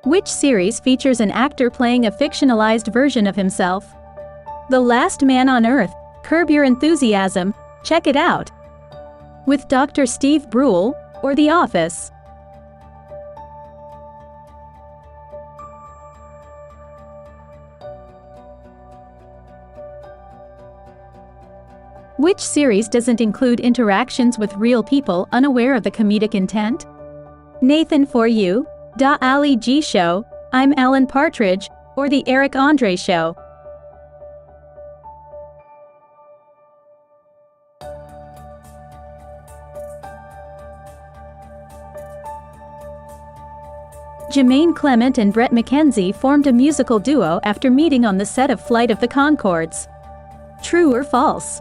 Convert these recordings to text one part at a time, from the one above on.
Which series features an actor playing a fictionalized version of himself? The Last Man on Earth, Curb Your Enthusiasm, check it out. With Dr. Steve Brule, or The Office? Which series doesn't include interactions with real people unaware of the comedic intent? Nathan For You, Da Ali G Show, I'm Alan Partridge, or The Eric Andre Show? Jermaine Clement and Brett McKenzie formed a musical duo after meeting on the set of Flight of the Conchords. True or false?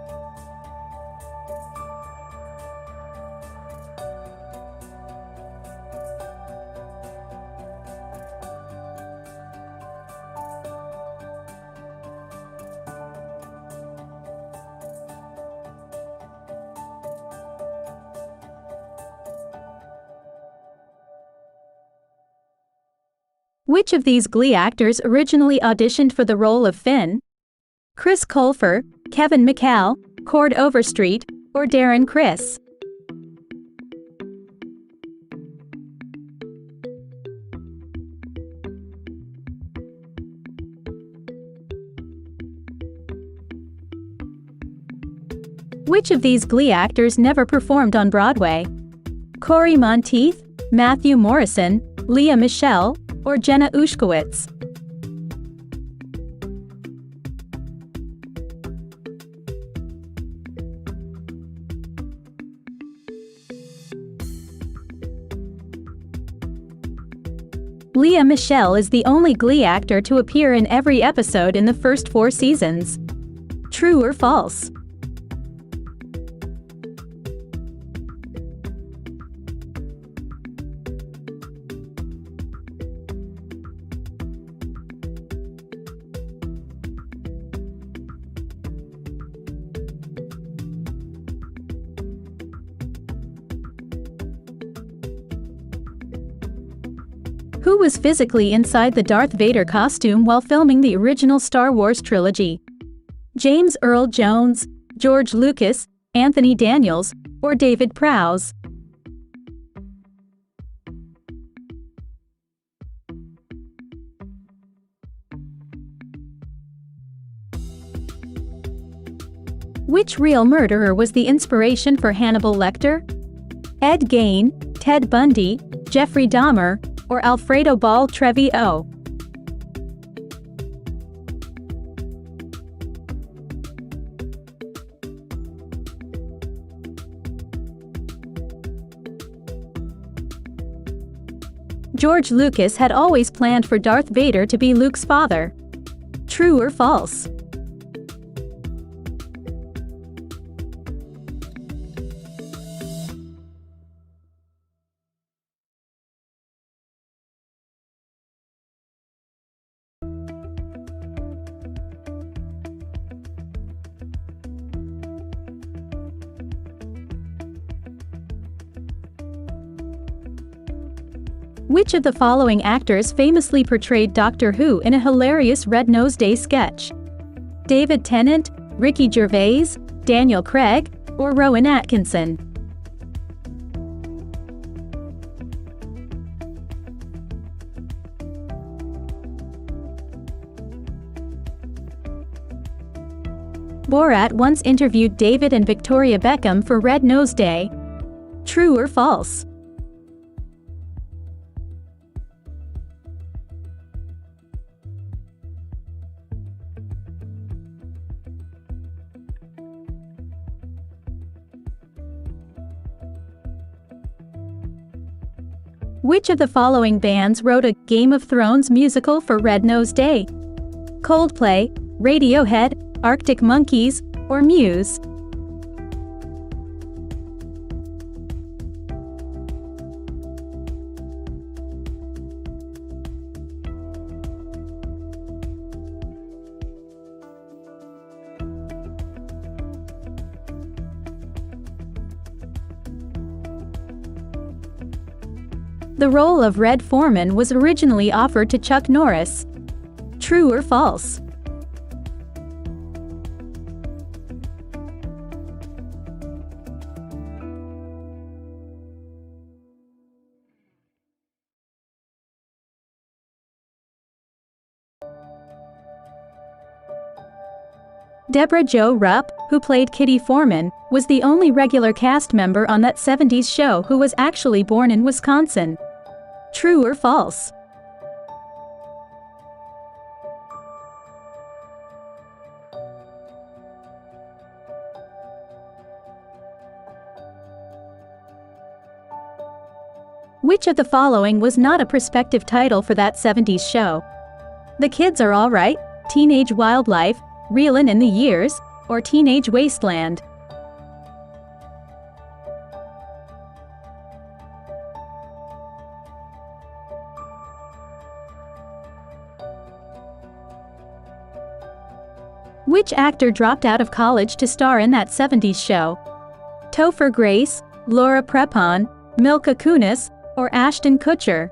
Which of these Glee actors originally auditioned for the role of Finn? Chris Colfer, Kevin McCall, Cord Overstreet, or Darren Criss? Which of these Glee actors never performed on Broadway? Corey Monteith, Matthew Morrison, Leah Michele, or Jenna Ushkowitz? Leah Michele is the only Glee actor to appear in every episode in the first 4 seasons. True or false? Who was physically inside the Darth Vader costume while filming the original Star Wars trilogy? James Earl Jones, George Lucas, Anthony Daniels, or David Prowse? Which real murderer was the inspiration for Hannibal Lecter? Ed Gein, Ted Bundy, Jeffrey Dahmer, or Alfredo Ball Treviño? George Lucas had always planned for Darth Vader to be Luke's father. True or false? Which of the following actors famously portrayed Doctor Who in a hilarious Red Nose Day sketch? David Tennant, Ricky Gervais, Daniel Craig, or Rowan Atkinson? Borat once interviewed David and Victoria Beckham for Red Nose Day. True or false? Which of the following bands wrote a Game of Thrones musical for Red Nose Day? Coldplay, Radiohead, Arctic Monkeys, or Muse? The role of Red Foreman was originally offered to Chuck Norris. True or false? Deborah Jo Rupp, who played Kitty Foreman, was the only regular cast member on that 70s show who was actually born in Wisconsin. True or false? Which of the following was not a prospective title for that 70s show? The Kids Are All Right, Teenage Wildlife, Reelin' in the Years, or Teenage Wasteland? Which actor dropped out of college to star in that 70s show? Topher Grace, Laura Prepon, Milka Kunis, or Ashton Kutcher?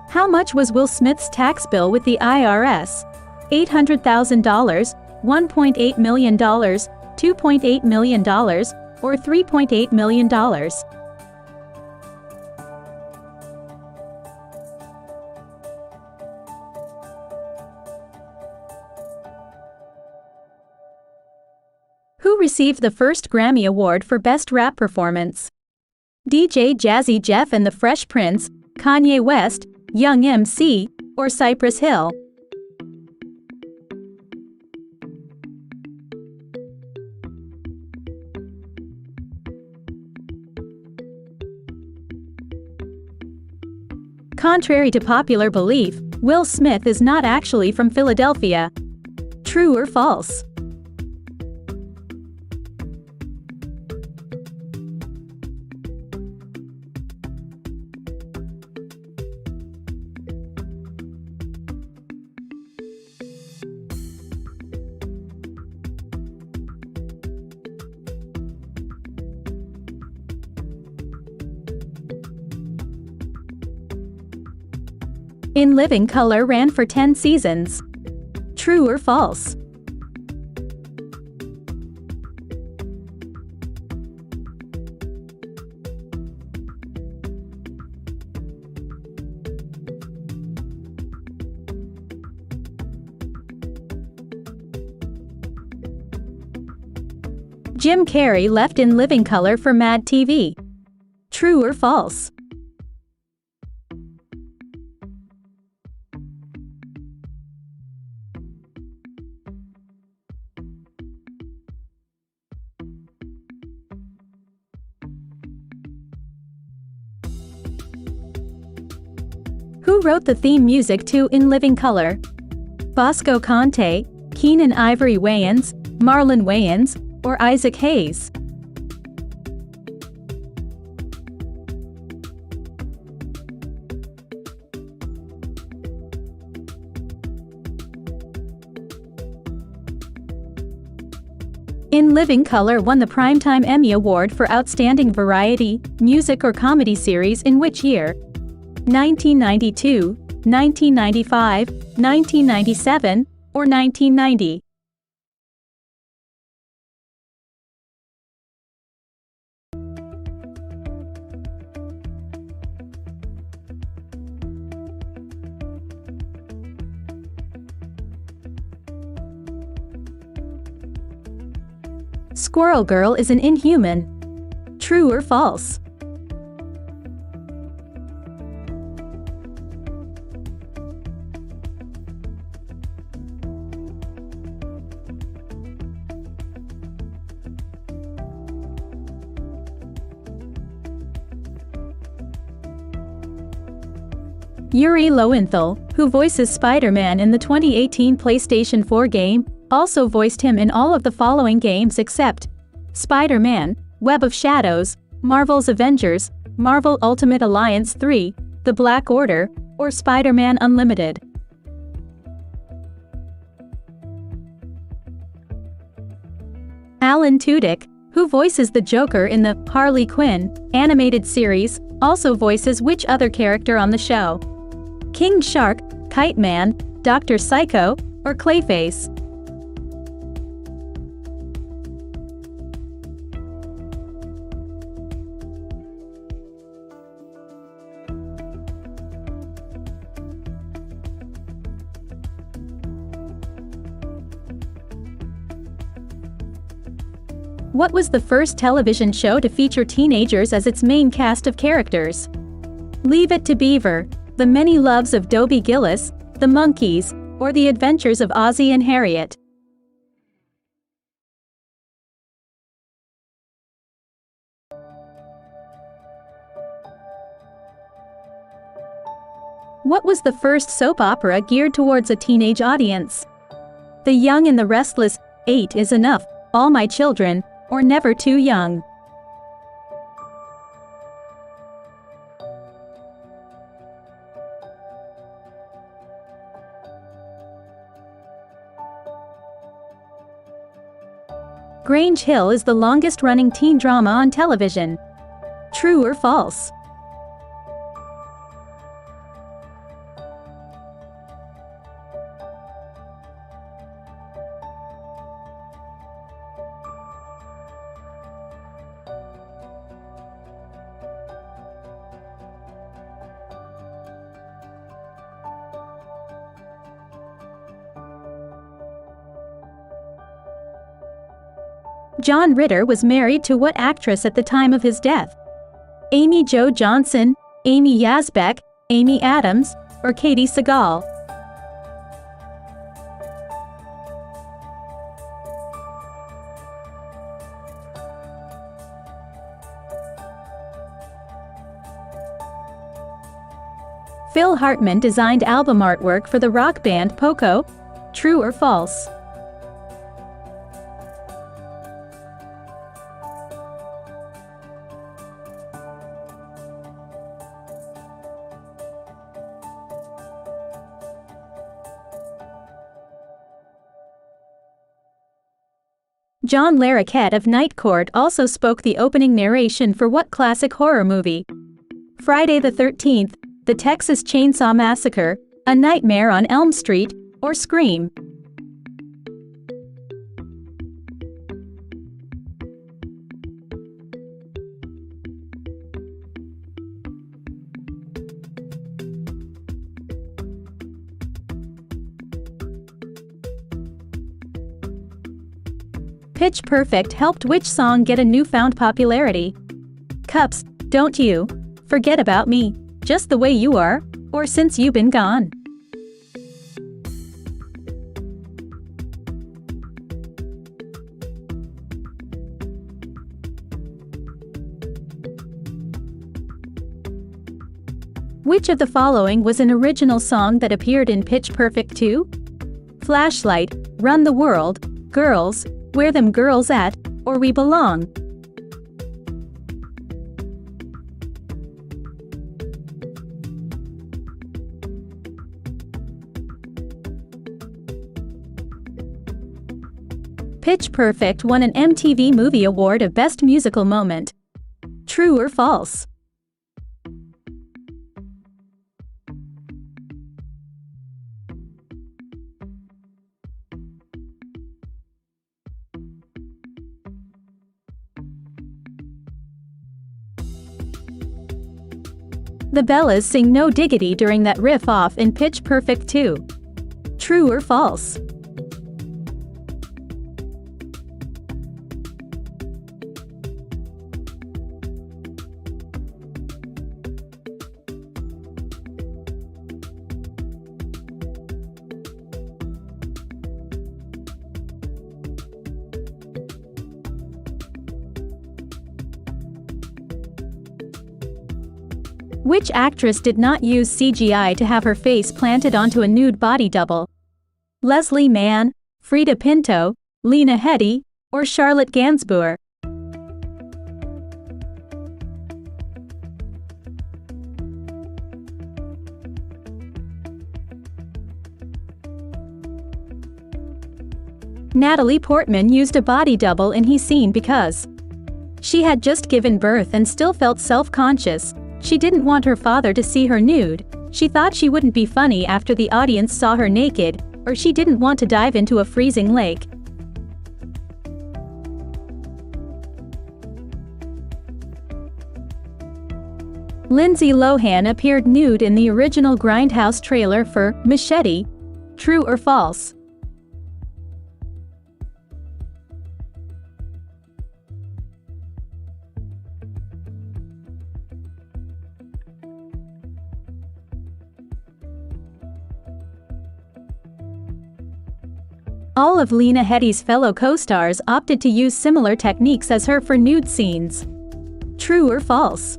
How much was Will Smith's tax bill with the IRS? $800,000, $1.8 million, $2.8 million, or $3.8 million? Who received the first Grammy Award for Best Rap Performance? DJ Jazzy Jeff and the Fresh Prince, Kanye West, Young MC, or Cypress Hill? Contrary to popular belief, Will Smith is not actually from Philadelphia. True or false? In Living Color ran for 10 seasons. True or false? Jim Carrey left In Living Color for Mad TV. True or false? Who wrote the theme music to In Living Color? Bosco Conte, Keenan Ivory Wayans, Marlon Wayans, or Isaac Hayes? In Living Color won the Primetime Emmy Award for Outstanding Variety, Music or Comedy Series in which year? 1992, 1995, 1997, or 1990? Squirrel Girl is an inhuman. True or false? Yuri Lowenthal, who voices Spider-Man in the 2018 PlayStation 4 game, also voiced him in all of the following games except Spider-Man, Web of Shadows, Marvel's Avengers, Marvel Ultimate Alliance 3, The Black Order, or Spider-Man Unlimited. Alan Tudyk, who voices the Joker in the Harley Quinn animated series, also voices which other character on the show? King Shark, Kite Man, Dr. Psycho, or Clayface? What was the first television show to feature teenagers as its main cast of characters? Leave It to Beaver, The Many Loves of Dobie Gillis, The Monkees, or The Adventures of Ozzie and Harriet? What was the first soap opera geared towards a teenage audience? The Young and the Restless, 8 is Enough, All My Children, or Never Too Young? Grange Hill is the longest-running teen drama on television. True or false? John Ritter was married to what actress at the time of his death? Amy Jo Johnson, Amy Yazbek, Amy Adams, or Katie Sagal? Phil Hartman designed album artwork for the rock band Poco. True or false? John Larroquette of Night Court also spoke the opening narration for what classic horror movie? Friday the 13th, The Texas Chainsaw Massacre, A Nightmare on Elm Street, or Scream? Pitch Perfect helped which song get a newfound popularity? Cups, Don't You, Forget About Me, Just the Way You Are, or Since You've Been Gone? Which of the following was an original song that appeared in Pitch Perfect 2? Flashlight, Run the World, Girls, Where Them Girls At, or We Belong? Pitch Perfect won an MTV Movie Award of Best Musical Moment. True or false? The Bellas sing No Diggity during that riff off in Pitch Perfect 2. True or false? Which actress did not use CGI to have her face planted onto a nude body double? Leslie Mann, Frida Pinto, Lena Headey, or Charlotte Gainsbourg? Natalie Portman used a body double in his scene because she had just given birth and still felt self-conscious. She didn't want her father to see her nude. She thought she wouldn't be funny after the audience saw her naked, or she didn't want to dive into a freezing lake. Lindsay Lohan appeared nude in the original Grindhouse trailer for Machete. True or false? All of Lena Headey's fellow co-stars opted to use similar techniques as her for nude scenes. True or false?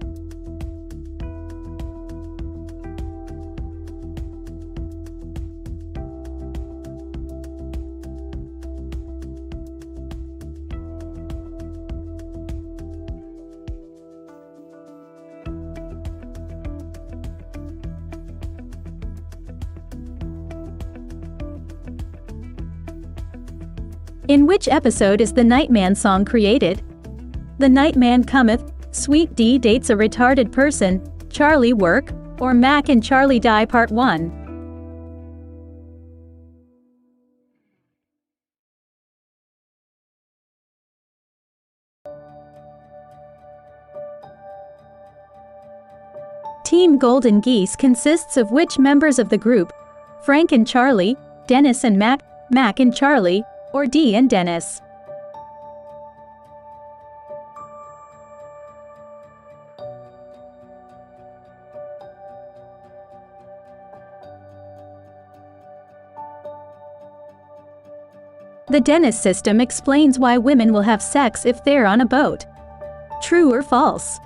In which episode is the Nightman song created? The Nightman Cometh, Sweet D dates a retarded person, Charlie Work, or Mac and Charlie Die Part 1? Team Golden Geese consists of which members of the group? Frank and Charlie, Dennis and Mac, Mac and Charlie, or Dee and Dennis? The Dennis system explains why women will have sex if they're on a boat. True or false?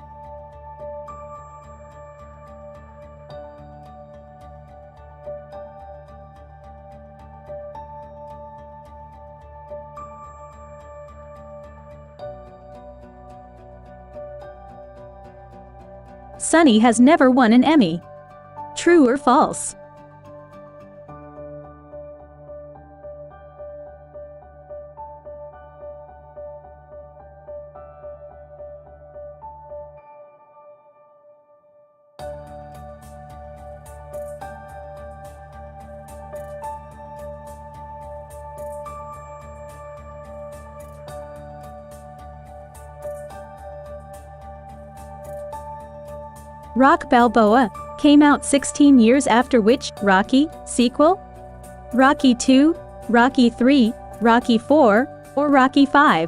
Sunny has never won an Emmy. True or false? Rock Balboa came out 16 years after which Rocky sequel? Rocky II, Rocky III, Rocky IV, or Rocky V?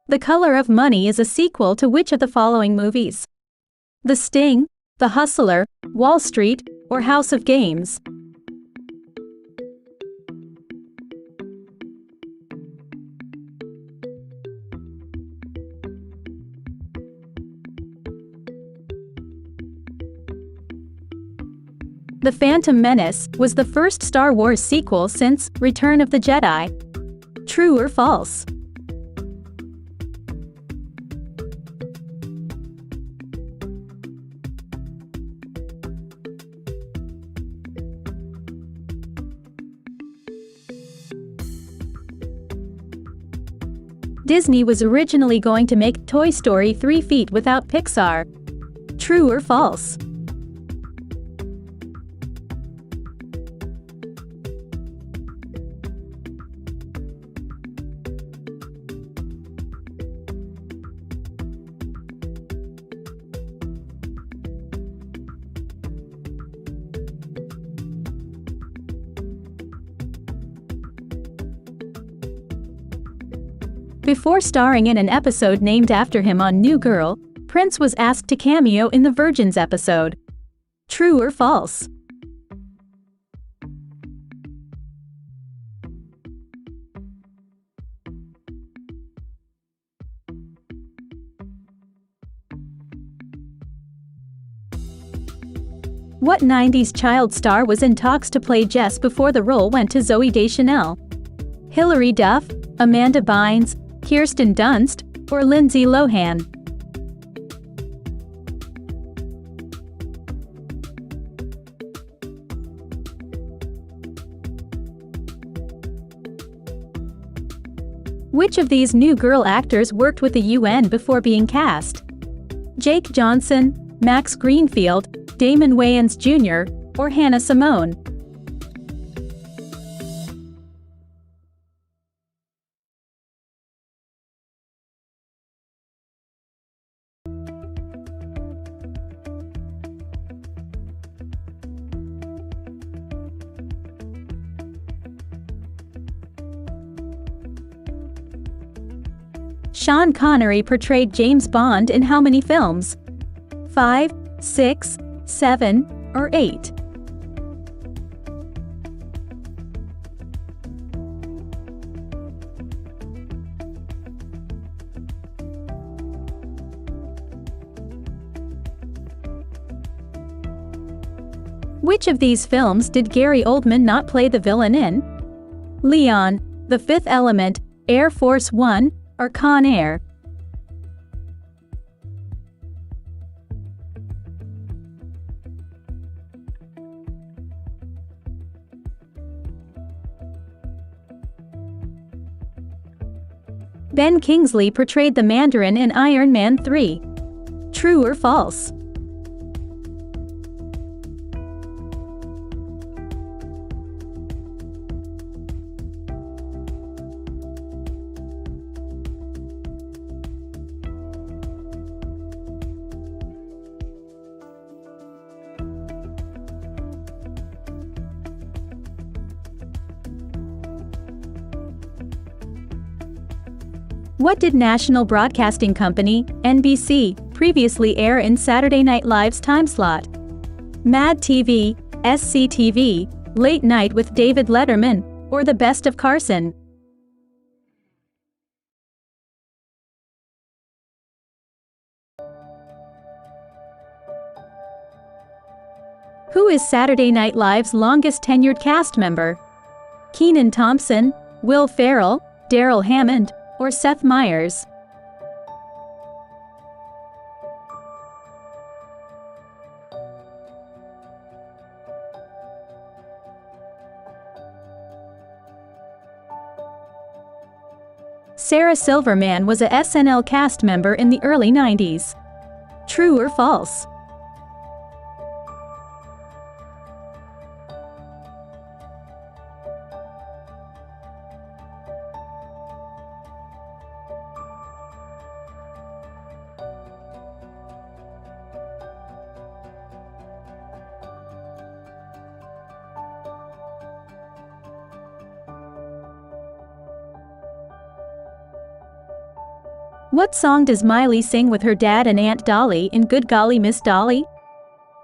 The Color of Money is a sequel to which of the following movies? The Sting, The Hustler, Wall Street, or House of Games? The Phantom Menace was the first Star Wars sequel since Return of the Jedi. True or false? Disney was originally going to make Toy Story 3 feet without Pixar. True or false? Before starring in an episode named after him on New Girl, Prince was asked to cameo in the Virgins episode. True or false? What 90s child star was in talks to play Jess before the role went to Zooey Deschanel? Hilary Duff, Amanda Bynes, Kirsten Dunst, or Lindsay Lohan? Which of these new girl actors worked with the UN before being cast? Jake Johnson, Max Greenfield, Damon Wayans Jr., or Hannah Simone? Sean Connery portrayed James Bond in how many films? 5, 6, 7, or 8? Which of these films did Gary Oldman not play the villain in? Leon, The Fifth Element, Air Force One, or Con Air? Ben Kingsley portrayed the Mandarin in Iron Man 3. True or false? What did National Broadcasting Company, NBC, previously air in Saturday Night Live's time slot? Mad TV, SCTV, Late Night with David Letterman, or The Best of Carson? Who is Saturday Night Live's longest tenured cast member? Kenan Thompson, Will Ferrell, Daryl Hammond, or Seth Meyers? Sarah Silverman was a SNL cast member in the early 90s. True or false? What song does Miley sing with her dad and Aunt Dolly in Good Golly Miss Dolly?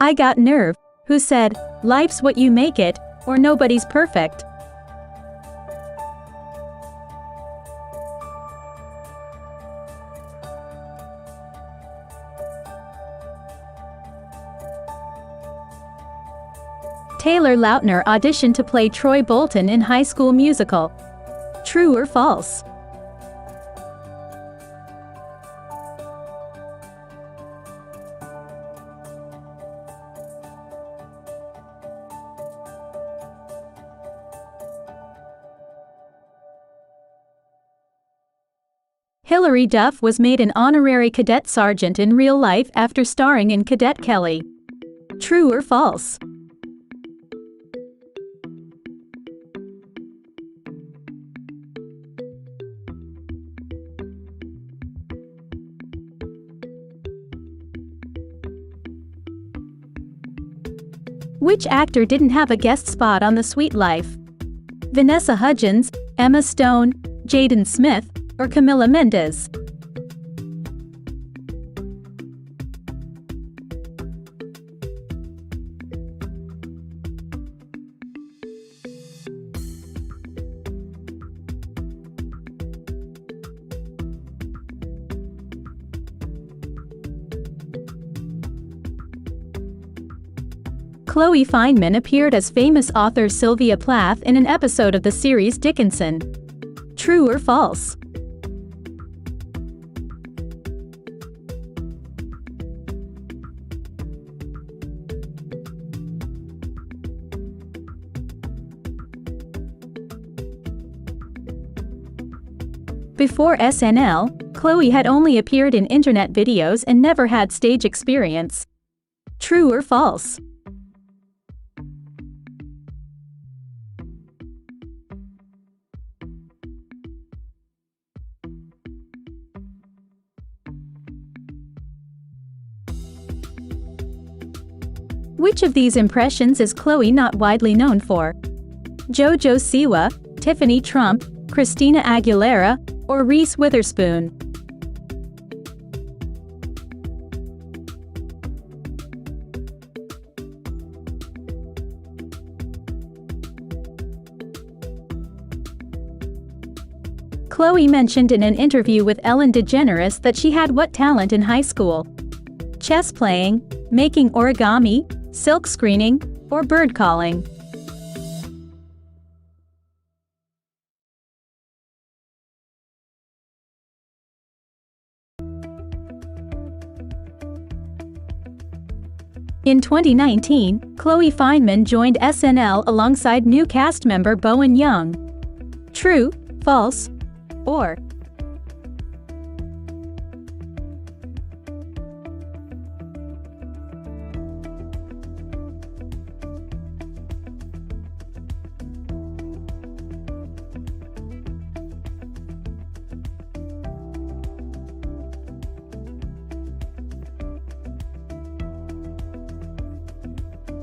I Got Nerve, Who Said, Life's What You Make It, or Nobody's Perfect? Taylor Lautner auditioned to play Troy Bolton in High School Musical. True or false? Hilary Duff was made an honorary cadet sergeant in real life after starring in Cadet Kelly. True or false? Which actor didn't have a guest spot on The Sweet Life? Vanessa Hudgens, Emma Stone, Jaden Smith, or Camila Mendes? Chloe Fineman appeared as famous author Sylvia Plath in an episode of the series Dickinson. True or false? Before SNL, Chloe had only appeared in internet videos and never had stage experience. True or false? Which of these impressions is Chloe not widely known for? JoJo Siwa, Tiffany Trump, Christina Aguilera, or Reese Witherspoon? Chloe mentioned in an interview with Ellen DeGeneres that she had what talent in high school? Chess playing, making origami, silk screening, or bird calling? In 2019, Chloe Fineman joined SNL alongside new cast member Bowen Young. True, false, or?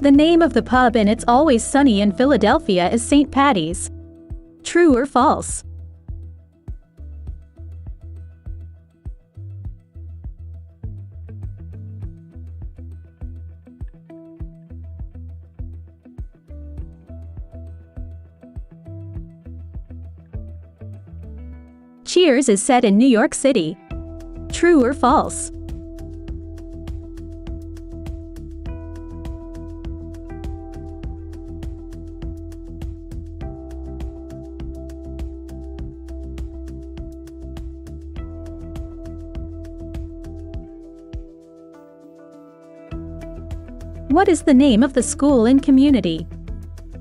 The name of the pub in It's Always Sunny in Philadelphia is St. Patty's. True or false? Cheers is set in New York City. True or false? What is the name of the school and community?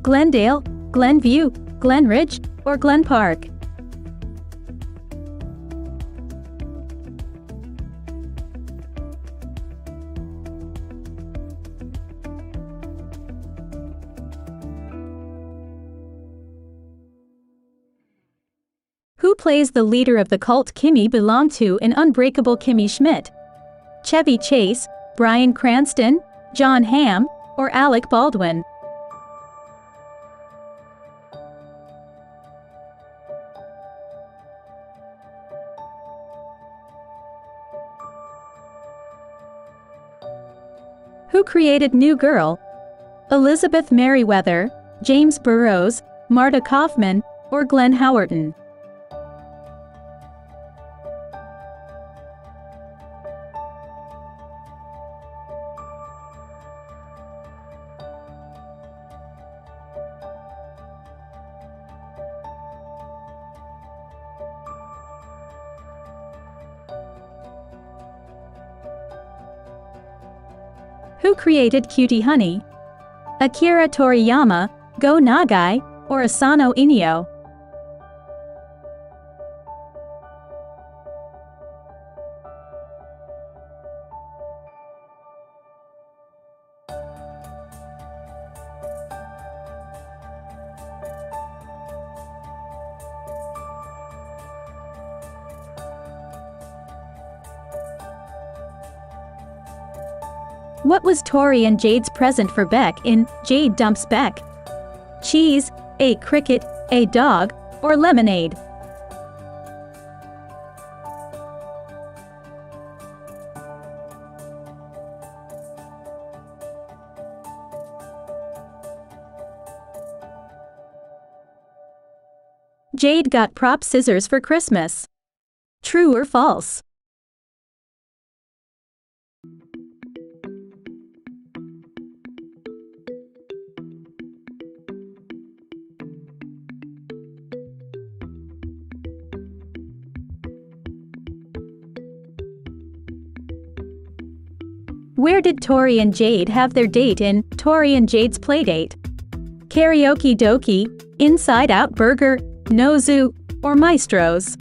Glendale, Glenview, Glenridge, or Glen Park? Who plays the leader of the cult Kimmy belonged to in Unbreakable Kimmy Schmidt? Chevy Chase, Bryan Cranston, Jon Hamm, or Alec Baldwin? Who created New Girl? Elizabeth Merriweather, James Burrows, Marta Kaufman, or Glenn Howerton? Who created Cutie Honey? Akira Toriyama, Go Nagai, or Asano Inio? What was Tori and Jade's present for Beck in Jade Dumps Beck? Cheese, a cricket, a dog, or lemonade? Jade got prop scissors for Christmas. True or false? Where did Tori and Jade have their date in Tori and Jade's Playdate? Karaoke Dokie, Inside Out Burger, No Zoo, or Maestro's?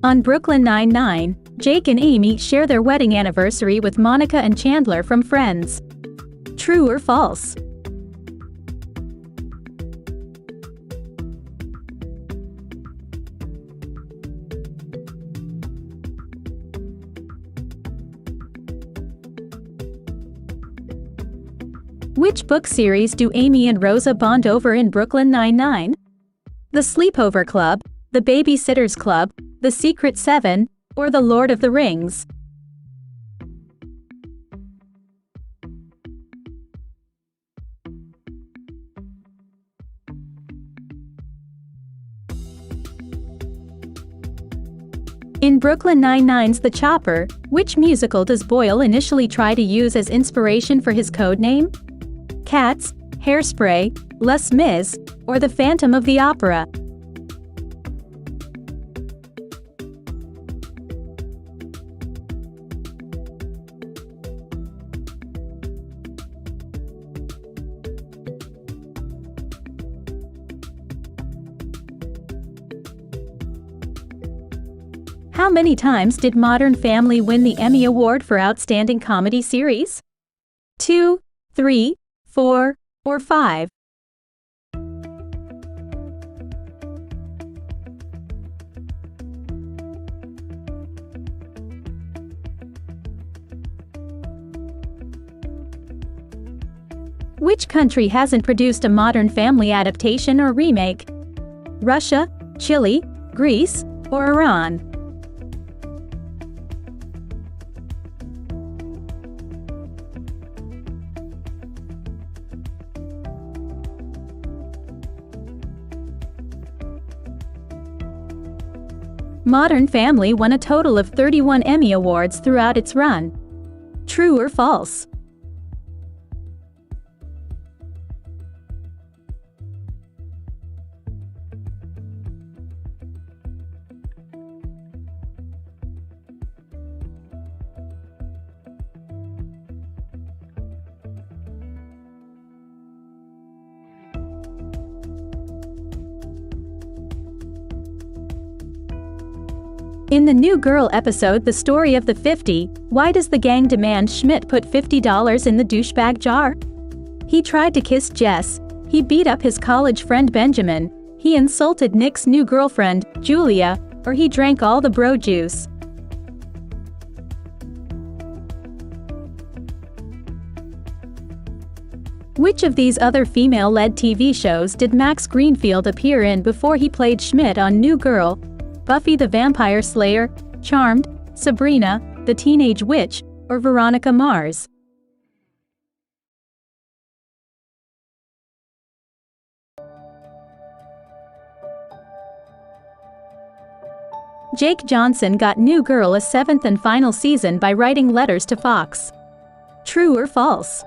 On Brooklyn Nine-Nine, Jake and Amy share their wedding anniversary with Monica and Chandler from Friends. True or false? Which book series do Amy and Rosa bond over in Brooklyn Nine-Nine? The Sleepover Club, The Babysitter's Club, The Secret Seven, or The Lord of the Rings? In Brooklyn Nine-Nine's The Chopper, which musical does Boyle initially try to use as inspiration for his codename? Cats, Hairspray, Les Mis, or The Phantom of the Opera? How many times did Modern Family win the Emmy Award for Outstanding Comedy Series? 2, 3, 4, or 5? Which country hasn't produced a Modern Family adaptation or remake? Russia, Chile, Greece, or Iran? Modern Family won a total of 31 Emmy Awards throughout its run. True or false? In the New Girl episode The Story of the 50, why does the gang demand Schmidt put $50 in the douchebag jar? He tried to kiss Jess, he beat up his college friend Benjamin, he insulted Nick's new girlfriend, Julia, or he drank all the bro juice. Which of these other female-led TV shows did Max Greenfield appear in before he played Schmidt on New Girl? Buffy the Vampire Slayer, Charmed, Sabrina, the Teenage Witch, or Veronica Mars? Jake Johnson got New Girl a 7th and final season by writing letters to Fox. True or false?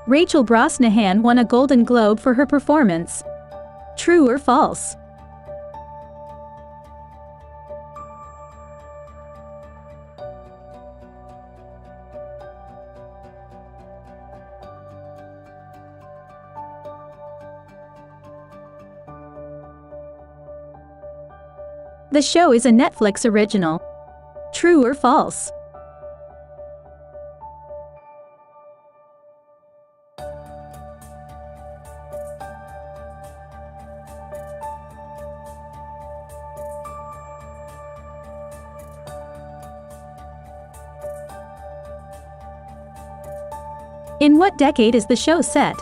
Rachel Brosnahan won a Golden Globe for her performance. True or false? The show is a Netflix original. True or false? In what decade is the show set?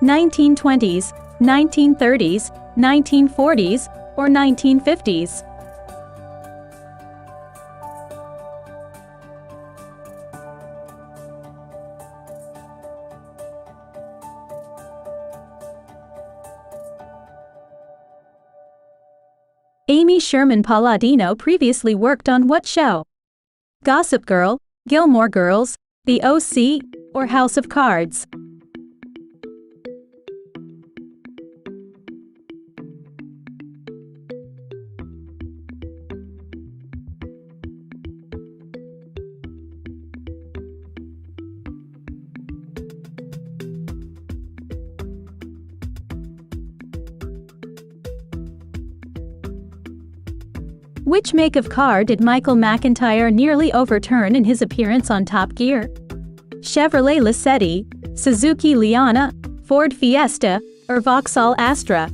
1920s, 1930s, 1940s, or 1950s? Amy Sherman Palladino previously worked on what show? Gossip Girl, Gilmore Girls, The O.C., or House of Cards? Which make of car did Michael McIntyre nearly overturn in his appearance on Top Gear? Chevrolet Lacetti, Suzuki Liana, Ford Fiesta, or Vauxhall Astra?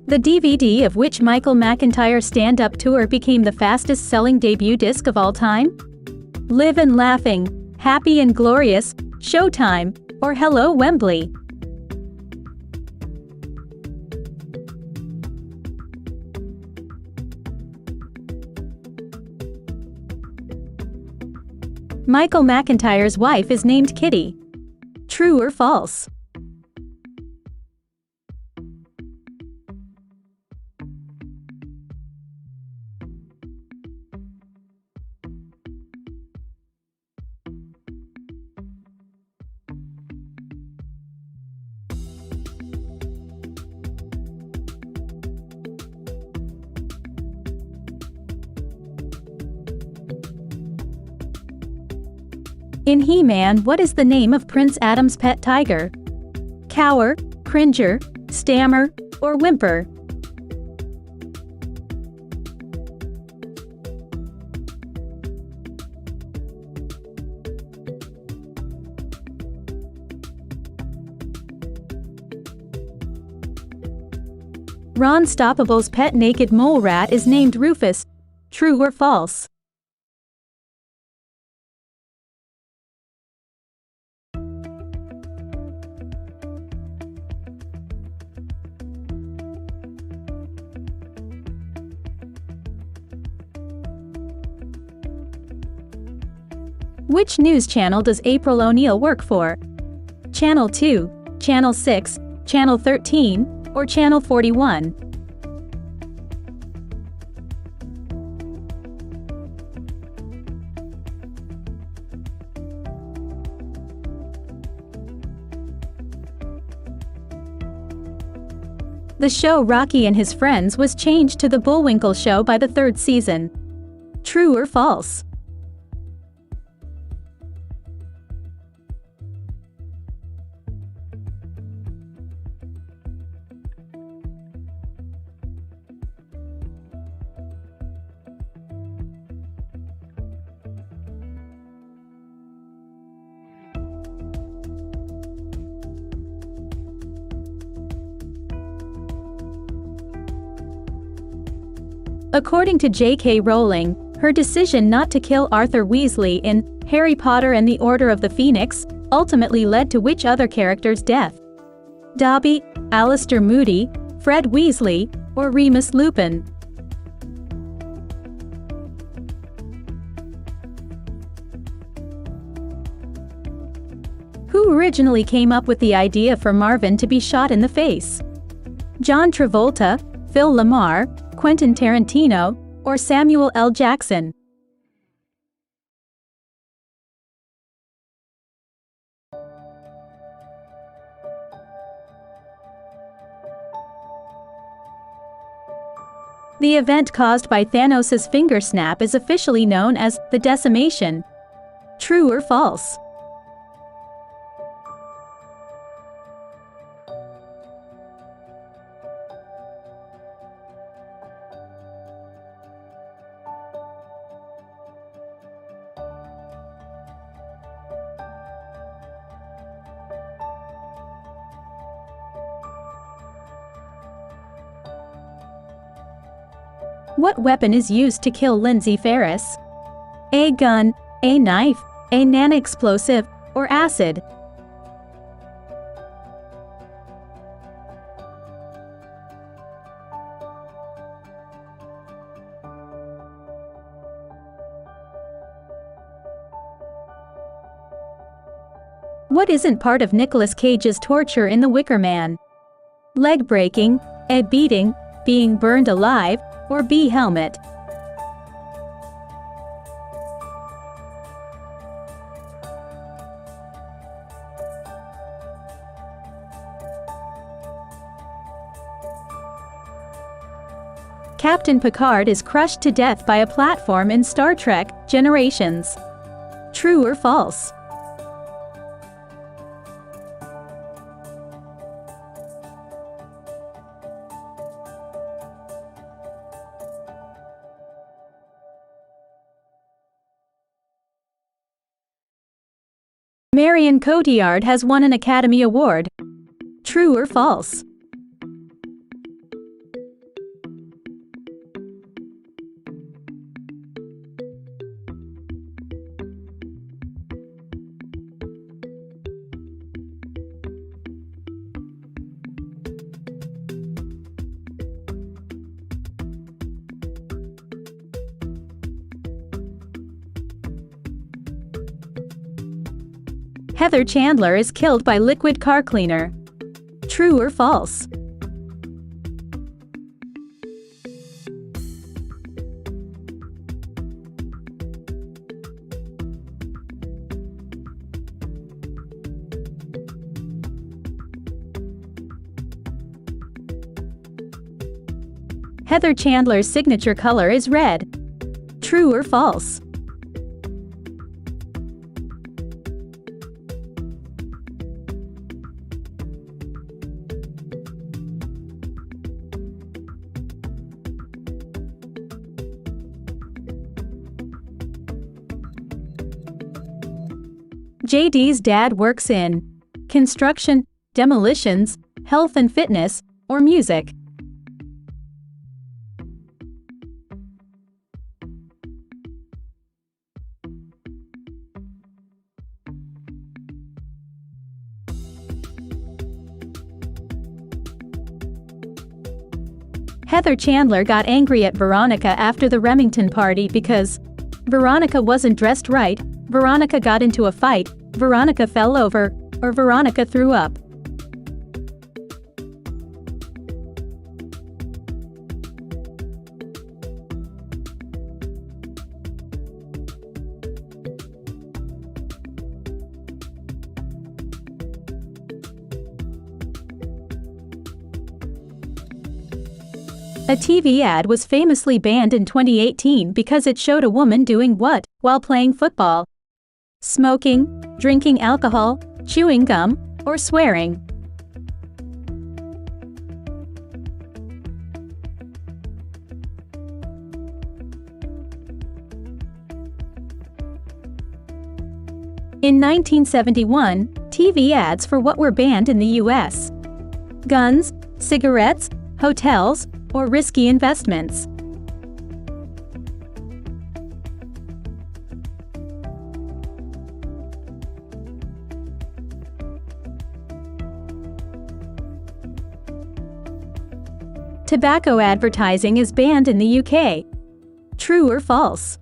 The DVD of which Michael McIntyre stand-up tour became the fastest-selling debut disc of all time? Live and Laughing, Happy and Glorious, Showtime, or Hello Wembley? Michael McIntyre's wife is named Kitty. True or false? In He-Man, what is the name of Prince Adam's pet tiger? Cower, Cringer, Stammer, or Whimper? Ron Stoppable's pet naked mole rat is named Rufus. True or false? Which news channel does April O'Neil work for? Channel 2, Channel 6, Channel 13, or Channel 41? The show Rocky and His Friends was changed to The Bullwinkle Show by the third season. True or false? According to J.K. Rowling, her decision not to kill Arthur Weasley in Harry Potter and the Order of the Phoenix ultimately led to which other character's death? Dobby, Alistair Moody, Fred Weasley, or Remus Lupin? Who originally came up with the idea for Marvin to be shot in the face? John Travolta, Phil Lamar, Quentin Tarantino, or Samuel L. Jackson? The event caused by Thanos' finger snap is officially known as the Decimation. True or false? What weapon is used to kill Lindsay Ferris? A gun, a knife, a non-explosive, or acid? What isn't part of Nicolas Cage's torture in The Wicker Man? Leg breaking, A beating, being burned alive, or B helmet? Captain Picard is crushed to death by a platform in Star Trek: Generations. True or false? Marion Cotillard has won an Academy Award. True or false? Heather Chandler is killed by liquid car cleaner. True or false? Heather Chandler's signature color is red. True or false? JD's dad works in construction, demolitions, health and fitness, or music. Heather Chandler got angry at Veronica after the Remington party because Veronica wasn't dressed right, Veronica got into a fight, Veronica fell over, or Veronica threw up. A TV ad was famously banned in 2018 because it showed a woman doing what while playing football? Smoking, drinking alcohol, chewing gum, or swearing? In 1971, TV ads for what were banned in the US? Guns, cigarettes, hotels, or risky investments? Tobacco advertising is banned in the UK. True or false?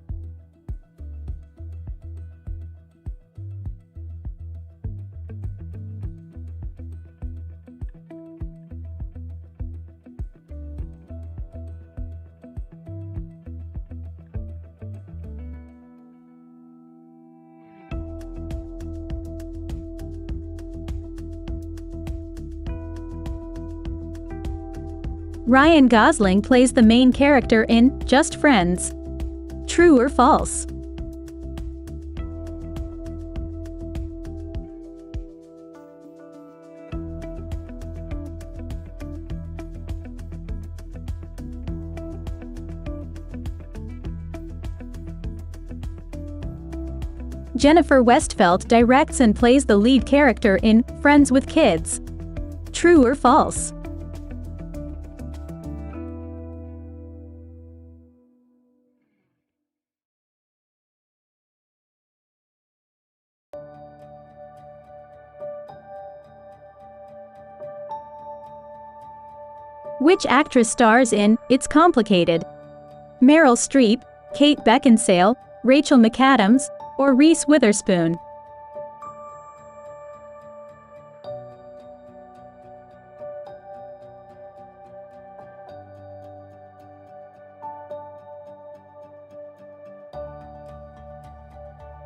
Ryan Gosling plays the main character in Just Friends. True or false? Jennifer Westfeldt directs and plays the lead character in Friends with Kids. True or false? Which actress stars in It's Complicated? Meryl Streep, Kate Beckinsale, Rachel McAdams, or Reese Witherspoon?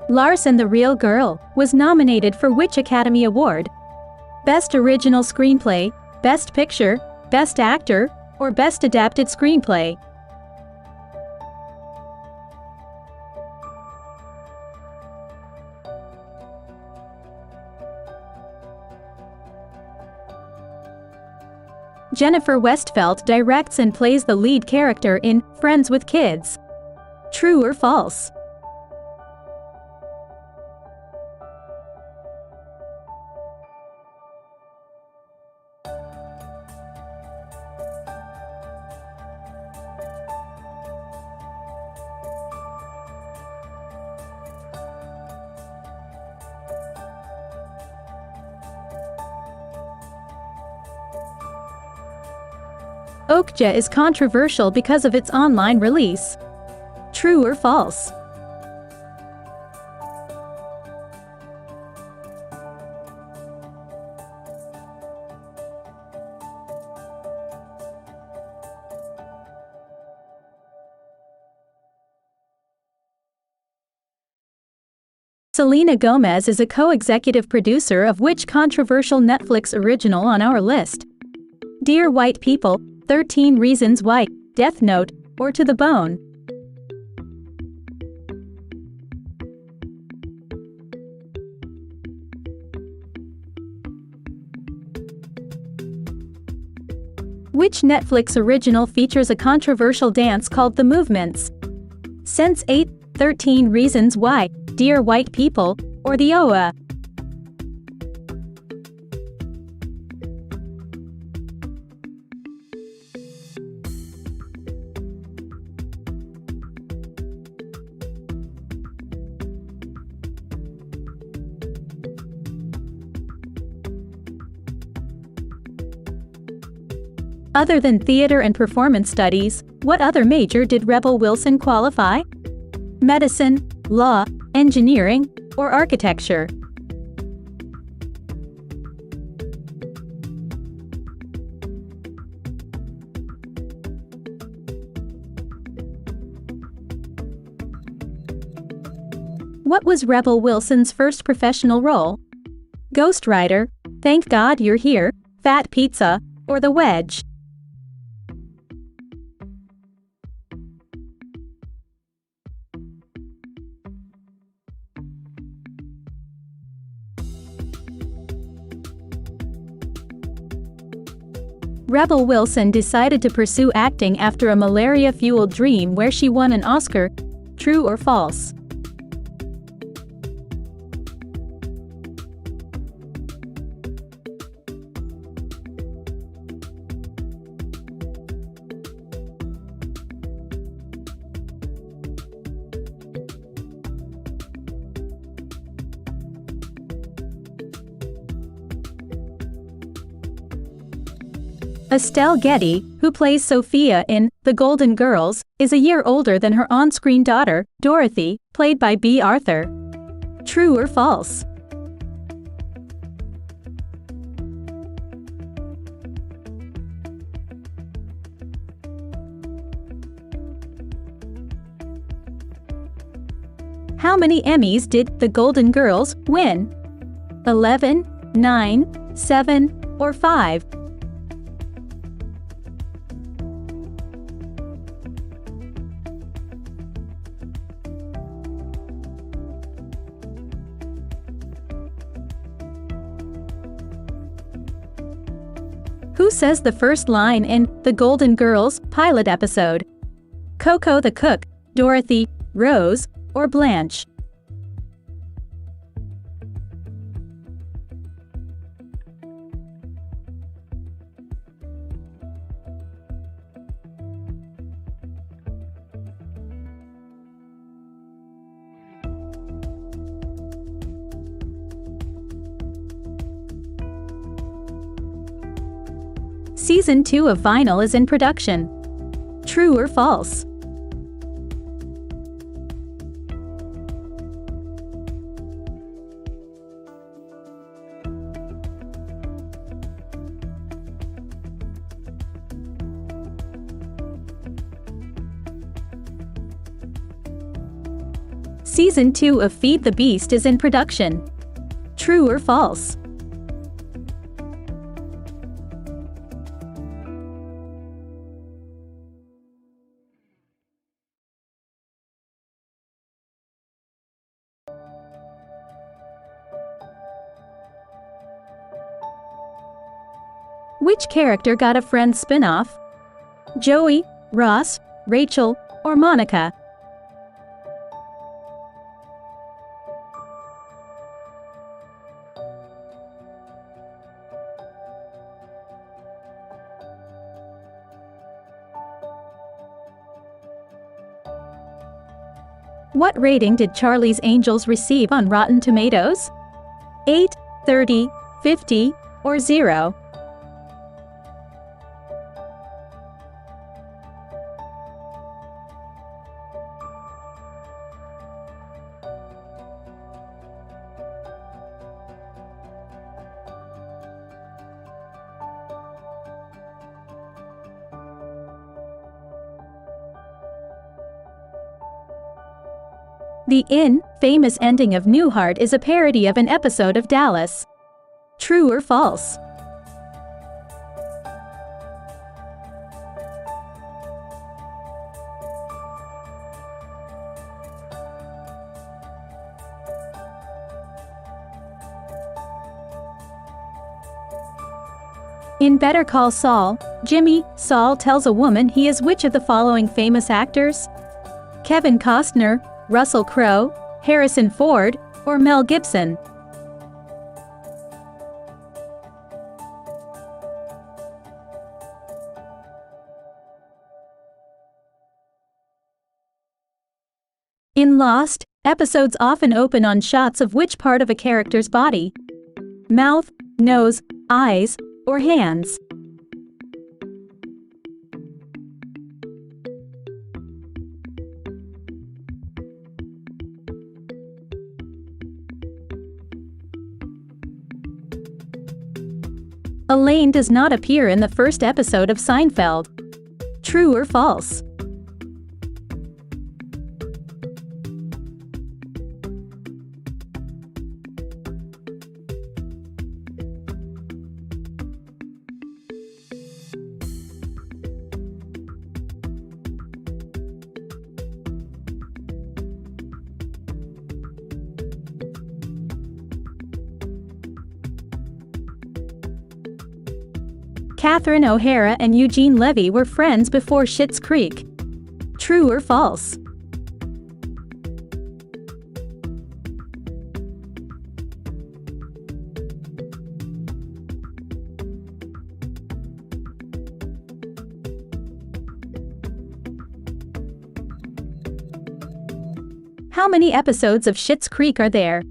Lars and the Real Girl was nominated for which Academy Award? Best Original Screenplay, Best Picture, Best Actor, or Best Adapted Screenplay? Jennifer Westfeldt directs and plays the lead character in Friends with Kids. True or false? Okja is controversial because of its online release. True or false? Selena Gomez is a co-executive producer of which controversial Netflix original on our list? Dear White People, 13 Reasons Why, Death Note, or To the Bone? Which Netflix original features a controversial dance called The Movements? Sense8, 13 Reasons Why, Dear White People, or The OA? Other than theater and performance studies, what other major did Rebel Wilson qualify? Medicine, law, engineering, or architecture? What was Rebel Wilson's first professional role? Ghostwriter, Thank God You're Here, Fat Pizza, or The Wedge? Rebel Wilson decided to pursue acting after a malaria-fueled dream where she won an Oscar. True or false? Estelle Getty, who plays Sophia in The Golden Girls, is a year older than her on-screen daughter, Dorothy, played by Bea Arthur. True or false? How many Emmys did The Golden Girls win? 11, 9, 7, or 5? Who says the first line in The Golden Girls pilot episode? Coco the cook, Dorothy, Rose, or Blanche? Season 2 of Vinyl is in production. True or false? Season 2 of Feed the Beast is in production. True or false? Which character got a Friends spin-off? Joey, Ross, Rachel, or Monica? What rating did Charlie's Angels receive on Rotten Tomatoes? 8, 30, 50, or 0? The famous ending of Newhart is a parody of an episode of Dallas. True or false? In Better Call Saul, Jimmy Saul tells a woman he is which of the following famous actors? Kevin Costner, Russell Crowe, Harrison Ford, or Mel Gibson? In Lost, episodes often open on shots of which part of a character's body? Mouth, nose, eyes, or hands? Elaine does not appear in the first episode of Seinfeld. True or false? Catherine O'Hara and Eugene Levy were friends before Schitt's Creek. True or false? How many episodes of Schitt's Creek are there?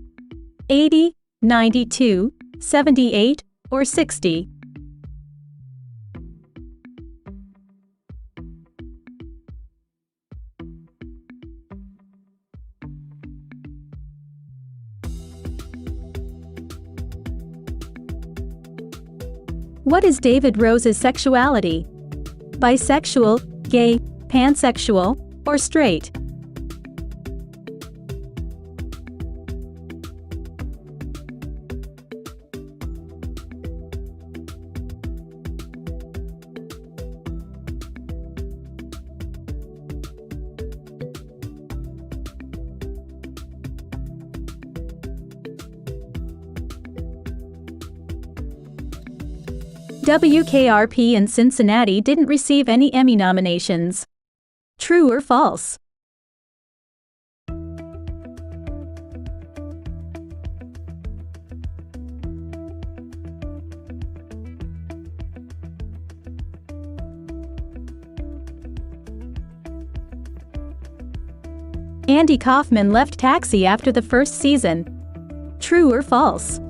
80, 92, 78, or 60? What is David Rose's sexuality? Bisexual, gay, pansexual, or straight? WKRP in Cincinnati didn't receive any Emmy nominations. True or false? Andy Kaufman left Taxi after the first season. True or false?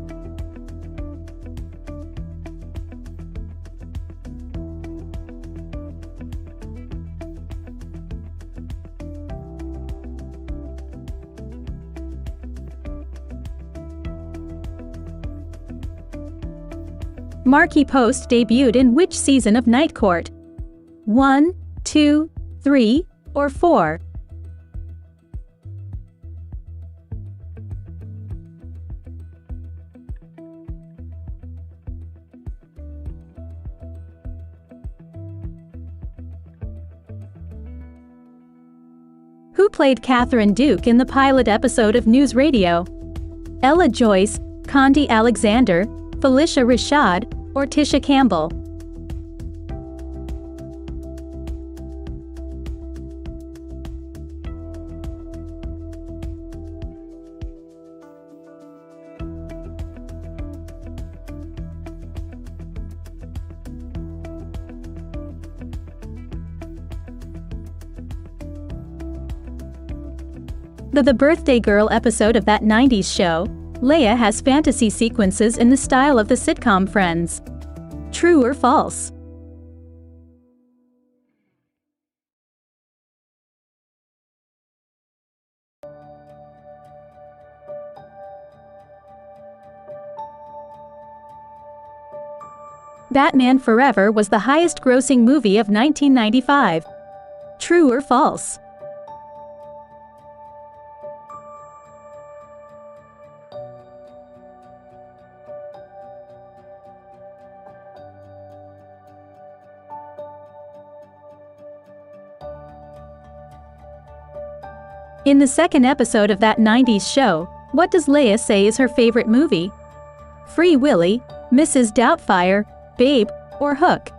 Marky Post debuted in which season of Night Court? 1, 2, 3, or 4? Who played Catherine Duke in the pilot episode of News Radio? Ella Joyce, Condi Alexander, Felicia Rashad, or Tisha Campbell? The Birthday Girl episode of that 90s show, Leia has fantasy sequences in the style of the sitcom Friends. True or false? Batman Forever was the highest-grossing movie of 1995. True or false? In the second episode of that 90s show, what does Leia say is her favorite movie? Free Willy, Mrs. Doubtfire, Babe, or Hook?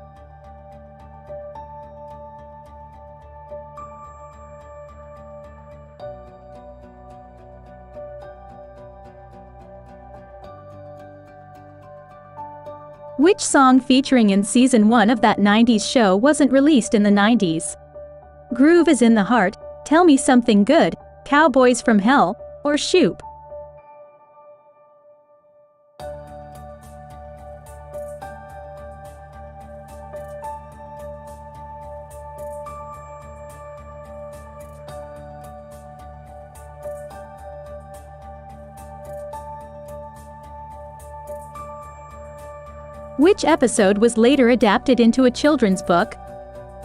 Which song featuring in Season 1 of that 90s show wasn't released in the 90s? Groove is in the Heart, Tell Me Something Good, Cowboys from Hell, or Shoop? Which episode was later adapted into a children's book?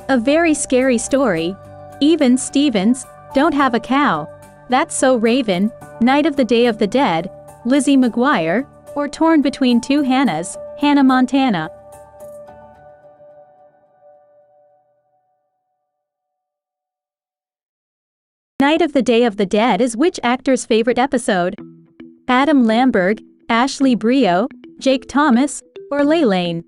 A Very Scary Story, Even Stevens, Don't Have a Cow, That's So Raven, Night of the Day of the Dead, Lizzie McGuire, or Torn Between Two Hannahs, Hannah Montana? Night of the Day of the Dead is which actor's favorite episode? Adam Lamberg, Ashley Brio, Jake Thomas, or Laylane?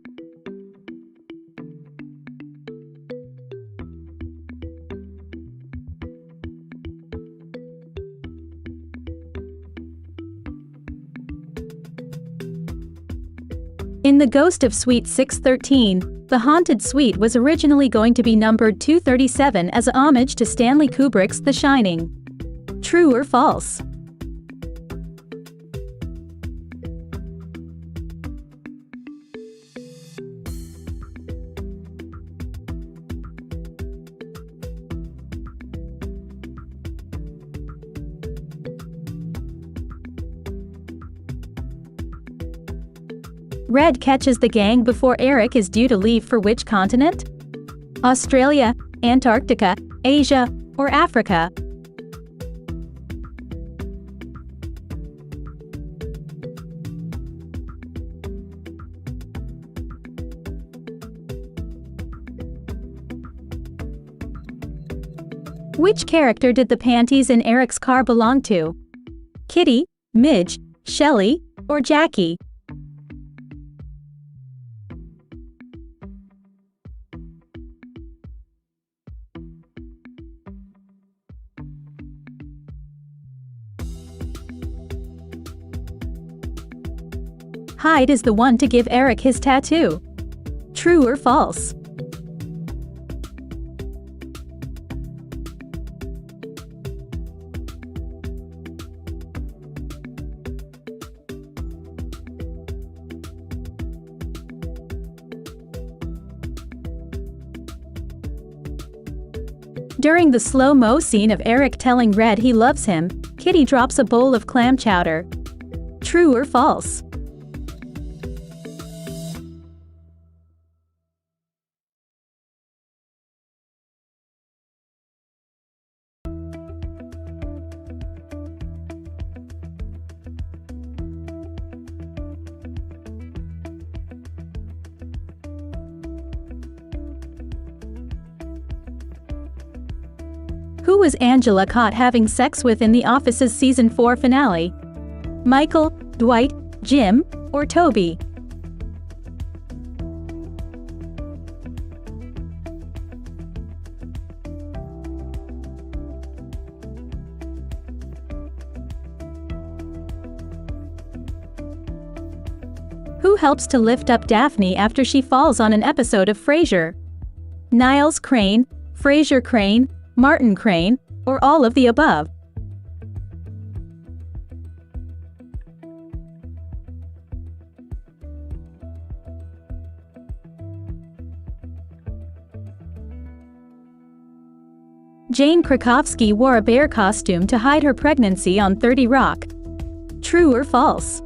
In The Ghost of Suite 613, the Haunted Suite was originally going to be numbered 237 as a homage to Stanley Kubrick's The Shining. True or false? Red catches the gang before Eric is due to leave for which continent? Australia, Antarctica, Asia, or Africa? Which character did the panties in Eric's car belong to? Kitty, Midge, Shelley, or Jackie? Hyde is the one to give Eric his tattoo. True or false? During the slow-mo scene of Eric telling Red he loves him, Kitty drops a bowl of clam chowder. True or false? Who was Angela caught having sex with in The Office's Season 4 finale? Michael, Dwight, Jim, or Toby? Who helps to lift up Daphne after she falls on an episode of Frasier? Niles Crane, Frasier Crane, Martin Crane, or all of the above? Jane Krakowski wore a bear costume to hide her pregnancy on 30 Rock. True or false?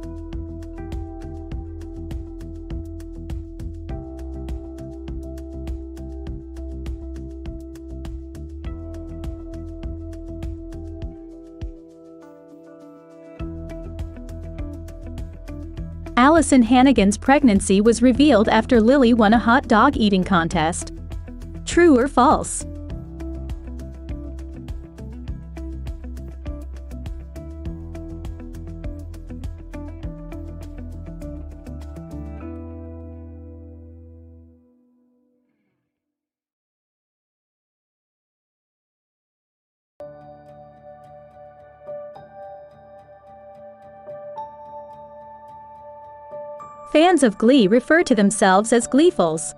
Allison Hannigan's pregnancy was revealed after Lily won a hot dog eating contest. True or false? Fans of Glee refer to themselves as Gleefuls.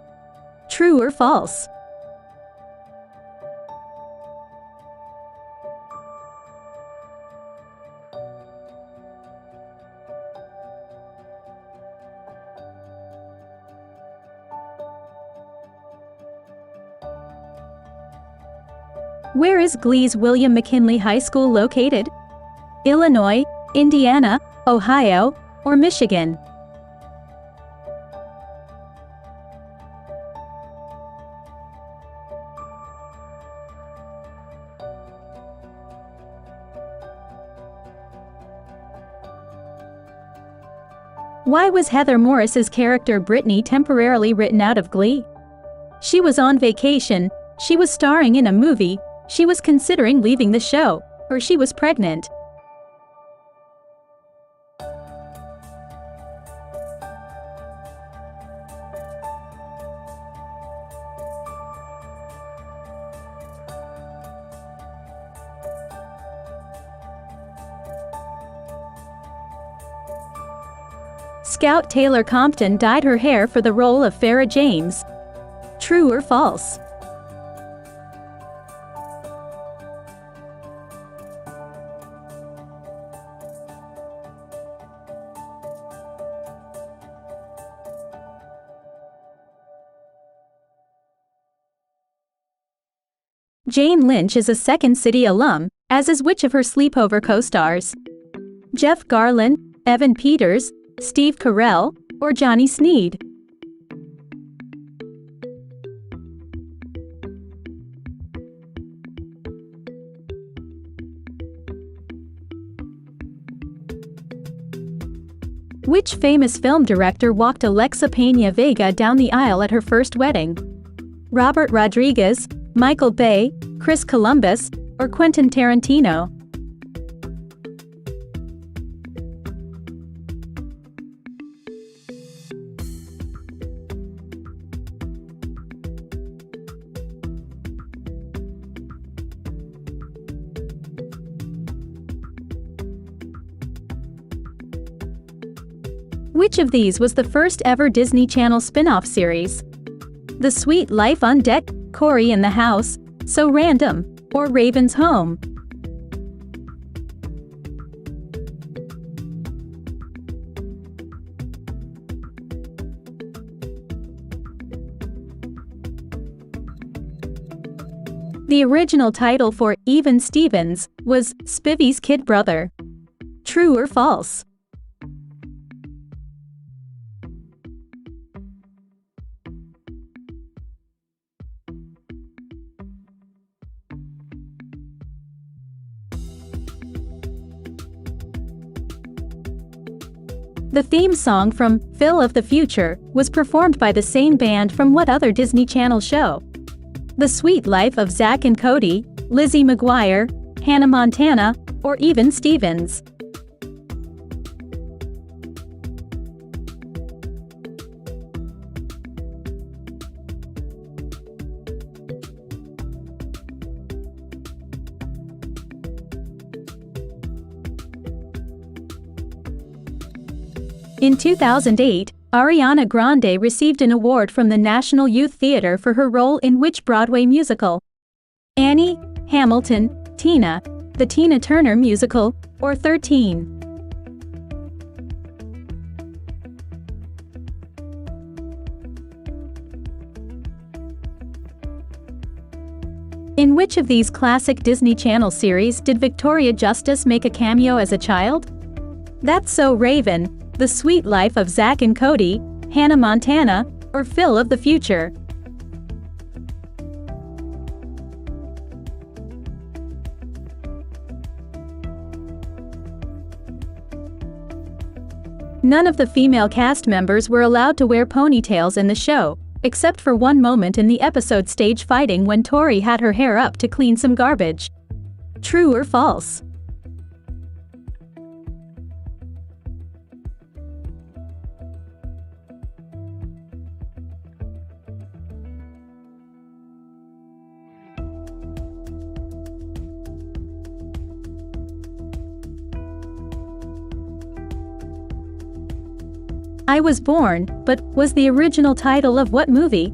True or false? Where is Glee's William McKinley High School located? Illinois, Indiana, Ohio, or Michigan? Why was Heather Morris's character Brittany temporarily written out of Glee? She was on vacation, she was starring in a movie, she was considering leaving the show, or she was pregnant. Scout Taylor Compton dyed her hair for the role of Farrah James. True or false? Jane Lynch is a Second City alum, as is which of her Sleepover co-stars? Jeff Garlin, Evan Peters, Steve Carell, or Johnny Sneed? Which famous film director walked Alexa Peña Vega down the aisle at her first wedding? Robert Rodriguez, Michael Bay, Chris Columbus, or Quentin Tarantino? Which of these was the first ever Disney Channel spin-off series? The Sweet Life on Deck, Cory in the House, So Random, or Raven's Home? The original title for Even Stevens was Spivy's Kid Brother. True or false? The theme song from Phil of the Future was performed by the same band from what other Disney Channel show? The Sweet Life of Zack and Cody, Lizzie McGuire, Hannah Montana, or even Stevens. In 2008, Ariana Grande received an award from the National Youth Theater for her role in which Broadway musical? Annie, Hamilton, Tina, the Tina Turner musical, or 13? In which of these classic Disney Channel series did Victoria Justice make a cameo as a child? That's So Raven, The Sweet Life of Zack and Cody, Hannah Montana, or Phil of the Future? None of the female cast members were allowed to wear ponytails in the show, except for one moment in the episode Stage Fighting when Tori had her hair up to clean some garbage. True or false? I Was Born, but was the original title of what movie?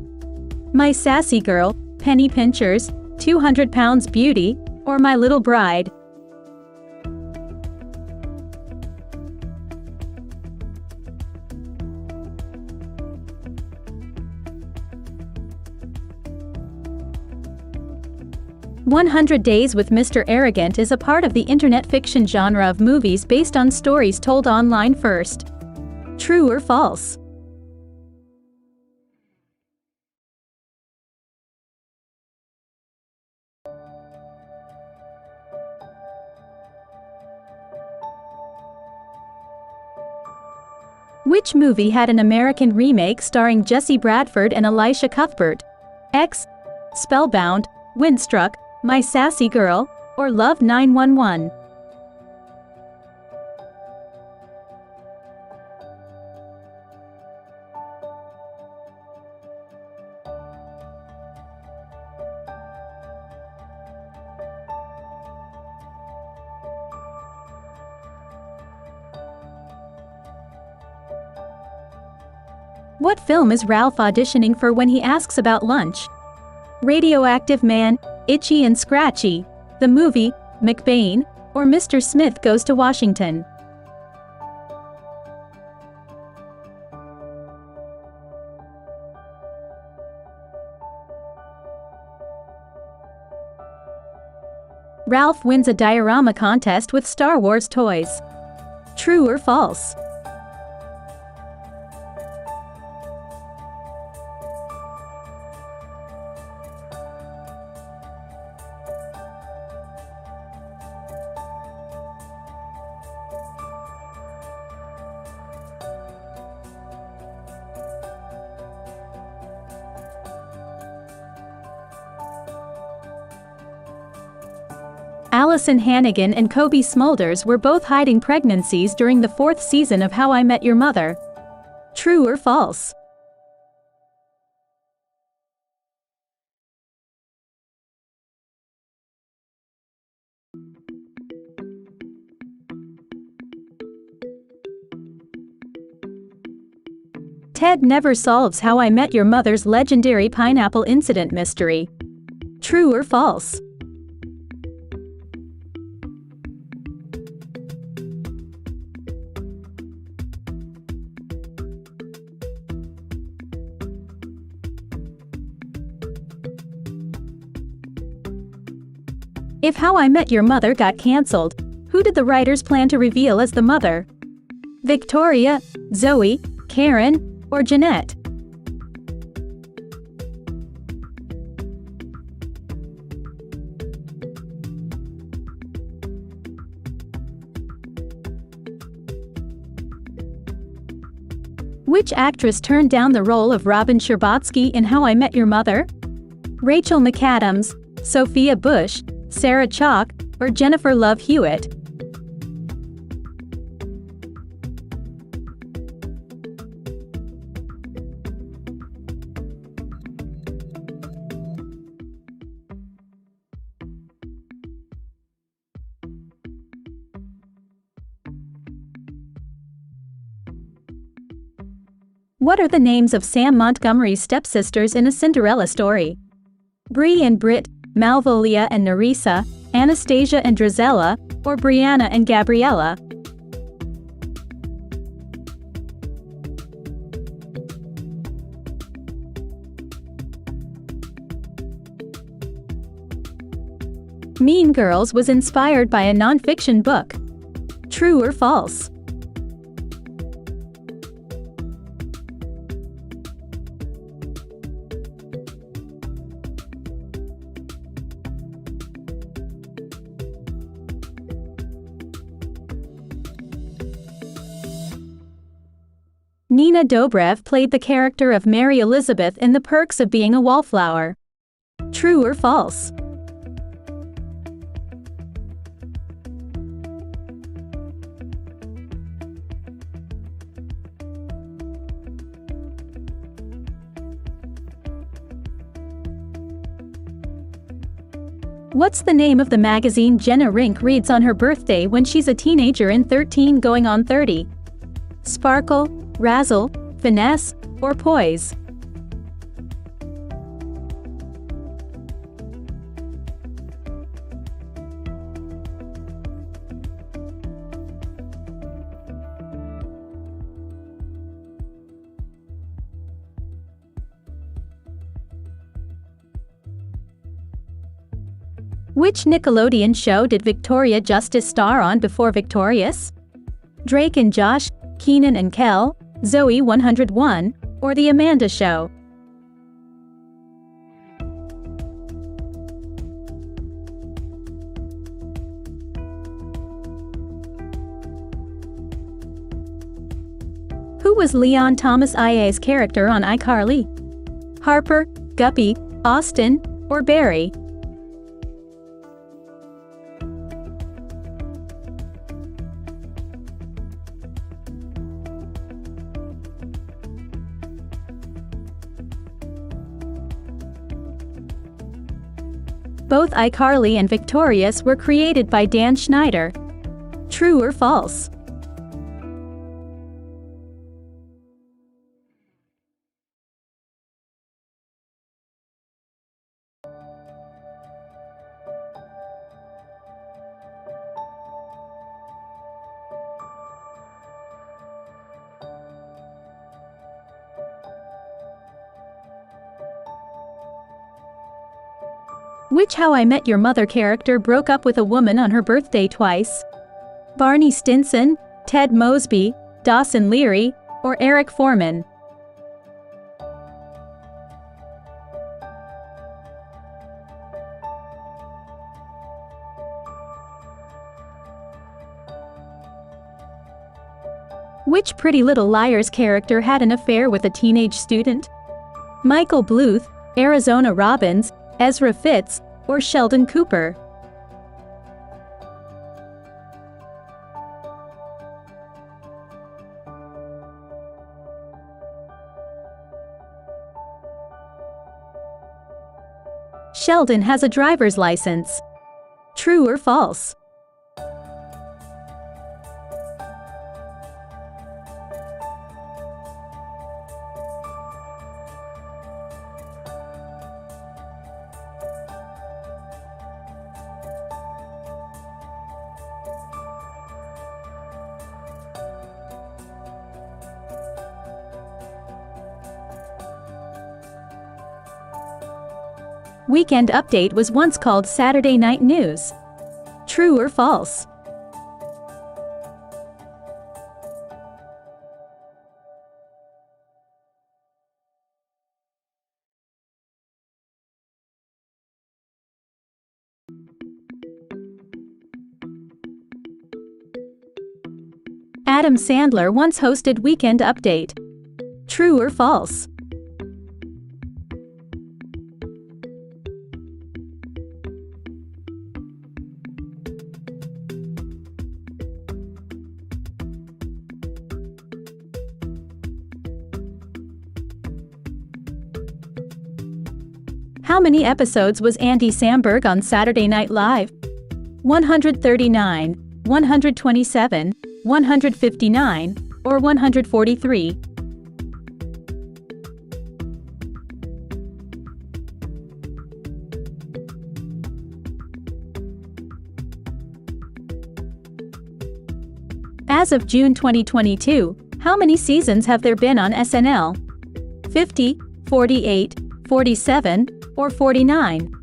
My Sassy Girl, Penny Pinchers, 200 Pounds Beauty, or My Little Bride? "100 Days with Mr. Arrogant" is a part of the internet fiction genre of movies based on stories told online first. True or false? Which movie had an American remake starring Jesse Bradford and Elisha Cuthbert? X, Spellbound, Windstruck, My Sassy Girl, or Love 911? What film is Ralph auditioning for when he asks about lunch? Radioactive Man, Itchy and Scratchy, the movie, McBain, or Mr. Smith Goes to Washington? Ralph wins a diorama contest with Star Wars toys. True or false? Allison Hannigan and Kobe Smulders were both hiding pregnancies during the 4th season of How I Met Your Mother. True or false? Ted never solves How I Met Your Mother's legendary pineapple incident mystery. True or false? If How I Met Your Mother got cancelled, who did the writers plan to reveal as the mother? Victoria, Zoe, Karen, or Jeanette? Which actress turned down the role of Robin Scherbatsky in How I Met Your Mother? Rachel McAdams, Sophia Bush, Sarah Chalk, or Jennifer Love Hewitt? What are the names of Sam Montgomery's stepsisters in A Cinderella Story? Bree and Britt, Malvolia and Nerissa, Anastasia and Drizella, or Brianna and Gabriella? Mean Girls was inspired by a non-fiction book. True or false? Nina Dobrev played the character of Mary Elizabeth in The Perks of Being a Wallflower. True or false? What's the name of the magazine Jenna Rink reads on her birthday when she's a teenager in 13 going on 30? Sparkle, Razzle, Finesse, or Poise? Which Nickelodeon show did Victoria Justice star on before Victorious? Drake and Josh, Keenan and Kel, Zoe 101, or The Amanda Show? Who was Leon Thomas IA's character on iCarly? Harper, Guppy, Austin, or Barry? Both iCarly and Victorious were created by Dan Schneider. True or false? Which How I Met Your Mother character broke up with a woman on her birthday twice? Barney Stinson, Ted Mosby, Dawson Leary, or Eric Foreman? Which Pretty Little Liars character had an affair with a teenage student? Michael Bluth, Arizona Robbins, Ezra Fitz, or Sheldon Cooper? Sheldon has a driver's license. True or false? Weekend Update was once called Saturday Night News. True or false? Adam Sandler once hosted Weekend Update. True or false? How many episodes was Andy Samberg on Saturday Night Live? 139, 127, 159, or 143? As of June 2022, how many seasons have there been on SNL? 50, 48, 47, or 49?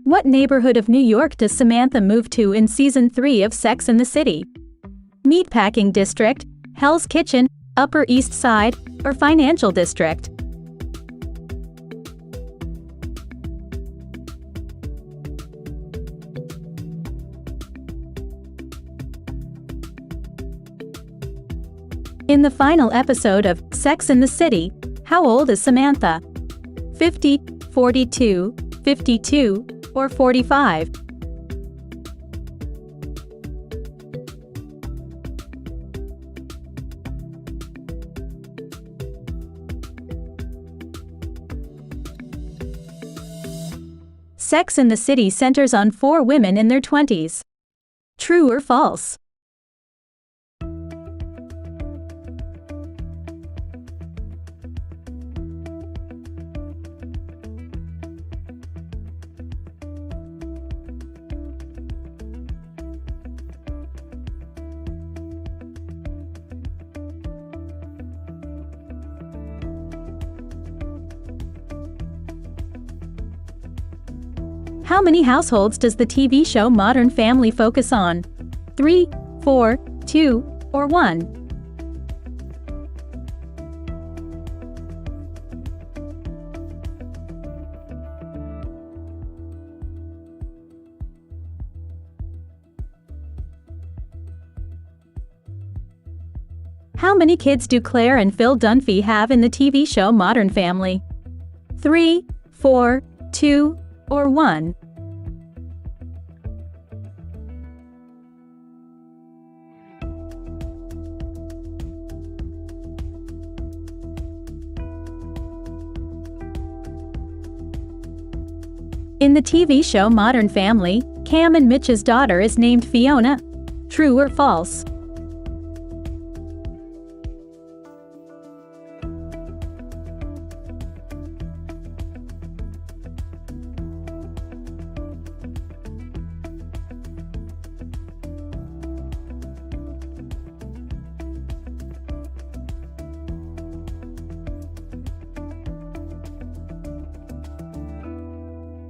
What neighborhood of New York does Samantha move to in Season 3 of Sex and the City? Meatpacking District, Hell's Kitchen, Upper East Side, or Financial District? In the final episode of Sex and the City, how old is Samantha? 50, 42, 52, or 45? Sex and the City centers on 4 women in their 20s. True or false? How many households does the TV show Modern Family focus on? 3, 4, 2, or 1? How many kids do Claire and Phil Dunphy have in the TV show Modern Family? 3, 4, 2, or 1? In the TV show Modern Family, Cam and Mitch's daughter is named Fiona. True or false?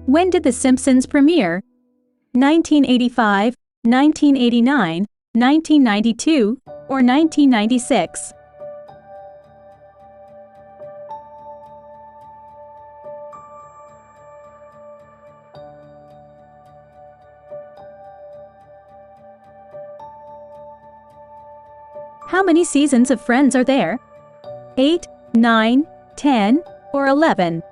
When did The Simpsons premiere? 1985, 1989, 1992, or 1996? How many seasons of Friends are there? 8, 9, 10, or 11?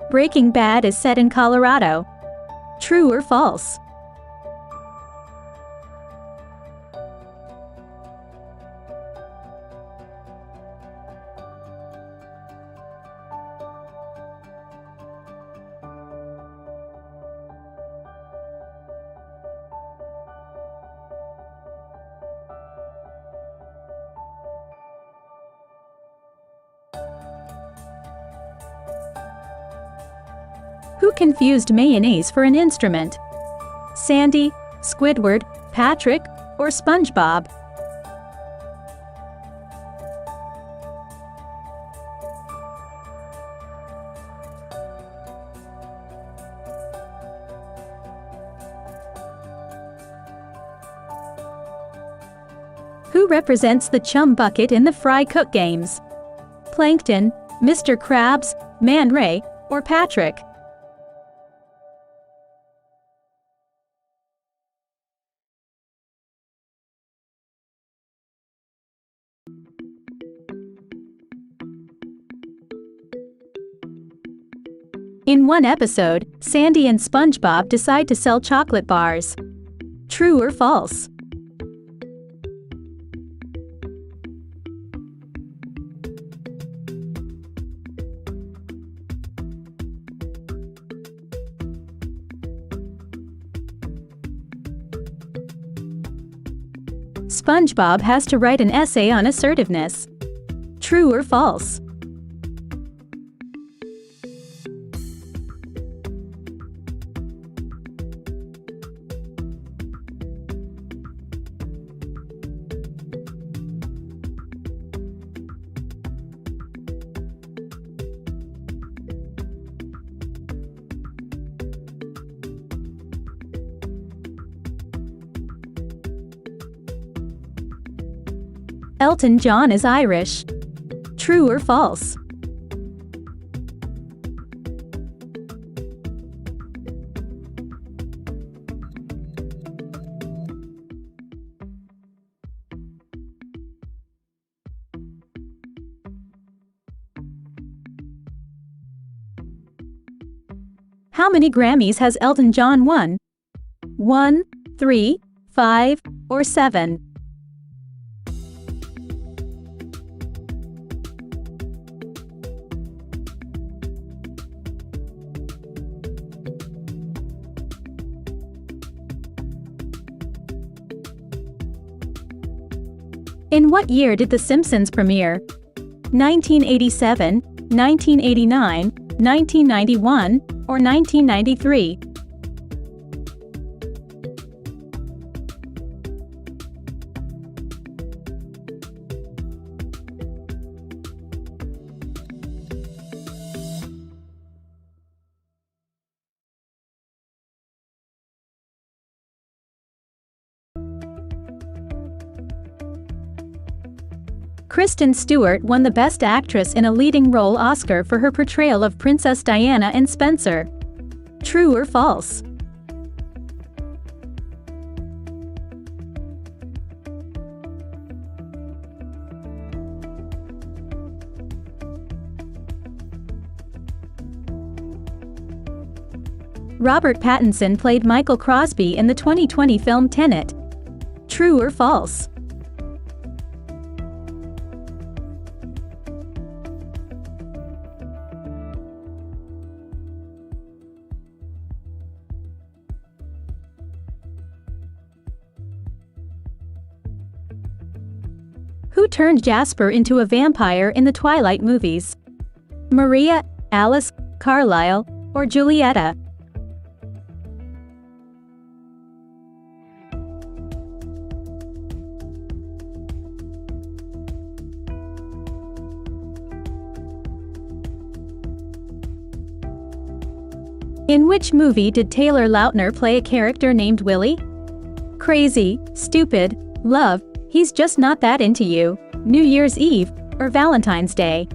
Breaking Bad is set in Colorado. True or false? Who confused mayonnaise for an instrument? Sandy, Squidward, Patrick, or SpongeBob? Who represents the chum bucket in the Fry Cook games? Plankton, Mr. Krabs, Man Ray, or Patrick? In one episode, Sandy and SpongeBob decide to sell chocolate bars. True or false? SpongeBob has to write an essay on assertiveness. True or false? Elton John is Irish. True or false? How many Grammys has Elton John won? 1, 3, 5, or 7? In what year did The Simpsons premiere? 1987, 1989, 1991, or 1993? Kristen Stewart won the Best Actress in a Leading Role Oscar for her portrayal of Princess Diana in Spencer. True or false? Robert Pattinson played Michael Crosby in the 2020 film Tenet. True or false? Who turned Jasper into a vampire in the Twilight movies? Maria, Alice, Carlisle, or Julieta? In which movie did Taylor Lautner play a character named Willie? Crazy, Stupid, Love, He's Just Not That Into You, New Year's Eve, or Valentine's Day?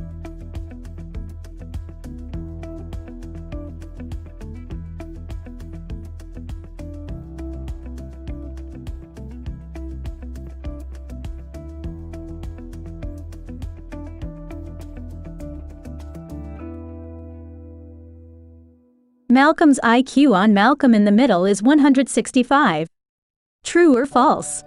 Malcolm's IQ on Malcolm in the Middle is 165. True or false?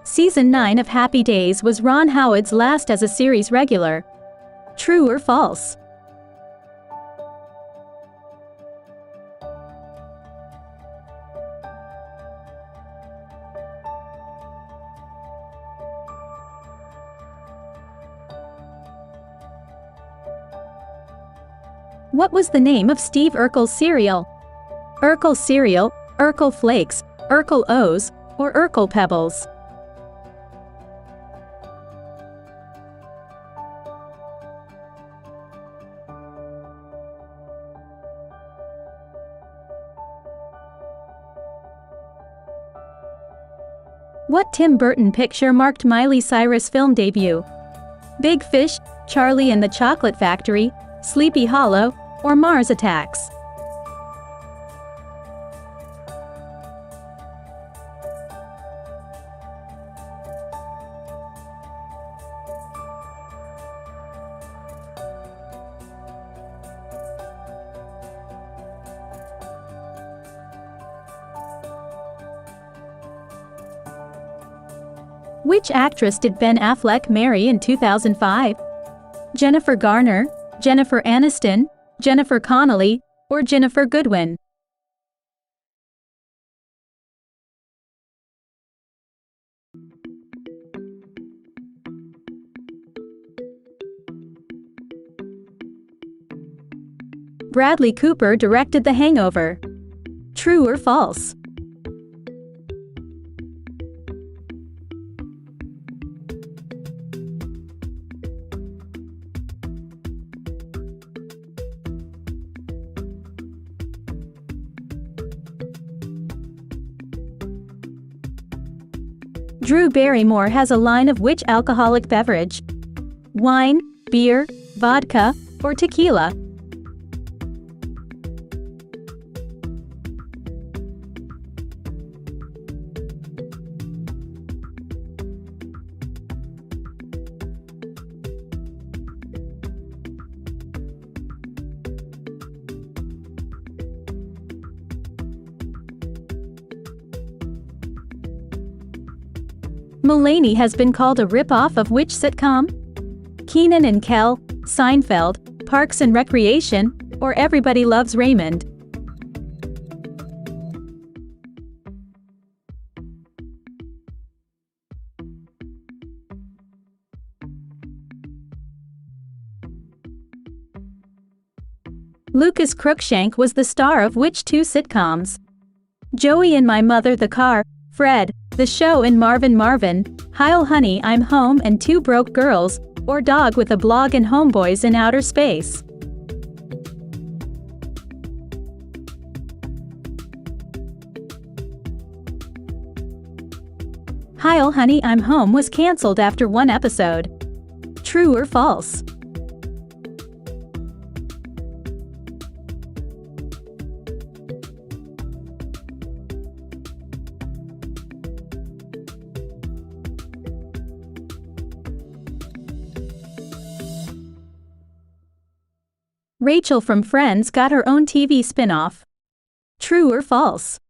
Season 9 of Happy Days was Ron Howard's last as a series regular. True or false? What was the name of Steve Urkel's cereal? Urkel cereal, Urkel flakes, Urkel O's, or Urkel pebbles? What Tim Burton picture marked Miley Cyrus' film debut? Big Fish, Charlie and the Chocolate Factory, Sleepy Hollow, or Mars Attacks? Which actress did Ben Affleck marry in 2005? Jennifer Garner, Jennifer Aniston, Jennifer Connelly, or Jennifer Goodwin? Bradley Cooper directed The Hangover. True or false? Drew Barrymore has a line of which alcoholic beverage? Wine, beer, vodka, or tequila? Mulaney has been called a rip-off of which sitcom? Keenan and Kel, Seinfeld, Parks and Recreation, or Everybody Loves Raymond? Lucas Cruikshank was the star of which two sitcoms? Joey and My Mother the Car, Fred, The Show and Marvin Marvin, Heil Honey I'm Home and Two Broke Girls, or Dog with a Blog and Homeboys in Outer Space? Heil Honey I'm Home was cancelled after one episode. True or false? Rachel from Friends got her own TV spin-off. True or false?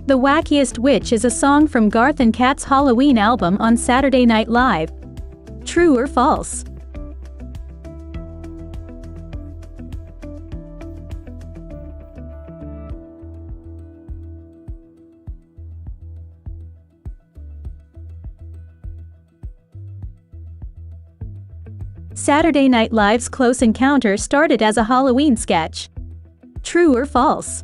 The Wackiest Witch is a song from Garth and Kat's Halloween album on Saturday Night Live. True or false? Saturday Night Live's Close Encounter started as a Halloween sketch. True or false?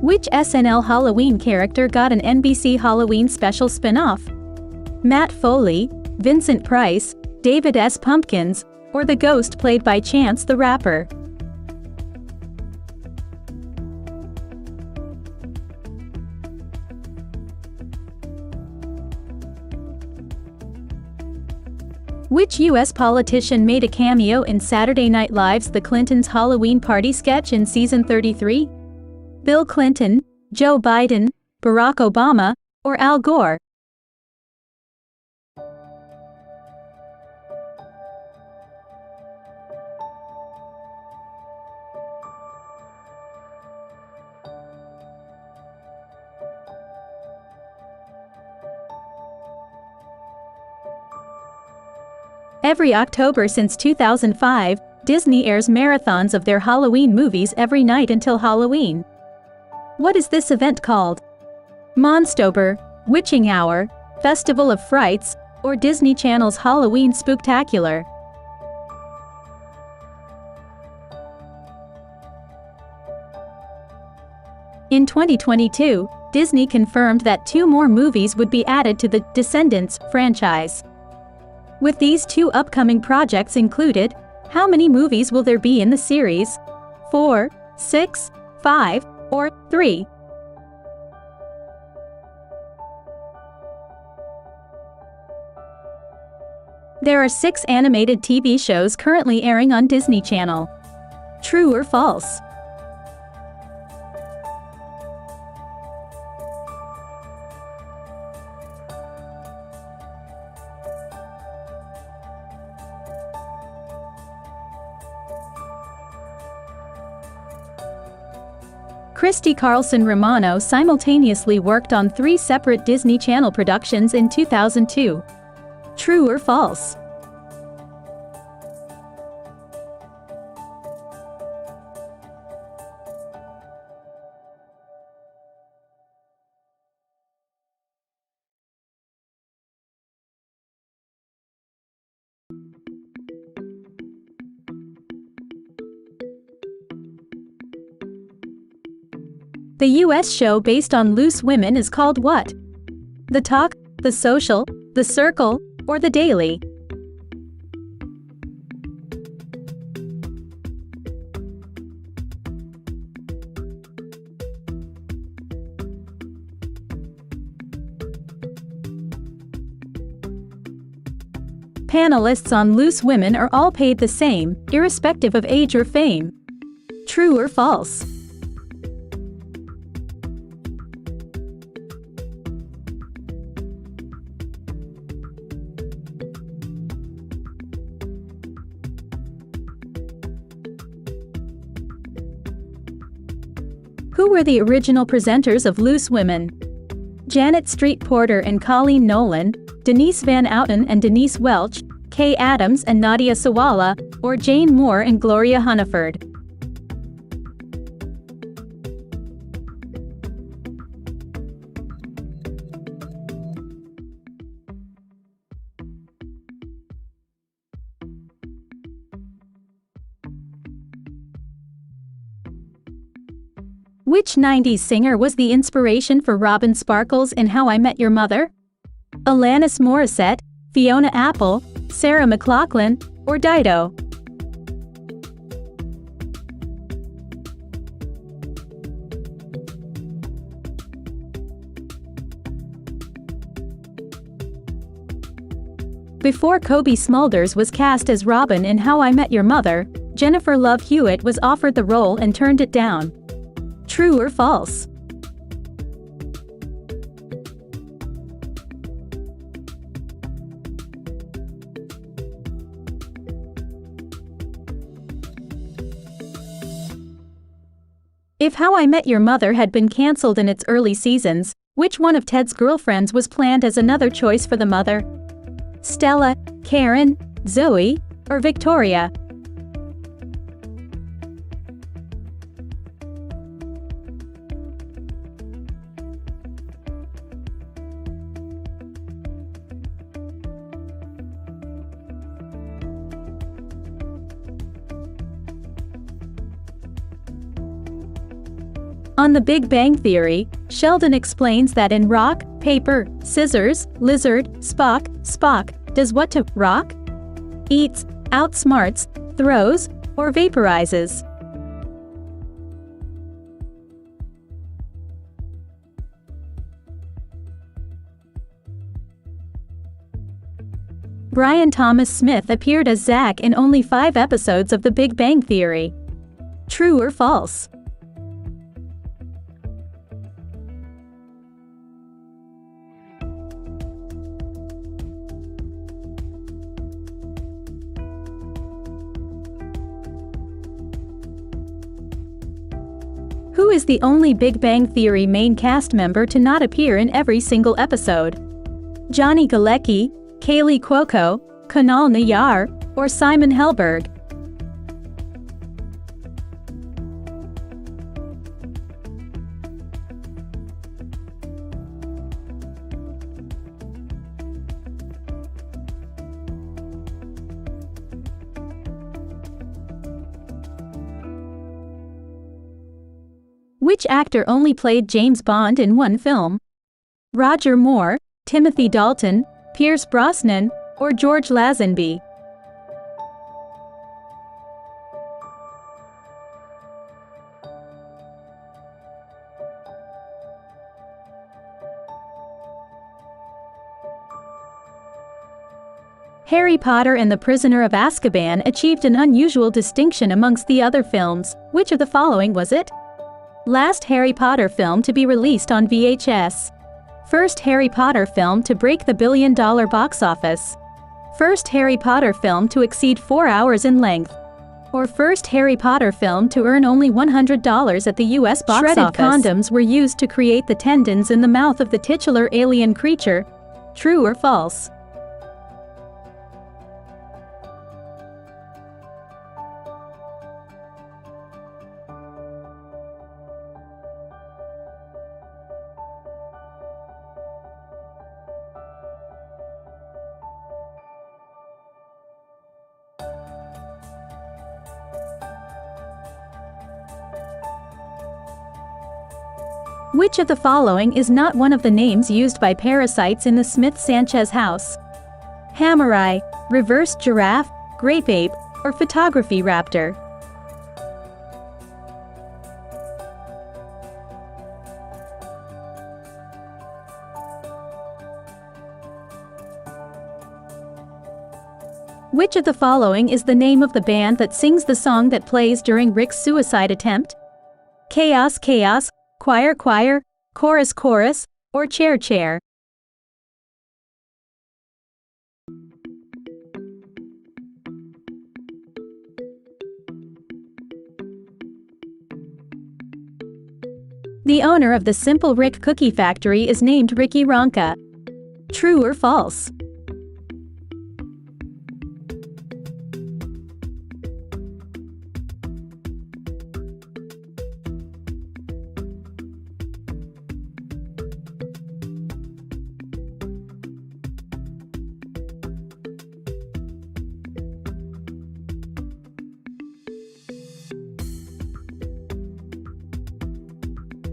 Which SNL Halloween character got an NBC Halloween special spin-off? Matt Foley, Vincent Price, David S. Pumpkins, or the ghost played by Chance the Rapper? Which U.S. politician made a cameo in Saturday Night Live's The Clintons' Halloween Party sketch in season 33? Bill Clinton, Joe Biden, Barack Obama, or Al Gore? Every October since 2005, Disney airs marathons of their Halloween movies every night until Halloween. What is this event called? Monstober, Witching Hour, Festival of Frights, or Disney Channel's Halloween Spooktacular? In 2022, Disney confirmed that 2 more movies would be added to the Descendants franchise. With these 2 upcoming projects included, how many movies will there be in the series? 4, 6, 5, or 3? There are 6 animated TV shows currently airing on Disney Channel. True or false? Christy Carlson Romano simultaneously worked on 3 separate Disney Channel productions in 2002. True or false? The US show based on Loose Women is called what? The Talk, The Social, The Circle, or The Daily? Panelists on Loose Women are all paid the same, irrespective of age or fame. True or false? Who were the original presenters of Loose Women? Janet Street Porter and Colleen Nolan, Denise Van Outen and Denise Welch, Kay Adams and Nadia Sawala, or Jane Moore and Gloria Hunniford? Which 90s singer was the inspiration for Robin Sparkles in How I Met Your Mother? Alanis Morissette, Fiona Apple, Sarah McLachlan, or Dido? Before Kobe Smulders was cast as Robin in How I Met Your Mother, Jennifer Love Hewitt was offered the role and turned it down. True or false? If How I Met Your Mother had been cancelled in its early seasons, which one of Ted's girlfriends was planned as another choice for the mother? Stella, Karen, Zoe, or Victoria? On The Big Bang Theory, Sheldon explains that in rock, paper, scissors, lizard, Spock does what to rock? Eats, outsmarts, throws, or vaporizes? Brian Thomas Smith appeared as Zach in only 5 episodes of The Big Bang Theory. True or false? Who is the only Big Bang Theory main cast member to not appear in every single episode? Johnny Galecki, Kaylee Cuoco, Kunal Nayyar, or Simon Helberg? Which actor only played James Bond in one film? Roger Moore, Timothy Dalton, Pierce Brosnan, or George Lazenby? Harry Potter and the Prisoner of Azkaban achieved an unusual distinction amongst the other films. Which of the following was it? Last Harry Potter film to be released on VHS. First Harry Potter film to break the $1 billion box office. First Harry Potter film to exceed 4 hours in length. Or first Harry Potter film to earn only $100 at the US box office. Shredded condoms were used to create the tendons in the mouth of the titular alien creature. True or false? Which of the following is not one of the names used by parasites in the Smith-Sanchez house? Hammer-eye, reverse giraffe, grape ape, or photography raptor? Which of the following is the name of the band that sings the song that plays during Rick's suicide attempt? Chaos Chaos, Choir Choir, Chorus Chorus, or Chair Chair? The owner of the Simple Rick Cookie Factory is named Ricky Ronca. True or false?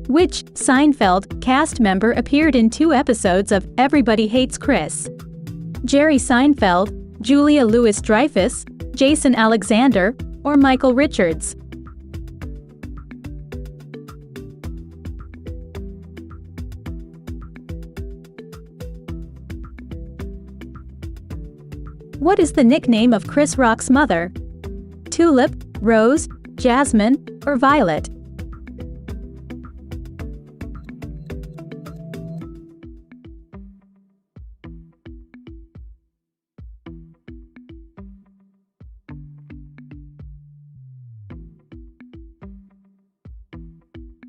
Which Seinfeld cast member appeared in 2 episodes of Everybody Hates Chris? Jerry Seinfeld, Julia Louis-Dreyfus, Jason Alexander, or Michael Richards? What is the nickname of Chris Rock's mother? Tulip, Rose, Jasmine, or Violet?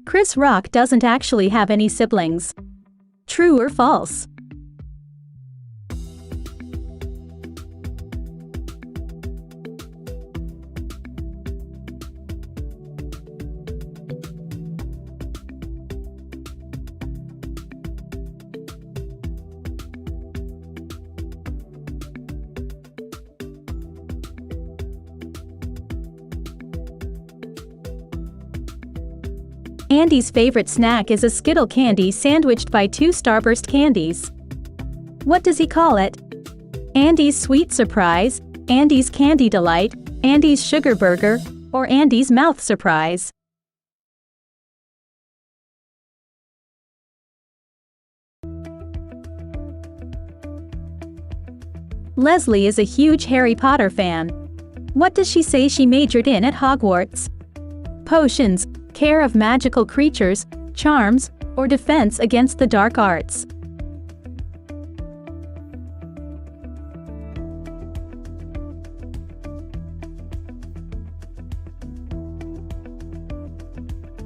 Chris Rock doesn't actually have any siblings. True or false? Andy's favorite snack is a Skittle candy sandwiched by 2 Starburst candies. What does he call it? Andy's Sweet Surprise, Andy's Candy Delight, Andy's Sugar Burger, or Andy's Mouth Surprise? Leslie is a huge Harry Potter fan. What does she say she majored in at Hogwarts? Potions, care of magical creatures, charms, or defense against the dark arts?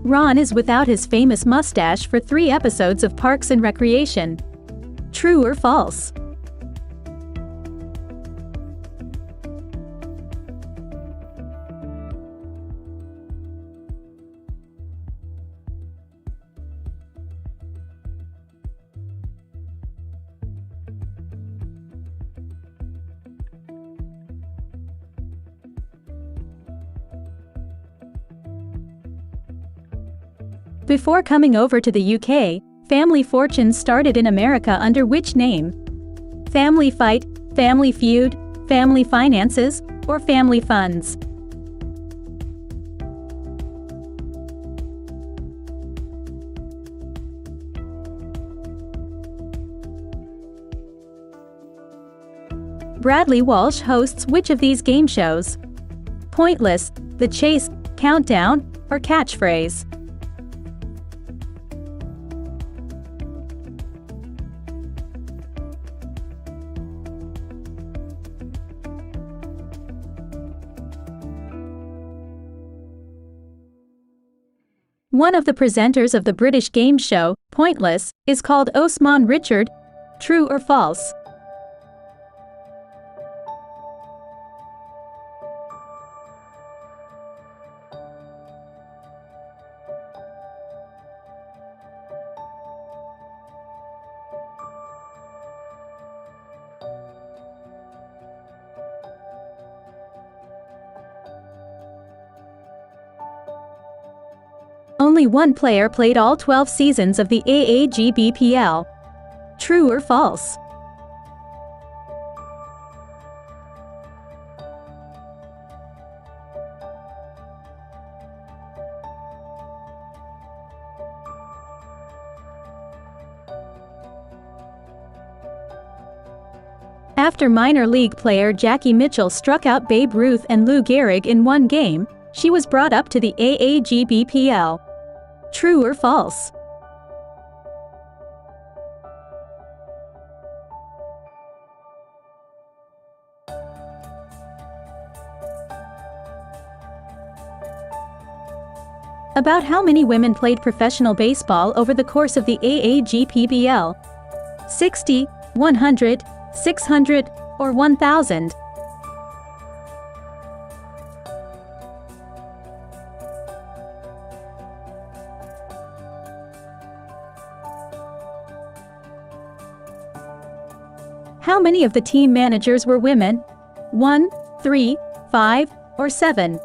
Ron is without his famous mustache for 3 episodes of Parks and Recreation. True or false? Before coming over to the UK, Family Fortunes started in America under which name? Family Fight, Family Feud, Family Finances, or Family Funds? Bradley Walsh hosts which of these game shows? Pointless, The Chase, Countdown, or Catchphrase? One of the presenters of the British game show, Pointless, is called Osman Richard. True or false? Only one player played all 12 seasons of the AAGBPL. True or false? After minor league player Jackie Mitchell struck out Babe Ruth and Lou Gehrig in one game, she was brought up to the AAGBPL. True or false? About how many women played professional baseball over the course of the AAGPBL? 60, 100, 600, or 1,000? How many of the team managers were women? 1, 3, 5, or 7?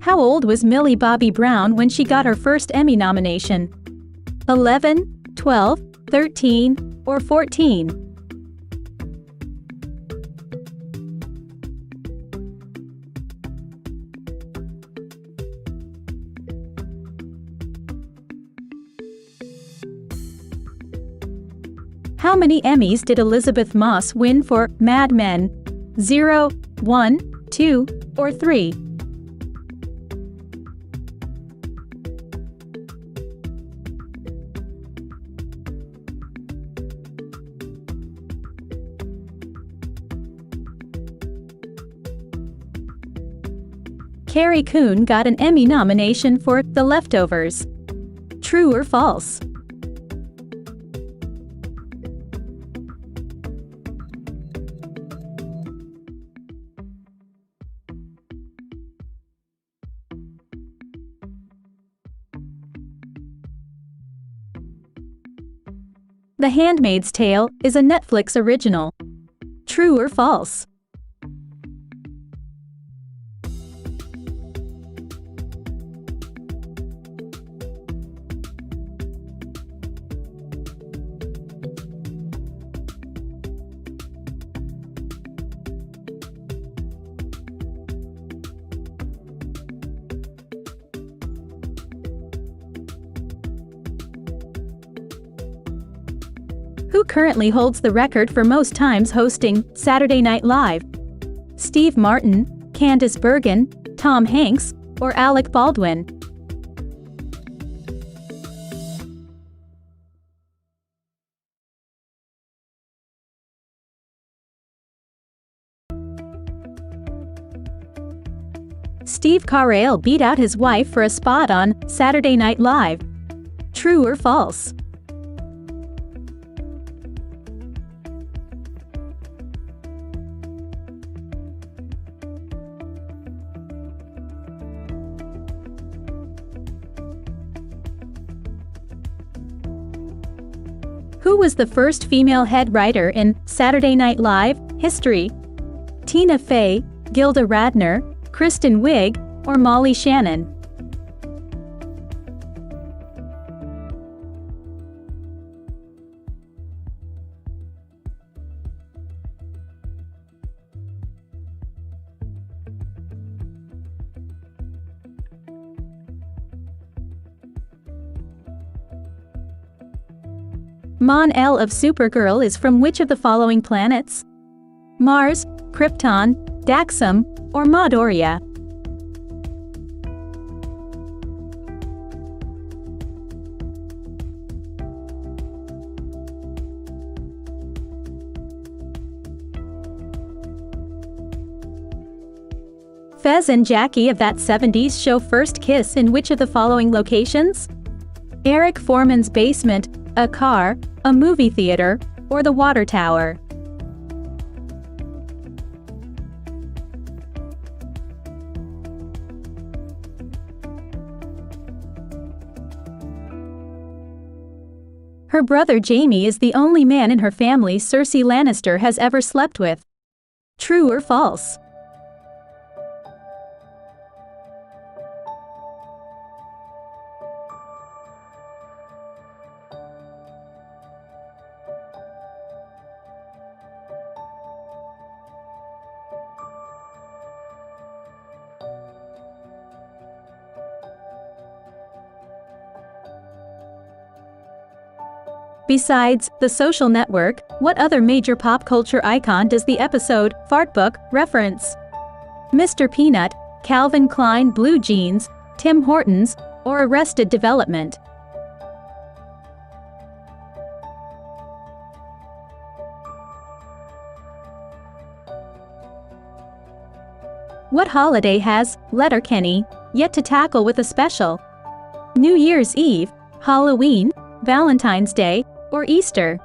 How old was Millie Bobby Brown when she got her first Emmy nomination? 11, 12, 13, or 14? How many Emmys did Elizabeth Moss win for Mad Men? 0, 1, 2, or 3? Carrie Coon got an Emmy nomination for The Leftovers. True or false? The Handmaid's Tale is a Netflix original. True or false? Who currently holds the record for most times hosting Saturday Night Live? Steve Martin, Candice Bergen, Tom Hanks, or Alec Baldwin? Steve Carell beat out his wife for a spot on Saturday Night Live. True or false? Who was the first female head writer in Saturday Night Live history? Tina Fey, Gilda Radner, Kristen Wiig, or Molly Shannon? Mon-El of Supergirl is from which of the following planets? Mars, Krypton, Daxam, or Maud Aurea? Fez and Jackie of That 70s Show first kiss in which of the following locations? Eric Foreman's basement, a car, a movie theater, or the water tower? Her brother Jamie is the only man in her family Cersei Lannister has ever slept with. True or false? Besides The Social Network, what other major pop culture icon does the episode Fart Book reference? Mr. Peanut, Calvin Klein Blue Jeans, Tim Hortons, or Arrested Development? What holiday has Letterkenny yet to tackle with a special? New Year's Eve, Halloween, Valentine's Day, or Easter?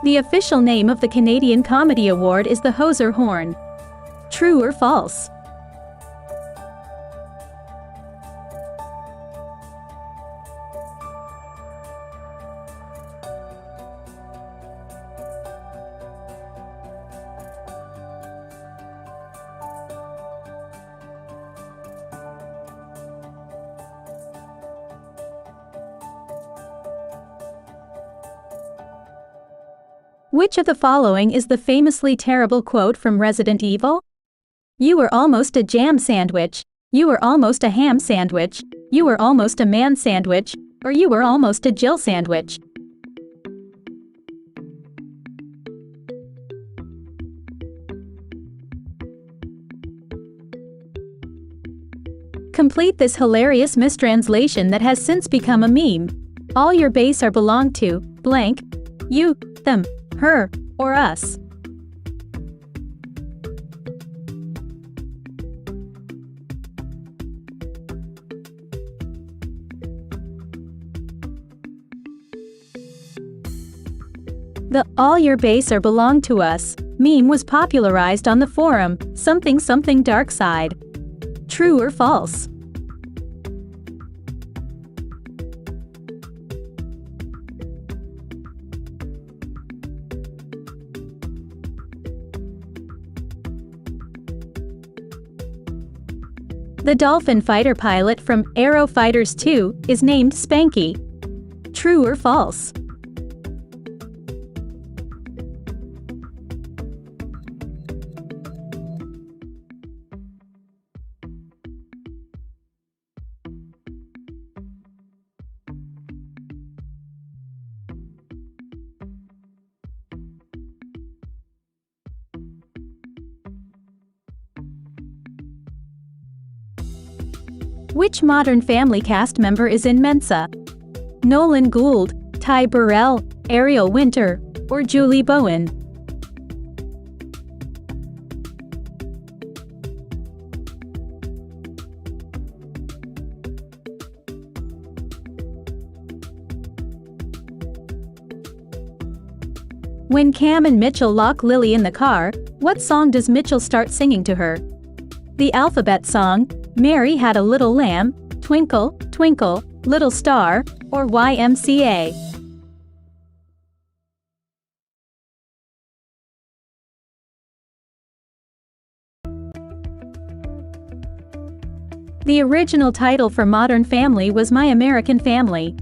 The official name of the Canadian Comedy Award is the Hoser Horn. True or false? Which of the following is the famously terrible quote from Resident Evil? You were almost a jam sandwich, you were almost a ham sandwich, you were almost a man sandwich, or you were almost a Jill sandwich. Complete this hilarious mistranslation that has since become a meme. All your base are belong to blank, you, them, her, or us. The "all your base are belong to us" meme was popularized on the forum something something dark side. True or false? The dolphin fighter pilot from Aero Fighters 2 is named Spanky. True or false? Which Modern Family cast member is in Mensa? Nolan Gould, Ty Burrell, Ariel Winter, or Julie Bowen? When Cam and Mitchell lock Lily in the car, what song does Mitchell start singing to her? The alphabet song, Mary Had a Little Lamb, Twinkle, Twinkle, Little Star, or YMCA? The original title for Modern Family was My American Family.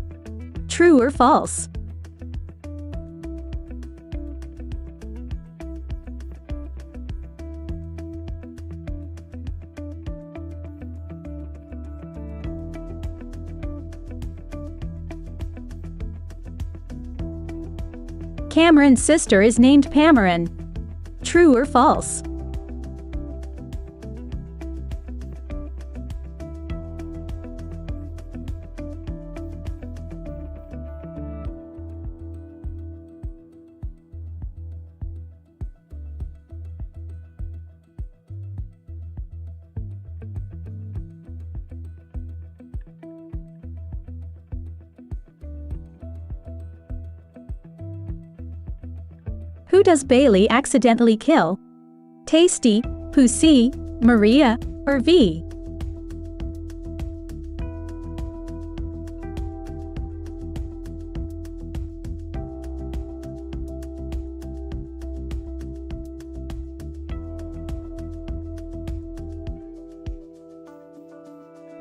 True or false? Cameron's sister is named Pamaran. True or false? Who does Bailey accidentally kill? Tasty, Pussy, Maria, or V?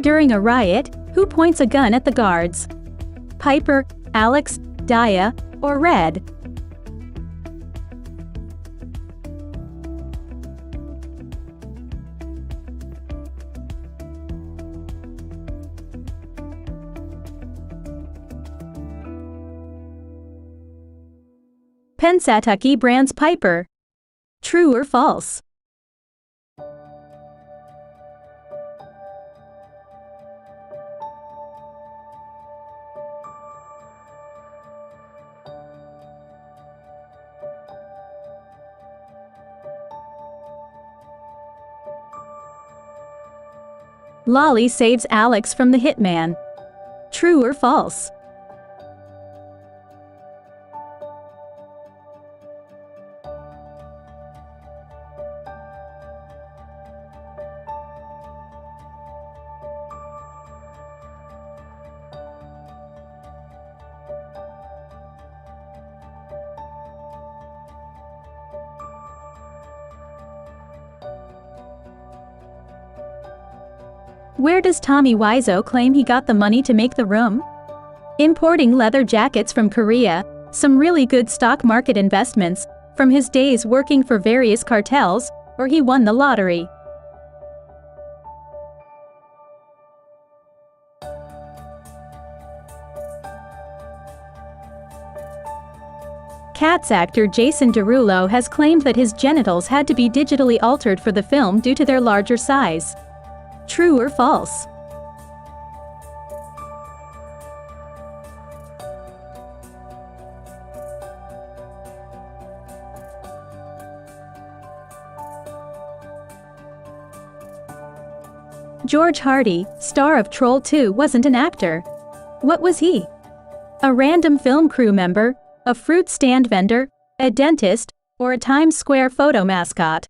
During a riot, who points a gun at the guards? Piper, Alex, Daya, or Red? Pensatucky brands Piper. True or false? Lolly saves Alex from the hitman. True or false? Where does Tommy Wiseau claim he got the money to make the room? Importing leather jackets from Korea, some really good stock market investments, from his days working for various cartels, or he won the lottery. Cats actor Jason Derulo has claimed that his genitals had to be digitally altered for the film due to their larger size. True or false? George Hardy, star of Troll 2, wasn't an actor. What was he? A random film crew member, a fruit stand vendor, a dentist, or a Times Square photo mascot?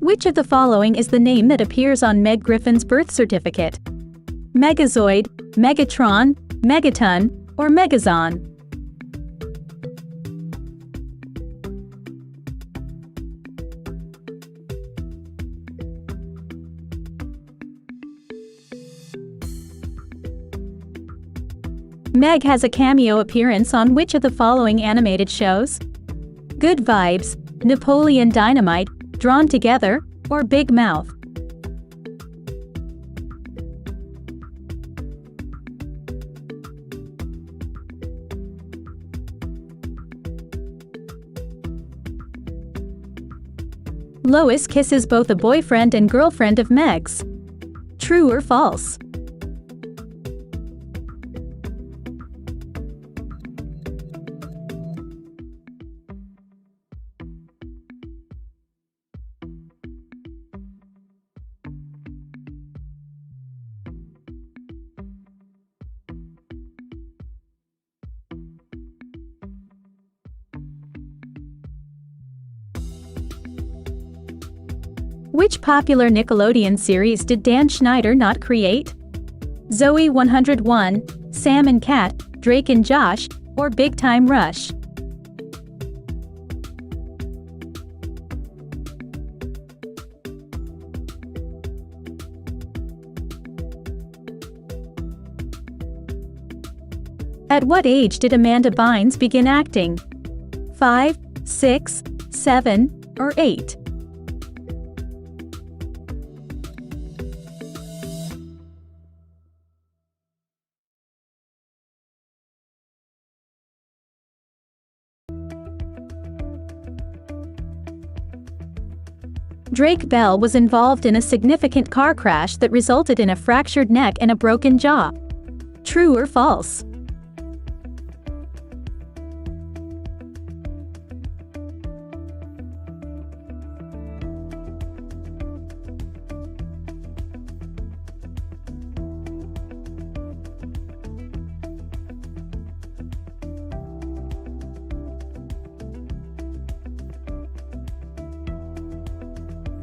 Which of the following is the name that appears on Meg Griffin's birth certificate? Megazoid, Megatron, Megaton, or Megazon? Meg has a cameo appearance on which of the following animated shows? Good Vibes, Napoleon Dynamite, Drawn Together, or Big Mouth? Lois kisses both a boyfriend and girlfriend of Meg's. True or false? Which popular Nickelodeon series did Dan Schneider not create? Zoe 101, Sam and Cat, Drake and Josh, or Big Time Rush? At what age did Amanda Bynes begin acting? 5, 6, 7, or 8? Drake Bell was involved in a significant car crash that resulted in a fractured neck and a broken jaw. True or false?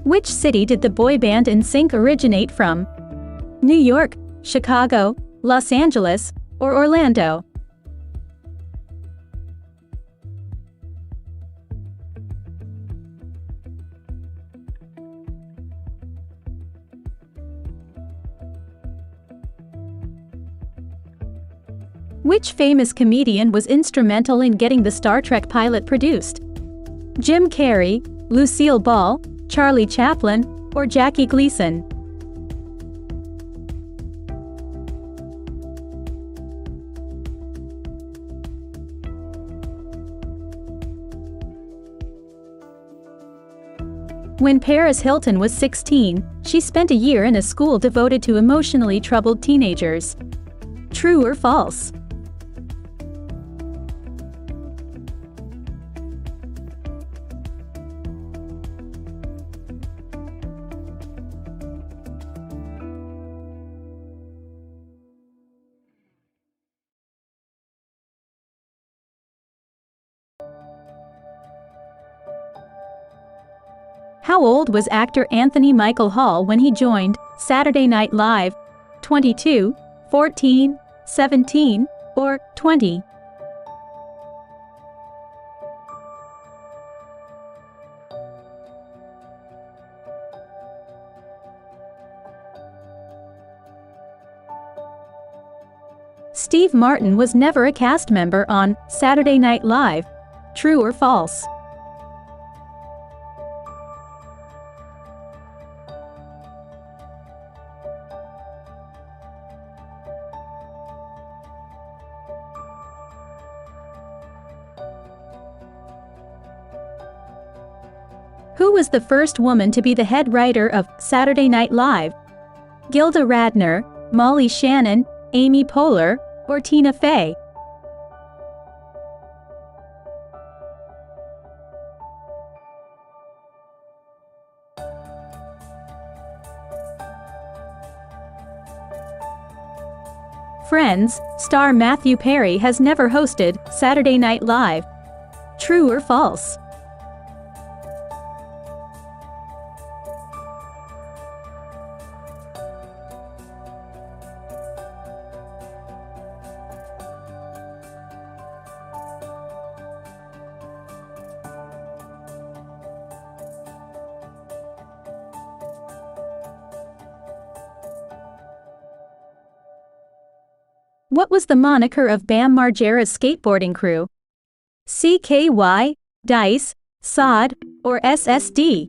Which city did the boy band NSYNC originate from? New York, Chicago, Los Angeles, or Orlando? Which famous comedian was instrumental in getting the Star Trek pilot produced? Jim Carrey, Lucille Ball, Charlie Chaplin, or Jackie Gleason? When Paris Hilton was 16, she spent a year in a school devoted to emotionally troubled teenagers. True or false? How old was actor Anthony Michael Hall when he joined Saturday Night Live? 22, 14, 17, or 20? Steve Martin was never a cast member on Saturday Night Live. True or false? Who was the first woman to be the head writer of Saturday Night Live? Gilda Radner, Molly Shannon, Amy Poehler, or Tina Fey? Friends star Matthew Perry has never hosted Saturday Night Live. True or false? What was the moniker of Bam Margera's skateboarding crew? CKY, Dice, SOD, or SSD?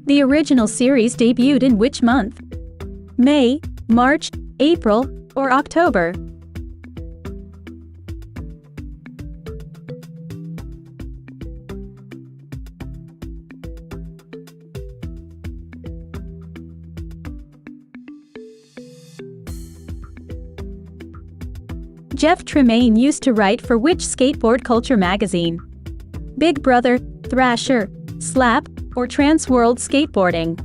The original series debuted in which month? May, March, April, or October? Jeff Tremaine used to write for which skateboard culture magazine? Big Brother, Thrasher, Slap, or Transworld Skateboarding?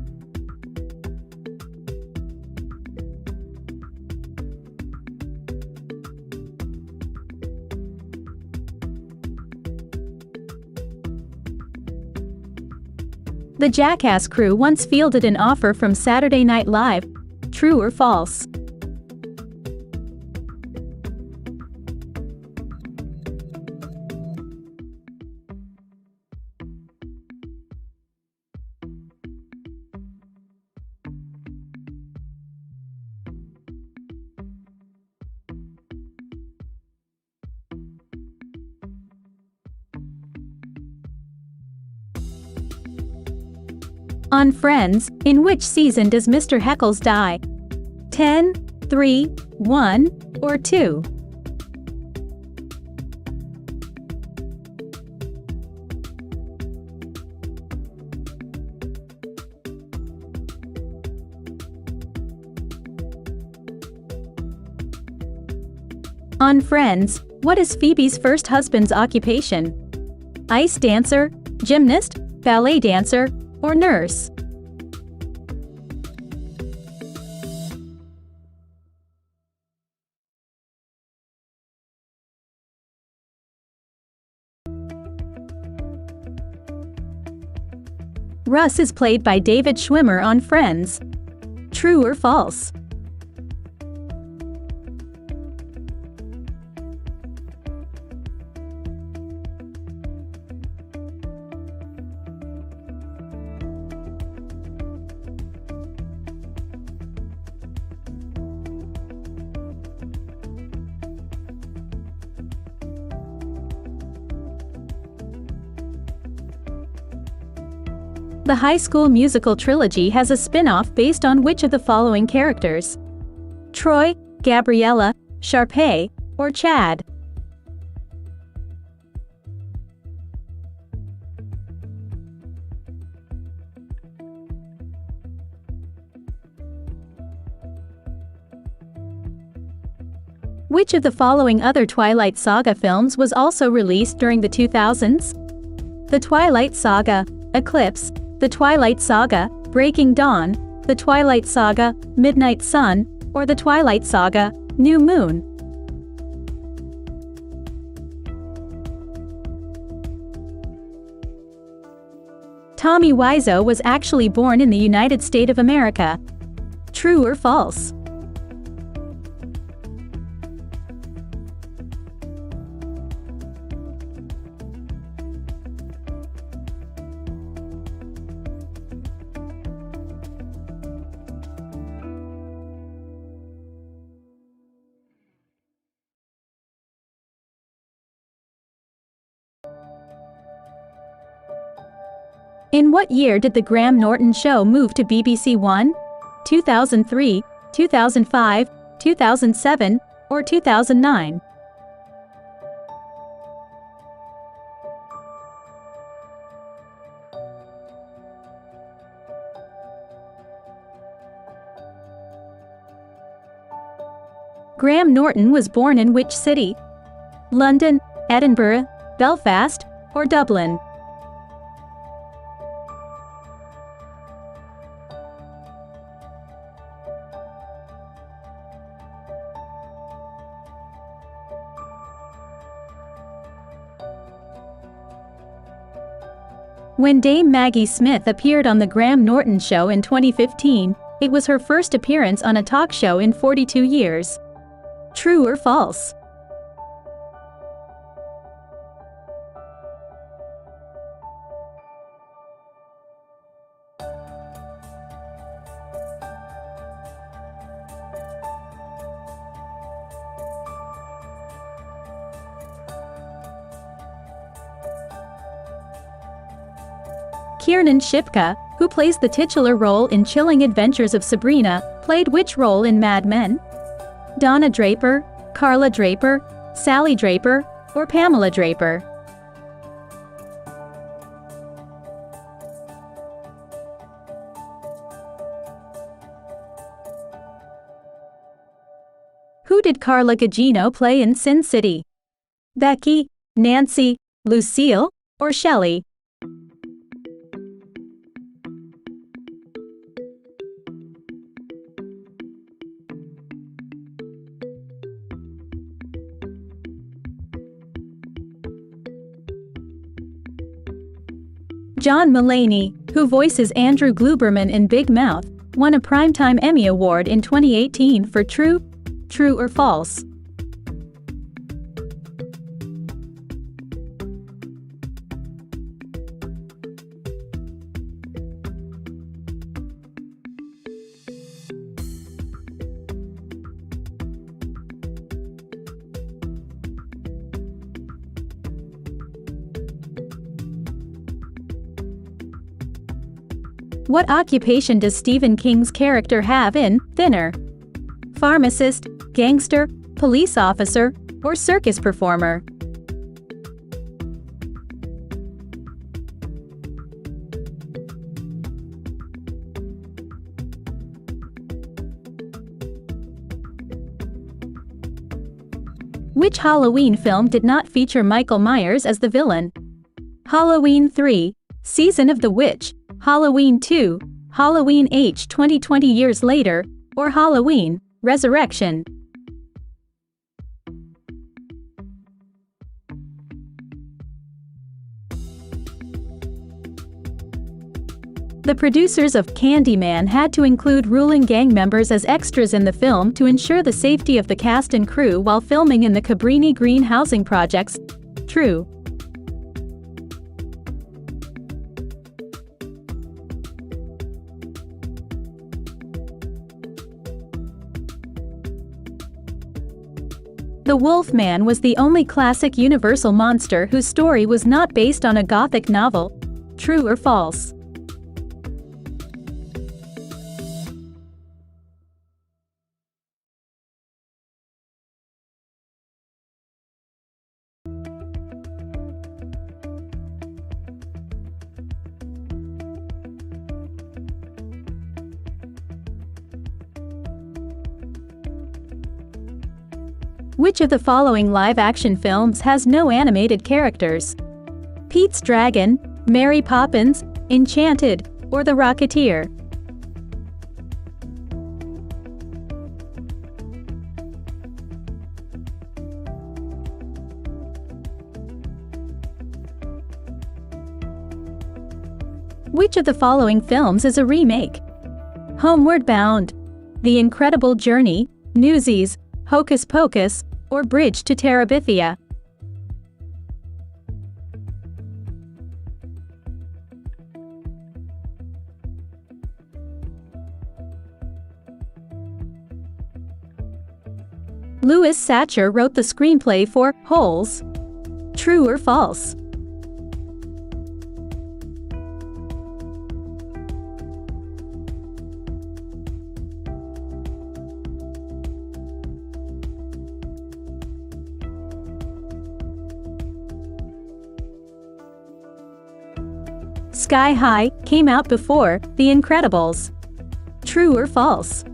The Jackass crew once fielded an offer from Saturday Night Live. True or false? On Friends, in which season does Mr. Heckles die? 10, 3, 1, or 2? On Friends, what is Phoebe's first husband's occupation? Ice dancer, gymnast, ballet dancer, or nurse? Russ is played by David Schwimmer on Friends. True or false? The High School Musical trilogy has a spin-off based on which of the following characters? Troy, Gabriella, Sharpay, or Chad? Which of the following other Twilight Saga films was also released during the 2000s? The Twilight Saga, Eclipse, The Twilight Saga, Breaking Dawn, The Twilight Saga, Midnight Sun, or The Twilight Saga, New Moon? Tommy Wiseau was actually born in the United States of America. True or false? In what year did the Graham Norton Show move to BBC One? 2003, 2005, 2007, or 2009? Graham Norton was born in which city? London, Edinburgh, Belfast, or Dublin? When Dame Maggie Smith appeared on The Graham Norton Show in 2015, it was her first appearance on a talk show in 42 years. True or false? Kiernan Shipka, who plays the titular role in Chilling Adventures of Sabrina, played which role in Mad Men? Donna Draper, Carla Draper, Sally Draper, or Pamela Draper? Who did Carla Gugino play in Sin City? Becky, Nancy, Lucille, or Shelley? John Mulaney, who voices Andrew Gluberman in Big Mouth, won a Primetime Emmy Award in 2018 for True or False. What occupation does Stephen King's character have in Thinner? Pharmacist, gangster, police officer, or circus performer? Which Halloween film did not feature Michael Myers as the villain? Halloween 3, Season of the Witch, Halloween 2, Halloween H 20 years later, or Halloween, Resurrection? The producers of Candyman had to include ruling gang members as extras in the film to ensure the safety of the cast and crew while filming in the Cabrini Green housing projects. True. The Wolfman was the only classic Universal monster whose story was not based on a Gothic novel. True or false? Which of the following live-action films has no animated characters? Pete's Dragon, Mary Poppins, Enchanted, or The Rocketeer? Which of the following films is a remake? Homeward Bound, The Incredible Journey, Newsies, Hocus Pocus, or Bridge to Terabithia? Louis Satcher wrote the screenplay for Holes. True or false? Sky High came out before The Incredibles. True or false?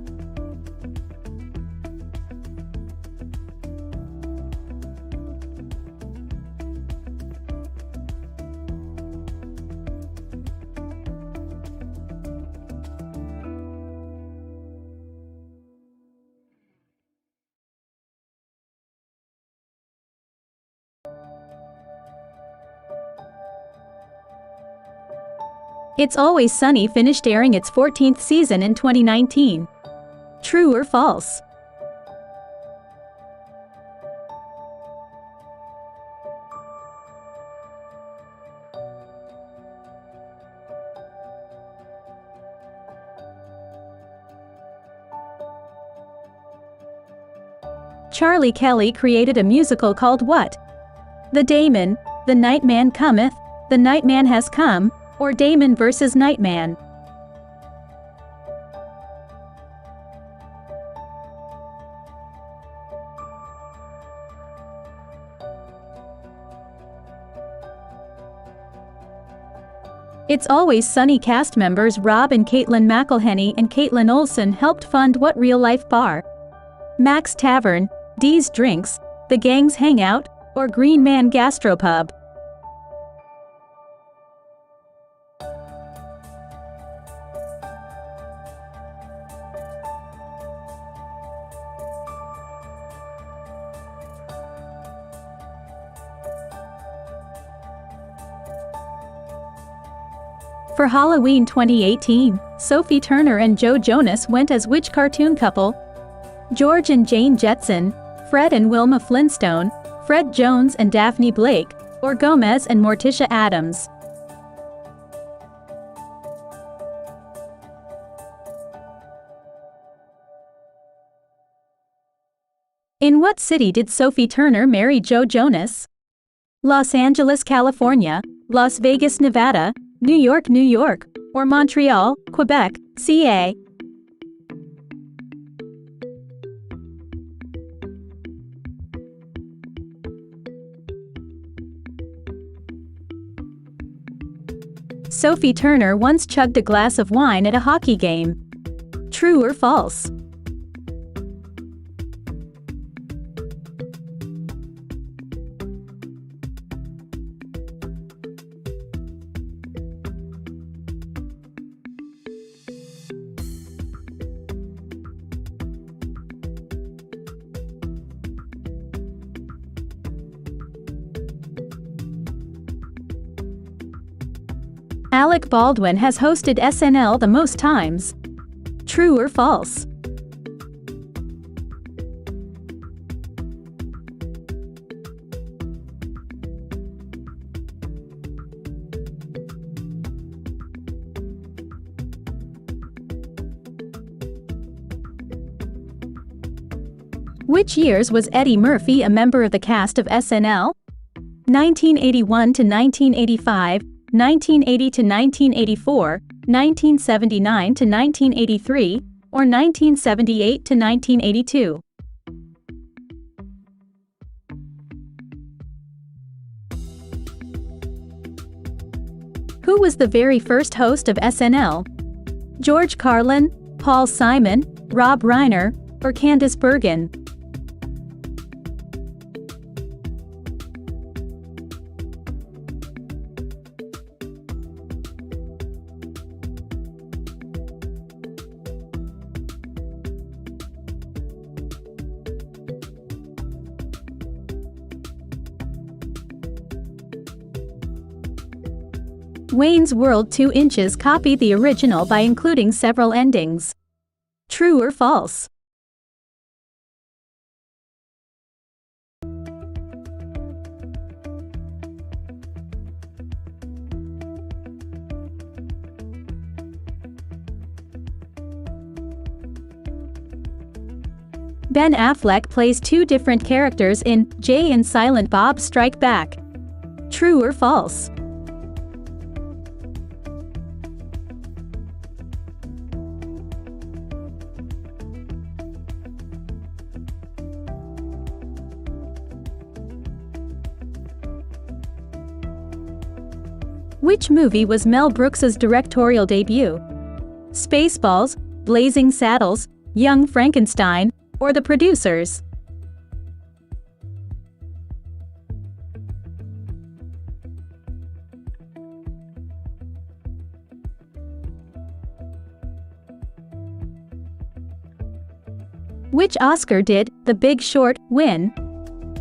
It's Always Sunny finished airing its 14th season in 2019. True or false? Charlie Kelly created a musical called what? The Damon, The Nightman Cometh, The Nightman Has Come, or Damon vs. Nightman? It's Always Sunny cast members Rob and Caitlin McElhenney and Caitlin Olsen helped fund what real-life bar? Mac's Tavern, Dee's Drinks, The Gang's Hangout, or Green Man Gastropub? For Halloween 2018, Sophie Turner and Joe Jonas went as which cartoon couple? George and Jane Jetson, Fred and Wilma Flintstone, Fred Jones and Daphne Blake, or Gomez and Morticia Addams? In what city did Sophie Turner marry Joe Jonas? Los Angeles, California, Las Vegas, Nevada, New York, New York, or Montreal, Quebec, CA? Sophie Turner once chugged a glass of wine at a hockey game. True or false? Alec Baldwin has hosted SNL the most times. True or false? Which years was Eddie Murphy a member of the cast of SNL? 1981 to 1985, 1980 to 1984, 1979 to 1983, or 1978 to 1982? Who was the very first host of SNL? George Carlin, Paul Simon, Rob Reiner, or Candice Bergen? Wayne's World 2 Inches copied the original by including several endings. True or false? Ben Affleck plays two different characters in Jay and Silent Bob Strike Back. True or false? Which movie was Mel Brooks's directorial debut? Spaceballs, Blazing Saddles, Young Frankenstein, or The Producers? Which Oscar did The Big Short win?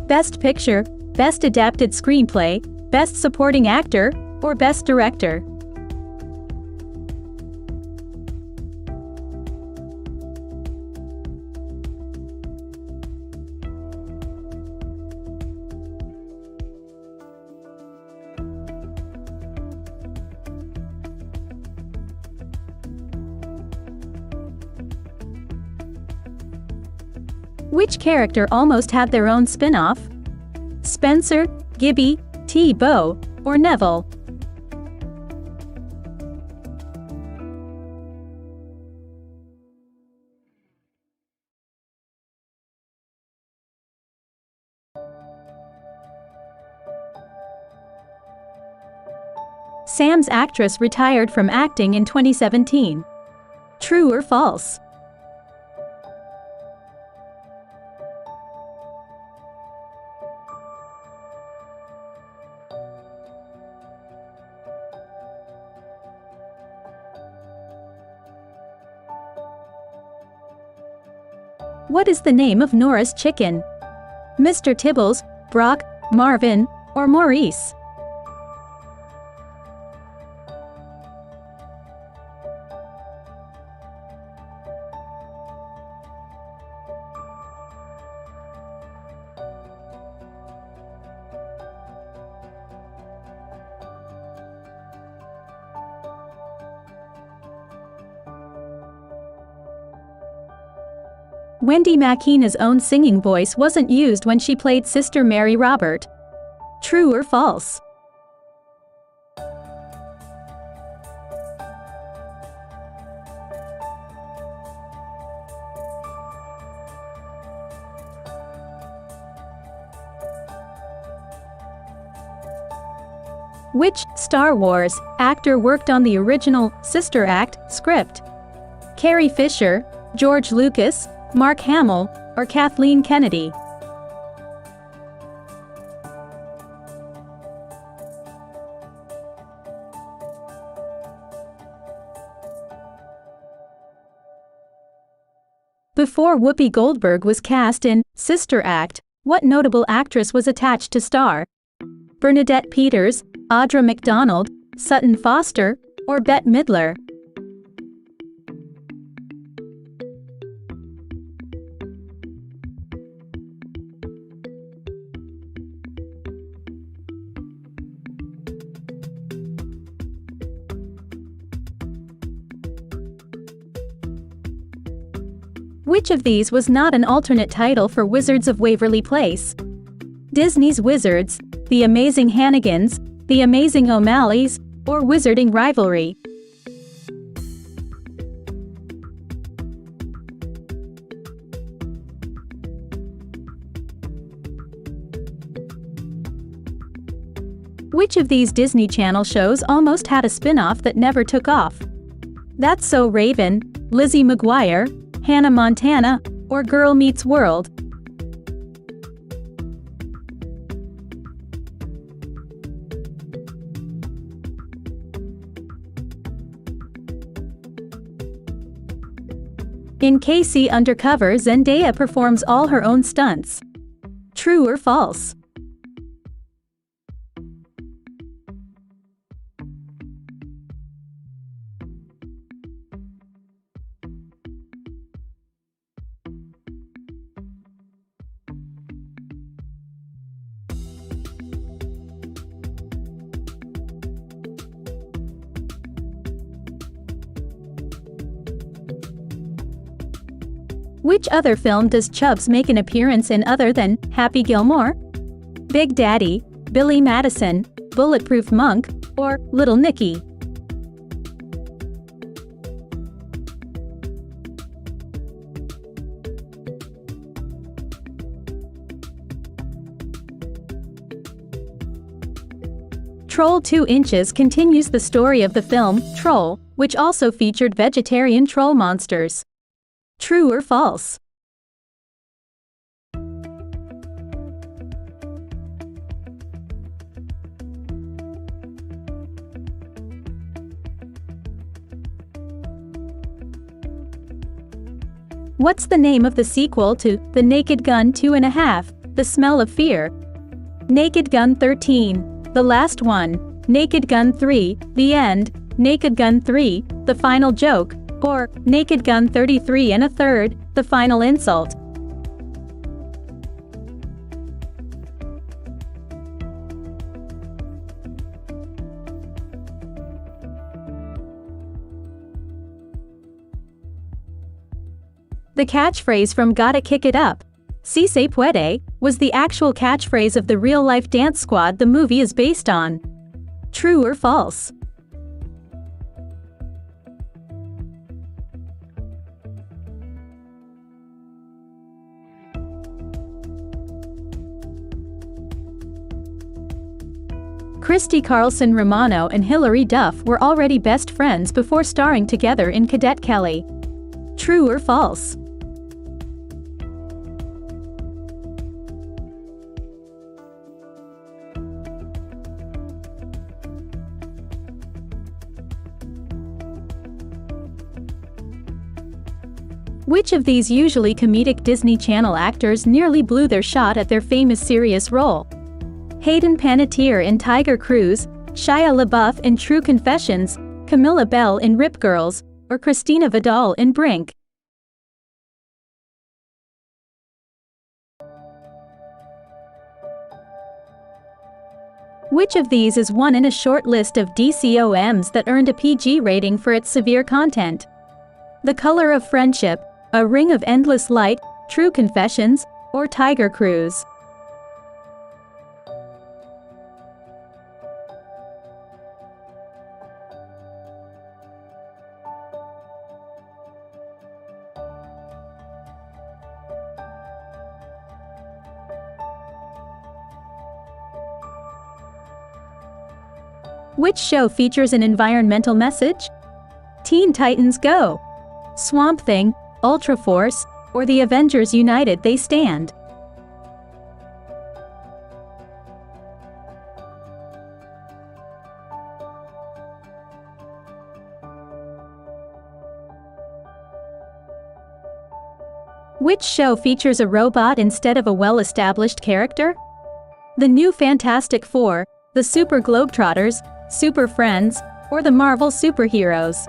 Best Picture, Best Adapted Screenplay, Best Supporting Actor, or Best Director? Which character almost had their own spin-off? Spencer, Gibby, T-Bow, or Neville? Sam's actress retired from acting in 2017. True or false? What is the name of Nora's chicken? Mr. Tibbles, Brock, Marvin, or Maurice? Wendy Makina's own singing voice wasn't used when she played Sister Mary Robert. True or false? Which Star Wars actor worked on the original Sister Act script? Carrie Fisher, George Lucas, Mark Hamill, or Kathleen Kennedy? Before Whoopi Goldberg was cast in Sister Act, what notable actress was attached to star? Bernadette Peters, Audra McDonald, Sutton Foster, or Bette Midler? Which of these was not an alternate title for Wizards of Waverly Place? Disney's Wizards, The Amazing Hannigans, The Amazing O'Malleys, or Wizarding Rivalry? Which of these Disney Channel shows almost had a spin-off that never took off? That's So Raven, Lizzie McGuire, Hannah Montana, or Girl Meets World? In KC Undercover, Zendaya performs all her own stunts. True or false? Which other film does Chubbs make an appearance in other than Happy Gilmore? Big Daddy, Billy Madison, Bulletproof Monk, or Little Nicky? Troll 2 Inches continues the story of the film Troll, which also featured vegetarian troll monsters. True or false? What's the name of the sequel to The Naked Gun 2.5, The Smell of Fear? Naked Gun 13, The Last One, Naked Gun 3, The End, Naked Gun 3, The Final Joke, or Naked Gun 33 1/3, The Final Insult? The catchphrase from Gotta Kick It Up, Si Se Puede, was the actual catchphrase of the real-life dance squad the movie is based on. True or false? Christy Carlson Romano and Hilary Duff were already best friends before starring together in Cadet Kelly. True or false? Which of these usually comedic Disney Channel actors nearly blew their shot at their famous serious role? Hayden Panettiere in Tiger Cruise, Shia LaBeouf in True Confessions, Camilla Bell in Rip Girls, or Christina Vidal in Brink? Which of these is one in a short list of DCOMs that earned a PG rating for its severe content? The Color of Friendship, A Ring of Endless Light, True Confessions, or Tiger Cruise? Which show features an environmental message? Teen Titans Go!, Swamp Thing, Ultra Force, or the Avengers United They Stand? Which show features a robot instead of a well-established character? The New Fantastic Four, the Super Globetrotters, Super Friends, or the Marvel Superheroes?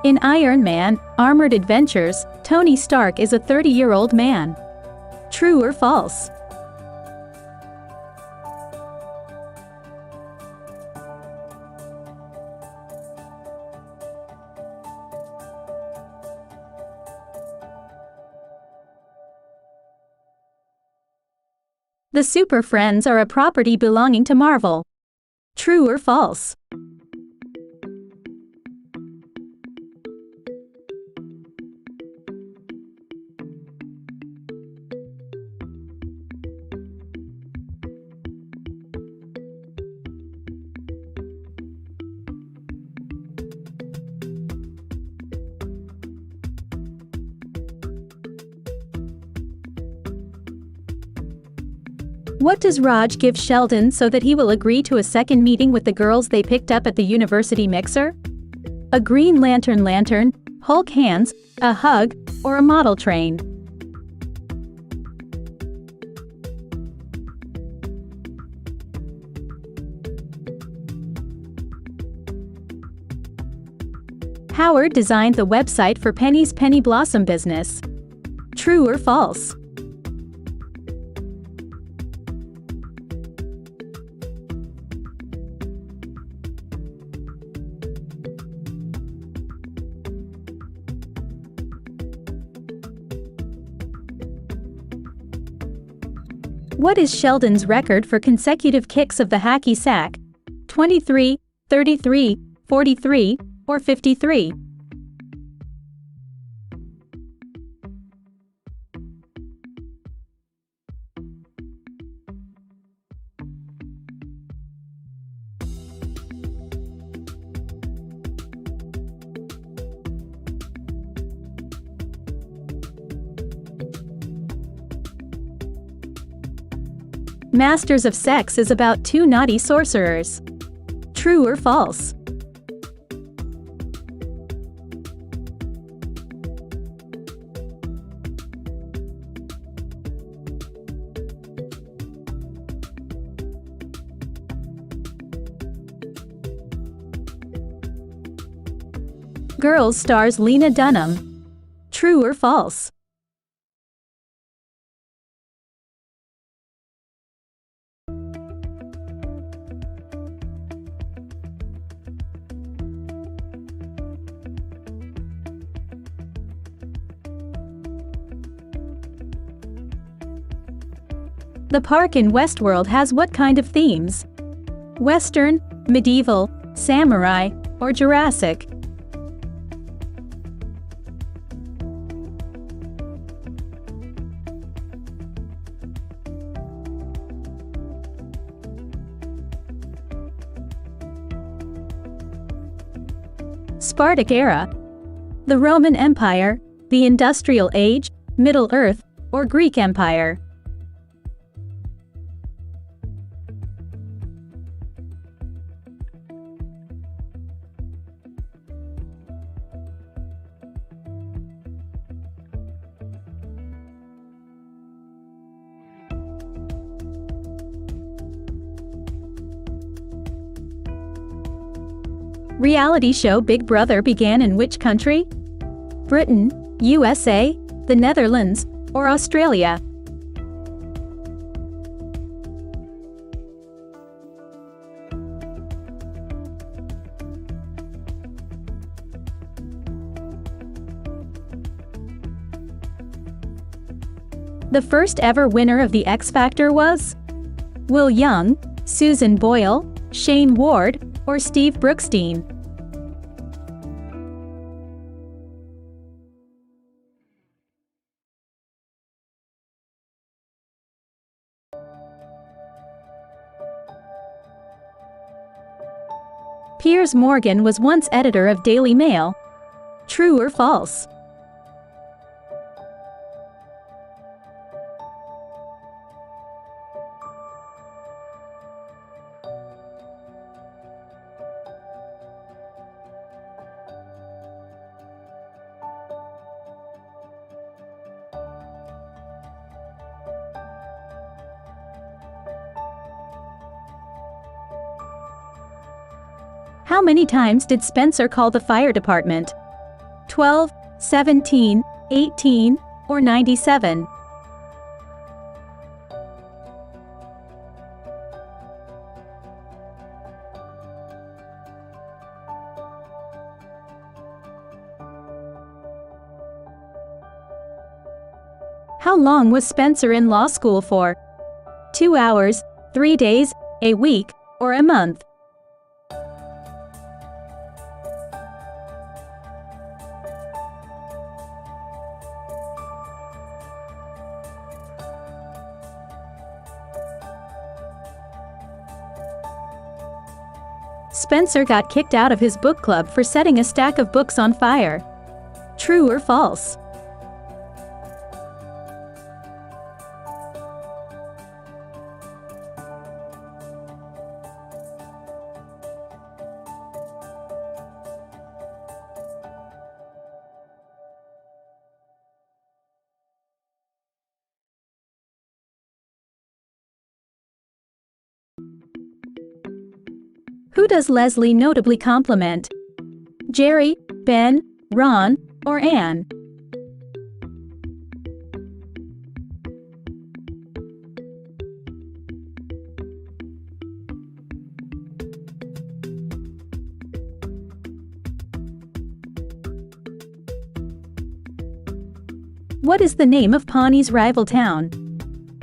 In Iron Man, Armored Adventures, Tony Stark is a 30-year-old man. True or false? The Super Friends are a property belonging to Marvel. True or false? What does Raj give Sheldon so that he will agree to a second meeting with the girls they picked up at the university mixer? A Green Lantern lantern, Hulk hands, a hug, or a model train? Howard designed the website for Penny's Penny Blossom business. True or false? What is Sheldon's record for consecutive kicks of the hacky sack? 23, 33, 43, or 53? Masters of Sex is about two naughty sorcerers. True or false? Girls stars Lena Dunham. True or false? The park in Westworld has what kind of themes? Western, medieval, samurai, or Jurassic? Spartic era. The Roman Empire, the Industrial Age, Middle Earth, or Greek Empire? Reality show Big Brother began in which country? Britain, USA, the Netherlands, or Australia? The first ever winner of the X Factor was Will Young, Susan Boyle, Shane Ward, or Steve Brookstein. Piers Morgan was once editor of Daily Mail. True or false? How many times did Spencer call the fire department? 12, 17, 18, or 97? How long was Spencer in law school for? 2 hours, 3 days, a week, or a month? Spencer got kicked out of his book club for setting a stack of books on fire. True or false? Who does Leslie notably compliment? Jerry, Ben, Ron, or Anne? What is the name of Pawnee's rival town?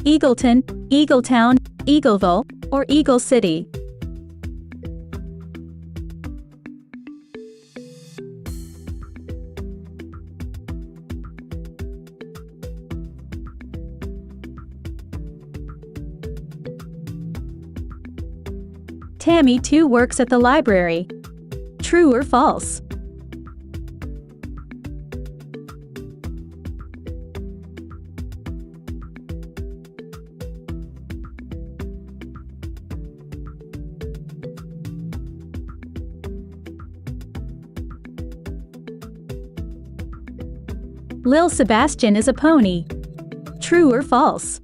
Eagleton, Eagletown, Eagleville, or Eagle City? Tammy too works at the library. True or false? Lil Sebastian is a pony. True or false?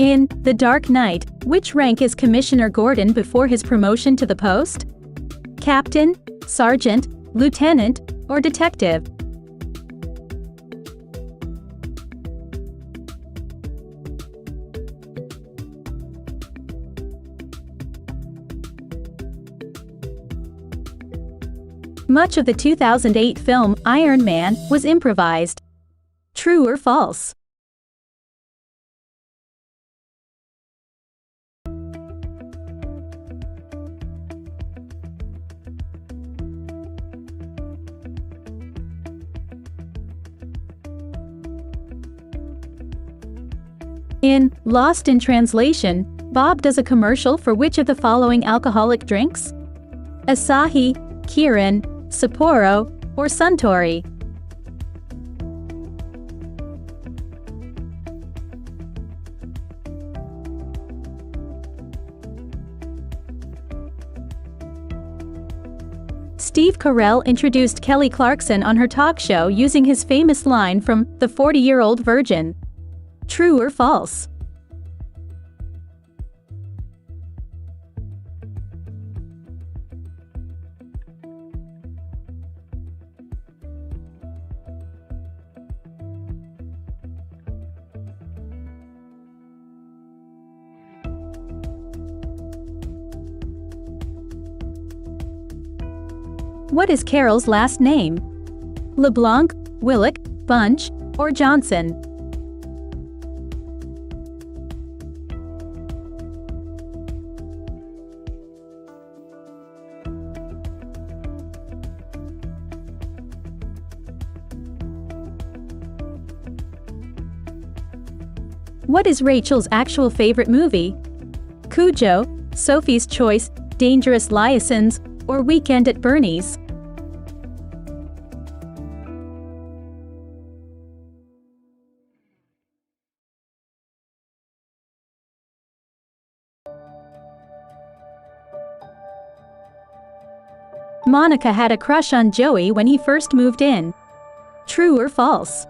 In The Dark Knight, which rank is Commissioner Gordon before his promotion to the post? Captain, Sergeant, Lieutenant, or Detective? Much of the 2008 film Iron Man was improvised. True or false? In Lost in Translation, Bob does a commercial for which of the following alcoholic drinks? Asahi, Kirin, Sapporo, or Suntory? Steve Carell introduced Kelly Clarkson on her talk show using his famous line from The 40-Year-Old Virgin. True or false? What is Carol's last name? LeBlanc, Willock, Bunch, or Johnson? What is Rachel's actual favorite movie? Cujo, Sophie's Choice, Dangerous Liaisons, or Weekend at Bernie's? Monica had a crush on Joey when he first moved in. True or false?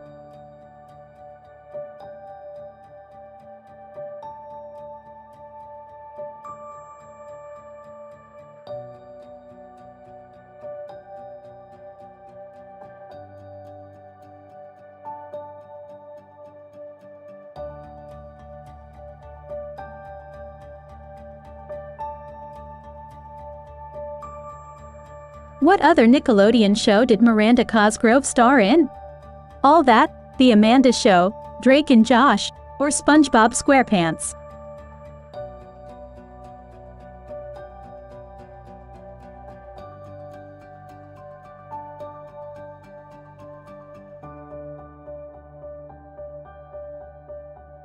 What other Nickelodeon show did Miranda Cosgrove star in? All That, The Amanda Show, Drake and Josh, or SpongeBob SquarePants?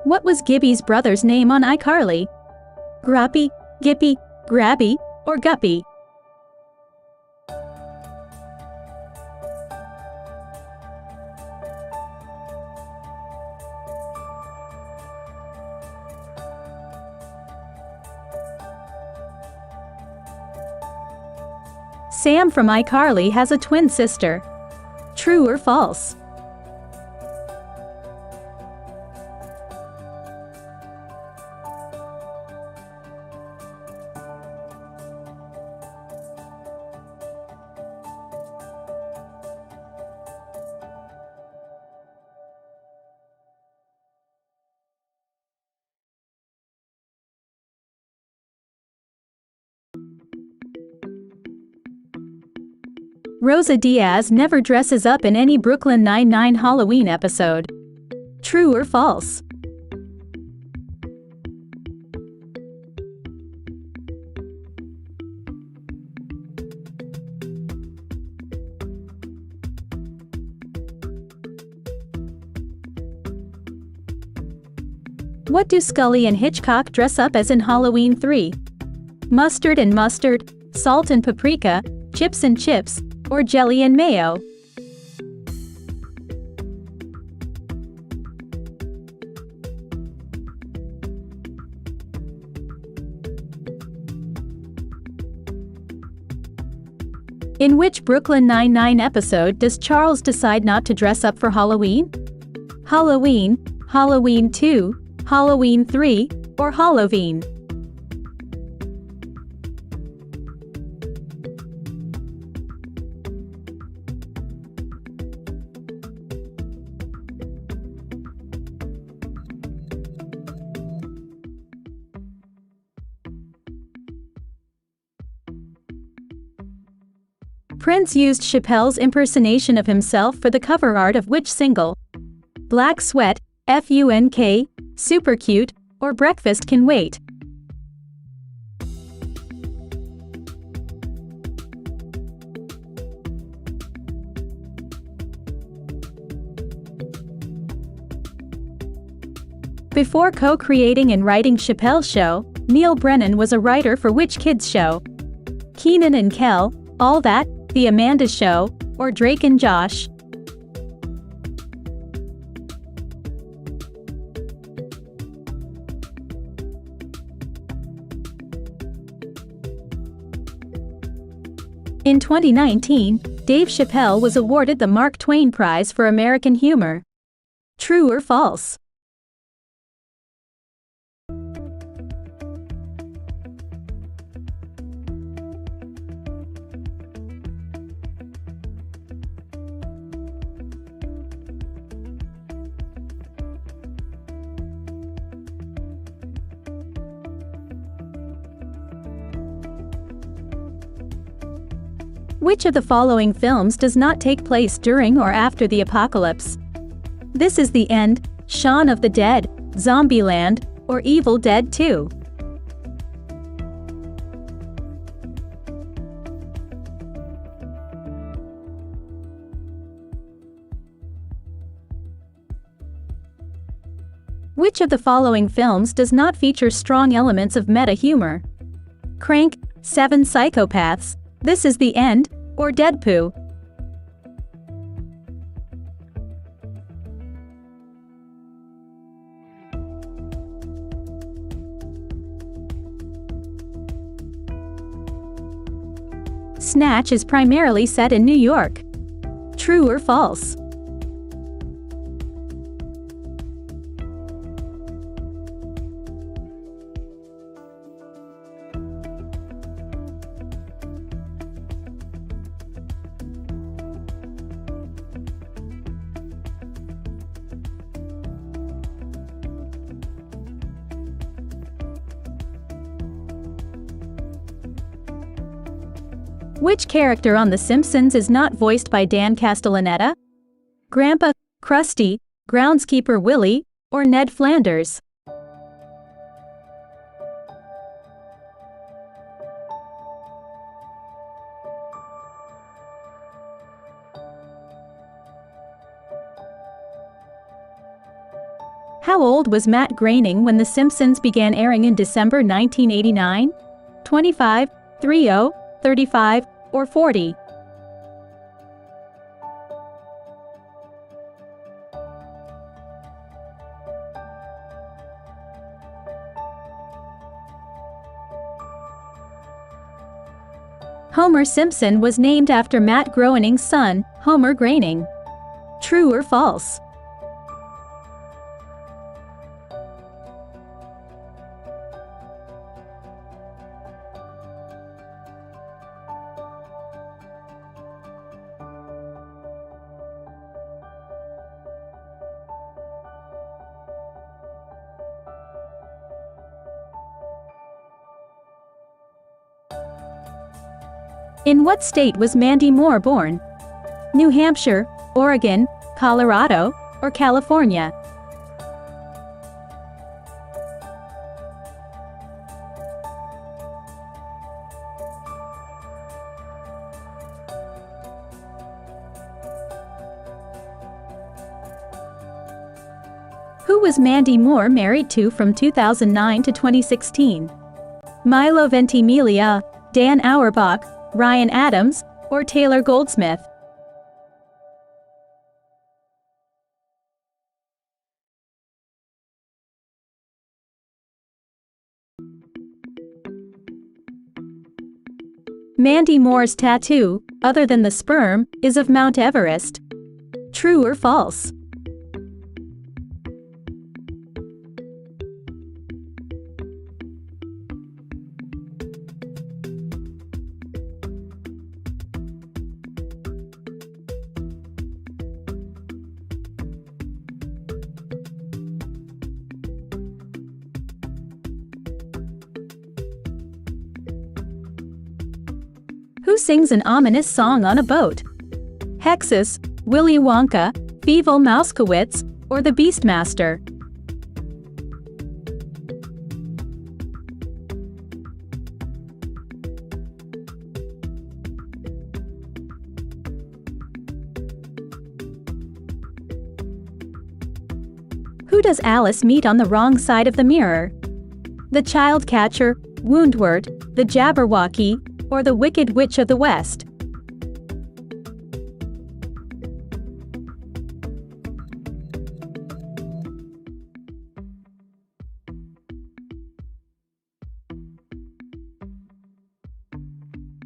What was Gibby's brother's name on iCarly? Groppy, Gippy, Grabby, or Guppy? Sam from iCarly has a twin sister. True or false? Rosa Diaz never dresses up in any Brooklyn Nine-Nine Halloween episode. True or false? What do Scully and Hitchcock dress up as in Halloween 3? Mustard and mustard, salt and paprika, chips and chips, or jelly and mayo? In which Brooklyn Nine-Nine episode does Charles decide not to dress up for Halloween? Halloween, Halloween 2, Halloween 3, or Halloween? Prince used Chappelle's impersonation of himself for the cover art of which single? Black Sweat, FUNK, Super Cute, or Breakfast Can Wait? Before co-creating and writing Chappelle's Show, Neil Brennan was a writer for which kids show? Keenan and Kel, All That, The Amanda Show, or Drake and Josh? In 2019, Dave Chappelle was awarded the Mark Twain Prize for American Humor. True or false? Which of the following films does not take place during or after the apocalypse? This Is the End, Shaun of the Dead, Zombieland, or Evil Dead 2? Which of the following films does not feature strong elements of meta-humor? Crank, Seven Psychopaths, This Is the End, or Deadpoo? Snatch is primarily set in New York. True or false? Which character on The Simpsons is not voiced by Dan Castellaneta? Grandpa, Krusty, Groundskeeper Willie, or Ned Flanders? How old was Matt Groening when The Simpsons began airing in December 1989? 25, 30, 35, or 40? Homer Simpson was named after Matt Groening's son, Homer Groening. True or false? In what state was Mandy Moore born? New Hampshire, Oregon, Colorado, or California? Who was Mandy Moore married to from 2009 to 2016? Milo Ventimiglia, Dan Auerbach, Ryan Adams, or Taylor Goldsmith? Mandy Moore's tattoo, other than the sperm, is of Mount Everest. True or false? Who sings an ominous song on a boat? Hexus, Willy Wonka, Fievel Mousekewitz, or the Beastmaster? Who does Alice meet on the wrong side of the mirror? The Child Catcher, Woundwort, the Jabberwocky, or the Wicked Witch of the West?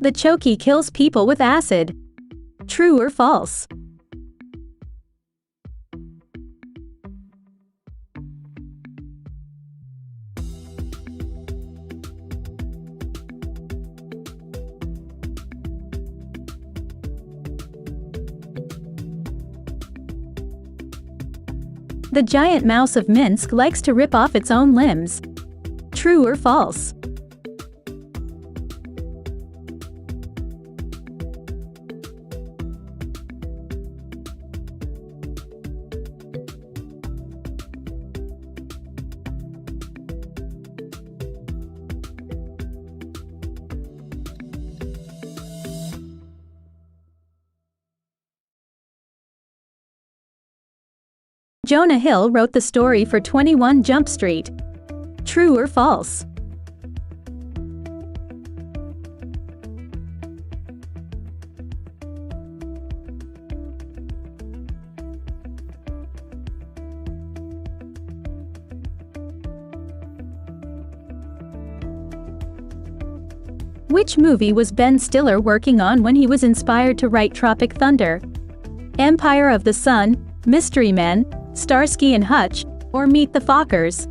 The Chokey kills people with acid. True or false? The giant mouse of Minsk likes to rip off its own limbs. True or false? Jonah Hill wrote the story for 21 Jump Street. True or false? Which movie was Ben Stiller working on when he was inspired to write Tropic Thunder? Empire of the Sun, Mystery Men, Starsky and Hutch, or Meet the Fockers?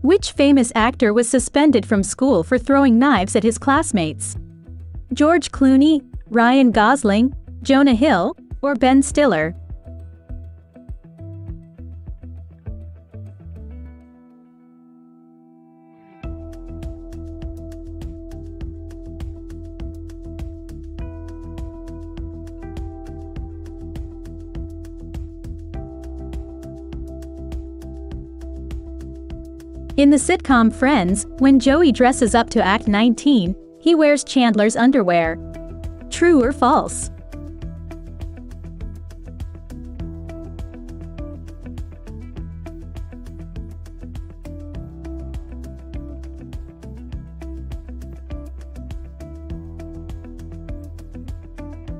Which famous actor was suspended from school for throwing knives at his classmates? George Clooney, Ryan Gosling, Jonah Hill, or Ben Stiller? In the sitcom Friends, when Joey dresses up to act 19, he wears Chandler's underwear. True or false?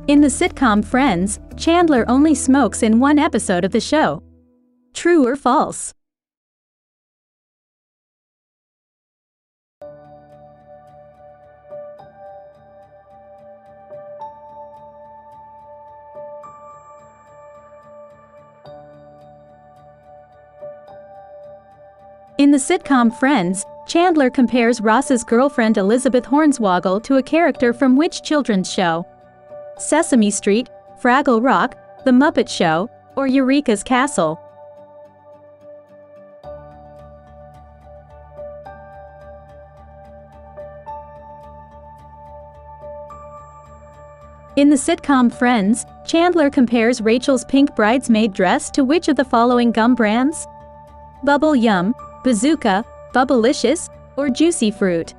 In the sitcom Friends, Chandler only smokes in one episode of the show. True or false? In the sitcom Friends, Chandler compares Ross's girlfriend Elizabeth Hornswoggle to a character from which children's show? Sesame Street, Fraggle Rock, The Muppet Show, or Eureka's Castle? In the sitcom Friends, Chandler compares Rachel's pink bridesmaid dress to which of the following gum brands? Bubble Yum, Bazooka, Bubblicious, or Juicy Fruit?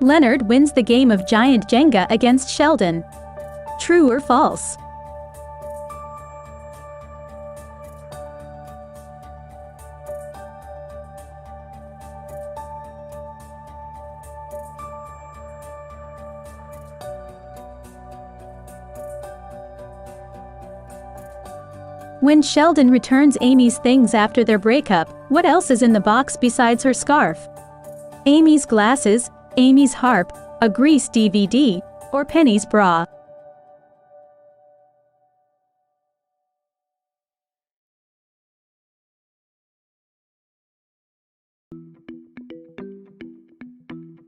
Leonard wins the game of Giant Jenga against Sheldon. True or false? When Sheldon returns Amy's things after their breakup, what else is in the box besides her scarf? Amy's glasses, Amy's harp, a Grease DVD, or Penny's bra?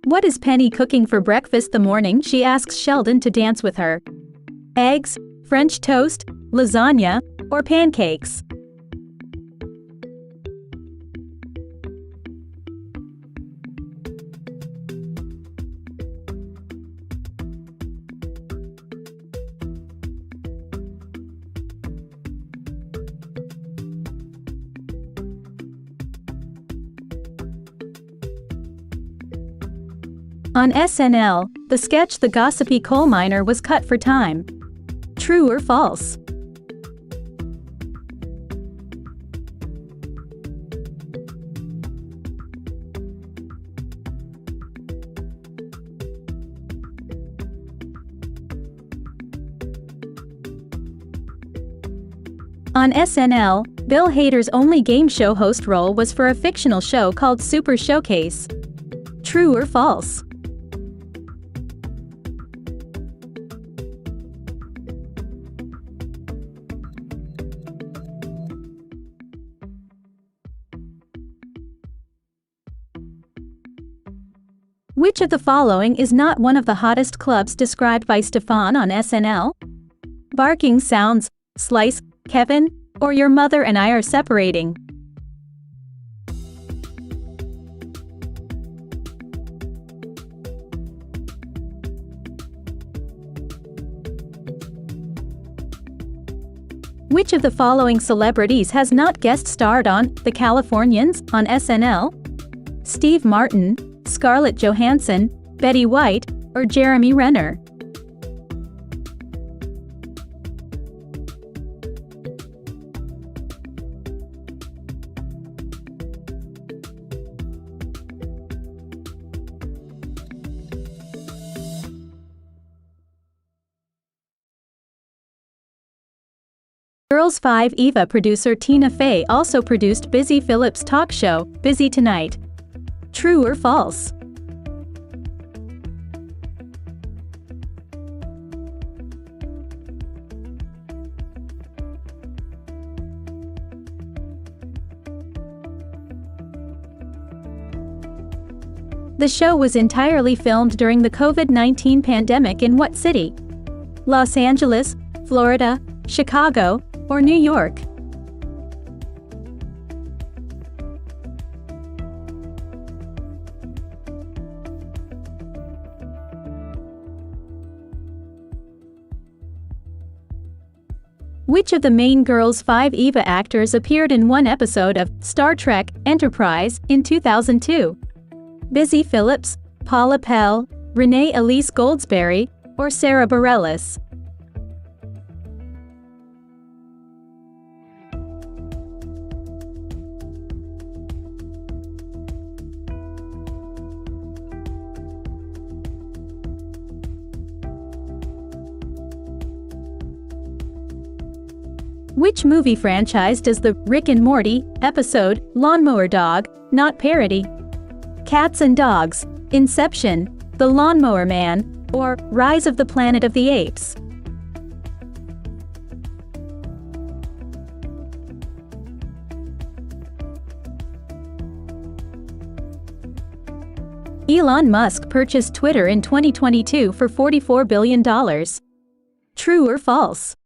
What is Penny cooking for breakfast the morning she asks Sheldon to dance with her? Eggs, French toast, lasagna, or pancakes? On SNL, the sketch The Gossipy Coal Miner was cut for time. True or false? On SNL, Bill Hader's only game show host role was for a fictional show called Super Showcase. True or false? Which of the following is not one of the hottest clubs described by Stefan on SNL? Barking Sounds, Slice, Kevin, or your mother and I are separating. Which of the following celebrities has not guest starred on The Californians on SNL? Steve Martin, Scarlett Johansson, Betty White, or Jeremy Renner? Girls 5 Eva producer Tina Fey also produced Busy Phillips' talk show, Busy Tonight. True or false? The show was entirely filmed during the COVID-19 pandemic in what city? Los Angeles, Florida, Chicago, or New York? Which of the main Girls 5 Eva actors appeared in one episode of Star Trek Enterprise in 2002? Busy Phillips, Paula Pell, Renee Elise Goldsberry, or Sarah Bareilles? Which movie franchise does the Rick and Morty episode Lawnmower Dog not parody? Cats and Dogs, Inception, The Lawnmower Man, or Rise of the Planet of the Apes? Elon Musk purchased Twitter in 2022 for $44 billion. True or false?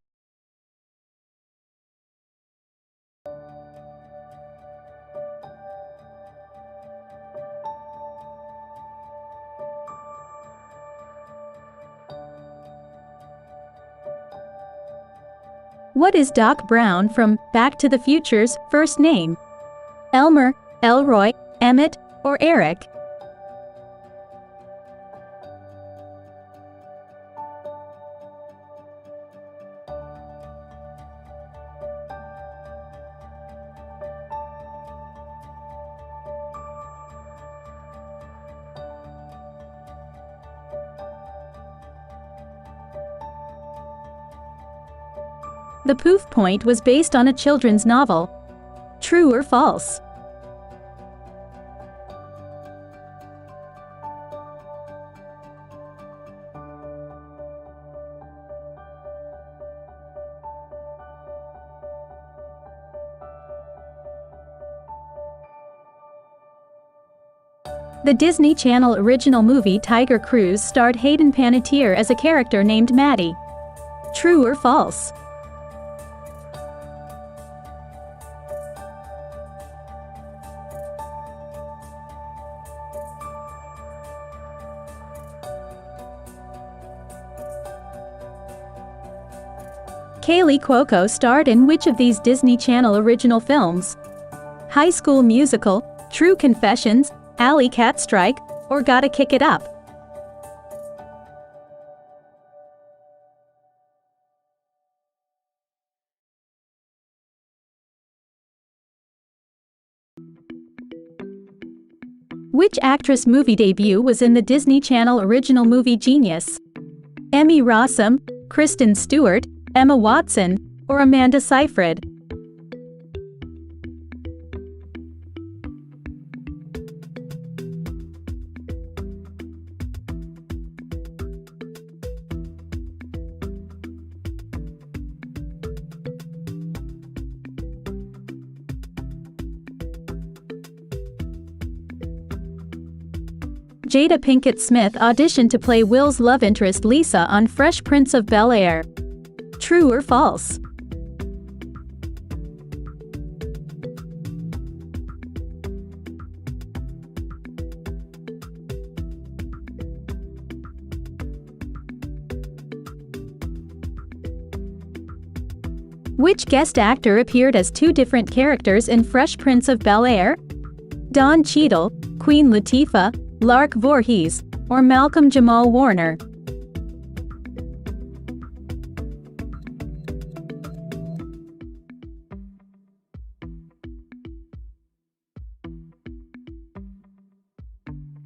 What is Doc Brown from Back to the Future's first name? Elmer, Elroy, Emmett, or Eric? The Poof Point was based on a children's novel. True or false? The Disney Channel original movie Tiger Cruise starred Hayden Panettiere as a character named Maddie. True or false? Kaylee Cuoco starred in which of these Disney Channel original films? High School Musical, True Confessions, Alley Cat Strike, or Gotta Kick It Up? Which actress' movie debut was in the Disney Channel original movie Genius? Emmy Rossum, Kristen Stewart, Emma Watson, or Amanda Seyfried? Jada Pinkett Smith auditioned to play Will's love interest Lisa on Fresh Prince of Bel-Air. True or false? Which guest actor appeared as two different characters in Fresh Prince of Bel-Air? Don Cheadle, Queen Latifah, Lark Voorhees, or Malcolm Jamal Warner?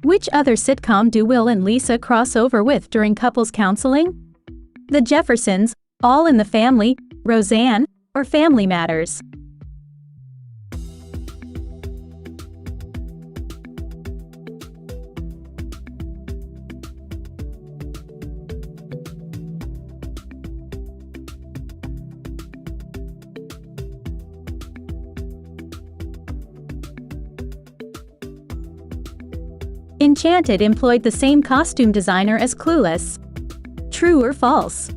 Which other sitcom do Will and Lisa cross over with during couples counseling? The Jeffersons, All in the Family, Roseanne, or Family Matters? Enchanted employed the same costume designer as Clueless. True or false?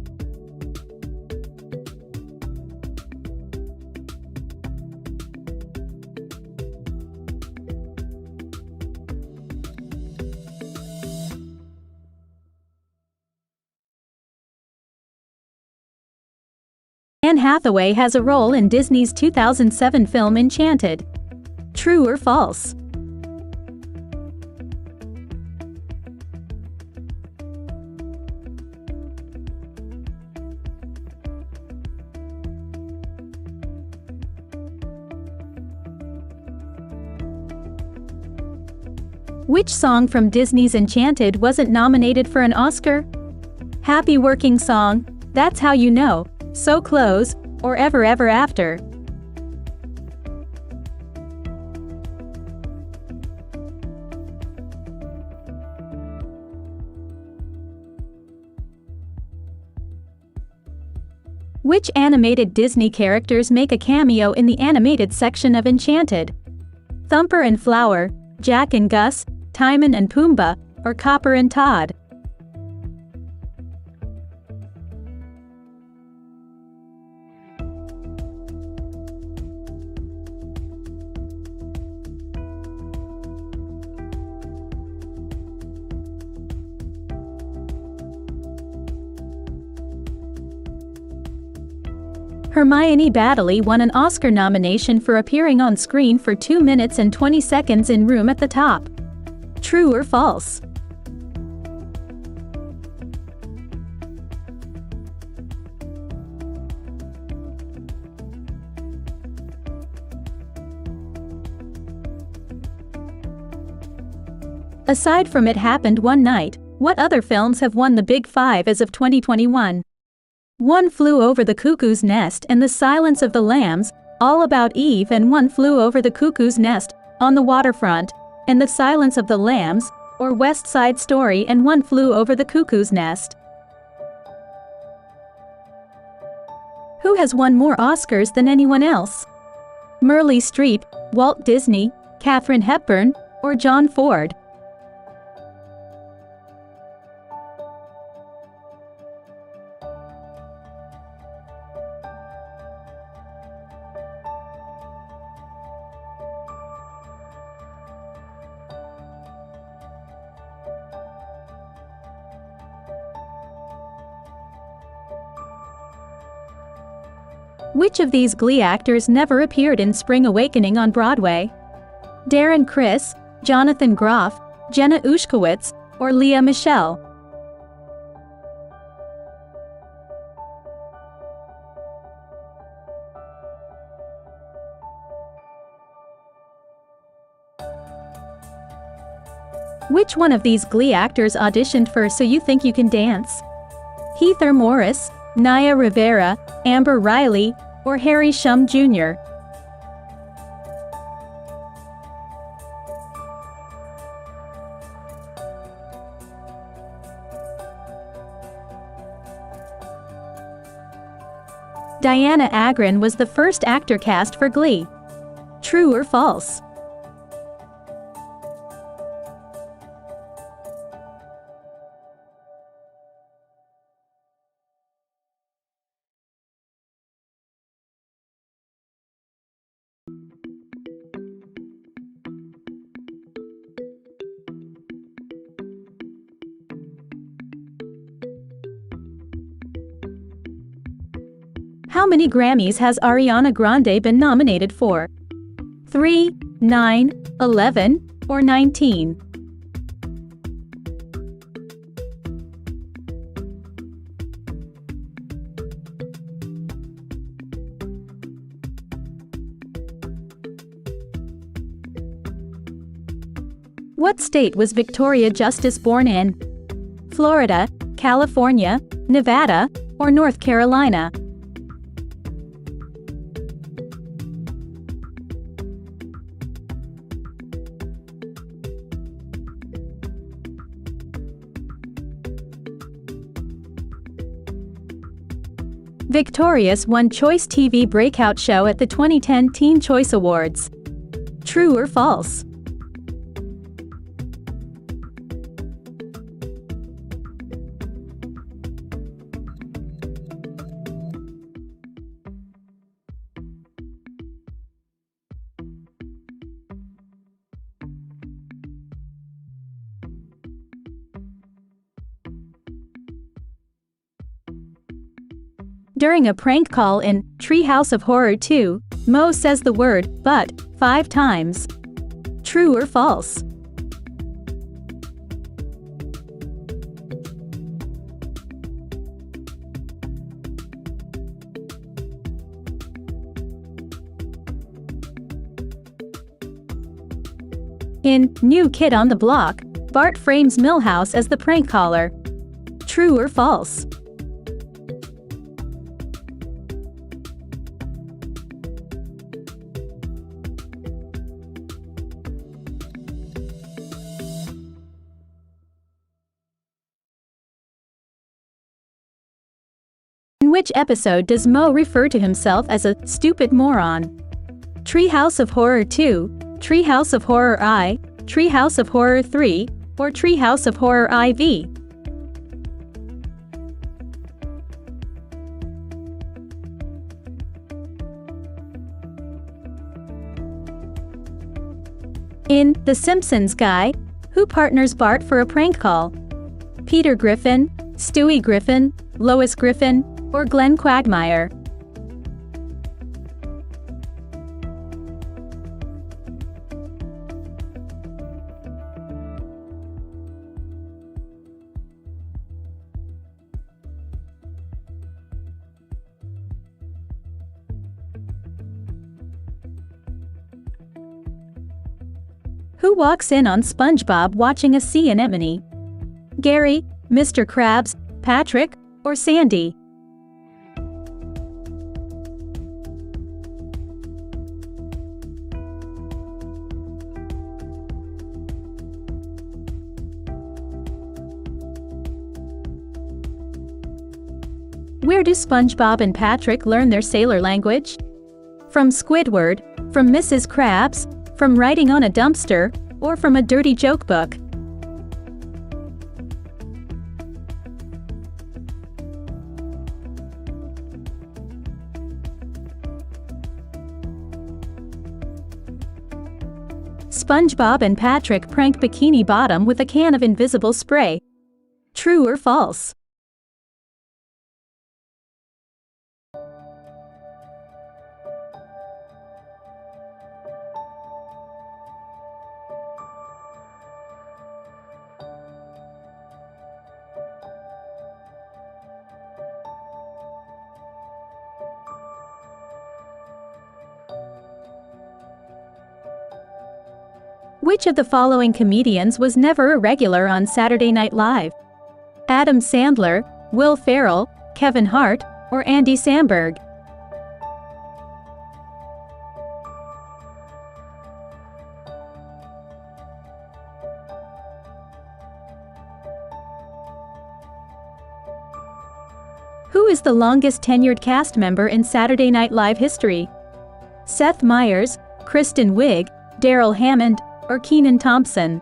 Anne Hathaway has a role in Disney's 2007 film Enchanted. True or false? Which song from Disney's Enchanted wasn't nominated for an Oscar? Happy Working Song, That's How You Know, So Close, or Ever Ever After? Which animated Disney characters make a cameo in the animated section of Enchanted? Thumper and Flower, Jack and Gus, Timon and Pumbaa, or Copper and Todd? Hermione Baddeley won an Oscar nomination for appearing on screen for 2 minutes and 20 seconds in Room at the Top. True or false? Aside from It Happened One Night, what other films have won the Big Five as of 2021? One Flew Over the Cuckoo's Nest and The Silence of the Lambs, All About Eve and One Flew Over the Cuckoo's Nest, On the Waterfront, and The Silence of the Lambs, or West Side Story and One Flew Over the Cuckoo's Nest? Who has won more Oscars than anyone else? Meryl Streep, Walt Disney, Katharine Hepburn, or John Ford? Which of these Glee actors never appeared in Spring Awakening on Broadway? Darren Criss, Jonathan Groff, Jenna Ushkowitz, or Leah Michele? Which one of these Glee actors auditioned for So You Think You Can Dance? Heather Morris, Naya Rivera, Amber Riley, or Harry Shum Jr.? Diana Agron was the first actor cast for Glee. True or false? How many Grammys has Ariana Grande been nominated for? 3, 9, 11, or 19? What state was Victoria Justice born in? Florida, California, Nevada, or North Carolina? Victorious won Choice TV Breakout Show at the 2010 Teen Choice Awards. True or false? During a prank call in Treehouse of Horror 2, Mo says the word "but" 5 times. True or false? In New Kid on the Block, Bart frames Milhouse as the prank caller. True or false? In which episode does Mo refer to himself as a stupid moron? Treehouse of Horror 2, Treehouse of Horror I, Treehouse of Horror 3, or Treehouse of Horror IV? In The Simpsons Guy, who partners Bart for a prank call? Peter Griffin, Stewie Griffin, Lois Griffin, or Glenn Quagmire? Who walks in on SpongeBob watching a sea anemone? Gary, Mr. Krabs, Patrick, or Sandy? Where do SpongeBob and Patrick learn their sailor language? From Squidward, from Mrs. Krabs, from writing on a dumpster, or from a dirty joke book? SpongeBob and Patrick prank Bikini Bottom with a can of invisible spray. True or false? Which of the following comedians was never a regular on Saturday Night Live? Adam Sandler, Will Ferrell, Kevin Hart, or Andy Samberg? Who is the longest tenured cast member in Saturday Night Live history? Seth Meyers, Kristen Wiig, Daryl Hammond, or Kenan Thompson?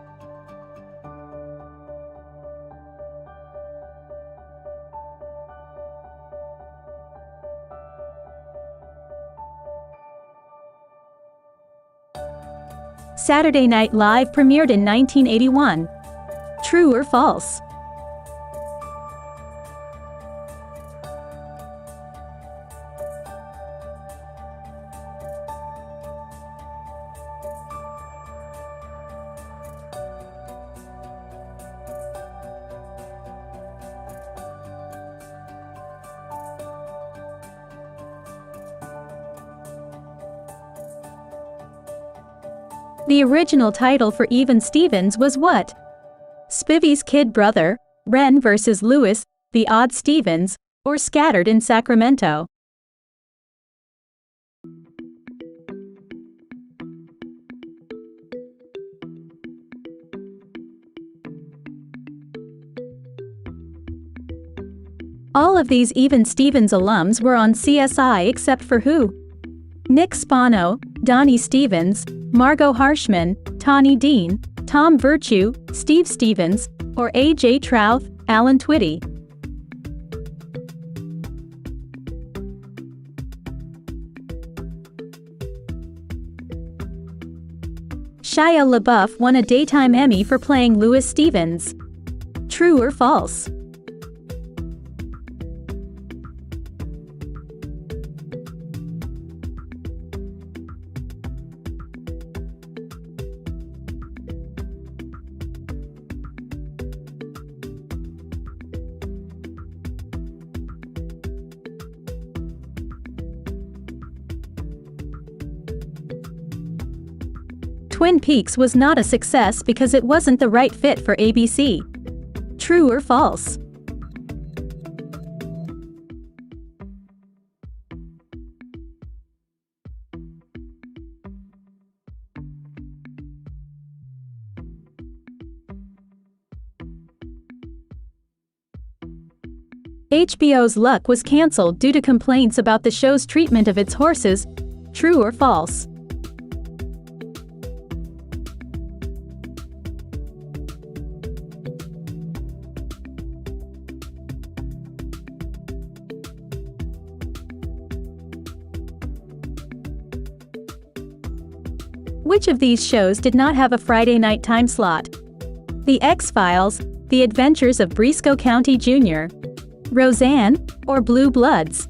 Saturday Night Live premiered in 1981. True or false? The original title for Even Stevens was what? Spivy's Kid Brother, Ren vs. Lewis, The Odd Stevens, or Scattered in Sacramento. All of these Even Stevens alums were on CSI except for who? Nick Spano, Donnie Stevens, Margot Harshman, Tawny Dean, Tom Virtue, Steve Stevens, or A.J. Trouth, Alan Twitty. Shia LaBeouf won a Daytime Emmy for playing Louis Stevens. True or false? Twin Peaks was not a success because it wasn't the right fit for ABC. True or false? HBO's Luck was cancelled due to complaints about the show's treatment of its horses. True or false? Which of these shows did not have a Friday night time slot? The X-Files, The Adventures of Briscoe County Jr., Roseanne, or Blue Bloods?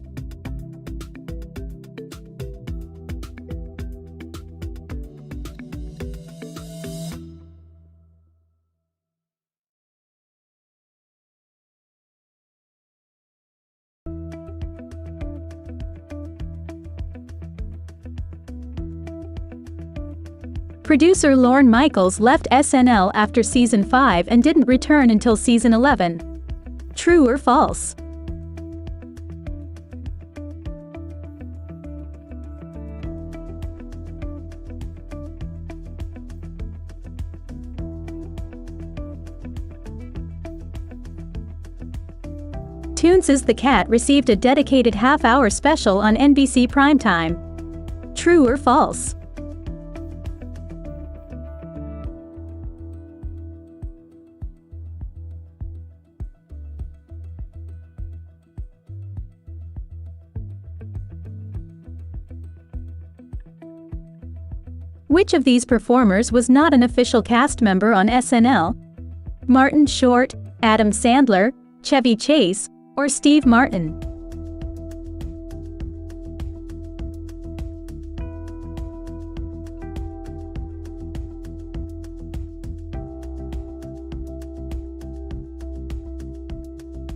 Producer Lorne Michaels left SNL after season 5 and didn't return until season 11. True or false? Toons' The Cat received a dedicated half-hour special on NBC Primetime. True or false? Which of these performers was not an official cast member on SNL? Martin Short, Adam Sandler, Chevy Chase, or Steve Martin?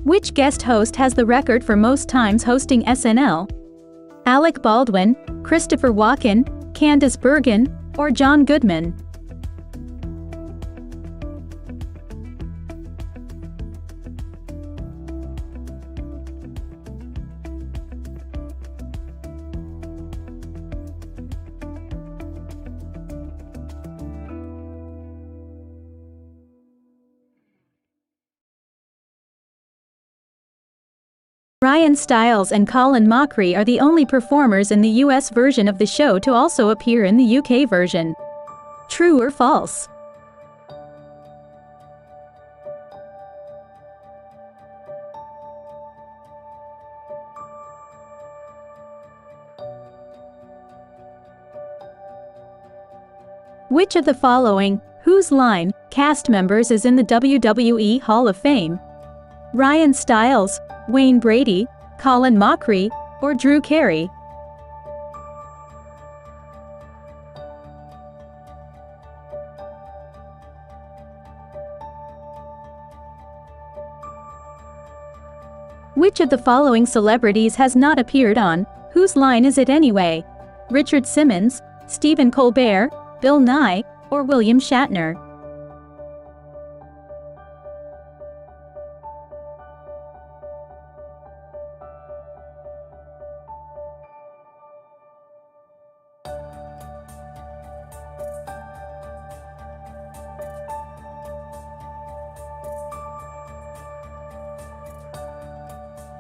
Which guest host has the record for most times hosting SNL? Alec Baldwin, Christopher Walken, Candice Bergen, or John Goodman? Ryan Stiles and Colin Mochrie are the only performers in the US version of the show to also appear in the UK version. True or false? Which of the following, Whose Line, cast members is in the WWE Hall of Fame? Ryan Stiles, Wayne Brady, Colin Mochrie, or Drew Carey? Which of the following celebrities has not appeared on Whose Line Is It Anyway? Richard Simmons, Stephen Colbert, Bill Nye, or William Shatner?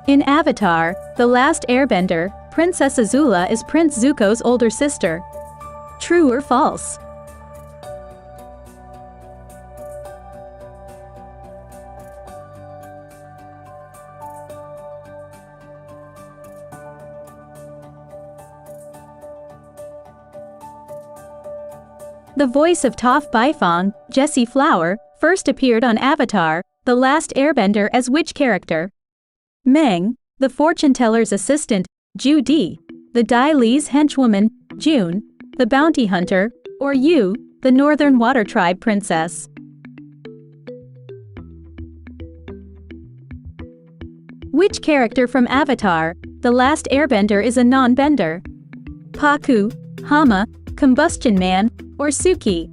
In Avatar: The Last Airbender, Princess Azula is Prince Zuko's older sister. True or false? The voice of Toph Beifong, Jessie Flower, first appeared on Avatar: The Last Airbender as which character? Meng, the fortune-teller's assistant, Ju Di, the Dai Li's henchwoman, June, the bounty hunter, or Yu, the Northern Water Tribe princess? Which character from Avatar: The Last Airbender is a non-bender? Paku, Hama, Combustion Man, or Suki?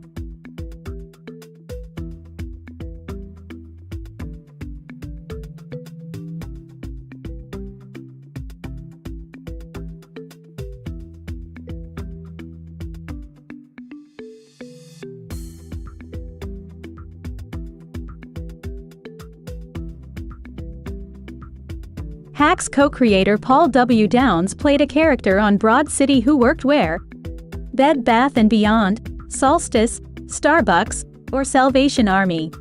Hacks co-creator Paul W. Downs played a character on Broad City who worked where? Bed Bath & Beyond, Solstice, Starbucks, or Salvation Army?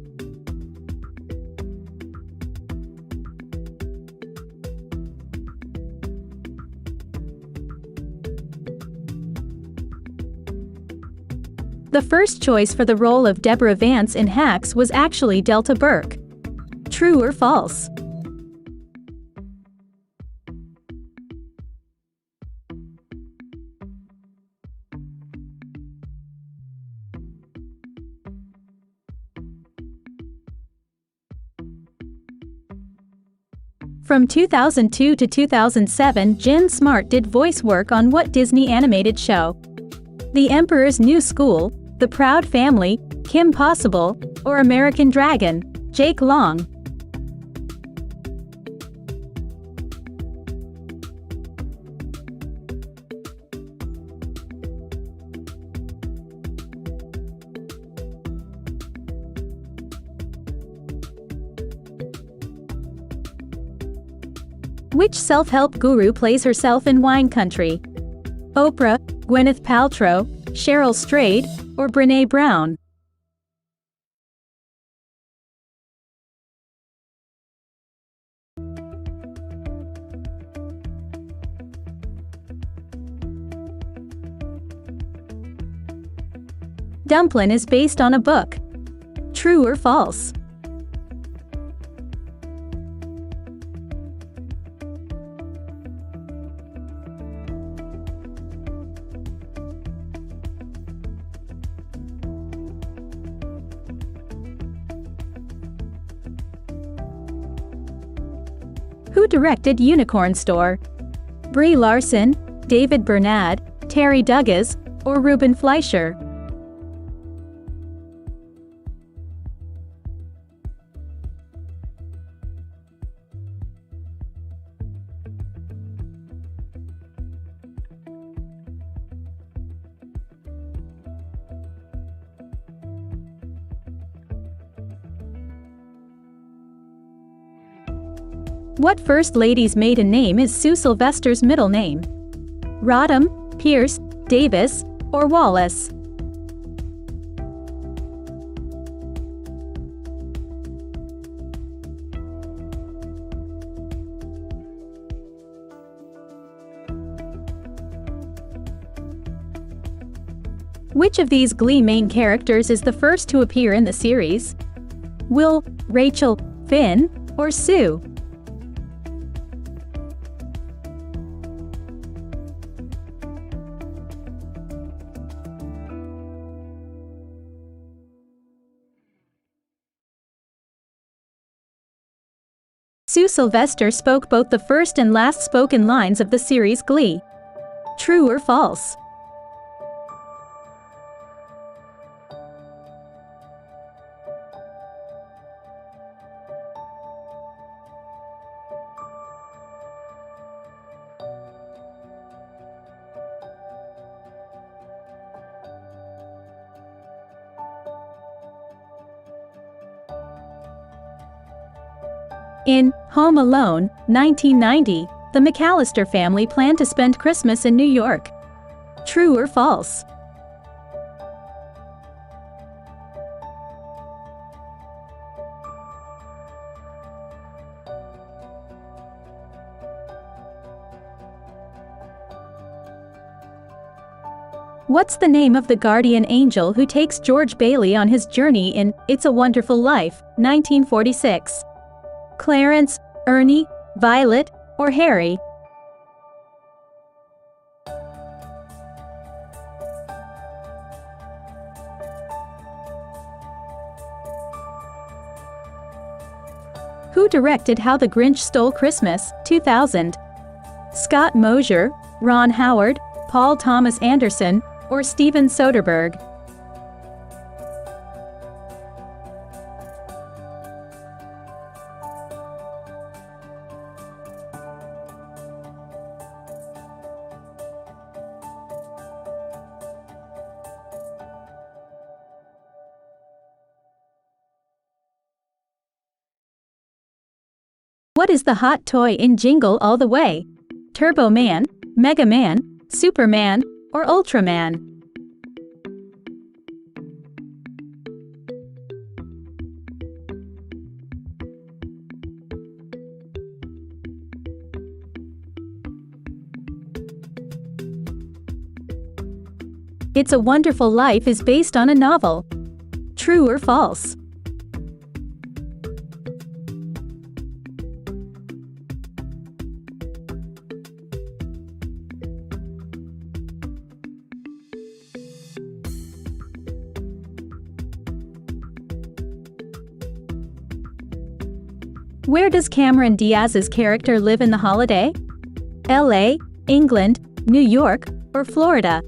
The first choice for the role of Deborah Vance in Hacks was actually Delta Burke. True or false? From 2002 to 2007, Jen Smart did voice work on what Disney animated show? The Emperor's New School, The Proud Family, Kim Possible, or American Dragon, Jake Long? Which self-help guru plays herself in Wine Country? Oprah, Gwyneth Paltrow, Cheryl Strayed, or Brené Brown? Dumplin' is based on a book. True or false? Who directed Unicorn Store? Brie Larson, David Bernad, Terry Douglas, or Ruben Fleischer? What First Lady's maiden name is Sue Sylvester's middle name? Rodham, Pierce, Davis, or Wallace? Which of these Glee main characters is the first to appear in the series? Will, Rachel, Finn, or Sue? Sue Sylvester spoke both the first and last spoken lines of the series Glee. True or false? In Home Alone, 1990, the McAllister family planned to spend Christmas in New York. True or false? What's the name of the guardian angel who takes George Bailey on his journey in It's a Wonderful Life, 1946? Clarence, Ernie, Violet, or Harry? Who directed How the Grinch Stole Christmas, 2000? Scott Mosier, Ron Howard, Paul Thomas Anderson, or Steven Soderbergh? What is the hot toy in Jingle All the Way? Turbo Man, Mega Man, Superman, or Ultraman? It's a Wonderful Life is based on a novel. True or false? Where does Cameron Diaz's character live in The Holiday? LA, England, New York, or Florida?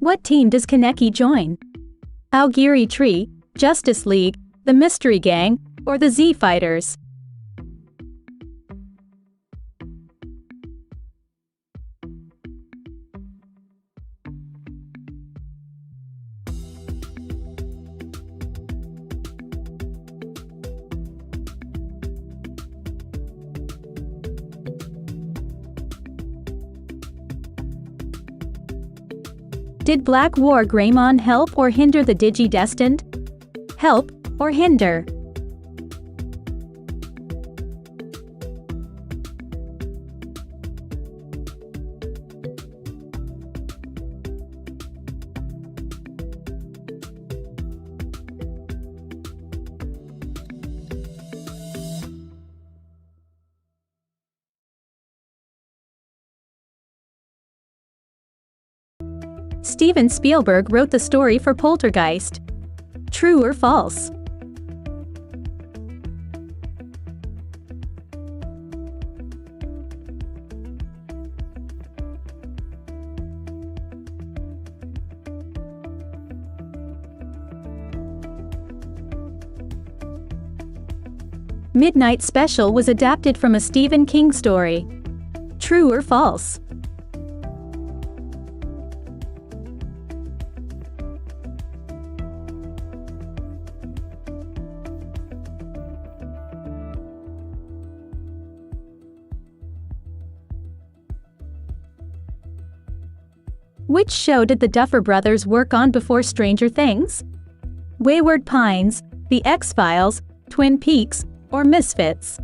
What team does Kaneki join? Aogiri Tree, Justice League, the Mystery Gang, or the Z Fighters? Did Black War Greymon help or hinder the Digi-Destined? Help or hinder? Steven Spielberg wrote the story for Poltergeist. True or false? Midnight Special was adapted from a Stephen King story. True or false? Which show did the Duffer Brothers work on before Stranger Things? Wayward Pines, The X-Files, Twin Peaks, or Misfits?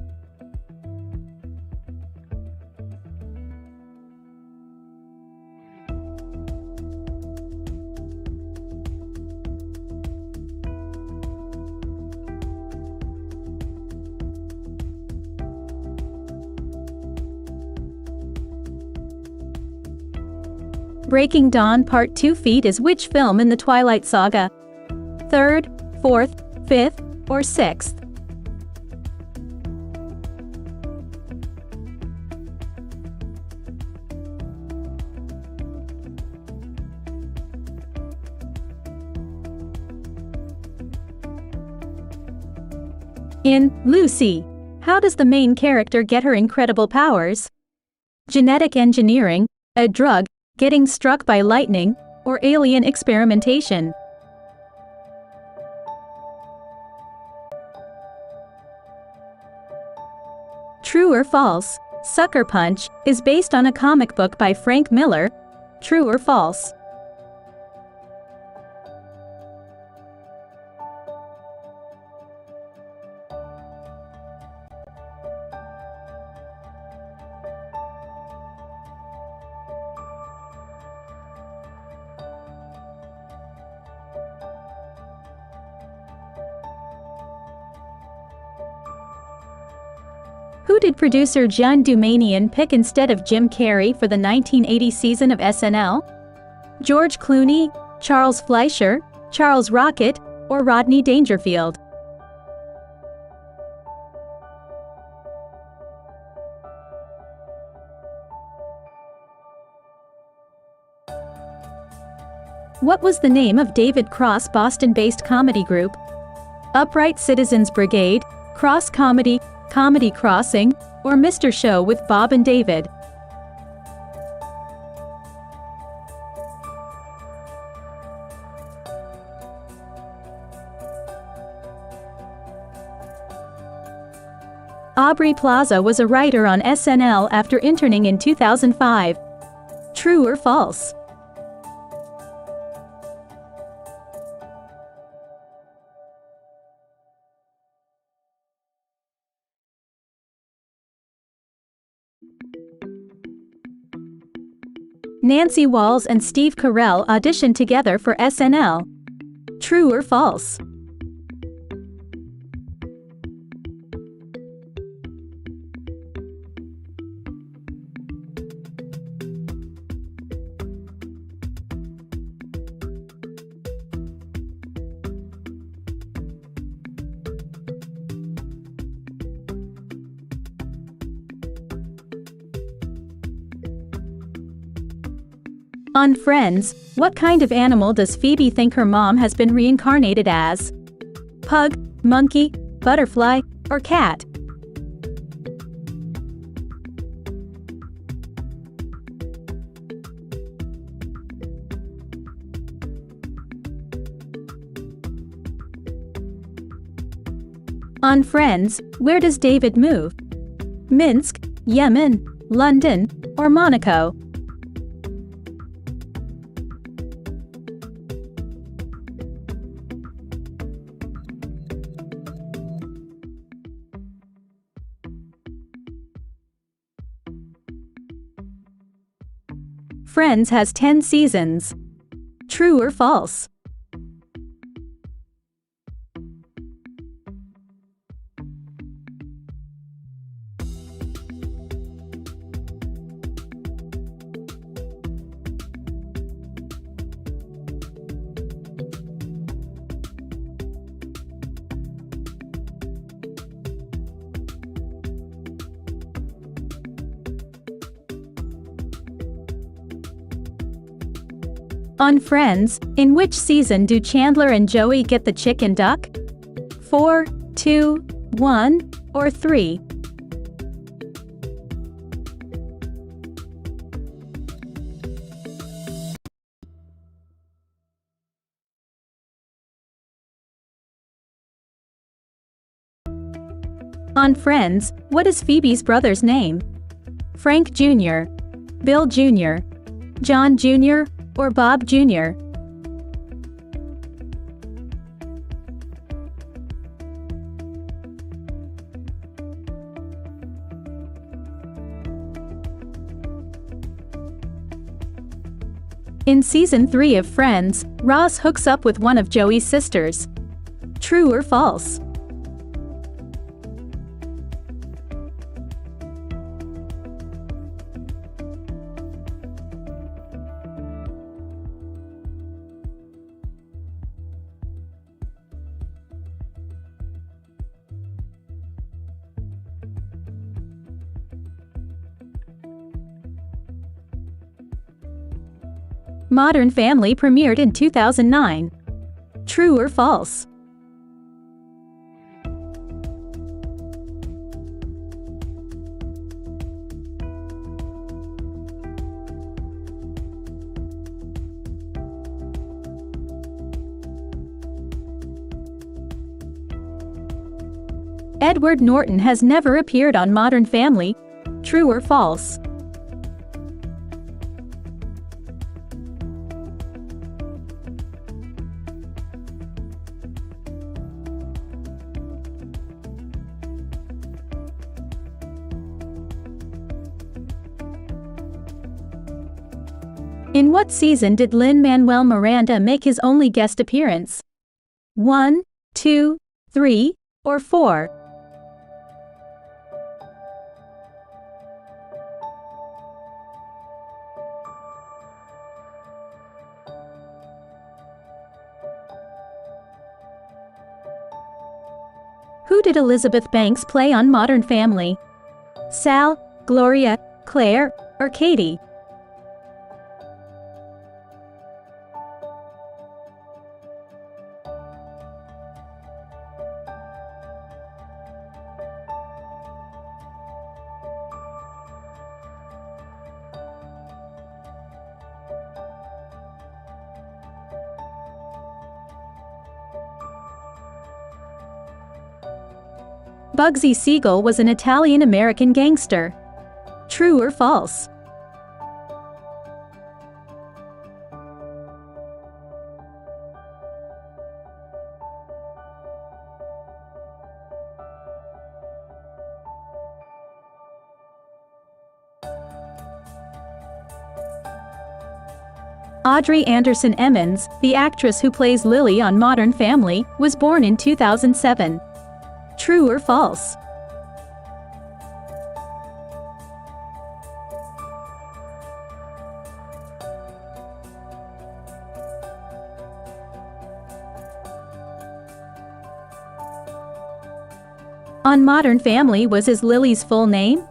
Breaking Dawn Part 2 Feet is which film in the Twilight Saga? Third, fourth, fifth, or sixth? In Lucy, how does the main character get her incredible powers? Genetic engineering, a drug, getting struck by lightning, or alien experimentation? True or false? Sucker Punch is based on a comic book by Frank Miller. True or false? Who did producer John Dumanian pick instead of Jim Carrey for the 1980 season of SNL? George Clooney, Charles Fleischer, Charles Rocket, or Rodney Dangerfield? What was the name of David Cross' Boston-based comedy group? Upright Citizens Brigade, Cross Comedy, Comedy Crossing, or Mr. Show with Bob and David? Aubrey Plaza was a writer on SNL after interning in 2005. True or false? Nancy Walls and Steve Carell auditioned together for SNL. True or false? On Friends, what kind of animal does Phoebe think her mom has been reincarnated as? Pug, monkey, butterfly, or cat? On Friends, where does David move? Minsk, Yemen, London, or Monaco? Friends has 10 seasons. True or false? On Friends, in which season do Chandler and Joey get the chicken duck? 4, 2, 1, or 3? On Friends, what is Phoebe's brother's name? Frank Jr., Bill Jr., John Jr., or Bob Jr.? In season 3 of Friends, Ross hooks up with one of Joey's sisters. True or false? Modern Family premiered in 2009. True or false? Edward Norton has never appeared on Modern Family. True or false? In what season did Lin-Manuel Miranda make his only guest appearance? 1, 2, 3, or 4? Who did Elizabeth Banks play on Modern Family? Sal, Gloria, Claire, or Katie? Bugsy Siegel was an Italian-American gangster. True or false? Audrey Anderson Emmons, the actress who plays Lily on Modern Family, was born in 2007. True or false? On Modern Family was his Lily's full name?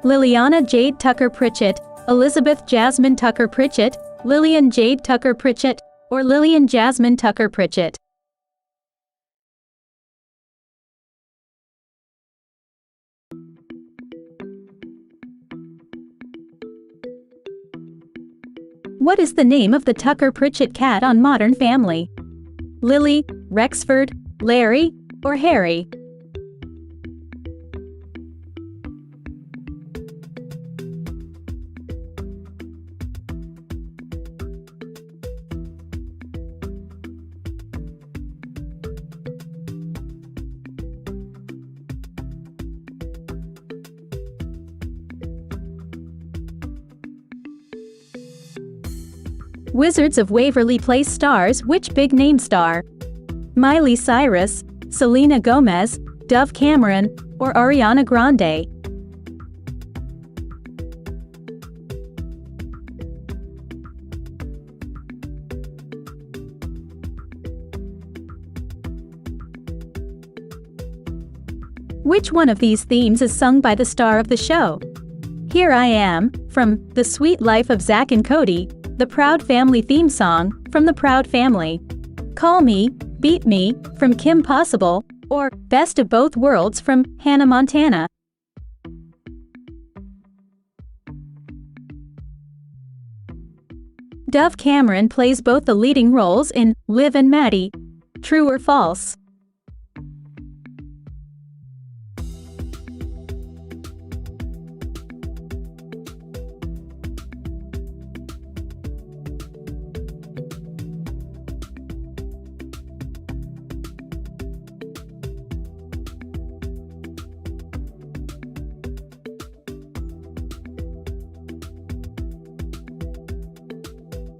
Liliana Jade Tucker Pritchett, Elizabeth Jasmine Tucker Pritchett, Lillian Jade Tucker Pritchett, or Lillian Jasmine Tucker Pritchett? What is the name of the Tucker Pritchett cat on Modern Family? Lily, Rexford, Larry, or Harry? Wizards of Waverly Place stars which big-name star? Miley Cyrus, Selena Gomez, Dove Cameron, or Ariana Grande? Which one of these themes is sung by the star of the show? Here I Am, from The Sweet Life of Zack and Cody, the Proud Family theme song, from The Proud Family. Call Me, Beat Me, from Kim Possible, or Best of Both Worlds from Hannah Montana. Dove Cameron plays both the leading roles in Liv and Maddie. True or false?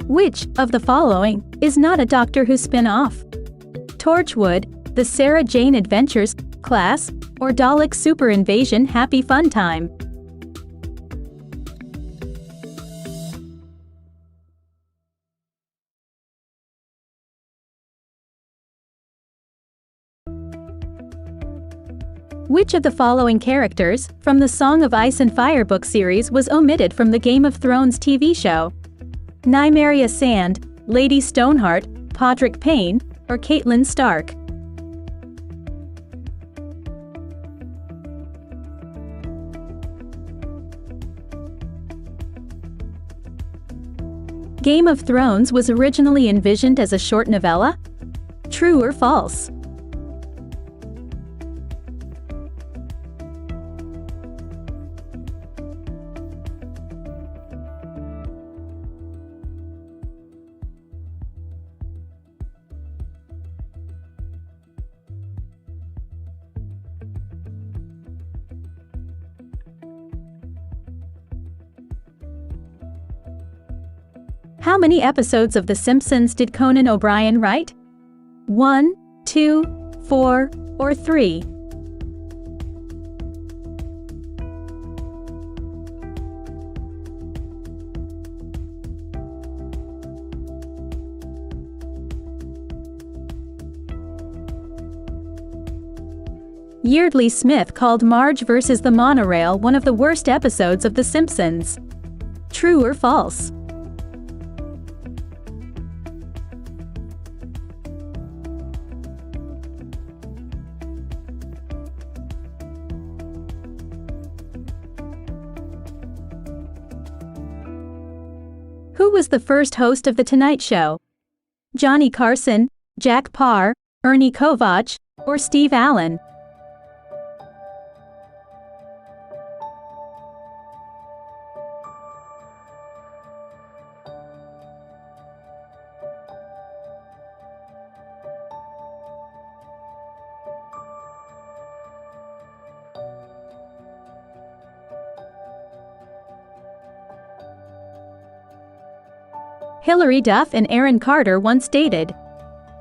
Which of the following is not a Doctor Who spin-off? Torchwood, The Sarah Jane Adventures, Class, or Dalek Super Invasion Happy Fun Time? Which of the following characters from the Song of Ice and Fire book series was omitted from the Game of Thrones TV show? Nymeria Sand, Lady Stoneheart, Podrick Payne, or Catelyn Stark? Game of Thrones was originally envisioned as a short novella? True or false? How many episodes of The Simpsons did Conan O'Brien write? 1, 2, 4, or 3? Yeardley Smith called Marge vs. the Monorail one of the worst episodes of The Simpsons. True or false? Who was the first host of The Tonight Show? Johnny Carson, Jack Paar, Ernie Kovach, or Steve Allen? Hilary Duff and Aaron Carter once dated.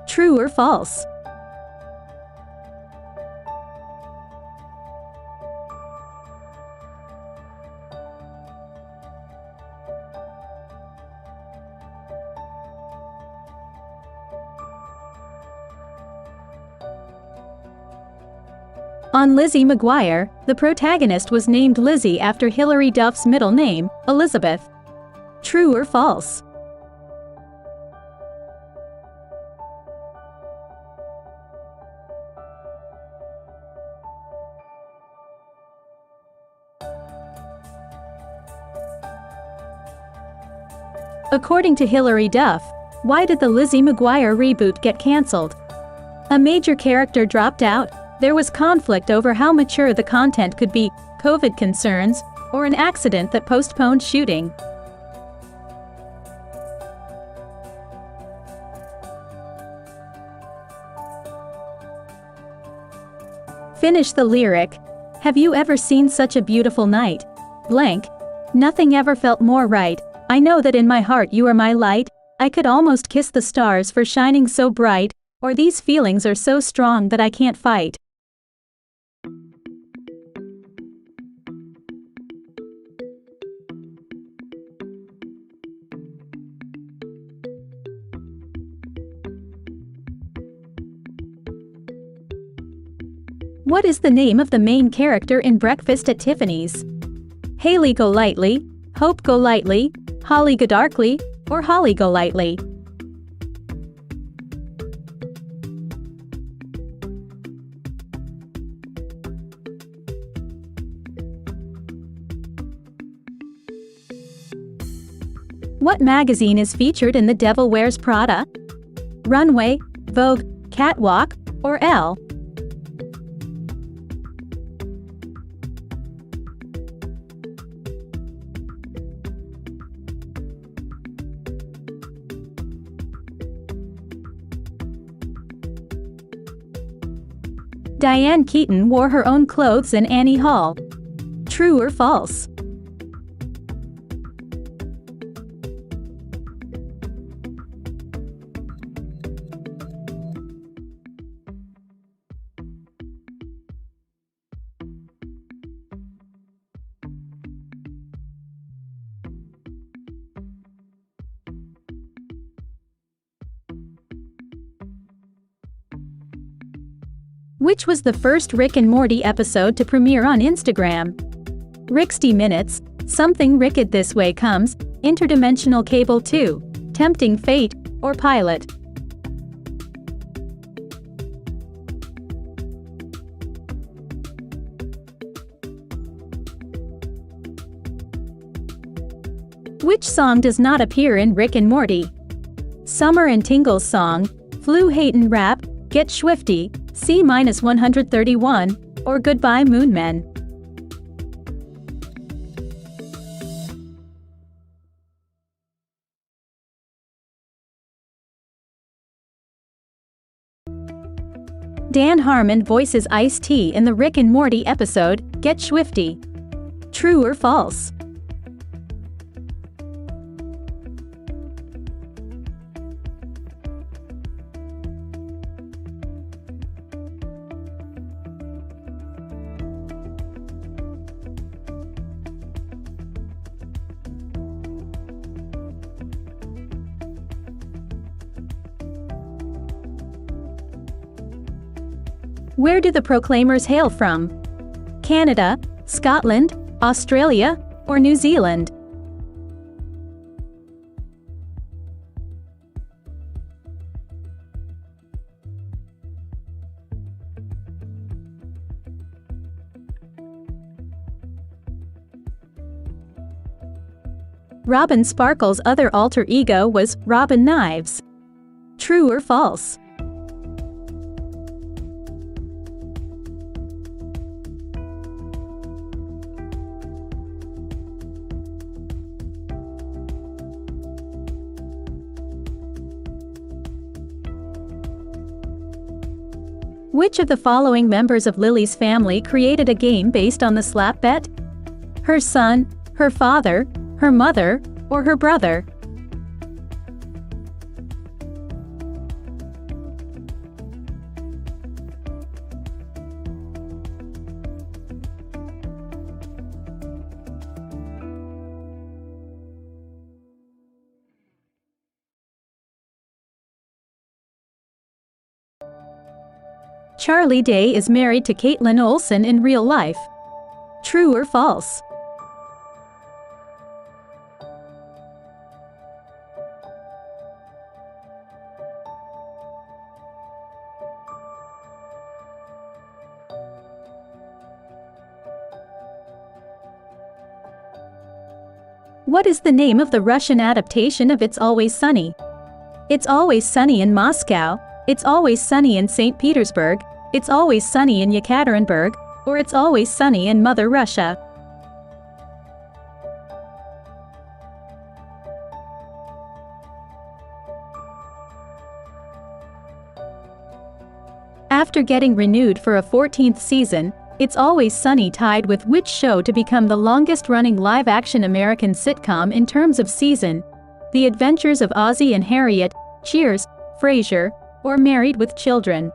True or false? On Lizzie McGuire, the protagonist was named Lizzie after Hilary Duff's middle name, Elizabeth. True or false? According to Hilary Duff, why did the Lizzie McGuire reboot get cancelled? A major character dropped out, there was conflict over how mature the content could be, COVID concerns, or an accident that postponed shooting. Finish the lyric. Have you ever seen such a beautiful night? Blank. Nothing ever felt more right. I know that in my heart you are my light. I could almost kiss the stars for shining so bright, or these feelings are so strong that I can't fight. What is the name of the main character in Breakfast at Tiffany's? Haley Golightly, Hope Golightly, Holly Godarkly, or Holly Golightly? What magazine is featured in The Devil Wears Prada? Runway, Vogue, Catwalk, or Elle? Diane Keaton wore her own clothes in Annie Hall. True or false? Which was the first Rick and Morty episode to premiere on Instagram? Ricksty Minutes, Something Ricked This Way Comes, Interdimensional Cable 2, Tempting Fate, or Pilot? Which song does not appear in Rick and Morty? Summer and Tingle's song, Flu Hatin' Rap, Get Schwifty, C-131, or Goodbye Moon Men? Dan Harmon voices Ice-T in the Rick and Morty episode, Get Schwifty. True or false? Where do the Proclaimers hail from? Canada, Scotland, Australia, or New Zealand? Robin Sparkle's other alter ego was Robin Knives. True or false? Which of the following members of Lily's family created a game based on the slap bet? Her son, her father, her mother, or her brother? Charlie Day is married to Caitlin Olsen in real life. True or false? What is the name of the Russian adaptation of It's Always Sunny? It's Always Sunny in Moscow, It's Always Sunny in St. Petersburg, It's Always Sunny in Yekaterinburg, or It's Always Sunny in Mother Russia? After getting renewed for a 14th season, It's Always Sunny tied with which show to become the longest-running live-action American sitcom in terms of season? The Adventures of Ozzie and Harriet, Cheers, Frasier, or Married with Children?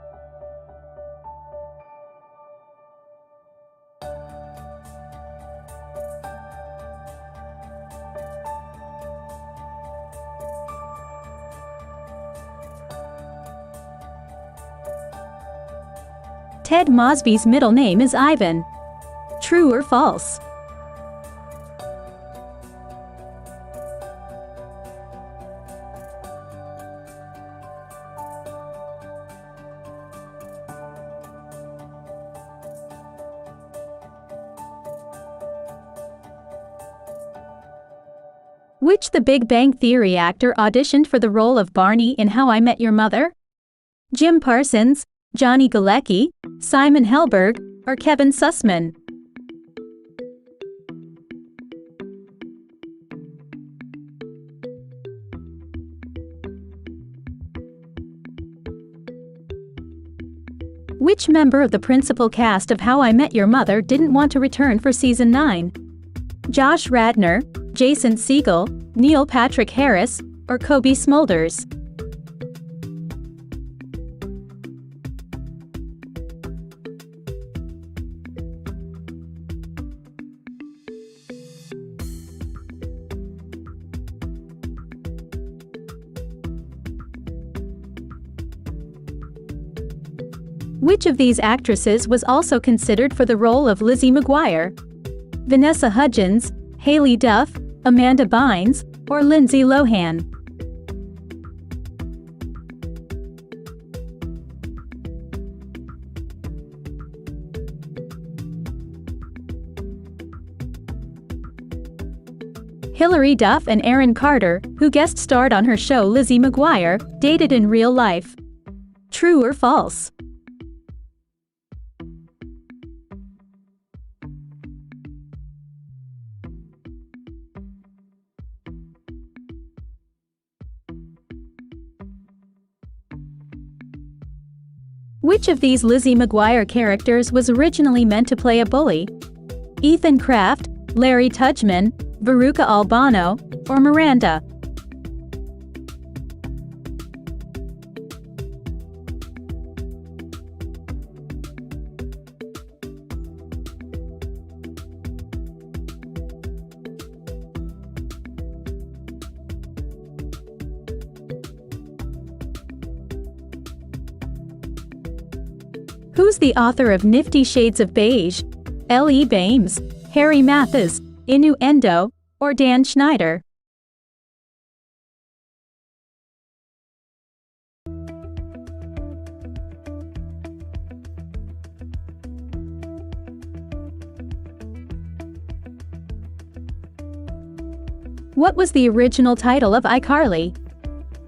Ted Mosby's middle name is Ivan. True or false? Which The Big Bang Theory actor auditioned for the role of Barney in How I Met Your Mother? Jim Parsons, Johnny Galecki, Simon Helberg, or Kevin Sussman? Which member of the principal cast of How I Met Your Mother didn't want to return for season 9? Josh Radnor, Jason Segel, Neil Patrick Harris, or Kobe Smulders? Which of these actresses was also considered for the role of Lizzie McGuire? Vanessa Hudgens, Haley Duff, Amanda Bynes, or Lindsay Lohan? Hilary Duff and Aaron Carter, who guest starred on her show Lizzie McGuire, dated in real life. True or false? Which of these Lizzie McGuire characters was originally meant to play a bully? Ethan Kraft, Larry Tudgman, Veruca Albano, or Miranda? Who's the author of Nifty Shades of Beige? L.E. Bames, Harry Mathis, Innuendo, or Dan Schneider? What was the original title of iCarly?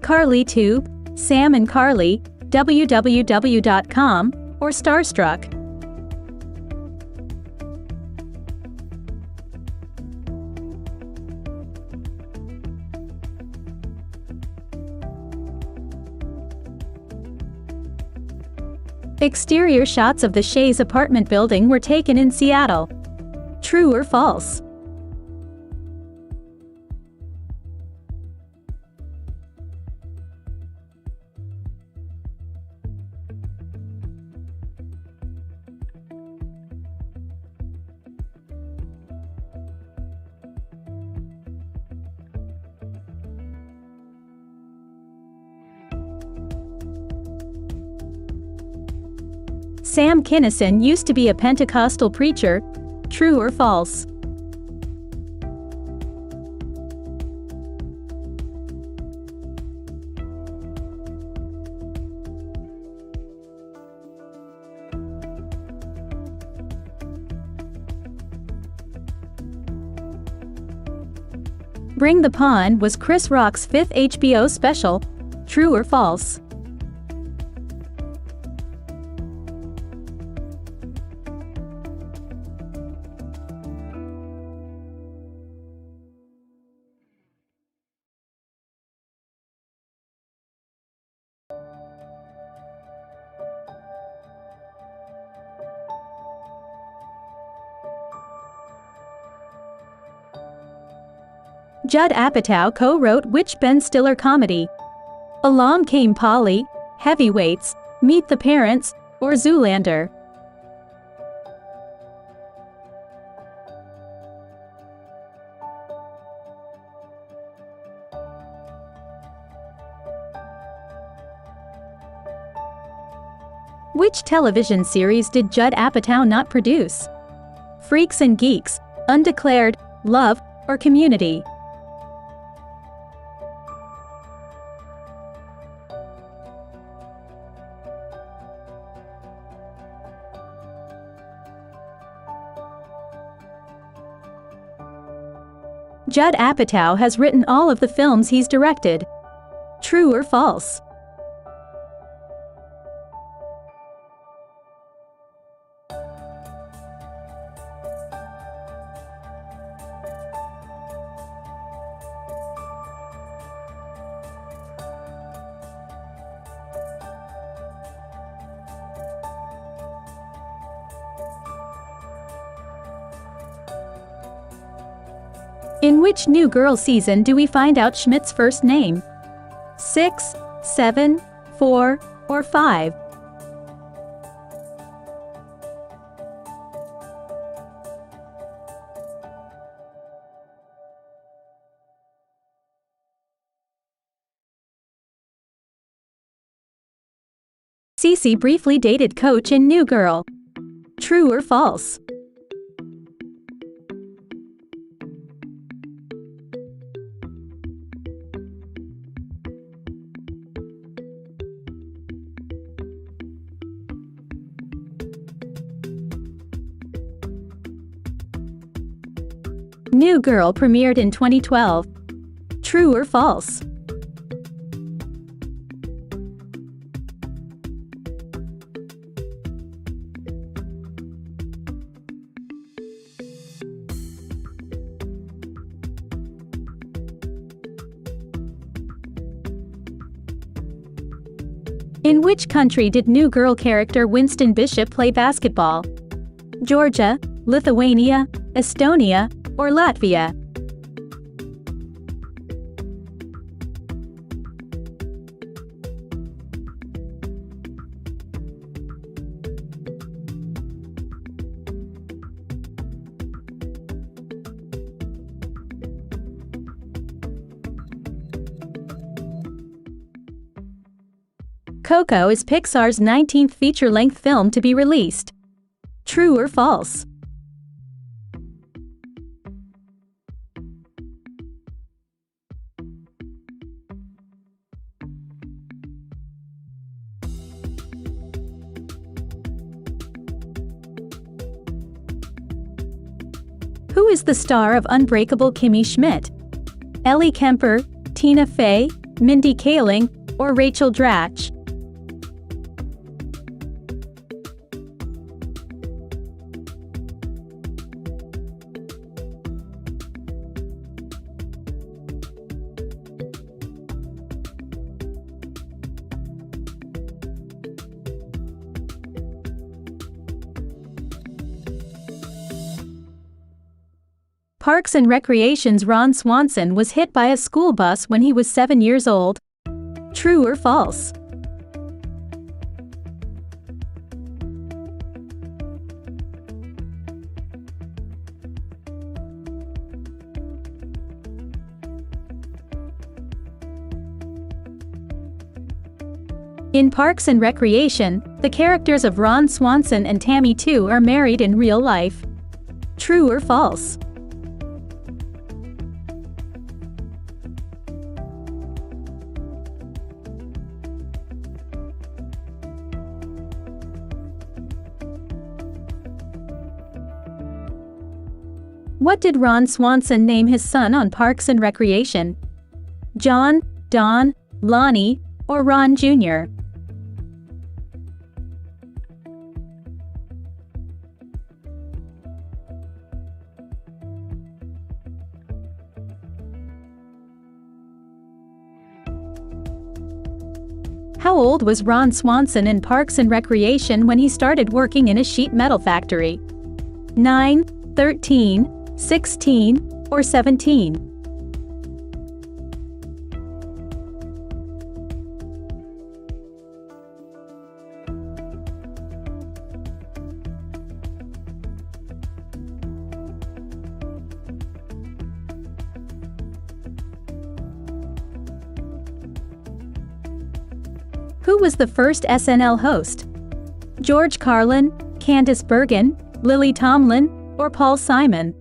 Carly Tube, Sam and Carly, www.com, or Starstruck? Exterior shots of the Shays apartment building were taken in Seattle. True or false? Sam Kinison used to be a Pentecostal preacher. True or false? Bring the Pawn was Chris Rock's fifth HBO special. True or false? Judd Apatow co-wrote which Ben Stiller comedy? Along Came Polly, Heavyweights, Meet the Parents, or Zoolander? Which television series did Judd Apatow not produce? Freaks and Geeks, Undeclared, Love, or Community? Judd Apatow has written all of the films he's directed. True or false? In which New Girl season do we find out Schmidt's first name? 6, 7, 4, or 5? Cece briefly dated Coach in New Girl. True or false? New Girl premiered in 2012. True or false? In which country did New Girl character Winston Bishop play basketball? Georgia, Lithuania, Estonia, or Latvia? Coco is Pixar's 19th feature-length film to be released. True or false? Who is the star of Unbreakable Kimmy Schmidt? Ellie Kemper, Tina Fey, Mindy Kaling, or Rachel Dratch? Parks and Recreation's Ron Swanson was hit by a school bus when he was 7 years old. True or false? In Parks and Recreation, the characters of Ron Swanson and Tammy 2 are married in real life. True or false? What did Ron Swanson name his son on Parks and Recreation? John, Don, Lonnie, or Ron Jr.? How old was Ron Swanson in Parks and Recreation when he started working in a sheet metal factory? 9, 13, 16, or 17? Who was the first SNL host? George Carlin, Candice Bergen, Lily Tomlin, or Paul Simon?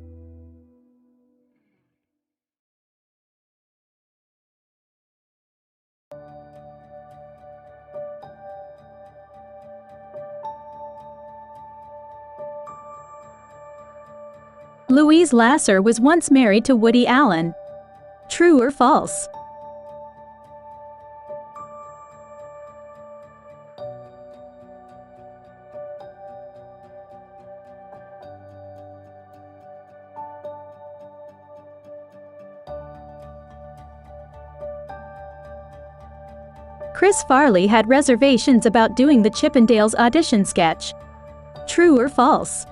Louise Lasser was once married to Woody Allen. True or false? Chris Farley had reservations about doing the Chippendales audition sketch. True or false?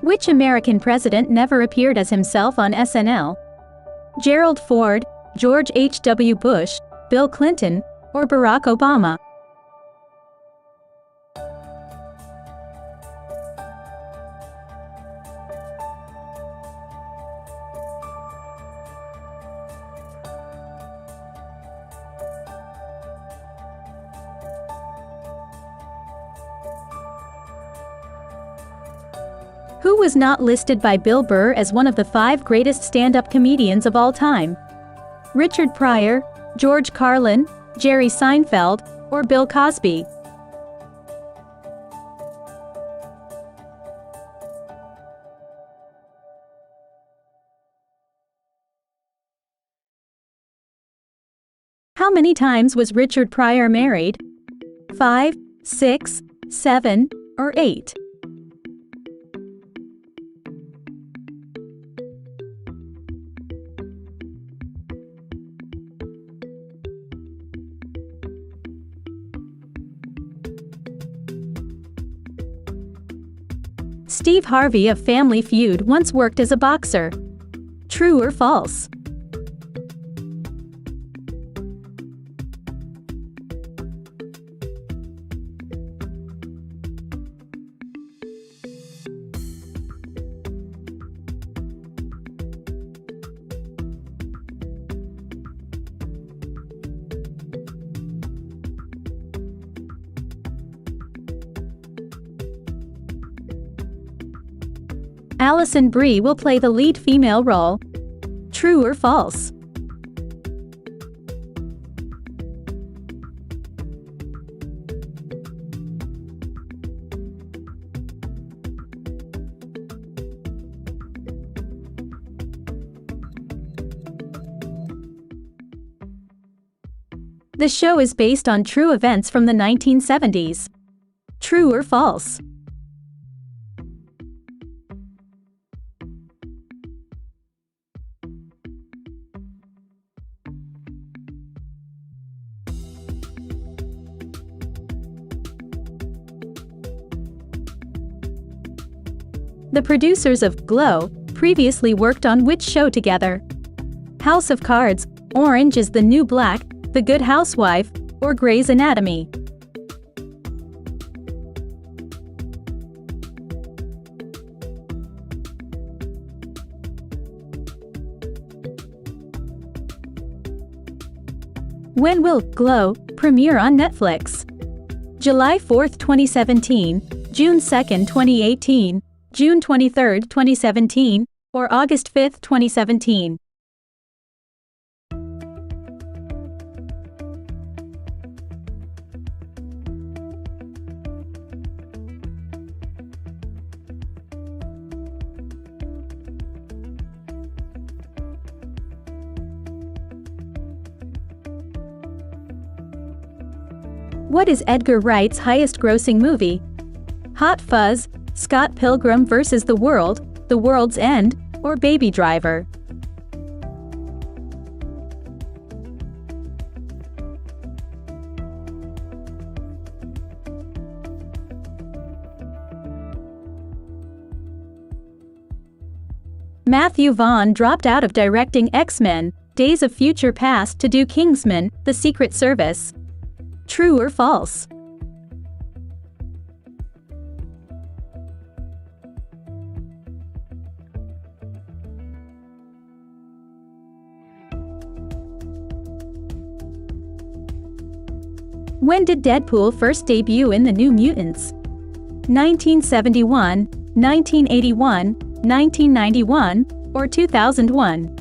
Which American president never appeared as himself on SNL? Gerald Ford, George H.W. Bush, Bill Clinton, or Barack Obama? Who was not listed by Bill Burr as one of the 5 greatest stand-up comedians of all time? Richard Pryor, George Carlin, Jerry Seinfeld, or Bill Cosby? How many times was Richard Pryor married? 5, 6, 7, or 8? Steve Harvey of Family Feud once worked as a boxer. True or false? Alison Brie will play the lead female role. True or false? The show is based on true events from the 1970s. True or false? The producers of Glow previously worked on which show together? House of Cards, Orange is the New Black, The Good Housewife, or Grey's Anatomy? When will Glow premiere on Netflix? July 4, 2017, June 2, 2018, June 23, 2017, or August 5, 2017? What is Edgar Wright's highest-grossing movie? Hot Fuzz, Scott Pilgrim vs. the World, The World's End, or Baby Driver? Matthew Vaughn dropped out of directing X-Men, Days of Future Past to do Kingsman, The Secret Service. True or false? When did Deadpool first debut in The New Mutants? 1971, 1981, 1991, or 2001?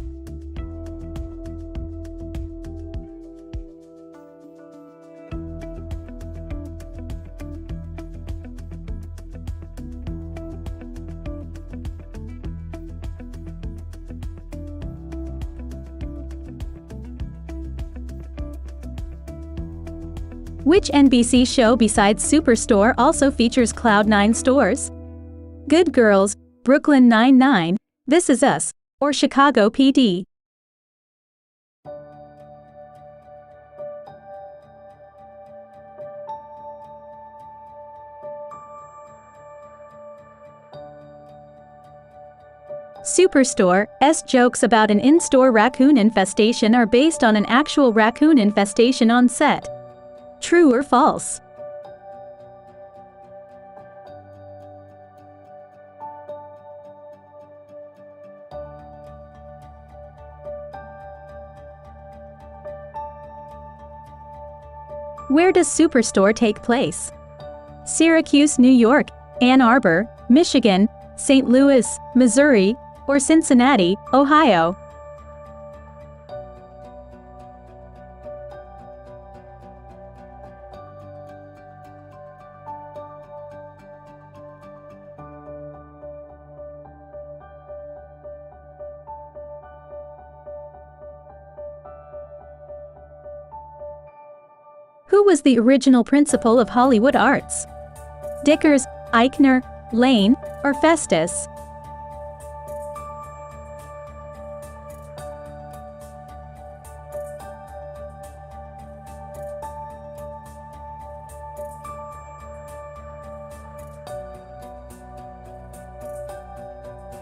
Which NBC show besides Superstore also features Cloud9 stores? Good Girls, Brooklyn Nine-Nine, This Is Us, or Chicago PD? Superstore's jokes about an in-store raccoon infestation are based on an actual raccoon infestation on set. True or false? Where does Superstore take place? Syracuse, New York, Ann Arbor, Michigan, St. Louis, Missouri, or Cincinnati, Ohio? Who was the original principal of Hollywood Arts? Dickers, Eichner, Lane, or Festus?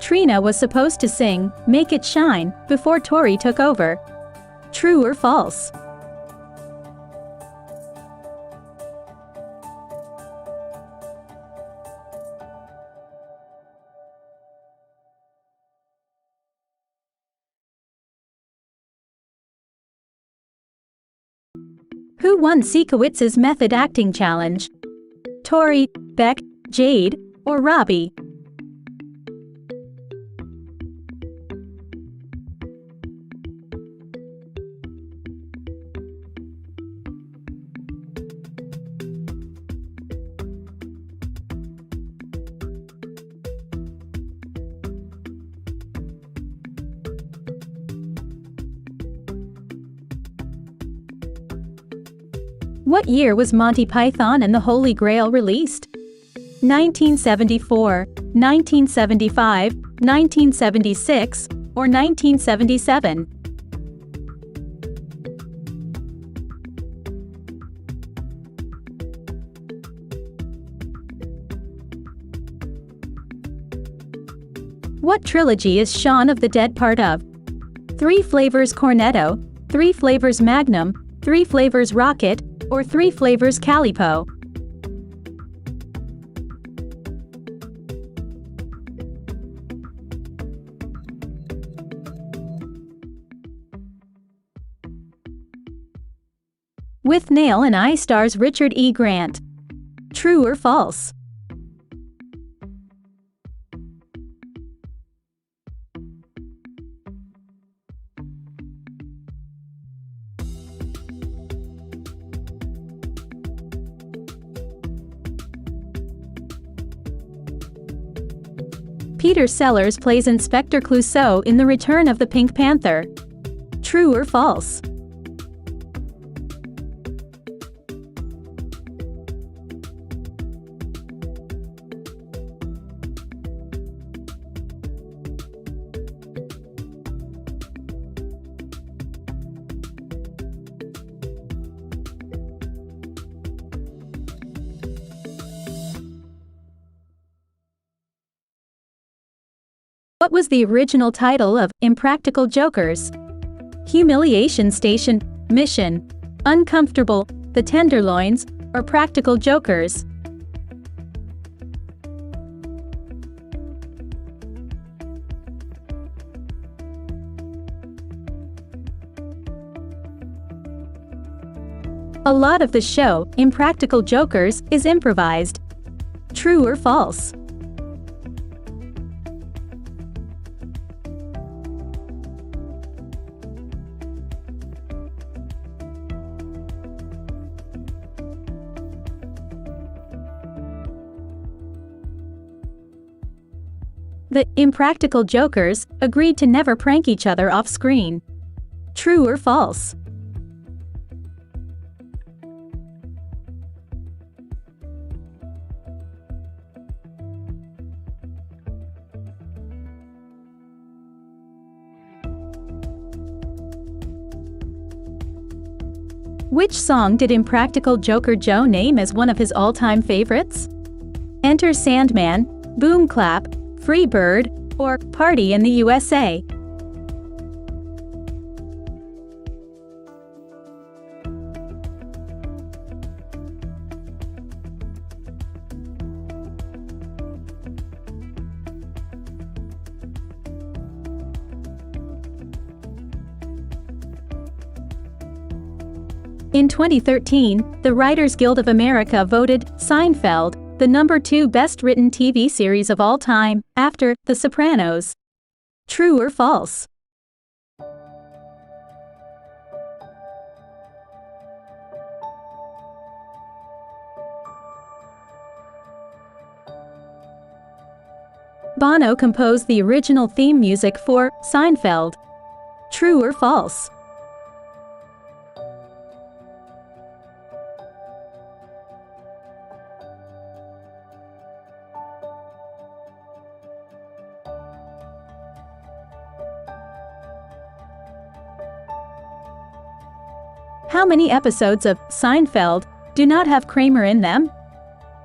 Trina was supposed to sing "Make It Shine" before Tori took over. True or false? Who won Siekowitz's method acting challenge? Tori, Beck, Jade, or Robbie? What year was Monty Python and the Holy Grail released? 1974, 1975, 1976, or 1977? What trilogy is Shaun of the Dead part of? 3 Flavors Cornetto, 3 Flavors Magnum, 3 Flavors Rocket, or 3 Flavors Calipo? With Nail and I stars Richard E. Grant. True or false? Peter Sellers plays Inspector Clouseau in The Return of the Pink Panther. True or false? What was the original title of Impractical Jokers? Humiliation Station, Mission, Uncomfortable, The Tenderloins, or Practical Jokers? A lot of the show, Impractical Jokers, is improvised. True or false? The Impractical Jokers agreed to never prank each other off screen. True or false? Which song did Impractical Joker Joe name as one of his all-time favorites? Enter Sandman, Boom Clap, Free Bird, or Party in the USA? In 2013, the Writers Guild of America voted Seinfeld the #2 best-written TV series of all time, after The Sopranos. True or false? Bono composed the original theme music for Seinfeld. True or false? How many episodes of Seinfeld do not have Kramer in them?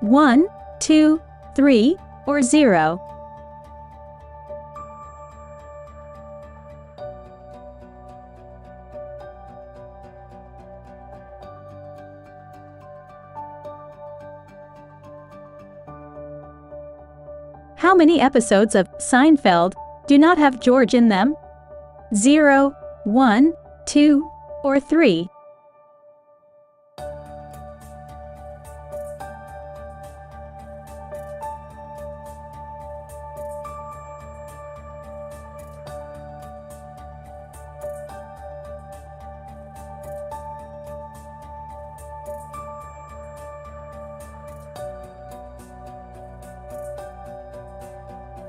1, 2, 3, or 0? How many episodes of Seinfeld do not have George in them? 0, 1, 2, or 3?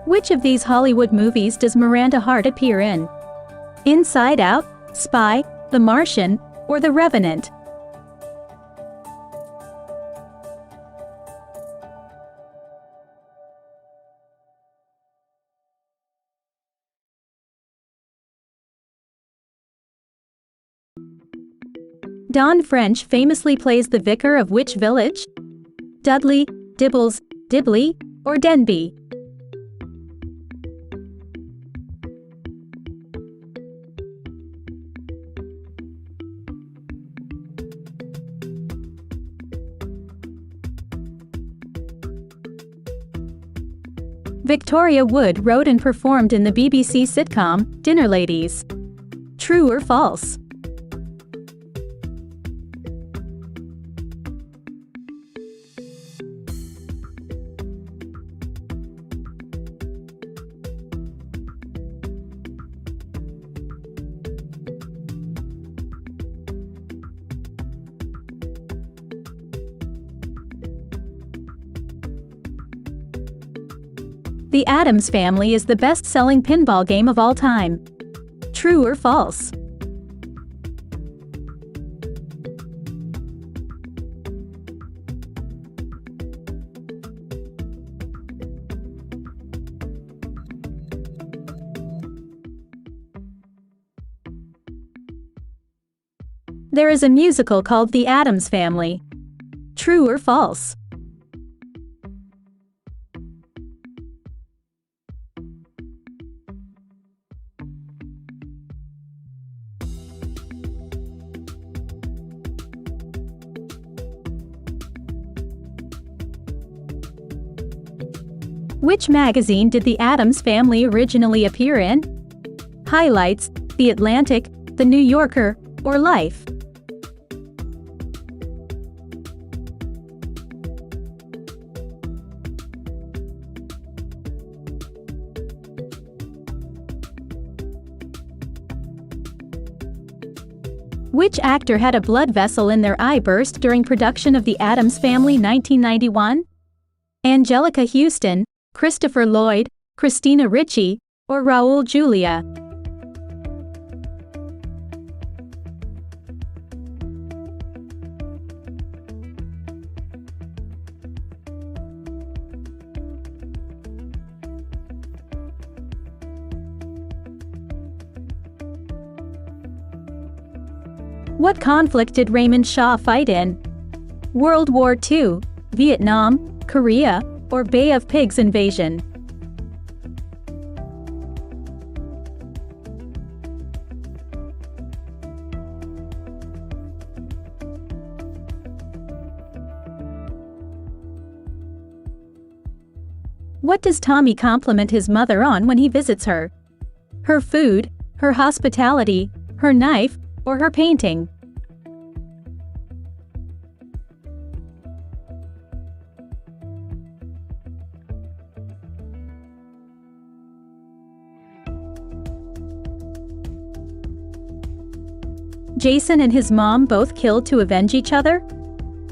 Which of these Hollywood movies does Miranda Hart appear in? Inside Out, Spy, The Martian, or The Revenant? Don French famously plays the vicar of which village? Dudley, Dibbles, Dibley, or Denby? Victoria Wood wrote and performed in the BBC sitcom, Dinner Ladies. True or false? The Addams Family is the best-selling pinball game of all time. True or false? There is a musical called The Addams Family. True or false? Which magazine did the Addams Family originally appear in? Highlights, The Atlantic, The New Yorker, or Life? Which actor had a blood vessel in their eye burst during production of The Addams Family 1991? Angelica Houston, Christopher Lloyd, Christina Ricci, or Raul Julia? What conflict did Raymond Shaw fight in? World War II, Vietnam, Korea, or Bay of Pigs invasion? What does Tommy compliment his mother on when he visits her? Her food, her hospitality, her knife, or her painting? Jason and his mom both killed to avenge each other?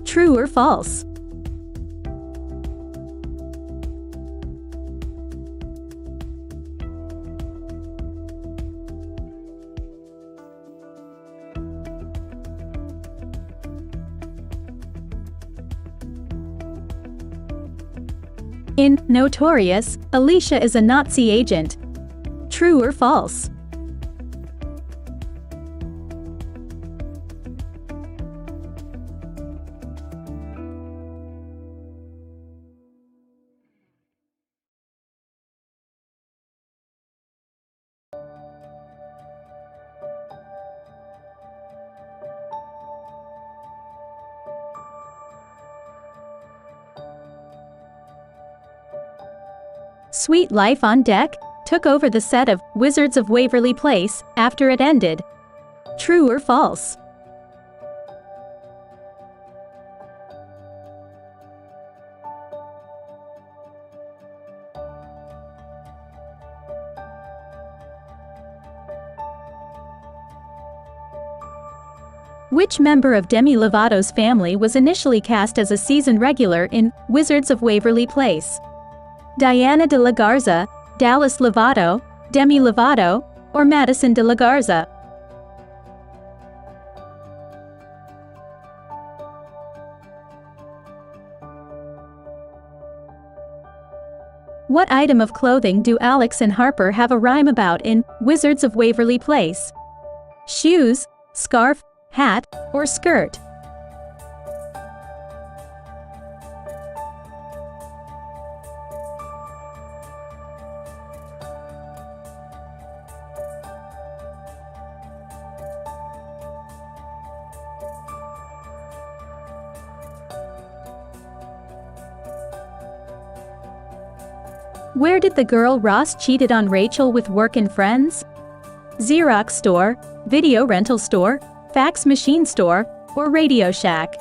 True or false? In Notorious, Alicia is a Nazi agent. True or false? Sweet Life on Deck took over the set of Wizards of Waverly Place after it ended. True or false? Which member of Demi Lovato's family was initially cast as a season regular in Wizards of Waverly Place? Diana de la Garza, Dallas Lovato, Demi Lovato, or Madison de la Garza? What item of clothing do Alex and Harper have a rhyme about in Wizards of Waverly Place? Shoes, scarf, hat, or skirt? Where did the girl Ross cheated on Rachel with work and friends? Xerox store, video rental store, fax machine store, or Radio Shack?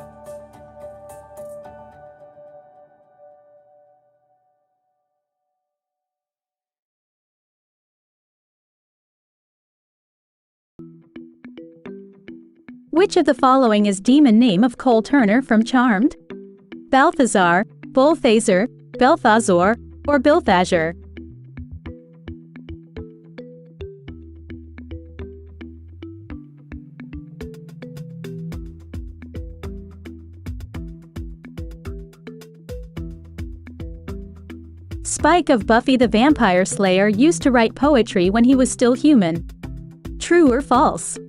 Which of the following is demon name of Cole Turner from Charmed? Balthazar, Bolthazar, Belthazor, or Bilthazar? Spike of Buffy the Vampire Slayer used to write poetry when he was still human. True or false?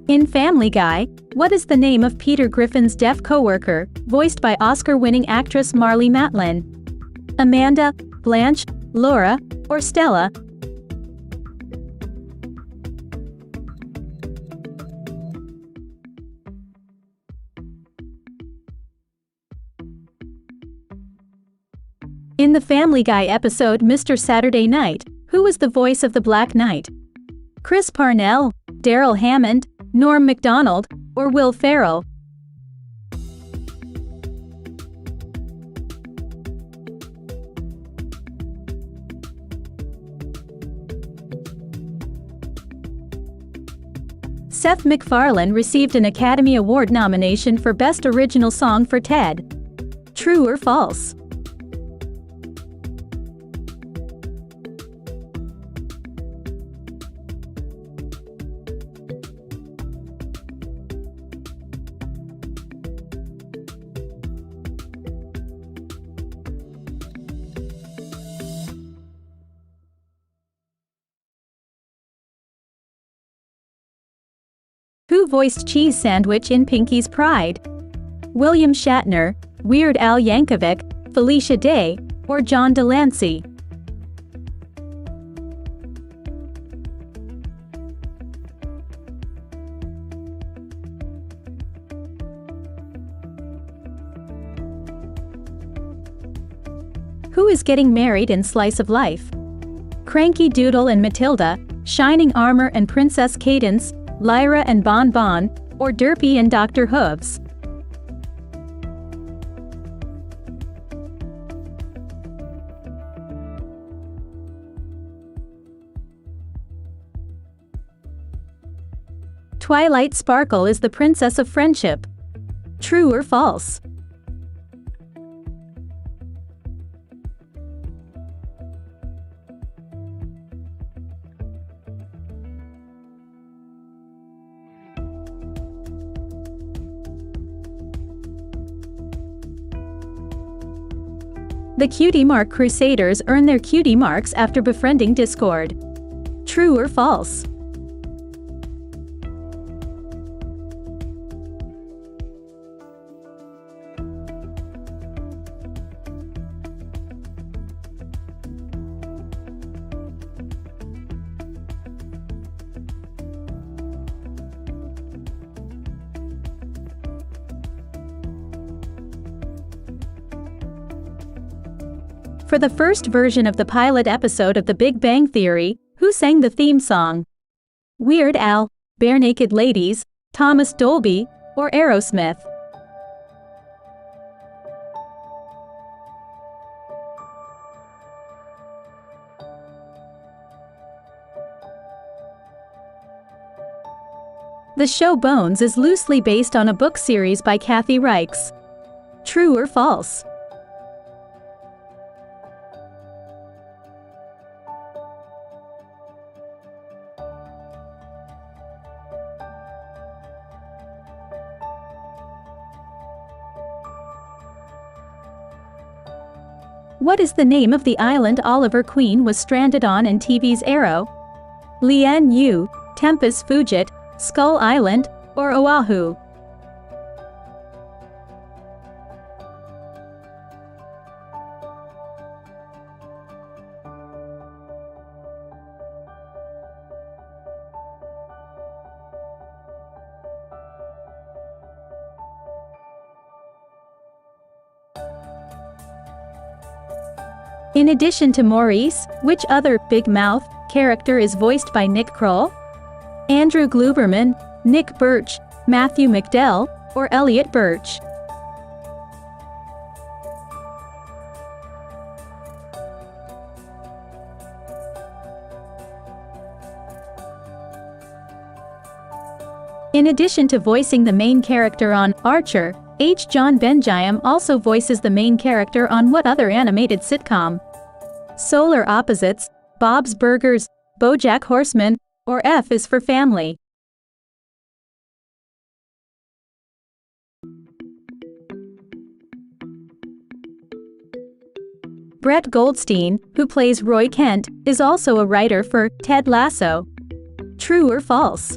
In Family Guy, what is the name of Peter Griffin's deaf coworker, voiced by Oscar-winning actress Marlee Matlin? Amanda, Blanche, Laura, or Stella? In the Family Guy episode Mr. Saturday Night, who was the voice of the Black Knight? Chris Parnell, Daryl Hammond, Norm Macdonald, or Will Ferrell? Seth MacFarlane received an Academy Award nomination for Best Original Song for Ted. True or false? Who voiced Cheese Sandwich in Pinky's Pride? William Shatner, Weird Al Yankovic, Felicia Day, or John Delancey? Who is getting married in Slice of Life? Cranky Doodle and Matilda, Shining Armor and Princess Cadence, Lyra and Bon Bon, or Derpy and Dr. Hooves? Twilight Sparkle is the princess of friendship. True or false? The Cutie Mark Crusaders earn their cutie marks after befriending Discord. True or false? For the first version of the pilot episode of The Big Bang Theory, who sang the theme song? Weird Al, Barenaked Ladies, Thomas Dolby, or Aerosmith? The show Bones is loosely based on a book series by Kathy Reichs. True or false? What is the name of the island Oliver Queen was stranded on in TV's Arrow? Lien Yu, Tempest Fugit, Skull Island, or Oahu? In addition to Maurice, which other Big Mouth character is voiced by Nick Kroll? Andrew Gluberman, Nick Birch, Matthew McDell, or Elliot Birch? In addition to voicing the main character on Archer, H. John Benjamin also voices the main character on what other animated sitcom? Solar Opposites, Bob's Burgers, BoJack Horseman, or F is for Family? Brett Goldstein, who plays Roy Kent, is also a writer for Ted Lasso. True or false?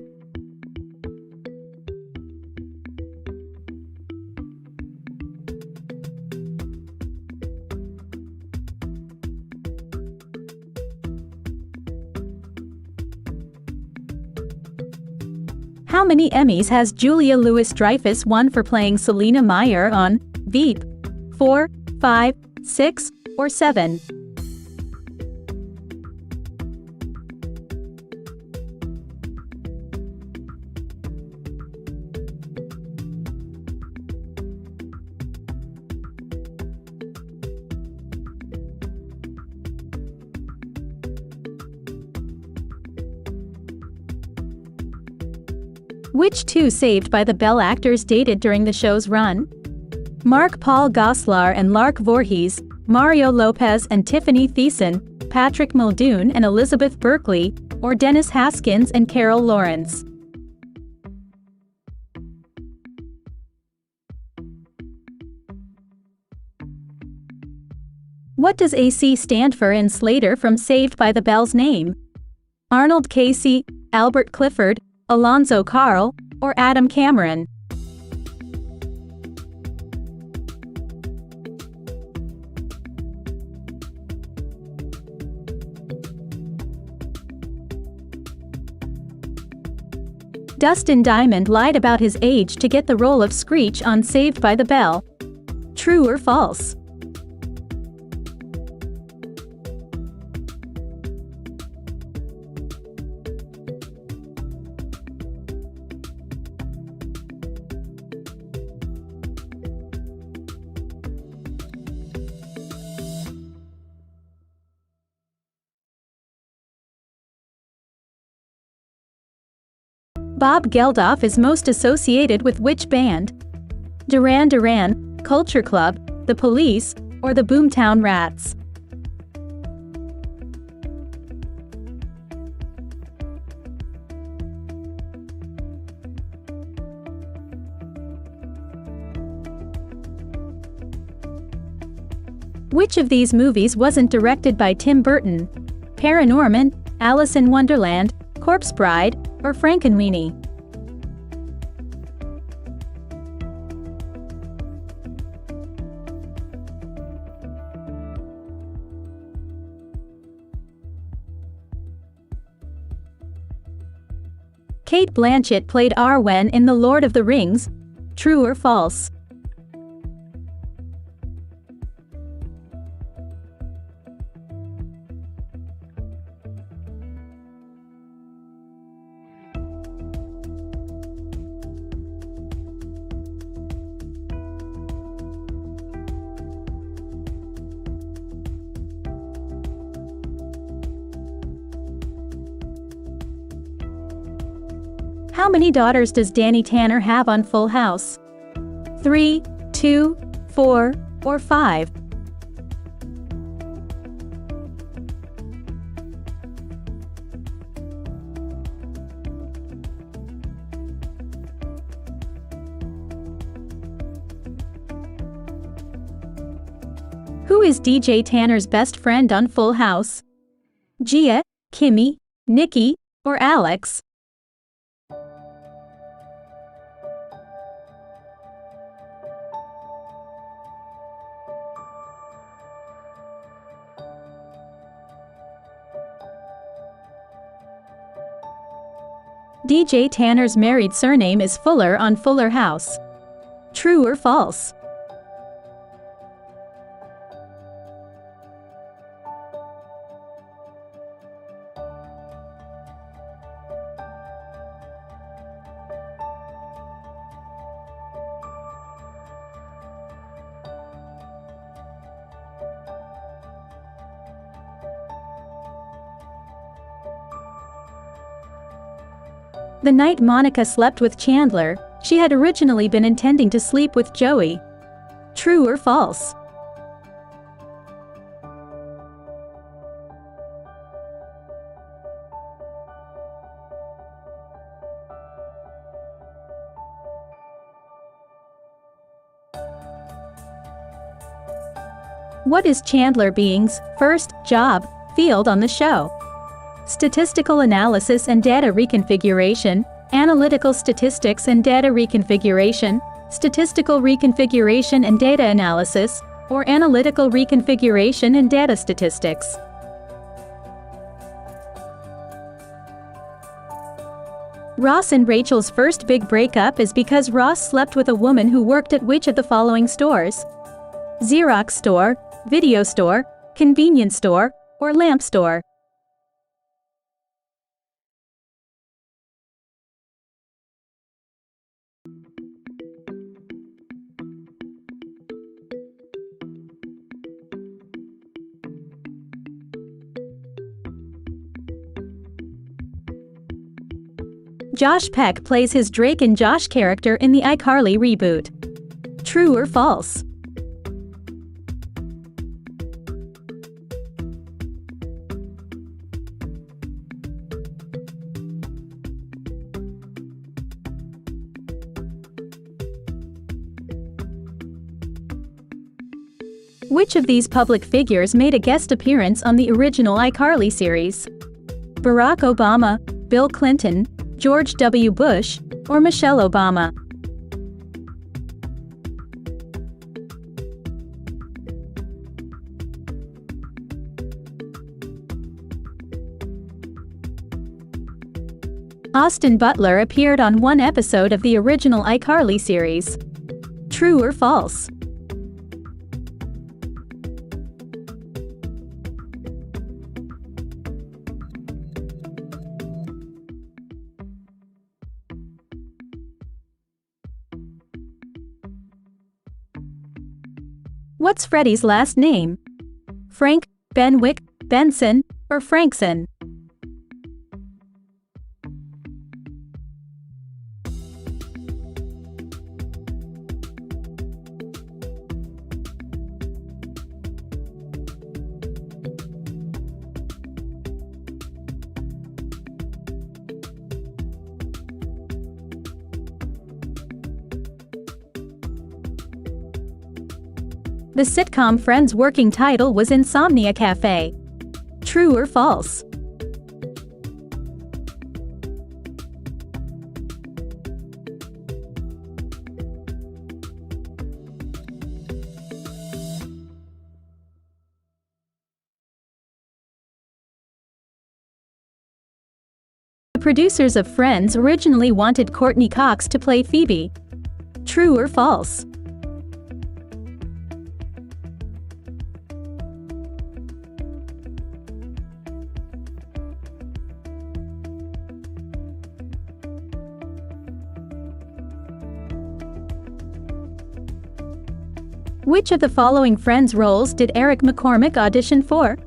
How many Emmys has Julia Louis-Dreyfus won for playing Selina Meyer on Veep? 4, 5, 6, or 7? Which two Saved by the Bell actors dated during the show's run? Mark-Paul Gosselaar and Lark Voorhees, Mario Lopez and Tiffany Thiessen, Patrick Muldoon and Elizabeth Berkley, or Dennis Haskins and Carol Lawrence? What does AC stand for in Slater from Saved by the Bell's name? Arnold Casey, Albert Clifford, Alonzo Carl, or Adam Cameron? Dustin Diamond lied about his age to get the role of Screech on Saved by the Bell. True or false? Bob Geldof is most associated with which band? Duran Duran, Culture Club, The Police, or the Boomtown Rats? Which of these movies wasn't directed by Tim Burton? Paranorman, Alice in Wonderland, Corpse Bride, or Frankenweenie? Cate Blanchett played Arwen in The Lord of the Rings. True or false? How many daughters does Danny Tanner have on Full House? 3, 2, 4, or 5? Who is DJ Tanner's best friend on Full House? Gia, Kimmy, Nikki, or Alex? DJ Tanner's married surname is Fuller on Fuller House. True or false? The night Monica slept with Chandler, she had originally been intending to sleep with Joey. True or false? What is Chandler Bing's first job field on the show? Statistical analysis and data reconfiguration, analytical statistics and data reconfiguration, statistical reconfiguration and data analysis, or analytical reconfiguration and data statistics. Ross and Rachel's first big breakup is because Ross slept with a woman who worked at which of the following stores? Xerox store, video store, convenience store, or lamp store. Josh Peck plays his Drake and Josh character in the iCarly reboot. True or false? Which of these public figures made a guest appearance on the original iCarly series? Barack Obama, Bill Clinton, George W. Bush, or Michelle Obama? Austin Butler appeared on one episode of the original iCarly series. True or false? What's Freddie's last name? Frank, Benwick, Benson, or Frankson? The sitcom Friends' working title was Insomnia Cafe. True or false? The producers of Friends originally wanted Courtney Cox to play Phoebe. True or false? Which of the following Friends roles did Eric McCormick audition for?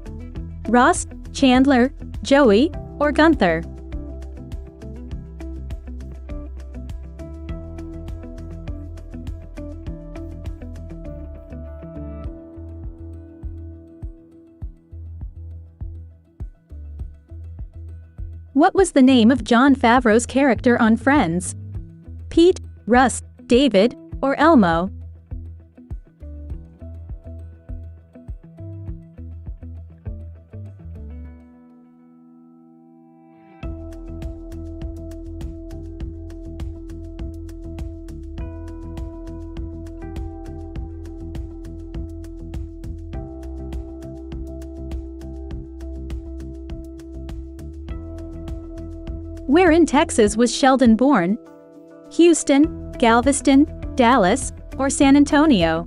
Ross, Chandler, Joey, or Gunther? What was the name of Jon Favreau's character on Friends? Pete, Russ, David, or Elmo? Where in Texas was Sheldon born? Houston, Galveston, Dallas, or San Antonio?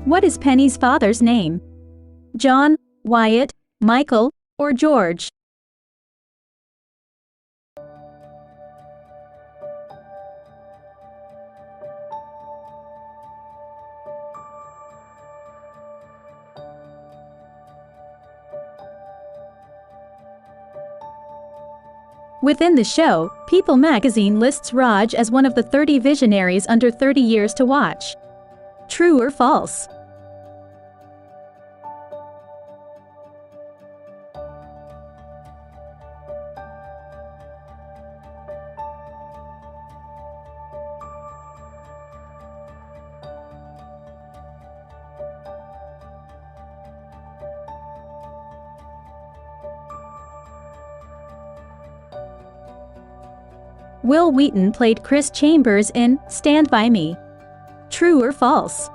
What is Penny's father's name? John, Wyatt, Michael, or George? Within the show, People magazine lists Raj as one of the 30 visionaries under 30 years to watch. True or false? Will Wheaton played Chris Chambers in Stand By Me. True or false?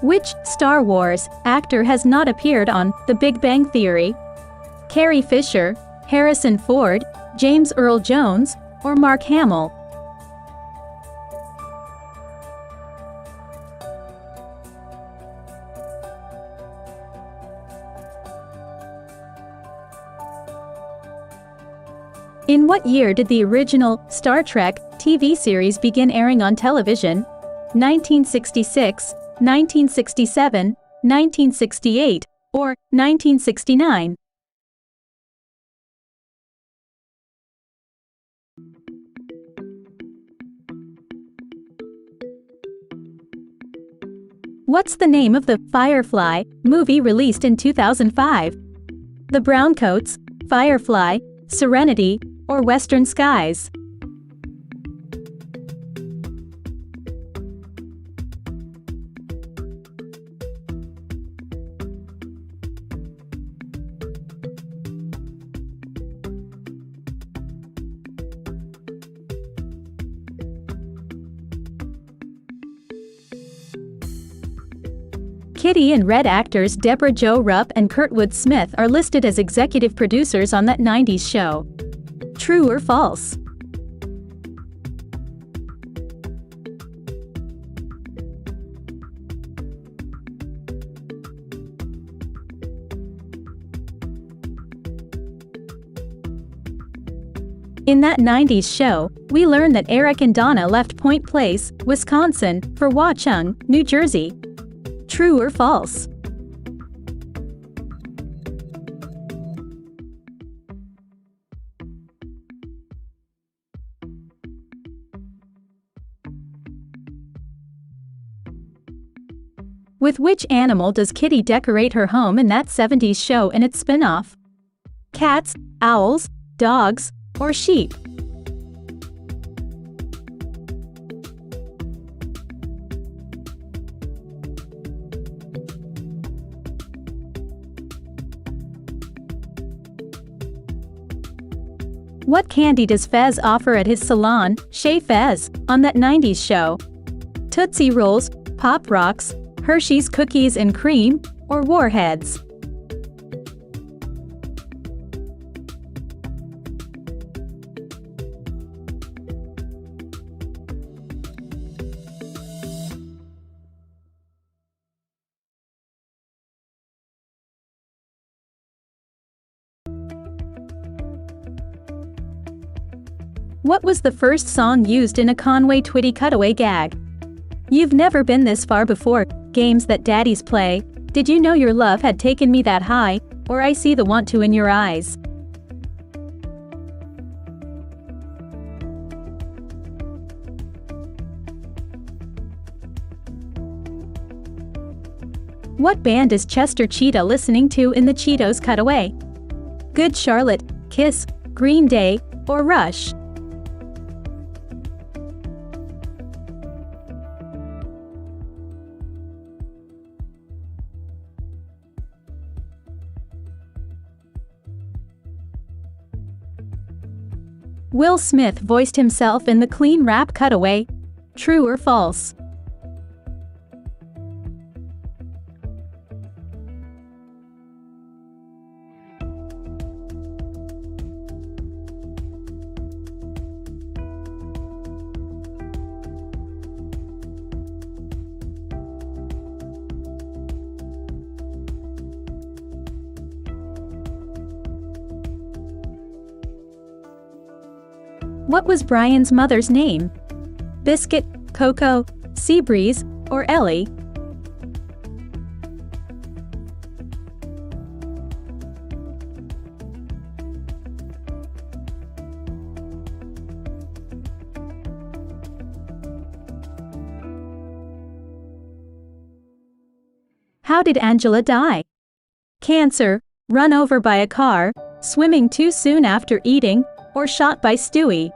Which Star Wars actor has not appeared on The Big Bang Theory? Carrie Fisher, Harrison Ford, James Earl Jones, or Mark Hamill? In what year did the original Star Trek TV series begin airing on television? 1966, 1967, 1968, or 1969? What's the name of the Firefly movie released in 2005? The Browncoats, Firefly, Serenity, or Western Skies? Kitty and Red actors Deborah Jo Rupp and Kurtwood Smith are listed as executive producers on that 90s show. True or false? In that 90s show, we learn that Eric and Donna left Point Place, Wisconsin, for Watchung, New Jersey. True or false? With which animal does Kitty decorate her home in that 70s show and its spin-off? Cats, owls, dogs, or sheep? What candy does Fez offer at his salon, Chez Fez, on that 90s show? Tootsie Rolls, Pop Rocks, Hershey's Cookies and Cream, or Warheads? What was the first song used in a Conway Twitty cutaway gag? You've never been this far before, games that daddies play, did you know your love had taken me that high, or I see the want to in your eyes. What band is Chester Cheetah listening to in the Cheetos cutaway? Good Charlotte, Kiss, Green Day, or rush? Will Smith voiced himself in the clean rap cutaway. True or false? What was Brian's mother's name? Biscuit, Coco, Seabreeze, or Ellie? How did Angela die? Cancer, run over by a car, swimming too soon after eating, or shot by Stewie?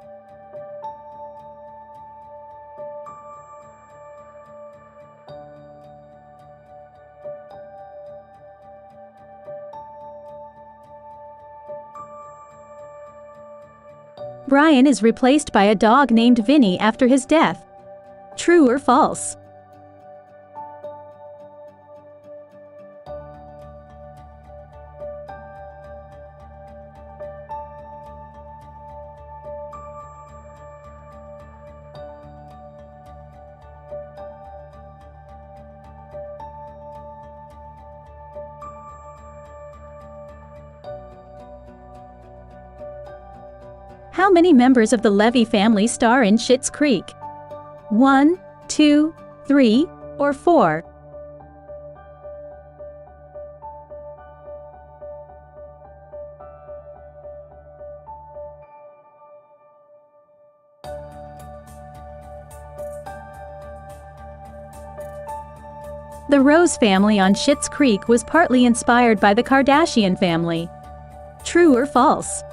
Brian is replaced by a dog named Vinny after his death. True or false? How many members of the Levy family star in Schitt's Creek? 1, 2, 3, or 4? The Rose family on Schitt's Creek was partly inspired by the Kardashian family. True or false?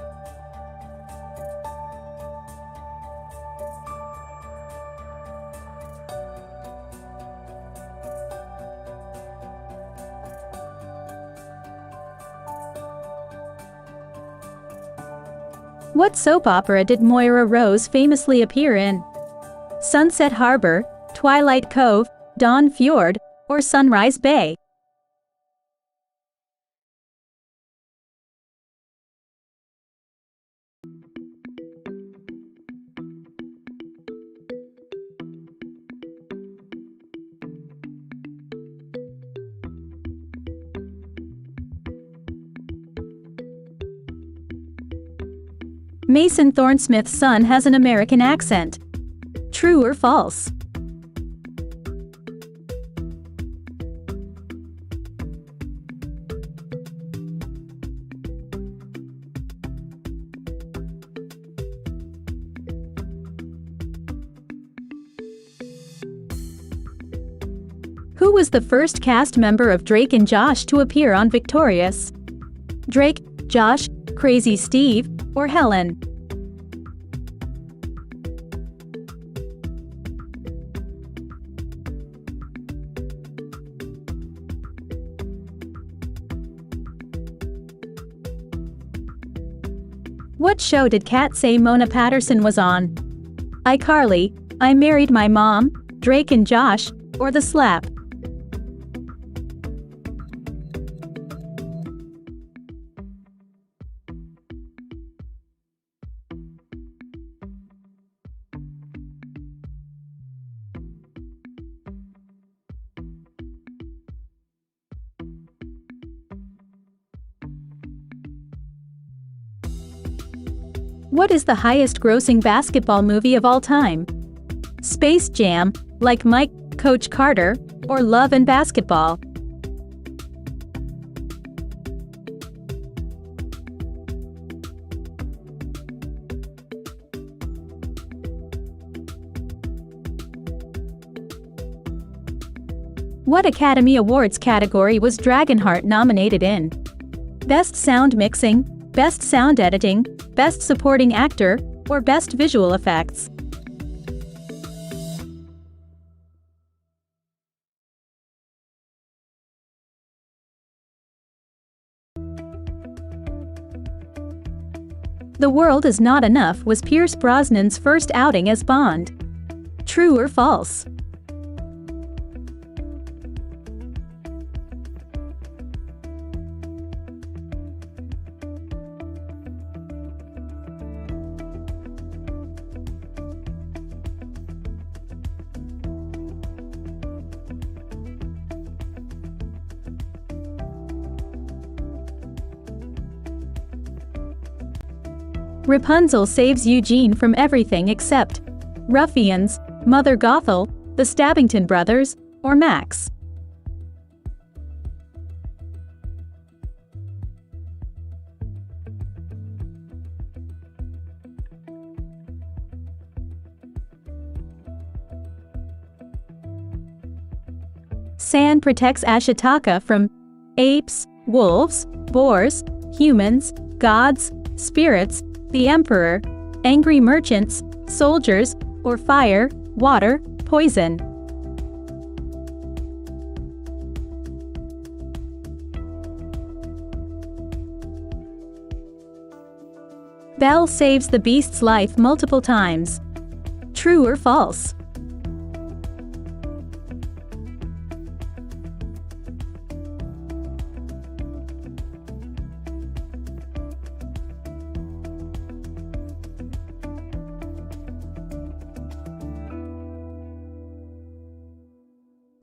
What soap opera did Moira Rose famously appear in? Sunset Harbor, Twilight Cove, Dawn Fjord, or Sunrise Bay? Mason Thornesmith's son has an American accent. True or false? Who was the first cast member of Drake and Josh to appear on Victorious? Drake, Josh, Crazy Steve, or Helen? What show did Kat say Mona Patterson was on? iCarly, I Married My Mom, Drake and Josh, or The Slap? What is the highest-grossing basketball movie of all time? Space Jam, Like Mike, Coach Carter, or Love and Basketball? What Academy Awards category was Dragonheart nominated in? Best Sound Mixing, Best Sound Editing, Best Supporting Actor, or Best Visual Effects. The World Is Not Enough was Pierce Brosnan's first outing as Bond. True or false? Rapunzel saves Eugene from everything except ruffians, Mother Gothel, the Stabbington brothers, or Max. Sand protects Ashitaka from apes, wolves, boars, humans, gods, spirits, the Emperor, angry merchants, soldiers, or fire, water, poison. Belle saves the Beast's life multiple times. True or false?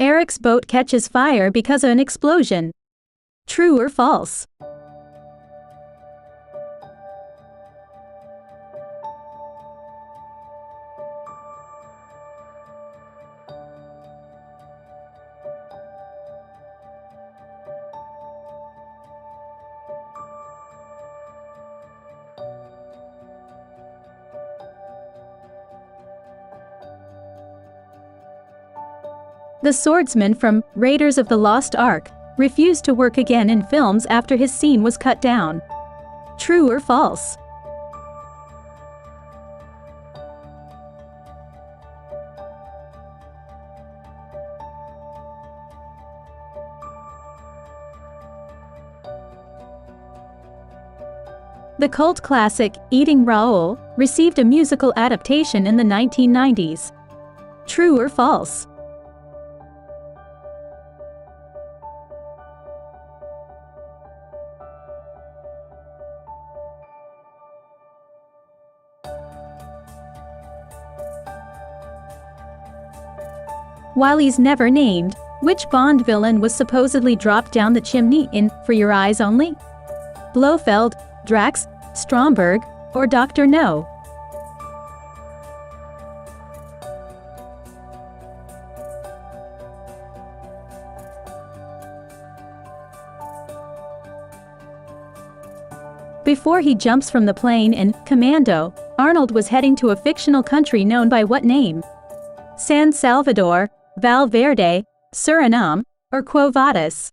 Eric's boat catches fire because of an explosion. True or false? The swordsman from Raiders of the Lost Ark refused to work again in films after his scene was cut down. True or false? The cult classic Eating Raoul received a musical adaptation in the 1990s. True or false? While he's never named, which Bond villain was supposedly dropped down the chimney in For Your Eyes Only? Blofeld, Drax, Stromberg, or Dr. No? Before he jumps from the plane in Commando, Arnold was heading to a fictional country known by what name? San Salvador, Val Verde, Suriname, or Quo Vadis?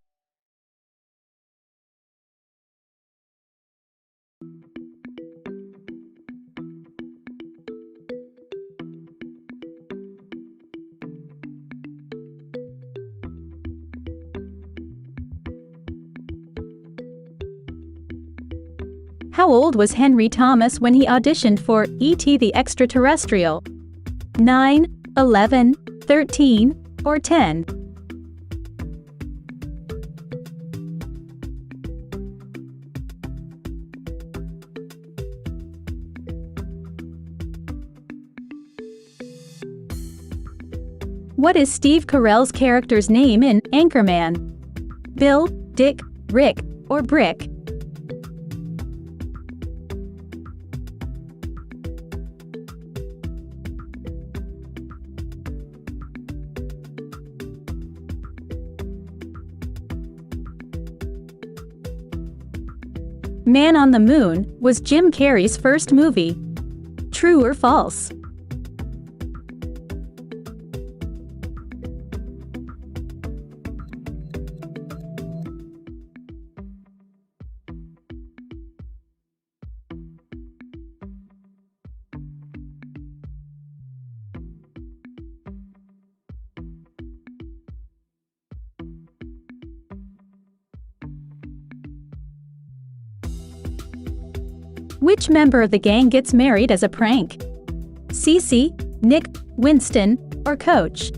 How old was Henry Thomas when he auditioned for E.T. the Extraterrestrial? 9, 11, 13, or 10? What is Steve Carell's character's name in Anchorman? Bill, Dick, Rick, or Brick? Man on the Moon was Jim Carrey's first movie. True or false? Which member of the gang gets married as a prank? Cece, Nick, Winston, or Coach?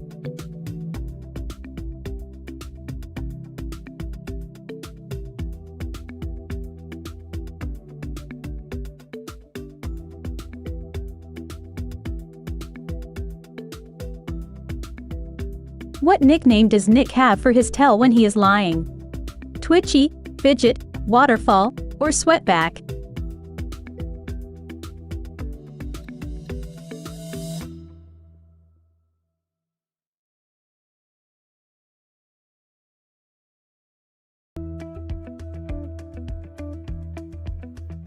What nickname does Nick have for his tail when he is lying? Twitchy, Fidget, Waterfall, or Sweatback?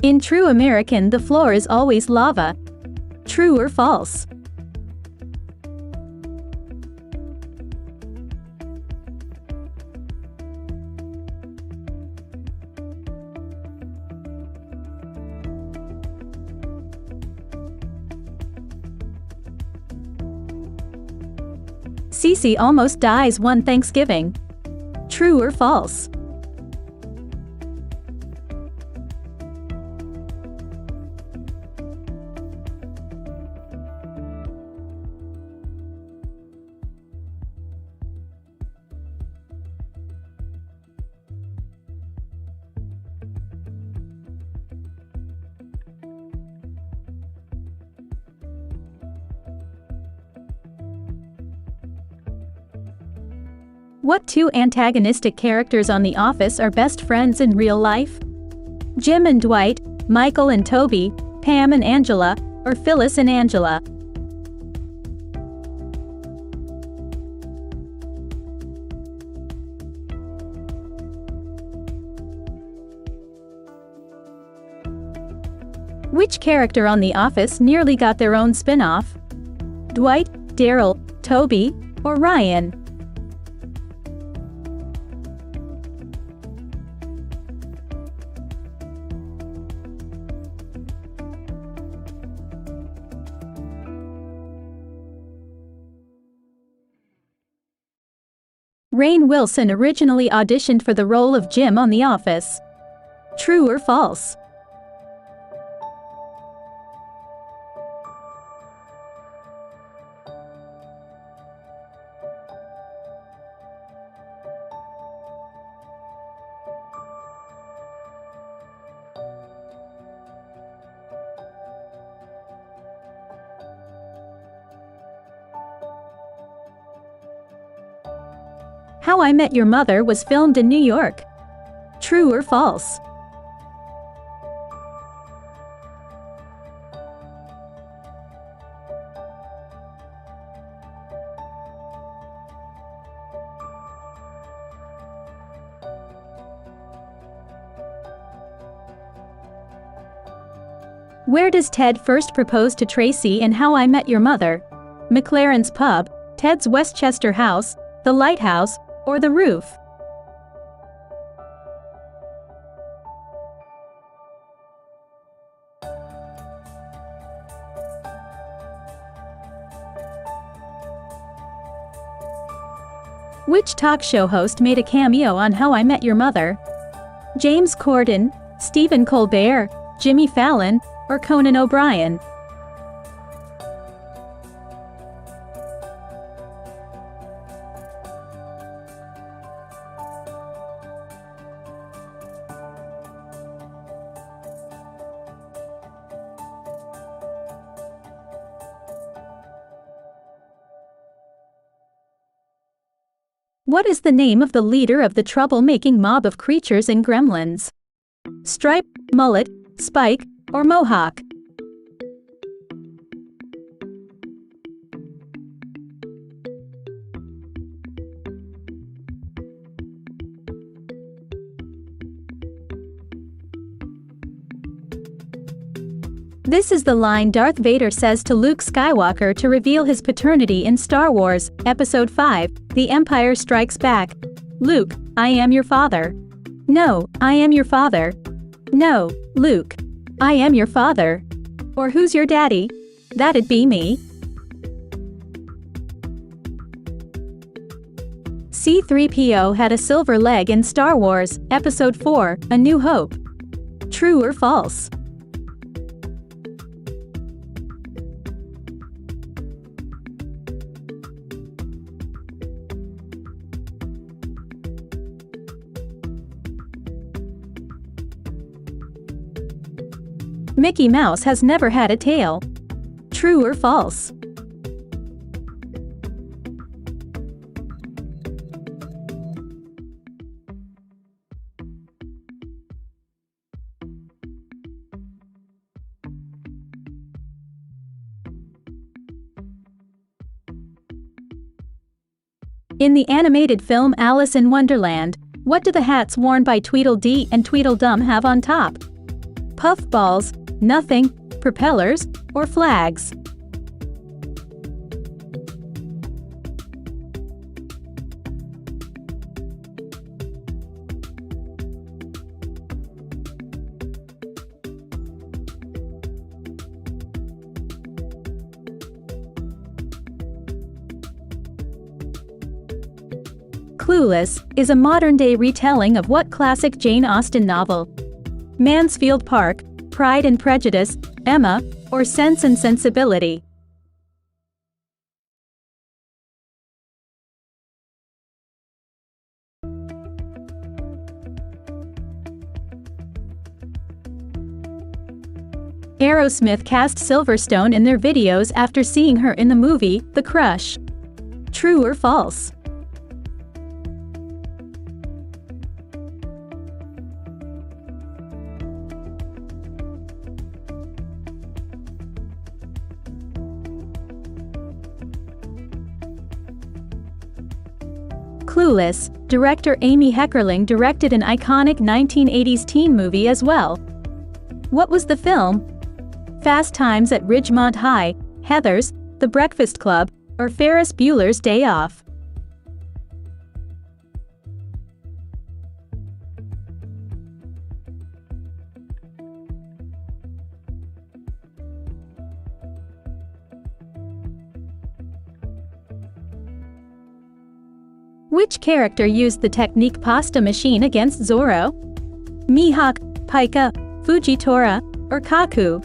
In true American, the floor is always lava. True or false? Cece almost dies one Thanksgiving. True or false? What two antagonistic characters on The Office are best friends in real life? Jim and Dwight, Michael and Toby, Pam and Angela, or Phyllis and Angela? Which character on The Office nearly got their own spin-off? Dwight, Daryl, Toby, or Ryan? Rainn Wilson originally auditioned for the role of Jim on The Office. True or false? How I Met Your Mother was filmed in New York. True or false? Where does Ted first propose to Tracy in How I Met Your Mother? McLaren's Pub, Ted's Westchester house, the lighthouse, or the roof? Which talk show host made a cameo on How I Met Your Mother? James Corden, Stephen Colbert, Jimmy Fallon, or Conan O'Brien? What is the name of the leader of the trouble-making mob of creatures in Gremlins? Stripe, Mullet, Spike, or Mohawk? This is the line Darth Vader says to Luke Skywalker to reveal his paternity in Star Wars, Episode 5, The Empire Strikes Back. Luke, I am your father. No, I am your father. No, Luke, I am your father. Or who's your daddy? That'd be me. C-3PO had a silver leg in Star Wars, Episode 4, A New Hope. True or false? Mickey Mouse has never had a tail. True or false? In the animated film Alice in Wonderland, what do the hats worn by Tweedledee and Tweedledum have on top? Puffballs, nothing, propellers, or flags? Clueless is a modern-day retelling of what classic Jane Austen novel? Mansfield Park, Pride and Prejudice, Emma, or Sense and Sensibility? Aerosmith cast Silverstone in their videos after seeing her in the movie The Crush. True or false? Clueless, director Amy Heckerling directed an iconic 1980s teen movie as well. What was the film? Fast Times at Ridgemont High, Heathers, The Breakfast Club, or Ferris Bueller's Day Off? Which character used the technique pasta machine against Zorro? Mihawk, Pika, Fujitora, or Kaku?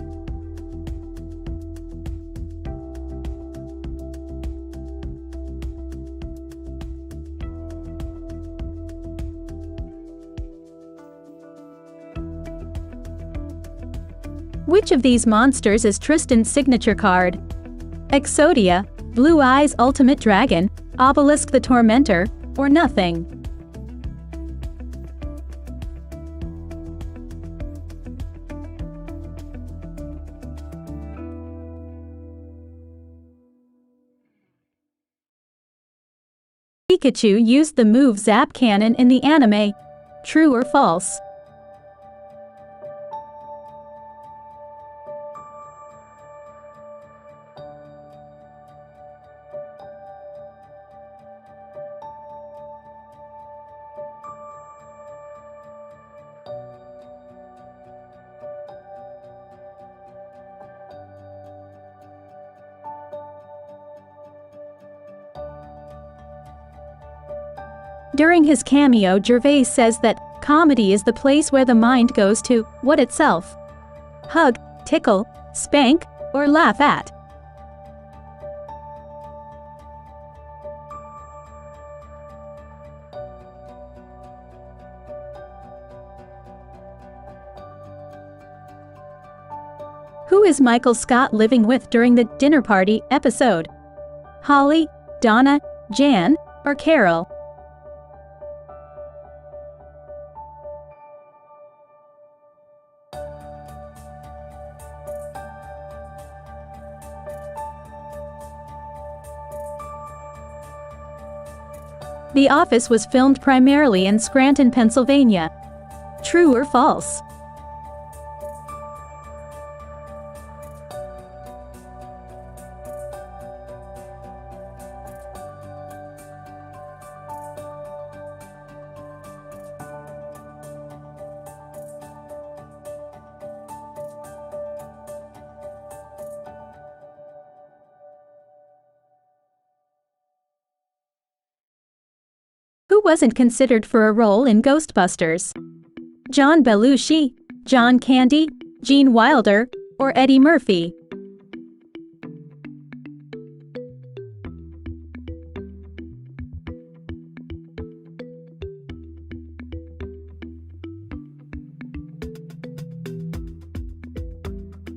Which of these monsters is Tristan's signature card? Exodia, Blue Eyes Ultimate Dragon, Obelisk the Tormentor, or nothing? Pikachu used the move Zap Cannon in the anime. True or false? During his cameo, Gervais says that comedy is the place where the mind goes to what itself? Hug, tickle, spank, or laugh at? Who is Michael Scott living with during the dinner party episode? Holly, Donna, Jan, or Carol? The Office was filmed primarily in Scranton, Pennsylvania. True or false? Who wasn't considered for a role in Ghostbusters? John Belushi, John Candy, Gene Wilder, or Eddie Murphy?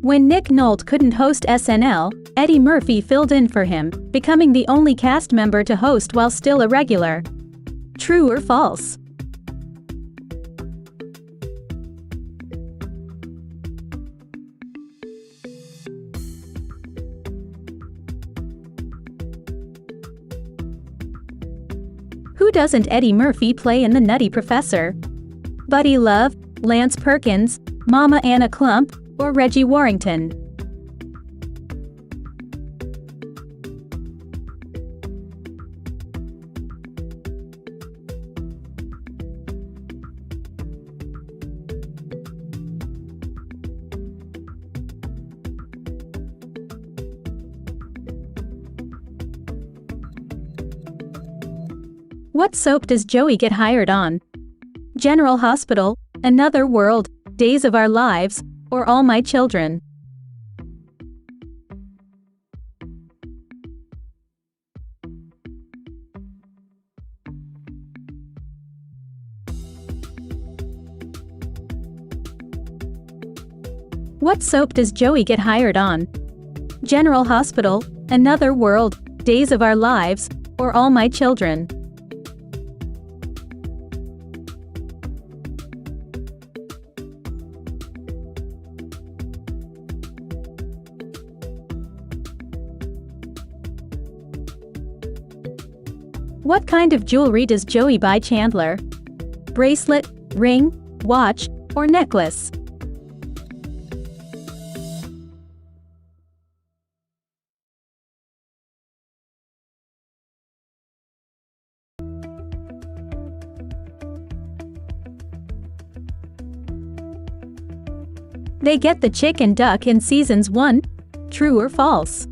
When Nick Nolte couldn't host SNL, Eddie Murphy filled in for him, becoming the only cast member to host while still a regular. True or false? Who doesn't Eddie Murphy play in The Nutty Professor? Buddy Love, Lance Perkins, Mama Anna Klump, or Reggie Warrington? What soap does Joey get hired on? General Hospital, Another World, Days of Our Lives, or All My Children? What soap does Joey get hired on? General Hospital, Another World, Days of Our Lives, or All My Children? What kind of jewelry does Joey buy Chandler? Bracelet, ring, watch, or necklace? They get the chick and duck in seasons 1. True or false?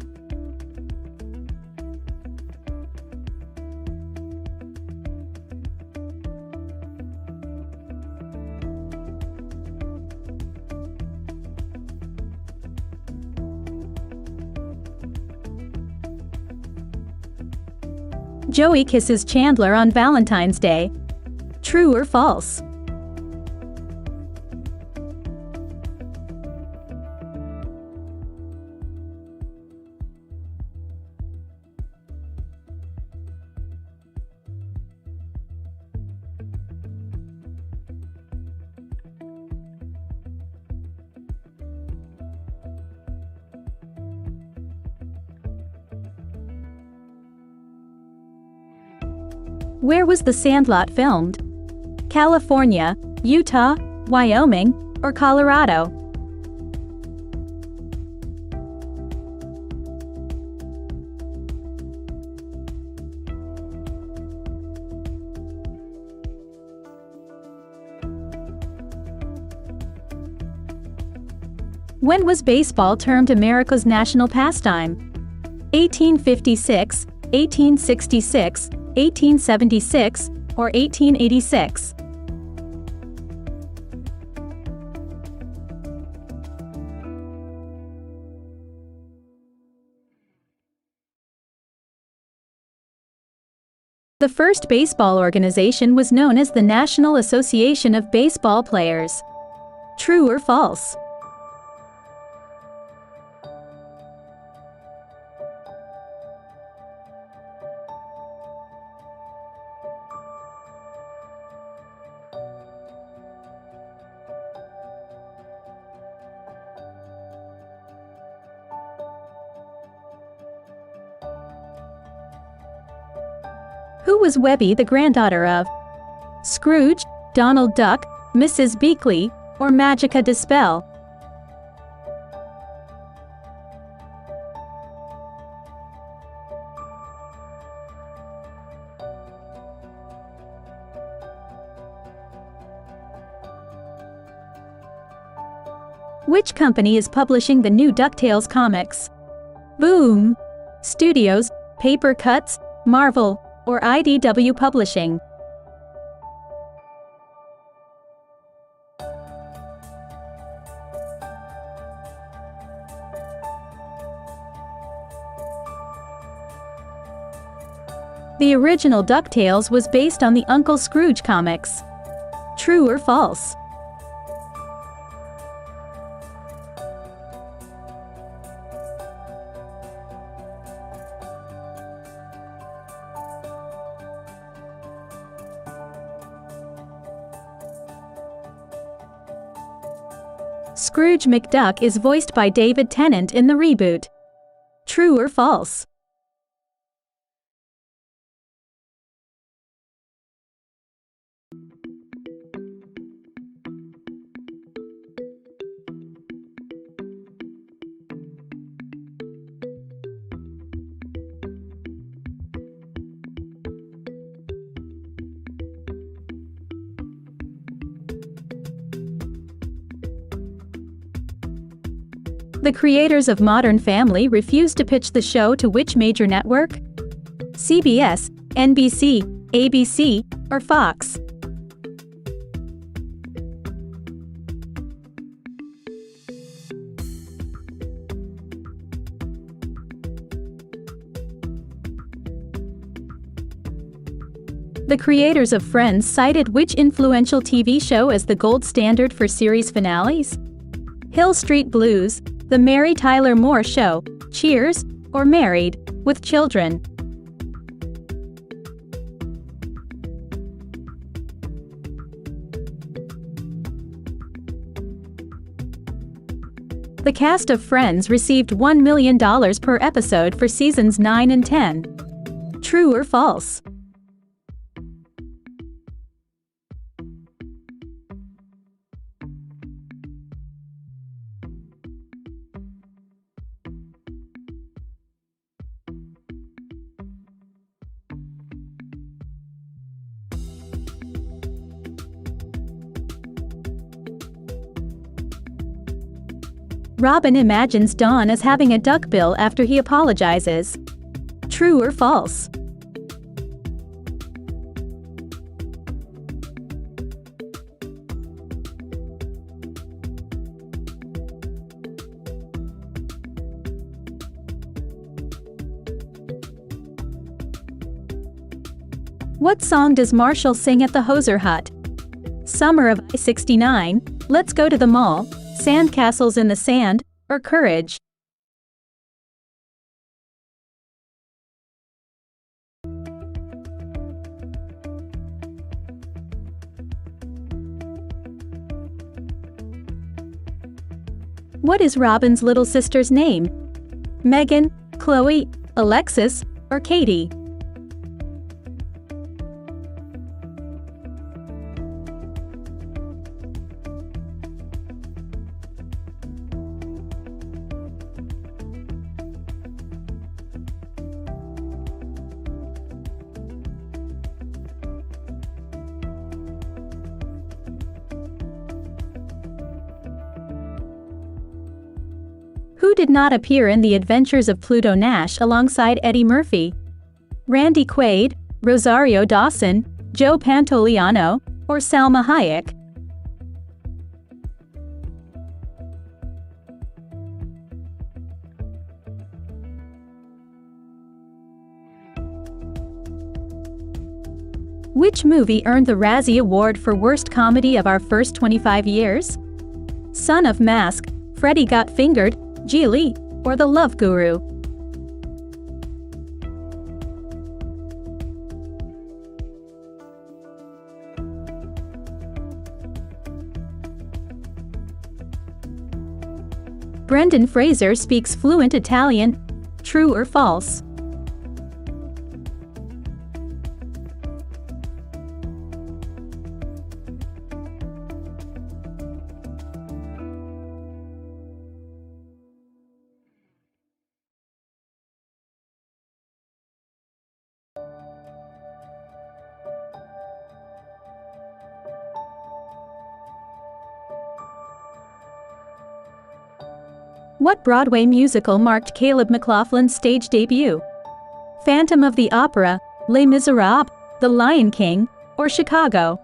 Joey kisses Chandler on Valentine's Day. True or false? Where was The Sandlot filmed? California, Utah, Wyoming, or Colorado? When was baseball termed America's national pastime? 1856, 1866, 1876, or 1886? The first baseball organization was known as the National Association of Baseball Players. True or false? Who was Webby the granddaughter of? Scrooge, Donald Duck, Mrs. Beakley, or Magica de Spell? Which company is publishing the new DuckTales comics? Boom Studios, Paper Cuts, Marvel, or IDW Publishing? The original DuckTales was based on the Uncle Scrooge comics. True or false? Scrooge McDuck is voiced by David Tennant in the reboot. True or false? The creators of Modern Family refused to pitch the show to which major network? CBS, NBC, ABC, or Fox? The creators of Friends cited which influential TV show as the gold standard for series finales? Hill Street Blues, The Mary Tyler Moore Show, Cheers, or Married, with Children? The cast of Friends received $1 million per episode for seasons 9 and 10. True or false? Robin imagines Dawn as having a duckbill after he apologizes. True or false? What song does Marshall sing at the Hoser Hut? Summer of I-69, Let's Go to the Mall, Sandcastles in the Sand, or Courage? What is Robin's little sister's name? Megan, Chloe, Alexis, or Katie? Who did not appear in The Adventures of Pluto Nash alongside Eddie Murphy? Randy Quaid, Rosario Dawson, Joe Pantoliano, or Salma Hayek? Which movie earned the Razzie Award for Worst Comedy of Our First 25 Years? Son of Mask, Freddie Got Fingered, Geely, or The Love Guru? Brendan Fraser speaks fluent Italian. True or false? What Broadway musical marked Caleb McLaughlin's stage debut? Phantom of the Opera, Les Miserables, The Lion King, or Chicago?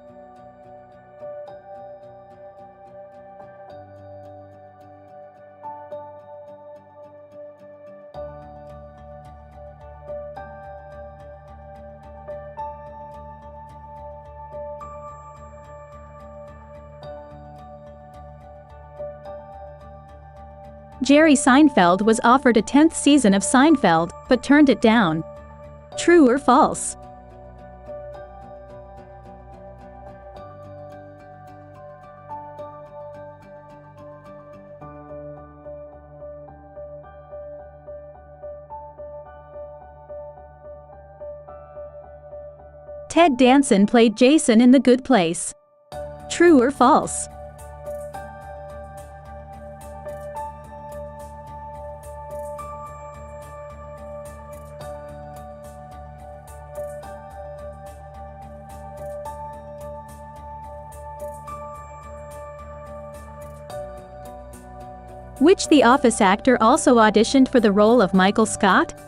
Jerry Seinfeld was offered a 10th season of Seinfeld, but turned it down. True or false? Ted Danson played Jason in The Good Place. True or false? Which The Office actor also auditioned for the role of Michael Scott?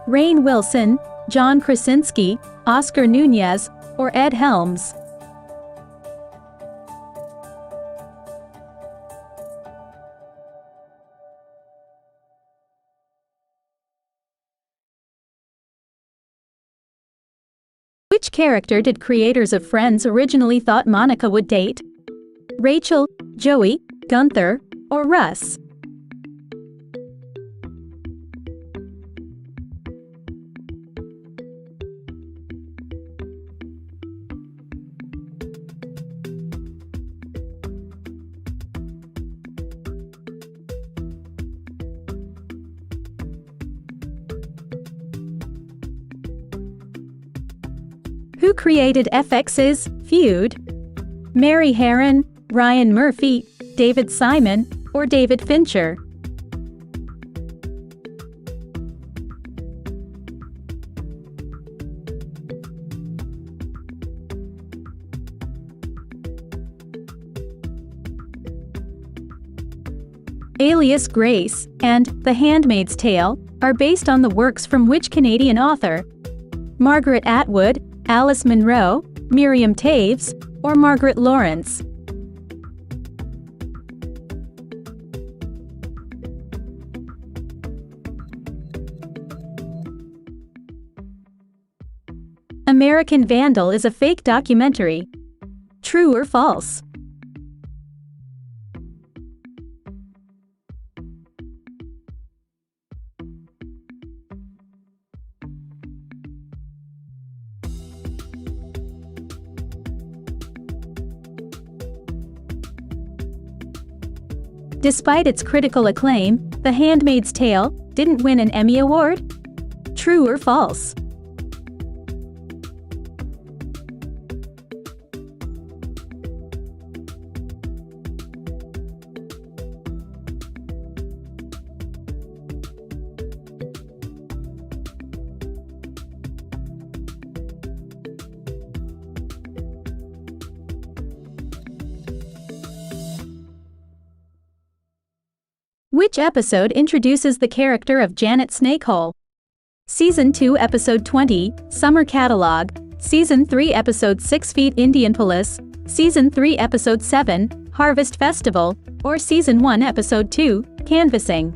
Rainn Wilson, John Krasinski, Oscar Nunez, or Ed Helms? Which character did creators of Friends originally thought Monica would date? Rachel, Joey, Gunther, or Russ? Who created FX's Feud? Mary Herron, Ryan Murphy, David Simon, or David Fincher? Alias Grace and The Handmaid's Tale are based on the works from which Canadian author? Margaret Atwood, Alice Munro, Miriam Toews, or Margaret Lawrence? American Vandal is a fake documentary. True or false? Despite its critical acclaim, The Handmaid's Tale didn't win an Emmy Award? True or false? Which episode introduces the character of Janet Snakehole? Season 2 Episode 20, Summer Catalog, Season 3 Episode 6 Feet Indianapolis, Season 3 Episode 7, Harvest Festival, or Season 1 Episode 2, Canvassing?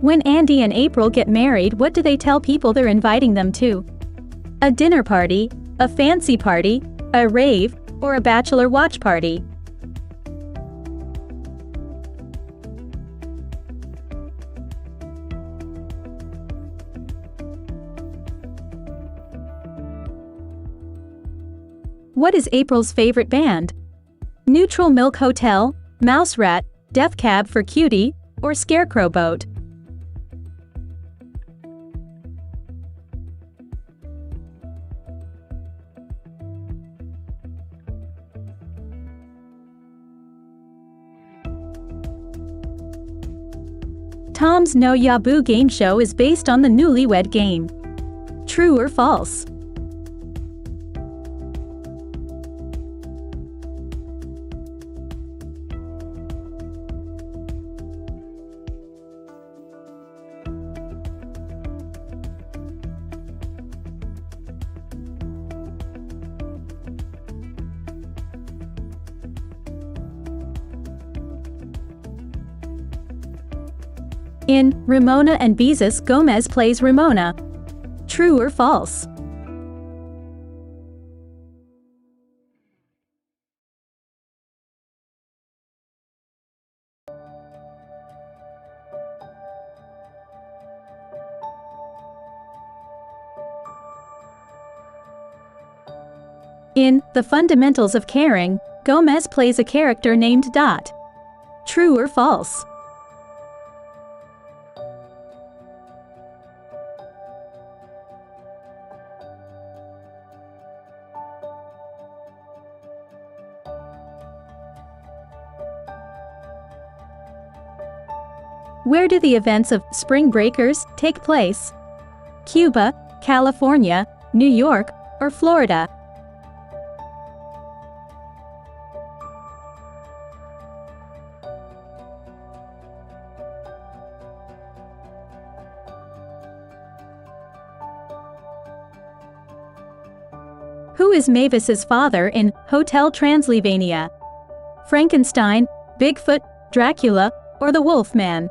When Andy and April get married, what do they tell people they're inviting them to? A dinner party, a fancy party, a rave, or a bachelor watch party? What is April's favorite band? Neutral Milk Hotel, Mouse Rat, Death Cab for Cutie, or Scarecrow Boat? Tom's No Yaboo game show is based on the Newlywed Game. True or false? In Ramona and Beezus, Gomez plays Ramona. True or false? In The Fundamentals of Caring, Gomez plays a character named Dot. True or false? Where do the events of Spring Breakers take place? Cuba, California, New York, or Florida? Who is Mavis's father in Hotel Transylvania? Frankenstein, Bigfoot, Dracula, or the Wolfman?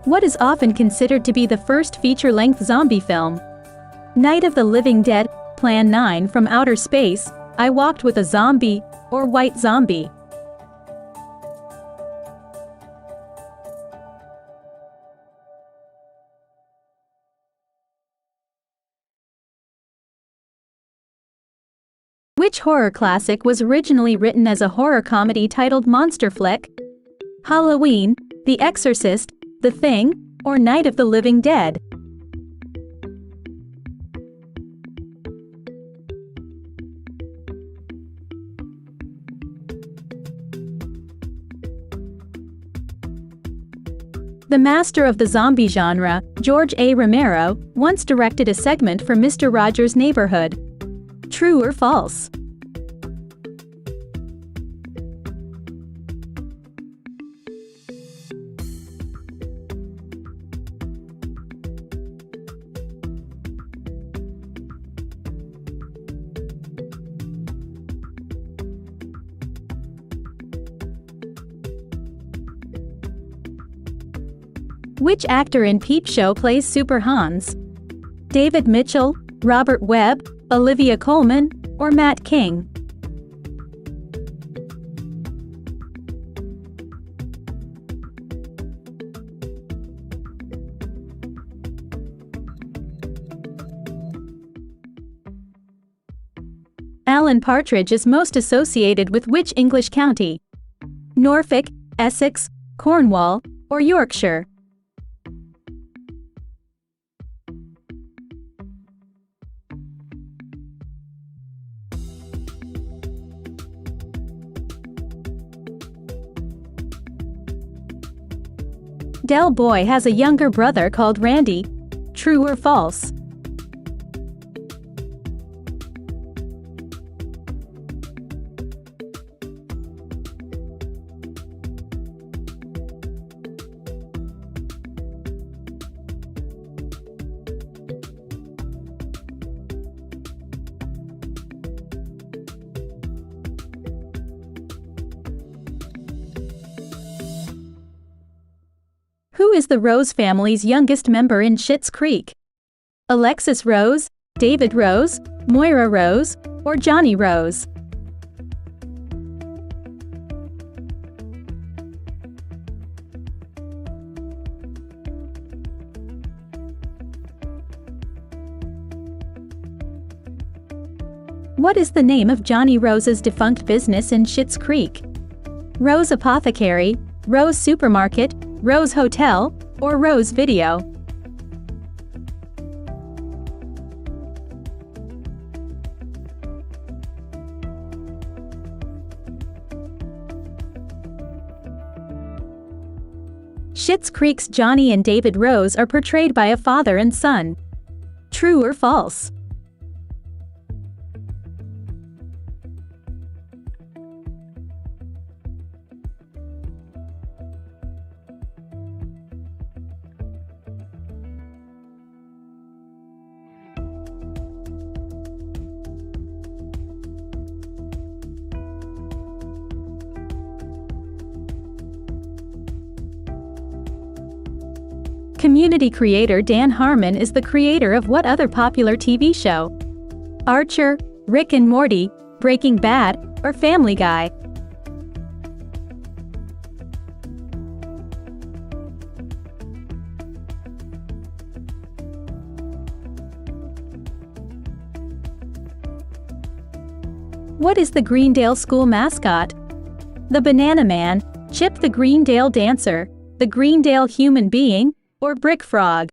What is often considered to be the first feature-length zombie film? Night of the Living Dead, Plan 9 from Outer Space, I Walked with a Zombie, or White Zombie? Which horror classic was originally written as a horror comedy titled Monster Flick? Halloween, The Exorcist, The Thing, or Night of the Living Dead? The master of the zombie genre, George A. Romero, once directed a segment for Mr. Rogers' Neighborhood. True or false? Which actor in Peep Show plays Super Hans? David Mitchell, Robert Webb, Olivia Colman, or Matt King? Alan Partridge is most associated with which English county? Norfolk, Essex, Cornwall, or Yorkshire? Del Boy has a younger brother called Randy. True or false? Who is the Rose family's youngest member in Schitt's Creek? Alexis Rose, David Rose, Moira Rose, or Johnny Rose? What is the name of Johnny Rose's defunct business in Schitt's Creek? Rose Apothecary, Rose Supermarket, Rose Hotel, or Rose Video? Schitt's Creek's Johnny and David Rose are portrayed by a father and son. True or false? Community creator Dan Harmon is the creator of what other popular TV show? Archer, Rick and Morty, Breaking Bad, or Family Guy? What is the Greendale school mascot? The Banana Man, Chip the Greendale Dancer, the Greendale Human Being, or Brick Frog?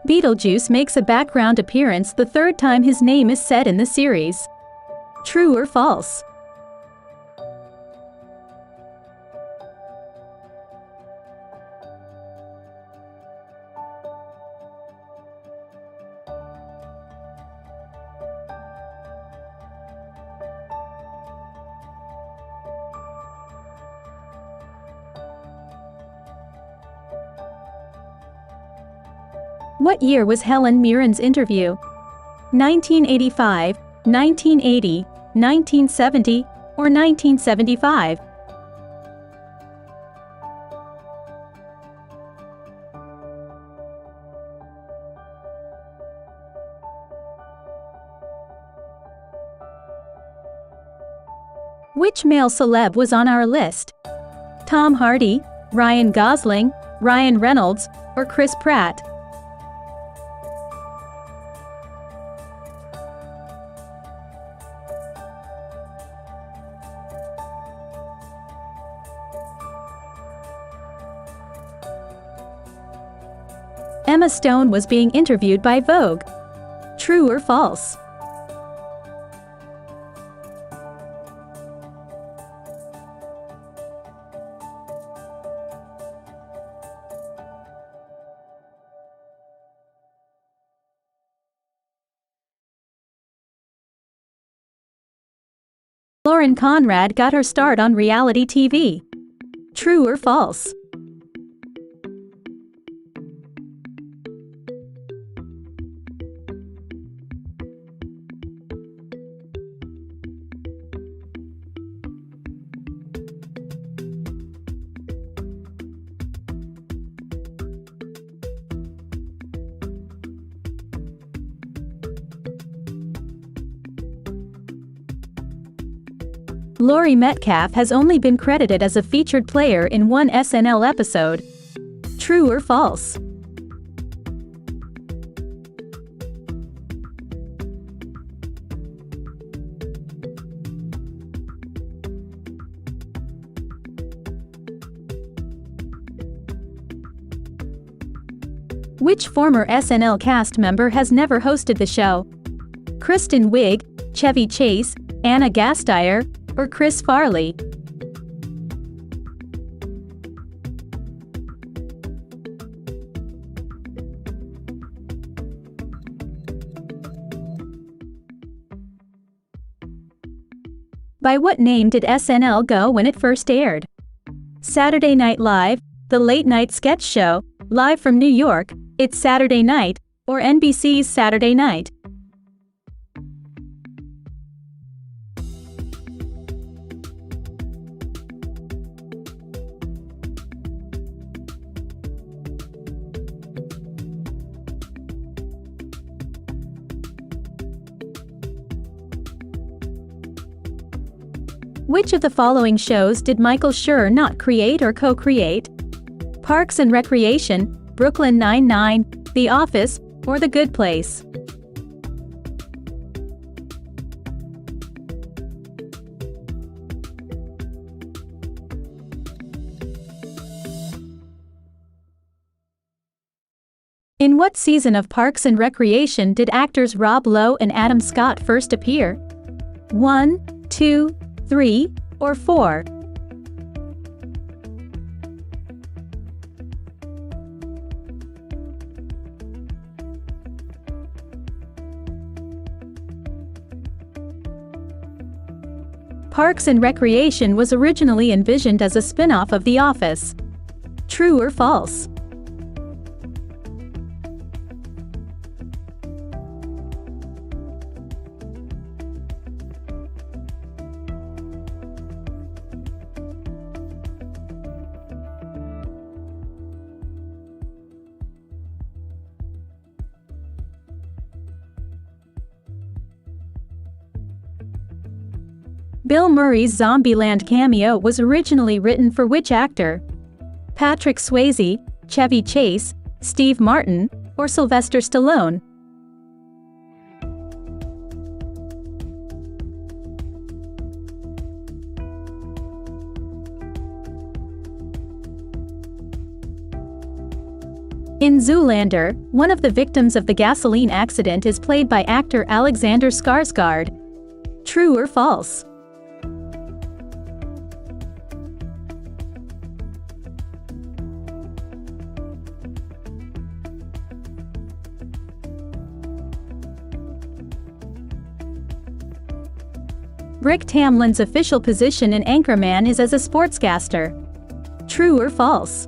Beetlejuice makes a background appearance the third time his name is said in the series. True or false? What year was Helen Mirren's interview? 1985, 1980, 1970, or 1975? Which male celeb was on our list? Tom Hardy, Ryan Gosling, Ryan Reynolds, or Chris Pratt? Emma Stone was being interviewed by Vogue. True or false? Lauren Conrad got her start on reality TV. True or false? Laurie Metcalf has only been credited as a featured player in one SNL episode. True or false? Which former SNL cast member has never hosted the show? Kristen Wiig, Chevy Chase, Anna Gasteyer, or Chris Farley? By what name did SNL go when it first aired? Saturday Night Live, The Late Night Sketch Show, Live from New York, It's Saturday Night, or NBC's Saturday Night? Which of the following shows did Michael Schur not create or co-create? Parks and Recreation, Brooklyn Nine-Nine, The Office, or The Good Place? In what season of Parks and Recreation did actors Rob Lowe and Adam Scott first appear? 1, 2, 3, or 4? Parks and Recreation was originally envisioned as a spin-off of The Office. True or false? Bill Murray's Zombieland cameo was originally written for which actor? Patrick Swayze, Chevy Chase, Steve Martin, or Sylvester Stallone? In Zoolander, one of the victims of the gasoline accident is played by actor Alexander Skarsgård. True or false? Rick Tamlin's official position in Anchorman is as a sportscaster. True or false?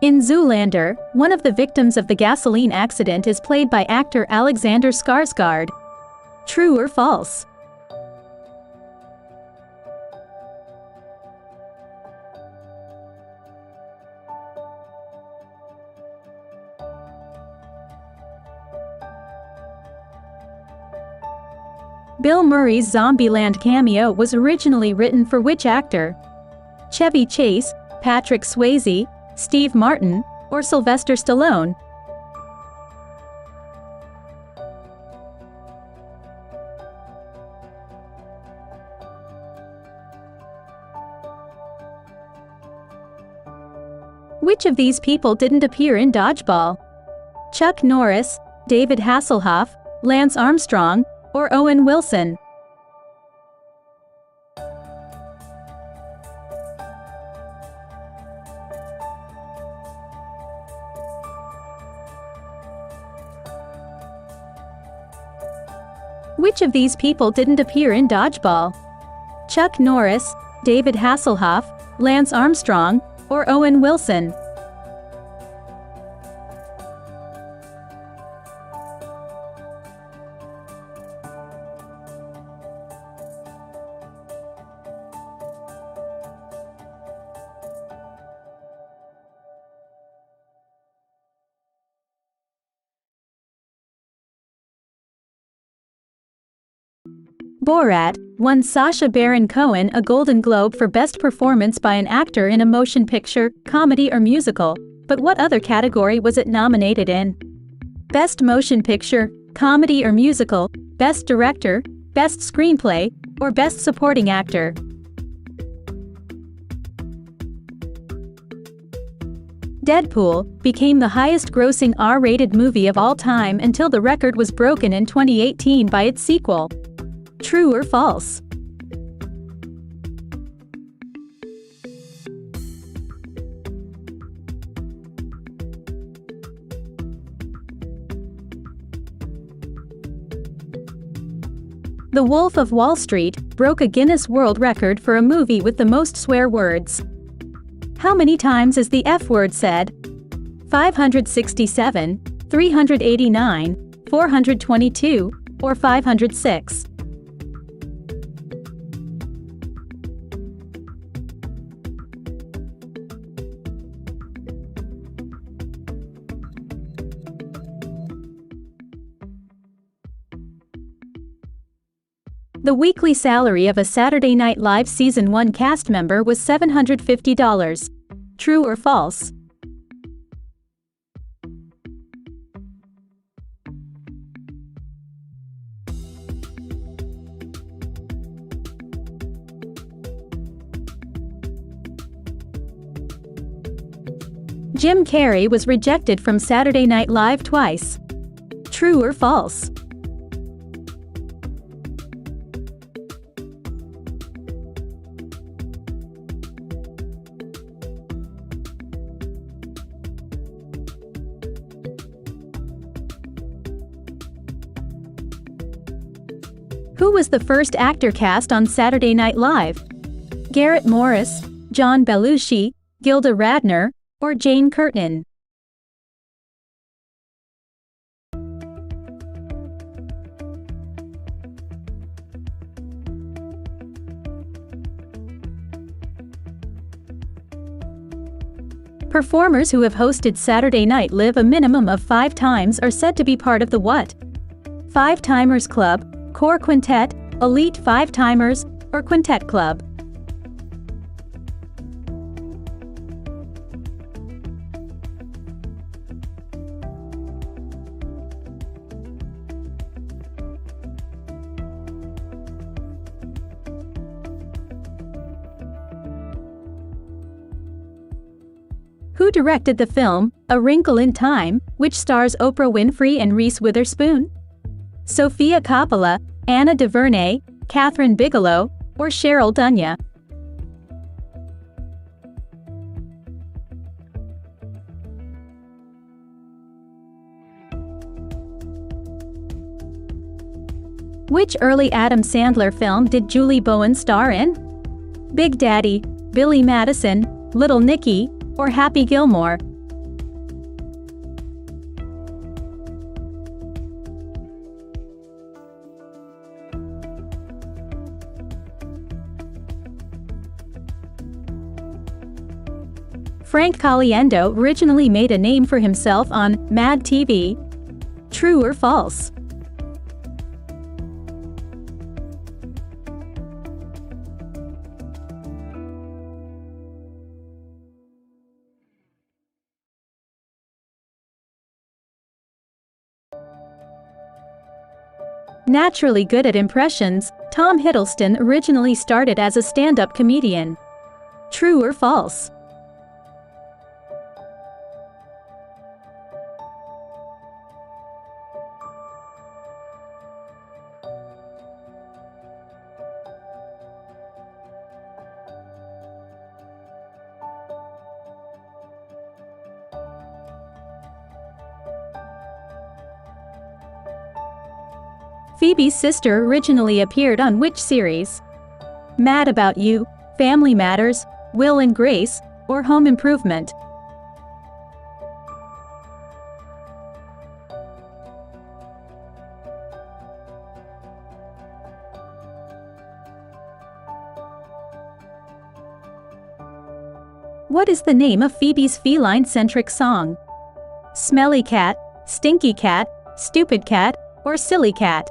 In Zoolander, one of the victims of the gasoline accident is played by actor Alexander Skarsgård. True or false? Bill Murray's Zombieland cameo was originally written for which actor? Chevy Chase, Patrick Swayze, Steve Martin, or Sylvester Stallone? Which of these people didn't appear in Dodgeball? Chuck Norris, David Hasselhoff, Lance Armstrong, or Owen Wilson? Which of these people didn't appear in Dodgeball? Chuck Norris, David Hasselhoff, Lance Armstrong, or Owen Wilson? Borat won Sacha Baron Cohen a Golden Globe for Best Performance by an Actor in a Motion Picture, Comedy or Musical, but what other category was it nominated in? Best Motion Picture, Comedy or Musical, Best Director, Best Screenplay, or Best Supporting Actor? Deadpool became the highest-grossing R-rated movie of all time until the record was broken in 2018 by its sequel. True or false? The Wolf of Wall Street broke a Guinness World Record for a movie with the most swear words. How many times is the F word said? 567, 389, 422, or 506? The weekly salary of a Saturday Night Live Season 1 cast member was $750. True or false? Jim Carrey was rejected from Saturday Night Live twice. True or false? Who was the first actor cast on Saturday Night Live? Garrett Morris, John Belushi, Gilda Radner, or Jane Curtin? Performers who have hosted Saturday Night Live a minimum of 5 times are said to be part of the what? 5-Timers Club, Core Quintet, Elite 5-Timers, or Quintet Club. Who directed the film, A Wrinkle in Time, which stars Oprah Winfrey and Reese Witherspoon? Sofia Coppola, Anna DuVernay, Catherine Bigelow, or Cheryl Dunye? Which early Adam Sandler film did Julie Bowen star in? Big Daddy, Billy Madison, Little Nicky, or Happy Gilmore? Frank Caliendo originally made a name for himself on Mad TV. True or false? Naturally good at impressions, Tom Hiddleston originally started as a stand-up comedian. True or false? Phoebe's sister originally appeared on which series? Mad About You, Family Matters, Will and Grace, or Home Improvement? What is the name of Phoebe's feline-centric song? Smelly Cat, Stinky Cat, Stupid Cat, or Silly Cat?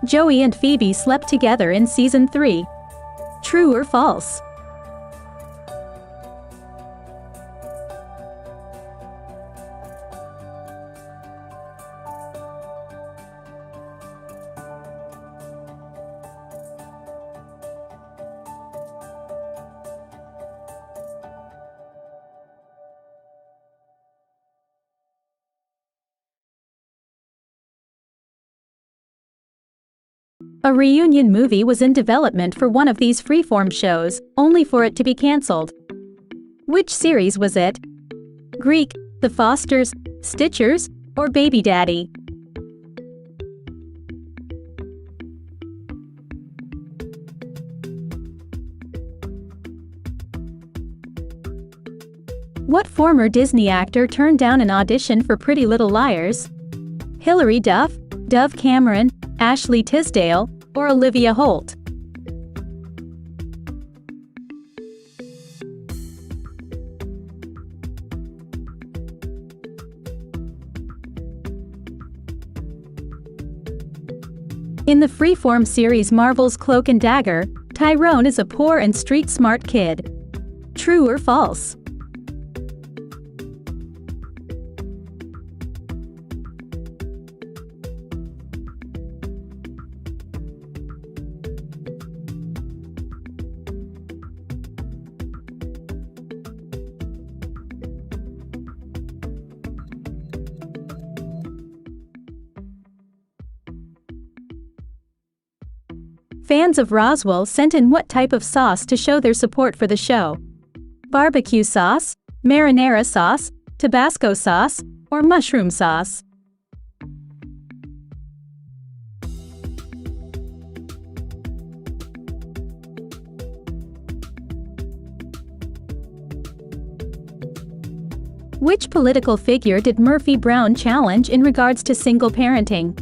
Joey and Phoebe slept together in Season 3. True or false? A reunion movie was in development for one of these freeform shows, only for it to be cancelled. Which series was it? Greek, The Fosters, Stitchers, or Baby Daddy? What former Disney actor turned down an audition for Pretty Little Liars? Hilary Duff, Dove Cameron, Ashley Tisdale, or Olivia Holt? In the freeform series Marvel's Cloak and Dagger, Tyrone is a poor and street-smart kid. True or false? Fans of Roswell sent in what type of sauce to show their support for the show? Barbecue sauce, marinara sauce, Tabasco sauce, or mushroom sauce? Which political figure did Murphy Brown challenge in regards to single parenting?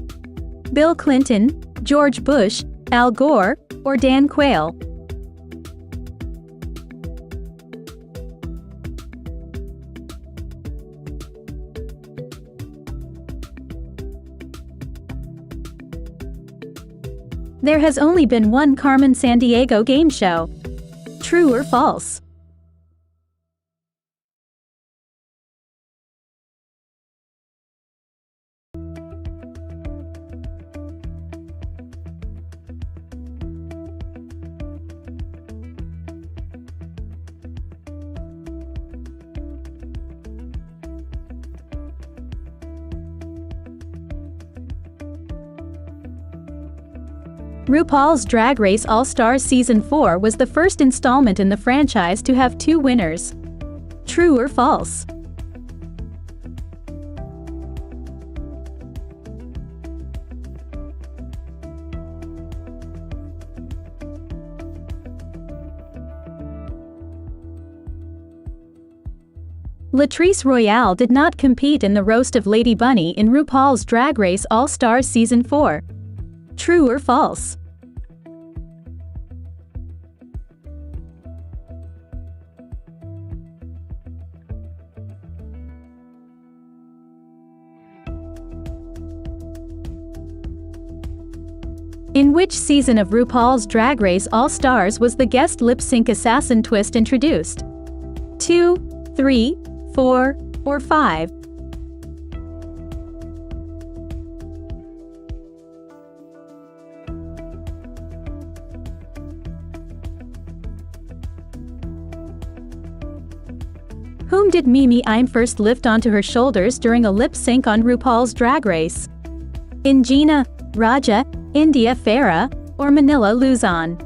Bill Clinton, George Bush, Al Gore, or Dan Quayle? There has only been one Carmen Sandiego game show. True or false? RuPaul's Drag Race All-Stars Season 4 was the first installment in the franchise to have 2 winners. True or false? Latrice Royale did not compete in the roast of Lady Bunny in RuPaul's Drag Race All-Stars Season 4. True or false? In which season of RuPaul's Drag Race All-Stars was the guest lip-sync assassin twist introduced? 2, 3, 4, or 5? Whom did Mimi Im first lift onto her shoulders during a lip-sync on RuPaul's Drag Race? Ingina, Raja, India Farah, or Manila Luzon?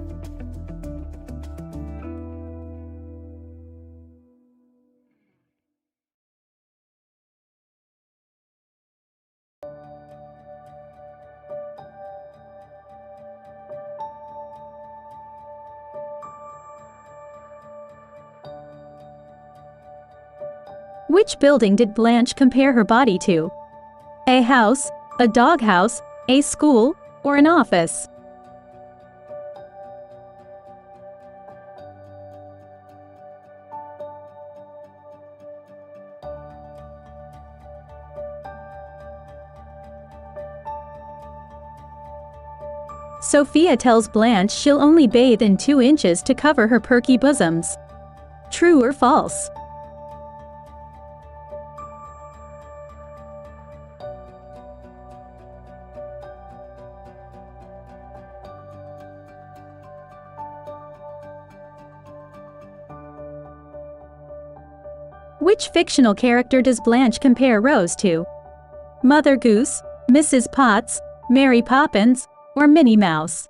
Which building did Blanche compare her body to? A house, a doghouse, a school, or an office? Sophia tells Blanche she'll only bathe in 2 inches to cover her perky bosoms. True or false? Which fictional character does Blanche compare Rose to? Mother Goose, Mrs. Potts, Mary Poppins, or Minnie Mouse?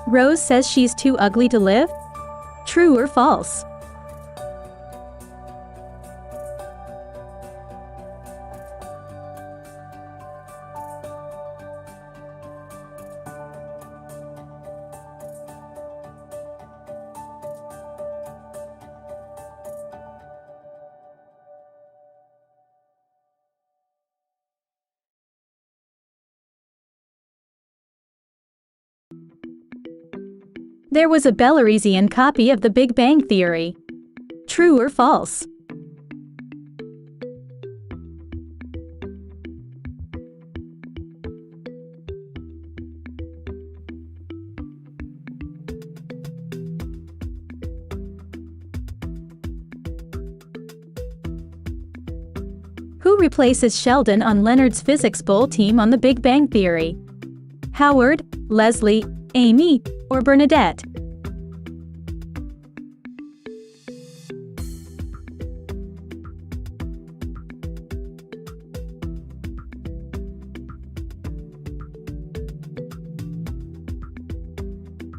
Rose says she's too ugly to live? True or false? There was a Belarusian copy of The Big Bang Theory. True or false? Who replaces Sheldon on Leonard's Physics Bowl team on The Big Bang Theory? Howard, Leslie, Amy, or Bernadette?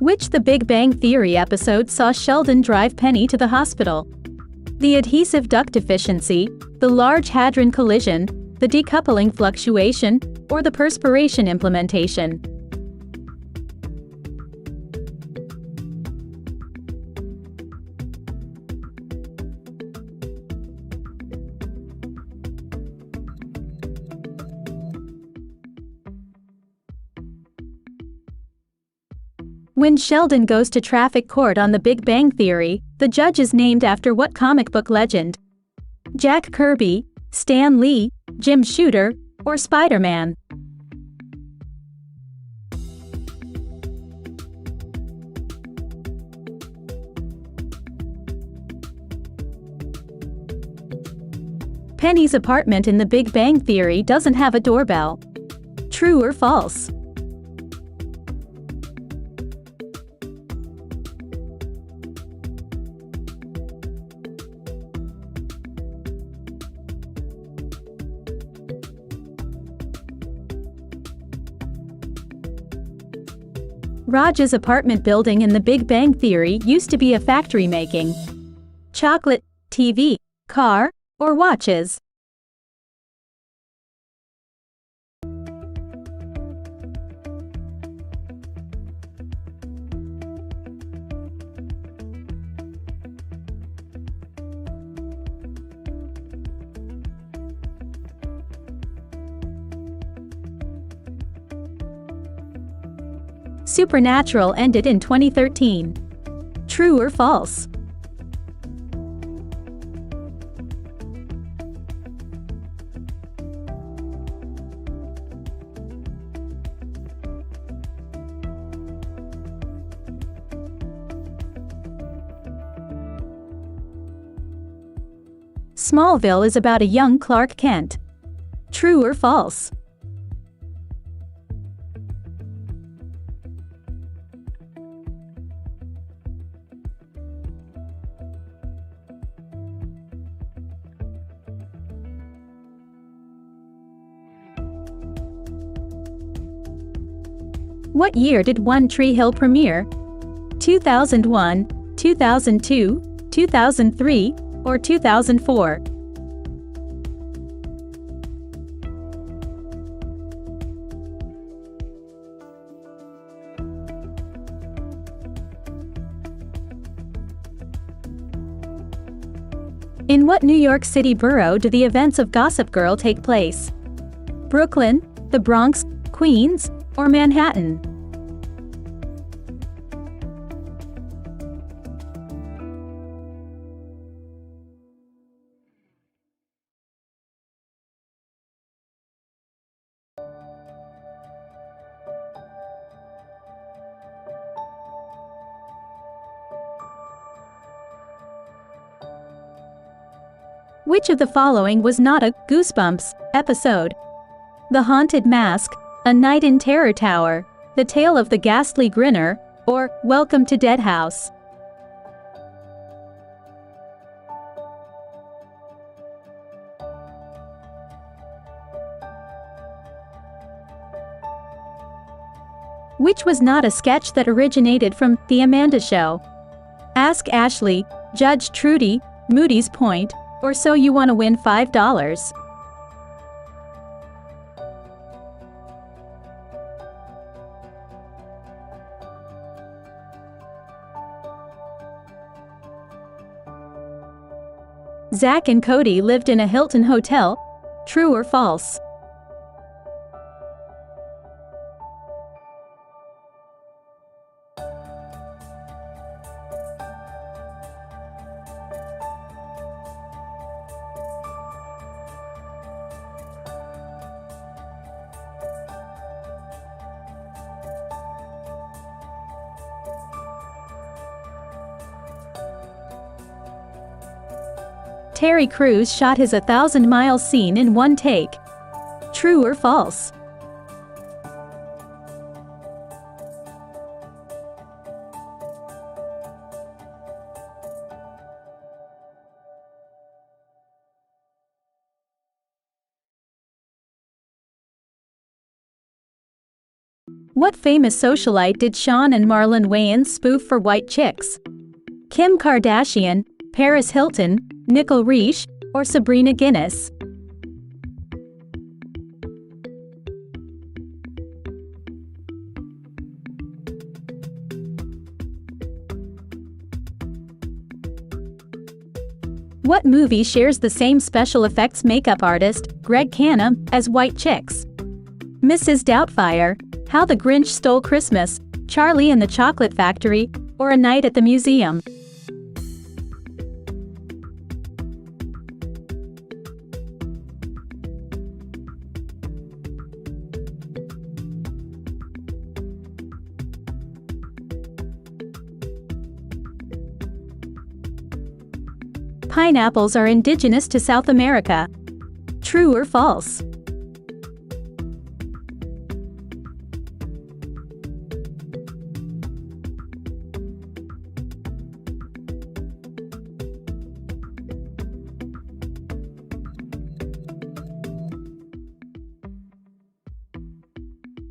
Which The Big Bang Theory episode saw Sheldon drive Penny to the hospital? The adhesive duct deficiency, the Large Hadron Collision, the decoupling fluctuation, or the perspiration implementation. When Sheldon goes to traffic court on The Big Bang Theory, the judge is named after what comic book legend? Jack Kirby, Stan Lee, Jim Shooter, or Spider-Man? Penny's apartment in The Big Bang Theory doesn't have a doorbell. True or false? Raj's apartment building in The Big Bang Theory used to be a factory making chocolate, TV, car, or watches. Supernatural ended in 2013. True or false? Smallville is about a young Clark Kent. True or false? What year did One Tree Hill premiere? 2001, 2002, 2003, or 2004? In what New York City borough do the events of Gossip Girl take place? Brooklyn, the Bronx, Queens, or Manhattan? Which of the following was not a Goosebumps episode? The Haunted Mask, A Night in Terror Tower, The Tale of the Ghastly Grinner, or Welcome to Dead House? Which was not a sketch that originated from The Amanda Show? Ask Ashley, Judge Trudy, Moody's Point, or So You Want to Win $5? Zach and Cody lived in a Hilton hotel. True or false? Terry Crews shot his 1,000-mile scene in one take. True or false? What famous socialite did Sean and Marlon Wayans spoof for White Chicks? Kim Kardashian, Paris Hilton, Nicole Riche, or Sabrina Guinness? What movie shares the same special effects makeup artist, Greg Canham, as White Chicks? Mrs. Doubtfire, How the Grinch Stole Christmas, Charlie and the Chocolate Factory, or A Night at the Museum? Pineapples are indigenous to South America. True or false?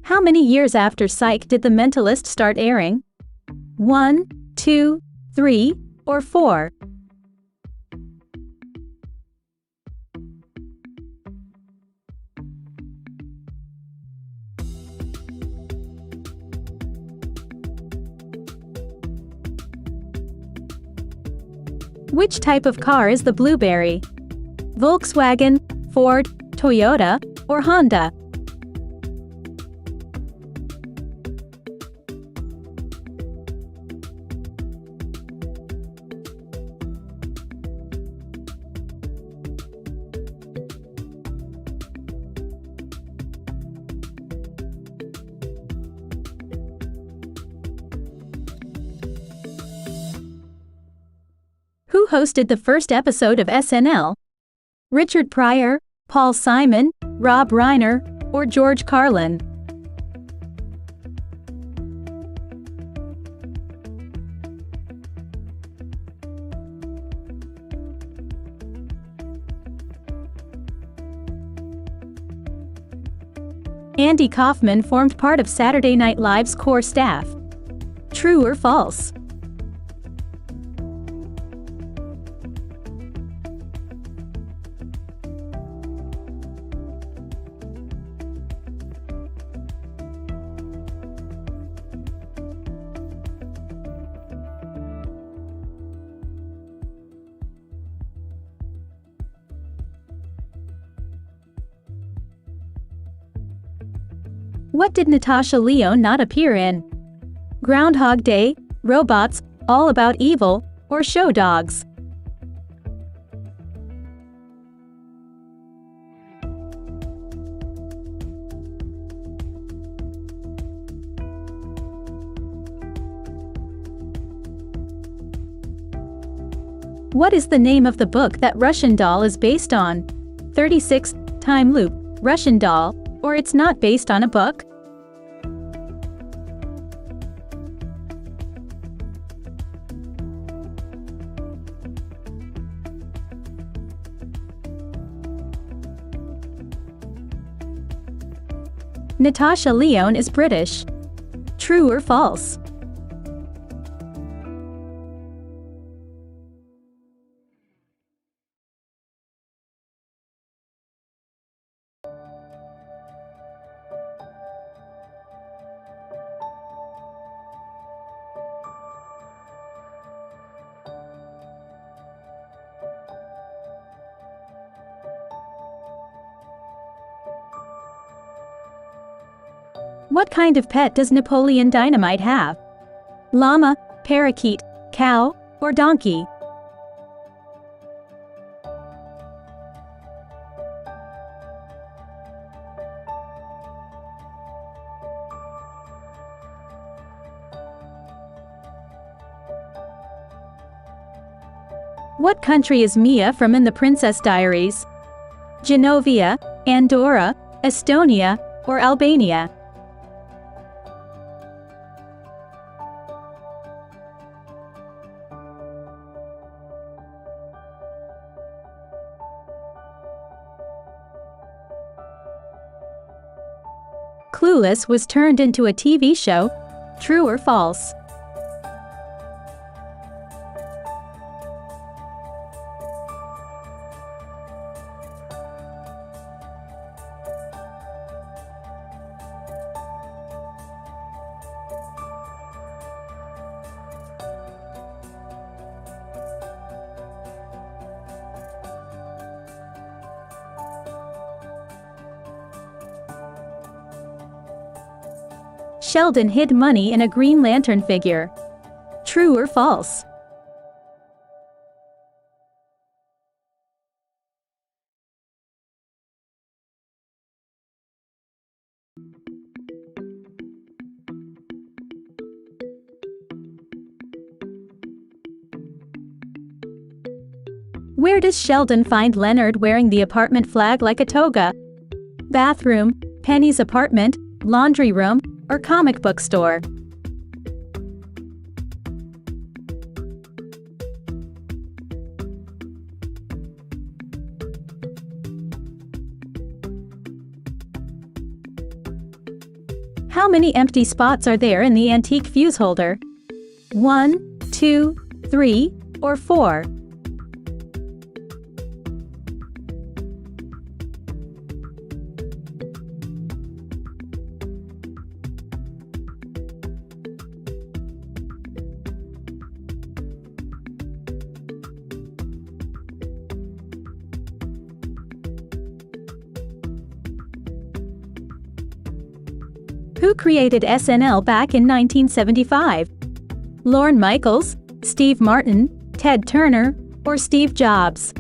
How many years after Psych did The Mentalist start airing? 1, 2, 3, or 4? Which type of car is the Blueberry? Volkswagen, Ford, Toyota, or Honda? Who hosted the first episode of SNL? Richard Pryor, Paul Simon, Rob Reiner, or George Carlin? Andy Kaufman formed part of Saturday Night Live's core staff. True or false? What did Natasha Lyonne not appear in? Groundhog Day, Robots, All About Evil, or Show Dogs? What is the name of the book that Russian Doll is based on? 36 Time Loop, Russian Doll, or It's Not Based on a Book? Natasha Lyonne is British. True or false? What kind of pet does Napoleon Dynamite have? Llama, parakeet, cow, or donkey? What country is Mia from in The Princess Diaries? Genovia, Andorra, Estonia, or Albania? Clueless was turned into a TV show. True or false? Sheldon hid money in a Green Lantern figure. True or false? Where does Sheldon find Leonard wearing the apartment flag like a toga? Bathroom, Penny's apartment, laundry room, or comic book store? How many empty spots are there in the antique fuse holder? 1, 2, 3, or 4? Who created SNL back in 1975? Lorne Michaels, Steve Martin, Ted Turner, or Steve Jobs?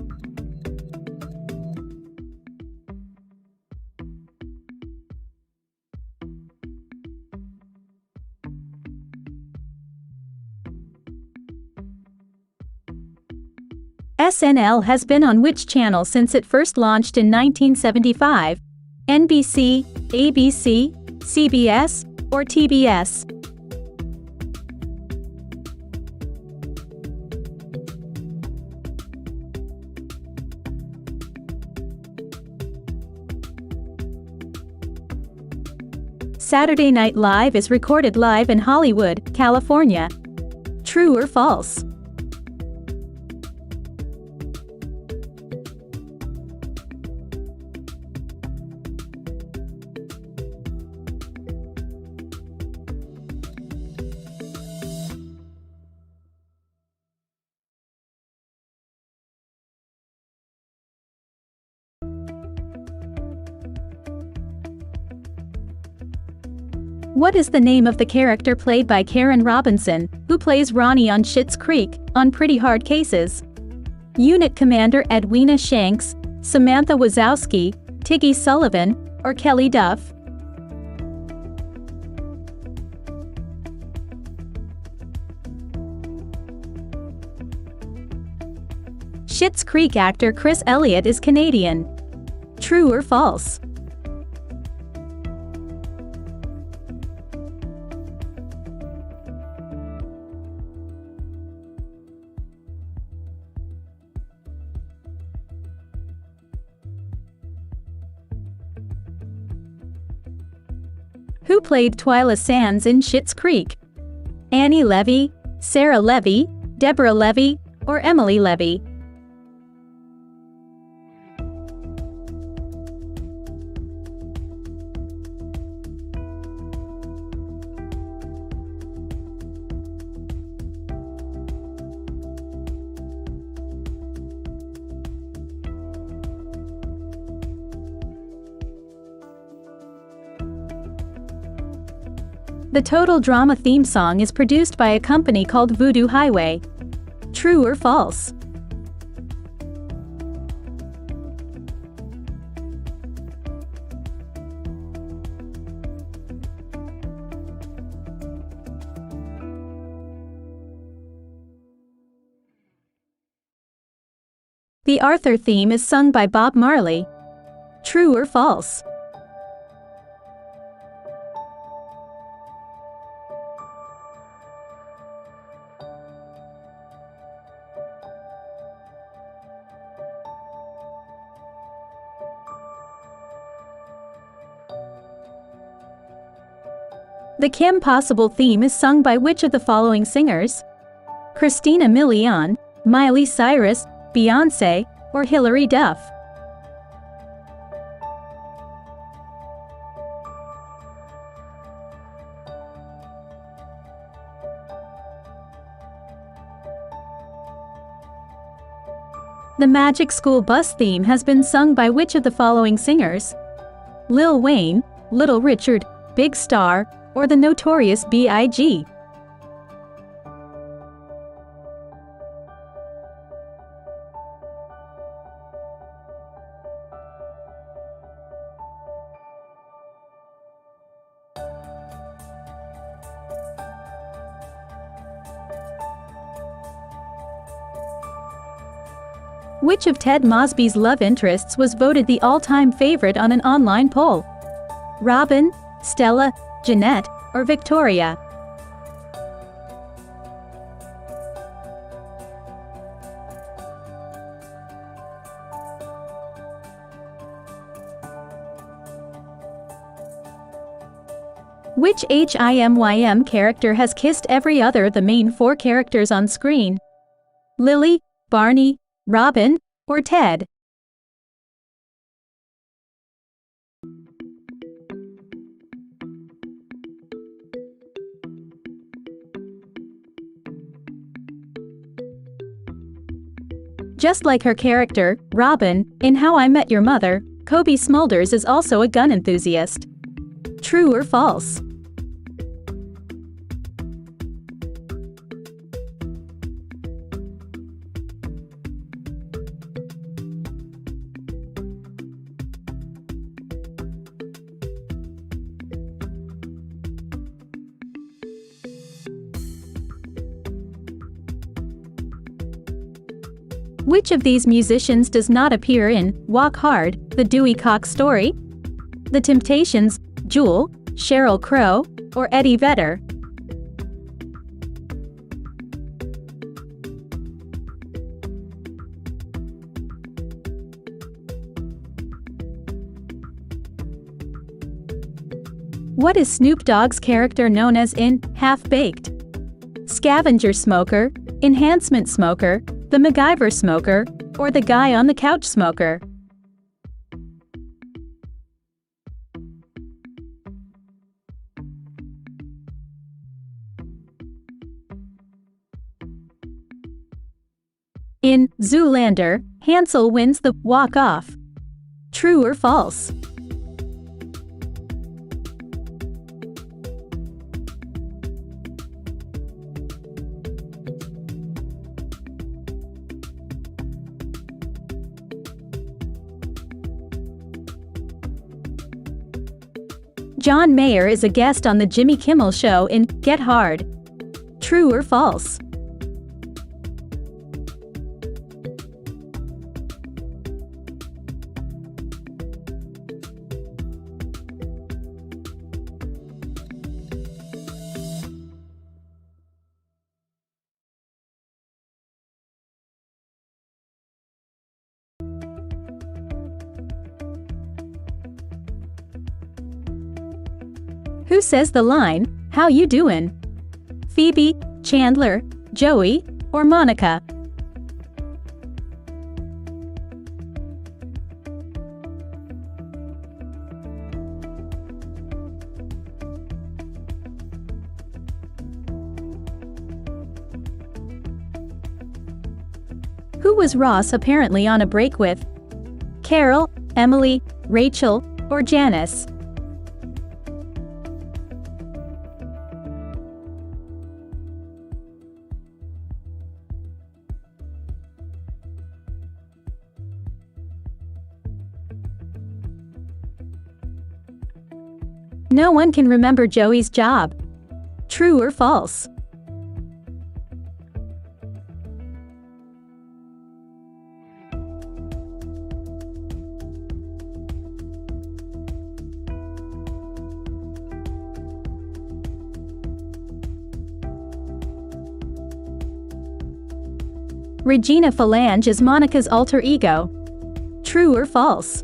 SNL has been on which channel since it first launched in 1975? NBC, ABC, CBS, or TBS? Saturday Night Live is recorded live in Hollywood, California. True or false? What is the name of the character played by Karen Robinson, who plays Ronnie on Schitt's Creek, on Pretty Hard Cases? Unit Commander Edwina Shanks, Samantha Wazowski, Tiggy Sullivan, or Kelly Duff? Schitt's Creek actor Chris Elliott is Canadian. True or false? Who played Twyla Sands in Schitt's Creek? Annie Levy, Sarah Levy, Deborah Levy, or Emily Levy? The Total Drama theme song is produced by a company called Voodoo Highway. True or false? The Arthur theme is sung by Bob Marley. True or false? The Kim Possible theme is sung by which of the following singers? Christina Milian, Miley Cyrus, Beyoncé, or Hilary Duff? The Magic School Bus theme has been sung by which of the following singers? Lil Wayne, Little Richard, Big Star, or the Notorious B.I.G.? Which of Ted Mosby's love interests was voted the all-time favorite on an online poll? Robin, Stella, Jeanette, or Victoria? Which HIMYM character has kissed every other of the main 4 characters on screen? Lily, Barney, Robin, or Ted? Just like her character, Robin, in How I Met Your Mother, Cobie Smulders is also a gun enthusiast. True or false? Which of these musicians does not appear in Walk Hard, The Dewey Cox Story? The Temptations, Jewel, Sheryl Crow, or Eddie Vedder? What is Snoop Dogg's character known as in Half-Baked? Scavenger smoker, enhancement smoker, the MacGyver smoker, or the guy on the couch smoker? In Zoolander, Hansel wins the walk-off. True or false? John Mayer is a guest on the Jimmy Kimmel Show in Get Hard. True or false? Who says the line, "How you doin'?" Phoebe, Chandler, Joey, or Monica? Who was Ross apparently on a break with? Carol, Emily, Rachel, or Janice? No one can remember Joey's job. True or false? Regina Phalange is Monica's alter ego. True or false?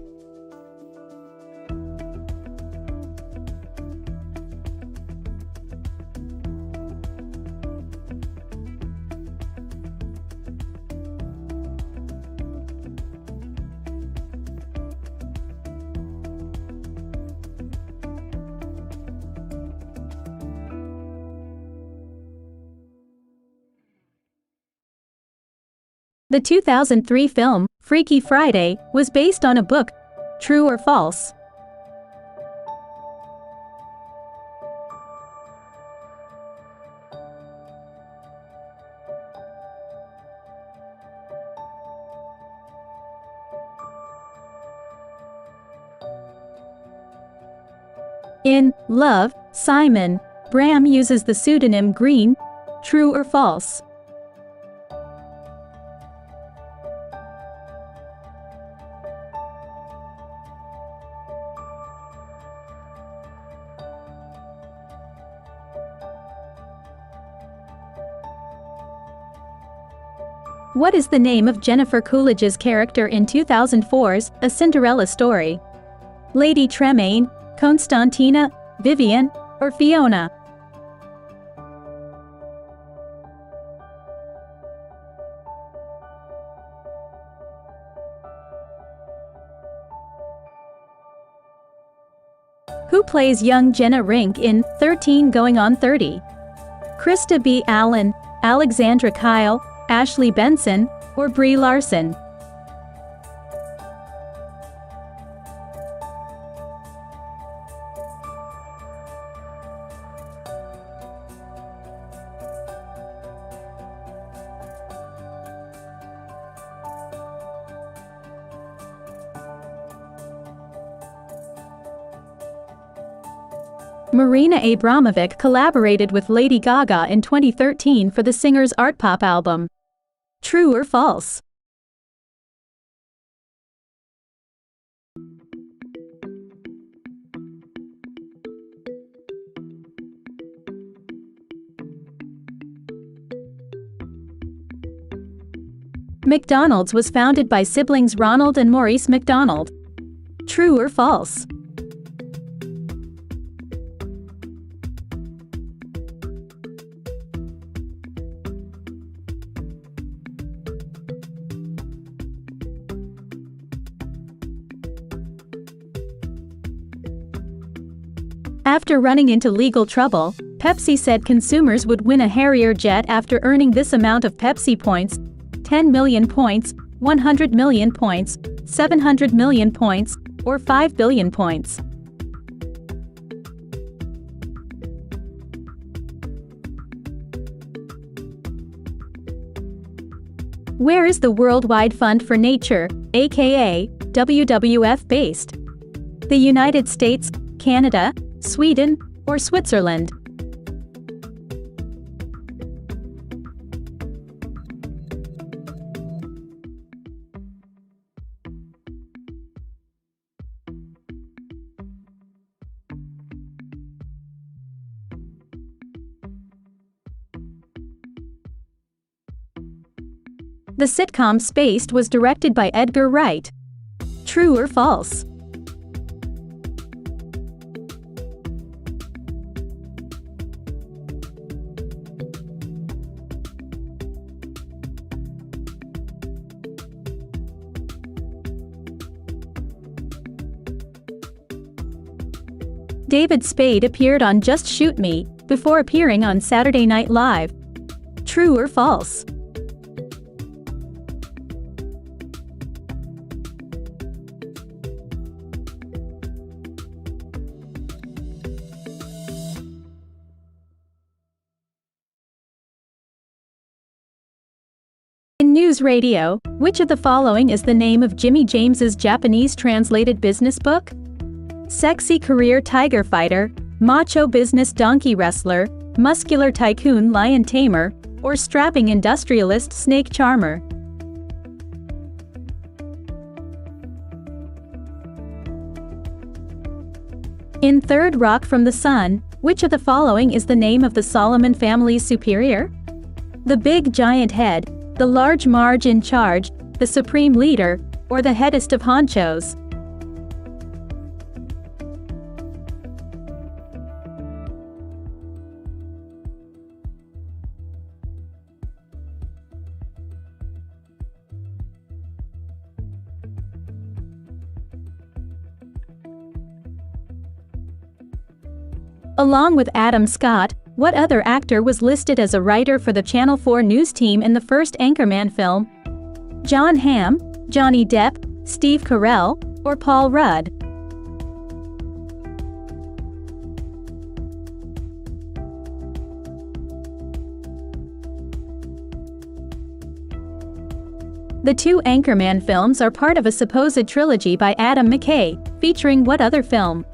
The 2003 film, Freaky Friday, was based on a book. True or false? In Love, Simon, Bram uses the pseudonym Green. True or false? What is the name of Jennifer Coolidge's character in 2004's A Cinderella Story? Lady Tremaine, Constantina, Vivian, or Fiona? Who plays young Jenna Rink in 13 Going on 30? Krista B. Allen, Alexandra Kyle, Ashley Benson, or Brie Larson? Marina Abramovic collaborated with Lady Gaga in 2013 for the singer's art pop album. True or false? McDonald's was founded by siblings Ronald and Maurice McDonald. True or false? After running into legal trouble, Pepsi said consumers would win a Harrier jet after earning this amount of Pepsi points: 10 million points, 100 million points, 700 million points, or 5 billion points. Where is the Worldwide Fund for Nature, aka WWF, based? The United States, Canada, Sweden, or Switzerland? The sitcom Spaced was directed by Edgar Wright. True or false? David Spade appeared on Just Shoot Me before appearing on Saturday Night Live. True or false? In news radio, which of the following is the name of Jimmy James's Japanese translated business book? Sexy career tiger fighter, macho business donkey wrestler, muscular tycoon lion tamer, or strapping industrialist snake charmer? In Third Rock from the Sun, which of the following is the name of the Solomon family's superior? The big giant head, the large Marge in charge, the supreme leader, or the headest of honchos? Along with Adam Scott, what other actor was listed as a writer for the Channel 4 news team in the first Anchorman film? Jon Hamm, Johnny Depp, Steve Carell, or Paul Rudd? The two Anchorman films are part of a supposed trilogy by Adam McKay, featuring what other film?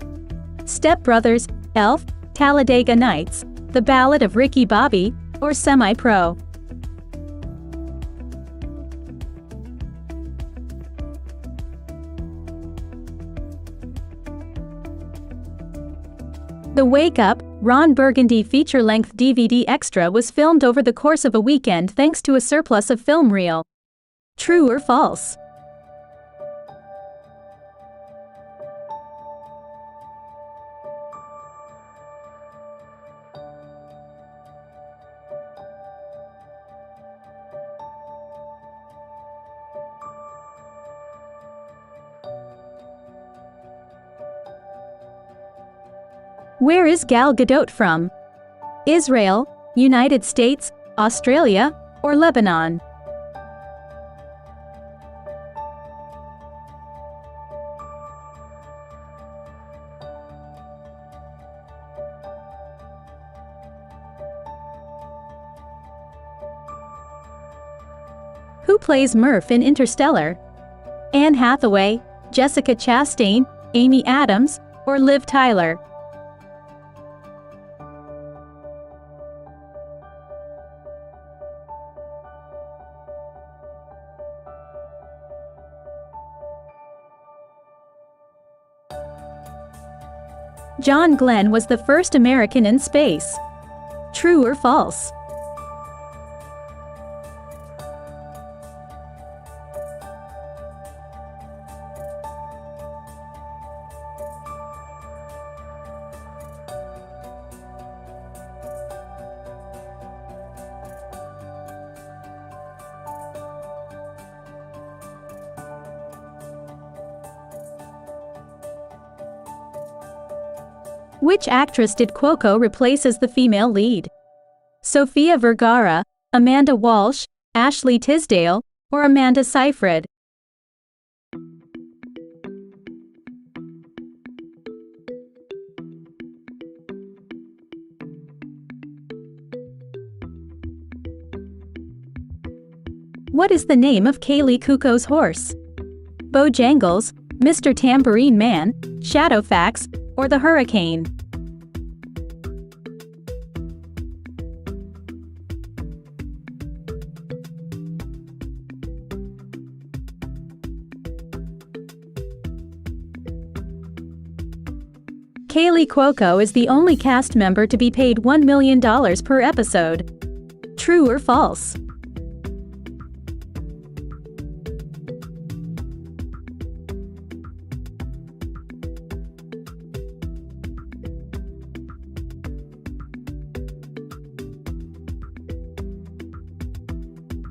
Step Brothers, Elf, Talladega Nights, The Ballad of Ricky Bobby, or Semi-Pro? The Wake Up, Ron Burgundy feature-length DVD extra was filmed over the course of a weekend thanks to a surplus of film reel. True or false? Where is Gal Gadot from? Israel, United States, Australia, or Lebanon? Who plays Murph in Interstellar? Anne Hathaway, Jessica Chastain, Amy Adams, or Liv Tyler? John Glenn was the first American in space. True or false? Which actress did Cuoco replace as the female lead? Sofia Vergara, Amanda Walsh, Ashley Tisdale, or Amanda Seyfried? What is the name of Kaylee Cuoco's horse? Bojangles, Mr. Tambourine Man, Shadowfax, or the Hurricane? Kaylee Cuoco is the only cast member to be paid $1 million per episode. True or false?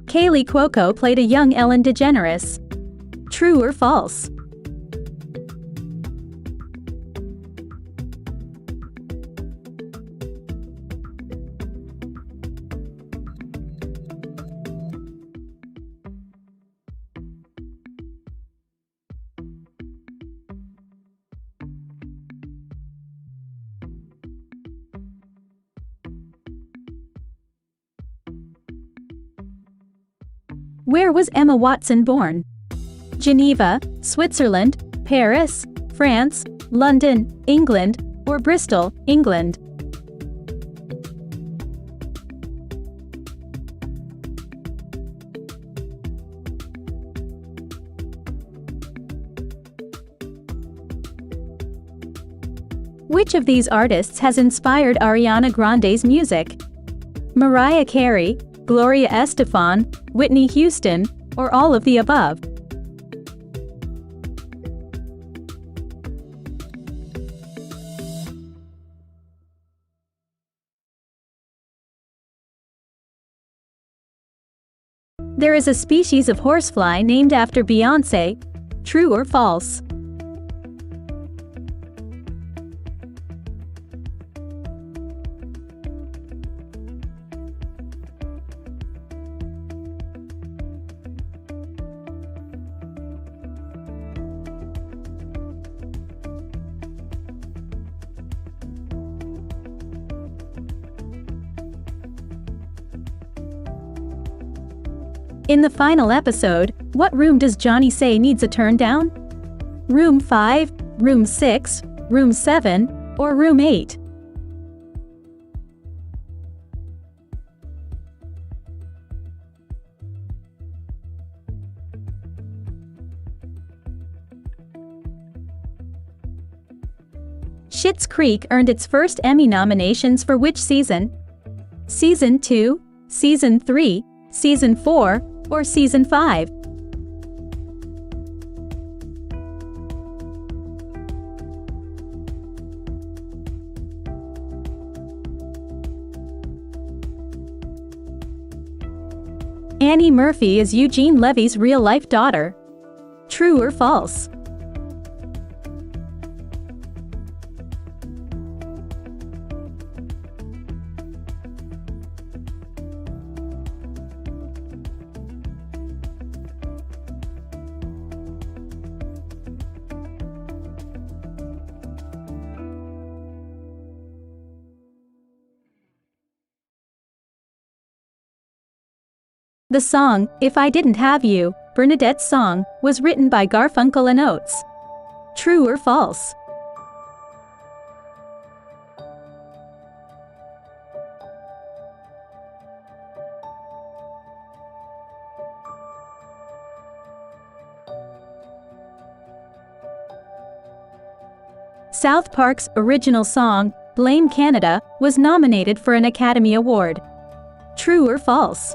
Kaylee Cuoco played a young Ellen DeGeneres. True or false? Where was Emma Watson born? Geneva, Switzerland, Paris, France, London, England, or Bristol, England? Which of these artists has inspired Ariana Grande's music? Mariah Carey, Gloria Estefan, Whitney Houston, or all of the above? There is a species of horsefly named after Beyoncé. True or false? In the final episode, what room does Johnny say needs a turn down? Room 5, Room 6, Room 7, or Room 8? Schitt's Creek earned its first Emmy nominations for which season? Season 2, Season 3, Season 4, or Season 5? Annie Murphy is Eugene Levy's real-life daughter. True or false? The song, If I Didn't Have You, Bernadette's song, was written by Garfunkel and Oates. True or false? South Park's original song, Blame Canada, was nominated for an Academy Award. True or false?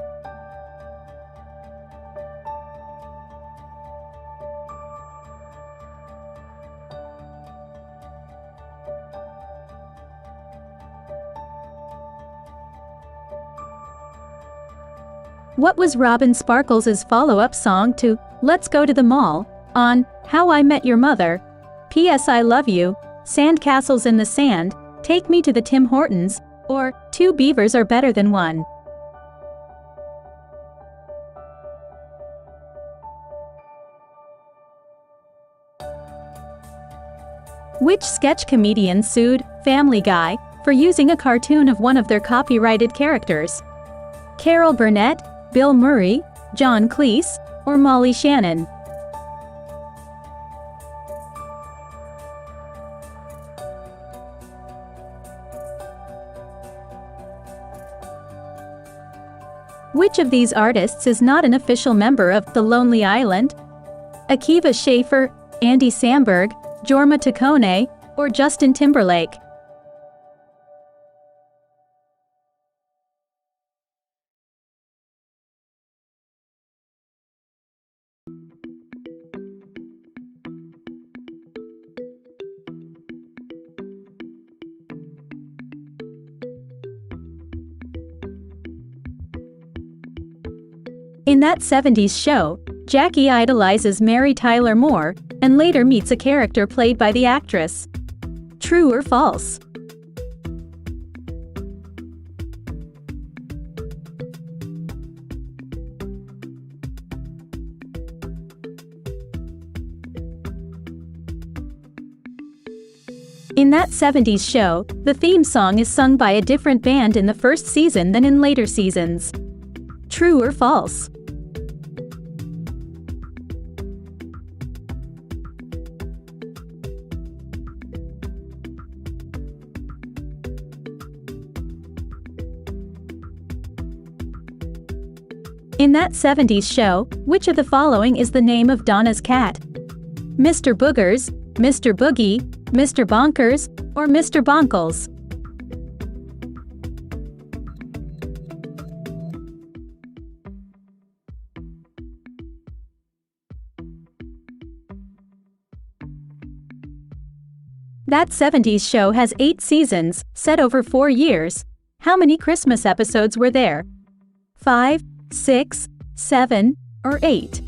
What was Robin Sparkles' follow-up song to Let's Go to the Mall on How I Met Your Mother, P.S. I Love You, Sandcastles in the Sand, Take Me to the Tim Hortons, or Two Beavers Are Better Than One? Which sketch comedian sued Family Guy for using a cartoon of one of their copyrighted characters? Carol Burnett, Bill Murray, John Cleese, or Molly Shannon? Which of these artists is not an official member of The Lonely Island? Akiva Schaffer, Andy Samberg, Jorma Taccone, or Justin Timberlake? In That 70s Show, Jackie idolizes Mary Tyler Moore and later meets a character played by the actress. True or false? In That 70s Show, the theme song is sung by a different band in the first season than in later seasons. True or false? In That 70s Show, which of the following is the name of Donna's cat? Mr. Boogers, Mr. Boogie, Mr. Bonkers, or Mr. Bonkles? That 70s Show has 8 seasons, set over 4 years. How many Christmas episodes were there? 5, 6, 7, or 8?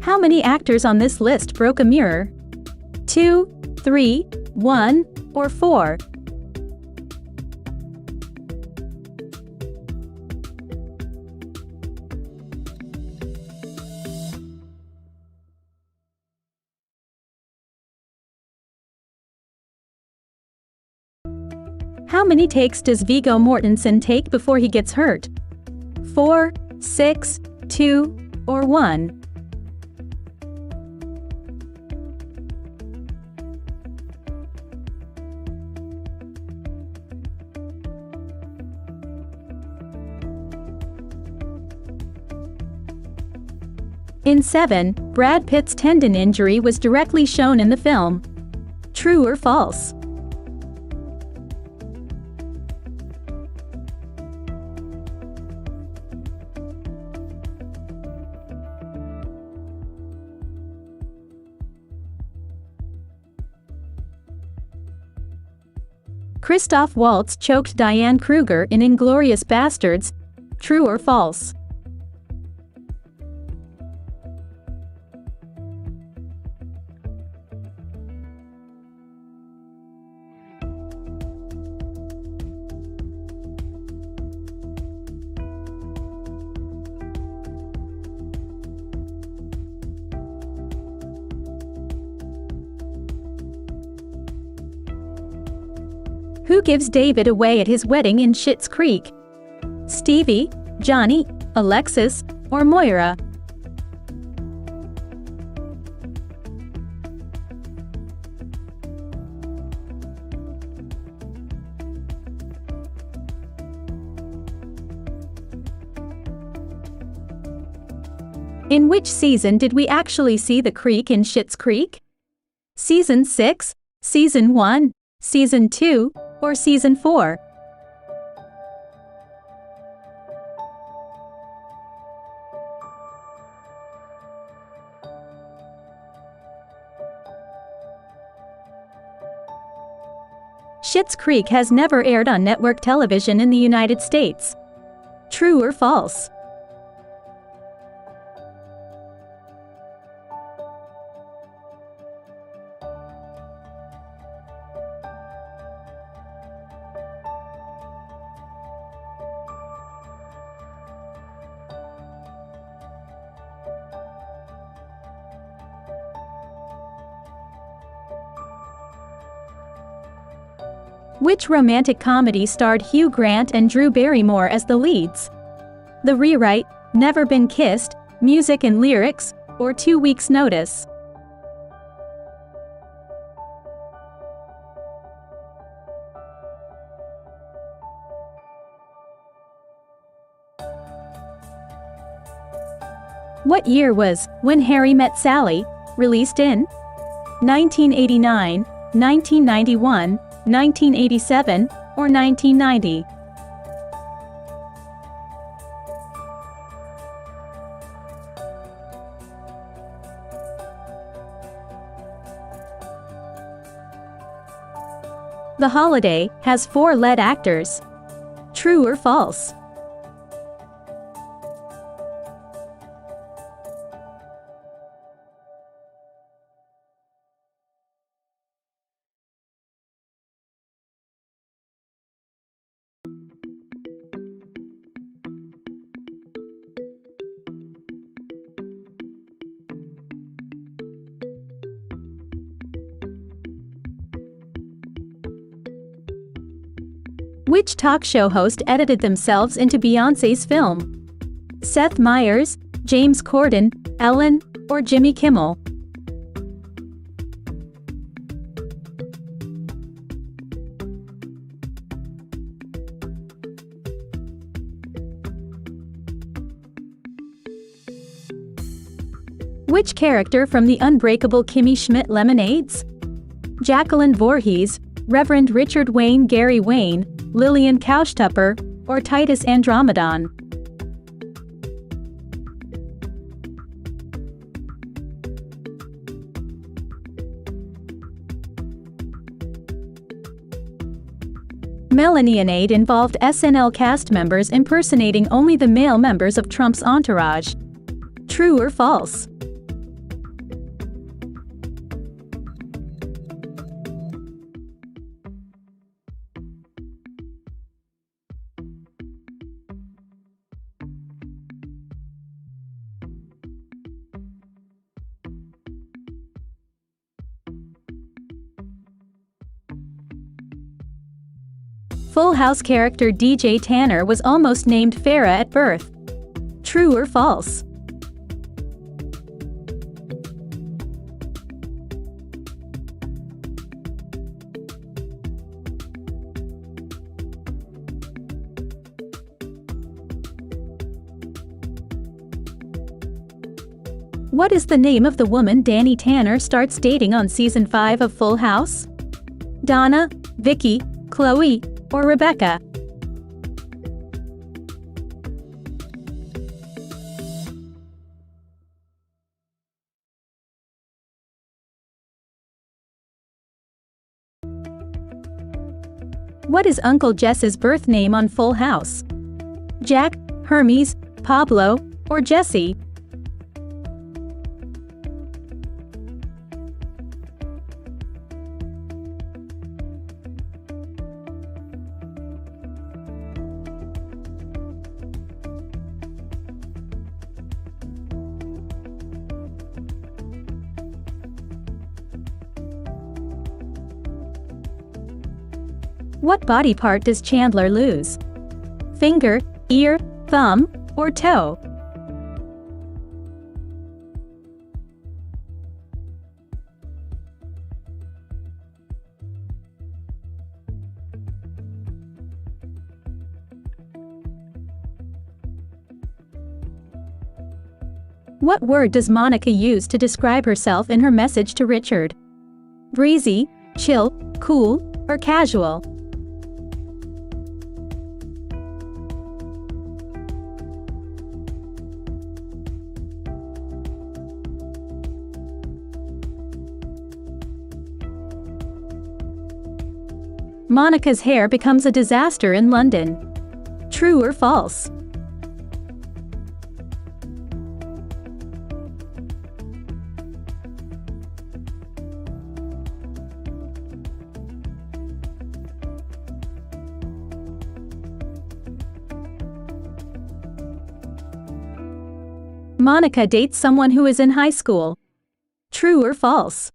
How many actors on this list broke a mirror? 2, 3, 1, or 4? How many takes does Viggo Mortensen take before he gets hurt? 4, 6, 2, or 1? In 7, Brad Pitt's tendon injury was directly shown in the film. True or false? Christoph Waltz choked Diane Kruger in Inglourious Basterds. True or false? Who gives David away at his wedding in Schitt's Creek? Stevie, Johnny, Alexis, or Moira? In which season did we actually see the creek in Schitt's Creek? Season 6, Season 1, Season 2, or Season 4? Schitt's Creek has never aired on network television in the United States. True or false? Which romantic comedy starred Hugh Grant and Drew Barrymore as the leads? The Rewrite, Never Been Kissed, Music and Lyrics, or 2 Weeks' Notice? What year was When Harry Met Sally released in? 1989, 1991, 1987, or 1990? The Holiday has 4 lead actors. True or false? Which talk show host edited themselves into Beyoncé's film? Seth Meyers, James Corden, Ellen, or Jimmy Kimmel? Which character from the Unbreakable Kimmy Schmidt Lemonades? Jacqueline Voorhees, Reverend Richard Wayne Gary Wayne, Lillian Kaushtupper, or Titus Andromedon? Melanianade involved SNL cast members impersonating only the male members of Trump's entourage. True or false? Full House character DJ Tanner was almost named Farrah at birth. True or false? What is the name of the woman Danny Tanner starts dating on season 5 of Full House? Donna, Vicky, Chloe, or Rebecca? What is Uncle Jess's birth name on Full House? Jack, Hermes, Pablo, or Jesse? What body part does Chandler lose? Finger, ear, thumb, or toe? What word does Monica use to describe herself in her message to Richard? Breezy, chill, cool, or casual? Monica's hair becomes a disaster in London. True or false? Monica dates someone who is in high school. True or false?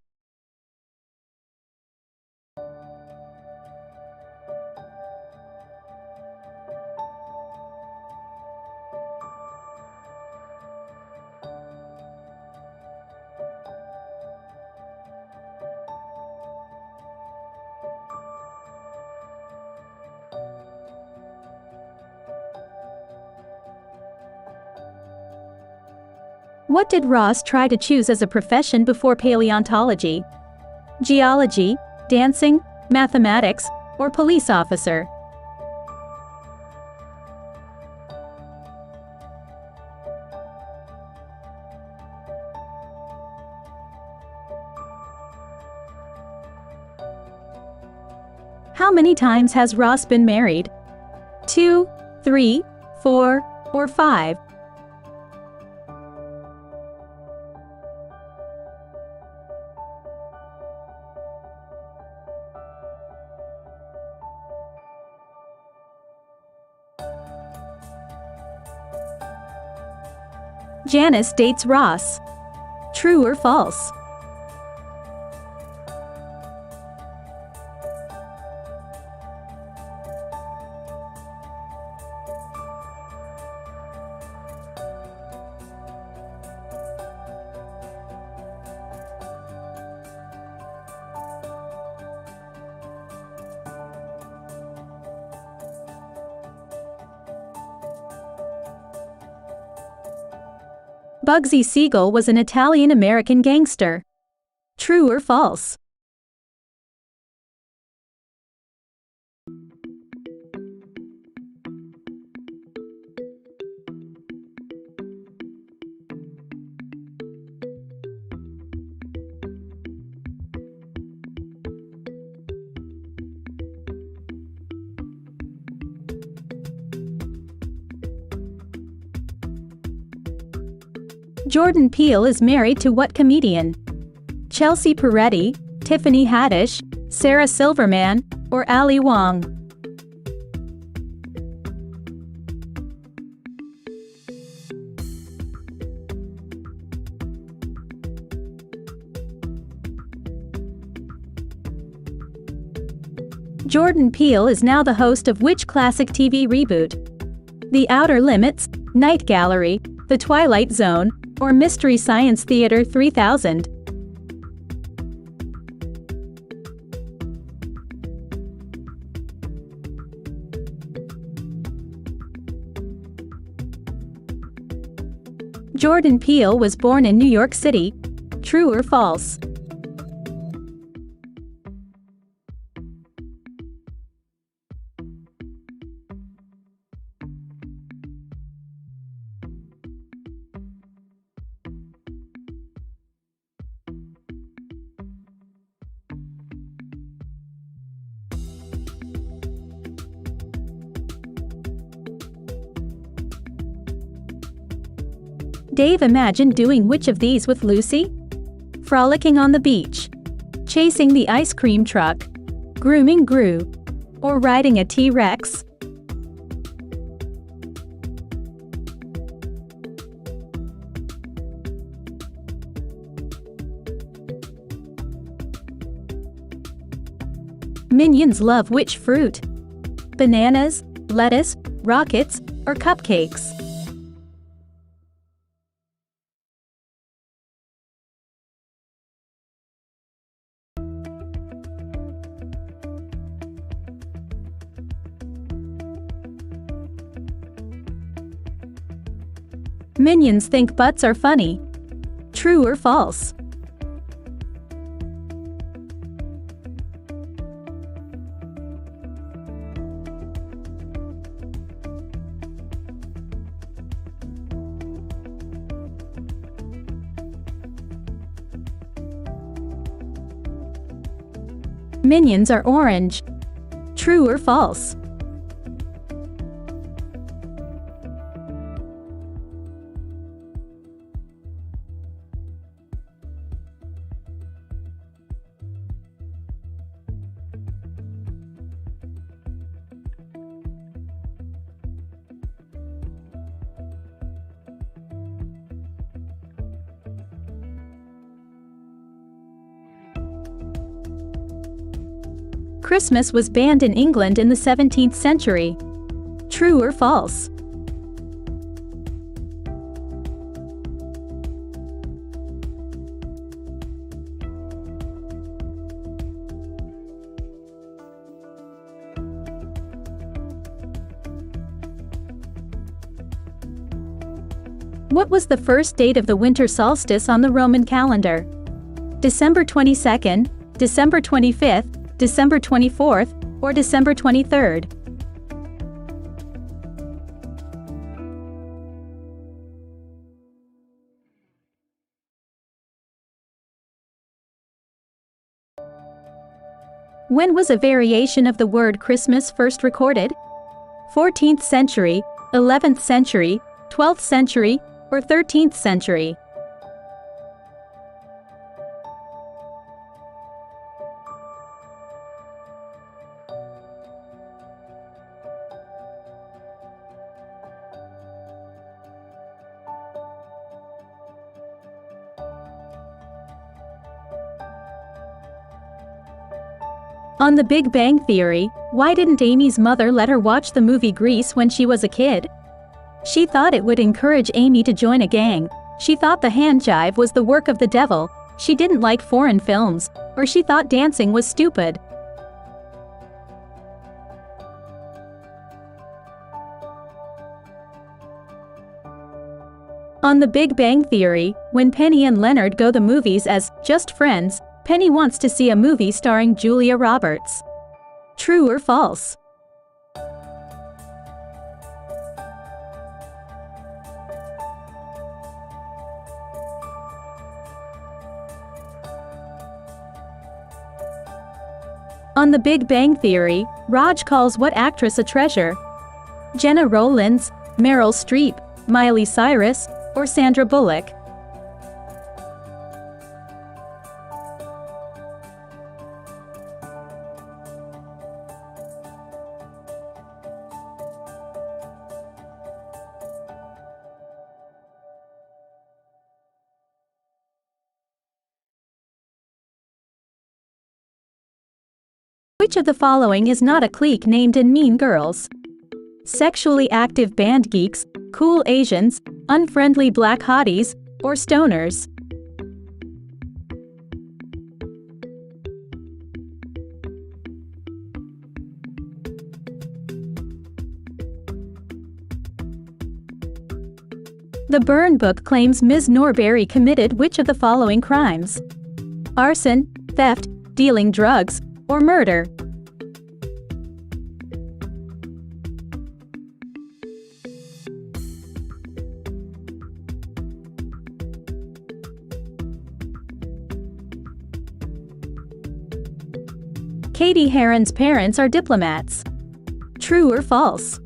What did Ross try to choose as a profession before paleontology? Geology, dancing, mathematics, or police officer? How many times has Ross been married? 2, 3, 4, or 5? Janice dates Ross. True or false? Bugsy Siegel was an Italian-American gangster. True or false? Jordan Peele is married to what comedian? Chelsea Peretti, Tiffany Haddish, Sarah Silverman, or Ali Wong? Jordan Peele is now the host of which classic TV reboot? The Outer Limits, Night Gallery, The Twilight Zone, or Mystery Science Theater 3000? Jordan Peele was born in New York City. True or false? Dave imagined doing which of these with Lucy? Frolicking on the beach, chasing the ice cream truck, grooming Gru, or riding a T-Rex? Minions love which fruit? Bananas, lettuce, rockets, or cupcakes? Minions think butts are funny. True or false? Minions are orange. True or false? Christmas was banned in England in the 17th century. True or false? What was the first date of the winter solstice on the Roman calendar? December 22nd, December 25th, December 24th, or December 23rd? When was a variation of the word Christmas first recorded? 14th century, 11th century, 12th century, or 13th century? On The Big Bang Theory, why didn't Amy's mother let her watch the movie Grease when she was a kid? She thought it would encourage Amy to join a gang. She thought the hand jive was the work of the devil. She didn't like foreign films. Or she thought dancing was stupid. On The Big Bang Theory, when Penny and Leonard go the movies as just friends, Penny wants to see a movie starring Julia Roberts. True or false? On The Big Bang Theory, Raj calls what actress a treasure? Jenna Rollins, Meryl Streep, Miley Cyrus, or Sandra Bullock? Which of the following is not a clique named in Mean Girls? Sexually active band geeks, cool Asians, unfriendly black hotties, or stoners? The Burn Book claims Ms. Norbury committed which of the following crimes? Arson, theft, dealing drugs, or murder? Katie Heron's parents are diplomats. True or false?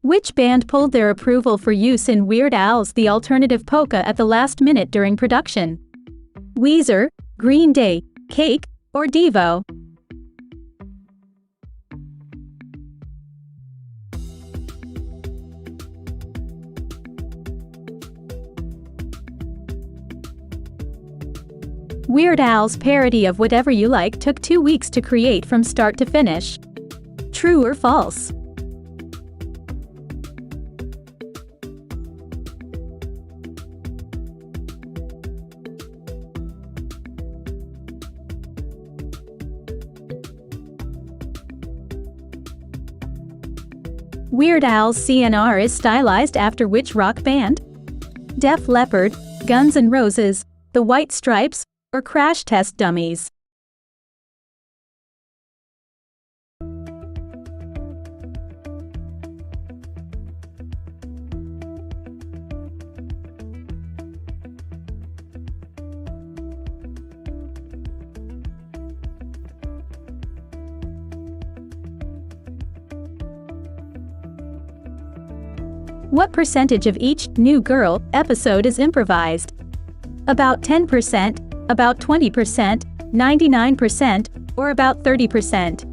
Which band pulled their approval for use in Weird Al's The Alternative Polka at the last minute during production? Weezer, Green Day, Cake, or Devo? Weird Al's parody of Whatever You Like took 2 weeks to create from start to finish. True or false? Weird Al's CNR is stylized after which rock band? Def Leppard, Guns N' Roses, The White Stripes, or Crash Test Dummies? What percentage of each New Girl episode is improvised? About 10%, about 20%, 99%, or about 30%?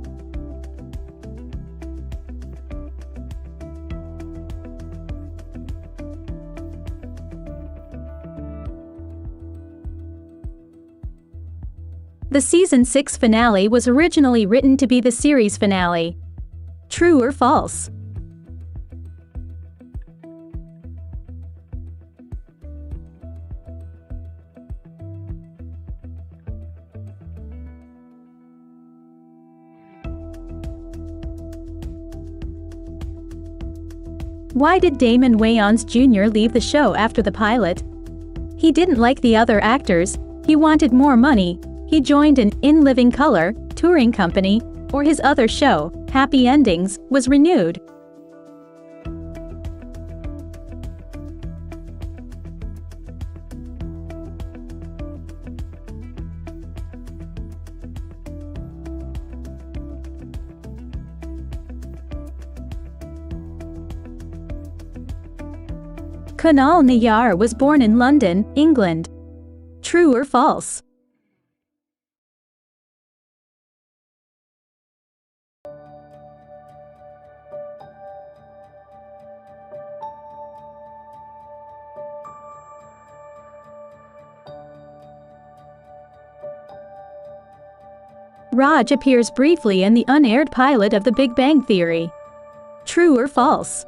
The season 6 finale was originally written to be the series finale. True or false? Why did Damon Wayans Jr. leave the show after the pilot? He didn't like the other actors, he wanted more money, he joined an In Living Color touring company, or his other show, Happy Endings, was renewed. Kunal Nayyar was born in London, England. True or false? Raj appears briefly in the unaired pilot of The Big Bang Theory. True or false?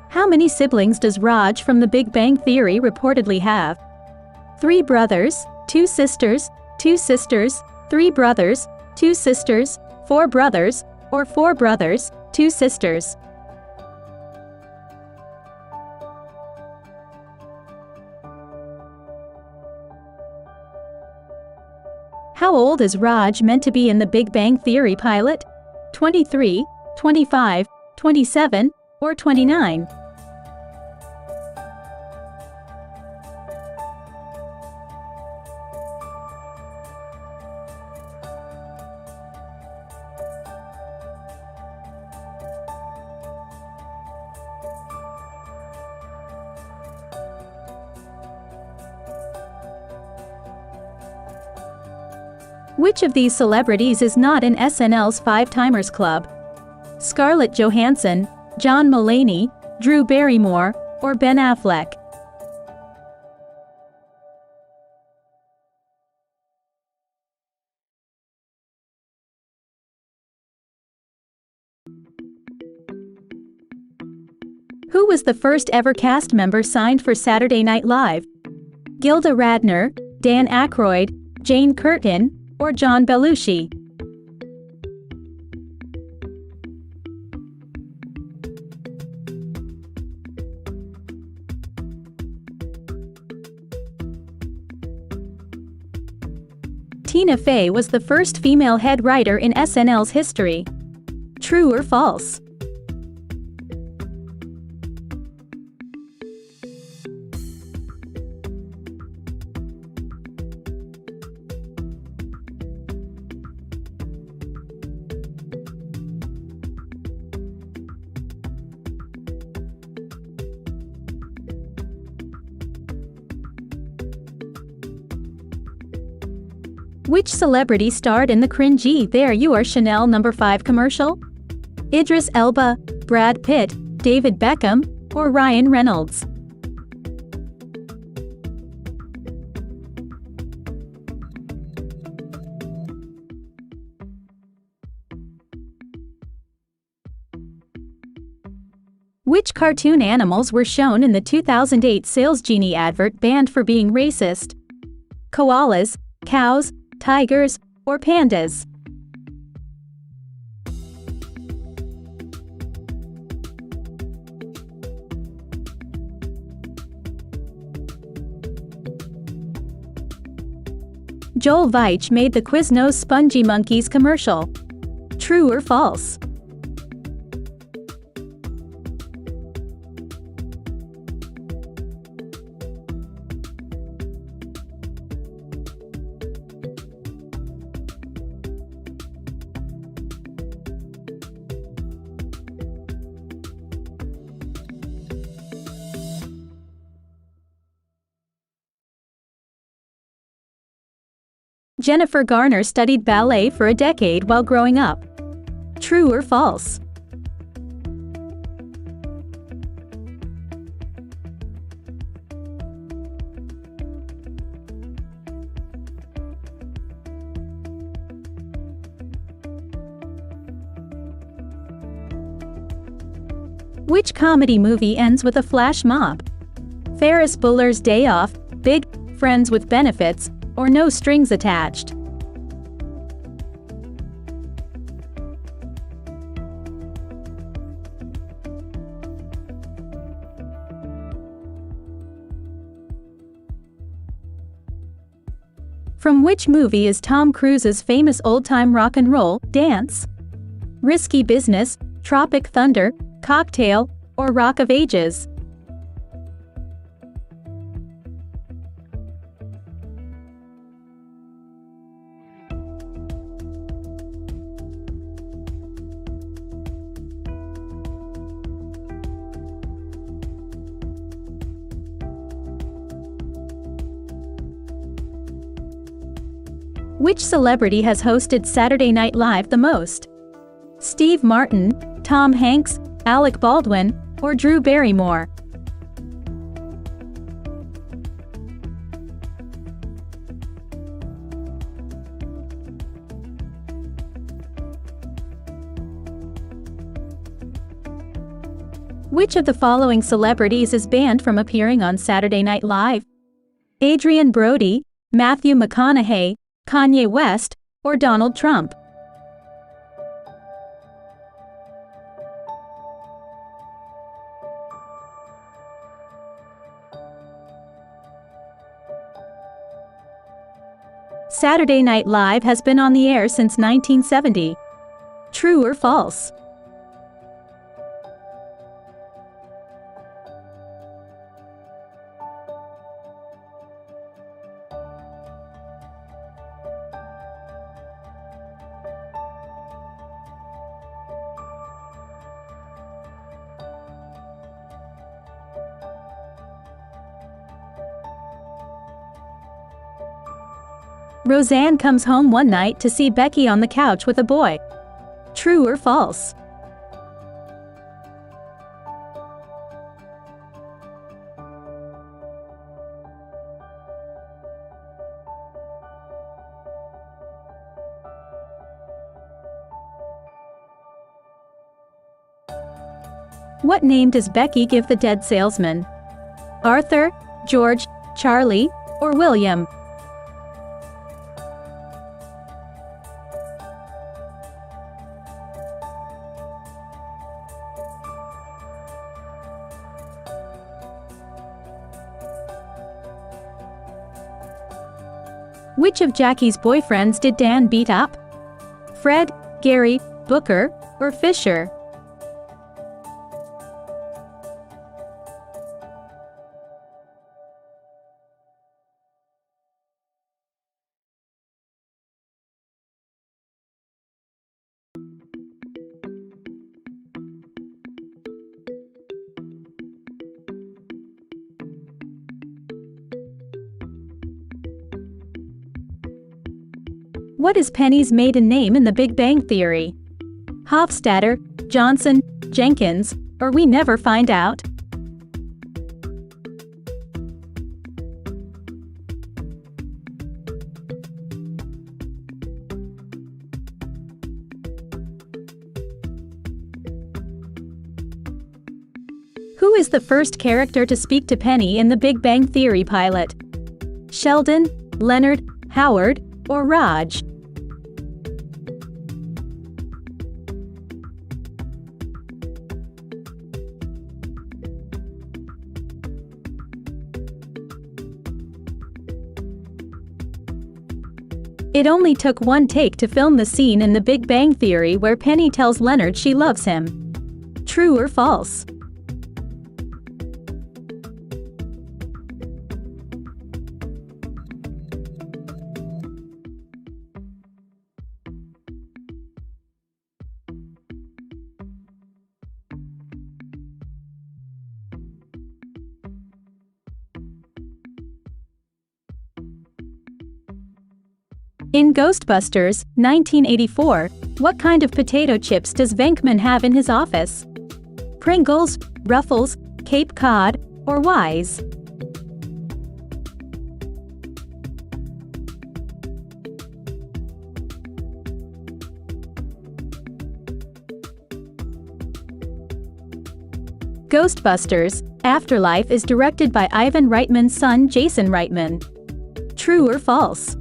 How many siblings does Raj from The Big Bang Theory reportedly have? 3 brothers, 2 sisters, 2 sisters, 3 brothers, 2 sisters, 4 brothers, or 4 brothers, 2 sisters? How old is Raj meant to be in The Big Bang Theory pilot? 23, 25, 27, or 29? Which of these celebrities is not in SNL's Five Timers Club? Scarlett Johansson, John Mulaney, Drew Barrymore, or Ben Affleck? Who was the first ever cast member signed for Saturday Night Live? Gilda Radner, Dan Aykroyd, Jane Curtin, or John Belushi? Tina Fey was the first female head writer in SNL's history. True or false? Which celebrity starred in the cringy "There You Are Chanel No. 5 commercial? Idris Elba, Brad Pitt, David Beckham, or Ryan Reynolds? Which cartoon animals were shown in the 2008 Sales Genie advert banned for being racist? Koalas, cows, tigers, or pandas? Joel Veitch made the Quiznos Spongy Monkeys commercial. True or false? Jennifer Garner studied ballet for a decade while growing up. True or false? Which comedy movie ends with a flash mob? Ferris Bueller's Day Off, Big Friends with Benefits, or No Strings Attached? From which movie is Tom Cruise's famous old-time rock and roll dance? Risky Business, Tropic Thunder, Cocktail, or Rock of Ages? Which celebrity has hosted Saturday Night Live the most? Steve Martin, Tom Hanks, Alec Baldwin, or Drew Barrymore? Which of the following celebrities is banned from appearing on Saturday Night Live? Adrian Brody, Matthew McConaughey, Kanye West, or Donald Trump? Saturday Night Live has been on the air since 1970. True or false? Roseanne comes home one night to see Becky on the couch with a boy. True or false? What name does Becky give the dead salesman? Arthur, George, Charlie, or William? Which of Jackie's boyfriends did Dan beat up? Fred, Gary, Booker, or Fisher? What is Penny's maiden name in The Big Bang Theory? Hofstadter, Johnson, Jenkins, or we never find out? Who is the first character to speak to Penny in The Big Bang Theory pilot? Sheldon, Leonard, Howard, or Raj? It only took one take to film the scene in The Big Bang Theory where Penny tells Leonard she loves him. True or false? In Ghostbusters, 1984, what kind of potato chips does Venkman have in his office? Pringles, Ruffles, Cape Cod, or Wise? Ghostbusters, Afterlife is directed by Ivan Reitman's son Jason Reitman. True or false?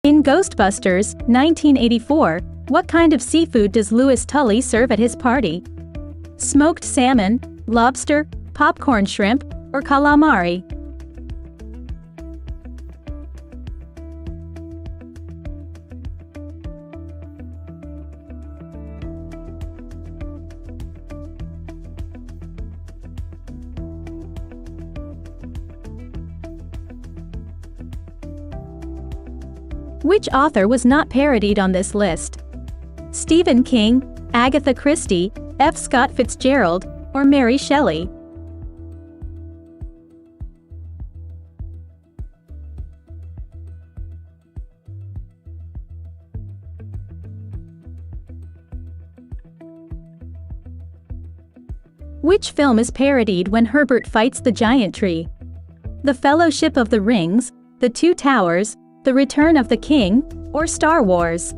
In Ghostbusters, 1984, what kind of seafood does Louis Tully serve at his party? Smoked salmon, lobster, popcorn shrimp, or calamari? Which author was not parodied on this list? Stephen King, Agatha Christie, F. Scott Fitzgerald, or Mary Shelley? Which film is parodied when Herbert fights the giant tree? The Fellowship of the Rings, The Two Towers, The Return of the King, or Star Wars?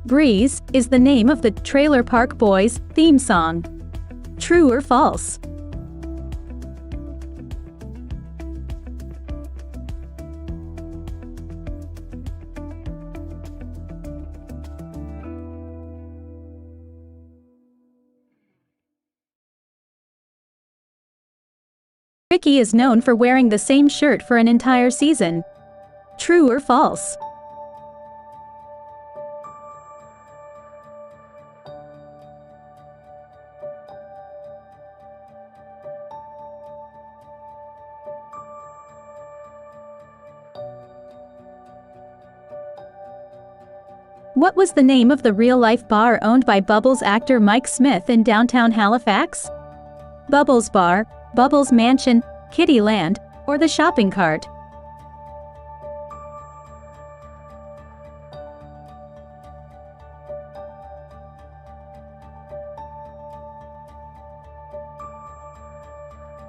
Breeze is the name of the Trailer Park Boys theme song. True or false? Ricky is known for wearing the same shirt for an entire season. True or false? What was the name of the real-life bar owned by Bubbles actor Mike Smith in downtown Halifax? Bubbles Bar, Bubbles Mansion, Kittyland, or the Shopping Cart?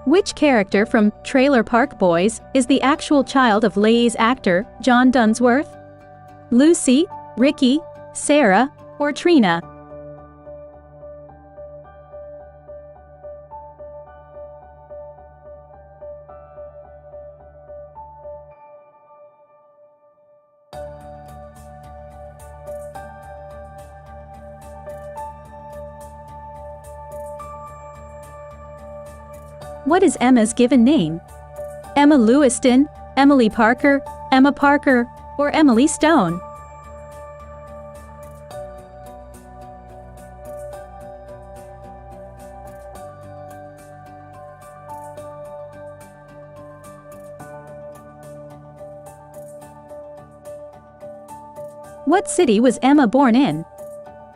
Which character from Trailer Park Boys is the actual child of Lay's actor John Dunsworth? Lucy, Ricky, Sarah, or Trina? What is Emma's given name? Emma Lewiston, Emily Parker, Emma Parker, or Emily Stone? What city was Emma born in?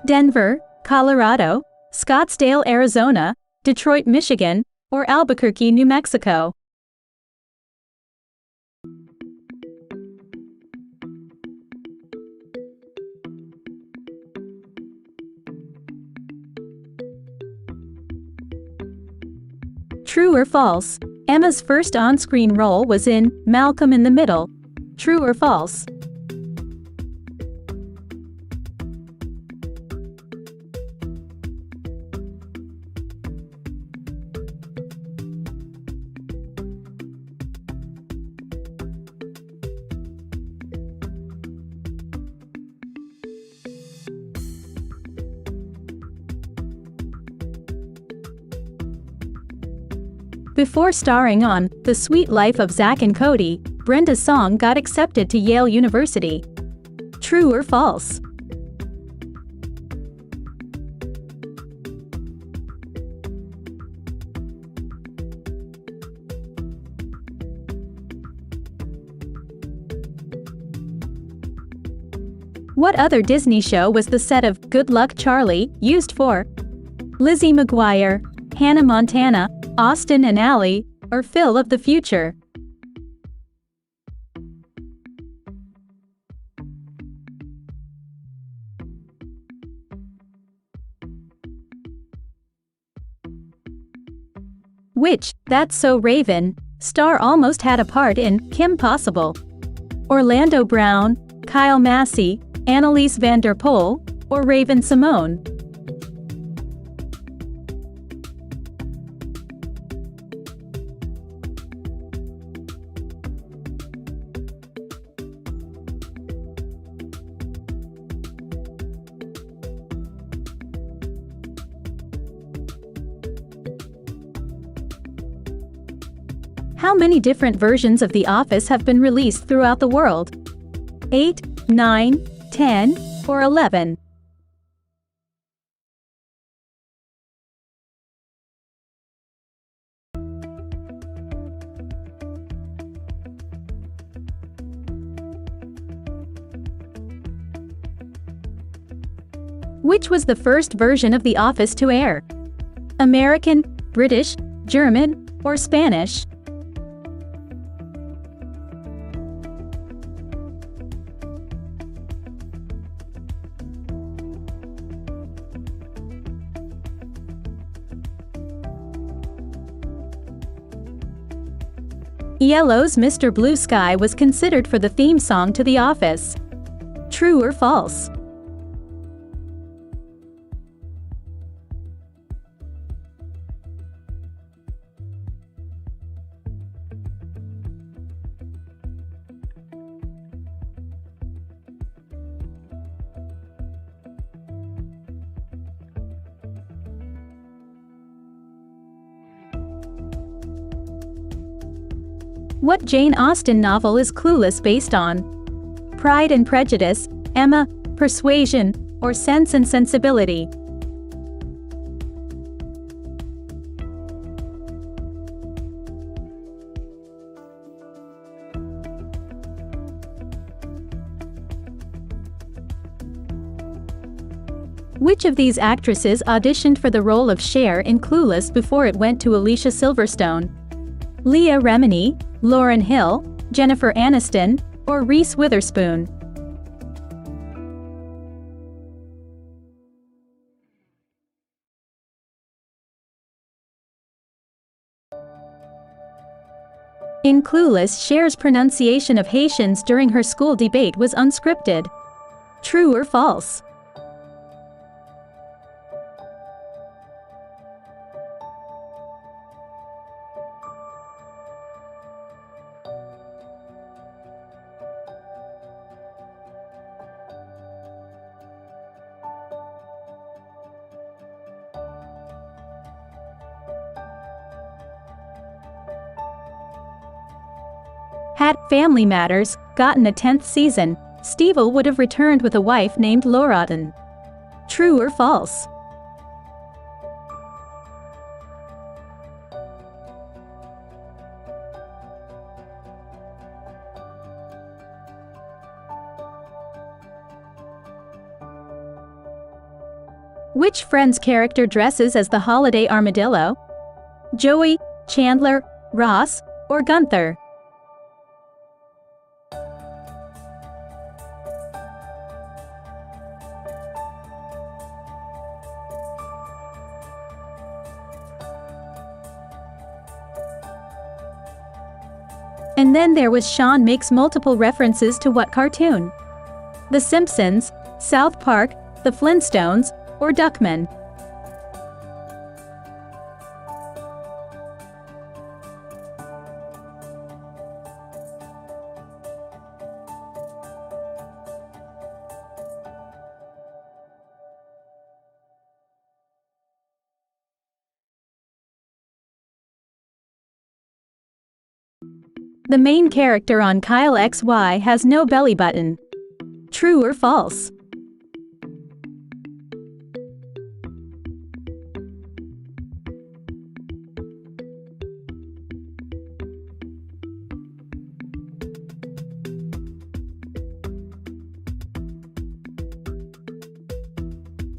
Denver, Colorado, Scottsdale, Arizona, Detroit, Michigan, or Albuquerque, New Mexico? True or false? Emma's first on-screen role was in Malcolm in the Middle. True or false? Before starring on The Sweet Life of Zack and Cody, Brenda Song got accepted to Yale University. True or false? What other Disney show was the set of Good Luck Charlie used for? Lizzie McGuire, Hannah Montana, Austin and Ally, or Phil of the Future? Which That's So Raven star almost had a part in Kim Possible? Orlando Brown, Kyle Massey, Annalise van der Pol, or Raven Simone? How many different versions of The Office have been released throughout the world? 8, 9, 10, or 11? Which was the first version of The Office to air? American, British, German, or Spanish? Yellow's Mr. Blue Sky was considered for the theme song to The Office. True or false? What Jane Austen novel is Clueless based on? Pride and Prejudice, Emma, Persuasion, or Sense and Sensibility? Which of these actresses auditioned for the role of Cher in Clueless before it went to Alicia Silverstone? Leah Remini, Lauryn Hill, Jennifer Aniston, or Reese Witherspoon? In Clueless, Cher's pronunciation of Haitians during her school debate was unscripted. True or false? Had Family Matters gotten a 10th season, Steve-O would have returned with a wife named Lauraton. True or false? Which Friends character dresses as the holiday armadillo? Joey, Chandler, Ross, or Gunther? And then there was Sean makes multiple references to what cartoon? The Simpsons, South Park, The Flintstones, or Duckman? The main character on Kyle XY has no belly button. True or false?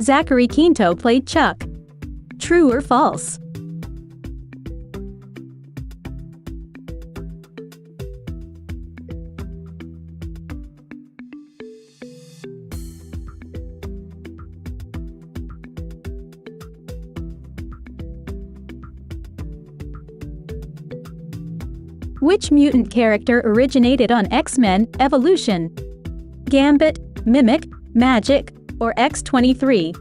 Zachary Quinto played Chuck. True or false? Which mutant character originated on X-Men: Evolution? Gambit, Mimic, Magic, or X-23?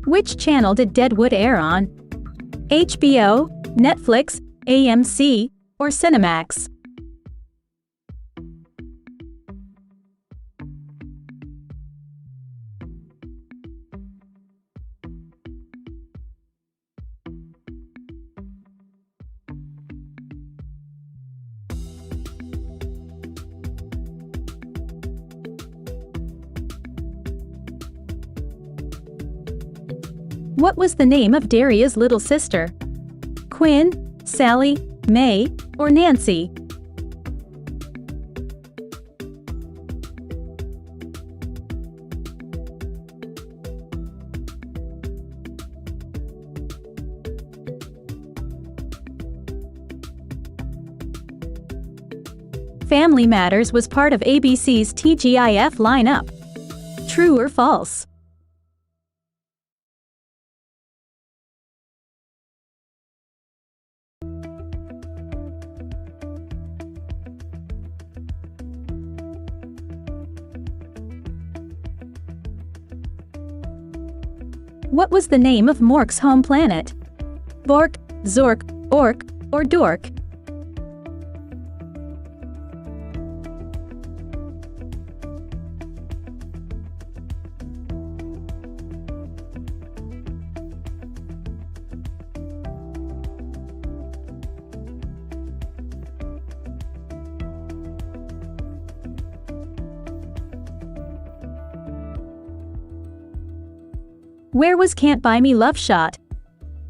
Which channel did Deadwood air on? HBO, Netflix, AMC, or Cinemax? What was the name of Daria's little sister? Quinn, Sally, May, or Nancy? Family Matters was part of ABC's TGIF lineup. True or false? What was the name of Mork's home planet? Bork, Zork, Ork, or Dork? Where was Can't Buy Me Love shot?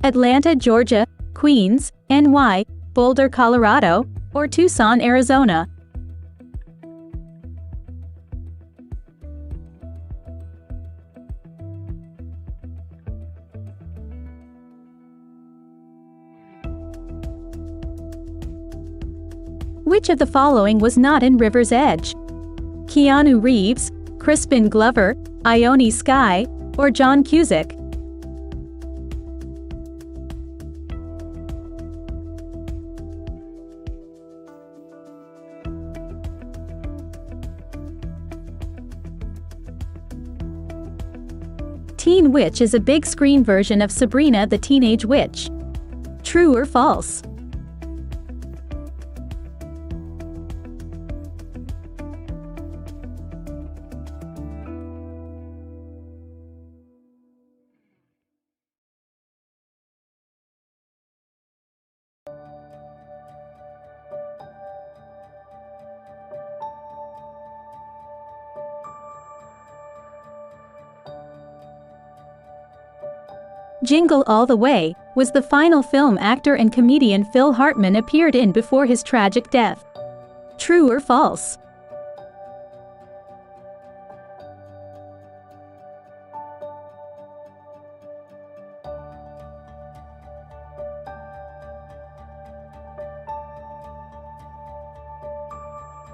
Atlanta, Georgia, Queens, NY, Boulder, Colorado, or Tucson, Arizona? Which of the following was not in River's Edge? Keanu Reeves, Crispin Glover, Ione Skye, or John Cusack? Teen Witch is a big screen version of Sabrina the Teenage Witch. True or false? Jingle All the Way was the final film actor and comedian Phil Hartman appeared in before his tragic death. True or false?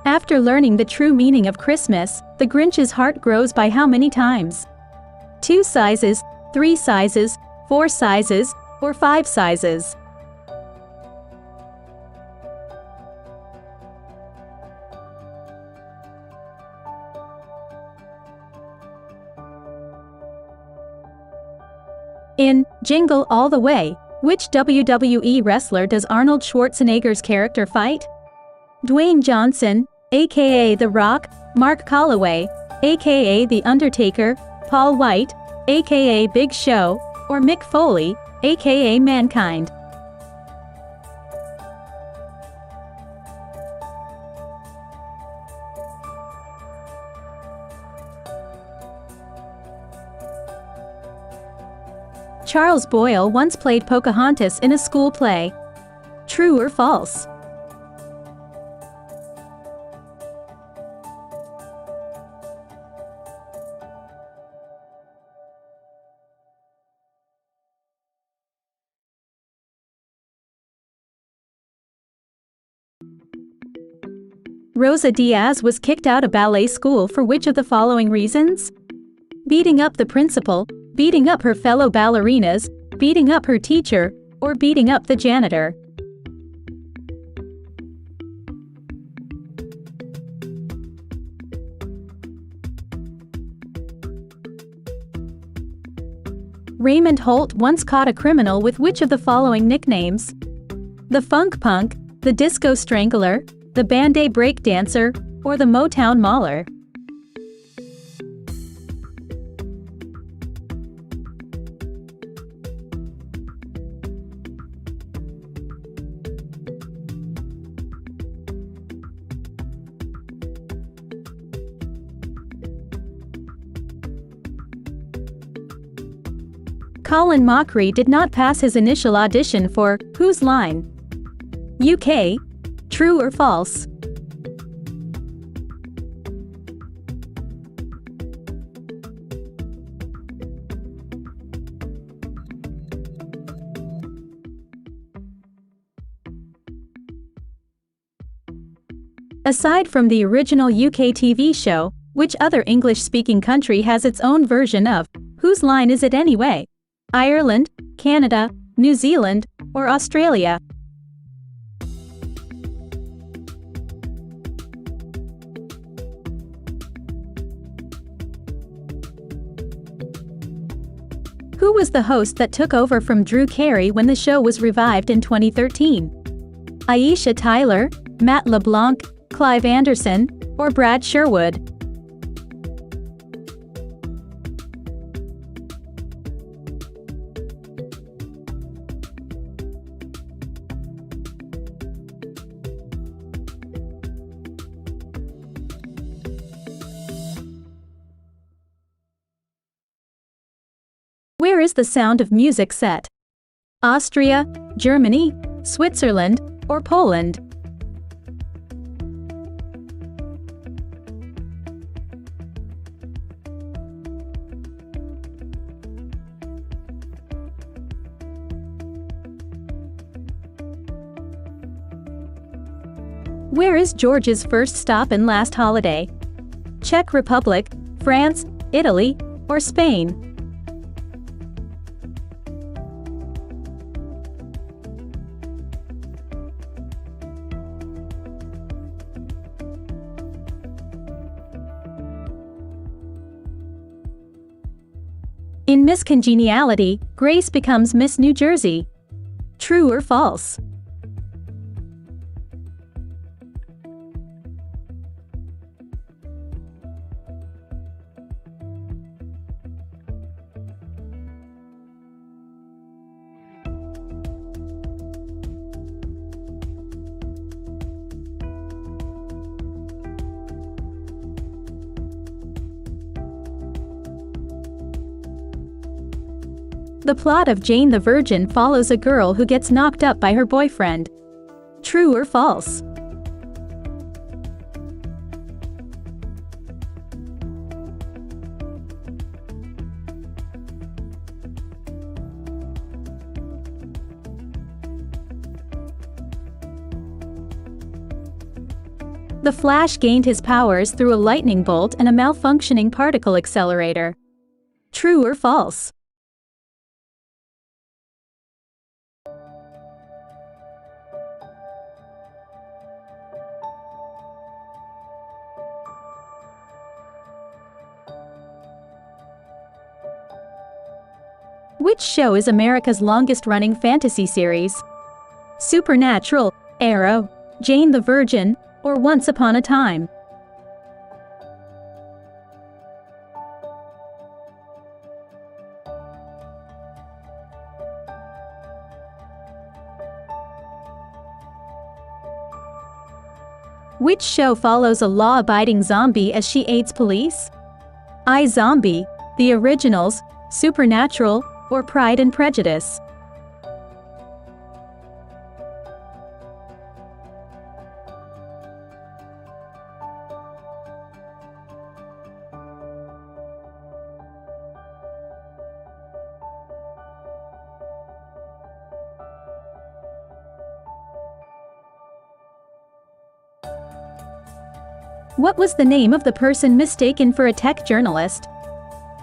After learning the true meaning of Christmas, the Grinch's heart grows by how many times? 2 sizes, 3 sizes, 4 sizes, or 5 sizes? In Jingle All the Way, which WWE wrestler does Arnold Schwarzenegger's character fight? Dwayne Johnson, aka The Rock, Mark Calloway, aka The Undertaker, Paul White, aka Big Show, or Mick Foley, aka Mankind? Charles Boyle once played Pocahontas in a school play. True or false? Rosa Diaz was kicked out of ballet school for which of the following reasons? Beating up the principal, beating up her fellow ballerinas, beating up her teacher, or beating up the janitor? Raymond Holt once caught a criminal with which of the following nicknames? The Funk Punk, the Disco Strangler, the Band-Aid Breakdancer, or the Motown Mauler? Colin Mochrie did not pass his initial audition for Whose Line? UK. True or false? Aside from the original UK TV show, which other English-speaking country has its own version of Whose Line Is It Anyway? Ireland, Canada, New Zealand, or Australia? Who was the host that took over from Drew Carey when the show was revived in 2013? Aisha Tyler, Matt LeBlanc, Clive Anderson, or Brad Sherwood? Where is the Sound of Music set? Austria, Germany, Switzerland, or Poland? Where is George's first stop and last holiday? Czech Republic, France, Italy, or Spain? In Miss Congeniality, Grace becomes Miss New Jersey. True or false? The plot of Jane the Virgin follows a girl who gets knocked up by her boyfriend. True or false? The Flash gained his powers through a lightning bolt and a malfunctioning particle accelerator. True or false? Which show is America's longest-running fantasy series? Supernatural, Arrow, Jane the Virgin, or Once Upon a Time? Which show follows a law-abiding zombie as she aids police? iZombie, The Originals, Supernatural, or Pride and Prejudice? What was the name of the person mistaken for a tech journalist?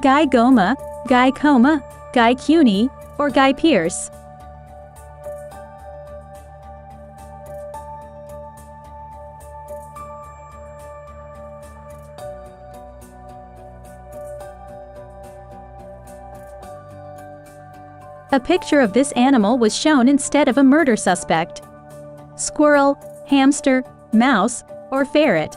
Guy Goma, Guy Coma, Guy Cuny, or Guy Pearce? A picture of this animal was shown instead of a murder suspect. Squirrel, hamster, mouse, or ferret?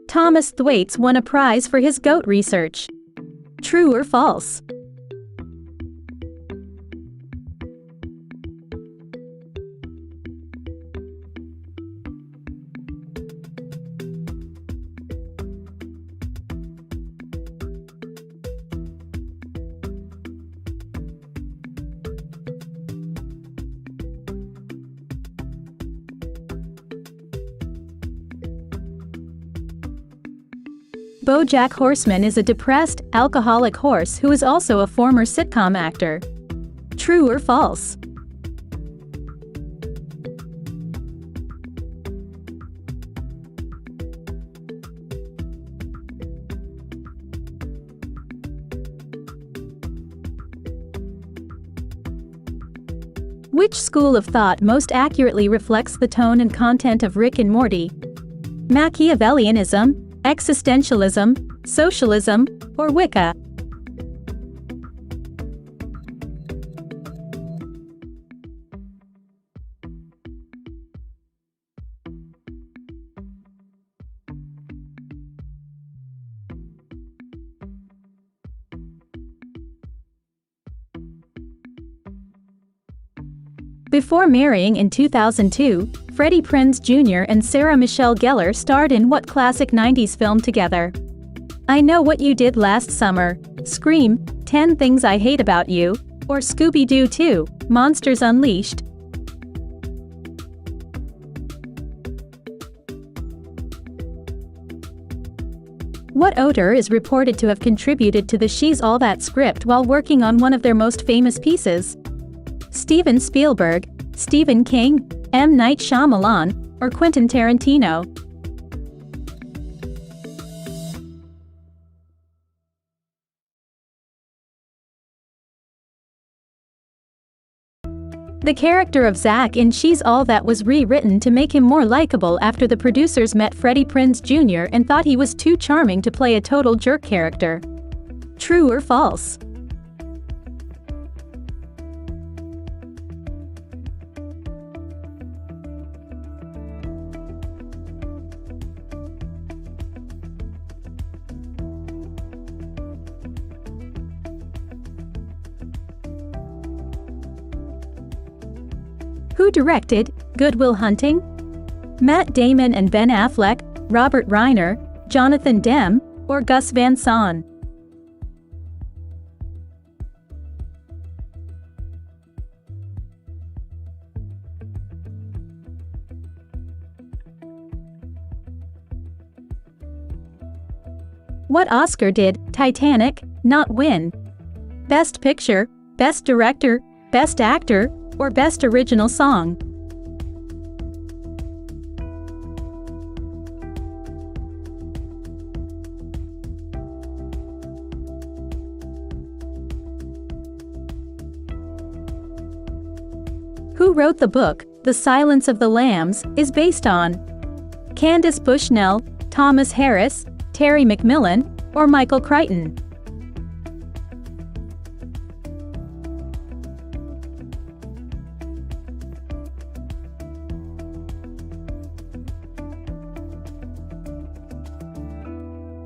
Thomas Thwaites won a prize for his goat research. True or false? BoJack Horseman is a depressed, alcoholic horse who is also a former sitcom actor. True or false? Which school of thought most accurately reflects the tone and content of Rick and Morty? Machiavellianism, existentialism, socialism, or Wicca? Before marrying in 2002, Freddie Prinze Jr. and Sarah Michelle Gellar starred in what classic 90s film together? I Know What You Did Last Summer, Scream, 10 Things I Hate About You, or Scooby-Doo 2, Monsters Unleashed? What auteur is reported to have contributed to the She's All That script while working on one of their most famous pieces? Steven Spielberg, Stephen King, M. Night Shyamalan, or Quentin Tarantino? The character of Zach in She's All That was rewritten to make him more likable after the producers met Freddie Prinze Jr. and thought he was too charming to play a total jerk character. True or false? Who directed Good Will Hunting? Matt Damon and Ben Affleck, Robert Reiner, Jonathan Demme, or Gus Van Sant? What Oscar did Titanic not win? Best Picture, Best Director, Best Actor, or Best Original Song? Who wrote the book The Silence of the Lambs is based on? Candace Bushnell, Thomas Harris, Terry McMillan, or Michael Crichton?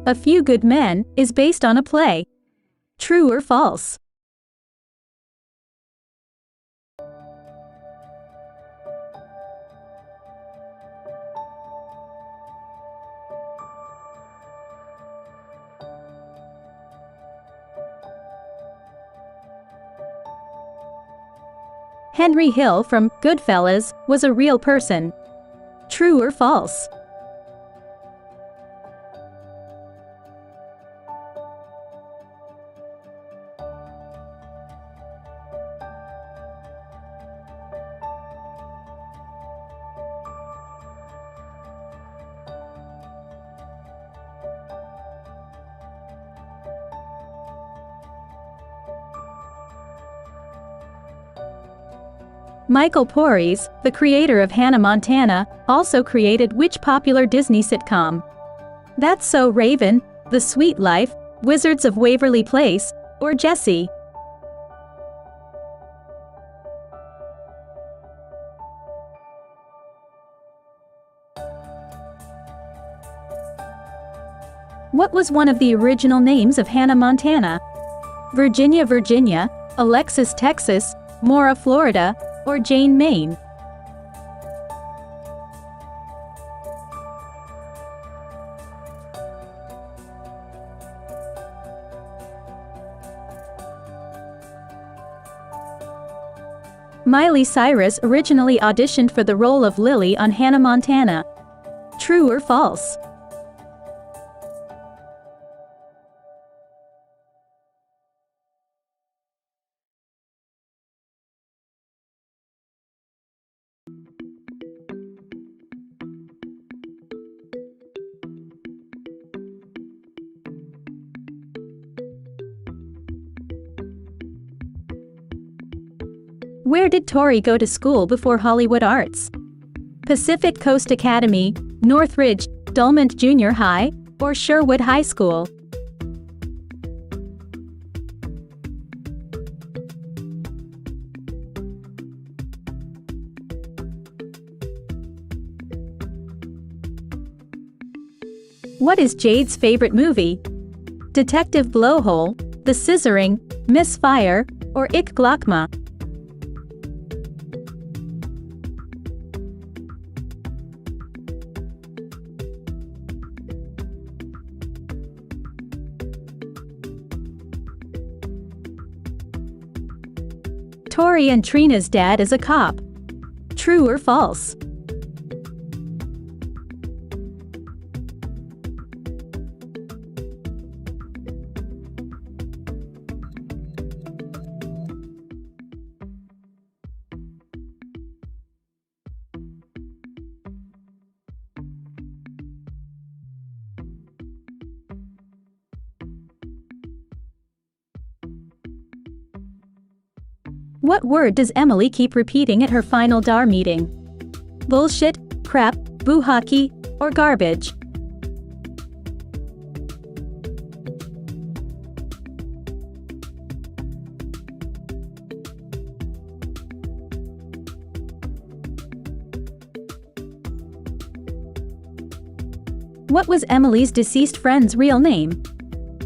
A Few Good Men is based on a play. True or false? Henry Hill from Goodfellas was a real person. True or false? Michael Porres, the creator of Hannah Montana, also created which popular Disney sitcom? That's So Raven, The Sweet Life, Wizards of Waverly Place, or Jessie? What was one of the original names of Hannah Montana? Virginia, Virginia, Alexis, Texas, Mora, Florida, or Jane, Maine? Miley Cyrus originally auditioned for the role of Lily on Hannah Montana. True or false? Where did Tori go to school before Hollywood Arts? Pacific Coast Academy, Northridge, Dulmont Junior High, or Sherwood High School? What is Jade's favorite movie? Detective Blowhole, The Scissoring, Miss Fire, or Ich Glocma? Tori and Trina's dad is a cop. True or false? What word does Emily keep repeating at her final DAR meeting? Bullshit, crap, boo-hockey, or garbage? What was Emily's deceased friend's real name?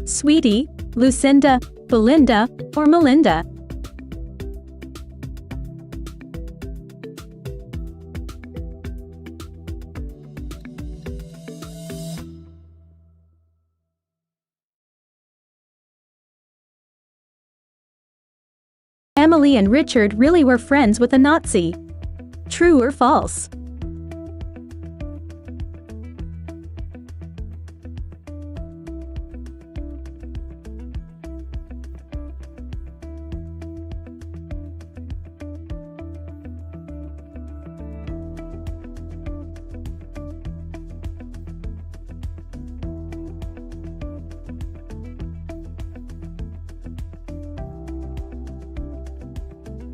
Sweetie, Lucinda, Belinda, or Melinda? Emily and Richard really were friends with a Nazi. True or false?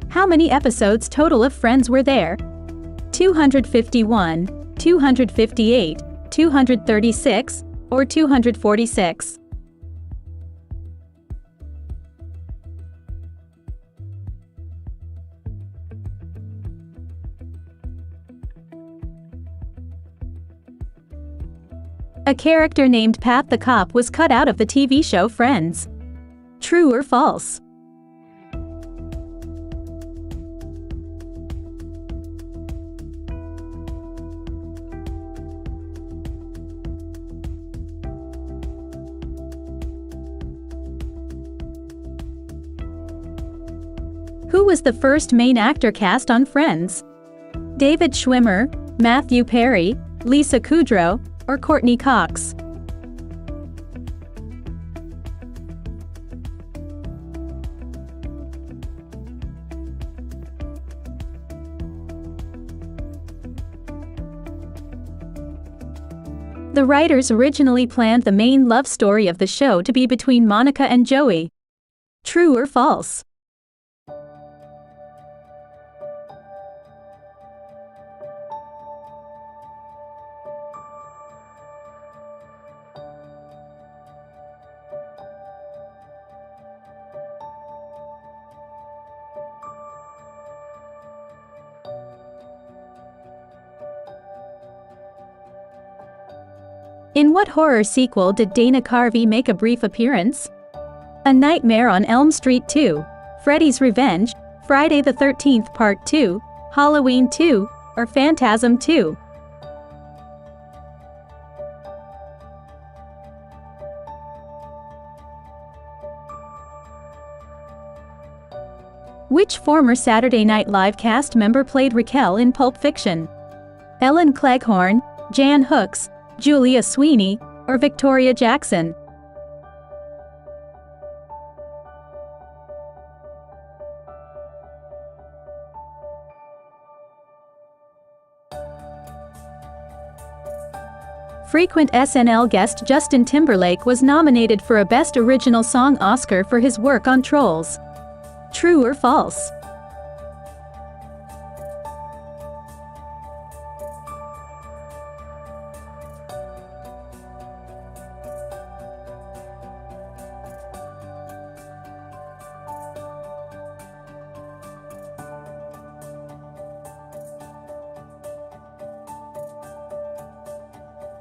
How many episodes total of Friends were there? 251, 258, 236, or 246? A character named Pat the Cop was cut out of the TV show Friends. True or false? Who was the first main actor cast on Friends? David Schwimmer, Matthew Perry, Lisa Kudrow, or Courtney Cox? The writers originally planned the main love story of the show to be between Monica and Joey. True or false? In what horror sequel did Dana Carvey make a brief appearance? A Nightmare on Elm Street 2, Freddy's Revenge, Friday the 13th Part 2, Halloween 2, or Phantasm 2? Which former Saturday Night Live cast member played Raquel in Pulp Fiction? Ellen Cleghorn, Jan Hooks, Julia Sweeney, or Victoria Jackson? Frequent SNL guest Justin Timberlake was nominated for a Best Original Song Oscar for his work on Trolls. True or false?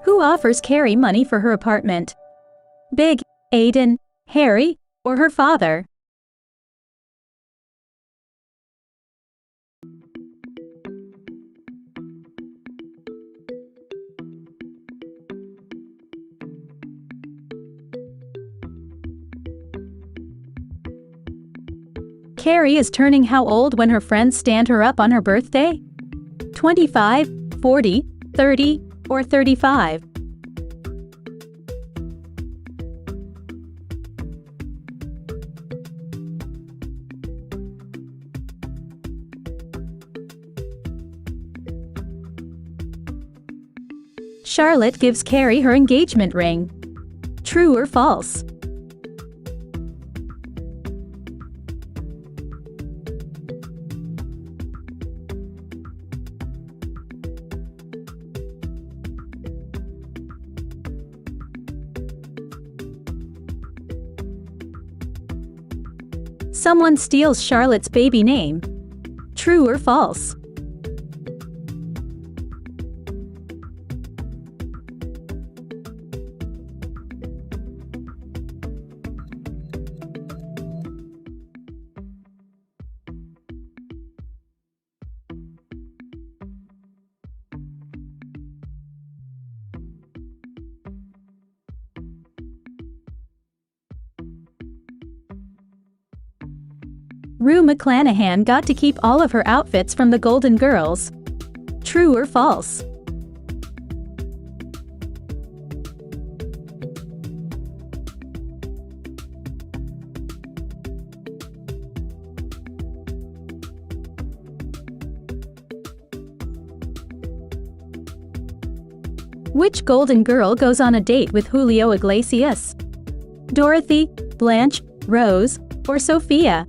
Who offers Carrie money for her apartment? Big, Aiden, Harry, or her father? Carrie is turning how old when her friends stand her up on her birthday? 25, 40, 30, or 35? Charlotte gives Carrie her engagement ring. True or false? Someone steals Charlotte's baby name. True or false? Rue McClanahan got to keep all of her outfits from the Golden Girls. True or false? Which Golden Girl goes on a date with Julio Iglesias? Dorothy, Blanche, Rose, or Sophia?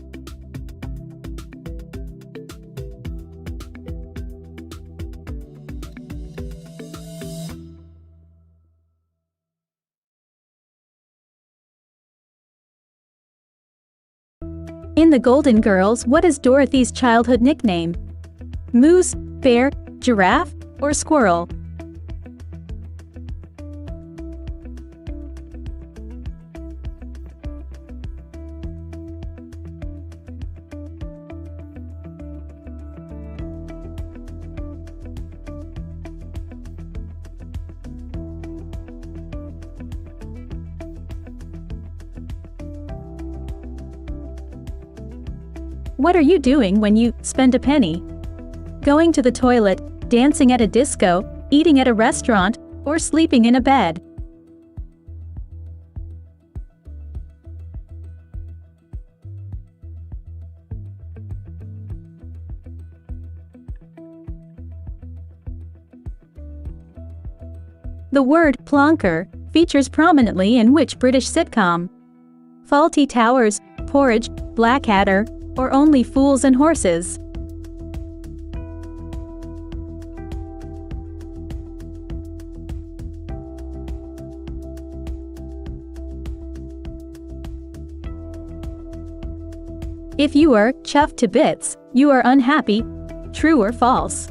In the Golden Girls, what is Dorothy's childhood nickname? Moose, bear, giraffe, or squirrel? What are you doing when you spend a penny? Going to the toilet, dancing at a disco, eating at a restaurant, or sleeping in a bed? The word plonker features prominently in which British sitcom? Fawlty Towers, Porridge, Blackadder, or Only Fools and Horses? If you are chuffed to bits, you are unhappy. True or false?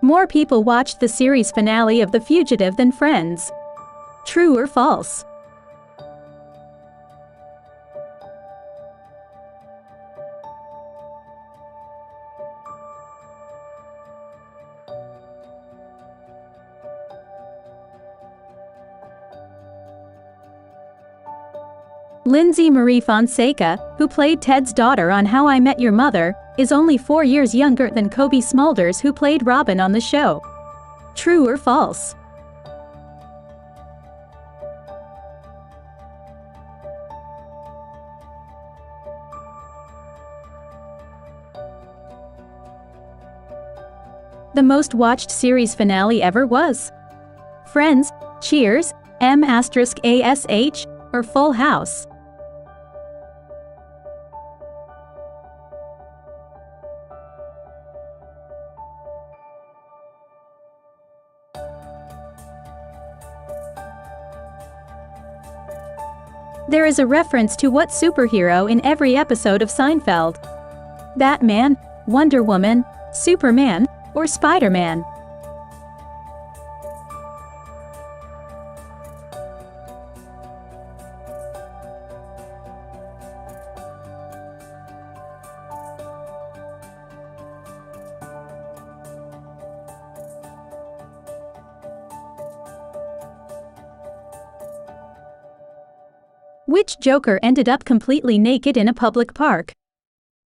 More people watched the series finale of The Fugitive than Friends. True or false? Lindsay Marie Fonseca, who played Ted's daughter on How I Met Your Mother, is only 4 years younger than Kobe Smulders, who played Robin on the show. True or false? The most watched series finale ever was Friends, Cheers, M***ASH, or Full House? There is a reference to what superhero in every episode of Seinfeld? Batman, Wonder Woman, Superman, or Spider-Man? Which Joker ended up completely naked in a public park?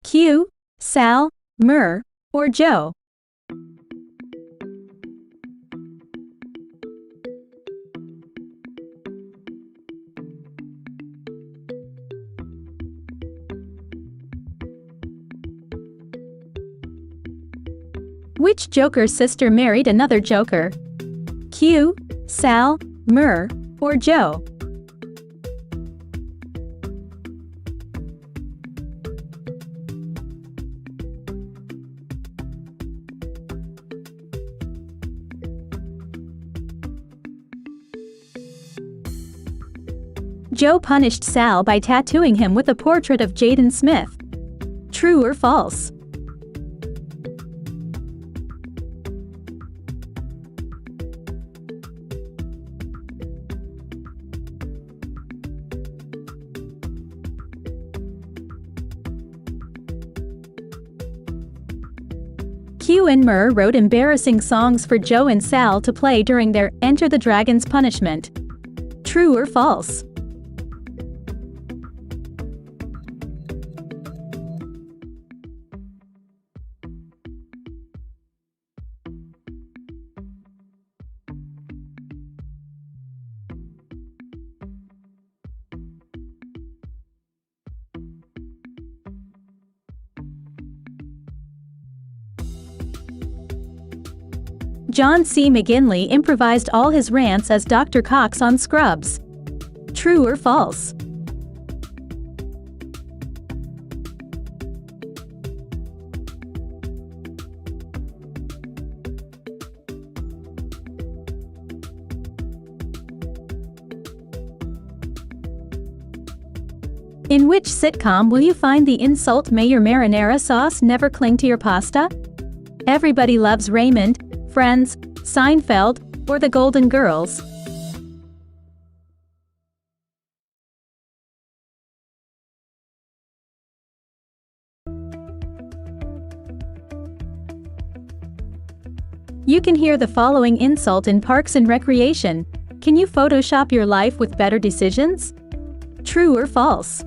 Q, Sal, Murr, or Joe? Which Joker's sister married another Joker? Q, Sal, Murr, or Joe? Joe punished Sal by tattooing him with a portrait of Jaden Smith. True or false? Q and Murr wrote embarrassing songs for Joe and Sal to play during their Enter the Dragon's punishment. True or false? John C. McGinley improvised all his rants as Dr. Cox on Scrubs. True or false? In which sitcom will you find the insult "May your marinara sauce never cling to your pasta"? Everybody Loves Raymond, Friends, Seinfeld, or The Golden Girls? You can hear the following insult in Parks and Recreation. Can you Photoshop your life with better decisions? True or false?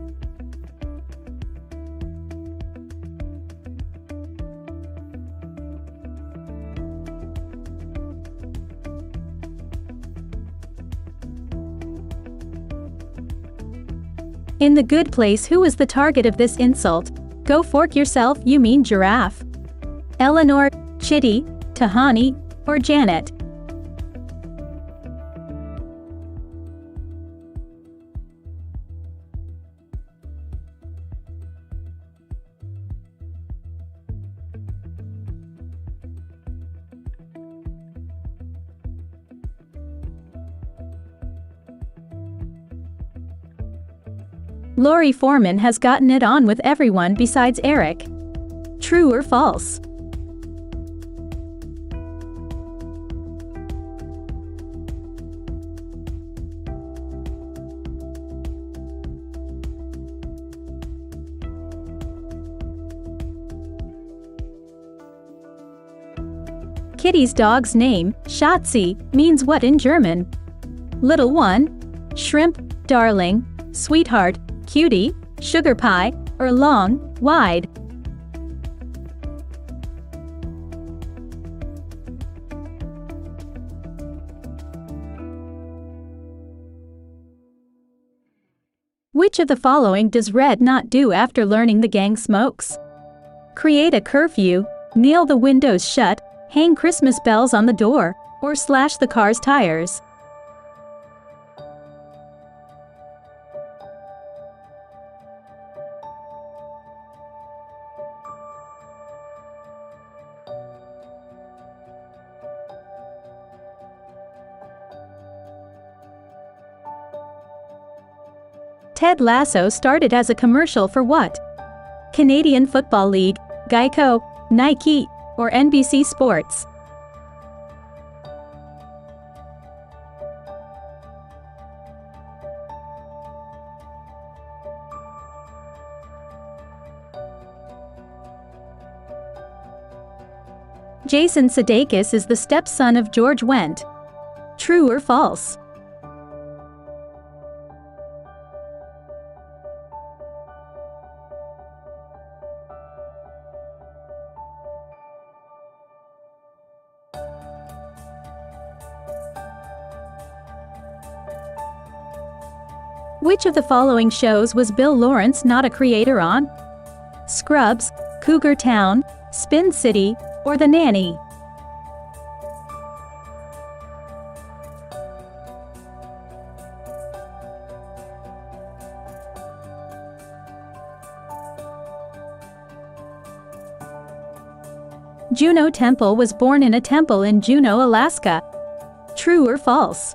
In The Good Place, who was the target of this insult? Go fork yourself, you mean giraffe. Eleanor, Chitty, Tahani, or Janet? Lori Foreman has gotten it on with everyone besides Eric. True or false? Kitty's dog's name, Schatzi, means what in German? Little one, shrimp, darling, sweetheart, cutie, sugar pie, or long, wide? Which of the following does Red not do after learning the gang smokes? Create a curfew, nail the windows shut, hang Christmas bells on the door, or slash the car's tires? Ted Lasso started as a commercial for what? Canadian Football League, Geico, Nike, or NBC Sports? Jason Sudeikis is the stepson of George Wendt. True or false? Which of the following shows was Bill Lawrence not a creator on? Scrubs, Cougar Town, Spin City, or The Nanny? Juno Temple was born in a temple in Juneau, Alaska. True or false?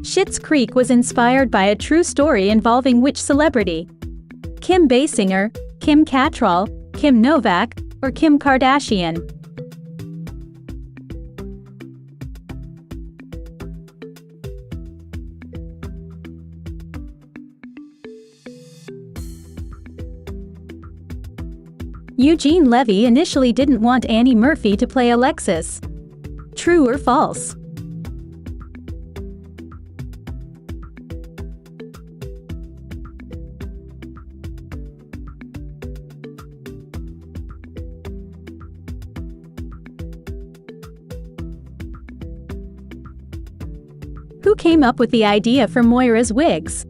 Schitt's Creek was inspired by a true story involving which celebrity? Kim Basinger, Kim Cattrall, Kim Novak, or Kim Kardashian? Eugene Levy initially didn't want Annie Murphy to play Alexis. True or false? Who came up with the idea for Moira's wigs?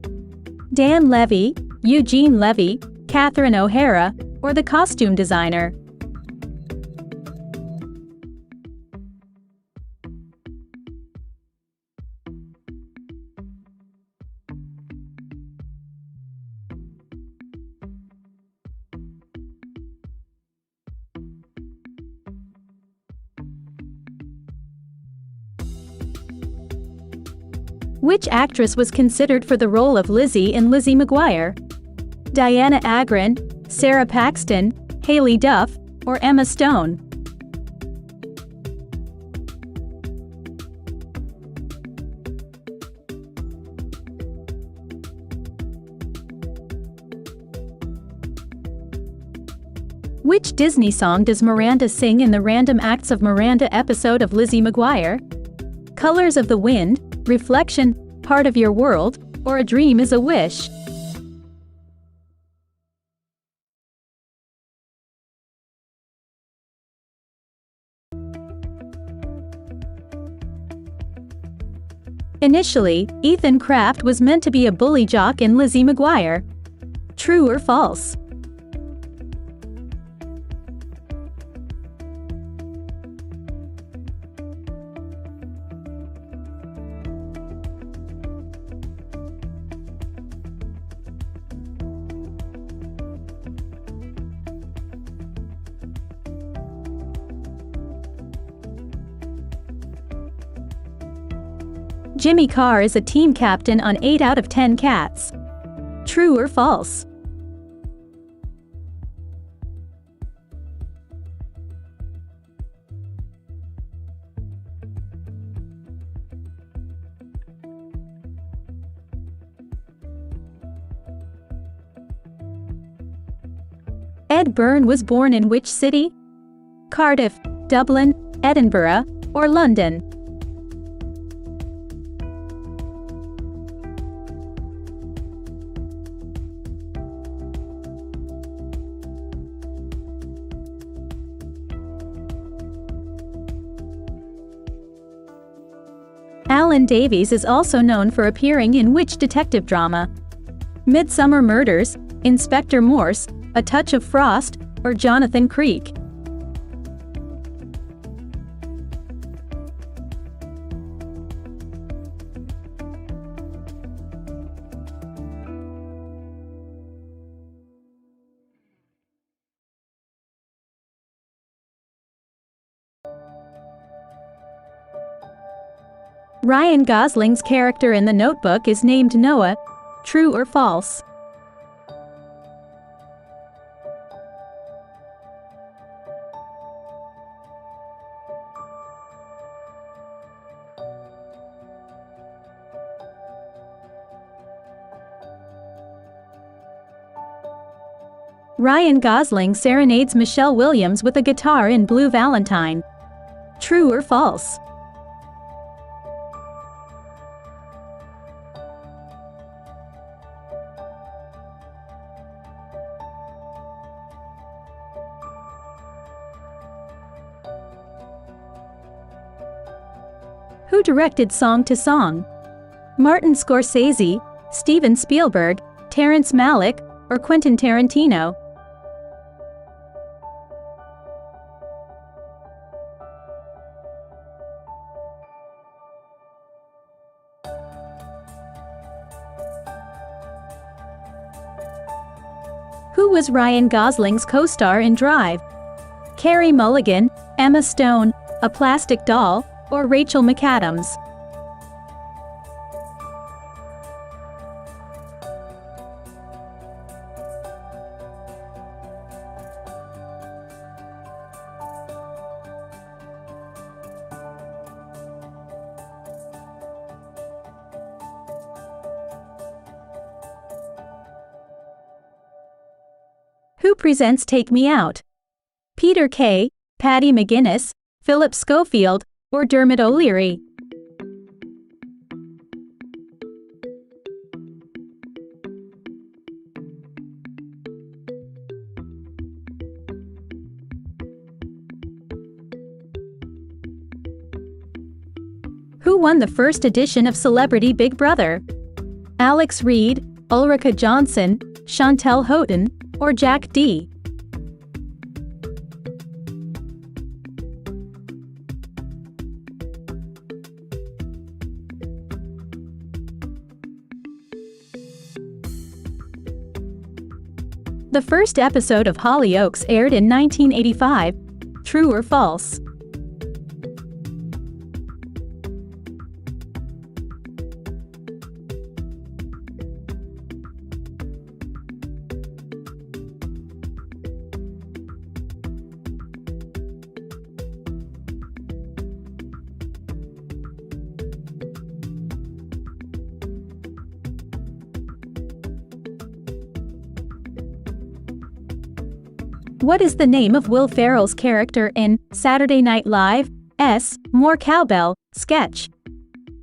Dan Levy, Eugene Levy, Catherine O'Hara, or the costume designer? Which actress was considered for the role of Lizzie in Lizzie McGuire? Diana Agron, Sarah Paxton, Haley Duff, or Emma Stone? Which Disney song does Miranda sing in the Random Acts of Miranda episode of Lizzie McGuire? Colors of the Wind, Reflection, Part of Your World, or A Dream is a Wish? Initially, Ethan Kraft was meant to be a bully jock in Lizzie McGuire. True or false? Jimmy Carr is a team captain on 8 out of 10 Cats. True or false? Ed Byrne was born in which city? Cardiff, Dublin, Edinburgh, or London? Alan Davies is also known for appearing in which detective drama? Midsummer Murders, Inspector Morse, A Touch of Frost, or Jonathan Creek? Ryan Gosling's character in The Notebook is named Noah. True or false? Ryan Gosling serenades Michelle Williams with a guitar in Blue Valentine. True or false? Who directed Song to Song? Martin Scorsese, Steven Spielberg, Terrence Malick, or Quentin Tarantino? Who was Ryan Gosling's co-star in Drive? Carey Mulligan, Emma Stone, a plastic doll, or Rachel McAdams? Who presents Take Me Out? Peter Kay, Patty McGuinness, Philip Schofield, or Dermot O'Leary? Who won the first edition of Celebrity Big Brother? Alex Reed, Ulrika Johnson, Chantel Houghton, or Jack D? The first episode of Hollyoaks aired in 1985. True or false? What is the name of Will Ferrell's character in Saturday Night Live? More Cowbell sketch?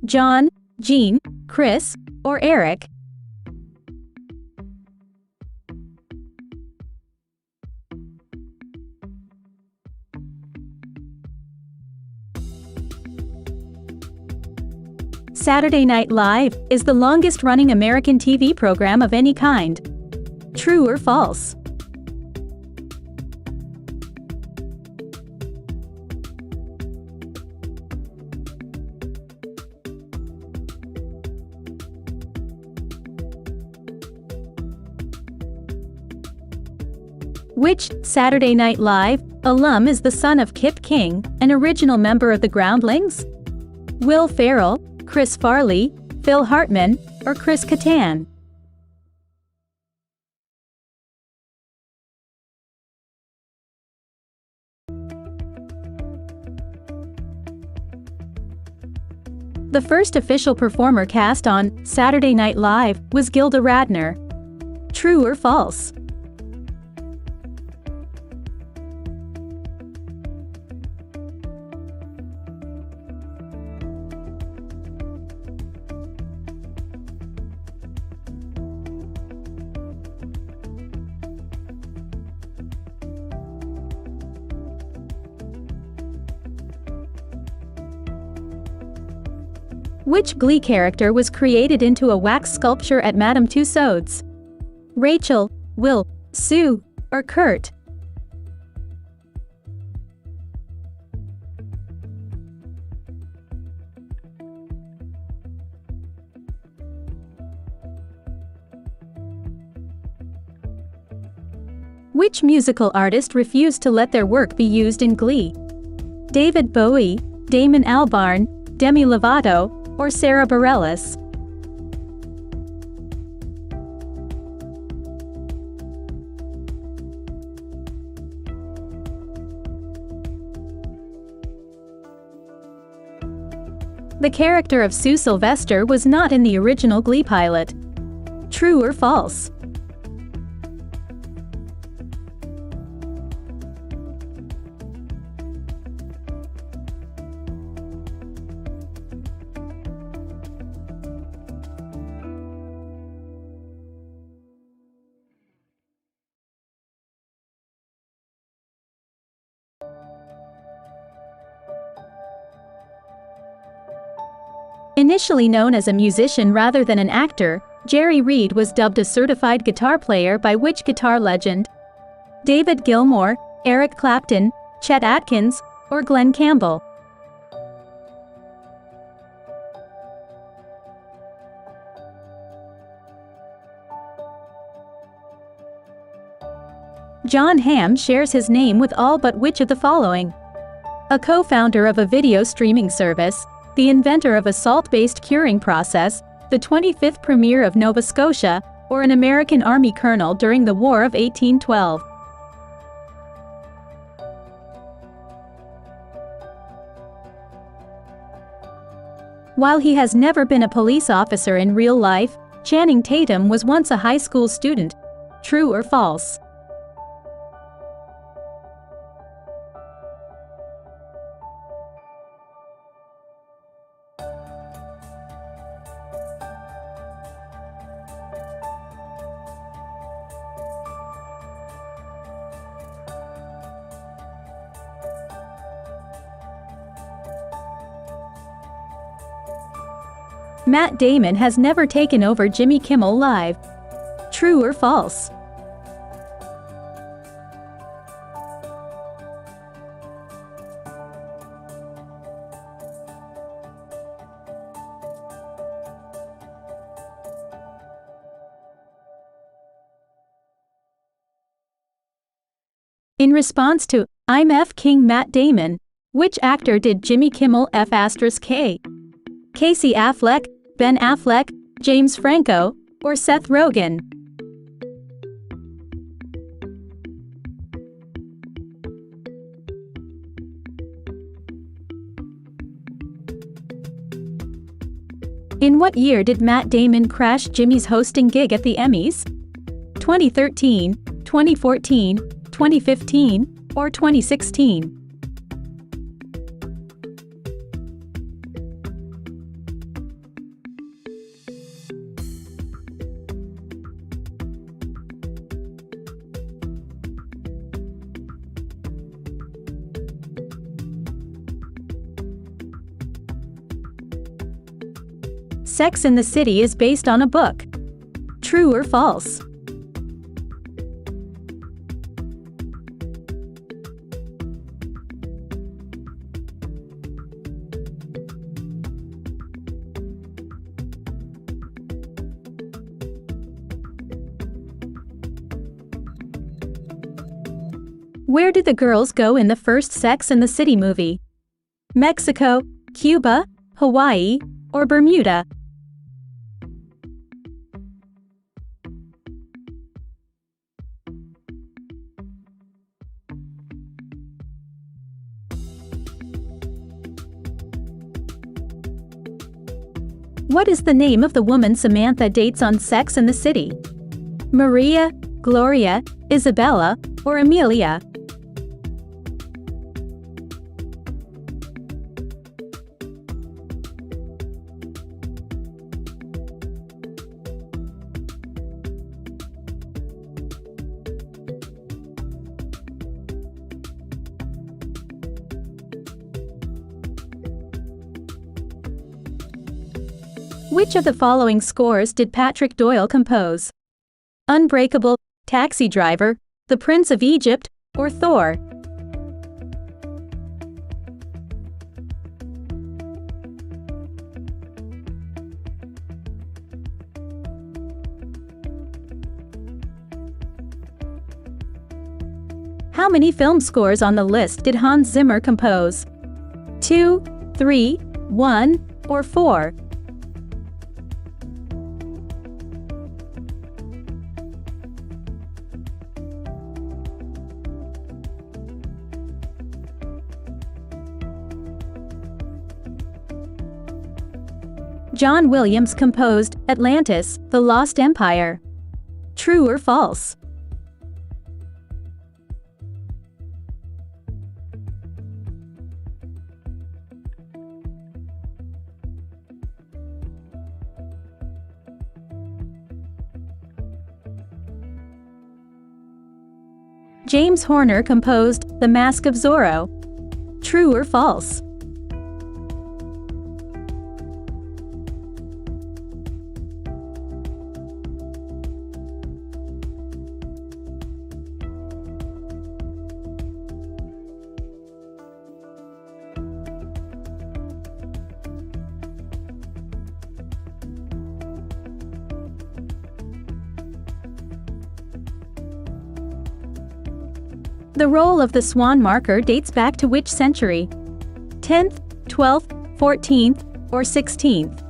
John, Gene, Chris, or Eric? Saturday Night Live is the longest-running American TV program of any kind. True or false? Which Saturday Night Live alum is the son of Kip King, an original member of the Groundlings? Will Ferrell, Chris Farley, Phil Hartman, or Chris Kattan? The first official performer cast on Saturday Night Live was Gilda Radner. True or false? Which Glee character was created into a wax sculpture at Madame Tussauds? Rachel, Will, Sue, or Kurt? Which musical artist refused to let their work be used in Glee? David Bowie, Damon Albarn, Demi Lovato, or Sarah Bareilles? The character of Sue Sylvester was not in the original Glee pilot. True or false? Initially known as a musician rather than an actor, Jerry Reed was dubbed a certified guitar player by which guitar legend? David Gilmour, Eric Clapton, Chet Atkins, or Glenn Campbell? Jon Hamm shares his name with all but which of the following? A co-founder of a video streaming service, the inventor of a salt-based curing process, the 25th Premier of Nova Scotia, or an American Army colonel during the War of 1812. While he has never been a police officer in real life, Channing Tatum was once a high school student. True or false? Matt Damon has never taken over Jimmy Kimmel Live. True or false? In response to "I'm F King Matt Damon," which actor did Jimmy Kimmel F***K? Casey Affleck, Ben Affleck, James Franco, or Seth Rogen? In what year did Matt Damon crash Jimmy's hosting gig at the Emmys? 2013, 2014, 2015, or 2016? Sex and the City is based on a book. True or false? Where did the girls go in the first Sex and the City movie? Mexico, Cuba, Hawaii, or Bermuda? What is the name of the woman Samantha dates on Sex and the City? Maria, Gloria, Isabella, or Amelia? Which of the following scores did Patrick Doyle compose? Unbreakable, Taxi Driver, The Prince of Egypt, or Thor? How many film scores on the list did Hans Zimmer compose? 2, 3, 1, or 4? John Williams composed Atlantis, the Lost Empire. True or false? James Horner composed The Mask of Zorro. True or false? The role of the swan marker dates back to which century? 10th, 12th, 14th, or 16th?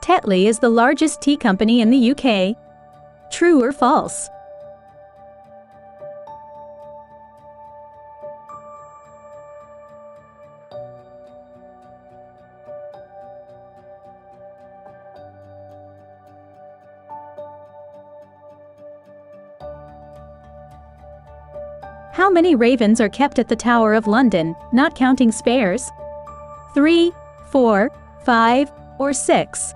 Tetley is the largest tea company in the UK. True or false? How many ravens are kept at the Tower of London, not counting spares? 3, 4, 5, or 6?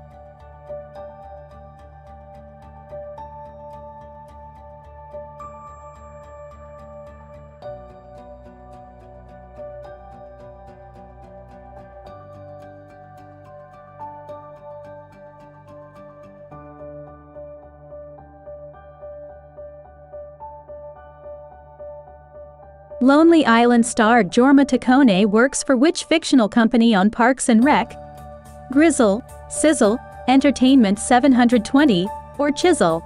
Lonely Island star Jorma Taccone works for which fictional company on Parks and Rec? Grizzle, Sizzle, Entertainment 720, or Chisel?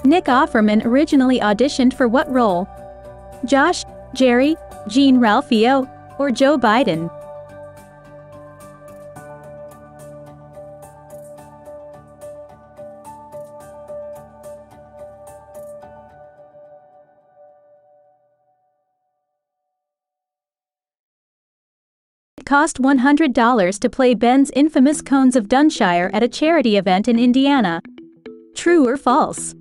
Nick Offerman originally auditioned for what role? Josh, Jerry, Jean Ralphio, or Joe Biden? It cost $100 to play Ben's infamous Cones of Dunshire at a charity event in Indiana. True or false?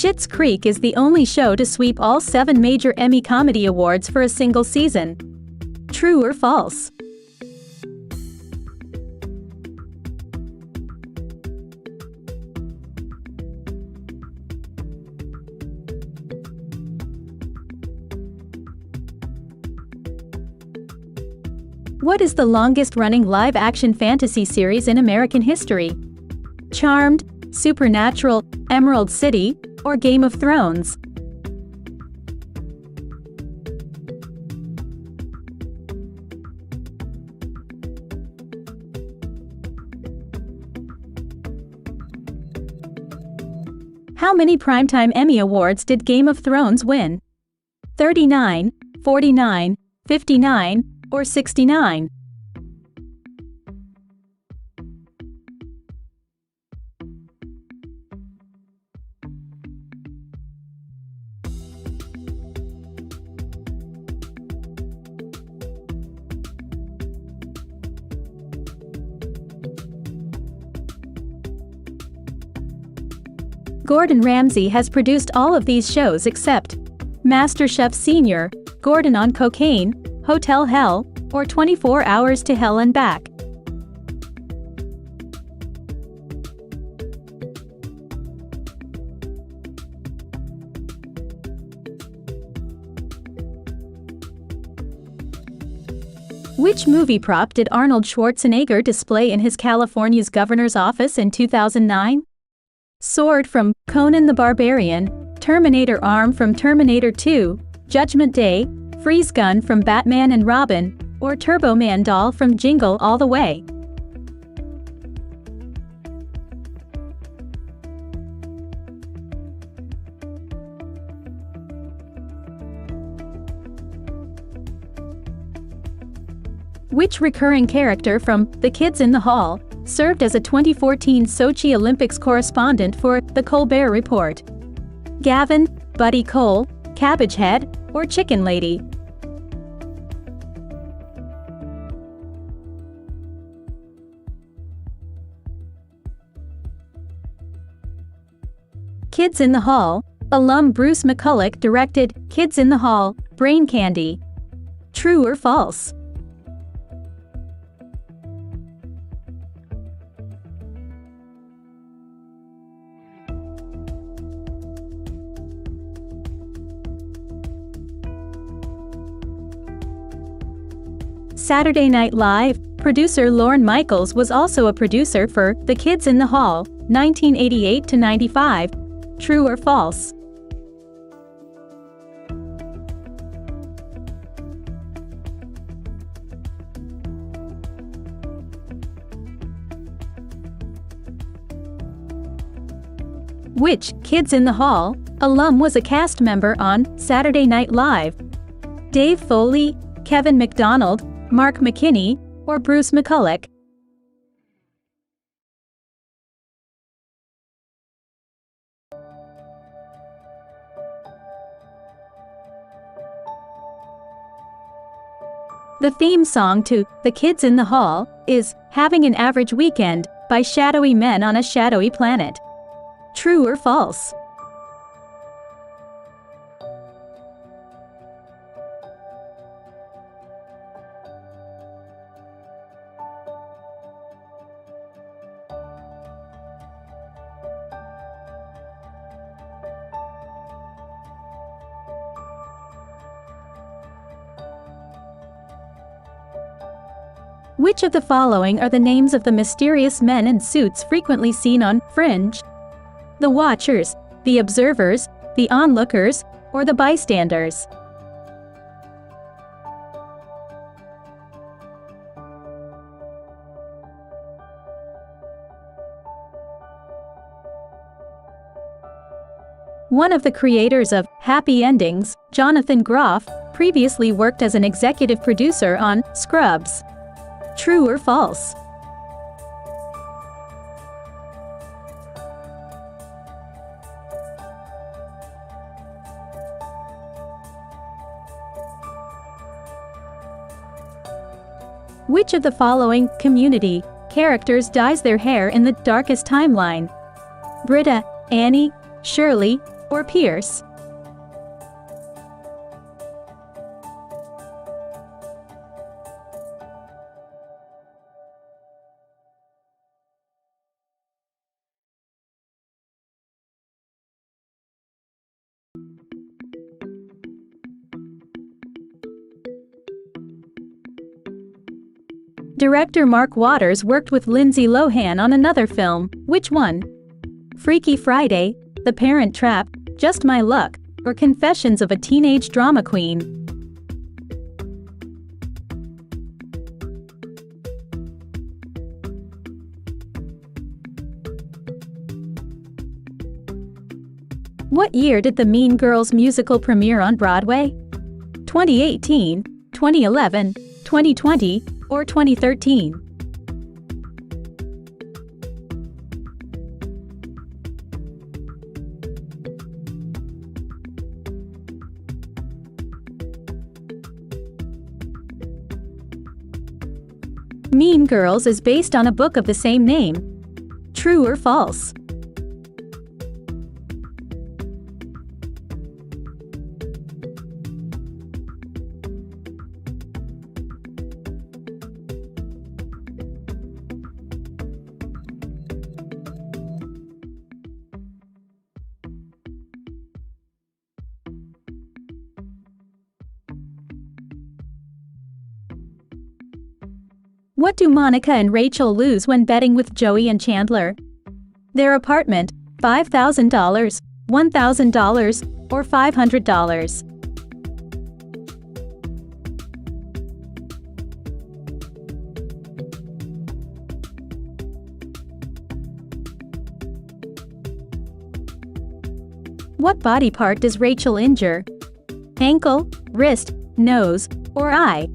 Schitt's Creek is the only show to sweep all 7 major Emmy Comedy Awards for a single season. True or false? What is the longest-running live-action fantasy series in American history? Charmed, Supernatural, Emerald City, or Game of Thrones? How many Primetime Emmy Awards did Game of Thrones win? 39, 49, 59, or 69? Gordon Ramsay has produced all of these shows except MasterChef Senior, Gordon on Cocaine, Hotel Hell, or 24 Hours to Hell and Back. Which Which movie prop did Arnold Schwarzenegger display in his California's governor's office in 2009? Sword from Conan the Barbarian, Terminator arm from Terminator 2, Judgment Day, Freeze gun from Batman and Robin, or Turbo Man doll from Jingle All the Way? Which recurring character from The Kids in the Hall served as a 2014 Sochi Olympics correspondent for The Colbert Report? Gavin, Buddy Cole, Cabbage Head, or Chicken Lady? Kids in the Hall. Alum Bruce McCulloch directed Kids in the Hall, Brain Candy. True or false? Saturday Night Live producer Lorne Michaels was also a producer for The Kids in the Hall, 1988 to 95. True or false? Which Kids in the Hall alum was a cast member on Saturday Night Live? Dave Foley, Kevin McDonald, Mark McKinney, or Bruce McCulloch? The theme song to The Kids in the Hall is Having an Average Weekend by Shadowy Men on a Shadowy Planet. True or false? Which of the following are the names of the mysterious men in suits frequently seen on Fringe? The Watchers, the Observers, the Onlookers, or the Bystanders? One of the creators of Happy Endings, Jonathan Groff, previously worked as an executive producer on Scrubs. True or false? Which of the following Community characters dyes their hair in the darkest timeline? Britta, Annie, Shirley, or Pierce? Director Mark Waters worked with Lindsay Lohan on another film. Which one? Freaky Friday, The Parent Trap, Just My Luck, or Confessions of a Teenage Drama Queen? What year did the Mean Girls musical premiere on Broadway? 2018, 2011, 2020, or 2013? Mean Girls is based on a book of the same name. True or false? What do Monica and Rachel lose when betting with Joey and Chandler? Their apartment, $5,000, $1,000, or $500. What body part does Rachel injure? Ankle, wrist, nose, or eye?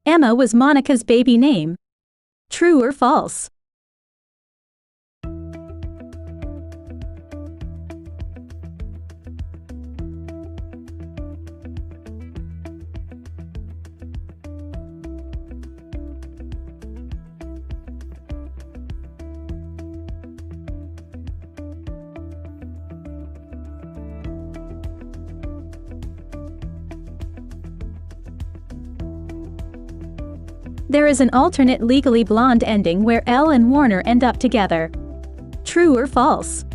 Emma was Monica's baby name. True or false? There is an alternate Legally Blonde ending where Elle and Warner end up together. True or false?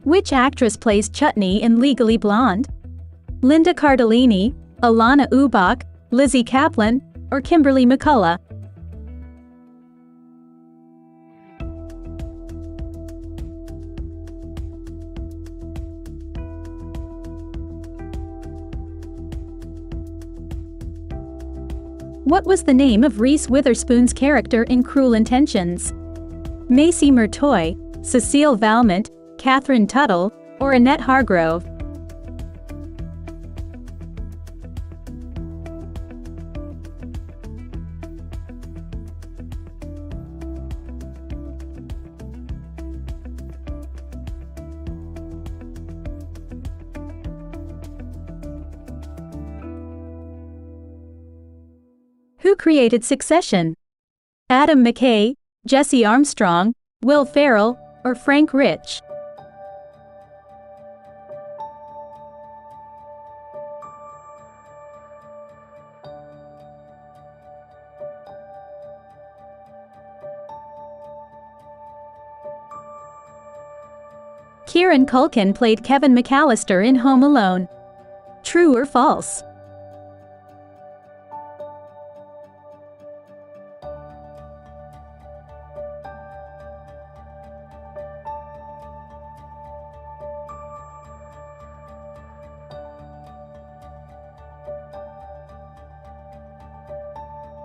Which actress plays Chutney in Legally Blonde? Linda Cardellini, Alana Ubach, Lizzie Kaplan, or Kimberly McCullough? What was the name of Reese Witherspoon's character in Cruel Intentions? Macy Murtoy, Cecile Valmont, Catherine Tuttle, or Annette Hargrove? Who created Succession? Adam McKay, Jesse Armstrong, Will Ferrell, or Frank Rich? Kieran Culkin played Kevin McAllister in Home Alone. True or false?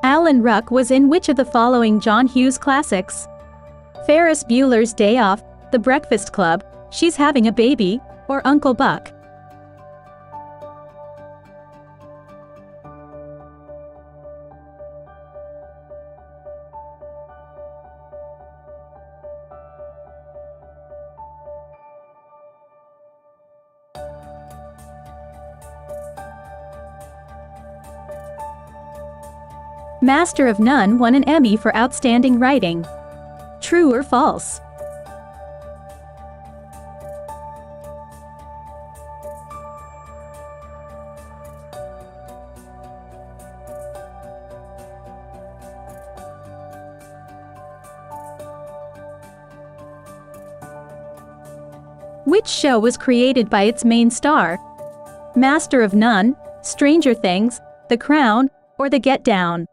Alan Ruck was in which of the following John Hughes classics? Ferris Bueller's Day Off, The Breakfast Club, She's Having a Baby, or Uncle Buck? Master of None won an Emmy for Outstanding Writing. True or false? Which show was created by its main star? Master of None, Stranger Things, The Crown, or The Get Down?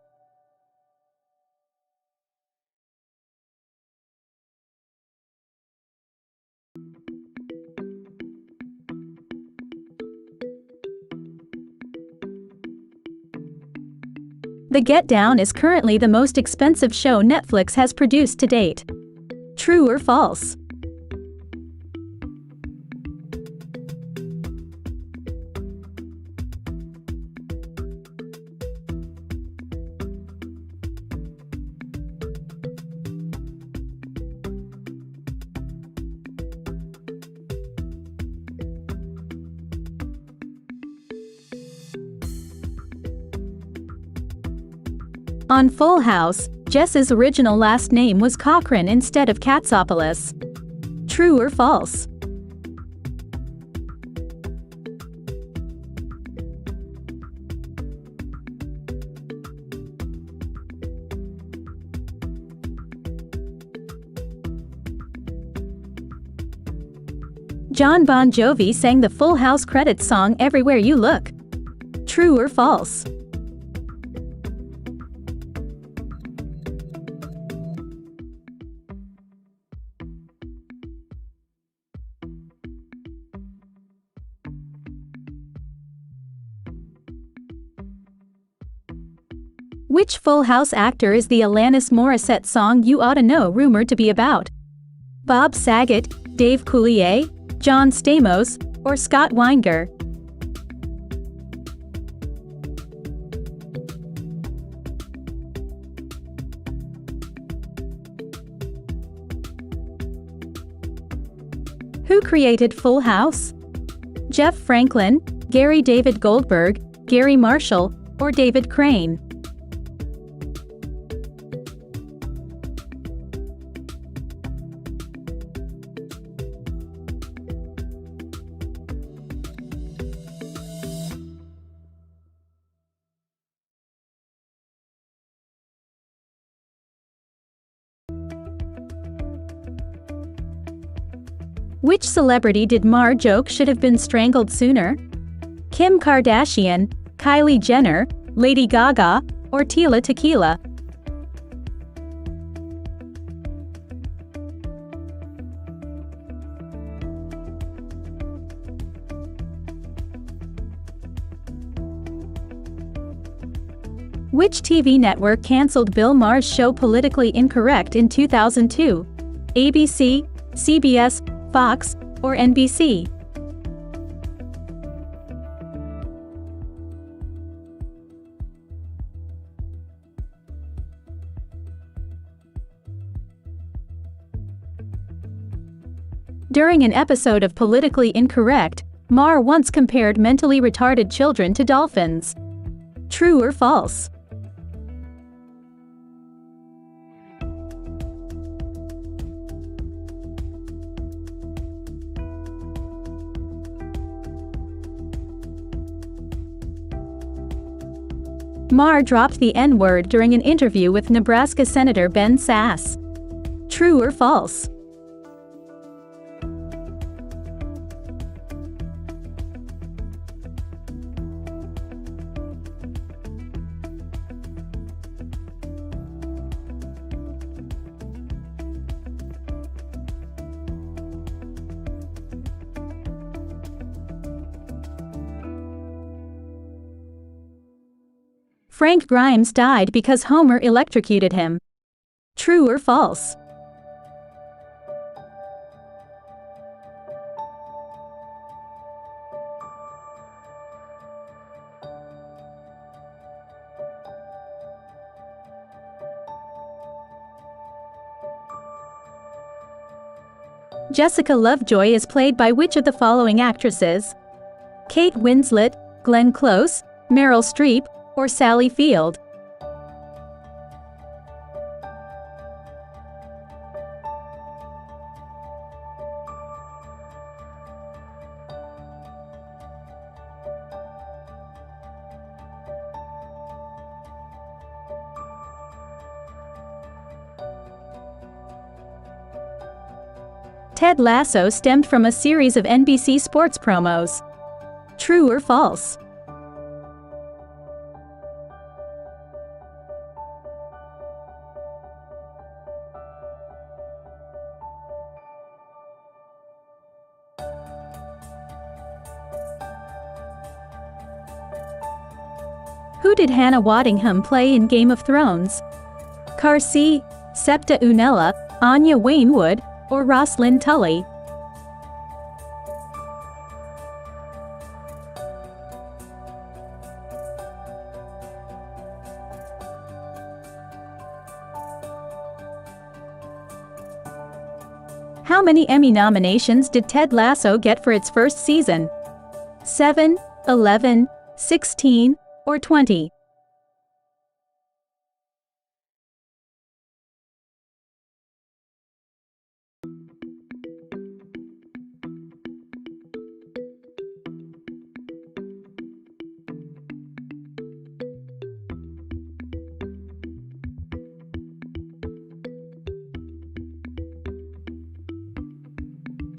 The Get Down is currently the most expensive show Netflix has produced to date. True or false? On Full House, Jess's original last name was Cochran instead of Katsopoulos. True or false? Jon Bon Jovi sang the Full House credits song Everywhere You Look. True or false? Which Full House actor is the Alanis Morissette song You Oughta Know rumored to be about? Bob Saget, Dave Coulier, John Stamos, or Scott Weinger? Who created Full House? Jeff Franklin, Gary David Goldberg, Gary Marshall, or David Crane? Which celebrity did Mar joke should have been strangled sooner? Kim Kardashian, Kylie Jenner, Lady Gaga, or Tila Tequila? Which TV network canceled Bill Maher's show Politically Incorrect in 2002? ABC, CBS, Fox, or NBC? During an episode of Politically Incorrect, Maher once compared mentally retarded children to dolphins. True or false? Maher dropped the N-word during an interview with Nebraska Senator Ben Sasse. True or false? Frank Grimes died because Homer electrocuted him. True or false? Jessica Lovejoy is played by which of the following actresses? Kate Winslet, Glenn Close, Meryl Streep, or Sally Field? Ted Lasso stemmed from a series of NBC sports promos. True or false? Who did Hannah Waddingham play in Game of Thrones? Carcy, Septa Unella, Anya Wainwood, or Rosalind Tully? How many Emmy nominations did Ted Lasso get for its first season? 7, 11, 16, or 20?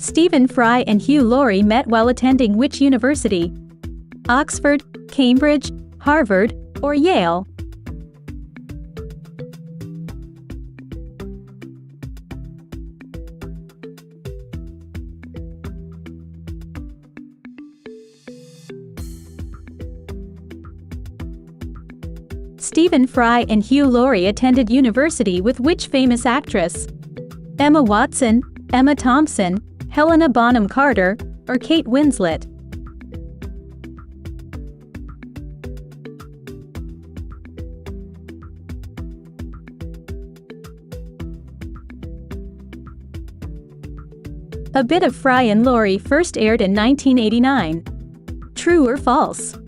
Stephen Fry and Hugh Laurie met while attending which university? Oxford, Cambridge, Harvard, or Yale? Stephen Fry and Hugh Laurie attended university with which famous actress? Emma Watson, Emma Thompson, Helena Bonham Carter, or Kate Winslet? A Bit of Fry and Laurie first aired in 1989. True or false?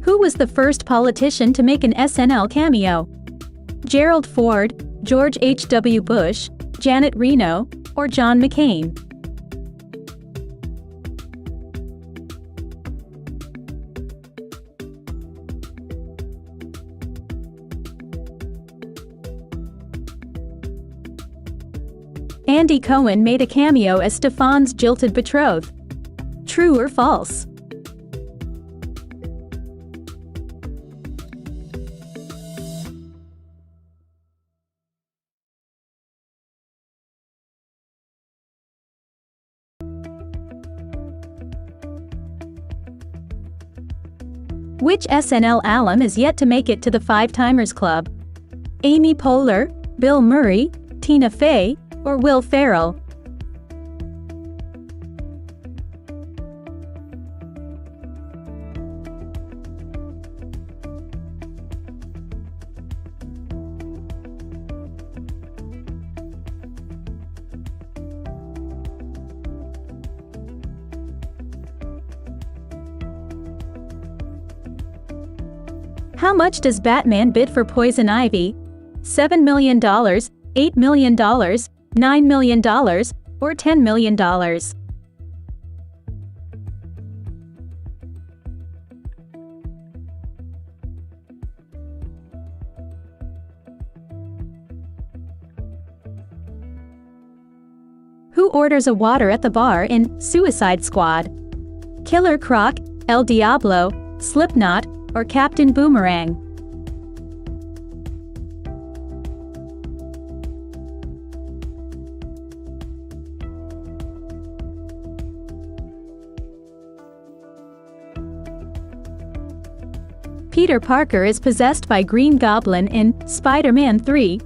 Who was the first politician to make an SNL cameo? Gerald Ford, George H.W. Bush, Janet Reno, or John McCain? Andy Cohen made a cameo as Stefan's jilted betrothed. True or false? Which SNL alum is yet to make it to the Five Timers Club? Amy Poehler, Bill Murray, Tina Fey, or Will Ferrell? How much does Batman bid for Poison Ivy? $7 million, $8 million, $9 million, or $10 million? Who orders a water at the bar in Suicide Squad? Killer Croc, El Diablo, Slipknot, or Captain Boomerang? Peter Parker is possessed by Green Goblin in Spider-Man 3.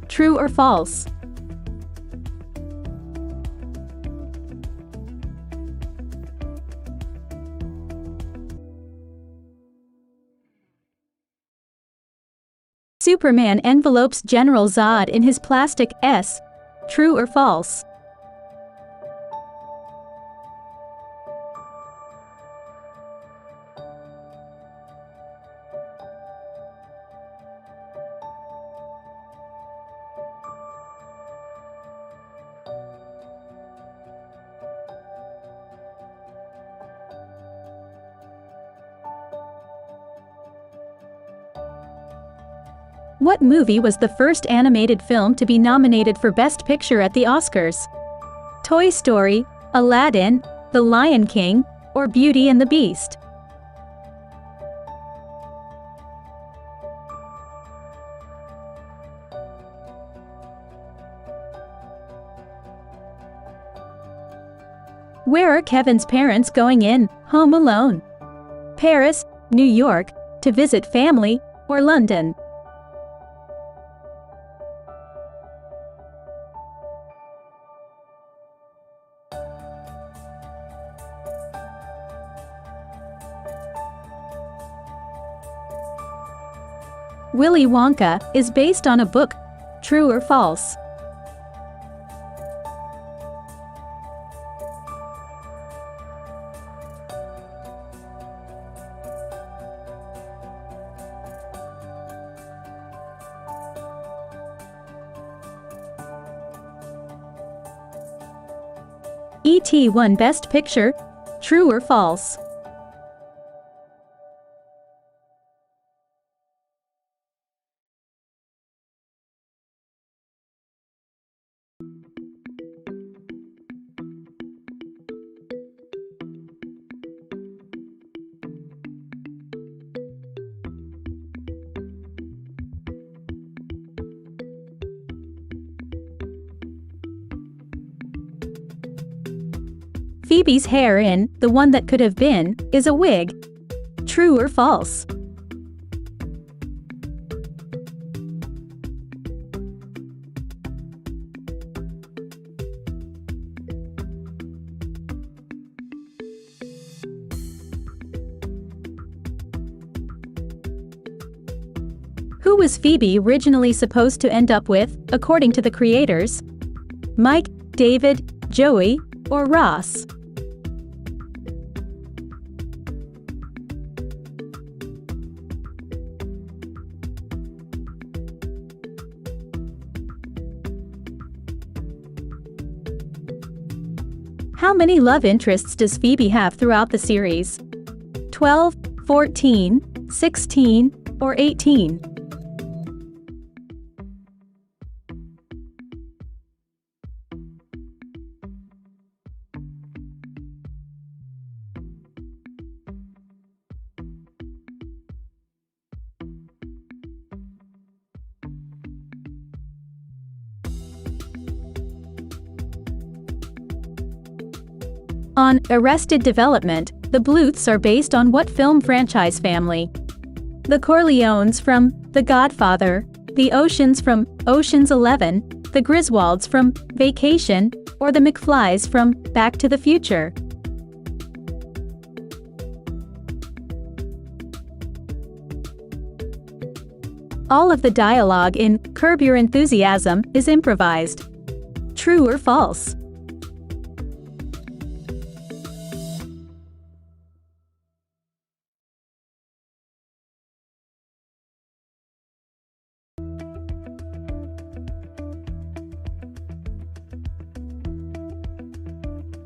True or false? Superman envelopes General Zod in his plastic S. True or false? What movie was the first animated film to be nominated for Best Picture at the Oscars? Toy Story, Aladdin, The Lion King, or Beauty and the Beast? Where are Kevin's parents going in Home Alone? Paris, New York, to visit family, or London? Willy Wonka is based on a book. True or false? E.T. won Best Picture. True or false? Phoebe's hair in The One That Could Have Been is a wig. True or false? Who was Phoebe originally supposed to end up with, according to the creators? Mike, David, Joey, or Ross? How many love interests does Phoebe have throughout the series? 12, 14, 16, or 18? On Arrested Development, the Bluths are based on what film franchise family? The Corleones from The Godfather, the Oceans from Ocean's 11, the Griswolds from Vacation, or the McFlys from Back to the Future? All of the dialogue in Curb Your Enthusiasm is improvised. True or false?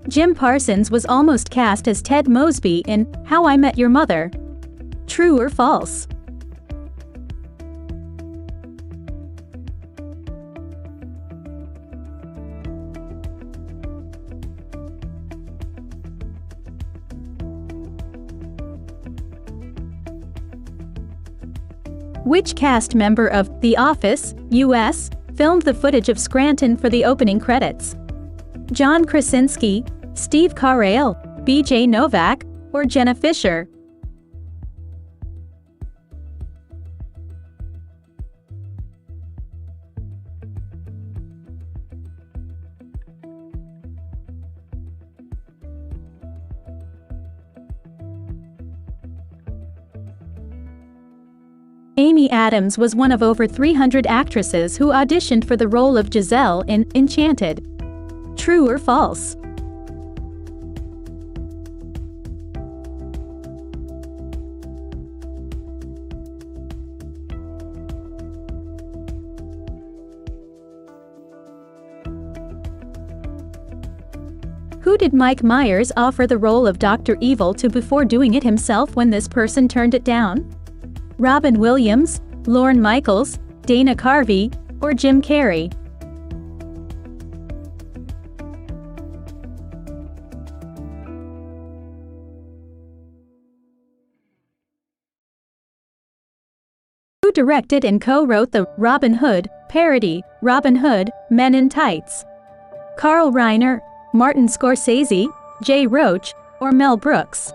Jim Parsons was almost cast as Ted Mosby in How I Met Your Mother. True or false? Which cast member of The Office, U.S., filmed the footage of Scranton for the opening credits? John Krasinski, Steve Carell, B.J. Novak, or Jenna Fisher? Amy Adams was one of over 300 actresses who auditioned for the role of Giselle in Enchanted. True or false? Who did Mike Myers offer the role of Dr. Evil to before doing it himself when this person turned it down? Robin Williams, Lorne Michaels, Dana Carvey, or Jim Carrey? Who directed and co-wrote the Robin Hood parody, Robin Hood, Men in Tights? Carl Reiner, Martin Scorsese, Jay Roach, or Mel Brooks?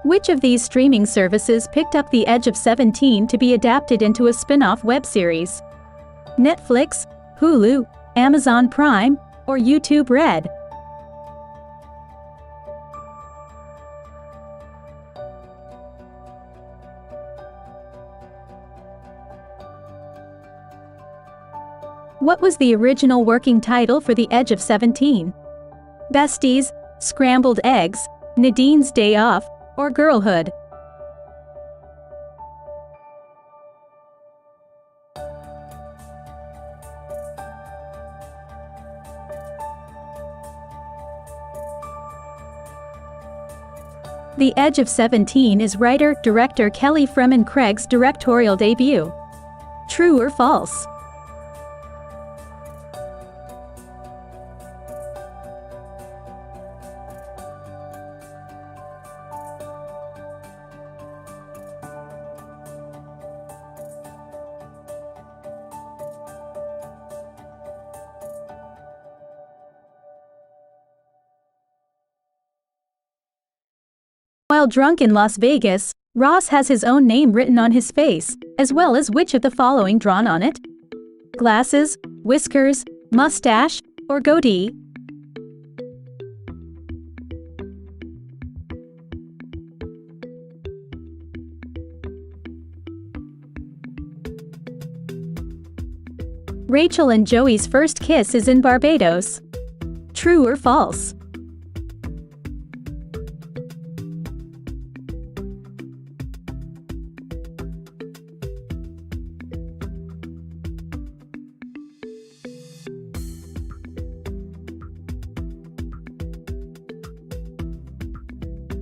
Which of these streaming services picked up The Edge of 17 to be adapted into a spin-off web series? Netflix, Hulu, Amazon Prime, or YouTube Red? What was the original working title for The Edge of 17? Besties, Scrambled Eggs, Nadine's Day Off, or Girlhood? The Edge of 17 is writer-director Kelly Fremon Craig's directorial debut. True or false? While drunk in Las Vegas, Ross has his own name written on his face, as well as which of the following drawn on it? Glasses, whiskers, mustache, or goatee? Rachel and Joey's first kiss is in Barbados. True or false?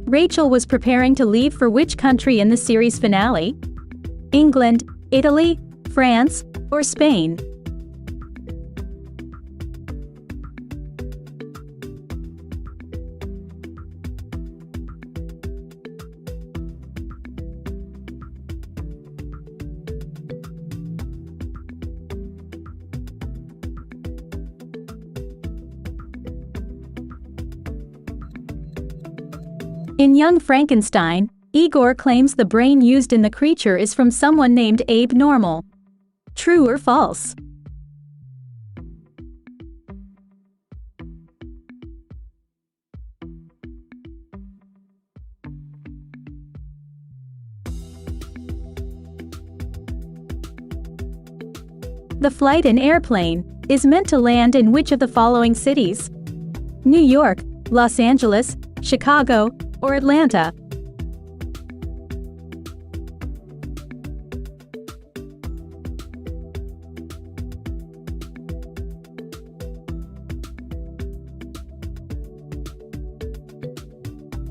Rachel was preparing to leave for which country in the series finale? England, Italy, France, or Spain? In Young Frankenstein, Igor claims the brain used in the creature is from someone named Abe Normal. True or false? The flight in airplane is meant to land in which of the following cities? New York, Los Angeles, Chicago, or Atlanta?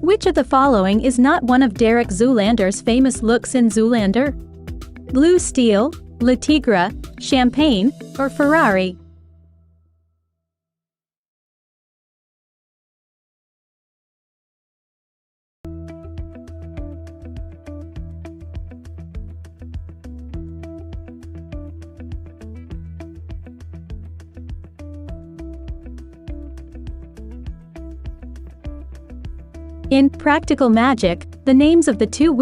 Which of the following is not one of Derek Zoolander's famous looks in Zoolander? Blue Steel, Le Tigre, Champagne, or Ferrari? In Practical Magic, the names of the two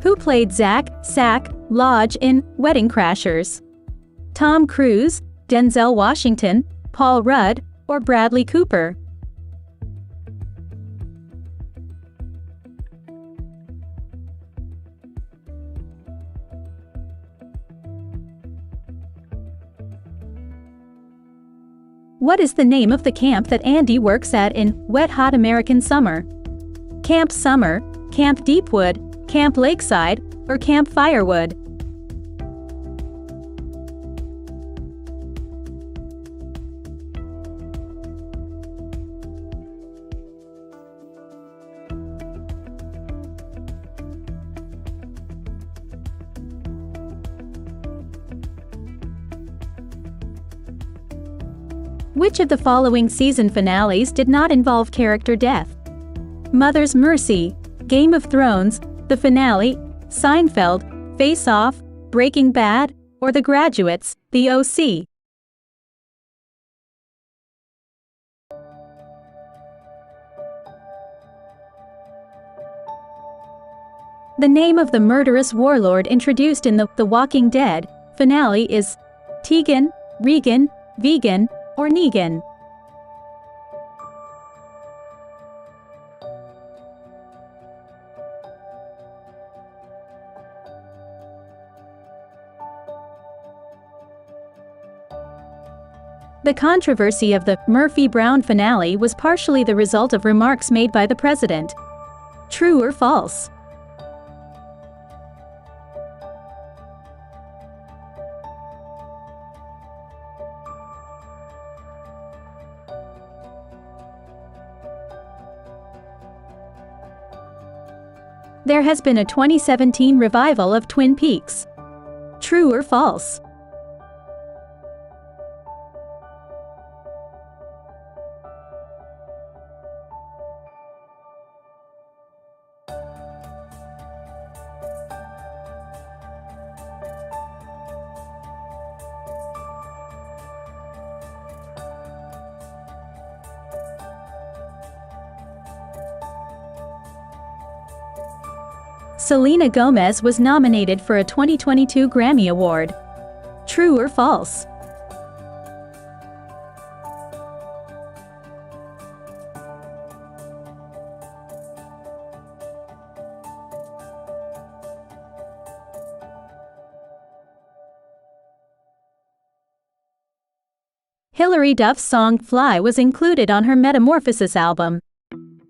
Who played Sack Lodge in Wedding Crashers? Tom Cruise, Denzel Washington, Paul Rudd, or Bradley Cooper? What is the name of the camp that Andy works at in Wet Hot American Summer? Camp Summer, Camp Deepwood, Camp Lakeside, or Camp Firewood? Which of the following season finales did not involve character death? Mother's Mercy, Game of Thrones, the finale, Seinfeld, Face Off, Breaking Bad, or The Graduates, The OC? The name of the murderous warlord introduced in The Walking Dead finale is Tegan, Regan, Vegan, or Negan? The controversy of the Murphy-Brown finale was partially the result of remarks made by the president. True or false? There has been a 2017 revival of Twin Peaks. True or false? Selena Gomez was nominated for a 2022 Grammy Award. True or false? Hilary Duff's song Fly was included on her Metamorphosis album.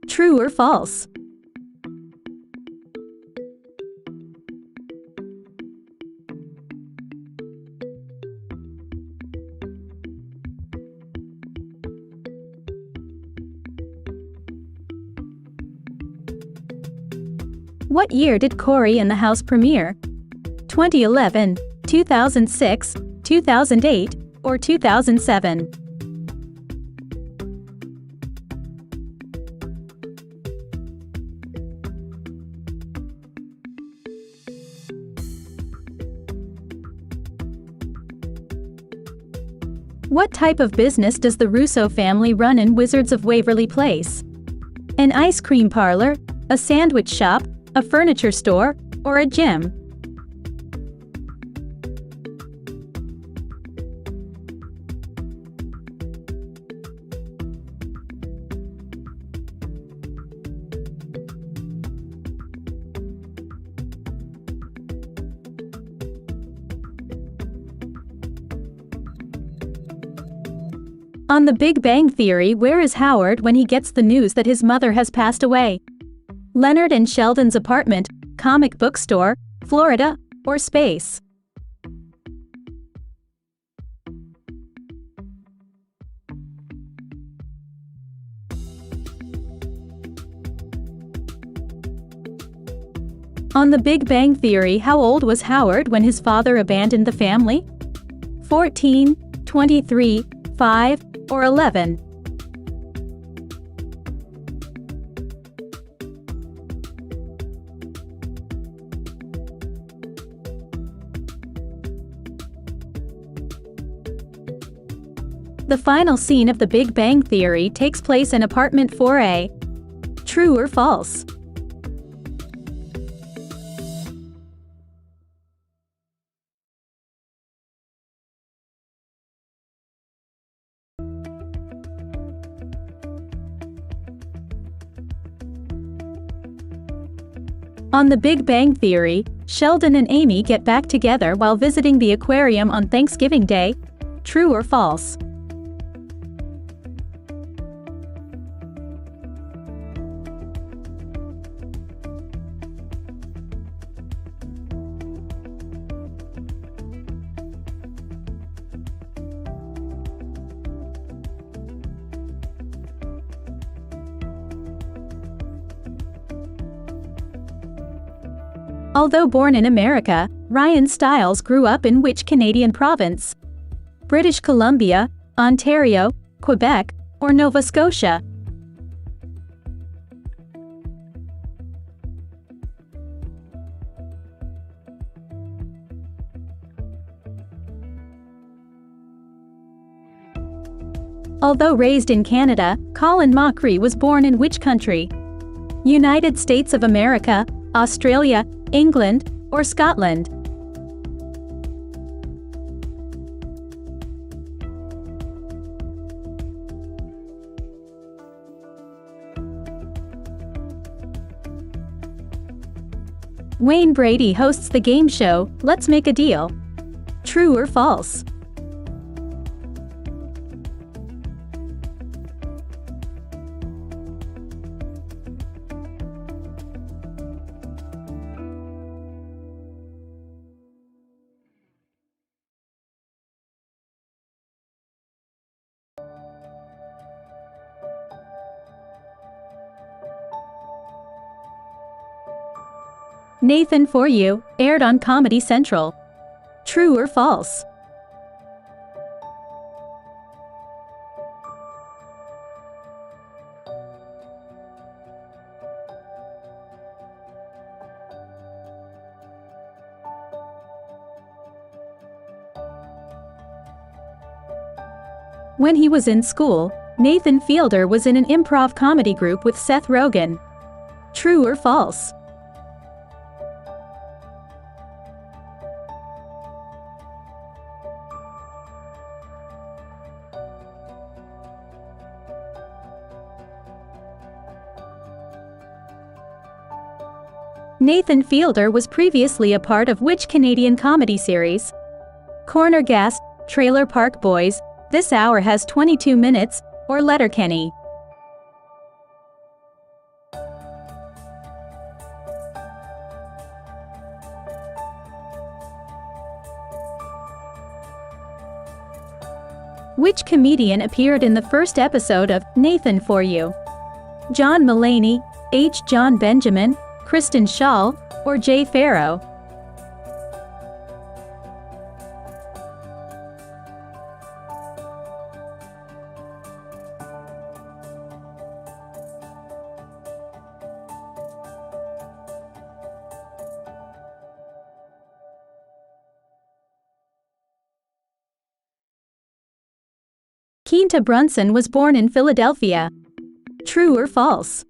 True or false? What year did Cory in the House premiere? 2011, 2006, 2008, or 2007? What type of business does the Russo family run in Wizards of Waverly Place? An ice cream parlor, a sandwich shop, a furniture store, or a gym? On The Big Bang Theory, where is Howard when he gets the news that his mother has passed away? Leonard and Sheldon's apartment, comic book store, Florida, or space? On The Big Bang Theory, how old was Howard when his father abandoned the family? 14, 23, 5, or 11? The final scene of The Big Bang Theory takes place in apartment 4A. True or false? On The Big Bang Theory, Sheldon and Amy get back together while visiting the aquarium on Thanksgiving Day. True or false? Although born in America, Ryan Stiles grew up in which Canadian province? British Columbia, Ontario, Quebec, or Nova Scotia? Although raised in Canada, Colin Mochrie was born in which country? United States of America, Australia, England, or Scotland? Wayne Brady hosts the game show, Let's Make a Deal. True or false? Nathan For You, aired on Comedy Central. True or false? When he was in school, Nathan Fielder was in an improv comedy group with Seth Rogen. True or false? Nathan Fielder was previously a part of which Canadian comedy series? Corner Gas, Trailer Park Boys, This Hour Has 22 Minutes, or Letterkenny? Which comedian appeared in the first episode of Nathan For You? John Mulaney, H. John Benjamin, Kristen Schaal, or Jay Farrow? Quinta Brunson was born in Philadelphia. True or false?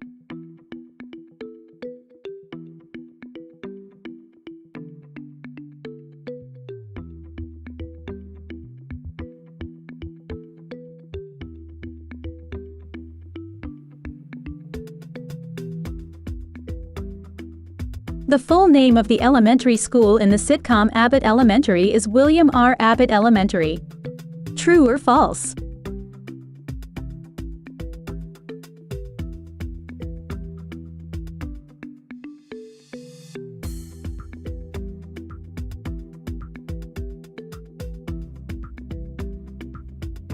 The full name of the elementary school in the sitcom Abbott Elementary is William R. Abbott Elementary. True or false?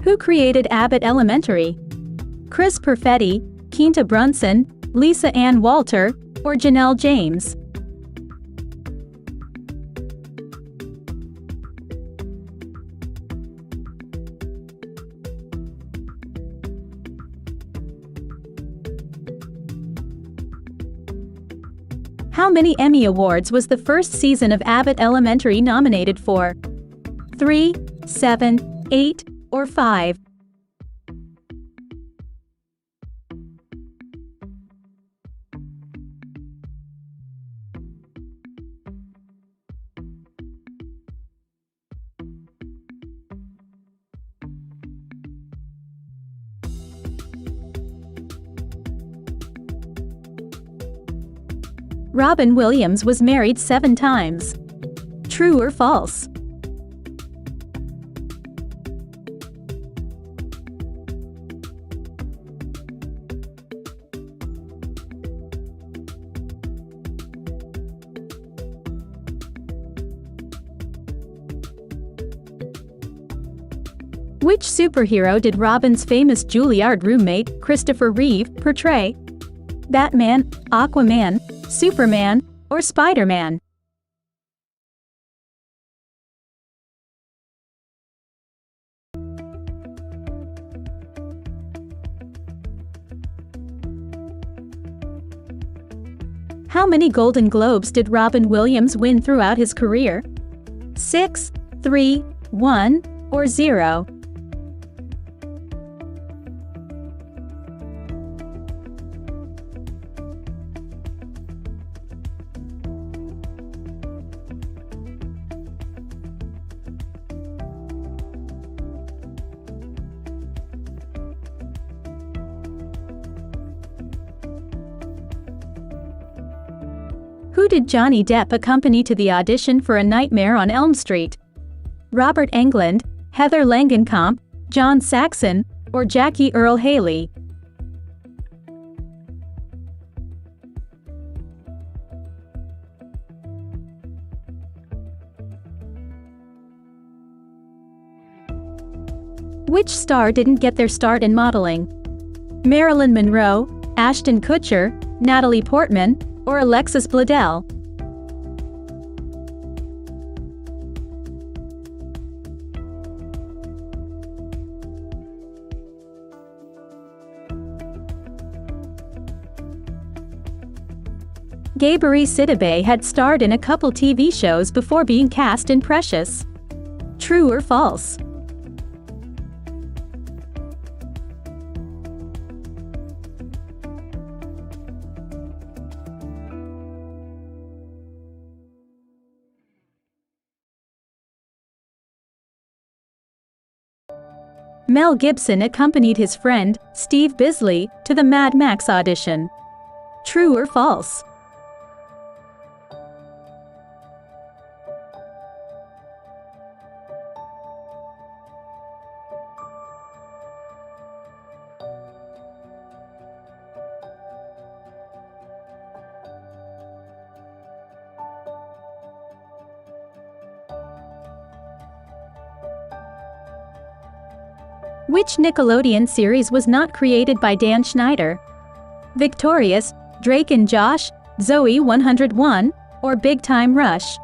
Who created Abbott Elementary? Chris Perfetti, Quinta Brunson, Lisa Ann Walter, or Janelle James? How many Emmy Awards was the first season of Abbott Elementary nominated for? 3, 7, 8, or 5? Robin Williams was married 7 times. True or false? Which superhero did Robin's famous Juilliard roommate, Christopher Reeve, portray? Batman, Aquaman, Superman, or Spider-Man? How many Golden Globes did Robin Williams win throughout his career? 6, 3, 1, or 0? Who did Johnny Depp accompany to the audition for A Nightmare on Elm Street? Robert Englund, Heather Langenkamp, John Saxon, or Jackie Earle Haley? Which star didn't get their start in modeling? Marilyn Monroe, Ashton Kutcher, Natalie Portman, or Alexis Bledel? Gabourey Sidibe had starred in a couple TV shows before being cast in Precious. True or false? Mel Gibson accompanied his friend, Steve Bisley, to the Mad Max audition. True or false? Which Nickelodeon series was not created by Dan Schneider? Victorious, Drake and Josh, Zoe 101, or Big Time Rush?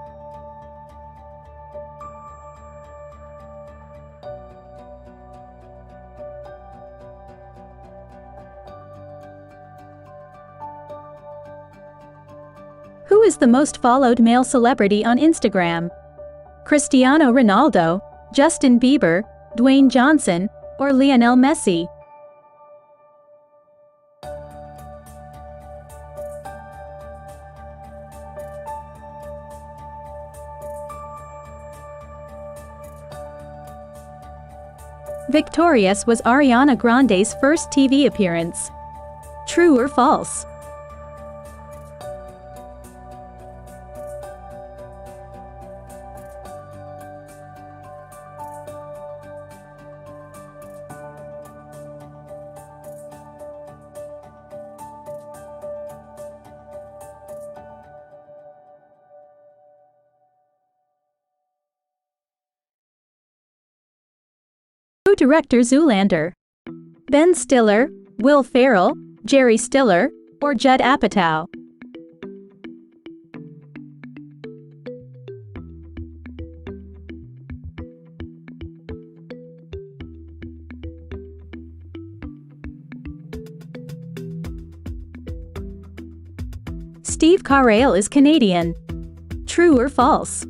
Who is the most followed male celebrity on Instagram? Cristiano Ronaldo, Justin Bieber, Dwayne Johnson, or Lionel Messi? Victorious was Ariana Grande's first TV appearance. True or false? Who directed Zoolander? Ben Stiller, Will Ferrell, Jerry Stiller, or Judd Apatow? Steve Carell is Canadian. True or false?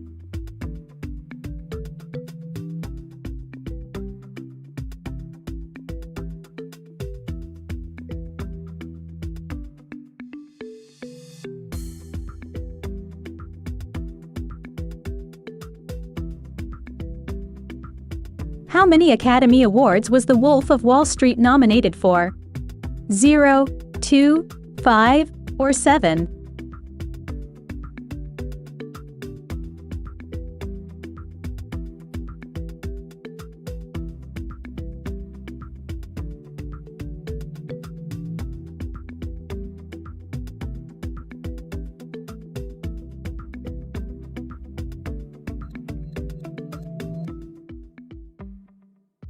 How many Academy Awards was The Wolf of Wall Street nominated for? 0, 2, 5, or 7?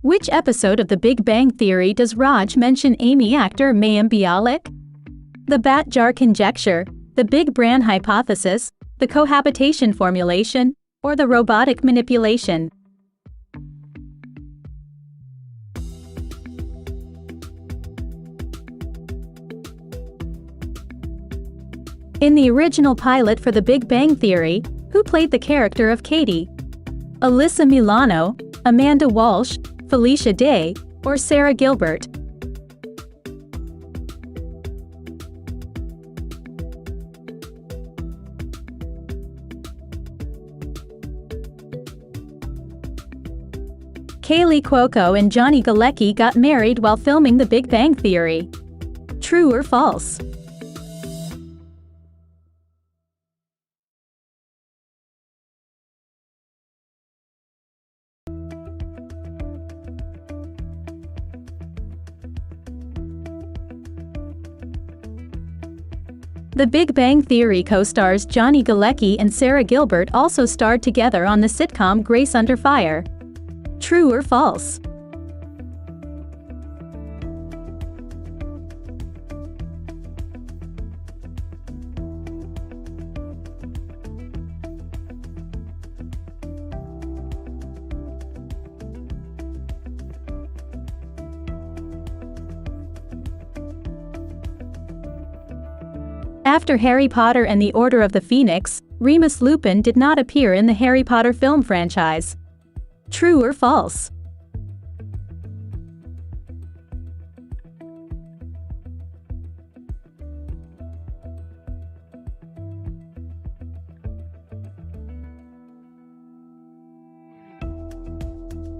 Which episode of The Big Bang Theory does Raj mention Amy actor Mayim Bialik? The Bat Jar Conjecture, the Big Bran Hypothesis, the Cohabitation Formulation, or the Robotic Manipulation? In the original pilot for The Big Bang Theory, who played the character of Katie? Alyssa Milano, Amanda Walsh, Felicia Day, or Sarah Gilbert? Kaylee Cuoco and Johnny Galecki got married while filming The Big Bang Theory. True or false? The Big Bang Theory co-stars Johnny Galecki and Sarah Gilbert also starred together on the sitcom Grace Under Fire. True or false? After Harry Potter and the Order of the Phoenix, Remus Lupin did not appear in the Harry Potter film franchise. True or false?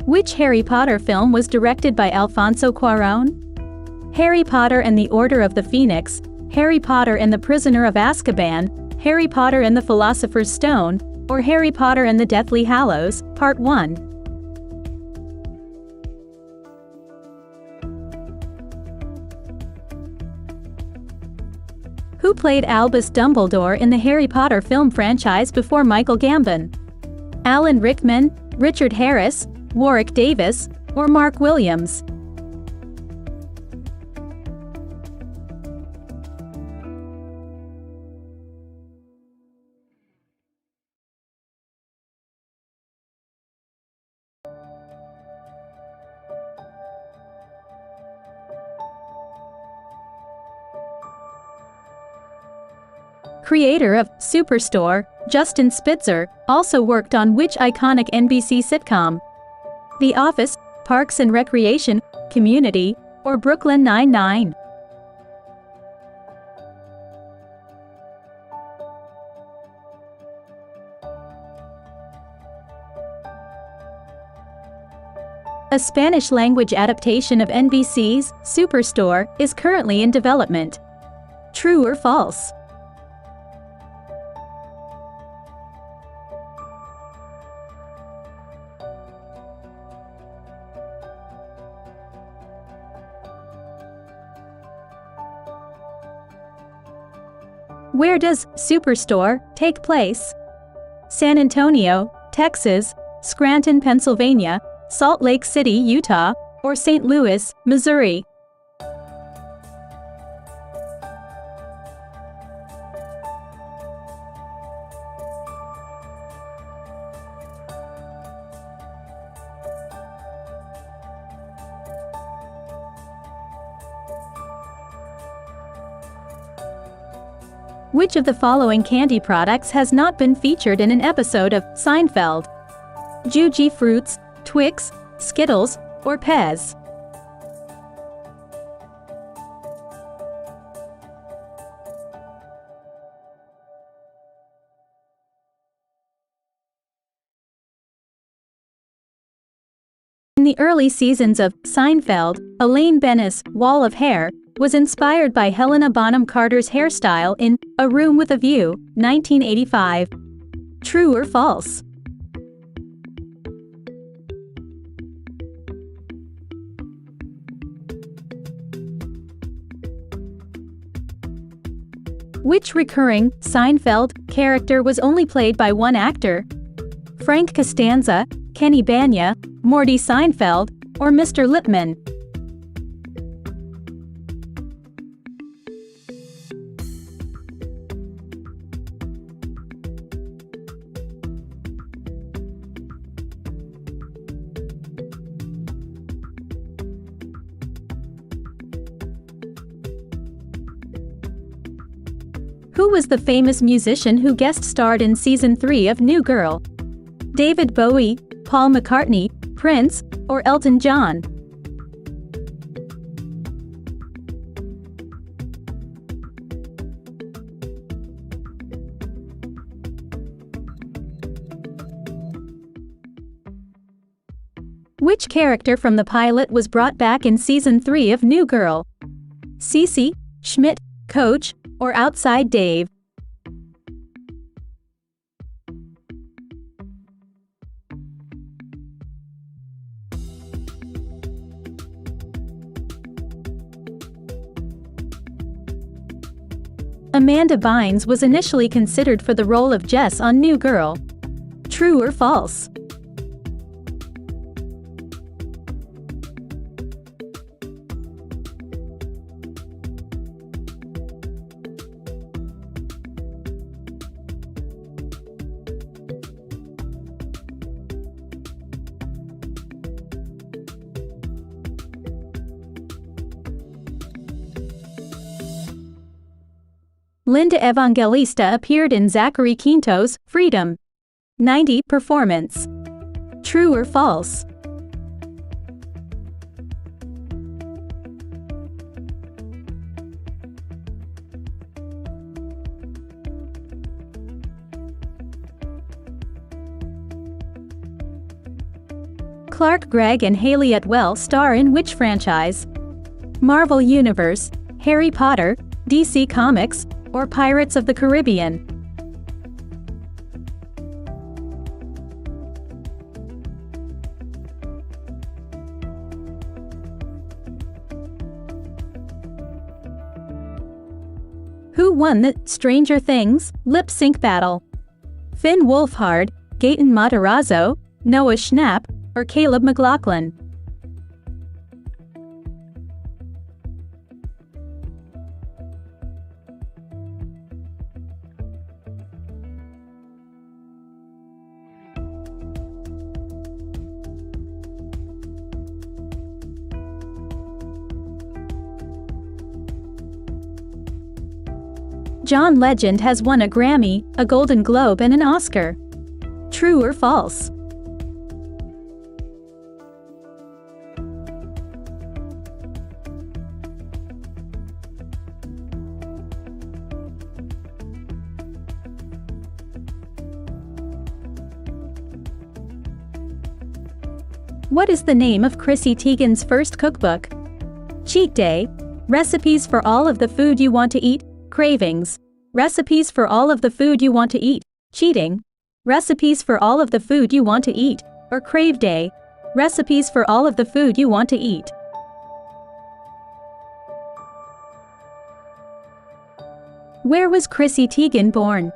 Which Harry Potter film was directed by Alfonso Cuarón? Harry Potter and the Order of the Phoenix, Harry Potter and the Prisoner of Azkaban, Harry Potter and the Philosopher's Stone, or Harry Potter and the Deathly Hallows, Part 1. Who played Albus Dumbledore in the Harry Potter film franchise before Michael Gambon? Alan Rickman, Richard Harris, Warwick Davis, or Mark Williams? Creator of Superstore, Justin Spitzer, also worked on which iconic NBC sitcom? The Office, Parks and Recreation, Community, or Brooklyn Nine-Nine? A Spanish-language adaptation of NBC's Superstore is currently in development. True or false? Where does Superstore take place? San Antonio, Texas, Scranton, Pennsylvania, Salt Lake City, Utah, or St. Louis, Missouri? Which of the following candy products has not been featured in an episode of Seinfeld? Juji Fruits, Twix, Skittles, or Pez? In the early seasons of Seinfeld, Elaine Bennis' Wall of Hair was inspired by Helena Bonham Carter's hairstyle in A Room with a View, 1985. True or false? Which recurring Seinfeld character was only played by one actor? Frank Costanza, Kenny Bania, Morty Seinfeld, or Mr. Lipman? Who was the famous musician who guest starred in Season 3 of New Girl? David Bowie, Paul McCartney, Prince, or Elton John? Which character from the pilot was brought back in Season 3 of New Girl? Cece, Schmidt, Coach, or Outside Dave? Amanda Bynes was initially considered for the role of Jess on New Girl. True or false? Linda Evangelista appeared in Zachary Quinto's Freedom 90 performance. True or false? Clark Gregg and Haley Atwell star in which franchise? Marvel Universe, Harry Potter, DC Comics, or Pirates of the Caribbean? Who won the Stranger Things lip sync battle? Finn Wolfhard, Gaten Matarazzo, Noah Schnapp, or Caleb McLaughlin? John Legend has won a Grammy, a Golden Globe and an Oscar. True or false? What is the name of Chrissy Teigen's first cookbook? Cheat Day, Recipes for All of the Food You Want to Eat, Cravings, Recipes for All of the Food You Want to Eat, Cheating, Recipes for All of the Food You Want to Eat, or Crave Day, Recipes for All of the Food You Want to Eat. Where was Chrissy Teigen born?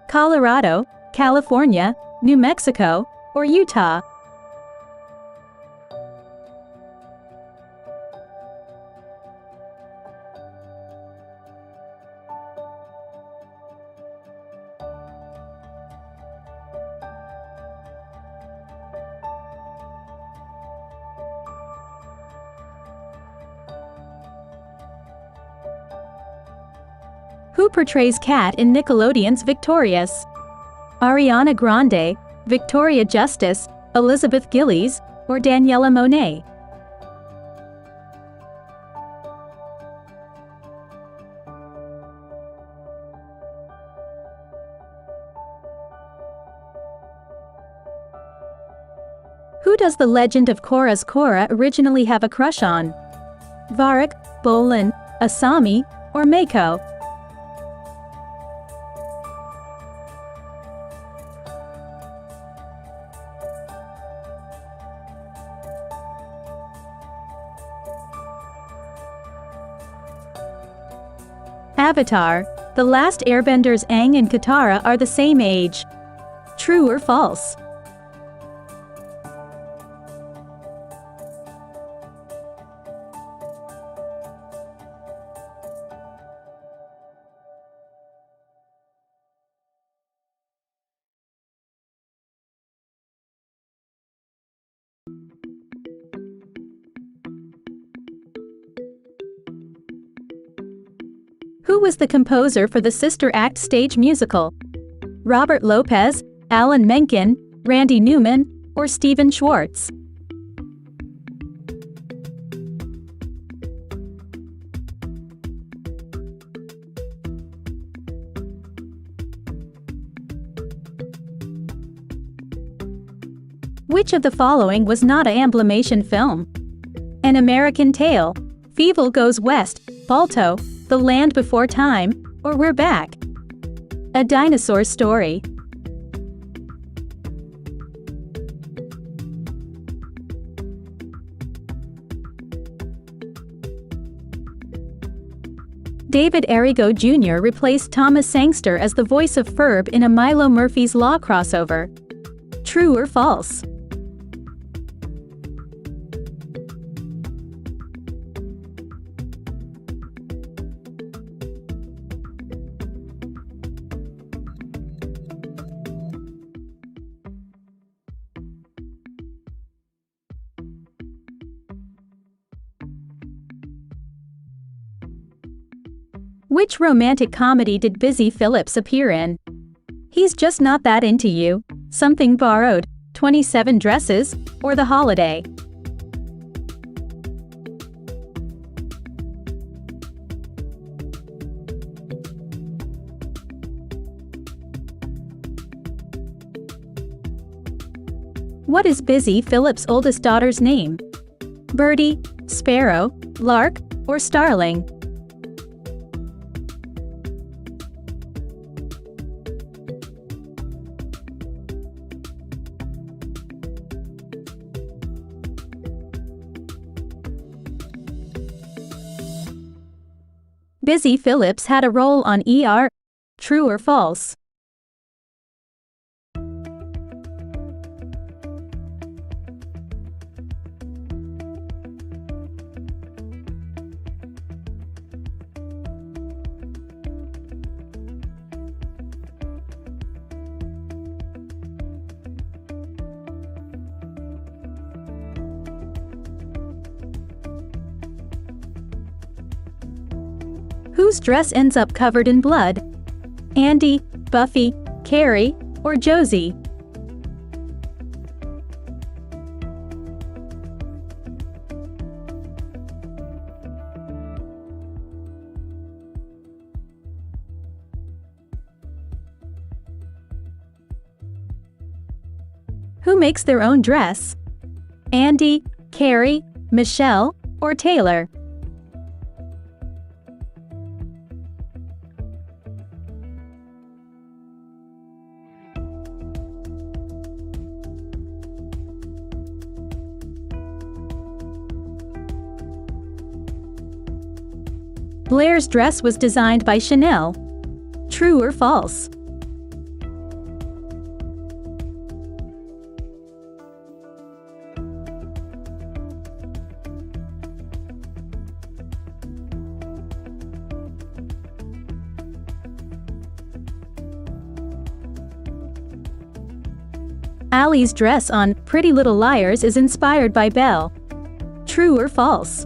Colorado, California, New Mexico, or Utah? Who portrays Kat in Nickelodeon's Victorious? Ariana Grande, Victoria Justice, Elizabeth Gillies, or Daniela Monet? Who does the Legend of Korra's Korra originally have a crush on? Varric, Bolin, Asami, or Mako? Avatar, The Last Airbender's Aang and Katara are the same age. True or false? Who was the composer for the Sister Act stage musical? Robert Lopez, Alan Menken, Randy Newman, or Stephen Schwartz? Which of the following was not an Amblimation film? An American Tail, Fievel Goes West, Balto, The Land Before Time, or We're Back? A Dinosaur Story. David Arrigo Jr. replaced Thomas Sangster as the voice of Ferb in a Milo Murphy's Law crossover. True or false? Which romantic comedy did Busy Phillips appear in? He's Just Not That Into You, Something Borrowed, 27 Dresses, or The Holiday? What is Busy Phillips' oldest daughter's name? Birdie, Sparrow, Lark, or Starling? Busy Phillips had a role on ER. True or false? Whose dress ends up covered in blood? Andy, Buffy, Carrie, or Josie? Who makes their own dress? Andy, Carrie, Michelle, or Taylor? Blair's dress was designed by Chanel. True or false? Allie's dress on Pretty Little Liars is inspired by Belle. True or false?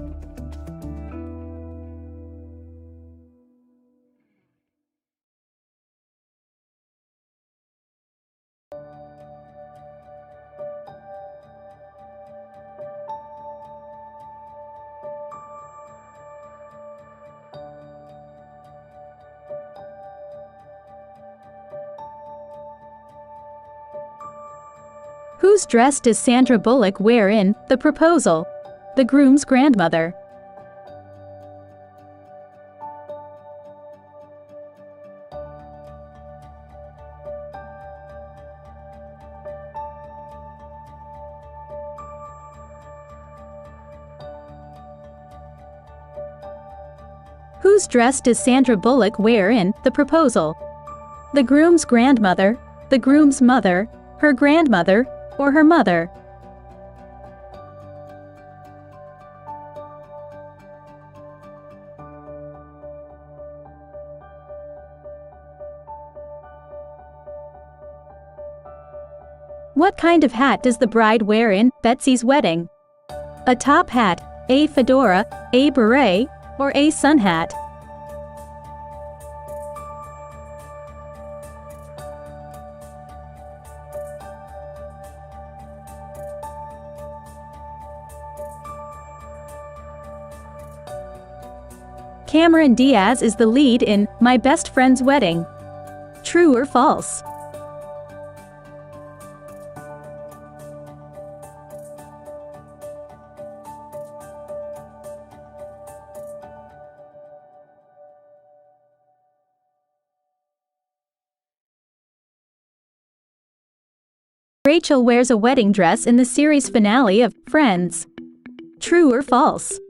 Whose dress does Sandra Bullock wear in The Proposal? The groom's grandmother. Whose dress does Sandra Bullock wear in The Proposal? The groom's grandmother, the groom's mother, her grandmother, or her mother? What kind of hat does the bride wear in Betsy's Wedding? A top hat, a fedora, a beret, or a sun hat? Cameron Diaz is the lead in My Best Friend's Wedding. True or false? Rachel wears a wedding dress in the series finale of Friends. True or false?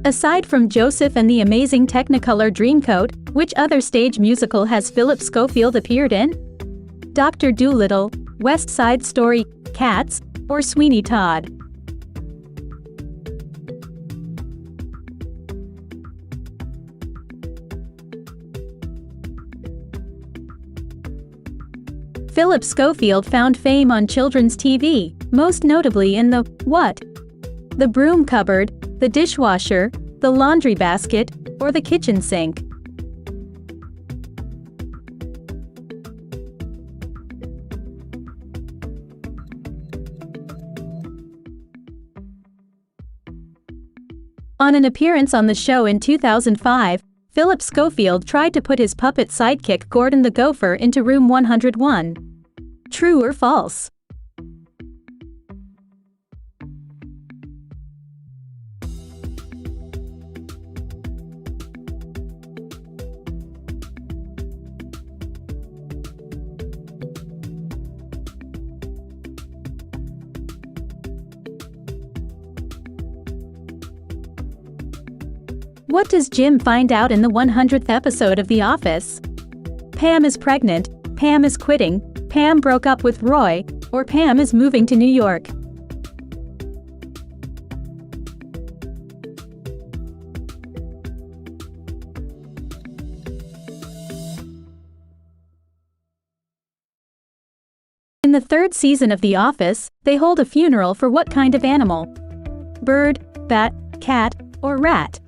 Aside from Joseph and the Amazing Technicolor Dreamcoat, which other stage musical has Philip Schofield appeared in? Dr. Dolittle, West Side Story, Cats, or Sweeney Todd? Philip Schofield found fame on children's TV, most notably in the what? The broom cupboard, the dishwasher, the laundry basket, or the kitchen sink. On an appearance on the show in 2005, Philip Schofield tried to put his puppet sidekick Gordon the Gopher into room 101. True or false? What does Jim find out in the 100th episode of The Office? Pam is pregnant, Pam is quitting, Pam broke up with Roy, or Pam is moving to New York. In the third season of The Office, they hold a funeral for what kind of animal? Bird, bat, cat, or rat?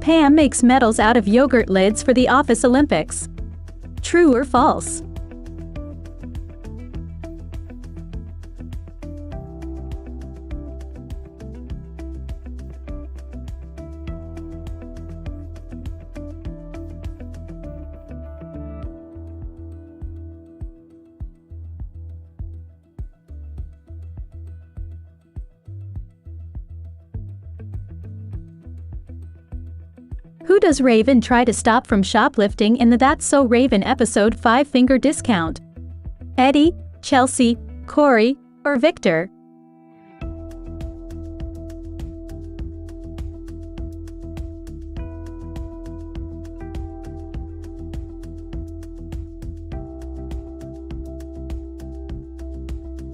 Pam makes medals out of yogurt lids for the Office Olympics. True or false? Who does Raven try to stop from shoplifting in the That's So Raven episode 5 Finger Discount? Eddie, Chelsea, Corey, or Victor?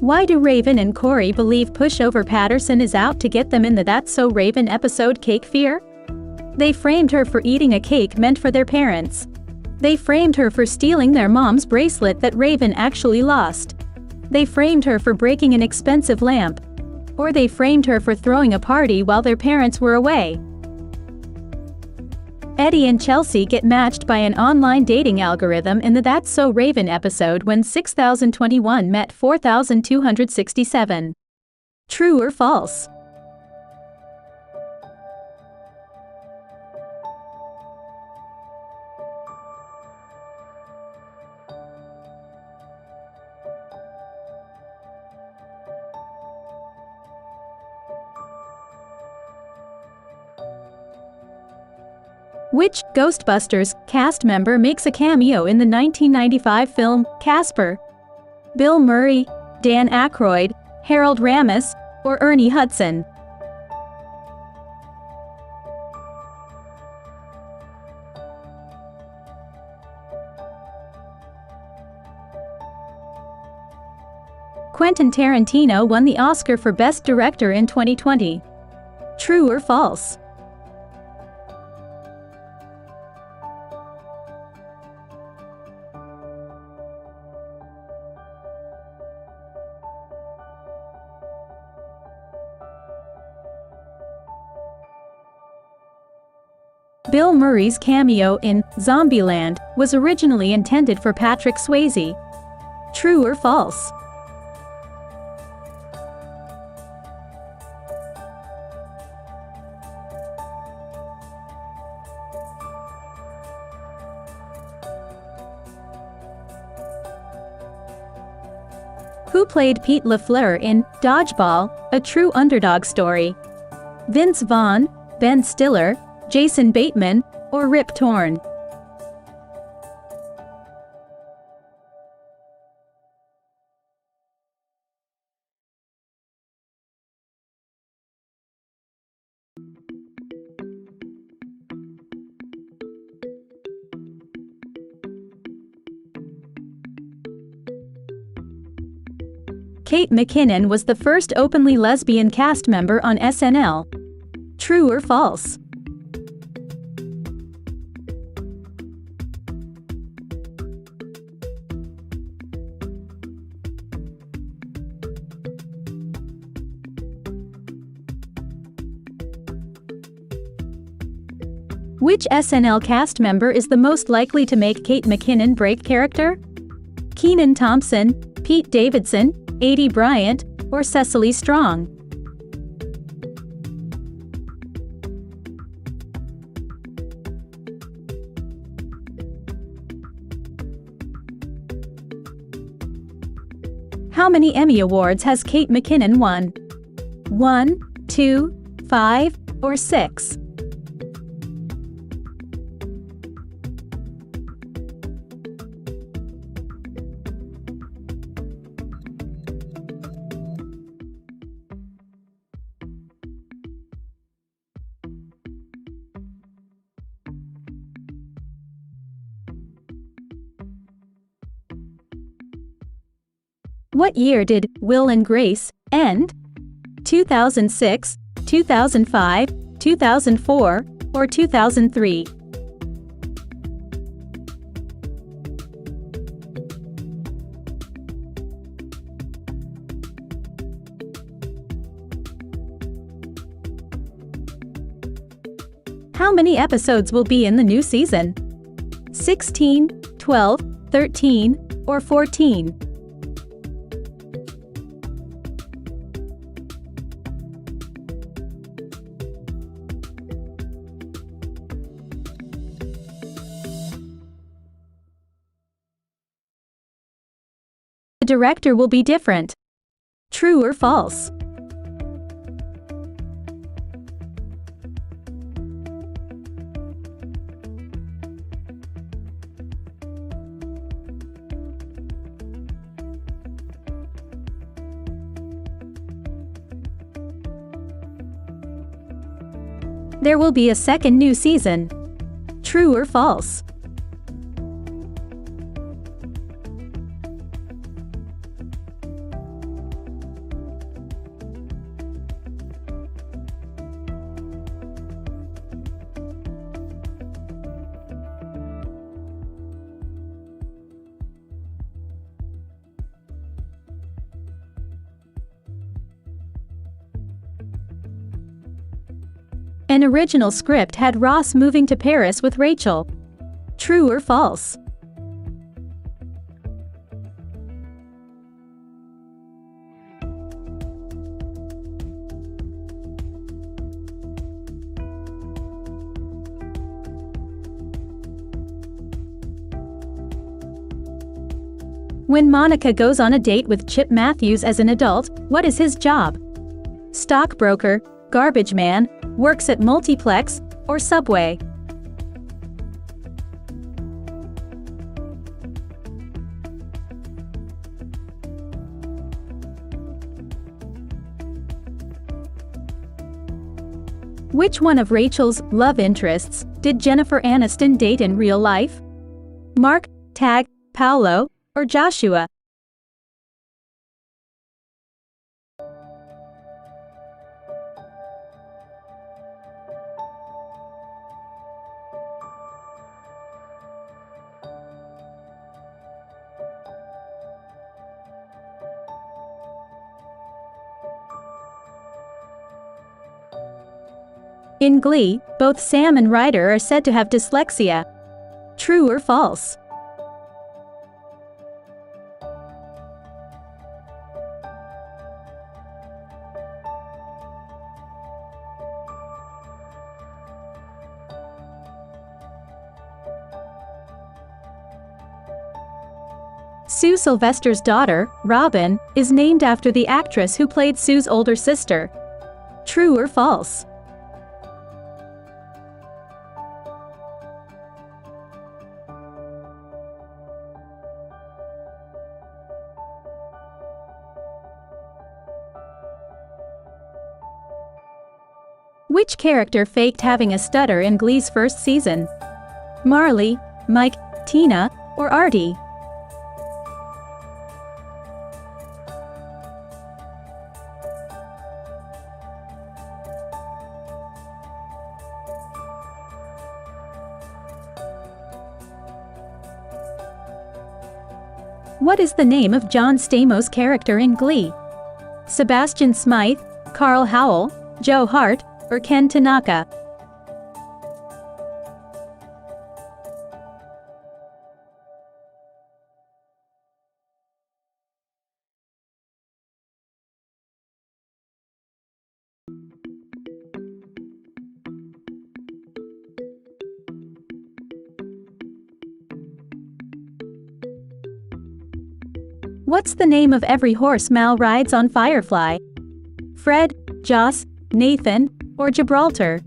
Why do Raven and Corey believe Pushover Patterson is out to get them in the That's So Raven episode Cake Fear? They framed her for eating a cake meant for their parents. They framed her for stealing their mom's bracelet that Raven actually lost. They framed her for breaking an expensive lamp. Or they framed her for throwing a party while their parents were away. Eddie and Chelsea get matched by an online dating algorithm in the That's So Raven episode when 6021 met 4267. True or false? Which Ghostbusters cast member makes a cameo in the 1995 film Casper? Bill Murray, Dan Aykroyd, Harold Ramis, or Ernie Hudson? Quentin Tarantino won the Oscar for Best Director in 2020. True or false? Bill Murray's cameo in Zombieland was originally intended for Patrick Swayze. True or false? Who played Pete LaFleur in Dodgeball, a true underdog story? Vince Vaughn, Ben Stiller, Jason Bateman, or Rip Torn? Kate McKinnon was the first openly lesbian cast member on SNL. True or false? Which SNL cast member is the most likely to make Kate McKinnon break character? Kenan Thompson, Pete Davidson, Aidy Bryant, or Cecily Strong? How many Emmy Awards has Kate McKinnon won? 1, 2, 5, or 6? What year did Will and Grace end? 2006, 2005, 2004, or 2003? How many episodes will be in the new season? 16, 12, 13, or 14? The director will be different. True or false? There will be a second new season. True or false? An original script had Ross moving to Paris with Rachel. True or false? When Monica goes on a date with Chip Matthews as an adult, what is his job? Stockbroker, garbage man, works at Multiplex, or Subway? Which one of Rachel's love interests did Jennifer Aniston date in real life? Mark, Tag, Paolo, or Joshua? In Glee, both Sam and Ryder are said to have dyslexia. True or false? Sue Sylvester's daughter, Robin, is named after the actress who played Sue's older sister. True or false? Which character faked having a stutter in Glee's first season? Marley, Mike, Tina, or Artie? What is the name of John Stamos' character in Glee? Sebastian Smythe, Carl Howell, Joe Hart, or Ken Tanaka? What's the name of every horse Mal rides on Firefly? Fred, Joss, Nathan, or Gibraltar?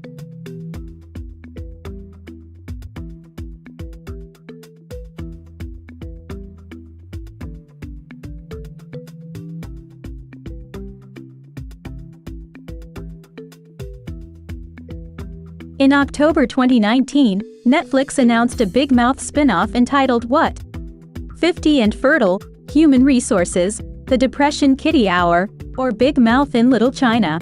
In October 2019, Netflix announced a Big Mouth spin-off entitled What? 50 and Fertile, Human Resources, The Depression Kitty Hour, or Big Mouth in Little China.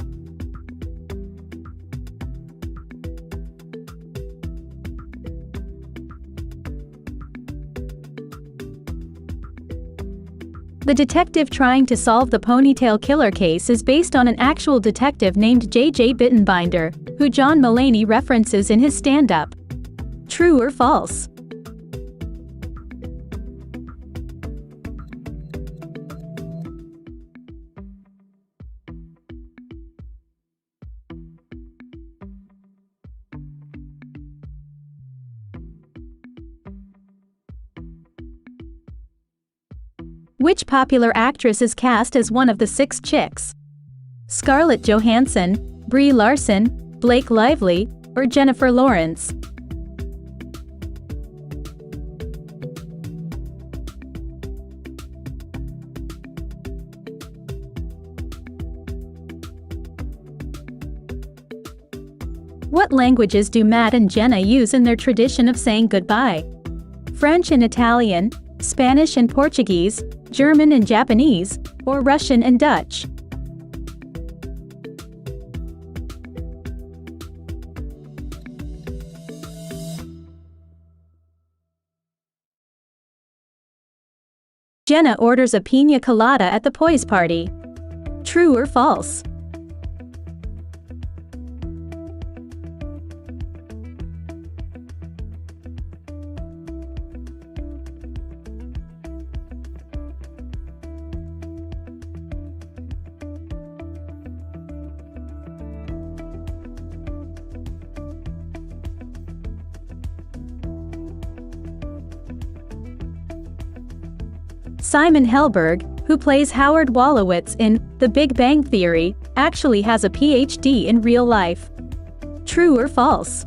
The detective trying to solve the ponytail killer case is based on an actual detective named J.J. Bittenbinder, who John Mulaney references in his stand-up. True or false? Which popular actress is cast as one of the 6 chicks? Scarlett Johansson, Brie Larson, Blake Lively, or Jennifer Lawrence? What languages do Matt and Jenna use in their tradition of saying goodbye? French and Italian, Spanish and Portuguese, German and Japanese, or Russian and Dutch? Jenna orders a piña colada at the poise party. True or false? Simon Helberg, who plays Howard Wolowitz in The Big Bang Theory, actually has a PhD in real life. True or false?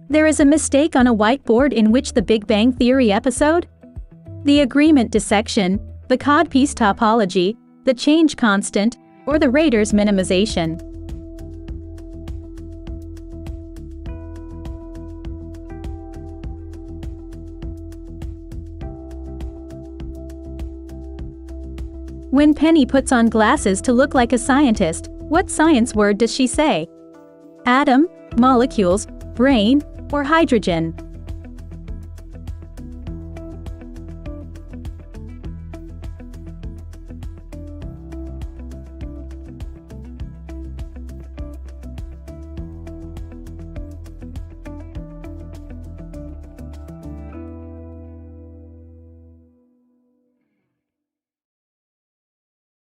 There is a mistake on a whiteboard in which The Big Bang Theory episode? The agreement dissection, the codpiece topology, the change constant, or the Radar's minimization. When Penny puts on glasses to look like a scientist, what science word does she say? Atom, molecules, brain, or hydrogen?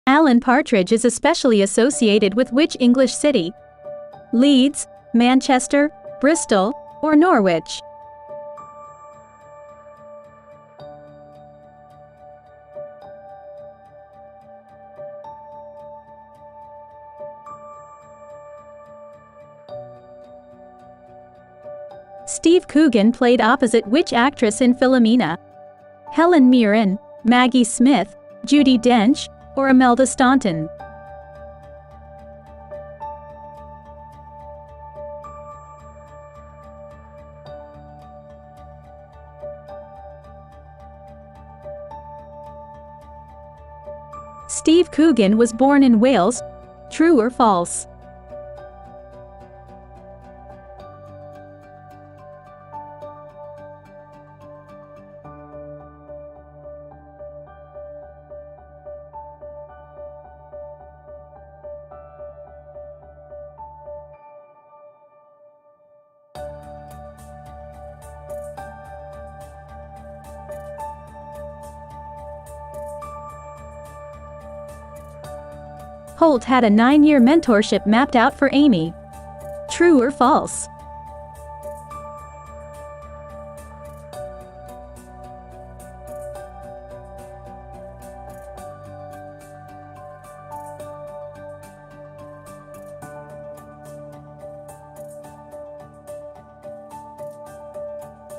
Alan Partridge is especially associated with which English city? Leeds, Manchester, Bristol, or Norwich? Steve Coogan played opposite which actress in Philomena? Helen Mirren, Maggie Smith, Judi Dench, or Imelda Staunton? Steve Coogan was born in Wales. True or false? Holt had a 9-year mentorship mapped out for Amy. True or false?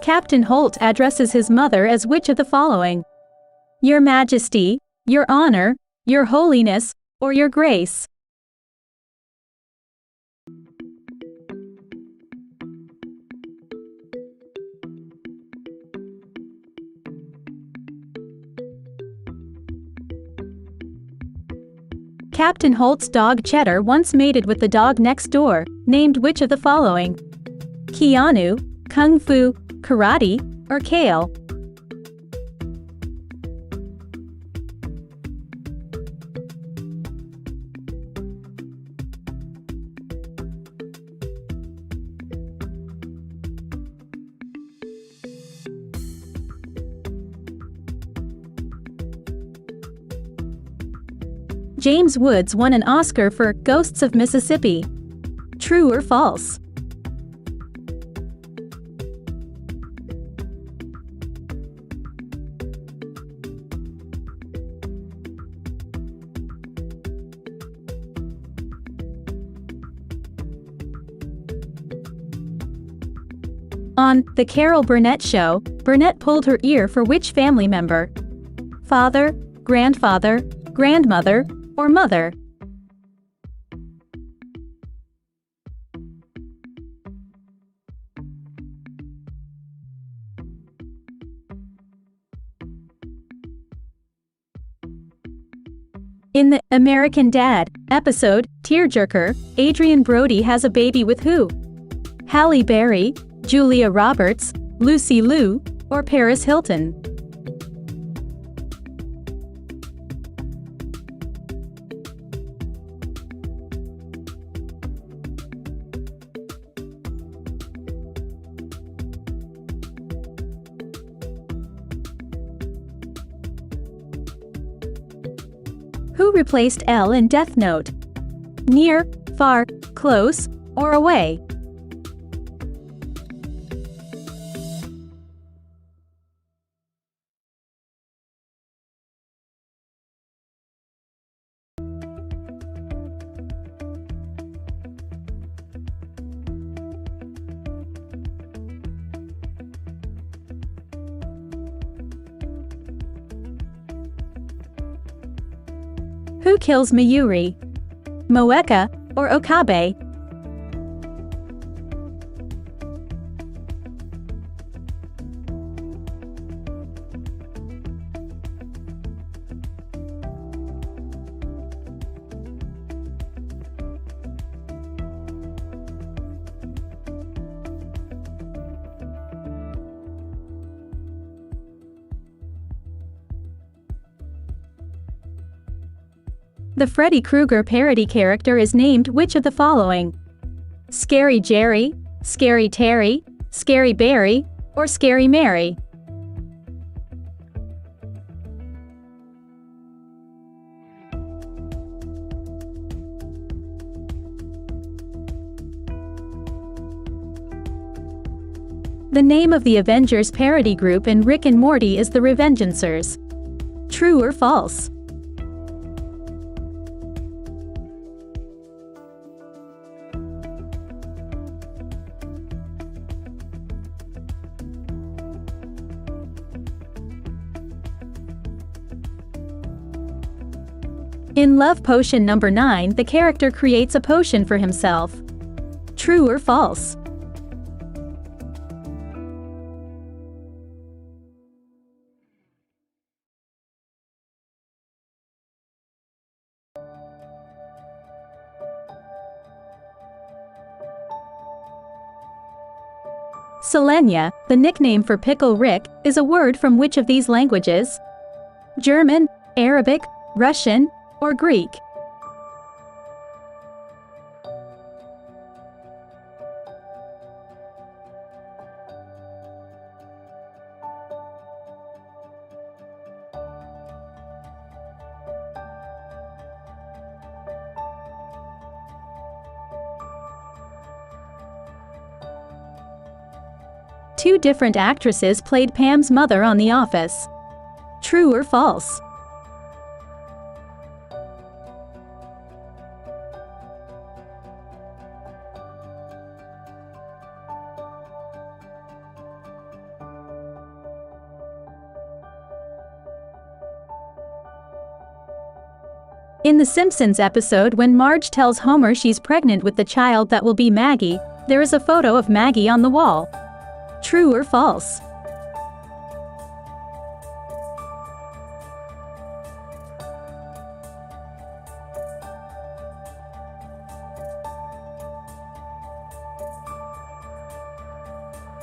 Captain Holt addresses his mother as which of the following? Your Majesty, Your Honor, Your Holiness, or Your Grace? Captain Holt's dog Cheddar once mated with the dog next door, named which of the following? Keanu, Kung Fu, Karate, or Kale? James Woods won an Oscar for Ghosts of Mississippi. True or false? On The Carol Burnett Show, Burnett pulled her ear for which family member? Father, grandfather, grandmother, or mother? In the American Dad episode, Tearjerker, Adrian Brody has a baby with who? Halle Berry, Julia Roberts, Lucy Liu, or Paris Hilton? Who replaced Elle in Death Note? Near, far, close, or away? Who kills Mayuri? Moeka or Okabe? The Freddy Krueger parody character is named which of the following? Scary Jerry, Scary Terry, Scary Barry, or Scary Mary? The name of the Avengers parody group in Rick and Morty is the Revengeancers. True or false? In Love Potion number 9, the character creates a potion for himself. True or false? Selenia, the nickname for Pickle Rick, is a word from which of these languages? German, Arabic, Russian, or Greek? Two different actresses played Pam's mother on The Office. True or false? In The Simpsons episode when Marge tells Homer she's pregnant with the child that will be Maggie, there is a photo of Maggie on the wall. True or false?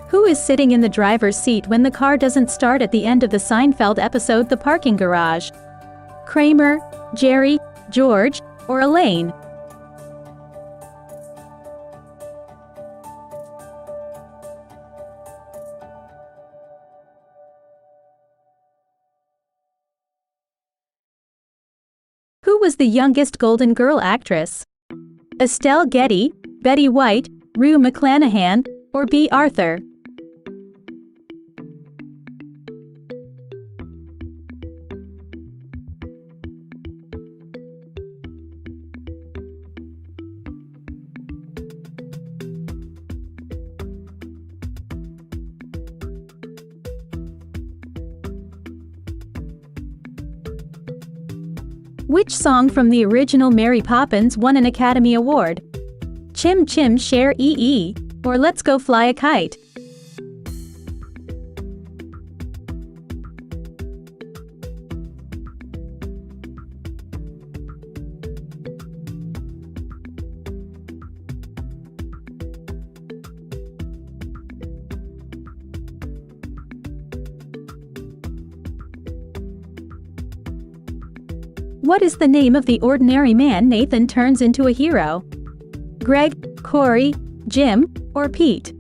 Who is sitting in the driver's seat when the car doesn't start at the end of the Seinfeld episode The Parking Garage? Kramer, Jerry, George, or Elaine? Who was the youngest Golden Girl actress? Estelle Getty, Betty White, Rue McClanahan, or B. Arthur? Which song from the original Mary Poppins won an Academy Award? Chim Chim Cher Ee, or Let's Go Fly a Kite? What is the name of the ordinary man Nathan turns into a hero? Greg, Corey, Jim, or Pete?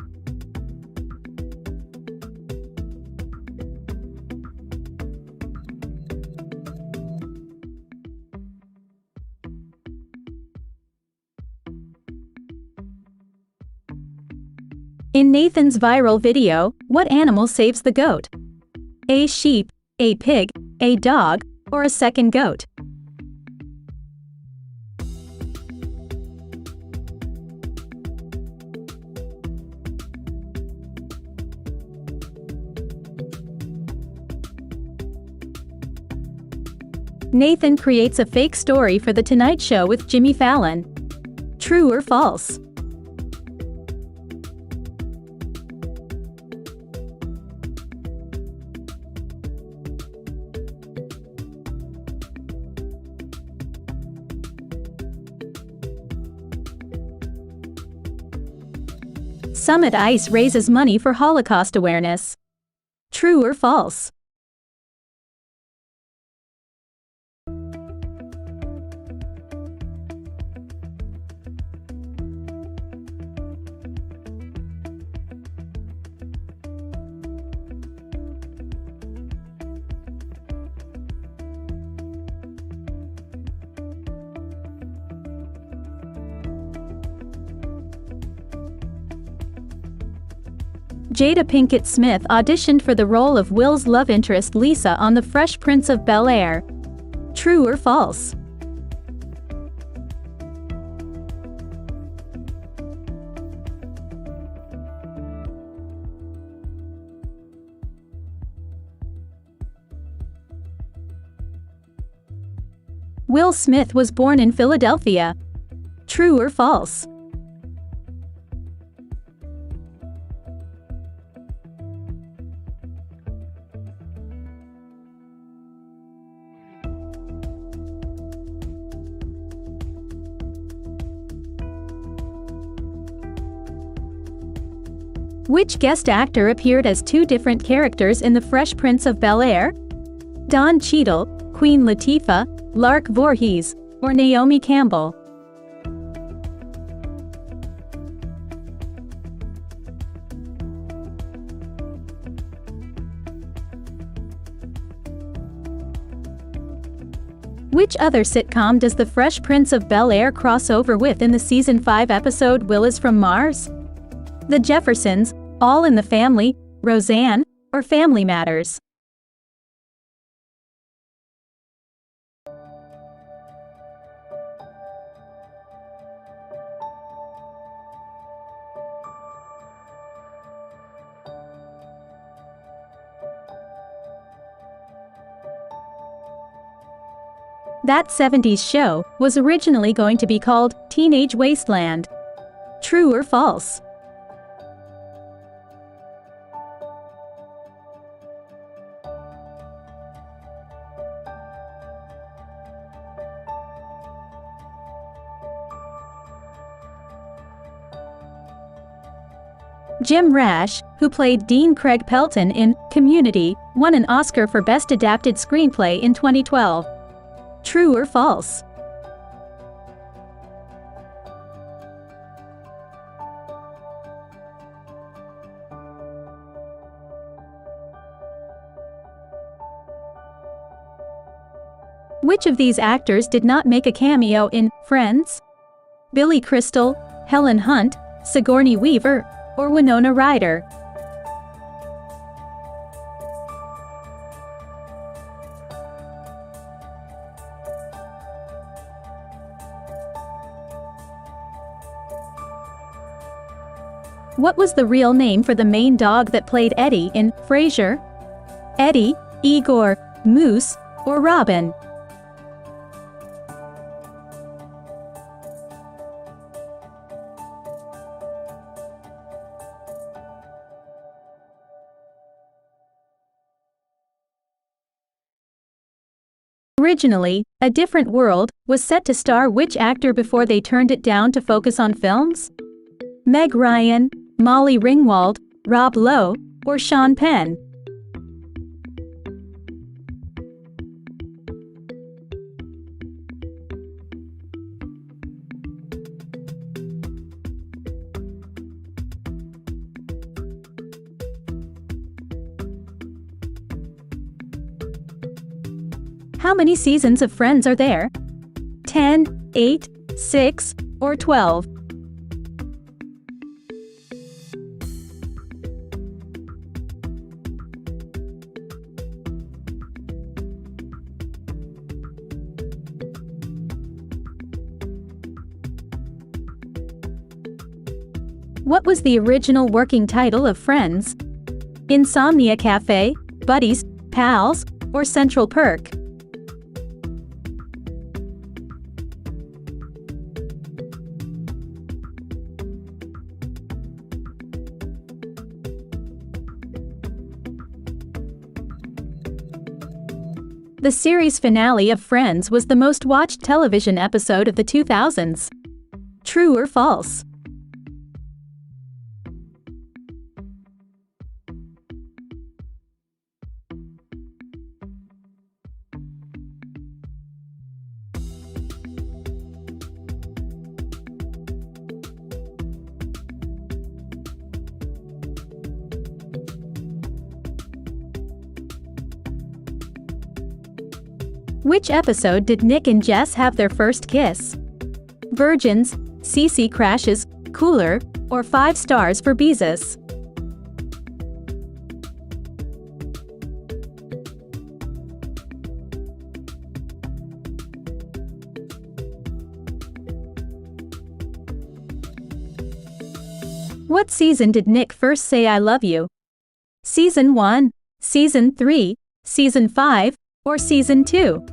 In Nathan's viral video, what animal saves the goat? A sheep, a pig, a dog, or a second goat? Nathan creates a fake story for The Tonight Show with Jimmy Fallon. True or false? Summit Ice raises money for Holocaust awareness. True or false? Jada Pinkett Smith auditioned for the role of Will's love interest Lisa on The Fresh Prince of Bel-Air. True or false? Will Smith was born in Philadelphia. True or false? Which guest actor appeared as two different characters in The Fresh Prince of Bel-Air? Don Cheadle, Queen Latifah, Lark Voorhees, or Naomi Campbell? Which other sitcom does The Fresh Prince of Bel-Air cross over with in the Season 5 episode Will Is From Mars? The Jeffersons, All in the Family, Roseanne, or Family Matters? That 70s show was originally going to be called Teenage Wasteland. True or false? Jim Rash, who played Dean Craig Pelton in Community, won an Oscar for Best Adapted Screenplay in 2012. True or false? Which of these actors did not make a cameo in Friends? Billy Crystal, Helen Hunt, Sigourney Weaver, or Winona Ryder? What was the real name for the main dog that played Eddie in Frasier? Eddie, Igor, Moose, or Robin? Originally, A Different World was set to star which actor before they turned it down to focus on films? Meg Ryan, Molly Ringwald, Rob Lowe, or Sean Penn? How many seasons of Friends are there? 10, 8, 6, or 12? What was the original working title of Friends? Insomnia Cafe, Buddies, Pals, or Central Perk? The series finale of Friends was the most watched television episode of the 2000s. True or false? Which episode did Nick and Jess have their first kiss? Virgins, Cece Crashes, Cooler, or 5 stars for Beezus? What season did Nick first say I love you? Season 1, Season 3, Season 5, or Season 2?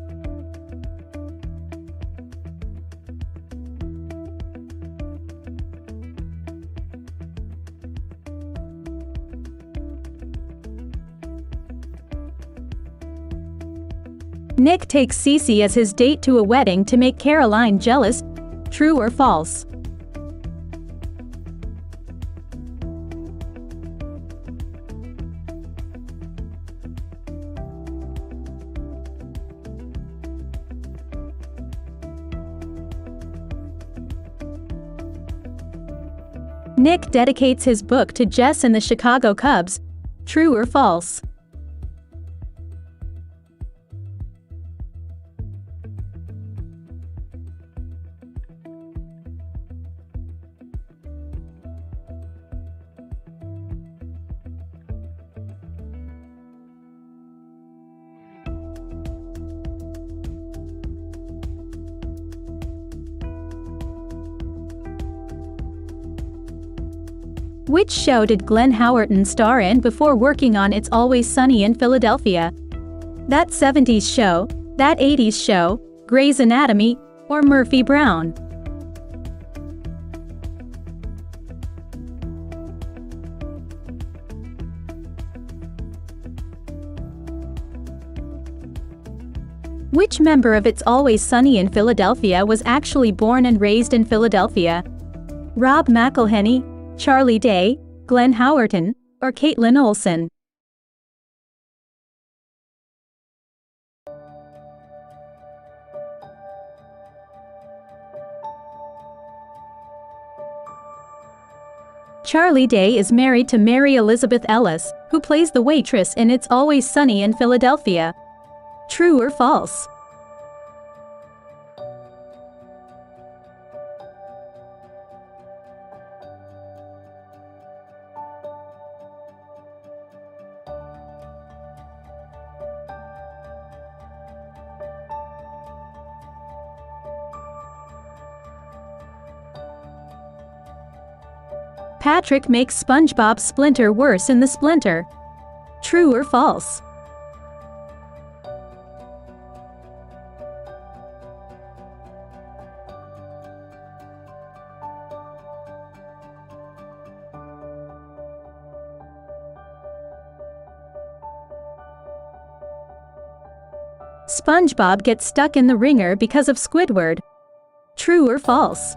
Nick takes Cece as his date to a wedding to make Caroline jealous. True or false? Nick dedicates his book to Jess and the Chicago Cubs. True or false? Which show did Glenn Howerton star in before working on It's Always Sunny in Philadelphia? That 70s Show, That 80s Show, Grey's Anatomy, or Murphy Brown? Which member of It's Always Sunny in Philadelphia was actually born and raised in Philadelphia? Rob McElhenney, Charlie Day, Glenn Howerton, or Caitlin Olsen? Charlie Day is married to Mary Elizabeth Ellis, who plays the waitress in It's Always Sunny in Philadelphia. True or false? Patrick makes SpongeBob Splinter worse in The Splinter. True or false? SpongeBob gets stuck in the ringer because of Squidward. True or false?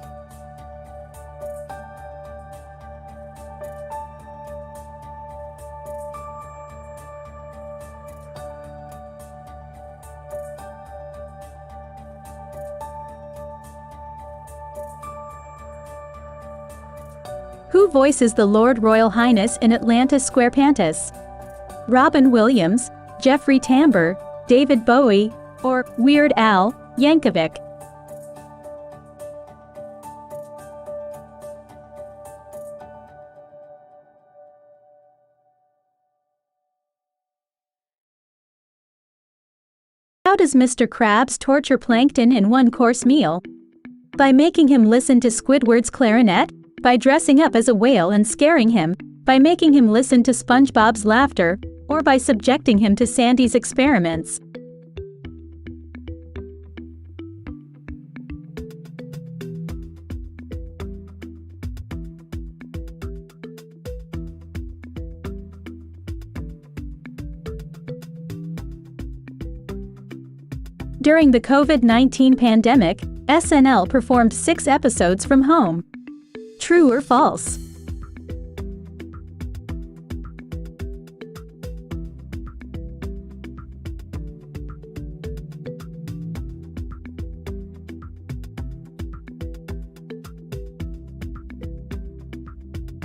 Who voices the Lord Royal Highness in Atlantis SquarePantis? Robin Williams, Jeffrey Tambor, David Bowie, or Weird Al Yankovic? How does Mr. Krabs torture Plankton in one-course meal? By making him listen to Squidward's clarinet? By dressing up as a whale and scaring him? By making him listen to SpongeBob's laughter? Or by subjecting him to Sandy's experiments? During the COVID-19 pandemic, SNL performed 6 episodes from home. True or false?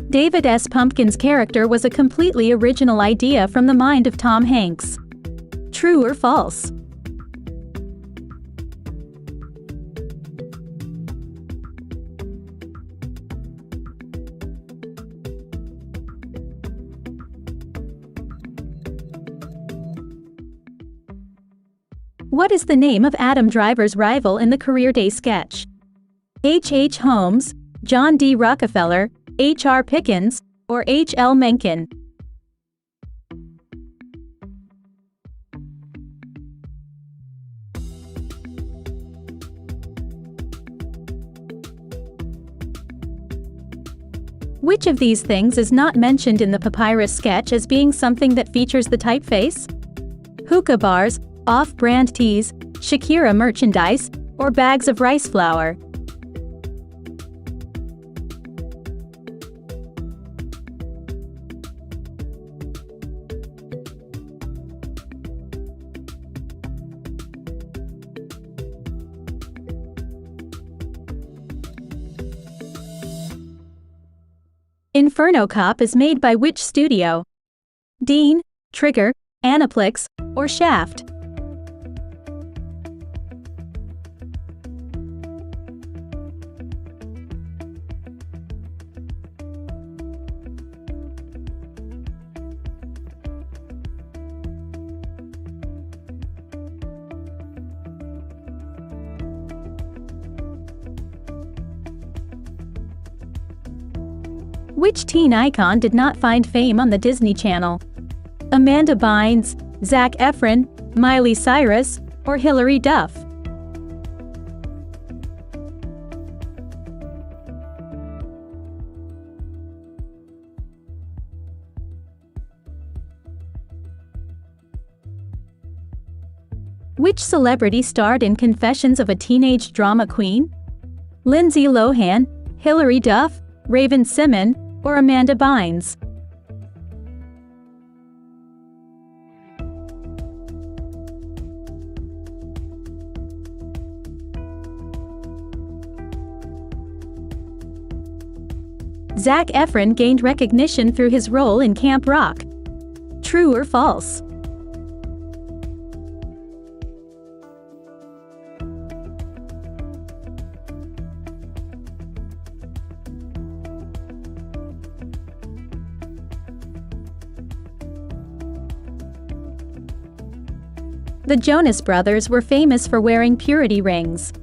David S. Pumpkin's character was a completely original idea from the mind of Tom Hanks. True or false? What is the name of Adam Driver's rival in the Career Day sketch? H. H. Holmes, John D. Rockefeller, H. R. Pickens, or H. L. Mencken? Which of these things is not mentioned in the Papyrus sketch as being something that features the typeface? Hookah bars, off-brand tees, Shakira merchandise, or bags of rice flour? Inferno Cop is made by which studio? Dean, Trigger, Aniplex, or Shaft? Which teen icon did not find fame on the Disney Channel? Amanda Bynes, Zac Efron, Miley Cyrus, or Hilary Duff? Which celebrity starred in Confessions of a Teenage Drama Queen? Lindsay Lohan, Hilary Duff, Raven Simon, or Amanda Bynes? Zac Efron gained recognition through his role in Camp Rock. True or false? The Jonas Brothers were famous for wearing purity rings.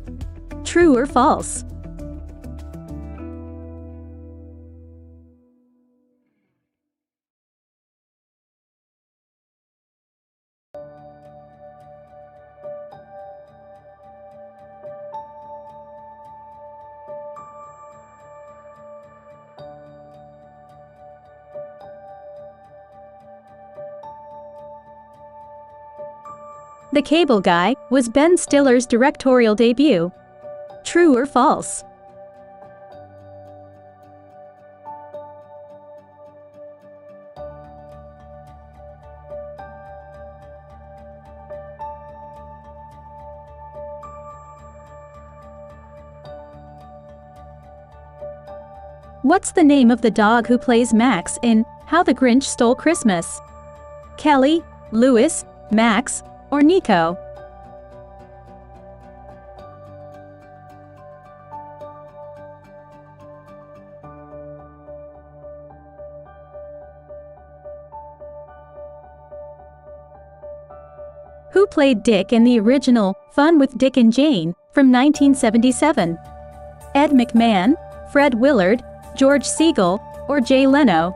True or false? The Cable Guy was Ben Stiller's directorial debut. True or false? What's the name of the dog who plays Max in How the Grinch Stole Christmas? Kelly, Louis, Max, or Nico? Who played Dick in the original Fun with Dick and Jane from 1977? Ed McMahon, Fred Willard, George Segal, or Jay Leno?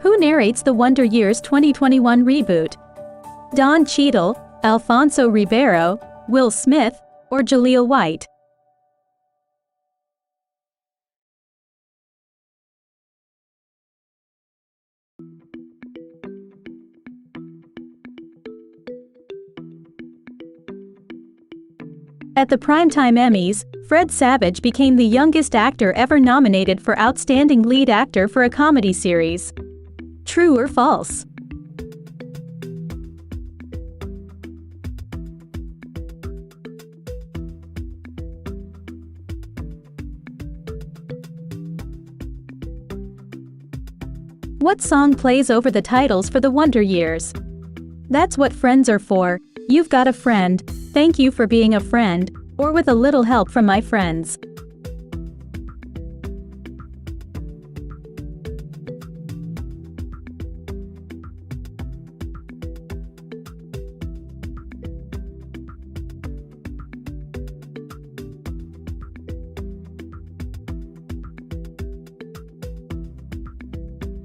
Who narrates the Wonder Years 2021 reboot? Don Cheadle, Alfonso Ribeiro, Will Smith, or Jaleel White? At the Primetime Emmys, Fred Savage became the youngest actor ever nominated for Outstanding Lead Actor for a Comedy Series. True or false? What song plays over the titles for the Wonder Years? That's What Friends Are For, You've Got a Friend, Thank You for Being a Friend, or With a Little Help from My Friends?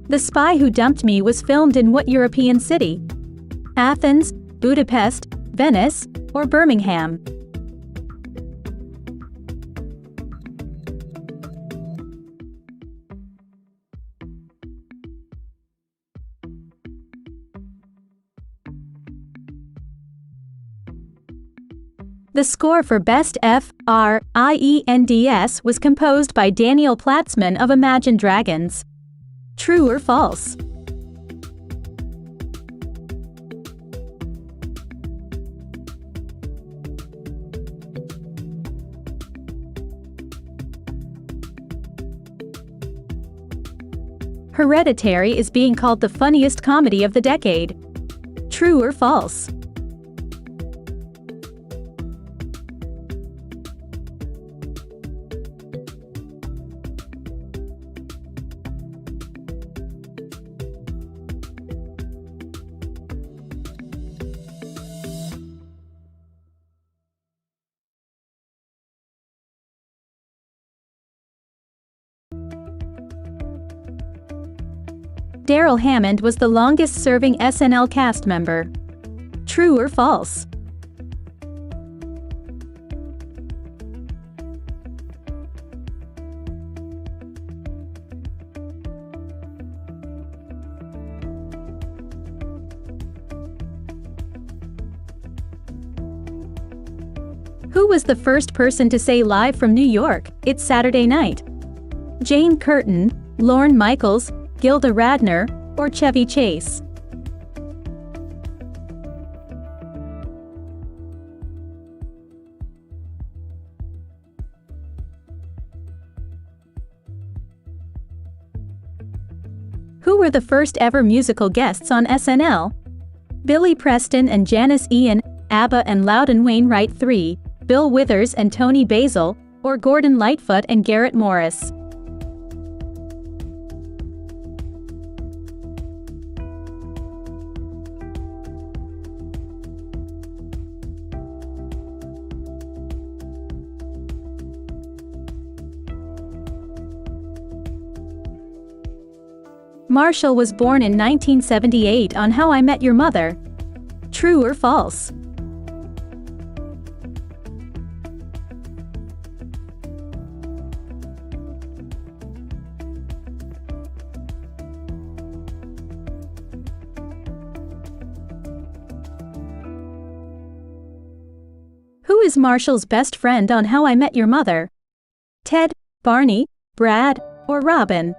The Spy Who Dumped Me was filmed in what European city? Athens, Budapest, Venice, or Birmingham? The score for Best Friends was composed by Daniel Platzman of Imagine Dragons. True or false? Hereditary is being called the funniest comedy of the decade. True or false? Daryl Hammond was the longest-serving SNL cast member. True or false? Who was the first person to say live from New York, "It's Saturday night"? Jane Curtin, Lorne Michaels, Gilda Radner, or Chevy Chase? Who were the first ever musical guests on SNL? Billy Preston and Janice Ian, ABBA and Loudon Wainwright III, Bill Withers and Tony Basil, or Gordon Lightfoot and Garrett Morris? Marshall was born in 1978 on How I Met Your Mother. True or false? Who is Marshall's best friend on How I Met Your Mother? Ted, Barney, Brad, or Robin?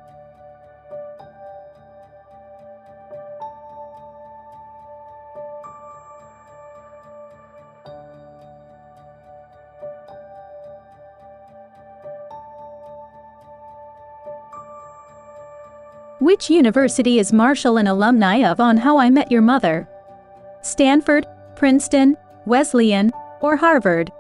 Which university is Marshall an alumni of on How I Met Your Mother? Stanford, Princeton, Wesleyan, or Harvard?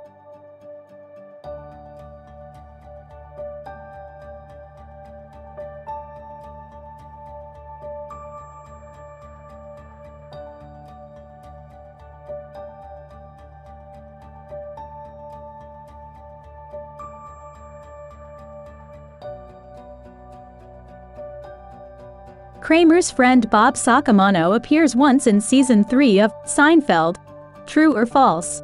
Kramer's friend Bob Sacamano appears once in Season 3 of Seinfeld. True or false?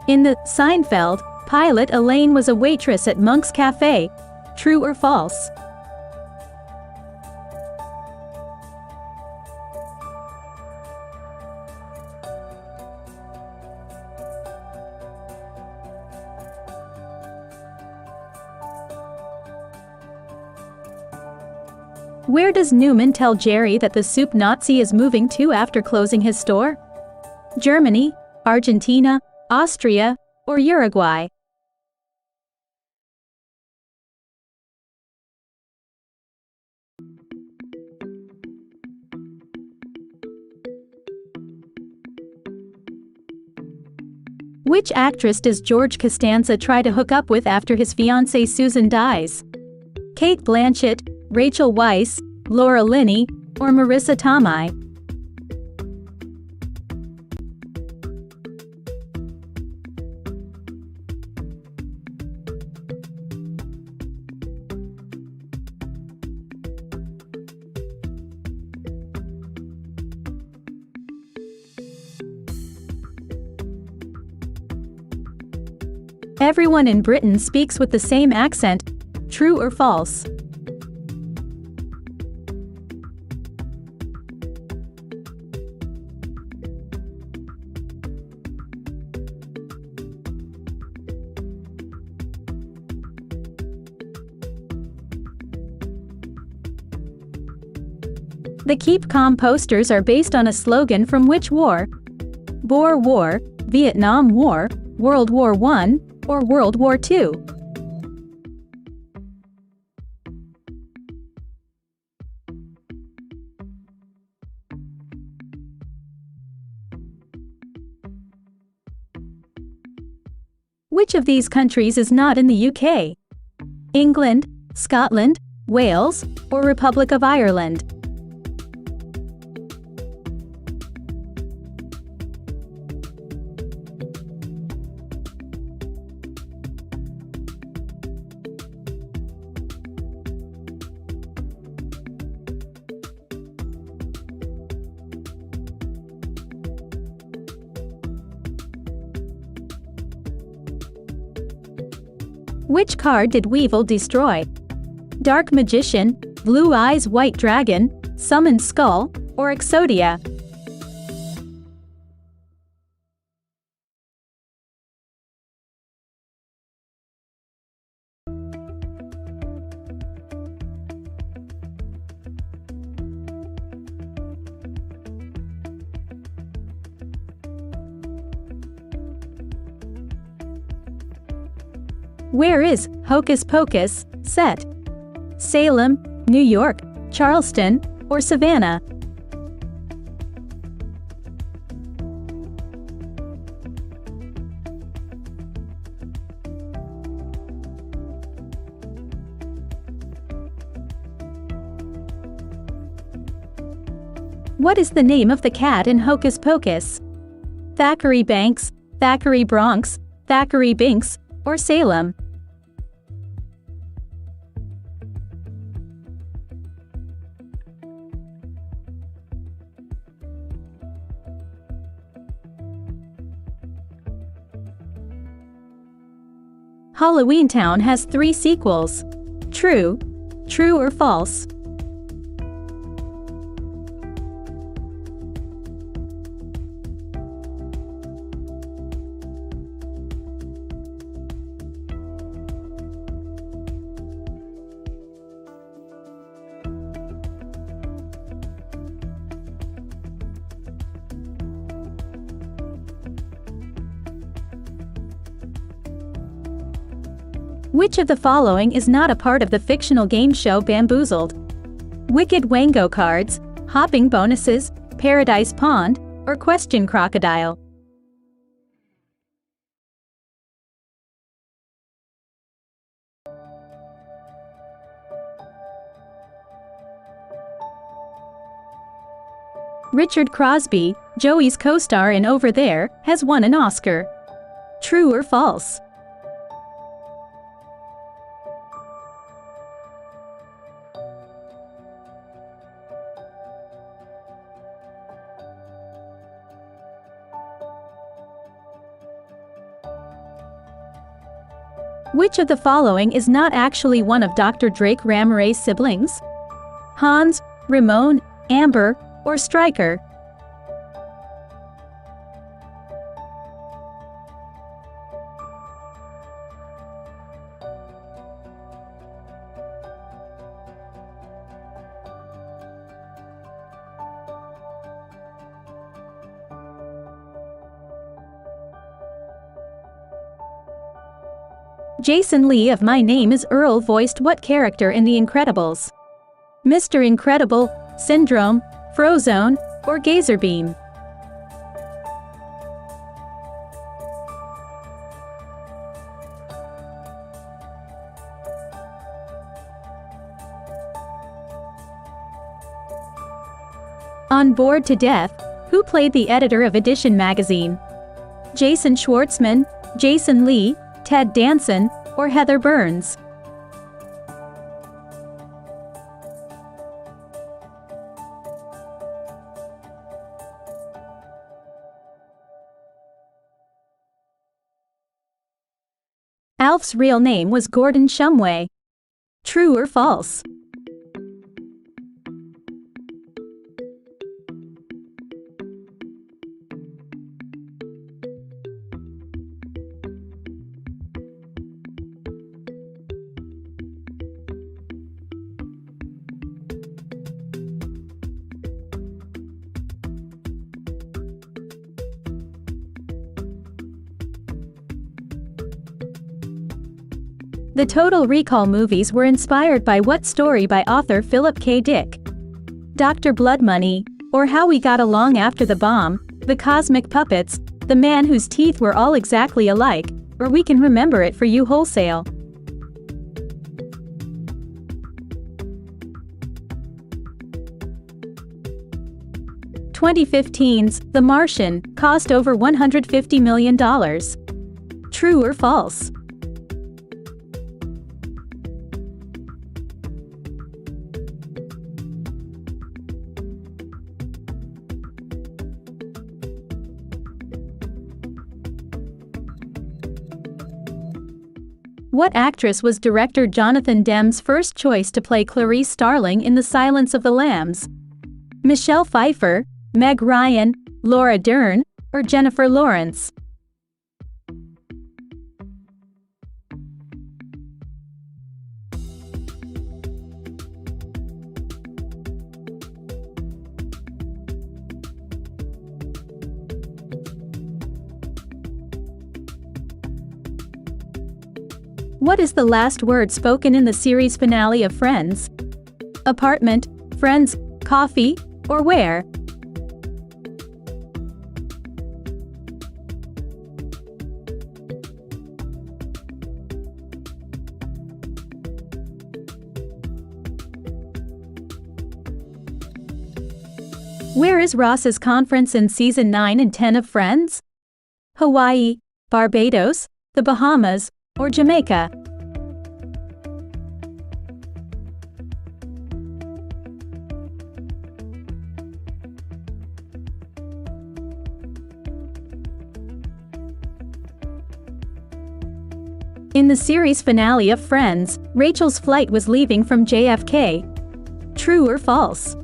In the Seinfeld pilot, Elaine was a waitress at Monk's Cafe. True or false? Where does Newman tell Jerry that the soup Nazi is moving to after closing his store? Germany, Argentina, Austria, or Uruguay? Which actress does George Costanza try to hook up with after his fiancée Susan dies? Kate Blanchett, Rachel Weisz, Laura Linney, or Marissa Tomei? Everyone in Britain speaks with the same accent. True or false? The Keep Calm posters are based on a slogan from which war? Boer War, Vietnam War, World War I, or World War II? Which of these countries is not in the UK? England, Scotland, Wales, or Republic of Ireland? Which card did Weevil destroy? Dark Magician, Blue Eyes White Dragon, Summon Skull, or Exodia? Where is Hocus Pocus set? Salem, New York, Charleston, or Savannah? What is the name of the cat in Hocus Pocus? Thackeray Banks, Thackeray Bronx, Thackeray Binks, or Salem? Halloween Town has 3 sequels. True, true or false? Which of the following is not a part of the fictional game show Bamboozled? Wicked Wango cards, hopping bonuses, Paradise Pond, or Question Crocodile? Richard Crosby, Joey's co-star in Over There, has won an Oscar. True or false? Which of the following is not actually one of Dr. Drake Ramirez's siblings? Hans, Ramon, Amber, or Stryker? Jason Lee of My Name is Earl voiced what character in The Incredibles? Mr. Incredible, Syndrome, Frozone, or Gazerbeam? On Bored to Death, who played the editor of Edition magazine? Jason Schwartzman, Jason Lee, Ted Danson, or Heather Burns? Alf's real name was Gordon Shumway. True or false? The Total Recall movies were inspired by what story by author Philip K. Dick? Dr. Blood Money, or How We Got Along After the Bomb, The Cosmic Puppets, The Man Whose Teeth Were All Exactly Alike, or We Can Remember It For You Wholesale. "2015's The Martian cost over $150 million. True or false? What actress was director Jonathan Demme's first choice to play Clarice Starling in The Silence of the Lambs? Michelle Pfeiffer, Meg Ryan, Laura Dern, or Jennifer Lawrence? What is the last word spoken in the series finale of Friends? Apartment, friends, coffee, or where? Where is Ross's conference in season 9 and 10 of Friends? Hawaii, Barbados, the Bahamas, or Jamaica? In the series finale of Friends, Rachel's flight was leaving from JFK. True or false?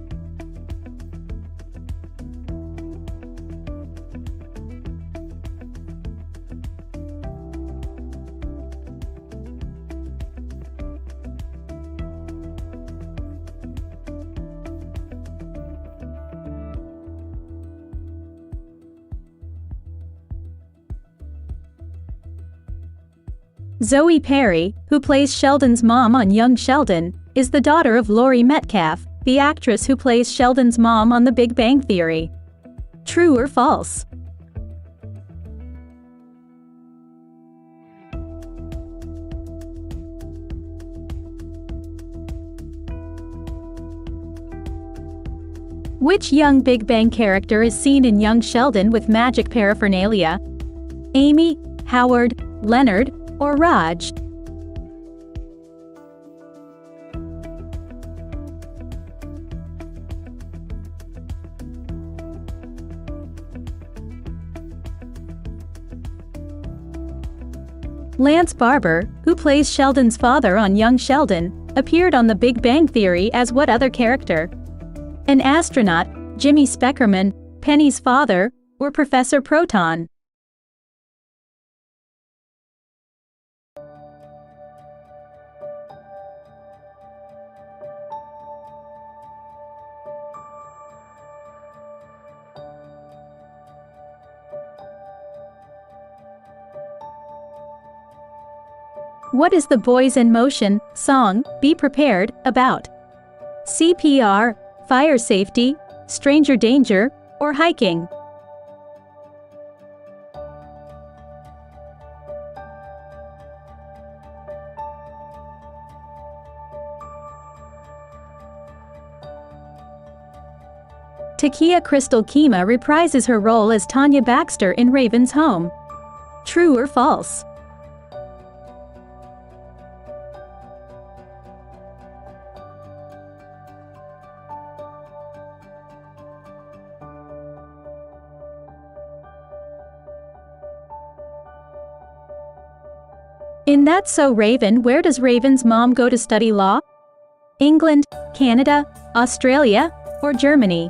Zoe Perry, who plays Sheldon's mom on Young Sheldon, is the daughter of Laurie Metcalf, the actress who plays Sheldon's mom on The Big Bang Theory. True or false? Which young Big Bang character is seen in Young Sheldon with magic paraphernalia? Amy, Howard, Leonard, or Raj? Lance Barber, who plays Sheldon's father on Young Sheldon, appeared on The Big Bang Theory as what other character? An astronaut, Jimmy Speckerman, Penny's father, or Professor Proton? What is the Boys in Motion song, Be Prepared, about? CPR, fire safety, stranger danger, or hiking? Takia Crystal Kima reprises her role as Tanya Baxter in Raven's Home. True or false? In That's So Raven, where does Raven's mom go to study law? England, Canada, Australia, or Germany?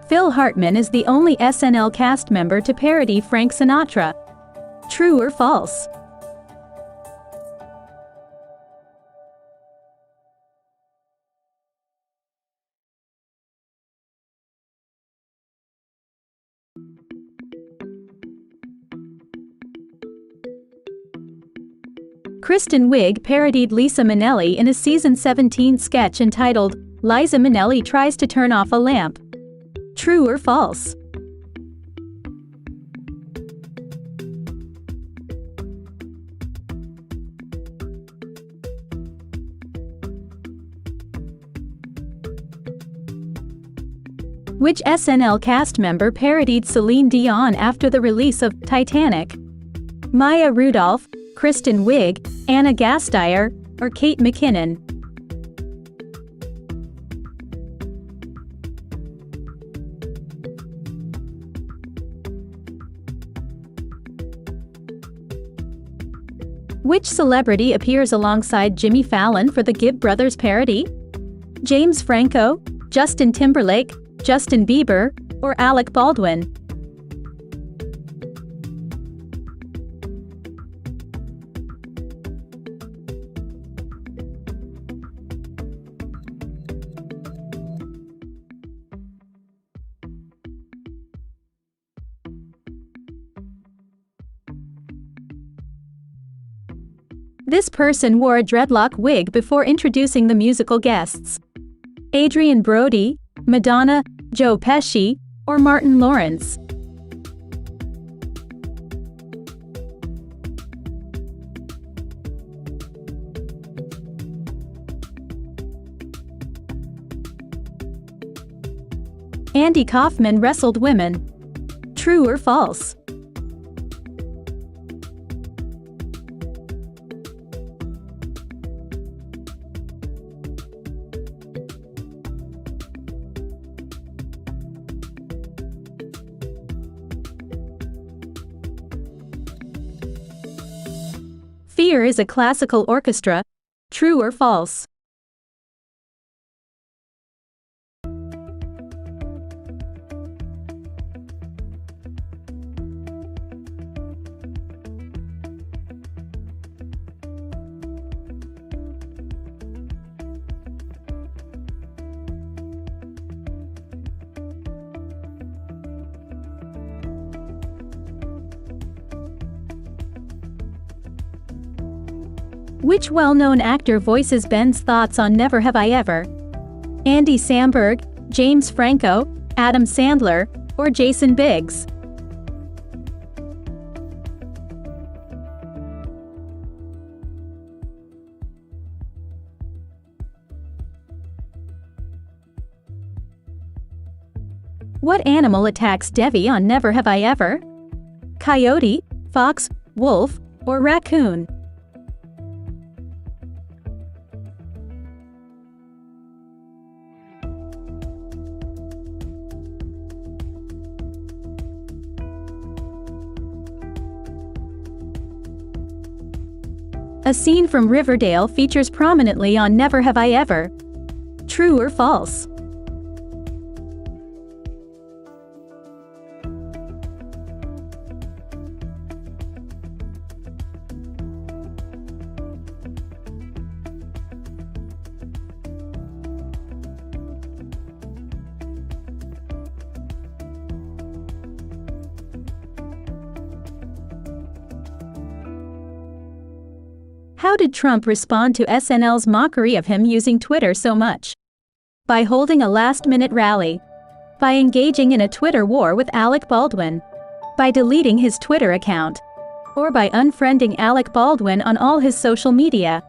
Phil Hartman is the only SNL cast member to parody Frank Sinatra. True or false? Kristen Wiig parodied Lisa Minnelli in a season 17 sketch entitled, Liza Minnelli Tries to Turn Off a Lamp. True or false? Which SNL cast member parodied Celine Dion after the release of Titanic? Maya Rudolph, Kristen Wiig, Anna Gasteyer, or Kate McKinnon? Which celebrity appears alongside Jimmy Fallon for the Gibb Brothers parody? James Franco, Justin Timberlake, Justin Bieber, or Alec Baldwin? This person wore a dreadlock wig before introducing the musical guests. Adrian Brody, Madonna, Joe Pesci, or Martin Lawrence? Andy Kaufman wrestled women. True or false? Fear is a classical orchestra. True or false? Which well-known actor voices Ben's thoughts on Never Have I Ever? Andy Samberg, James Franco, Adam Sandler, or Jason Biggs? What animal attacks Devi on Never Have I Ever? Coyote, fox, wolf, or raccoon? A scene from Riverdale features prominently on Never Have I Ever. True or false? How did Trump respond to SNL's mockery of him using Twitter so much? By holding a last-minute rally. By engaging in a Twitter war with Alec Baldwin. By deleting his Twitter account. Or by unfriending Alec Baldwin on all his social media.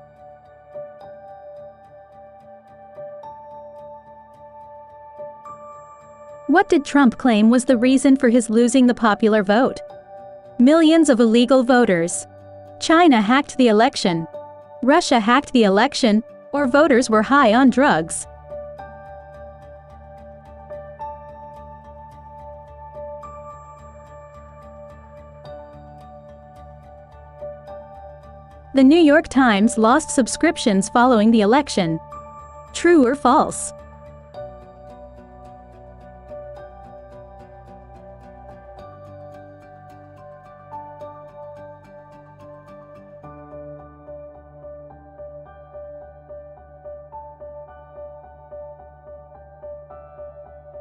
What did Trump claim was the reason for his losing the popular vote? Millions of illegal voters. China hacked the election. Russia hacked the election, or voters were high on drugs. The New York Times lost subscriptions following the election. True or false?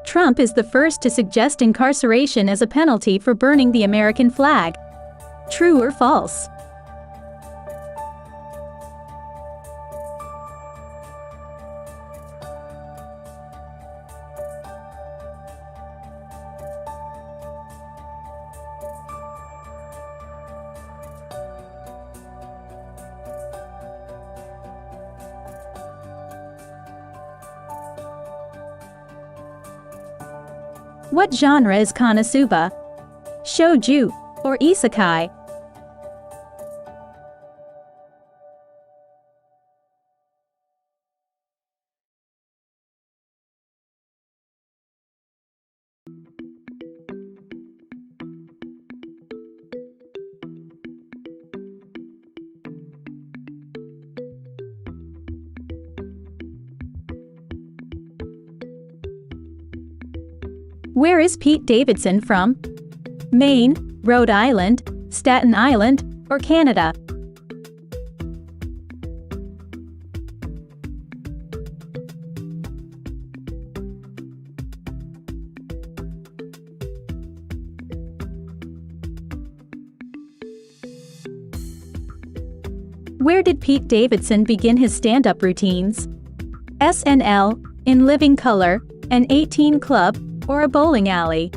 Trump is the first to suggest incarceration as a penalty for burning the American flag. True or false? What genre is Konosuba? Shoujo or isekai? Where is Pete Davidson from? Maine, Rhode Island, Staten Island, or Canada? Where did Pete Davidson begin his stand-up routines? SNL, In Living Color, an 18 Club, or a bowling alley?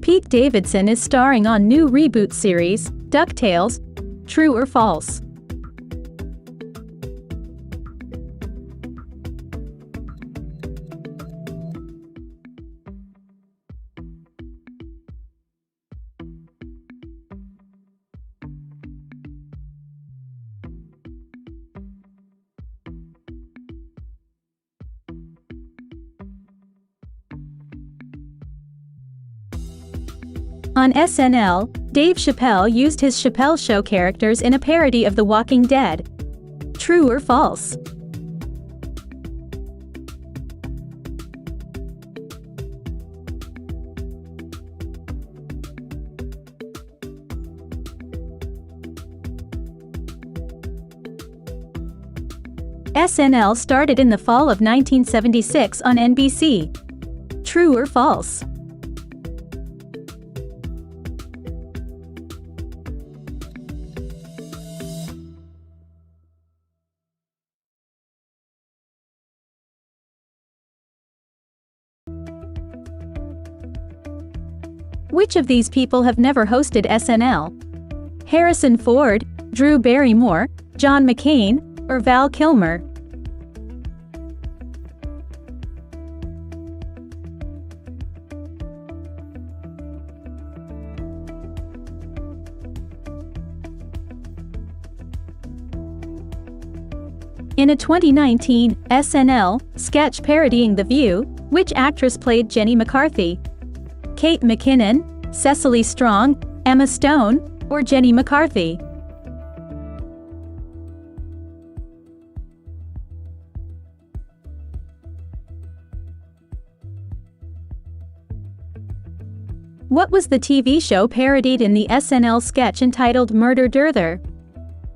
Pete Davidson is starring on new reboot series, DuckTales. True or false? On SNL, Dave Chappelle used his Chappelle Show characters in a parody of The Walking Dead. True or false? SNL started in the fall of 1976 on NBC. True or false? Which of these people have never hosted SNL? Harrison Ford, Drew Barrymore, John McCain, or Val Kilmer? In a 2019 SNL sketch parodying The View, which actress played Jenny McCarthy? Kate McKinnon, Cecily Strong, Emma Stone, or Jenny McCarthy? What was the TV show parodied in the SNL sketch entitled Murder Durther?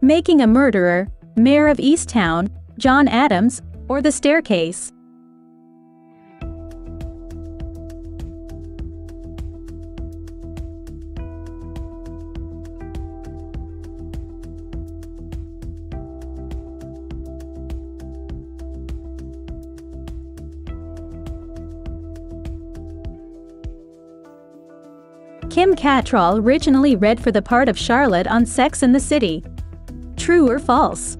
Making a Murderer, Mayor of Easttown, John Adams, or The Staircase? Kim Cattrall originally read for the part of Charlotte on Sex and the City. True or false?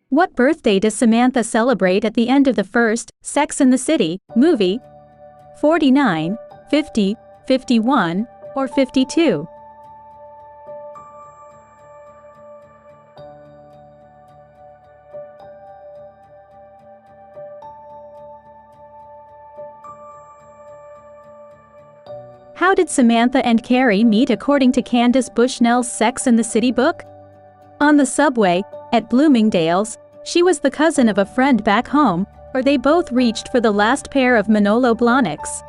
What birthday does Samantha celebrate at the end of the first Sex and the City movie? 49, 50, 51, or 52? How did Samantha and Carrie meet according to Candace Bushnell's Sex and the City book? On the subway, at Bloomingdale's, she was the cousin of a friend back home, or they both reached for the last pair of Manolo Blahniks.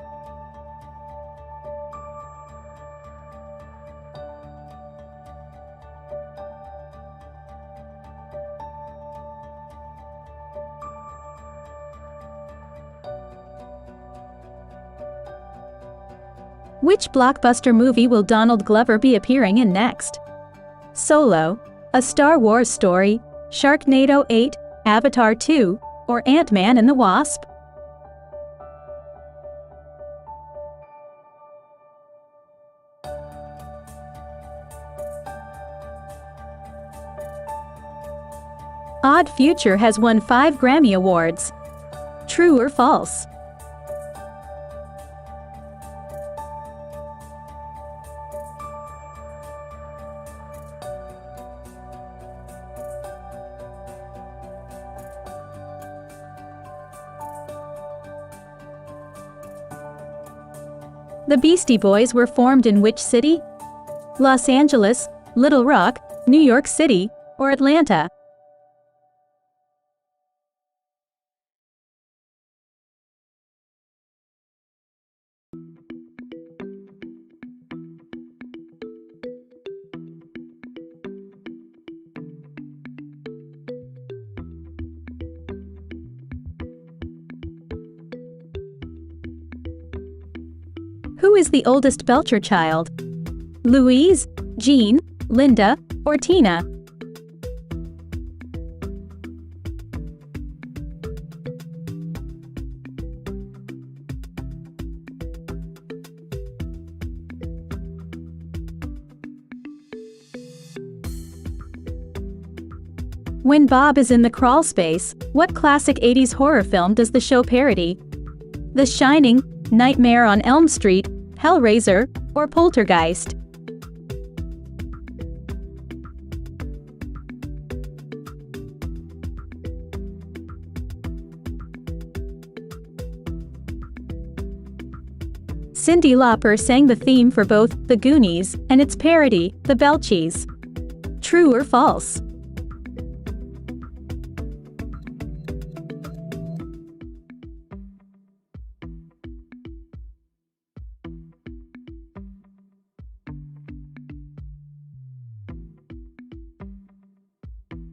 Which blockbuster movie will Donald Glover be appearing in next? Solo, A Star Wars Story, Sharknado 8, Avatar 2, or Ant-Man and the Wasp? Odd Future has won 5 Grammy Awards. True or false? The Beastie Boys were formed in which city? Los Angeles, Little Rock, New York City, or Atlanta? Who is the oldest Belcher child? Louise, Jean, Linda, or Tina? When Bob is in the crawl space, what classic 80s horror film does the show parody? The Shining, Nightmare on Elm Street, Hellraiser, or Poltergeist? Cyndi Lauper sang the theme for both The Goonies and its parody, The Belchies. True or false?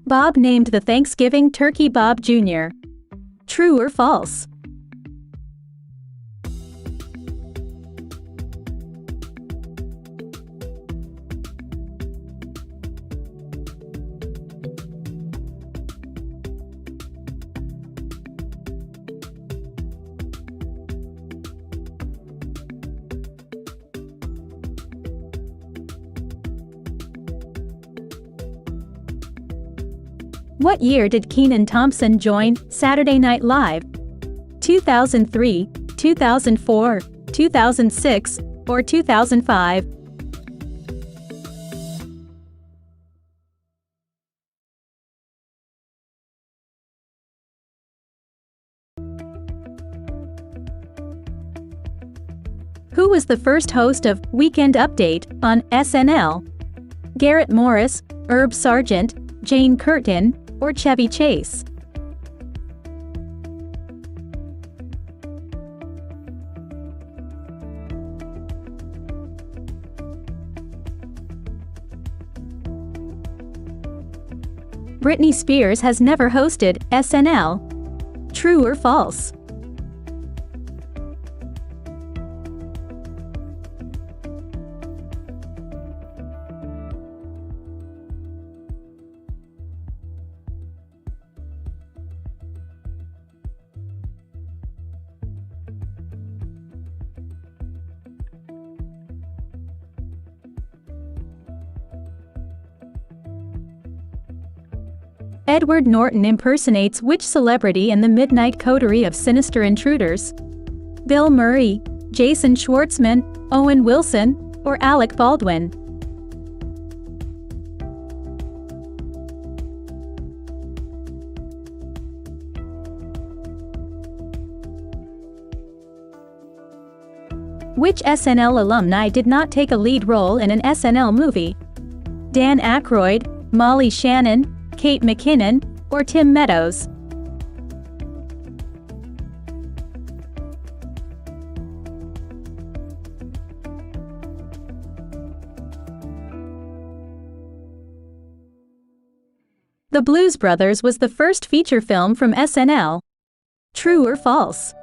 Bob named the Thanksgiving turkey Bob Jr. True or false? What year did Kenan Thompson join Saturday Night Live? 2003, 2004, 2006, or 2005? Who was the first host of Weekend Update on SNL? Garrett Morris, Herb Sargent, Jane Curtin, or Chevy Chase? Britney Spears has never hosted SNL. True or false? Edward Norton impersonates which celebrity in the midnight coterie of sinister intruders? Bill Murray, Jason Schwartzman, Owen Wilson, or Alec Baldwin? Which SNL alumni did not take a lead role in an SNL movie? Dan Aykroyd, Molly Shannon, Kate McKinnon, or Tim Meadows? The Blues Brothers was the first feature film from SNL. True or false?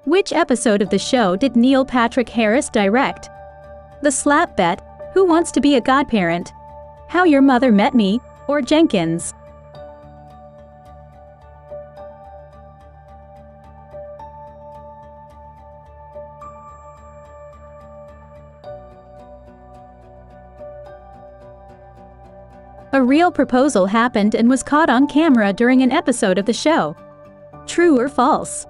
Which episode of the show did Neil Patrick Harris direct? The Slap Bet, Who Wants to Be a Godparent? How Your Mother Met Me, or Jenkins? A real proposal happened and was caught on camera during an episode of the show. True or false?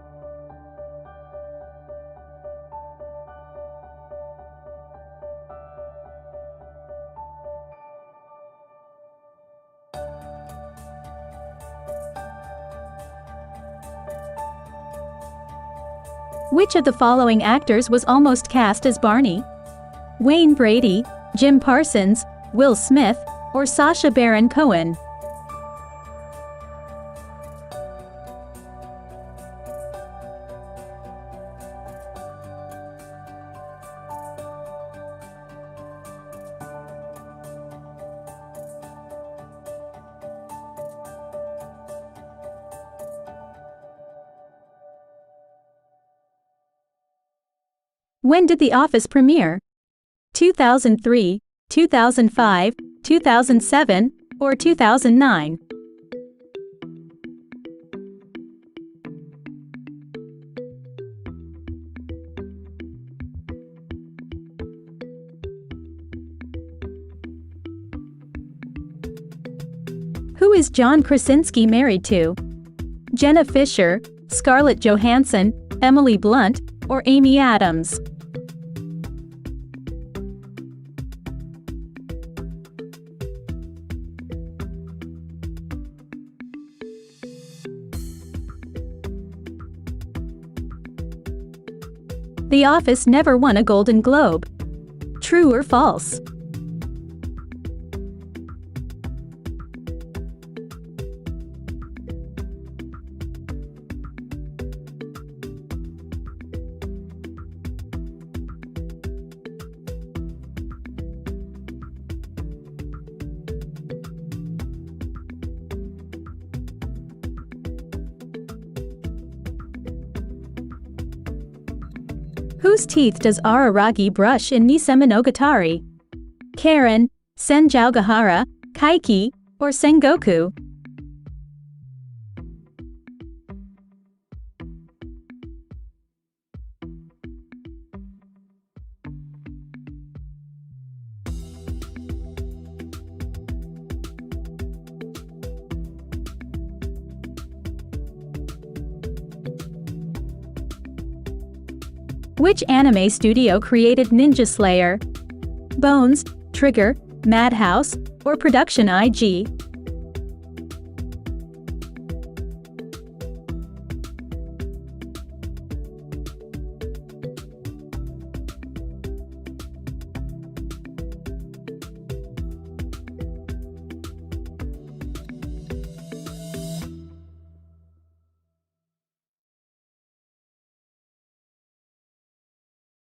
Which of the following actors was almost cast as Barney? Wayne Brady, Jim Parsons, Will Smith, or Sacha Baron Cohen? When did The Office premiere? 2003, 2005, 2007, or 2009? Who is John Krasinski married to? Jenna Fisher, Scarlett Johansson, Emily Blunt, or Amy Adams? The Office never won a Golden Globe. True or false? Whose teeth does Araragi brush in Nise Monogatari? Karen, Senjougahara, Kaiki, or Sengoku? Which anime studio created Ninja Slayer? Bones, Trigger, Madhouse, or Production IG?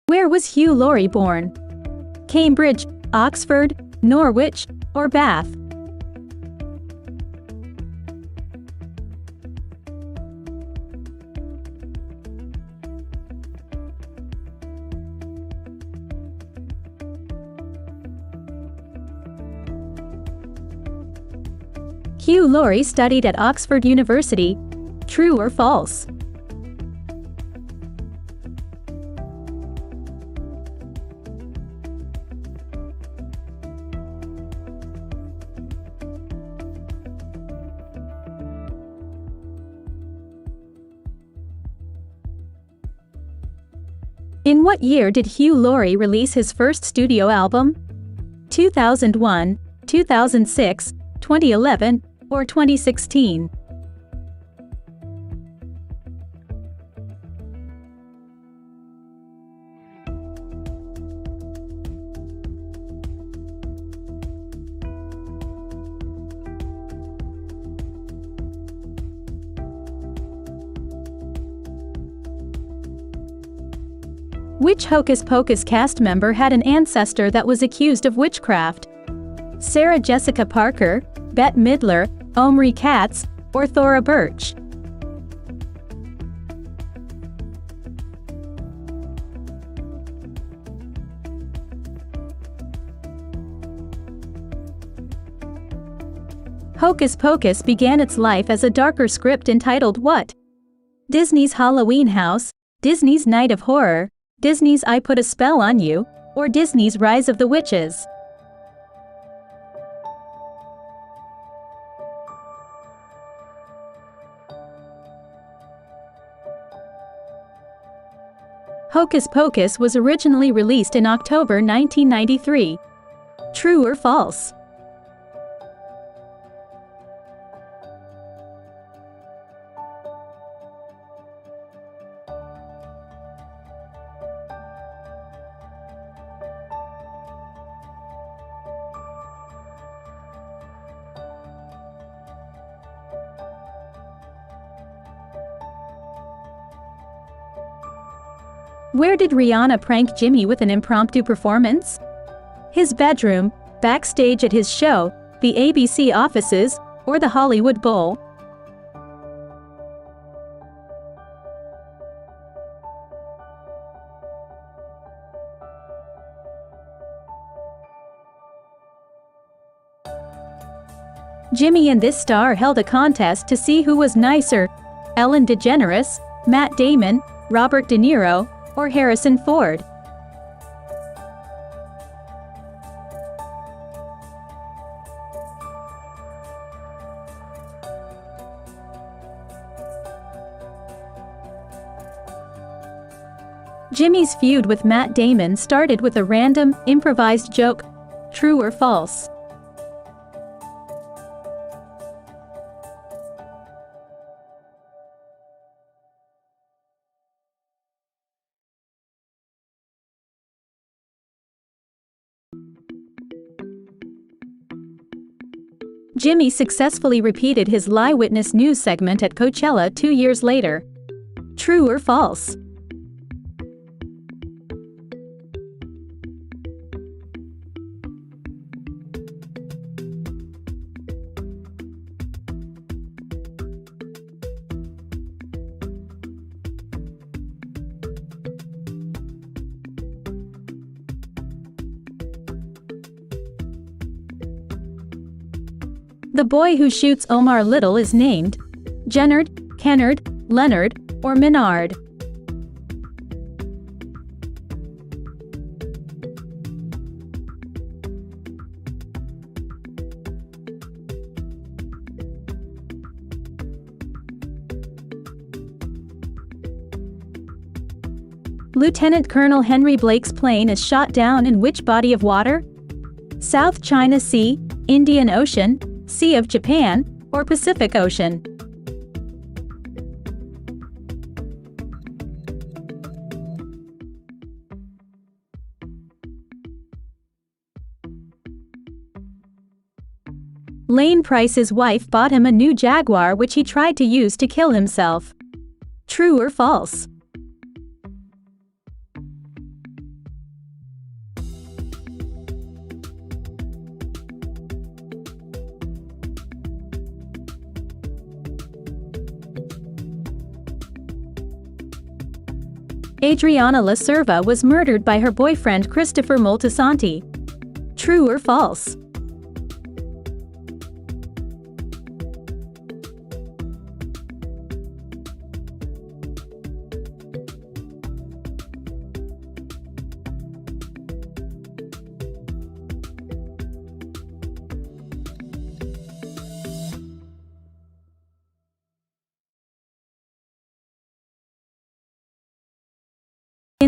Where was Hugh Laurie born? Cambridge, Oxford, Norwich, or Bath? Hugh Laurie studied at Oxford University. True or false? In what year did Hugh Laurie release his first studio album? 2001, 2006, 2011, or 2016? Which Hocus Pocus cast member had an ancestor that was accused of witchcraft? Sarah Jessica Parker, Bette Midler, Omri Katz, or Thora Birch? Hocus Pocus began its life as a darker script entitled what? Disney's Halloween House, Disney's Night of Horror, Disney's I Put a Spell on You, or Disney's Rise of the Witches? Hocus Pocus was originally released in October 1993. True or false? Where did Rihanna prank Jimmy with an impromptu performance? His bedroom, backstage at his show, the ABC offices, or the Hollywood Bowl? Jimmy and this star held a contest to see who was nicer: Ellen DeGeneres, Matt Damon, Robert De Niro, or Harrison Ford? Jimmy's feud with Matt Damon started with a random, improvised joke. True or false? Jimmy successfully repeated his Lie Witness news segment at Coachella 2 years later. True or false? The boy who shoots Omar Little is named Jennard, Kennard, Leonard, or Menard? Lieutenant Colonel Henry Blake's plane is shot down in which body of water? South China Sea, Indian Ocean, Sea of Japan, or Pacific Ocean? Lane Price's wife bought him a new Jaguar which he tried to use to kill himself. True or false? Adriana La Cerva was murdered by her boyfriend Christopher Moltisanti. True or false?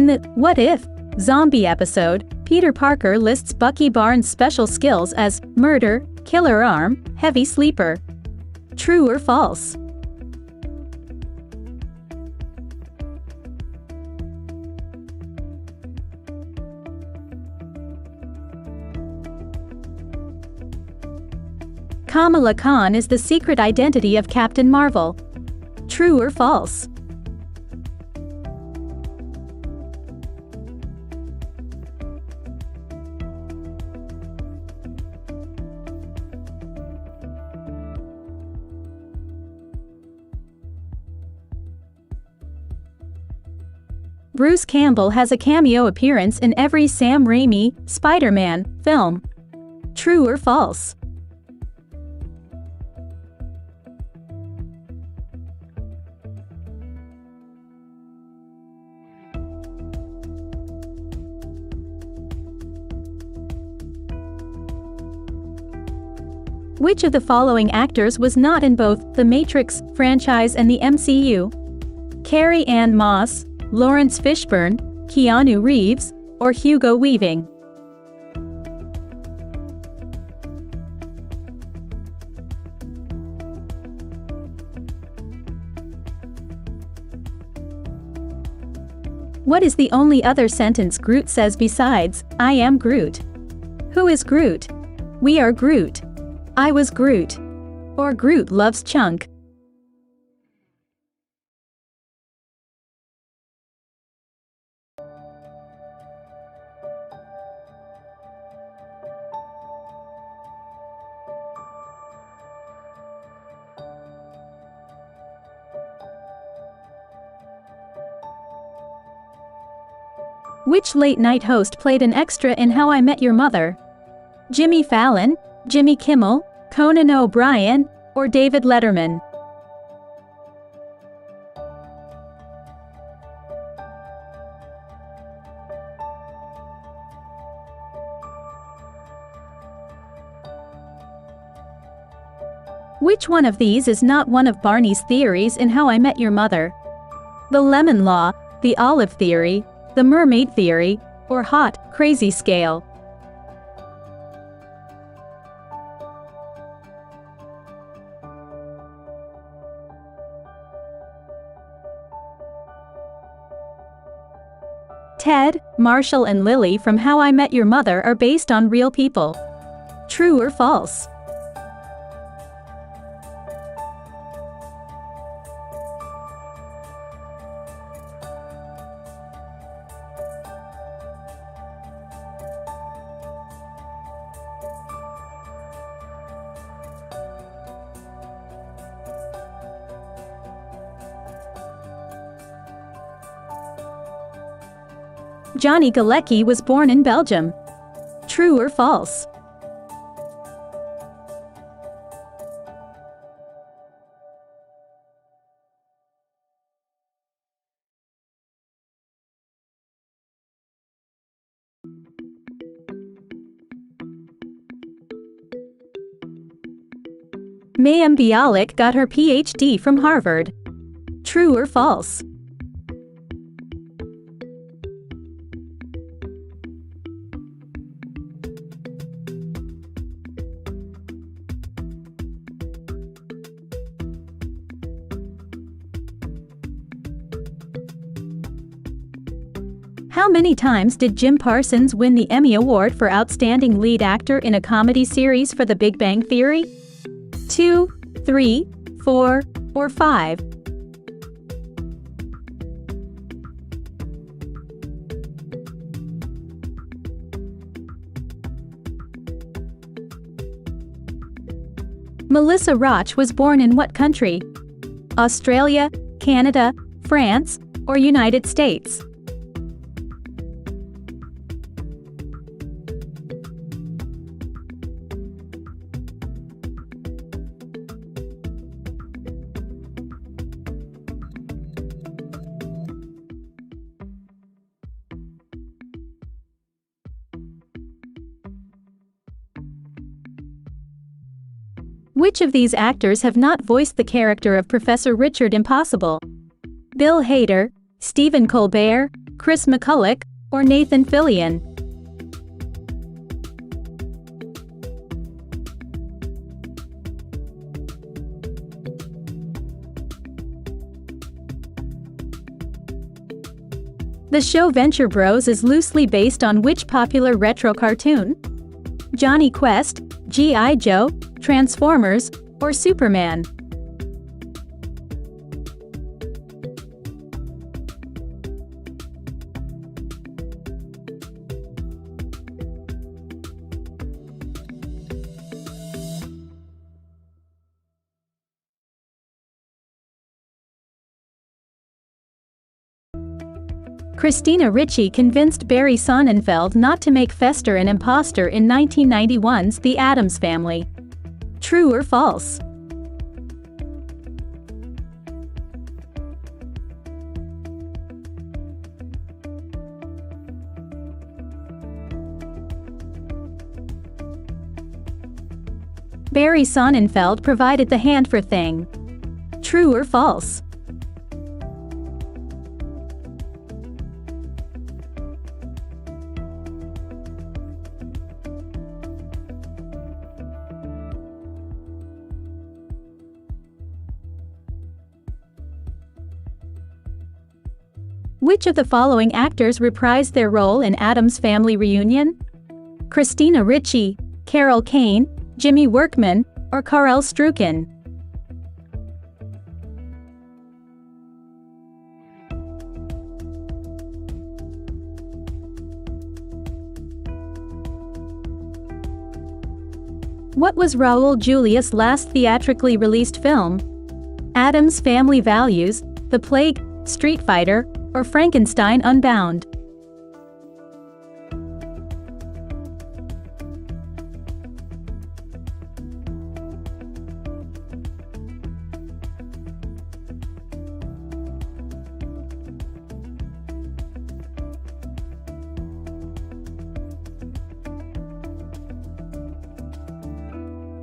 In the What If? Zombie episode, Peter Parker lists Bucky Barnes' special skills as murder, killer arm, heavy sleeper. True or false? Kamala Khan is the secret identity of Captain Marvel. True or false? Bruce Campbell has a cameo appearance in every Sam Raimi, Spider-Man, film. True or false? Which of the following actors was not in both The Matrix franchise and the MCU? Carrie-Anne Moss, Lawrence Fishburne, Keanu Reeves, or Hugo Weaving? What is the only other sentence Groot says besides, "I am Groot"? Who is Groot? We are Groot. I was Groot. Or Groot loves Chunk. Which late-night host played an extra in How I Met Your Mother? Jimmy Fallon, Jimmy Kimmel, Conan O'Brien, or David Letterman? Which one of these is not one of Barney's theories in How I Met Your Mother? The lemon law, the olive theory, the mermaid theory, or hot, crazy scale? Ted, Marshall and Lily from How I Met Your Mother are based on real people. True or false? Johnny Galecki was born in Belgium. True or false? Mayim Bialik got her PhD from Harvard. True or false? How many times did Jim Parsons win the Emmy Award for Outstanding Lead Actor in a Comedy Series for The Big Bang Theory? 2, 3, 4, or 5? Melissa Roch was born in what country? Australia, Canada, France, or United States? Which of these actors have not voiced the character of Professor Richard Impossible? Bill Hader, Stephen Colbert, Chris McCulloch, or Nathan Fillion? The show Venture Bros is loosely based on which popular retro cartoon? Johnny Quest, G.I. Joe, Transformers, or Superman? Christina Ricci convinced Barry Sonnenfeld not to make Fester an imposter in 1991's The Addams Family. True or false? Barry Sonnenfeld provided the hand for Thing. True or false? Which of the following actors reprised their role in Addams Family Reunion? Christina Ricci, Carol Kane, Jimmy Workman, or Karel Struken? What was Raul Julia's last theatrically released film? Addams Family Values, The Plague, Street Fighter, or Frankenstein Unbound?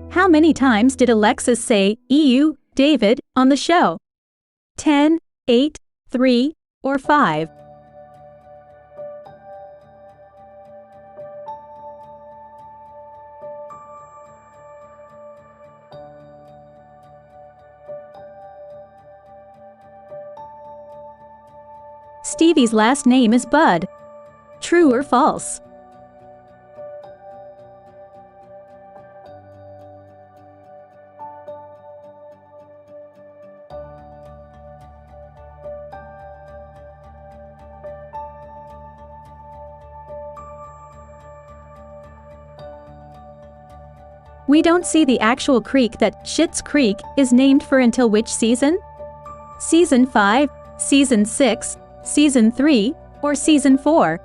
How many times did Alexis say "EU, David" on the show? 10, 8, 3, or 5? Stevie's last name is Bud. True or false? We don't see the actual creek that Schitt's Creek is named for until which season? Season 5, Season 6, Season 3, or Season 4?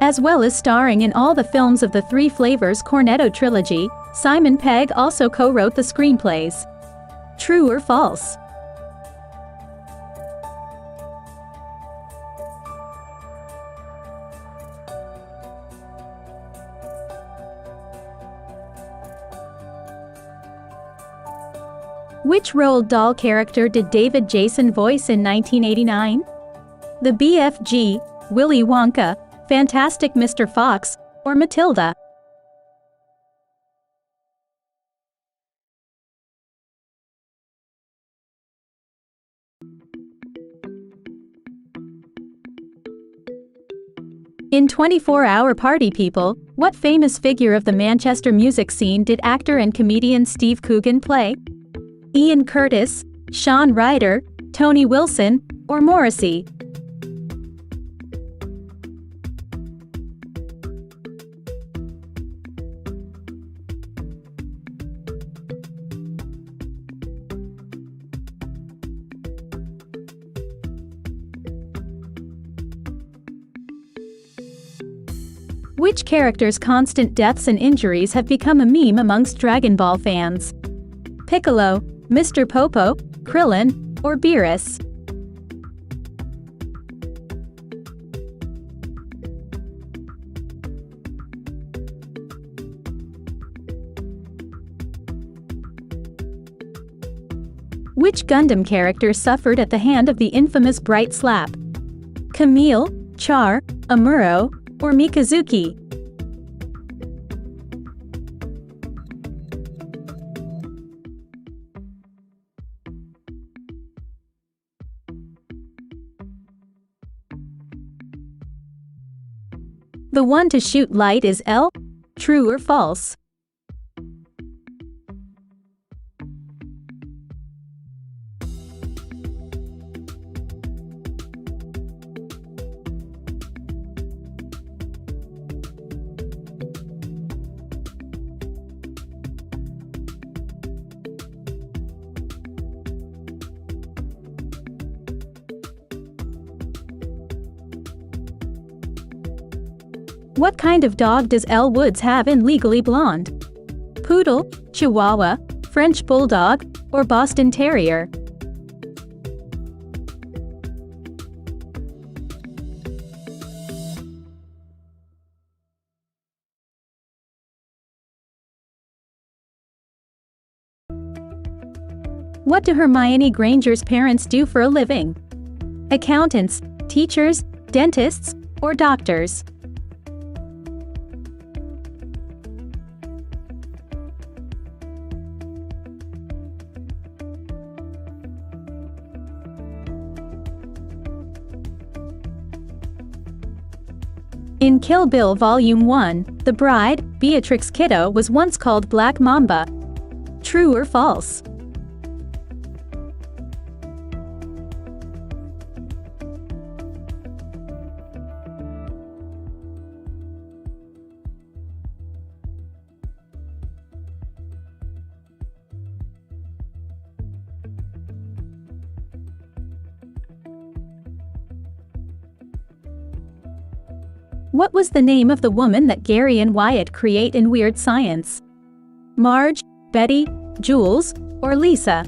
As well as starring in all the films of the Three Flavors Cornetto trilogy, Simon Pegg also co-wrote the screenplays. True or false? Which Roald Dahl character did David Jason voice in 1989? The BFG, Willy Wonka, Fantastic Mr. Fox, or Matilda? In 24-Hour Party People, what famous figure of the Manchester music scene did actor and comedian Steve Coogan play? Ian Curtis, Shaun Ryder, Tony Wilson, or Morrissey? Which character's constant deaths and injuries have become a meme amongst Dragon Ball fans? Piccolo, Mr. Popo, Krillin, or Beerus? Which Gundam character suffered at the hand of the infamous Bright Slap? Camille, Char, Amuro, or Mikazuki? The one to shoot light is L. True or false? What kind of dog does Elle Woods have in Legally Blonde? Poodle, Chihuahua, French Bulldog, or Boston Terrier? What do Hermione Granger's parents do for a living? Accountants, teachers, dentists, or doctors? In Kill Bill Volume 1, the bride, Beatrix Kiddo, was once called Black Mamba. True or false? What was the name of the woman that Gary and Wyatt create in Weird Science? Marge, Betty, Jules, or Lisa?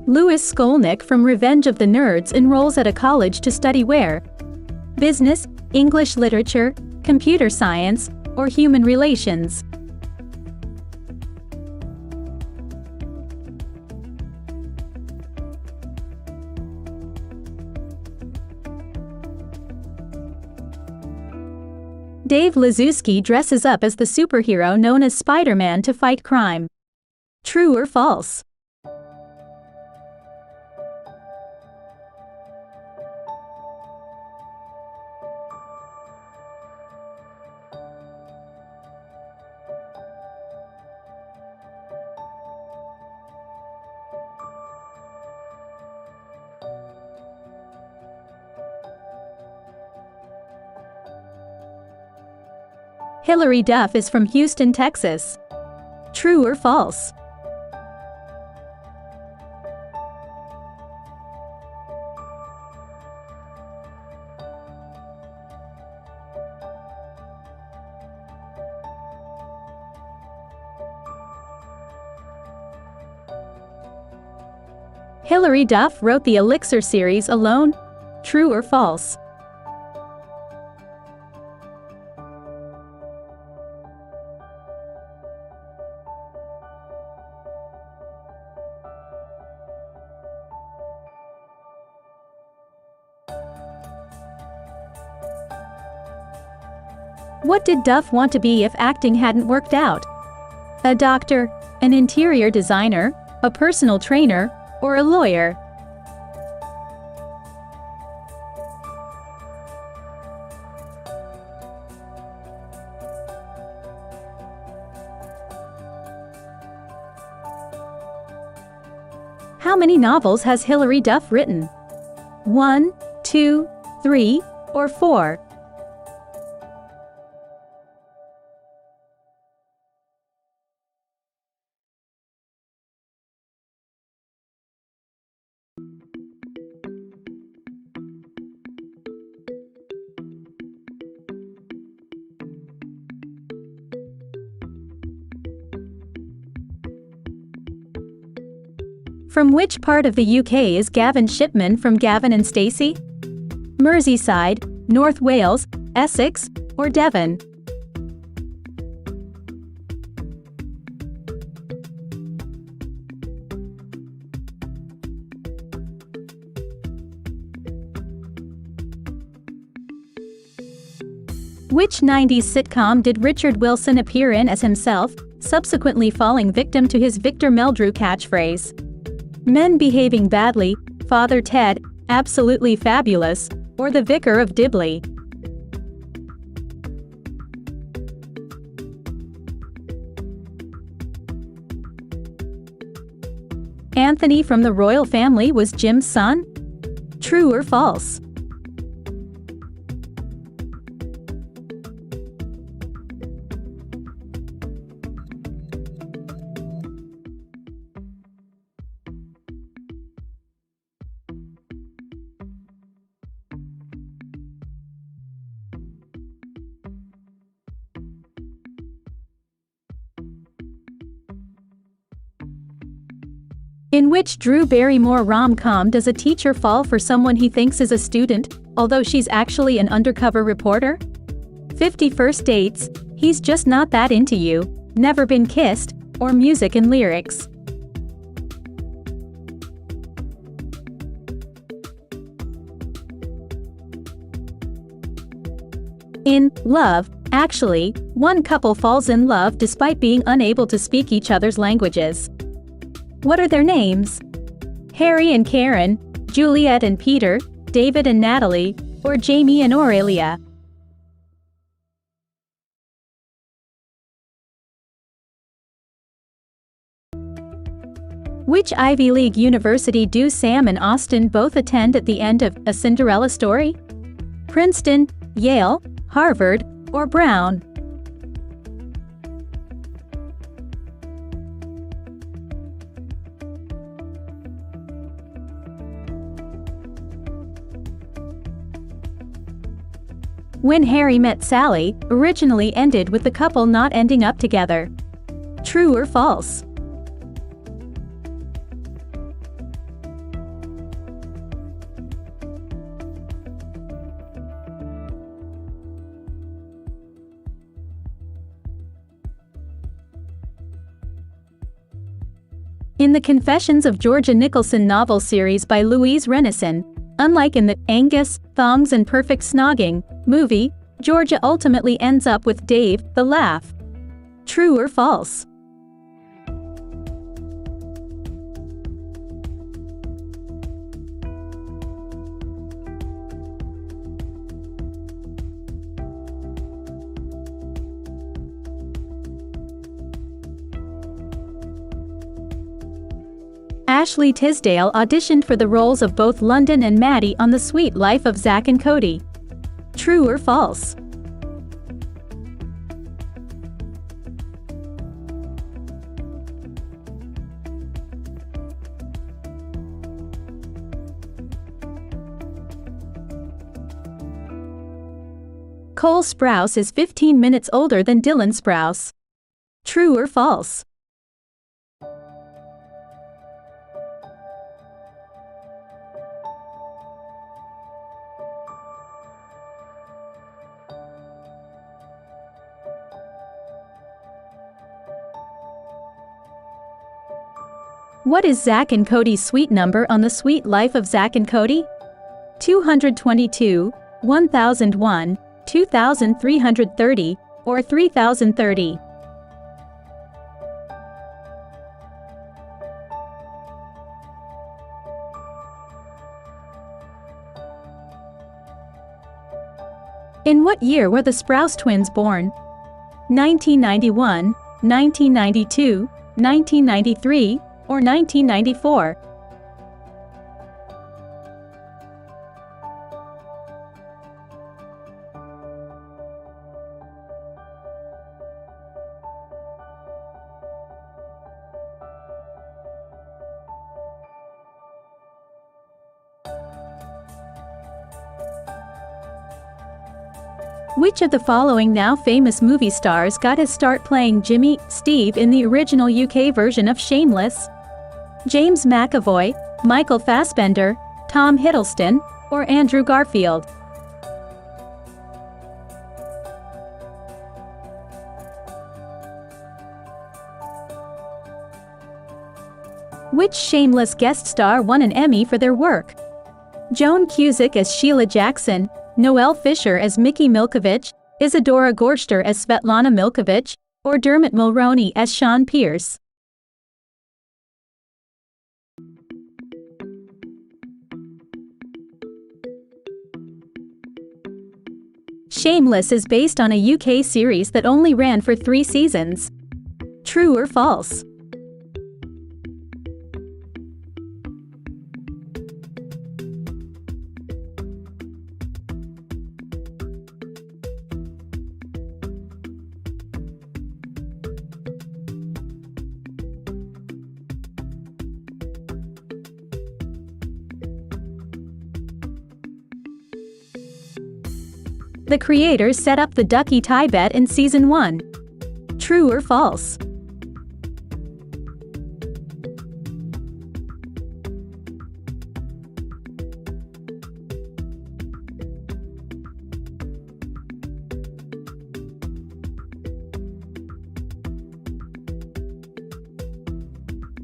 Louis Skolnick from Revenge of the Nerds enrolls at a college to study where? Business, English literature, computer science, or human relations? Dave Lazuski dresses up as the superhero known as Spider-Man to fight crime. True or false? Hilary Duff is from Houston, Texas. True or false? Hilary Duff wrote the Elixir series alone. True or false? What did Duff want to be if acting hadn't worked out? A doctor, an interior designer, a personal trainer, or a lawyer? How many novels has Hilary Duff written? 1, 2, 3, or 4? From which part of the UK is Gavin Shipman from Gavin and Stacey? Merseyside, North Wales, Essex, or Devon? Which 90s sitcom did Richard Wilson appear in as himself, subsequently falling victim to his Victor Meldrew catchphrase? Men Behaving Badly, Father Ted, Absolutely Fabulous, or The Vicar of Dibley? Anthony from the royal family was Jim's son? True or false? In which Drew Barrymore rom-com does a teacher fall for someone he thinks is a student, although she's actually an undercover reporter? 50 First Dates, He's Just Not That Into You, Never Been Kissed, or Music and Lyrics? In Love, Actually, one couple falls in love despite being unable to speak each other's languages. What are their names? Harry and Karen, Juliet and Peter, David and Natalie, or Jamie and Aurelia? Which Ivy League university do Sam and Austin both attend at the end of A Cinderella Story? Princeton, Yale, Harvard, or Brown? When Harry Met Sally originally ended with the couple not ending up together. True or false? In the Confessions of Georgia Nicholson novel series by Louise Renison, unlike in the Angus, Thongs and Perfect Snogging movie, Georgia ultimately ends up with Dave, the Laugh. True or false? Ashley Tisdale auditioned for the roles of both London and Maddie on The Sweet Life of Zack and Cody. True or false? Cole Sprouse is 15 minutes older than Dylan Sprouse. True or false? What is Zack and Cody's suite number on The Sweet Life of Zack and Cody? 222, 1001, 2330, or 3030? In what year were the Sprouse twins born? 1991, 1992, 1993, or 1994? Which of the following now famous movie stars got his start playing Jimmy, Steve in the original UK version of Shameless? James McAvoy, Michael Fassbender, Tom Hiddleston, or Andrew Garfield? Which shameless guest star won an Emmy for their work? Joan Cusack as Sheila Jackson, Noelle Fisher as Mickey Milkovich, Isadora Gorster as Svetlana Milkovich, or Dermot Mulroney as Sean Pierce? Shameless is based on a UK series that only ran for 3 seasons. True or false? The creators set up the ducky tie bet in Season 1. True or false?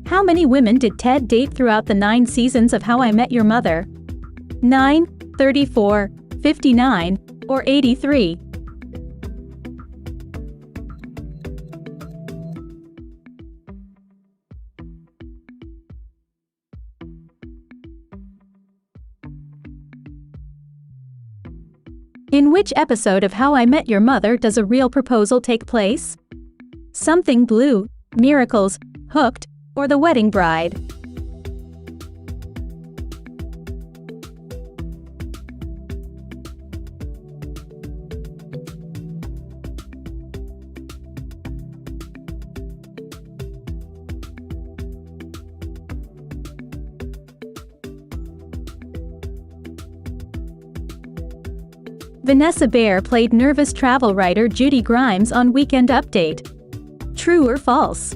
How many women did Ted date throughout the 9 seasons of How I Met Your Mother? 9, 34, 59, or 83? In which episode of How I Met Your Mother does a real proposal take place? Something Blue, Miracles, Hooked, or The Wedding Bride? Vanessa Bayer played nervous travel writer Judy Grimes on Weekend Update. True or false?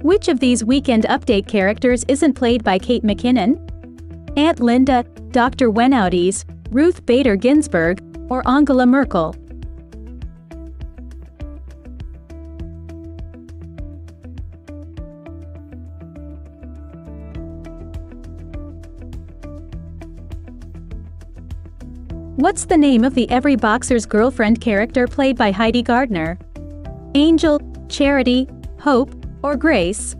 Which of these Weekend Update characters isn't played by Kate McKinnon? Aunt Linda, Dr. Wenouties, Ruth Bader Ginsburg, or Angela Merkel? What's the name of the Every Boxer's Girlfriend character played by Heidi Gardner? Angel, Charity, Hope, or Grace?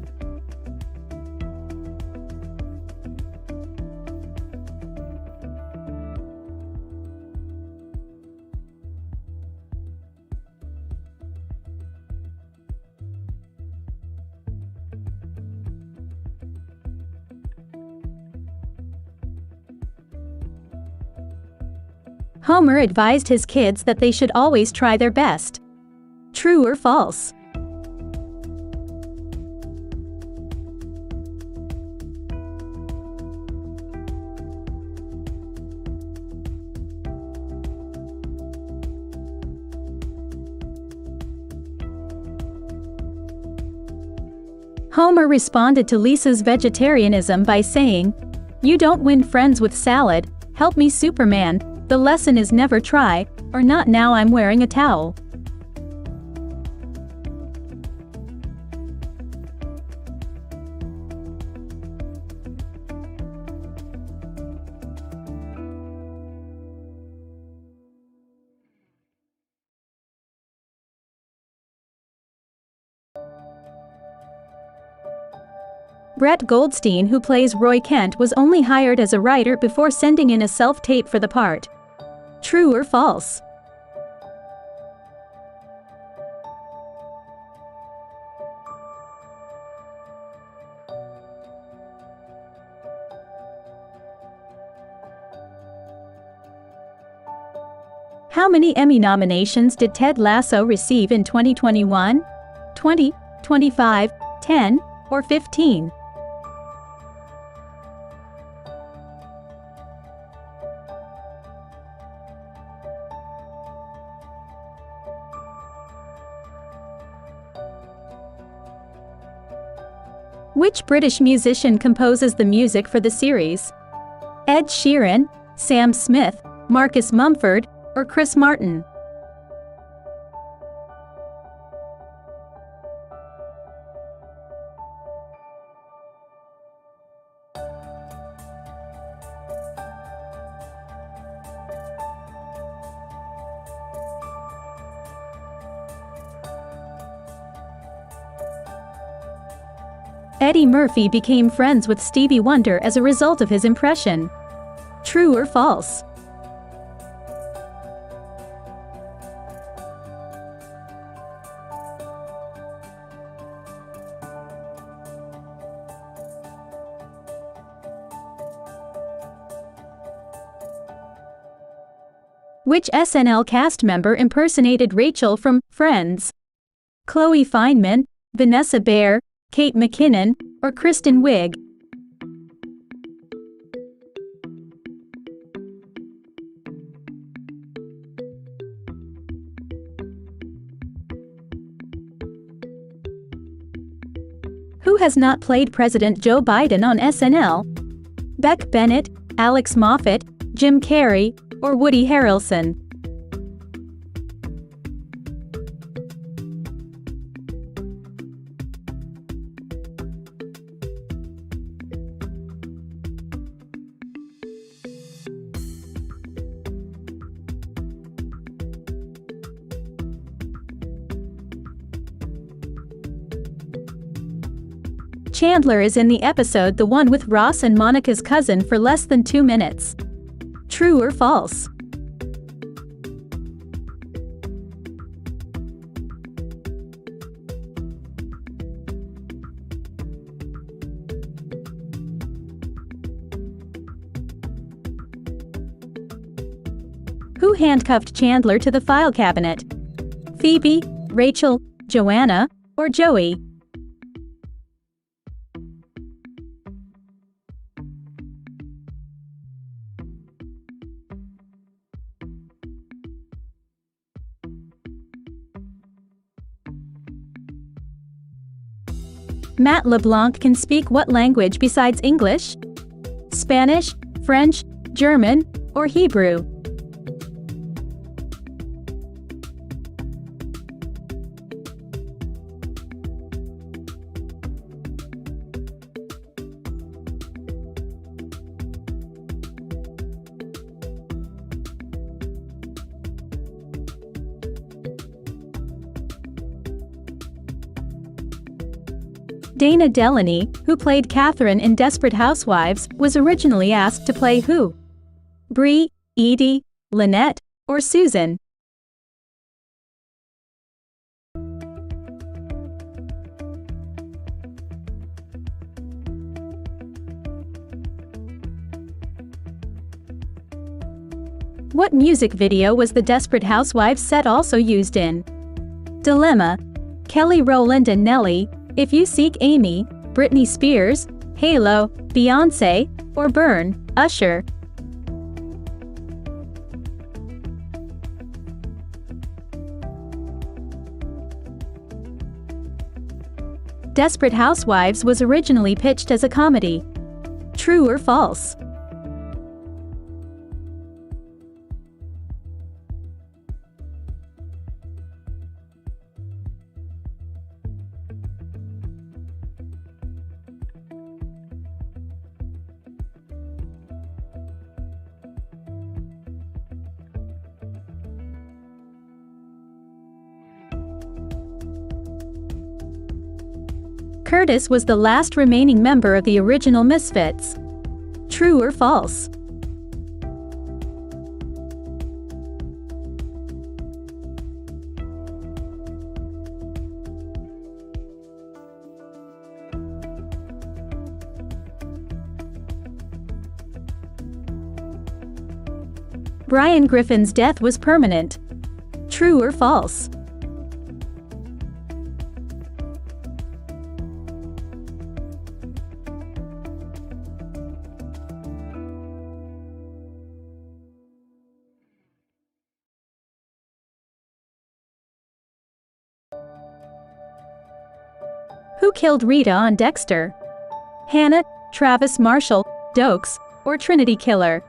Homer advised his kids that they should always try their best. True or false? Homer responded to Lisa's vegetarianism by saying, "You don't win friends with salad, help me Superman, the lesson is never try, or not now I'm wearing a towel." Brett Goldstein, who plays Roy Kent, was only hired as a writer before sending in a self-tape for the part. True or false? How many Emmy nominations did Ted Lasso receive in 2021? 20, 25, 10, or 15? Which British musician composes the music for the series? Ed Sheeran, Sam Smith, Marcus Mumford, or Chris Martin? Eddie Murphy became friends with Stevie Wonder as a result of his impression. True or false? Which SNL cast member impersonated Rachel from Friends? Chloe Fineman, Vanessa Bayer, Kate McKinnon, or Kristen Wiig? Who has not played President Joe Biden on SNL? Beck Bennett, Alex Moffat, Jim Carrey, or Woody Harrelson? Chandler is in the episode The One with Ross and Monica's cousin for less than 2 minutes. True or false? Who handcuffed Chandler to the file cabinet? Phoebe, Rachel, Joanna, or Joey? Matt LeBlanc can speak what language besides English? Spanish, French, German, or Hebrew? Dana Delany, who played Catherine in Desperate Housewives, was originally asked to play who? Bree, Edie, Lynette, or Susan? What music video was the Desperate Housewives set also used in? Dilemma, Kelly Rowland and Nelly, If You Seek Amy, Britney Spears, Halo, Beyoncé, or Burn, Usher? Desperate Housewives was originally pitched as a comedy. True or false? Curtis was the last remaining member of the original Misfits. True or false? Brian Griffin's death was permanent. True or false? Who killed Rita on Dexter? Hannah, Travis Marshall, Dokes, or Trinity Killer?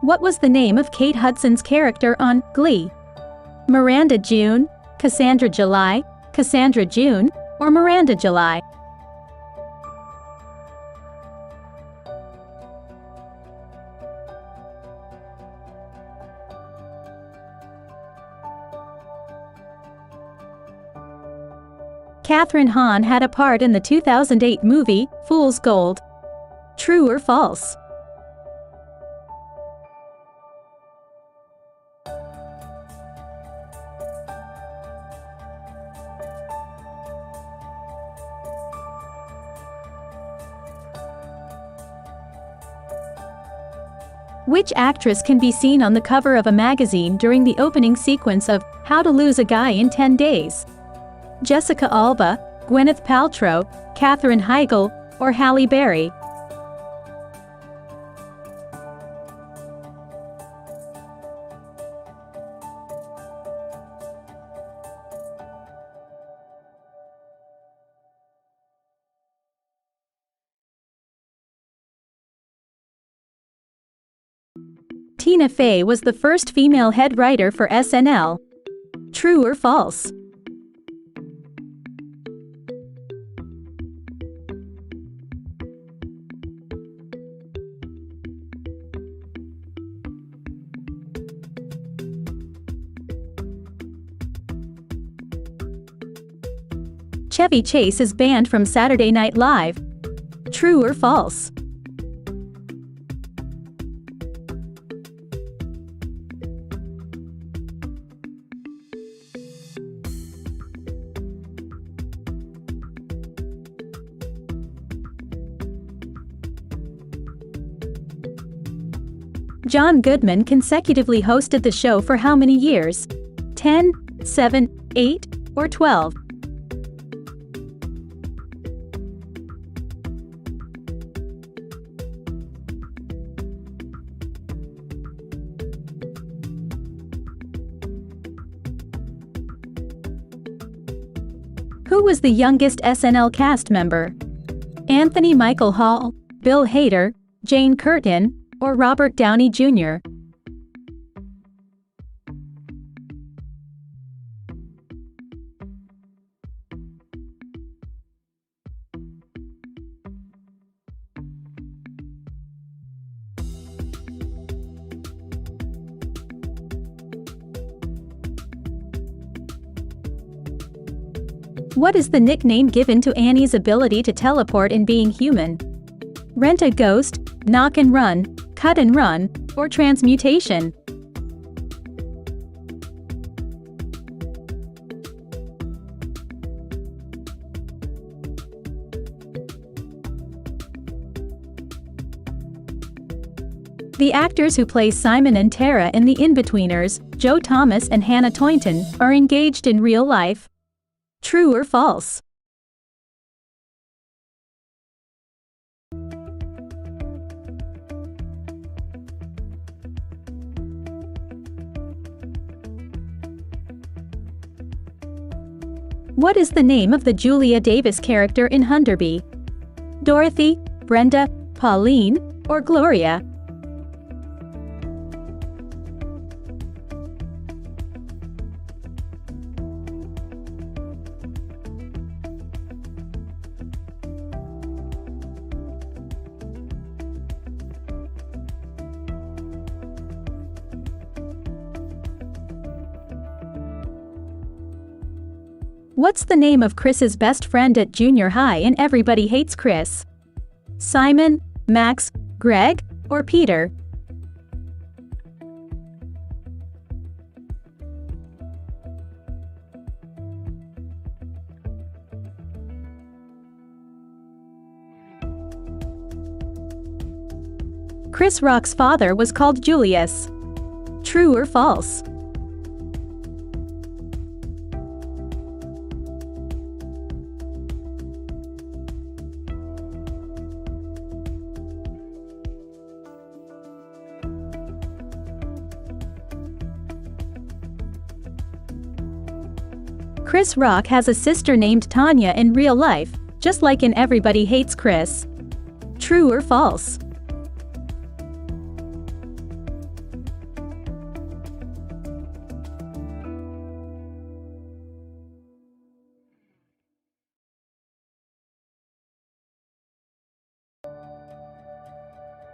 What was the name of Kate Hudson's character on Glee? Miranda June, Cassandra July, Cassandra June, or Miranda July? Kathryn Hahn had a part in the 2008 movie, Fool's Gold. True or false? Which actress can be seen on the cover of a magazine during the opening sequence of How to Lose a Guy in 10 Days? Jessica Alba, Gwyneth Paltrow, Katherine Heigl, or Halle Berry? Tina Fey was the first female head writer for SNL. True or false? Chevy Chase is banned from Saturday Night Live. True or false? John Goodman consecutively hosted the show for how many years? 10, 7, 8, or 12? Who was the youngest SNL cast member? Anthony Michael Hall, Bill Hader, Jane Curtin, or Robert Downey Jr.? What is the nickname given to Annie's ability to teleport in Being Human? Rent a Ghost, Knock and Run, Cut and Run, or Transmutation? The actors who play Simon and Tara in The Inbetweeners, Joe Thomas and Hannah Toynton, are engaged in real life. True or false? What is the name of the Julia Davis character in Hunderby? Dorothy, Brenda, Pauline, or Gloria? What's the name of Chris's best friend at junior high in Everybody Hates Chris? Simon, Max, Greg, or Peter? Chris Rock's father was called Julius. True or false? Chris Rock has a sister named Tanya in real life, just like in Everybody Hates Chris. True or false?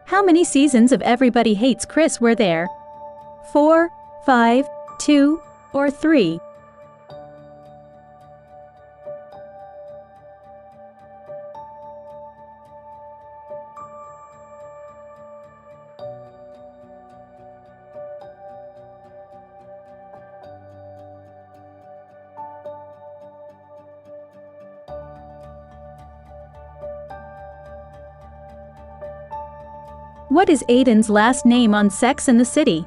How many seasons of Everybody Hates Chris were there? 4, 5, 2, or 3? What is Aiden's last name on Sex and the City?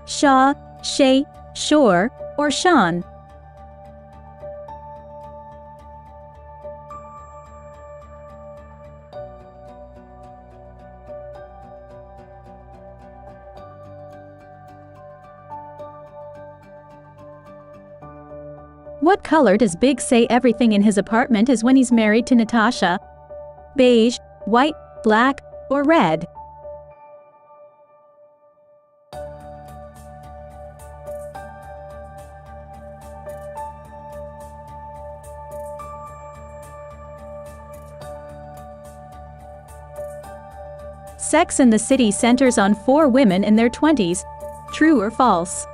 Shaw, Shay, Shore, or Sean? What color does Big say everything in his apartment is when he's married to Natasha? Beige, white, black, or red? Sex and the City centers on 4 women in their 20s. True or false?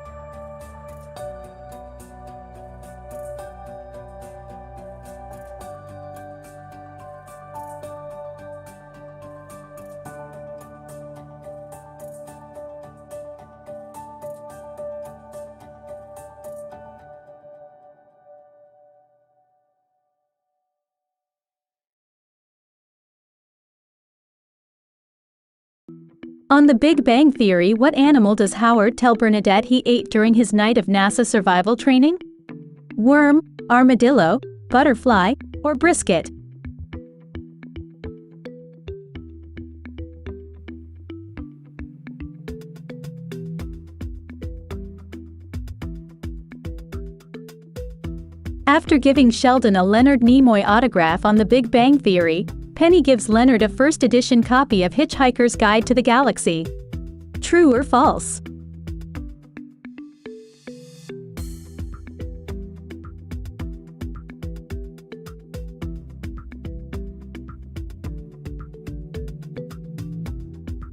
On The Big Bang Theory, what animal does Howard tell Bernadette he ate during his night of NASA survival training? Worm, armadillo, butterfly, or brisket? After giving Sheldon a Leonard Nimoy autograph on The Big Bang Theory, Penny gives Leonard a first edition copy of Hitchhiker's Guide to the Galaxy. True or false?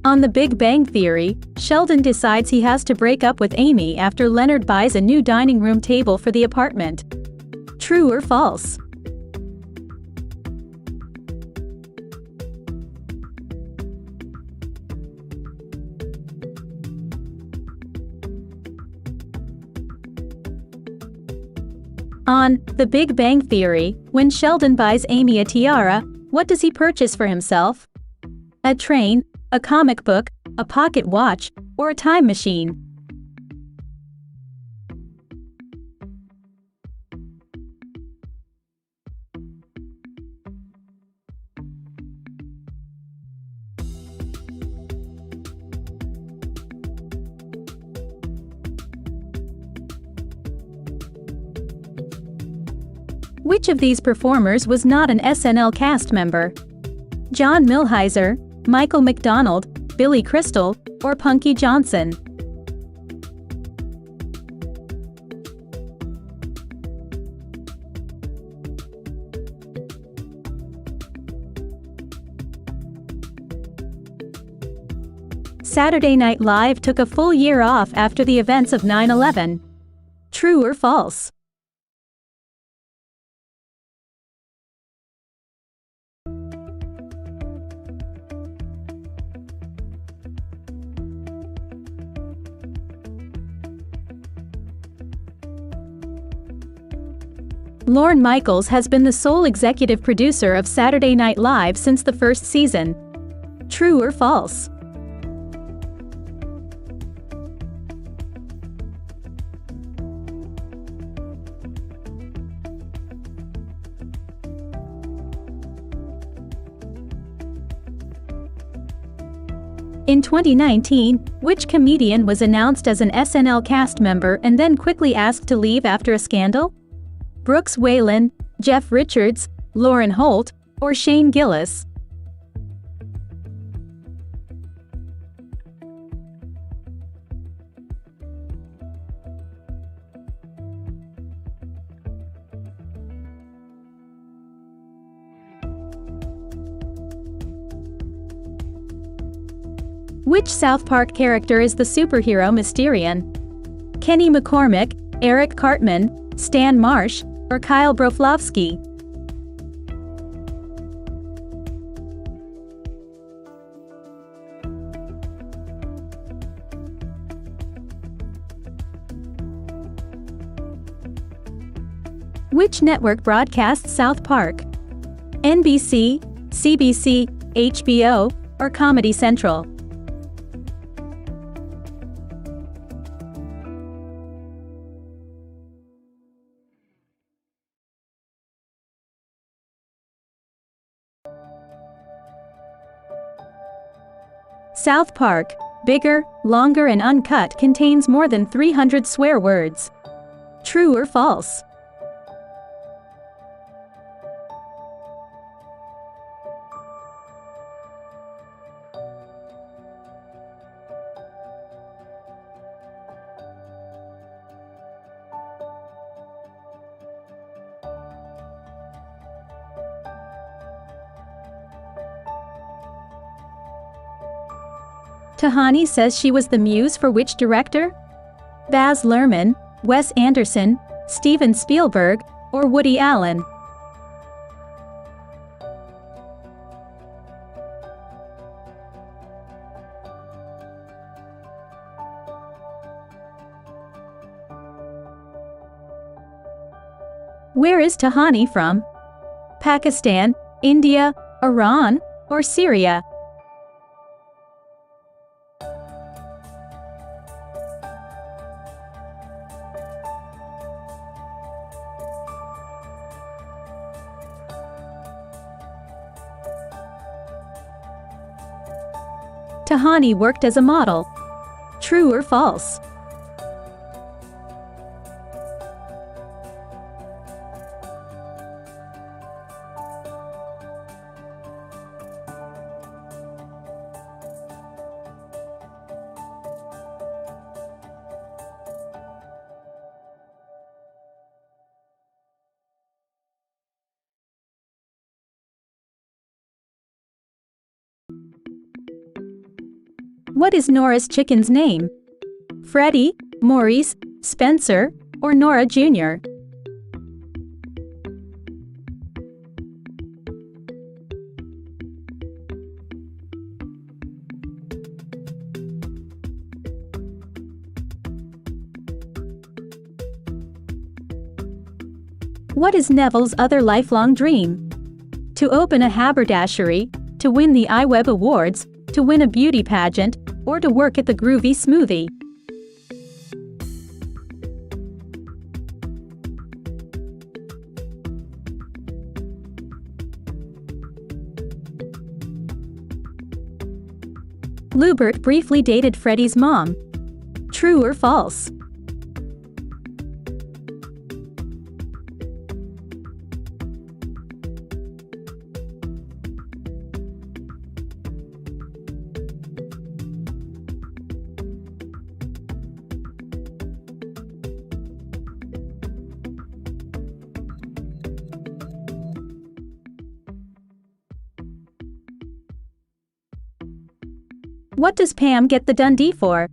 On The Big Bang Theory, Sheldon decides he has to break up with Amy after Leonard buys a new dining room table for the apartment. True or false? On The Big Bang Theory, when Sheldon buys Amy a tiara, what does he purchase for himself? A train, a comic book, a pocket watch, or a time machine? Which of these performers was not an SNL cast member? John Milheiser, Michael McDonald, Billy Crystal, or Punky Johnson? Saturday Night Live took a full year off after the events of 9/11. True or false? Lorne Michaels has been the sole executive producer of Saturday Night Live since the first season. True or false? In 2019, which comedian was announced as an SNL cast member and then quickly asked to leave after a scandal? Brooks Whelan, Jeff Richards, Lauren Holt, or Shane Gillis? Which South Park character is the superhero Mysterion? Kenny McCormick, Eric Cartman, Stan Marsh, or Kyle Broflovsky? Which network broadcasts South Park? NBC, CBC, HBO, or Comedy Central? South Park, bigger, longer and uncut, contains more than 300 swear words. True or false? Tahani says she was the muse for which director? Baz Luhrmann, Wes Anderson, Steven Spielberg, or Woody Allen? Where is Tahani from? Pakistan, India, Iran, or Syria? Tahani worked as a model. True or false? What is Nora's chicken's name? Freddie, Maurice, Spencer, or Nora Jr.? What is Neville's other lifelong dream? To open a haberdashery, to win the iWeb Awards, to win a beauty pageant, or to work at the Groovy Smoothie? Lubert briefly dated Freddie's mom. True or false? What does Pam get the Dundie for?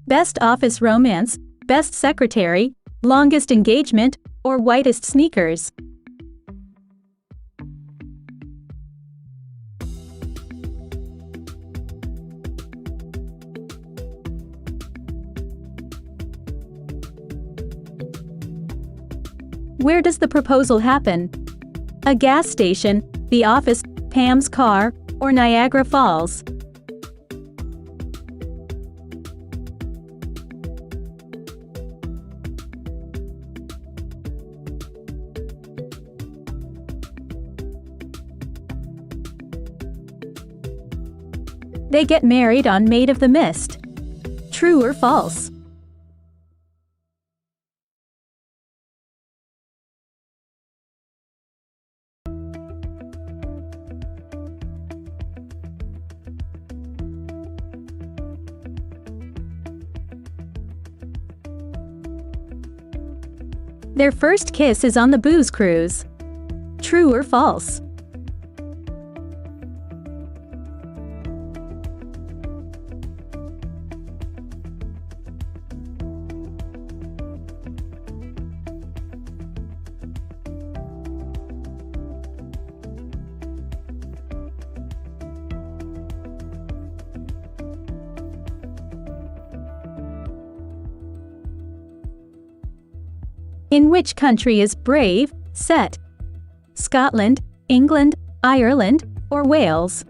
Best office romance, best secretary, longest engagement, or whitest sneakers? Where does the proposal happen? A gas station, the office, Pam's car, or Niagara Falls? They get married on Maid of the Mist. True or false? Their first kiss is on the booze cruise. True or false? In which country is Brave set? Scotland, England, Ireland, or Wales?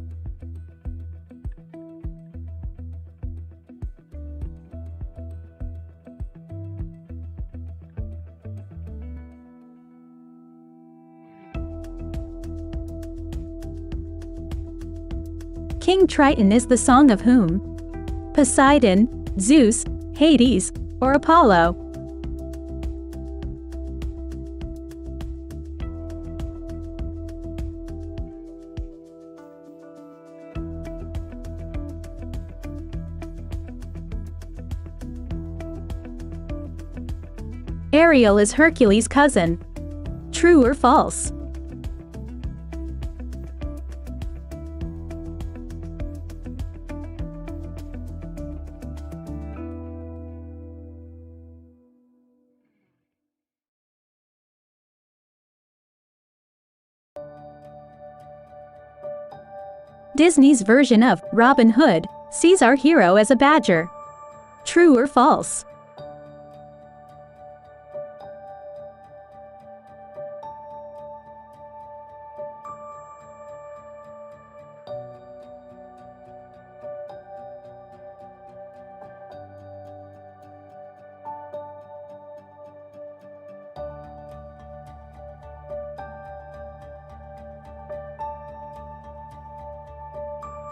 King Triton is the song of whom? Poseidon, Zeus, Hades, or Apollo? Ariel is Hercules' cousin. True or false? Disney's version of Robin Hood sees our hero as a badger. True or false?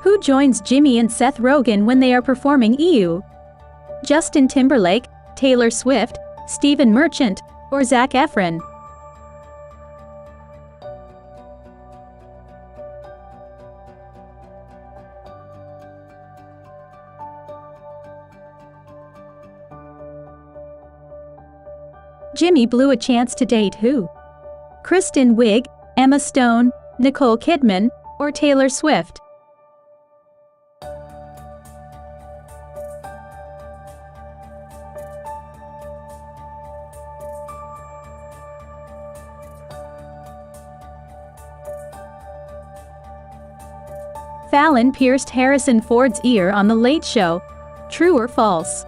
Who joins Jimmy and Seth Rogen when they are performing EU? Justin Timberlake, Taylor Swift, Stephen Merchant, or Zac Efron? Jimmy blew a chance to date who? Kristen Wiig, Emma Stone, Nicole Kidman, or Taylor Swift? Fallon pierced Harrison Ford's ear on The Late Show. True or false?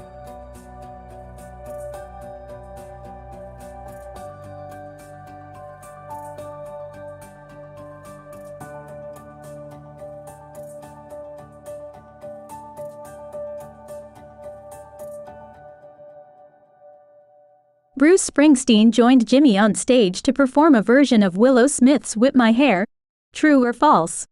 Bruce Springsteen joined Jimmy on stage to perform a version of Willow Smith's Whip My Hair. True or false?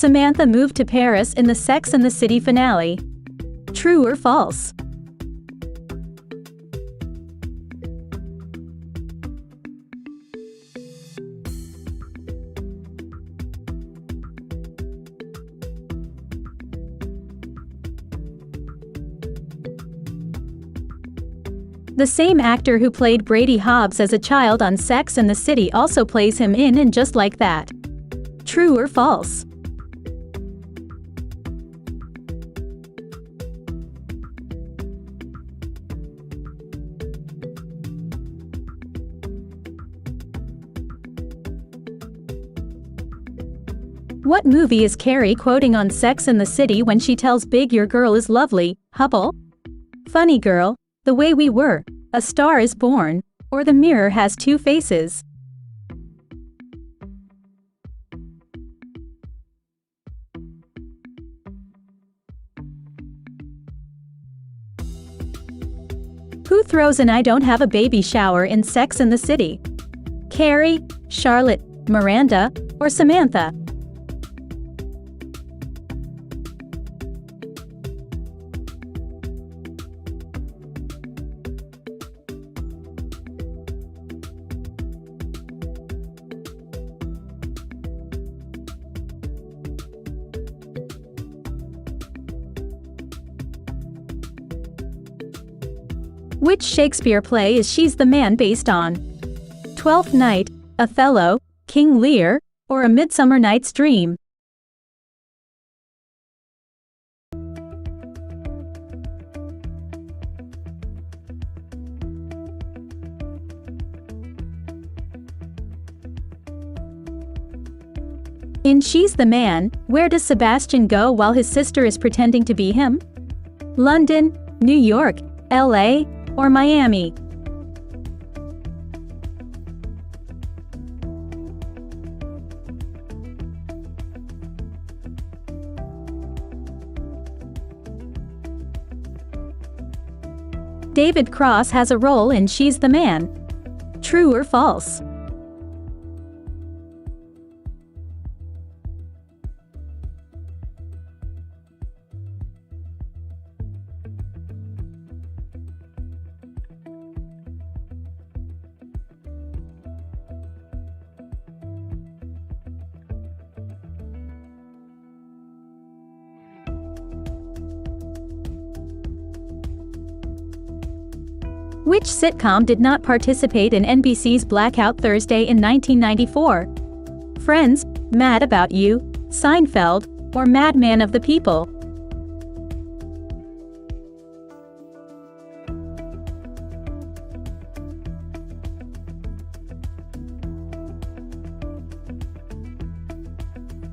Samantha moved to Paris in the Sex and the City finale. True or false? The same actor who played Brady Hobbs as a child on Sex and the City also plays him in And Just Like That. True or false? What movie is Carrie quoting on Sex and the City when she tells Big your girl is lovely, Hubble? Funny Girl, The Way We Were, A Star is Born, or The Mirror Has Two Faces? Who throws an I don't have a baby shower in Sex and the City? Carrie, Charlotte, Miranda, or Samantha? Which Shakespeare play is She's the Man based on? Twelfth Night, Othello, King Lear, or A Midsummer Night's Dream? In She's the Man, where does Sebastian go while his sister is pretending to be him? London, New York, LA, or Miami? David Cross has a role in She's the Man. True or false? Which sitcom did not participate in NBC's Blackout Thursday in 1994? Friends, Mad About You, Seinfeld, or Madman of the People?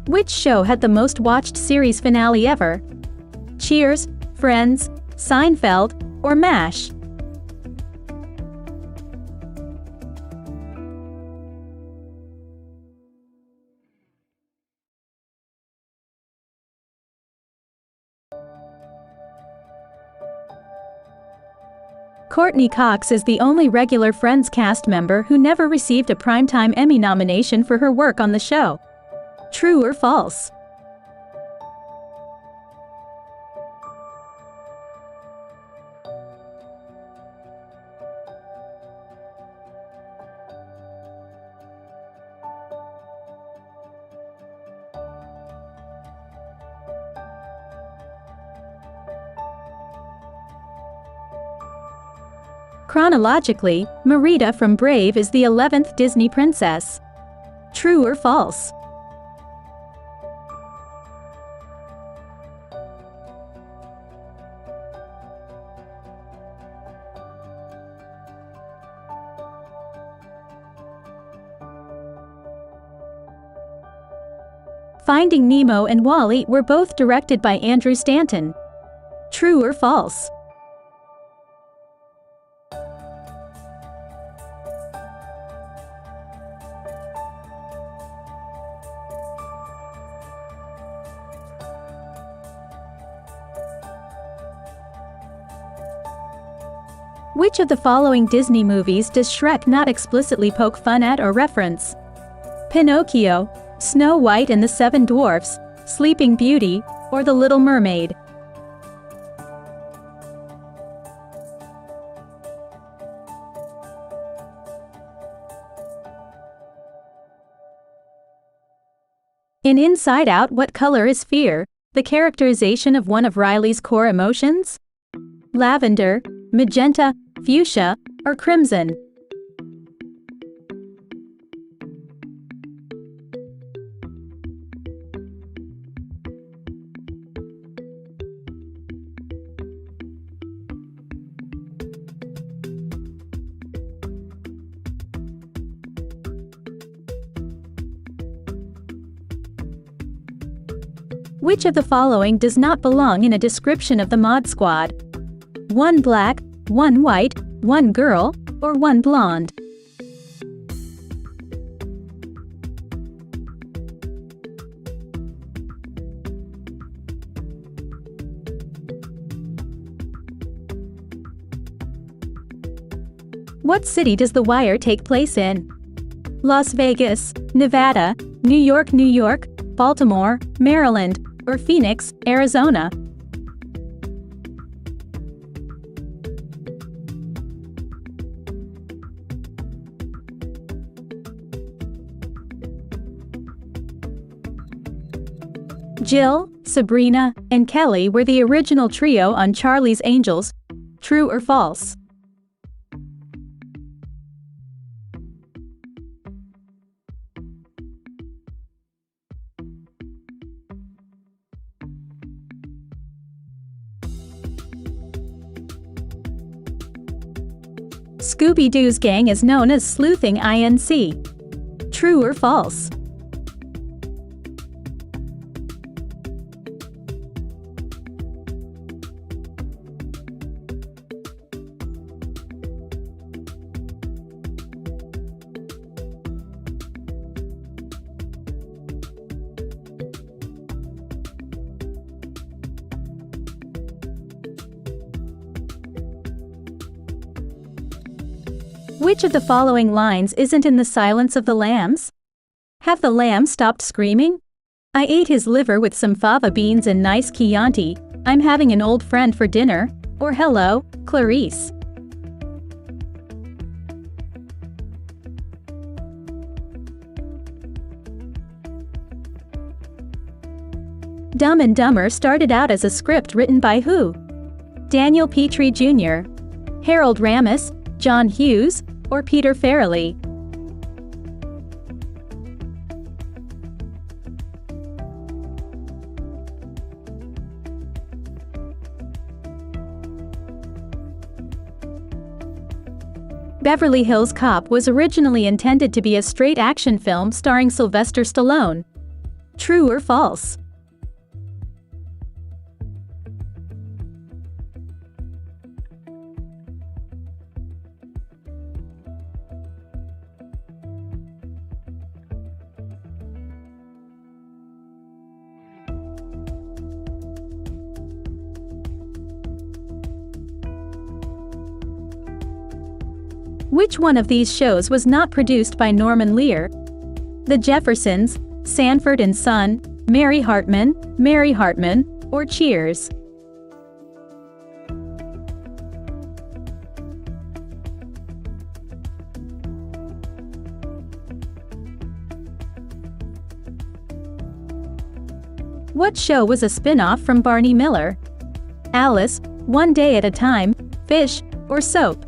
Which show had the most watched series finale ever? Cheers, Friends, Seinfeld, or MASH? Courtney Cox is the only regular Friends cast member who never received a Primetime Emmy nomination for her work on the show. True or false? Chronologically, Merida from Brave is the 11th Disney princess. True or false? Finding Nemo and Wall-E were both directed by Andrew Stanton. True or false? Which of the following Disney movies does Shrek not explicitly poke fun at or reference? Pinocchio, Snow White and the Seven Dwarfs, Sleeping Beauty, or The Little Mermaid? In Inside Out, what color is fear? The characterization of one of Riley's core emotions? Lavender, magenta, fuchsia, or crimson? Which of the following does not belong in a description of the Mod Squad? One black, one white, one girl, or one blonde? What city does The Wire take place in? Las Vegas, Nevada, New York, New York, Baltimore, Maryland, or Phoenix, Arizona? Jill, Sabrina, and Kelly were the original trio on Charlie's Angels. True or false? Scooby-Doo's gang is known as Sleuthing Inc. True or false? Which of the following lines isn't in The Silence of the Lambs? Have the lamb stopped screaming? I ate his liver with some fava beans and nice Chianti. I'm having an old friend for dinner. Or hello, Clarice. Dumb and Dumber started out as a script written by who? Daniel Petrie Jr., Harold Ramis, John Hughes, or Peter Farrelly? Beverly Hills Cop was originally intended to be a straight action film starring Sylvester Stallone. True or false? Which one of these shows was not produced by Norman Lear? The Jeffersons, Sanford and Son, Mary Hartman, or Cheers? What show was a spin-off from Barney Miller? Alice, One Day at a Time, Fish, or Soap?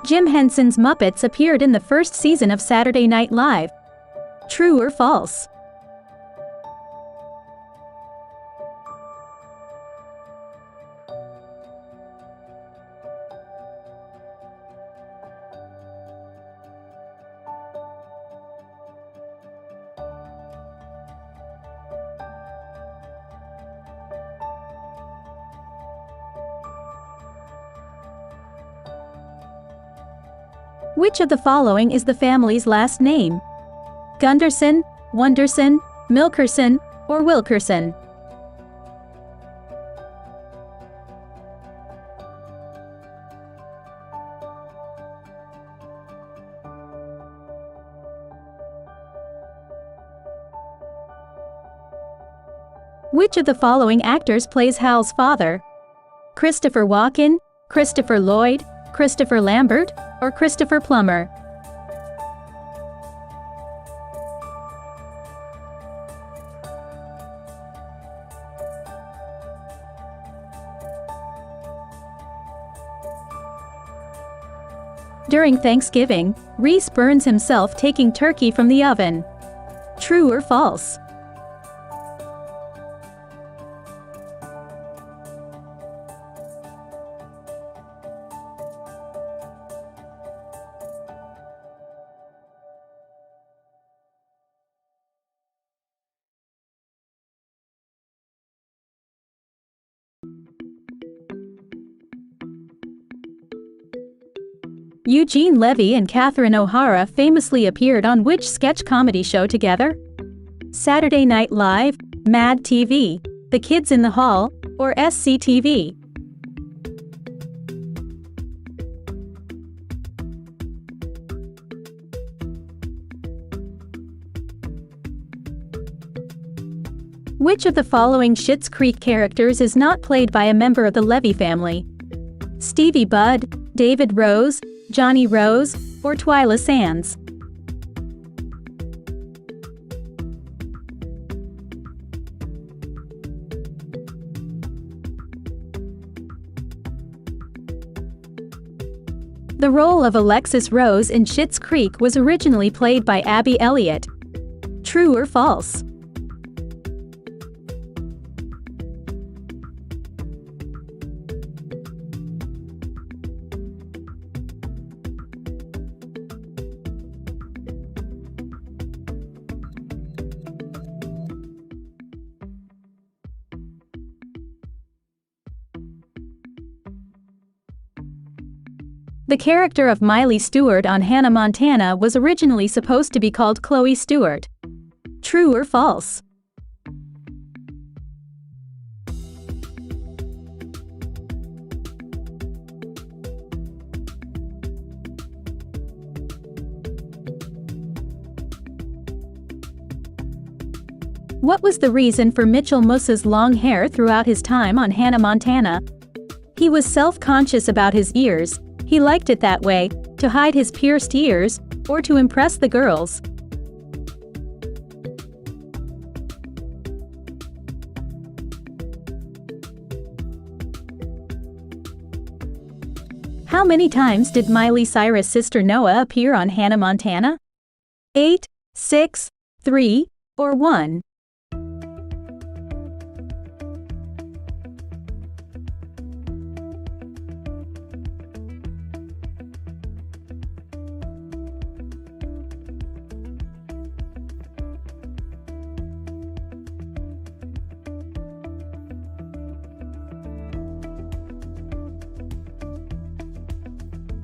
Jim Henson's Muppets appeared in the first season of Saturday Night Live. True or false? Which of the following is the family's last name? Gunderson, Wonderson, Milkerson, or Wilkerson? Which of the following actors plays Hal's father? Christopher Walken, Christopher Lloyd, Christopher Lambert, or Christopher Plummer? During Thanksgiving, Reese burns himself taking turkey from the oven. True or false? Eugene Levy and Catherine O'Hara famously appeared on which sketch comedy show together? Saturday Night Live, Mad TV, The Kids in the Hall, or SCTV? Which of the following Schitt's Creek characters is not played by a member of the Levy family? Stevie Budd, David Rose, Johnny Rose, or Twyla Sands? The role of Alexis Rose in Schitt's Creek was originally played by Abby Elliott. True or false? The character of Miley Stewart on Hannah Montana was originally supposed to be called Chloe Stewart. True or false? What was the reason for Mitchell Musa's long hair throughout his time on Hannah Montana? He was self-conscious about his ears. He liked it that way, to hide his pierced ears, or to impress the girls. How many times did Miley Cyrus' sister Noah appear on Hannah Montana? 8, 6, 3, or 1?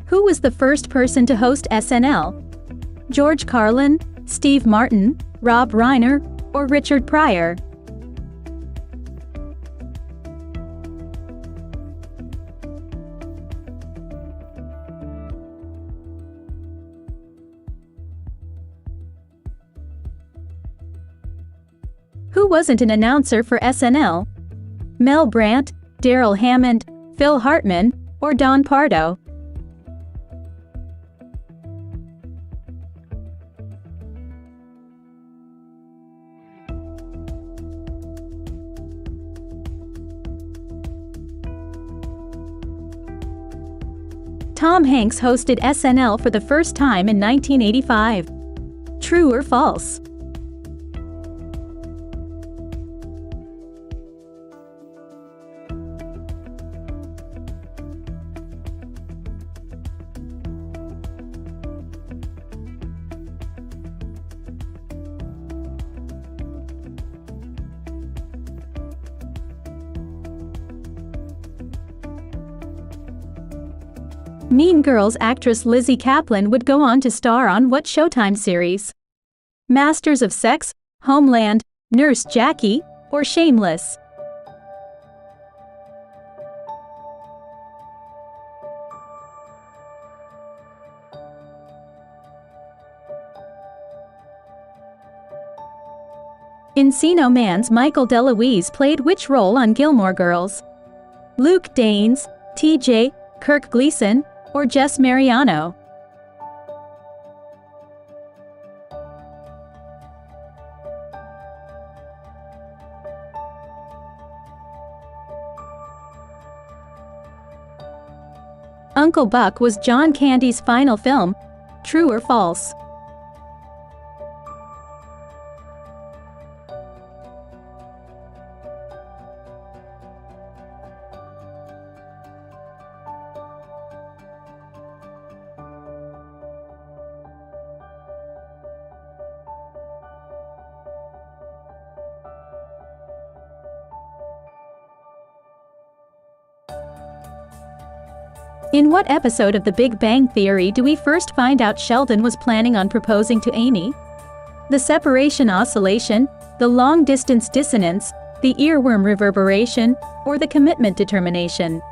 Who was the first person to host SNL? George Carlin, Steve Martin, Rob Reiner, or Richard Pryor? Who wasn't an announcer for SNL? Mel Brandt, Daryl Hammond, Phil Hartman, or Don Pardo? Tom Hanks hosted SNL for the first time in 1985. True or false? Mean Girls actress Lizzy Caplan would go on to star on what Showtime series? Masters of Sex, Homeland, Nurse Jackie, or Shameless? Encino Man's Michael DeLuise played which role on Gilmore Girls? Luke Danes, TJ, Kirk Gleason, or Jess Mariano? Uncle Buck was John Candy's final film. True or false? In what episode of The Big Bang Theory do we first find out Sheldon was planning on proposing to Amy? The separation oscillation, the long-distance dissonance, the earworm reverberation, or the commitment determination?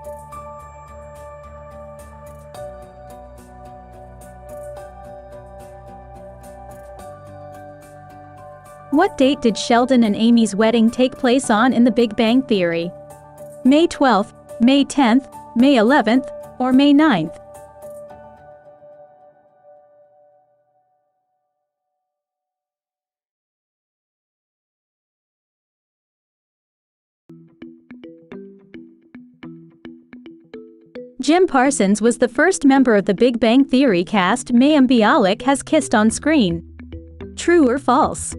What date did Sheldon and Amy's wedding take place on in The Big Bang Theory? May 12th, May 10th, May 11th, or May 9th? Jim Parsons was the first member of the Big Bang Theory cast Mayim Bialik has kissed on screen. True or false?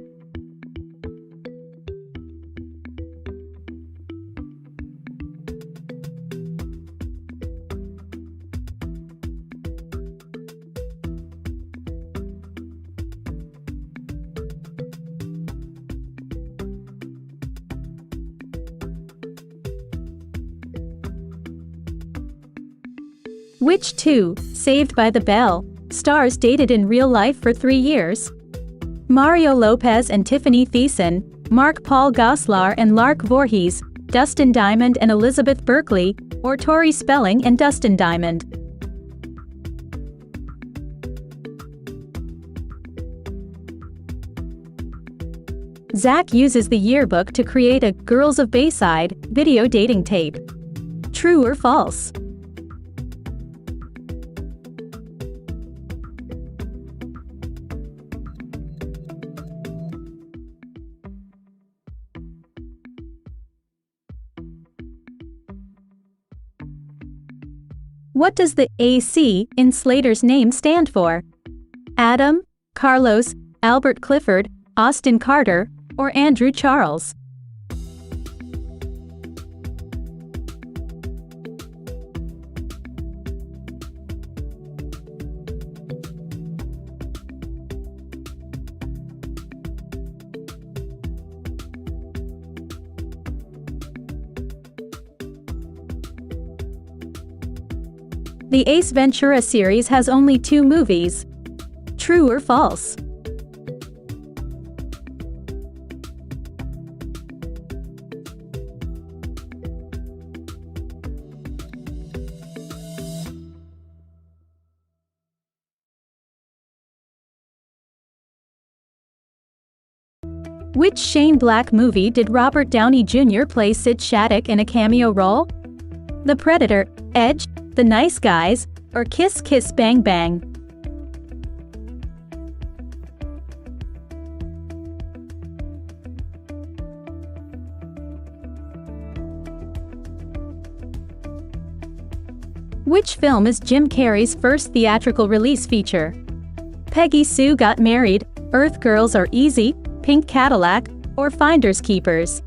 Which two, Saved by the Bell, stars dated in real life for 3 years? Mario Lopez and Tiffany Thiessen, Mark Paul Gosselaar and Lark Voorhees, Dustin Diamond and Elizabeth Berkley, or Tori Spelling and Dustin Diamond? Zach uses the yearbook to create a Girls of Bayside video dating tape. True or false? What does the AC in Slater's name stand for? Adam, Carlos, Albert Clifford, Austin Carter, or Andrew Charles? The Ace Ventura series has only 2 movies. True or false? Which Shane Black movie did Robert Downey Jr. play Sid Shattuck in a cameo role? The Predator, Edge, The Nice Guys, or Kiss Kiss Bang Bang? Which film is Jim Carrey's first theatrical release feature? Peggy Sue Got Married, Earth Girls Are Easy, Pink Cadillac, or Finders Keepers?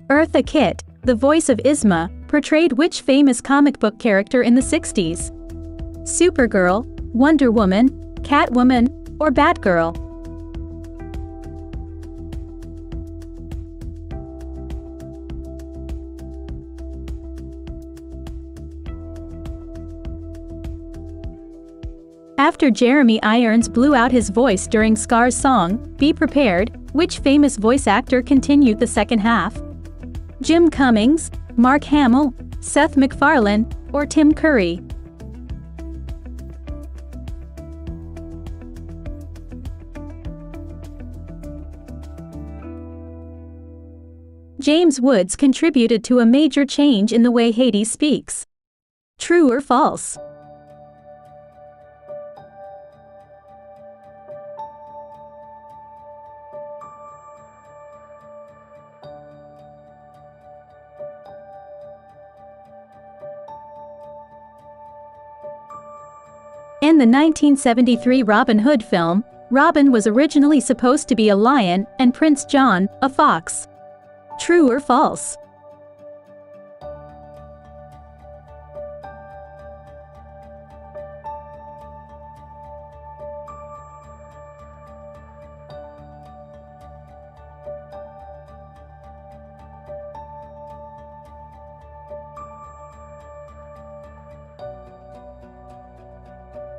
Eartha Kitt, the voice of Isma, portrayed which famous comic book character in the 60s? Supergirl, Wonder Woman, Catwoman, or Batgirl? After Jeremy Irons blew out his voice during Scar's song, Be Prepared, which famous voice actor continued the second half? Jim Cummings, Mark Hamill, Seth MacFarlane, or Tim Curry? James Woods contributed to a major change in the way Hades speaks. True or false? In the 1973 Robin Hood film, Robin was originally supposed to be a lion and Prince John, a fox. True or false?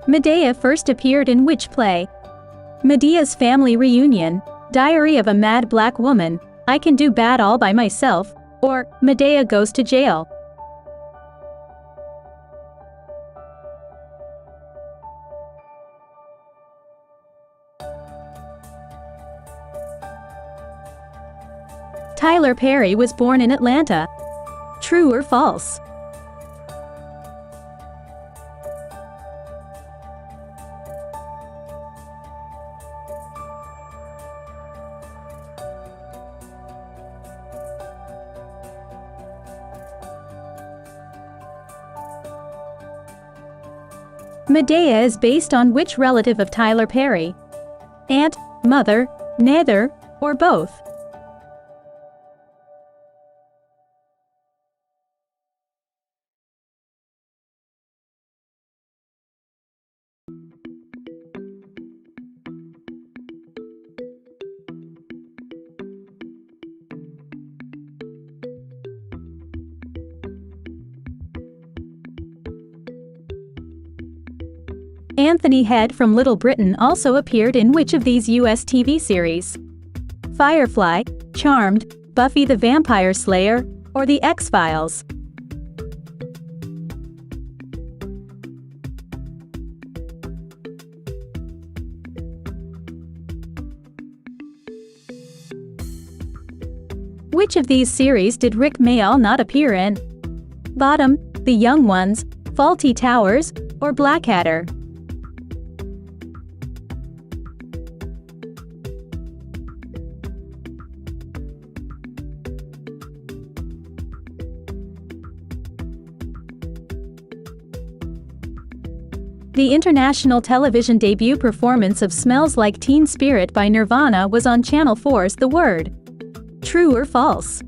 Medea first appeared in which play? Medea's Family Reunion, Diary of a Mad Black Woman, I Can Do Bad All by Myself, or Medea Goes to Jail? Tyler Perry was born in Atlanta. True or false? Medea is based on which relative of Tyler Perry? Aunt, mother, neither, or both? Anthony Head from Little Britain also appeared in which of these US TV series? Firefly, Charmed, Buffy the Vampire Slayer, or The X-Files? Which of these series did Rick Mayall not appear in? Bottom, The Young Ones, Fawlty Towers, or Blackadder? The international television debut performance of Smells Like Teen Spirit by Nirvana was on Channel 4's The Word. True or false?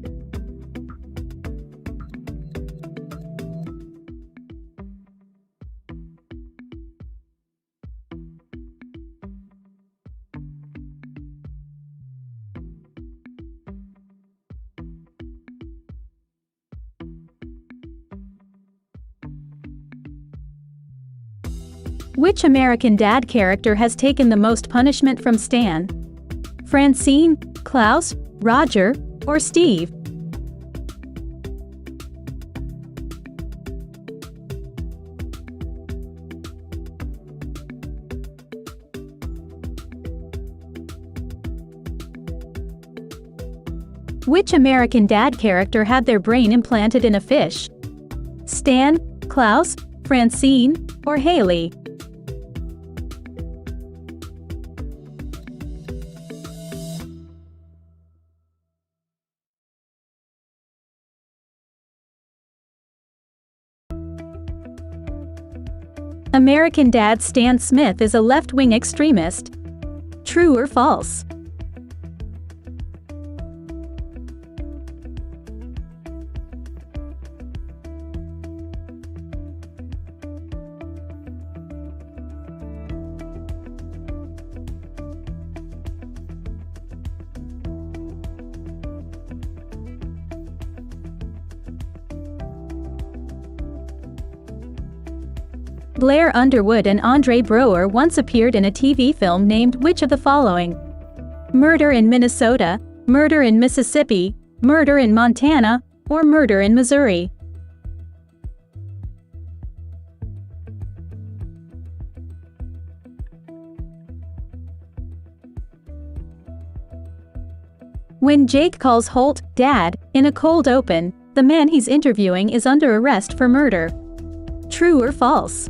Which American Dad character has taken the most punishment from Stan? Francine, Klaus, Roger, or Steve? Which American Dad character had their brain implanted in a fish? Stan, Klaus, Francine, or Haley? American Dad Stan Smith is a left-wing extremist. True or false? Blair Underwood and Andre Braugher once appeared in a TV film named which of the following? Murder in Minnesota, Murder in Mississippi, Murder in Montana, or Murder in Missouri? When Jake calls Holt "Dad" in a cold open, the man he's interviewing is under arrest for murder. True or false?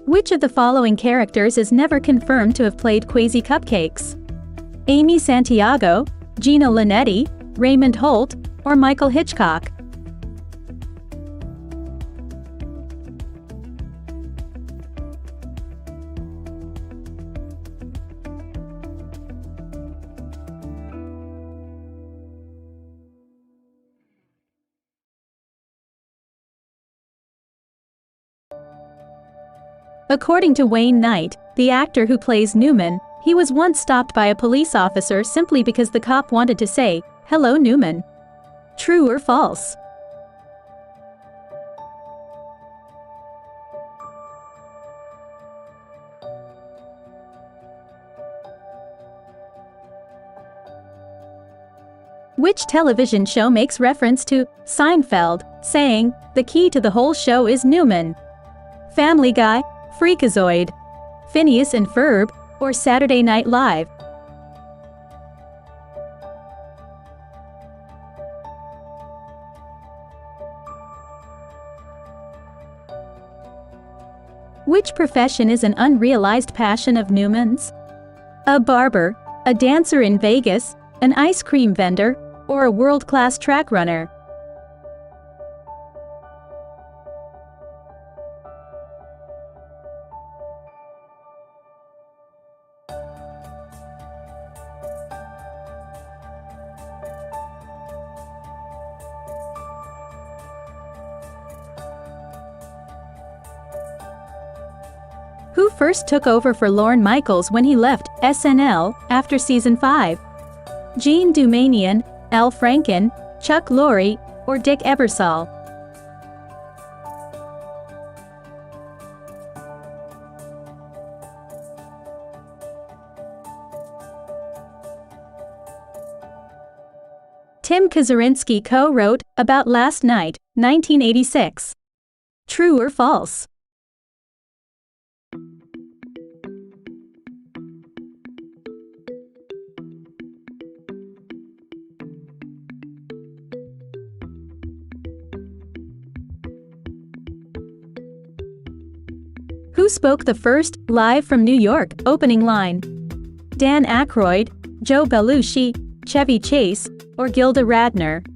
Which of the following characters is never confirmed to have played Quasi Cupcakes? Amy Santiago, Gina Linetti, Raymond Holt, or Michael Hitchcock? According to Wayne Knight, the actor who plays Newman, he was once stopped by a police officer simply because the cop wanted to say, "Hello, Newman." True or false? Which television show makes reference to Seinfeld, saying, "The key to the whole show is Newman"? Family Guy, Freakazoid, Phineas and Ferb, or Saturday Night Live? Which profession is an unrealized passion of Newman's? A barber, a dancer in Vegas, an ice cream vendor, or a world-class track runner? Who first took over for Lorne Michaels when he left SNL after season 5? Gene Dumanian, Al Franken, Chuck Lorre, or Dick Ebersol? Tim Kazurinsky co-wrote About Last Night, 1986. True or false? Who spoke the first Live from New York opening line? Dan Aykroyd, Joe Belushi, Chevy Chase, or Gilda Radner?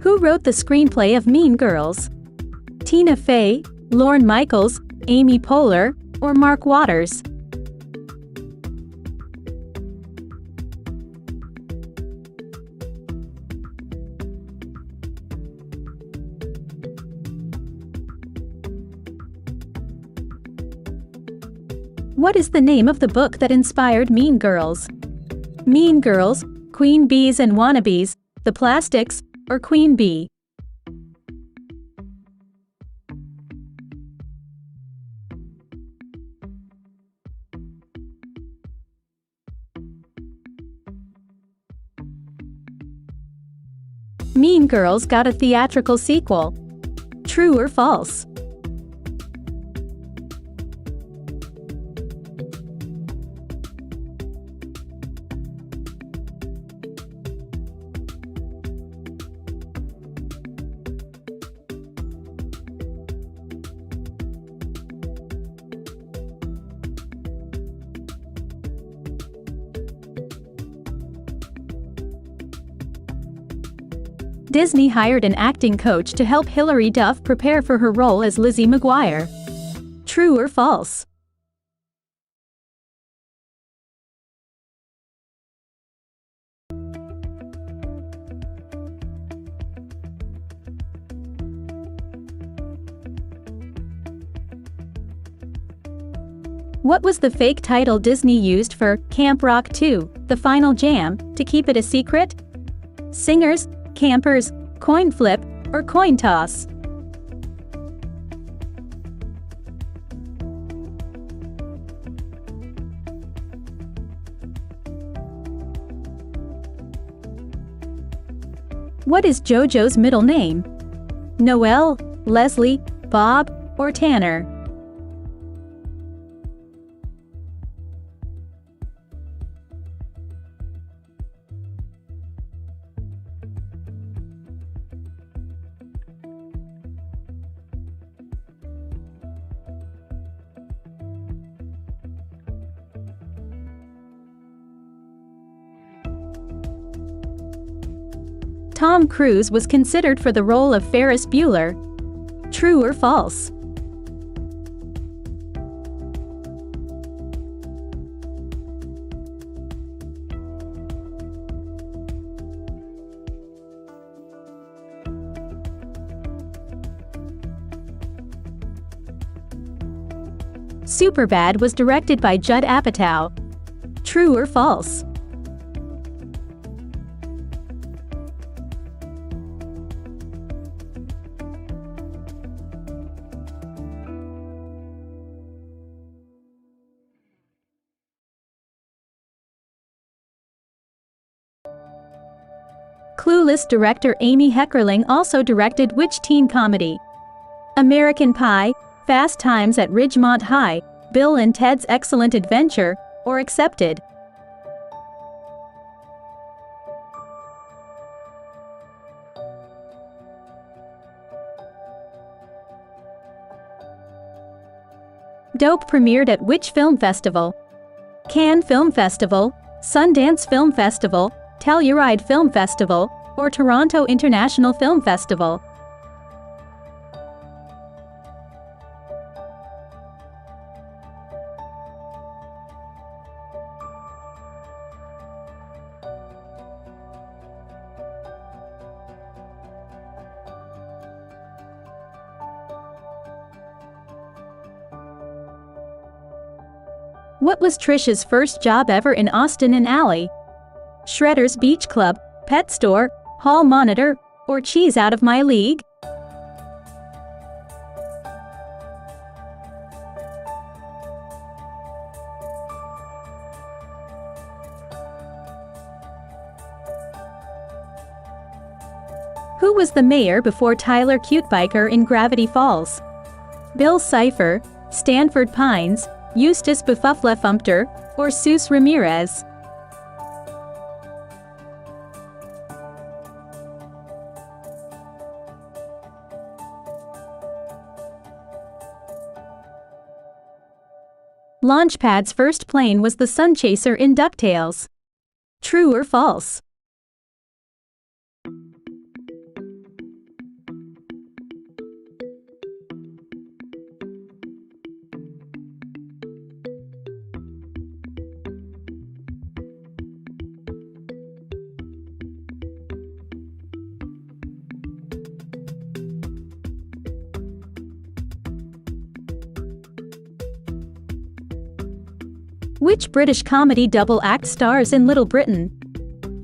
Who wrote the screenplay of Mean Girls? Tina Fey, Lorne Michaels, Amy Poehler, or Mark Waters? What is the name of the book that inspired Mean Girls? Mean Girls, Queen Bees and Wannabes, The Plastics, or Queen Bee? Mean Girls got a theatrical sequel. True or false? Disney hired an acting coach to help Hilary Duff prepare for her role as Lizzie McGuire. True or false? What was the fake title Disney used for Camp Rock 2, The Final Jam, to keep it a secret? Singers, Campers, Coin Flip, or Coin Toss? What is JoJo's middle name? Noel, Leslie, Bob, or Tanner? Tom Cruise was considered for the role of Ferris Bueller. True or false? Superbad was directed by Judd Apatow. True or false? Clueless director Amy Heckerling also directed which teen comedy? American Pie, Fast Times at Ridgemont High, Bill and Ted's Excellent Adventure, or Accepted? Dope premiered at which film festival? Cannes Film Festival, Sundance Film Festival, Telluride Film Festival, or Toronto International Film Festival? What was Trish's first job ever in Austin and Alley? Shredder's Beach Club, Pet Store, Hall Monitor, or Cheese Out of My League? Who was the mayor before Tyler Cutebiker in Gravity Falls? Bill Cipher, Stanford Pines, Eustace Buffuflafumpter, or Seuss Ramirez? Launchpad's first plane was the Sunchaser in DuckTales. True or false? Which British comedy double act stars in Little Britain?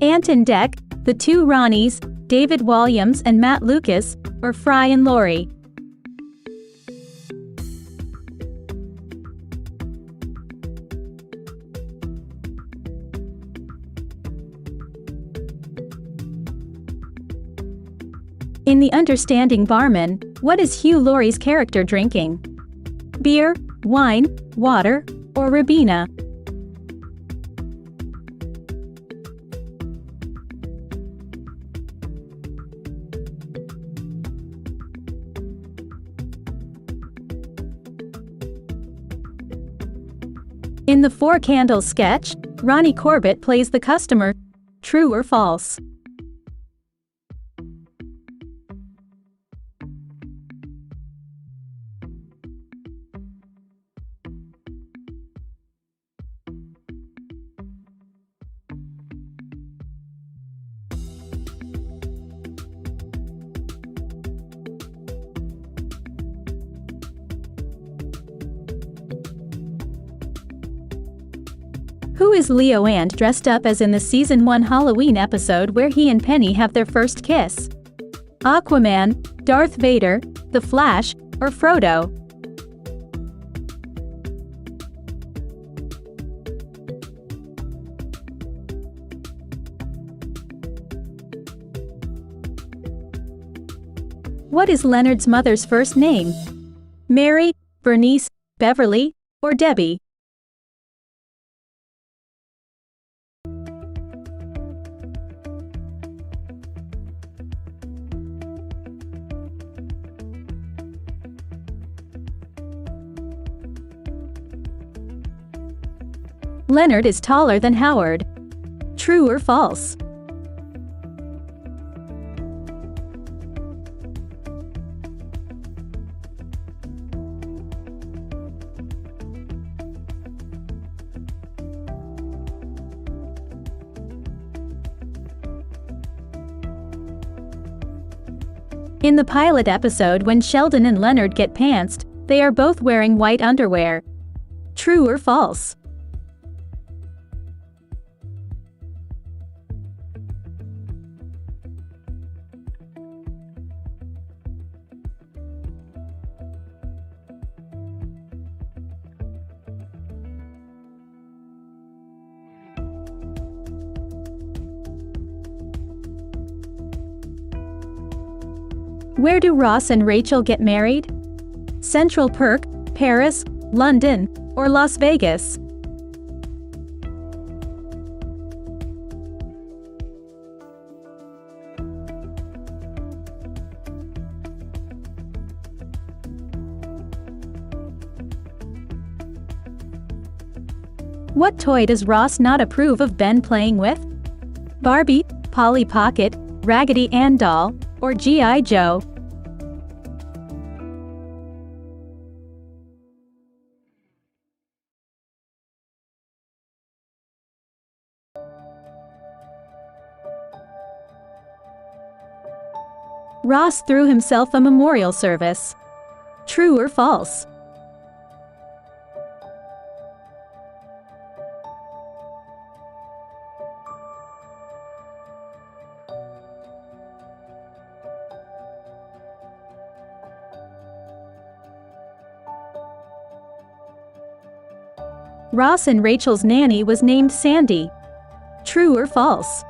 Ant and Dec, The Two Ronnies, David Walliams and Matt Lucas, or Fry and Laurie? In The Understanding Barman, what is Hugh Laurie's character drinking? Beer, wine, water, or Ribena? In the Four Candles sketch, Ronnie Corbett plays the customer. True or false? Who is Leo Ant dressed up as in the Season 1 Halloween episode where he and Penny have their first kiss? Aquaman, Darth Vader, The Flash, or Frodo? What is Leonard's mother's first name? Mary, Bernice, Beverly, or Debbie? Leonard is taller than Howard. True or false? In the pilot episode when Sheldon and Leonard get pantsed, they are both wearing white underwear. True or false? Where do Ross and Rachel get married? Central Perk, Paris, London, or Las Vegas? What toy does Ross not approve of Ben playing with? Barbie, Polly Pocket, Raggedy Ann doll, or G.I. Joe? Ross threw himself a memorial service. True or false? Ross and Rachel's nanny was named Sandy. True or false?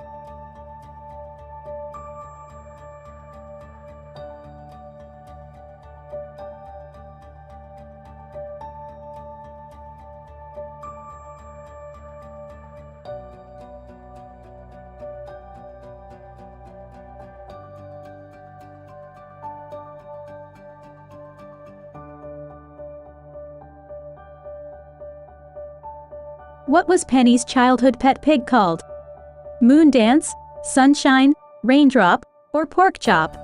What was Penny's childhood pet pig called? Moondance, Sunshine, Raindrop, or Pork Chop?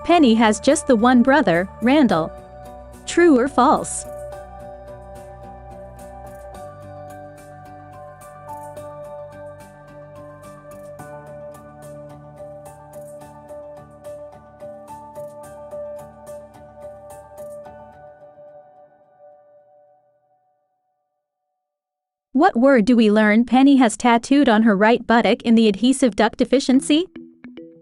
Penny has just the one brother, Randall. True or false? What word do we learn Penny has tattooed on her right buttock in the adhesive duct deficiency?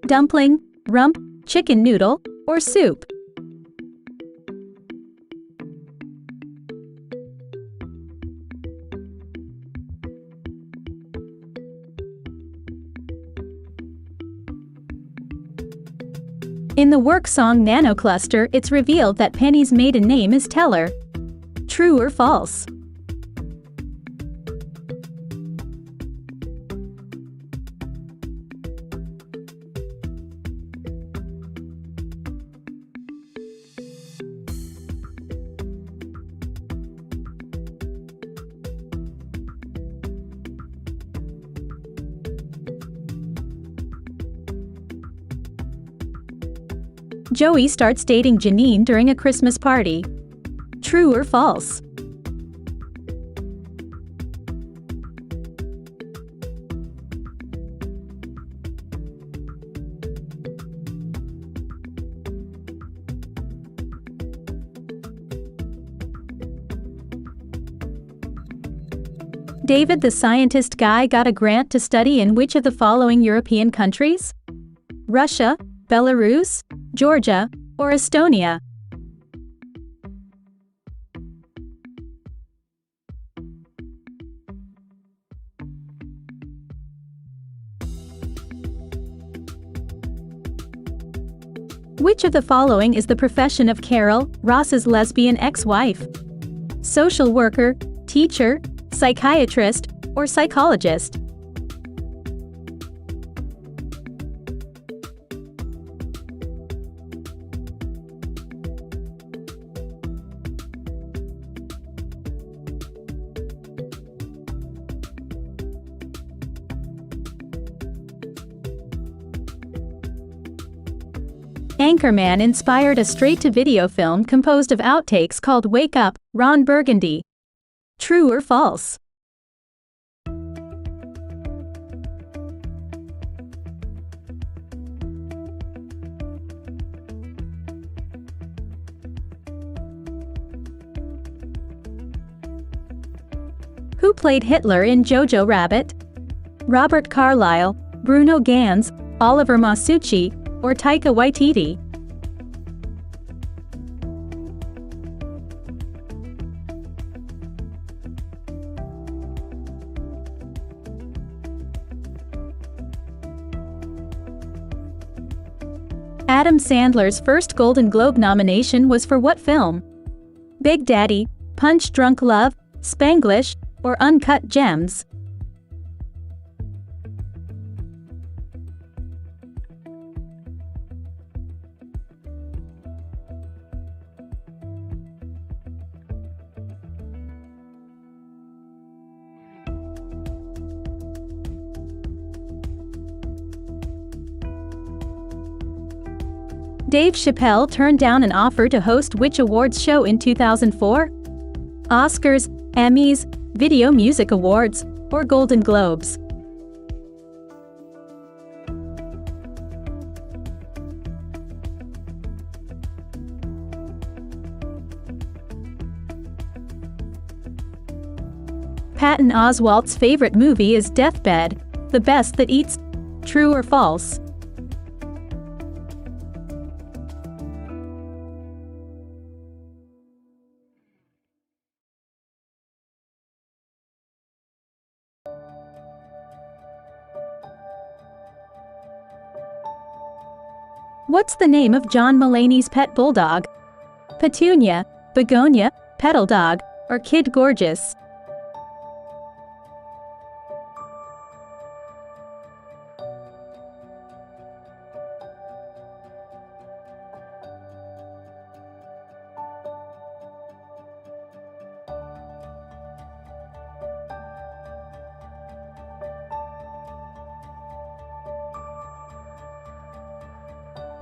Dumpling, rump, chicken noodle, or soup? In the work song Nanocluster, it's revealed that Penny's maiden name is Teller. True or false? Joey starts dating Janine during a Christmas party. True or false? David the scientist guy got a grant to study in which of the following European countries? Russia, Belarus, Georgia, or Estonia? Which of the following is the profession of Carol, Ross's lesbian ex-wife? Social worker, teacher, psychiatrist, or psychologist? Anchorman inspired a straight-to-video film composed of outtakes called Wake Up, Ron Burgundy. True or false? Who played Hitler in Jojo Rabbit? Robert Carlyle, Bruno Ganz, Oliver Masucci, or Taika Waititi? Adam Sandler's first Golden Globe nomination was for what film? Big Daddy, Punch Drunk Love, Spanglish, or Uncut Gems? Dave Chappelle turned down an offer to host which awards show in 2004? Oscars, Emmys, Video Music Awards, or Golden Globes? Patton Oswalt's favorite movie is Deathbed, the best that eats. True or false? What's the name of John Mulaney's pet bulldog? Petunia, Begonia, Petal Dog, or Kid Gorgeous?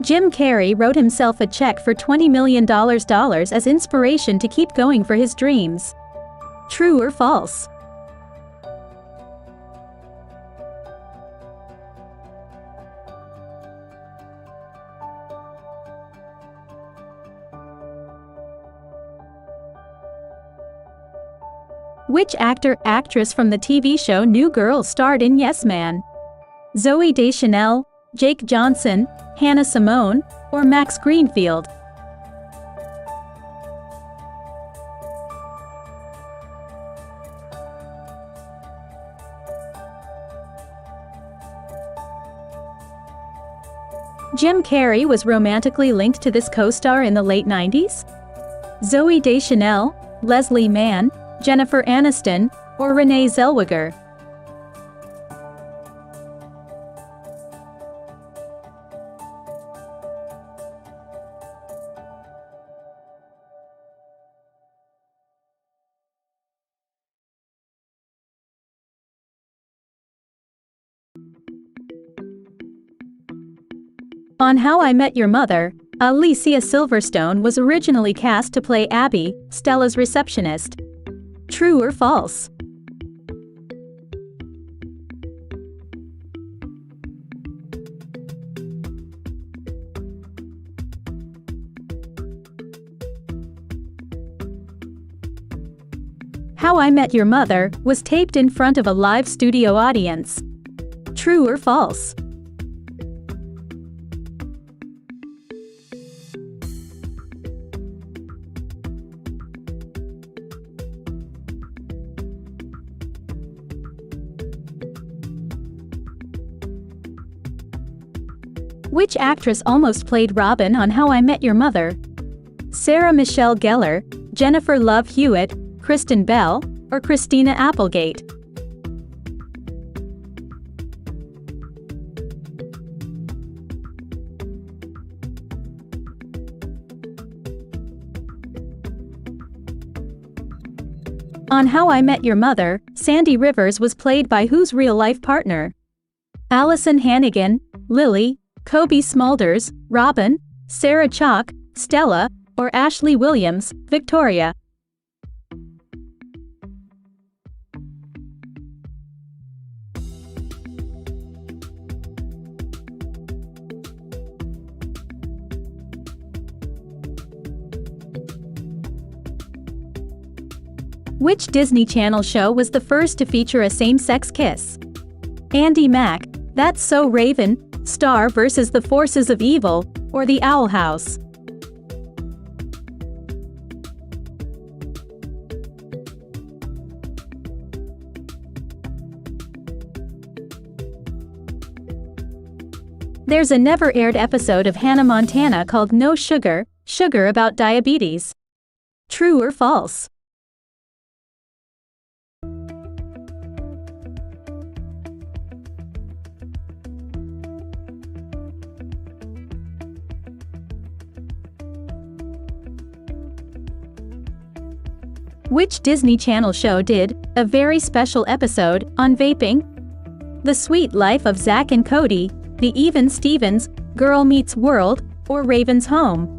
Jim Carrey wrote himself a check for $20 million as inspiration to keep going for his dreams. True or false? Which actor/actress from the TV show New Girl starred in Yes Man? Zooey Deschanel, Jake Johnson, Hannah Simone, or Max Greenfield? Jim Carrey was romantically linked to this co-star in the late 90s? Zooey Deschanel, Leslie Mann, Jennifer Aniston, or Renee Zellweger? On How I Met Your Mother, Alicia Silverstone was originally cast to play Abby, Stella's receptionist. True or false? How I Met Your Mother was taped in front of a live studio audience. True or false? Which actress almost played Robin on How I Met Your Mother? Sarah Michelle Gellar, Jennifer Love Hewitt, Kristen Bell, or Christina Applegate? On How I Met Your Mother, Sandy Rivers was played by whose real-life partner? Allison Hannigan, Lily, Kobe Smulders, Robin, Sarah Chalk, Stella, or Ashley Williams, Victoria? Which Disney Channel show was the first to feature a same-sex kiss? Andy Mack, That's So Raven, Star vs. the Forces of Evil, or The Owl House? There's a never-aired episode of Hannah Montana called No Sugar, Sugar about diabetes. True or false? Which Disney Channel show did a very special episode on vaping? The Sweet Life of Zack and Cody, The Even Stevens, Girl Meets World, or Raven's Home?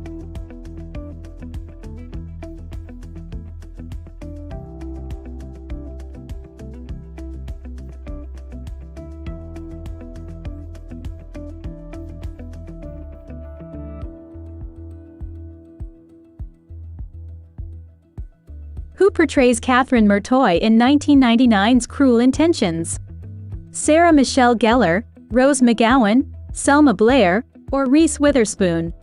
Who portrays Catherine Murtoy in 1999's Cruel Intentions? Sarah Michelle Gellar, Rose McGowan, Selma Blair, or Reese Witherspoon?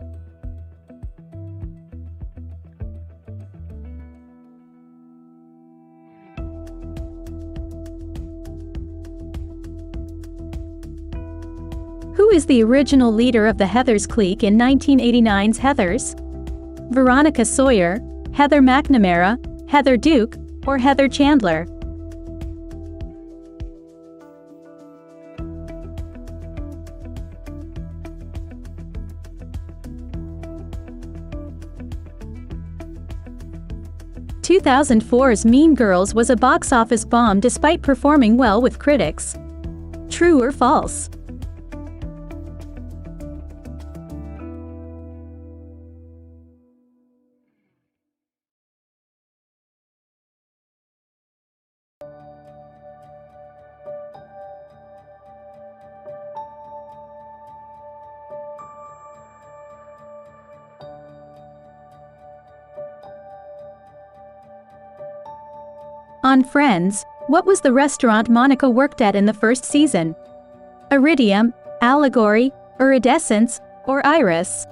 Who is the original leader of the Heathers clique in 1989's Heathers? Veronica Sawyer, Heather McNamara, Heather Duke, or Heather Chandler? In 2004's Mean Girls was a box office bomb despite performing well with critics. True or false? On Friends, what was the restaurant Monica worked at in the first season? Iridium, Allegory, Iridescence, or Iris?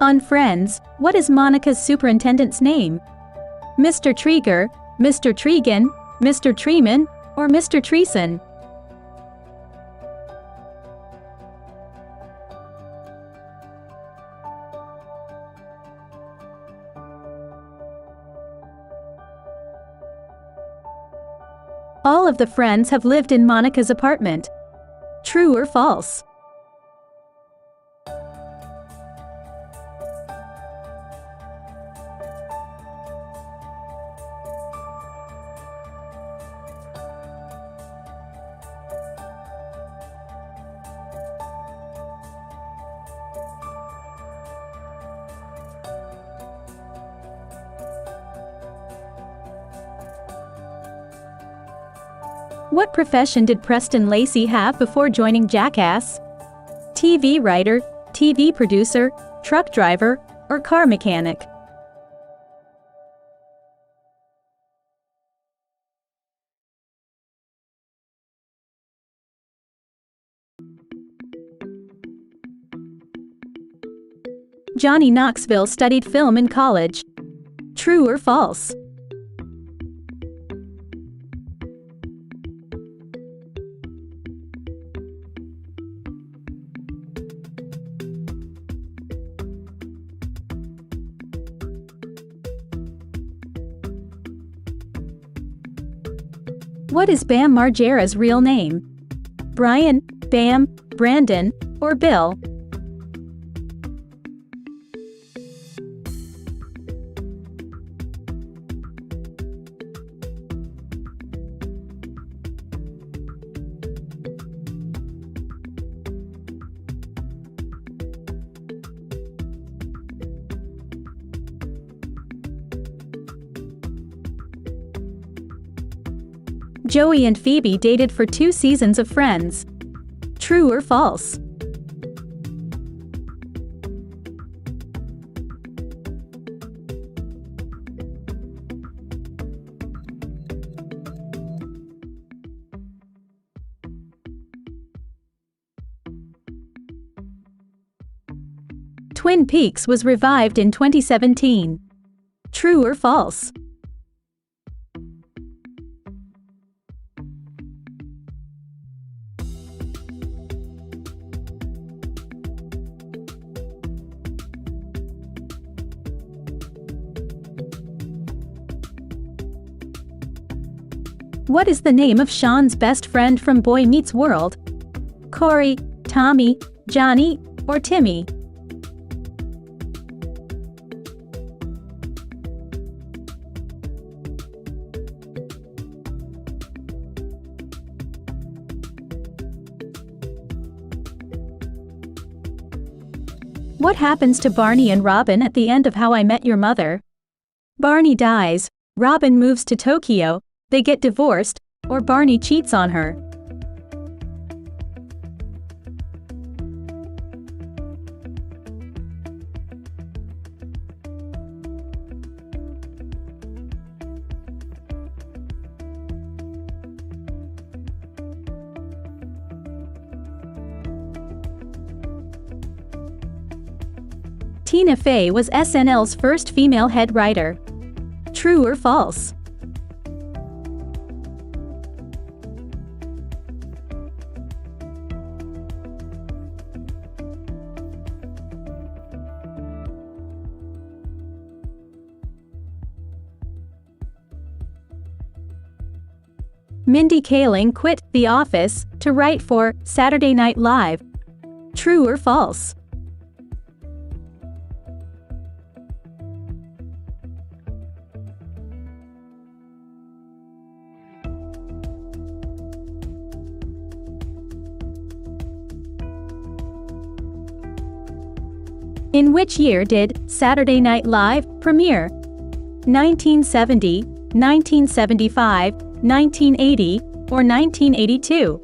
On Friends, what is Monica's superintendent's name? Mr. Trieger, Mr. Tregan, Mr. Treeman, or Mr. Treason? All of the friends have lived in Monica's apartment. True or false? What profession did Preston Lacey have before joining Jackass? TV writer, TV producer, truck driver, or car mechanic? Johnny Knoxville studied film in college. True or false? What is Bam Margera's real name? Brian, Bam, Brandon, or Bill? Joey and Phoebe dated for 2 seasons of Friends. True or false? Twin Peaks was revived in 2017. True or false? What is the name of Sean's best friend from Boy Meets World? Corey, Tommy, Johnny, or Timmy? What happens to Barney and Robin at the end of How I Met Your Mother? Barney dies, Robin moves to Tokyo, they get divorced, or Barney cheats on her. Tina Fey was SNL's first female head writer. True or false? Mindy Kaling quit The Office to write for Saturday Night Live. True or false? In which year did Saturday Night Live premiere? 1970, 1975, 1980, or 1982?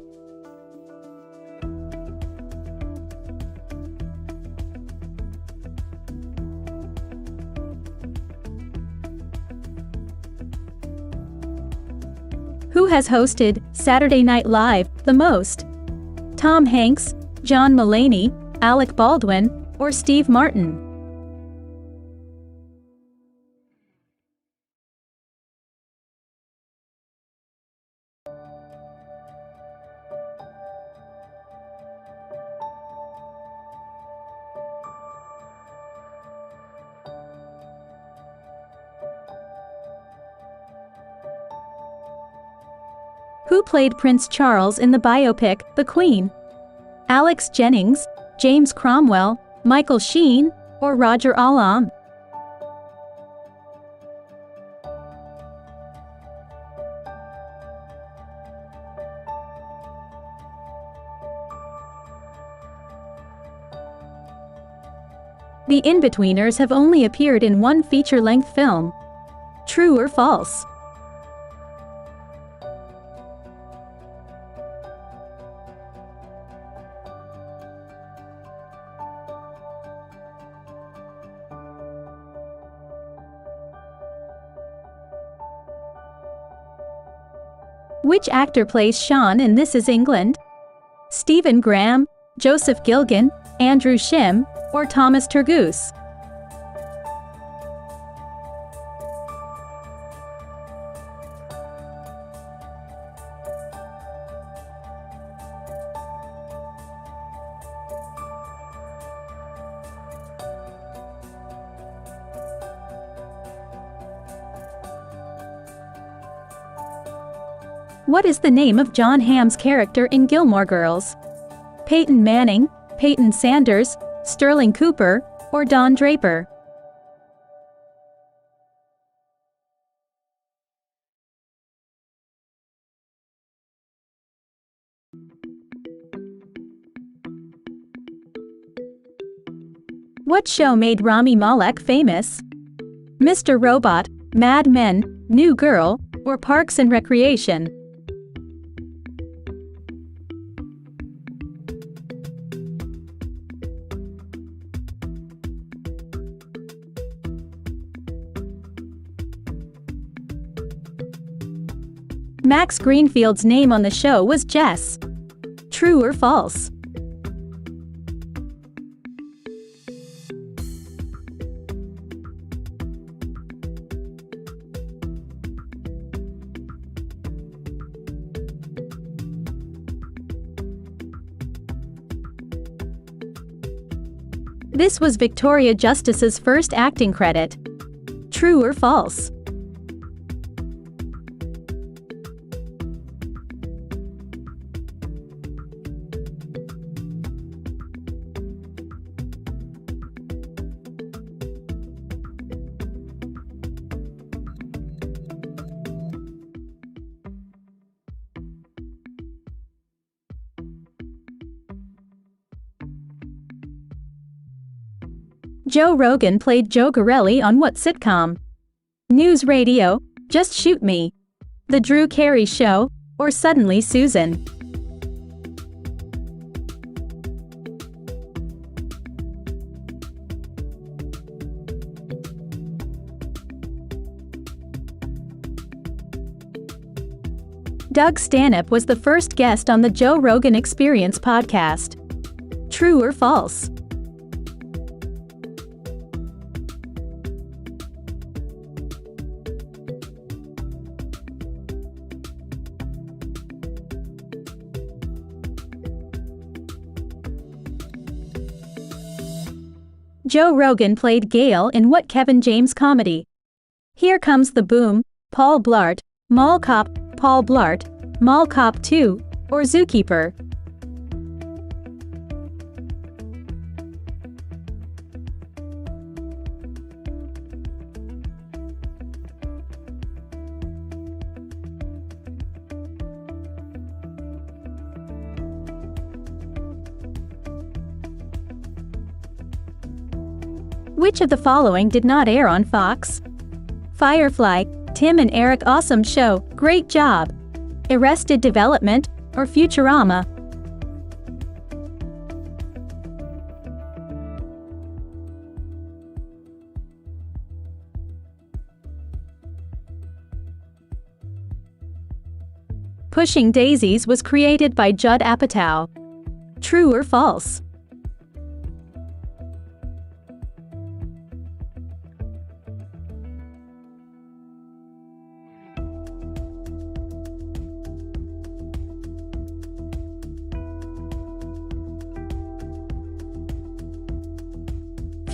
Who has hosted Saturday Night Live the most? Tom Hanks, John Mulaney, Alec Baldwin, or Steve Martin? Who played Prince Charles in the biopic The Queen? Alex Jennings, James Cromwell, Michael Sheen, or Roger Allam? The In-Betweeners have only appeared in one feature-length film. True or false? Which actor plays Sean in This Is England? Stephen Graham, Joseph Gilgan, Andrew Shim, or Thomas Turgoose? What is the name of John Hamm's character in Gilmore Girls? Peyton Manning, Peyton Sanders, Sterling Cooper, or Don Draper? What show made Rami Malek famous? Mr. Robot, Mad Men, New Girl, or Parks and Recreation? Max Greenfield's name on the show was Jess. True or false? This was Victoria Justice's first acting credit. True or false? Joe Rogan played Joe Garelli on what sitcom? News Radio, Just Shoot Me, The Drew Carey Show, or Suddenly Susan? Doug Stanhope was the first guest on the Joe Rogan Experience podcast. True or false? Joe Rogan played Gail in what Kevin James comedy? Here Comes the Boom, Paul Blart, Mall Cop, Paul Blart, Mall Cop 2, or Zookeeper? Which of the following did not air on Fox? Firefly, Tim and Eric Awesome Show, Great Job, Arrested Development, or Futurama? Pushing Daisies was created by Judd Apatow. True or false?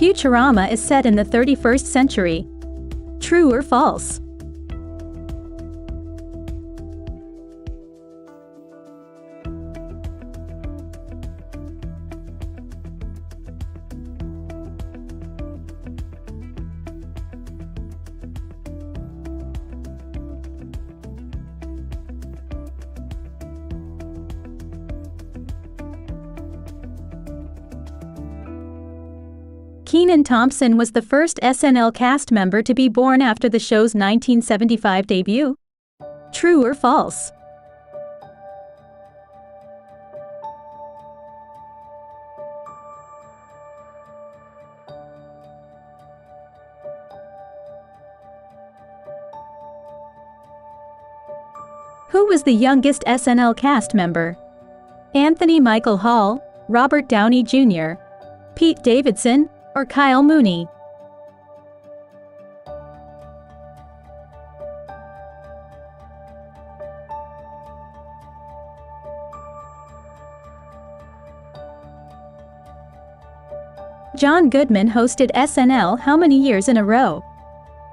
Futurama is set in the 31st century. True or false? Kenan Thompson was the first SNL cast member to be born after the show's 1975 debut. True or false? Who was the youngest SNL cast member? Anthony Michael Hall, Robert Downey Jr., Pete Davidson, or Kyle Mooney? John Goodman hosted SNL how many years in a row?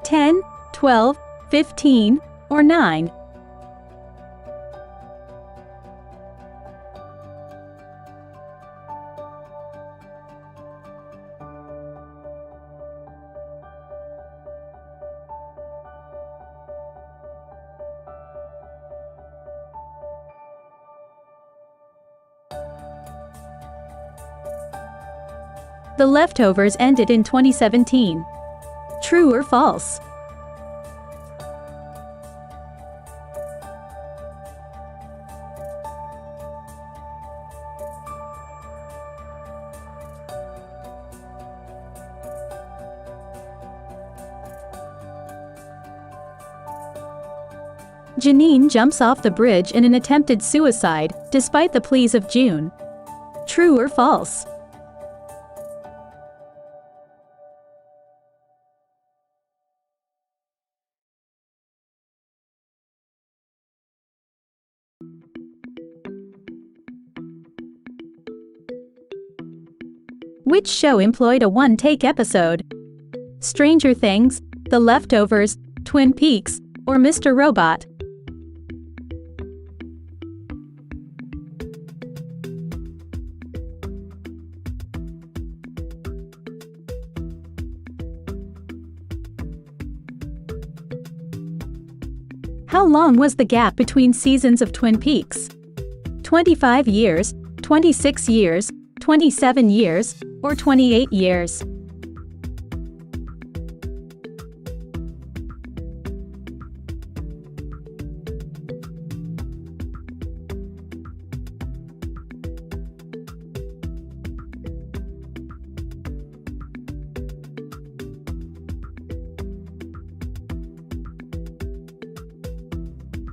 10, 12, 15, or 9? The Leftovers ended in 2017. True or false? Janine jumps off the bridge in an attempted suicide, despite the pleas of June. True or false? Which show employed a one-take episode? Stranger Things, The Leftovers, Twin Peaks, or Mr. Robot? How long was the gap between seasons of Twin Peaks? 25 years, 26 years, 27 years, or 28 years?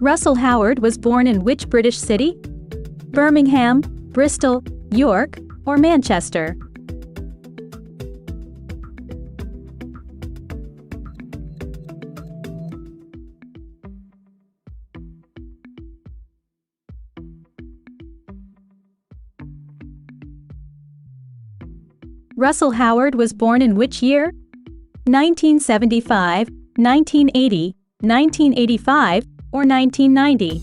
Russell Howard was born in which British city? Birmingham, Bristol, York, or Manchester? Russell Howard was born in which year? 1975, 1980, 1985, or 1990?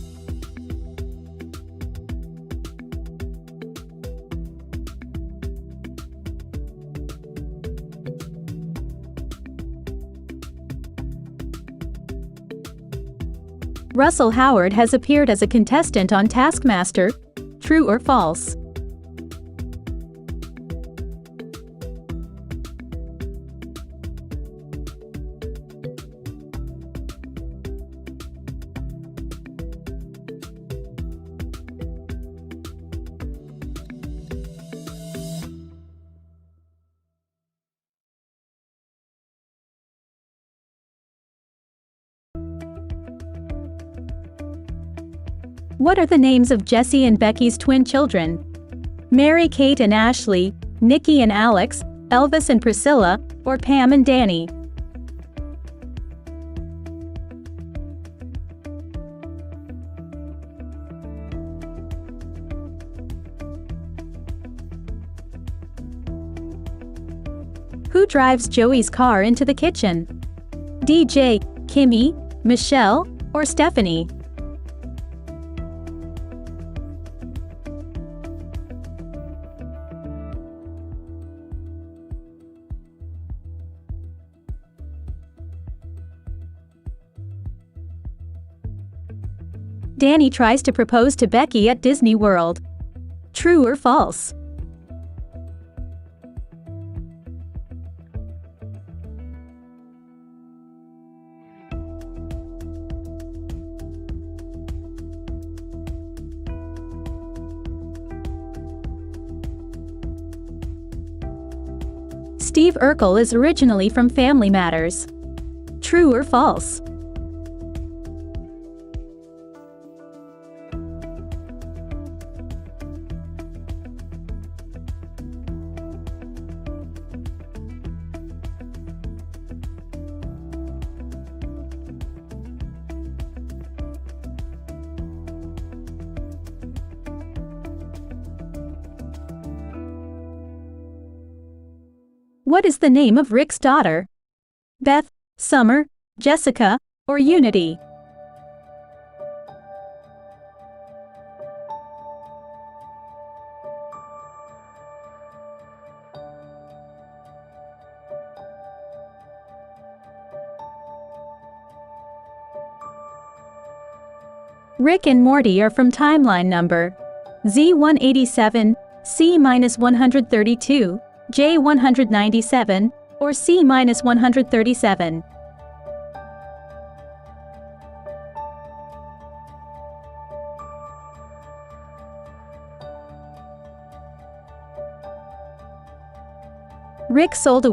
Russell Howard has appeared as a contestant on Taskmaster. True or false? What are the names of Jesse and Becky's twin children? Mary Kate and Ashley, Nikki and Alex, Elvis and Priscilla, or Pam and Danny? Who drives Joey's car into the kitchen? DJ, Kimmy, Michelle, or Stephanie? Danny tries to propose to Becky at Disney World. True or false? Steve Urkel is originally from Family Matters. True or false? What is the name of Rick's daughter? Beth, Summer, Jessica, or Unity? Rick and Morty are from timeline number Z187, C-132, J197, or C-137? Rick sold a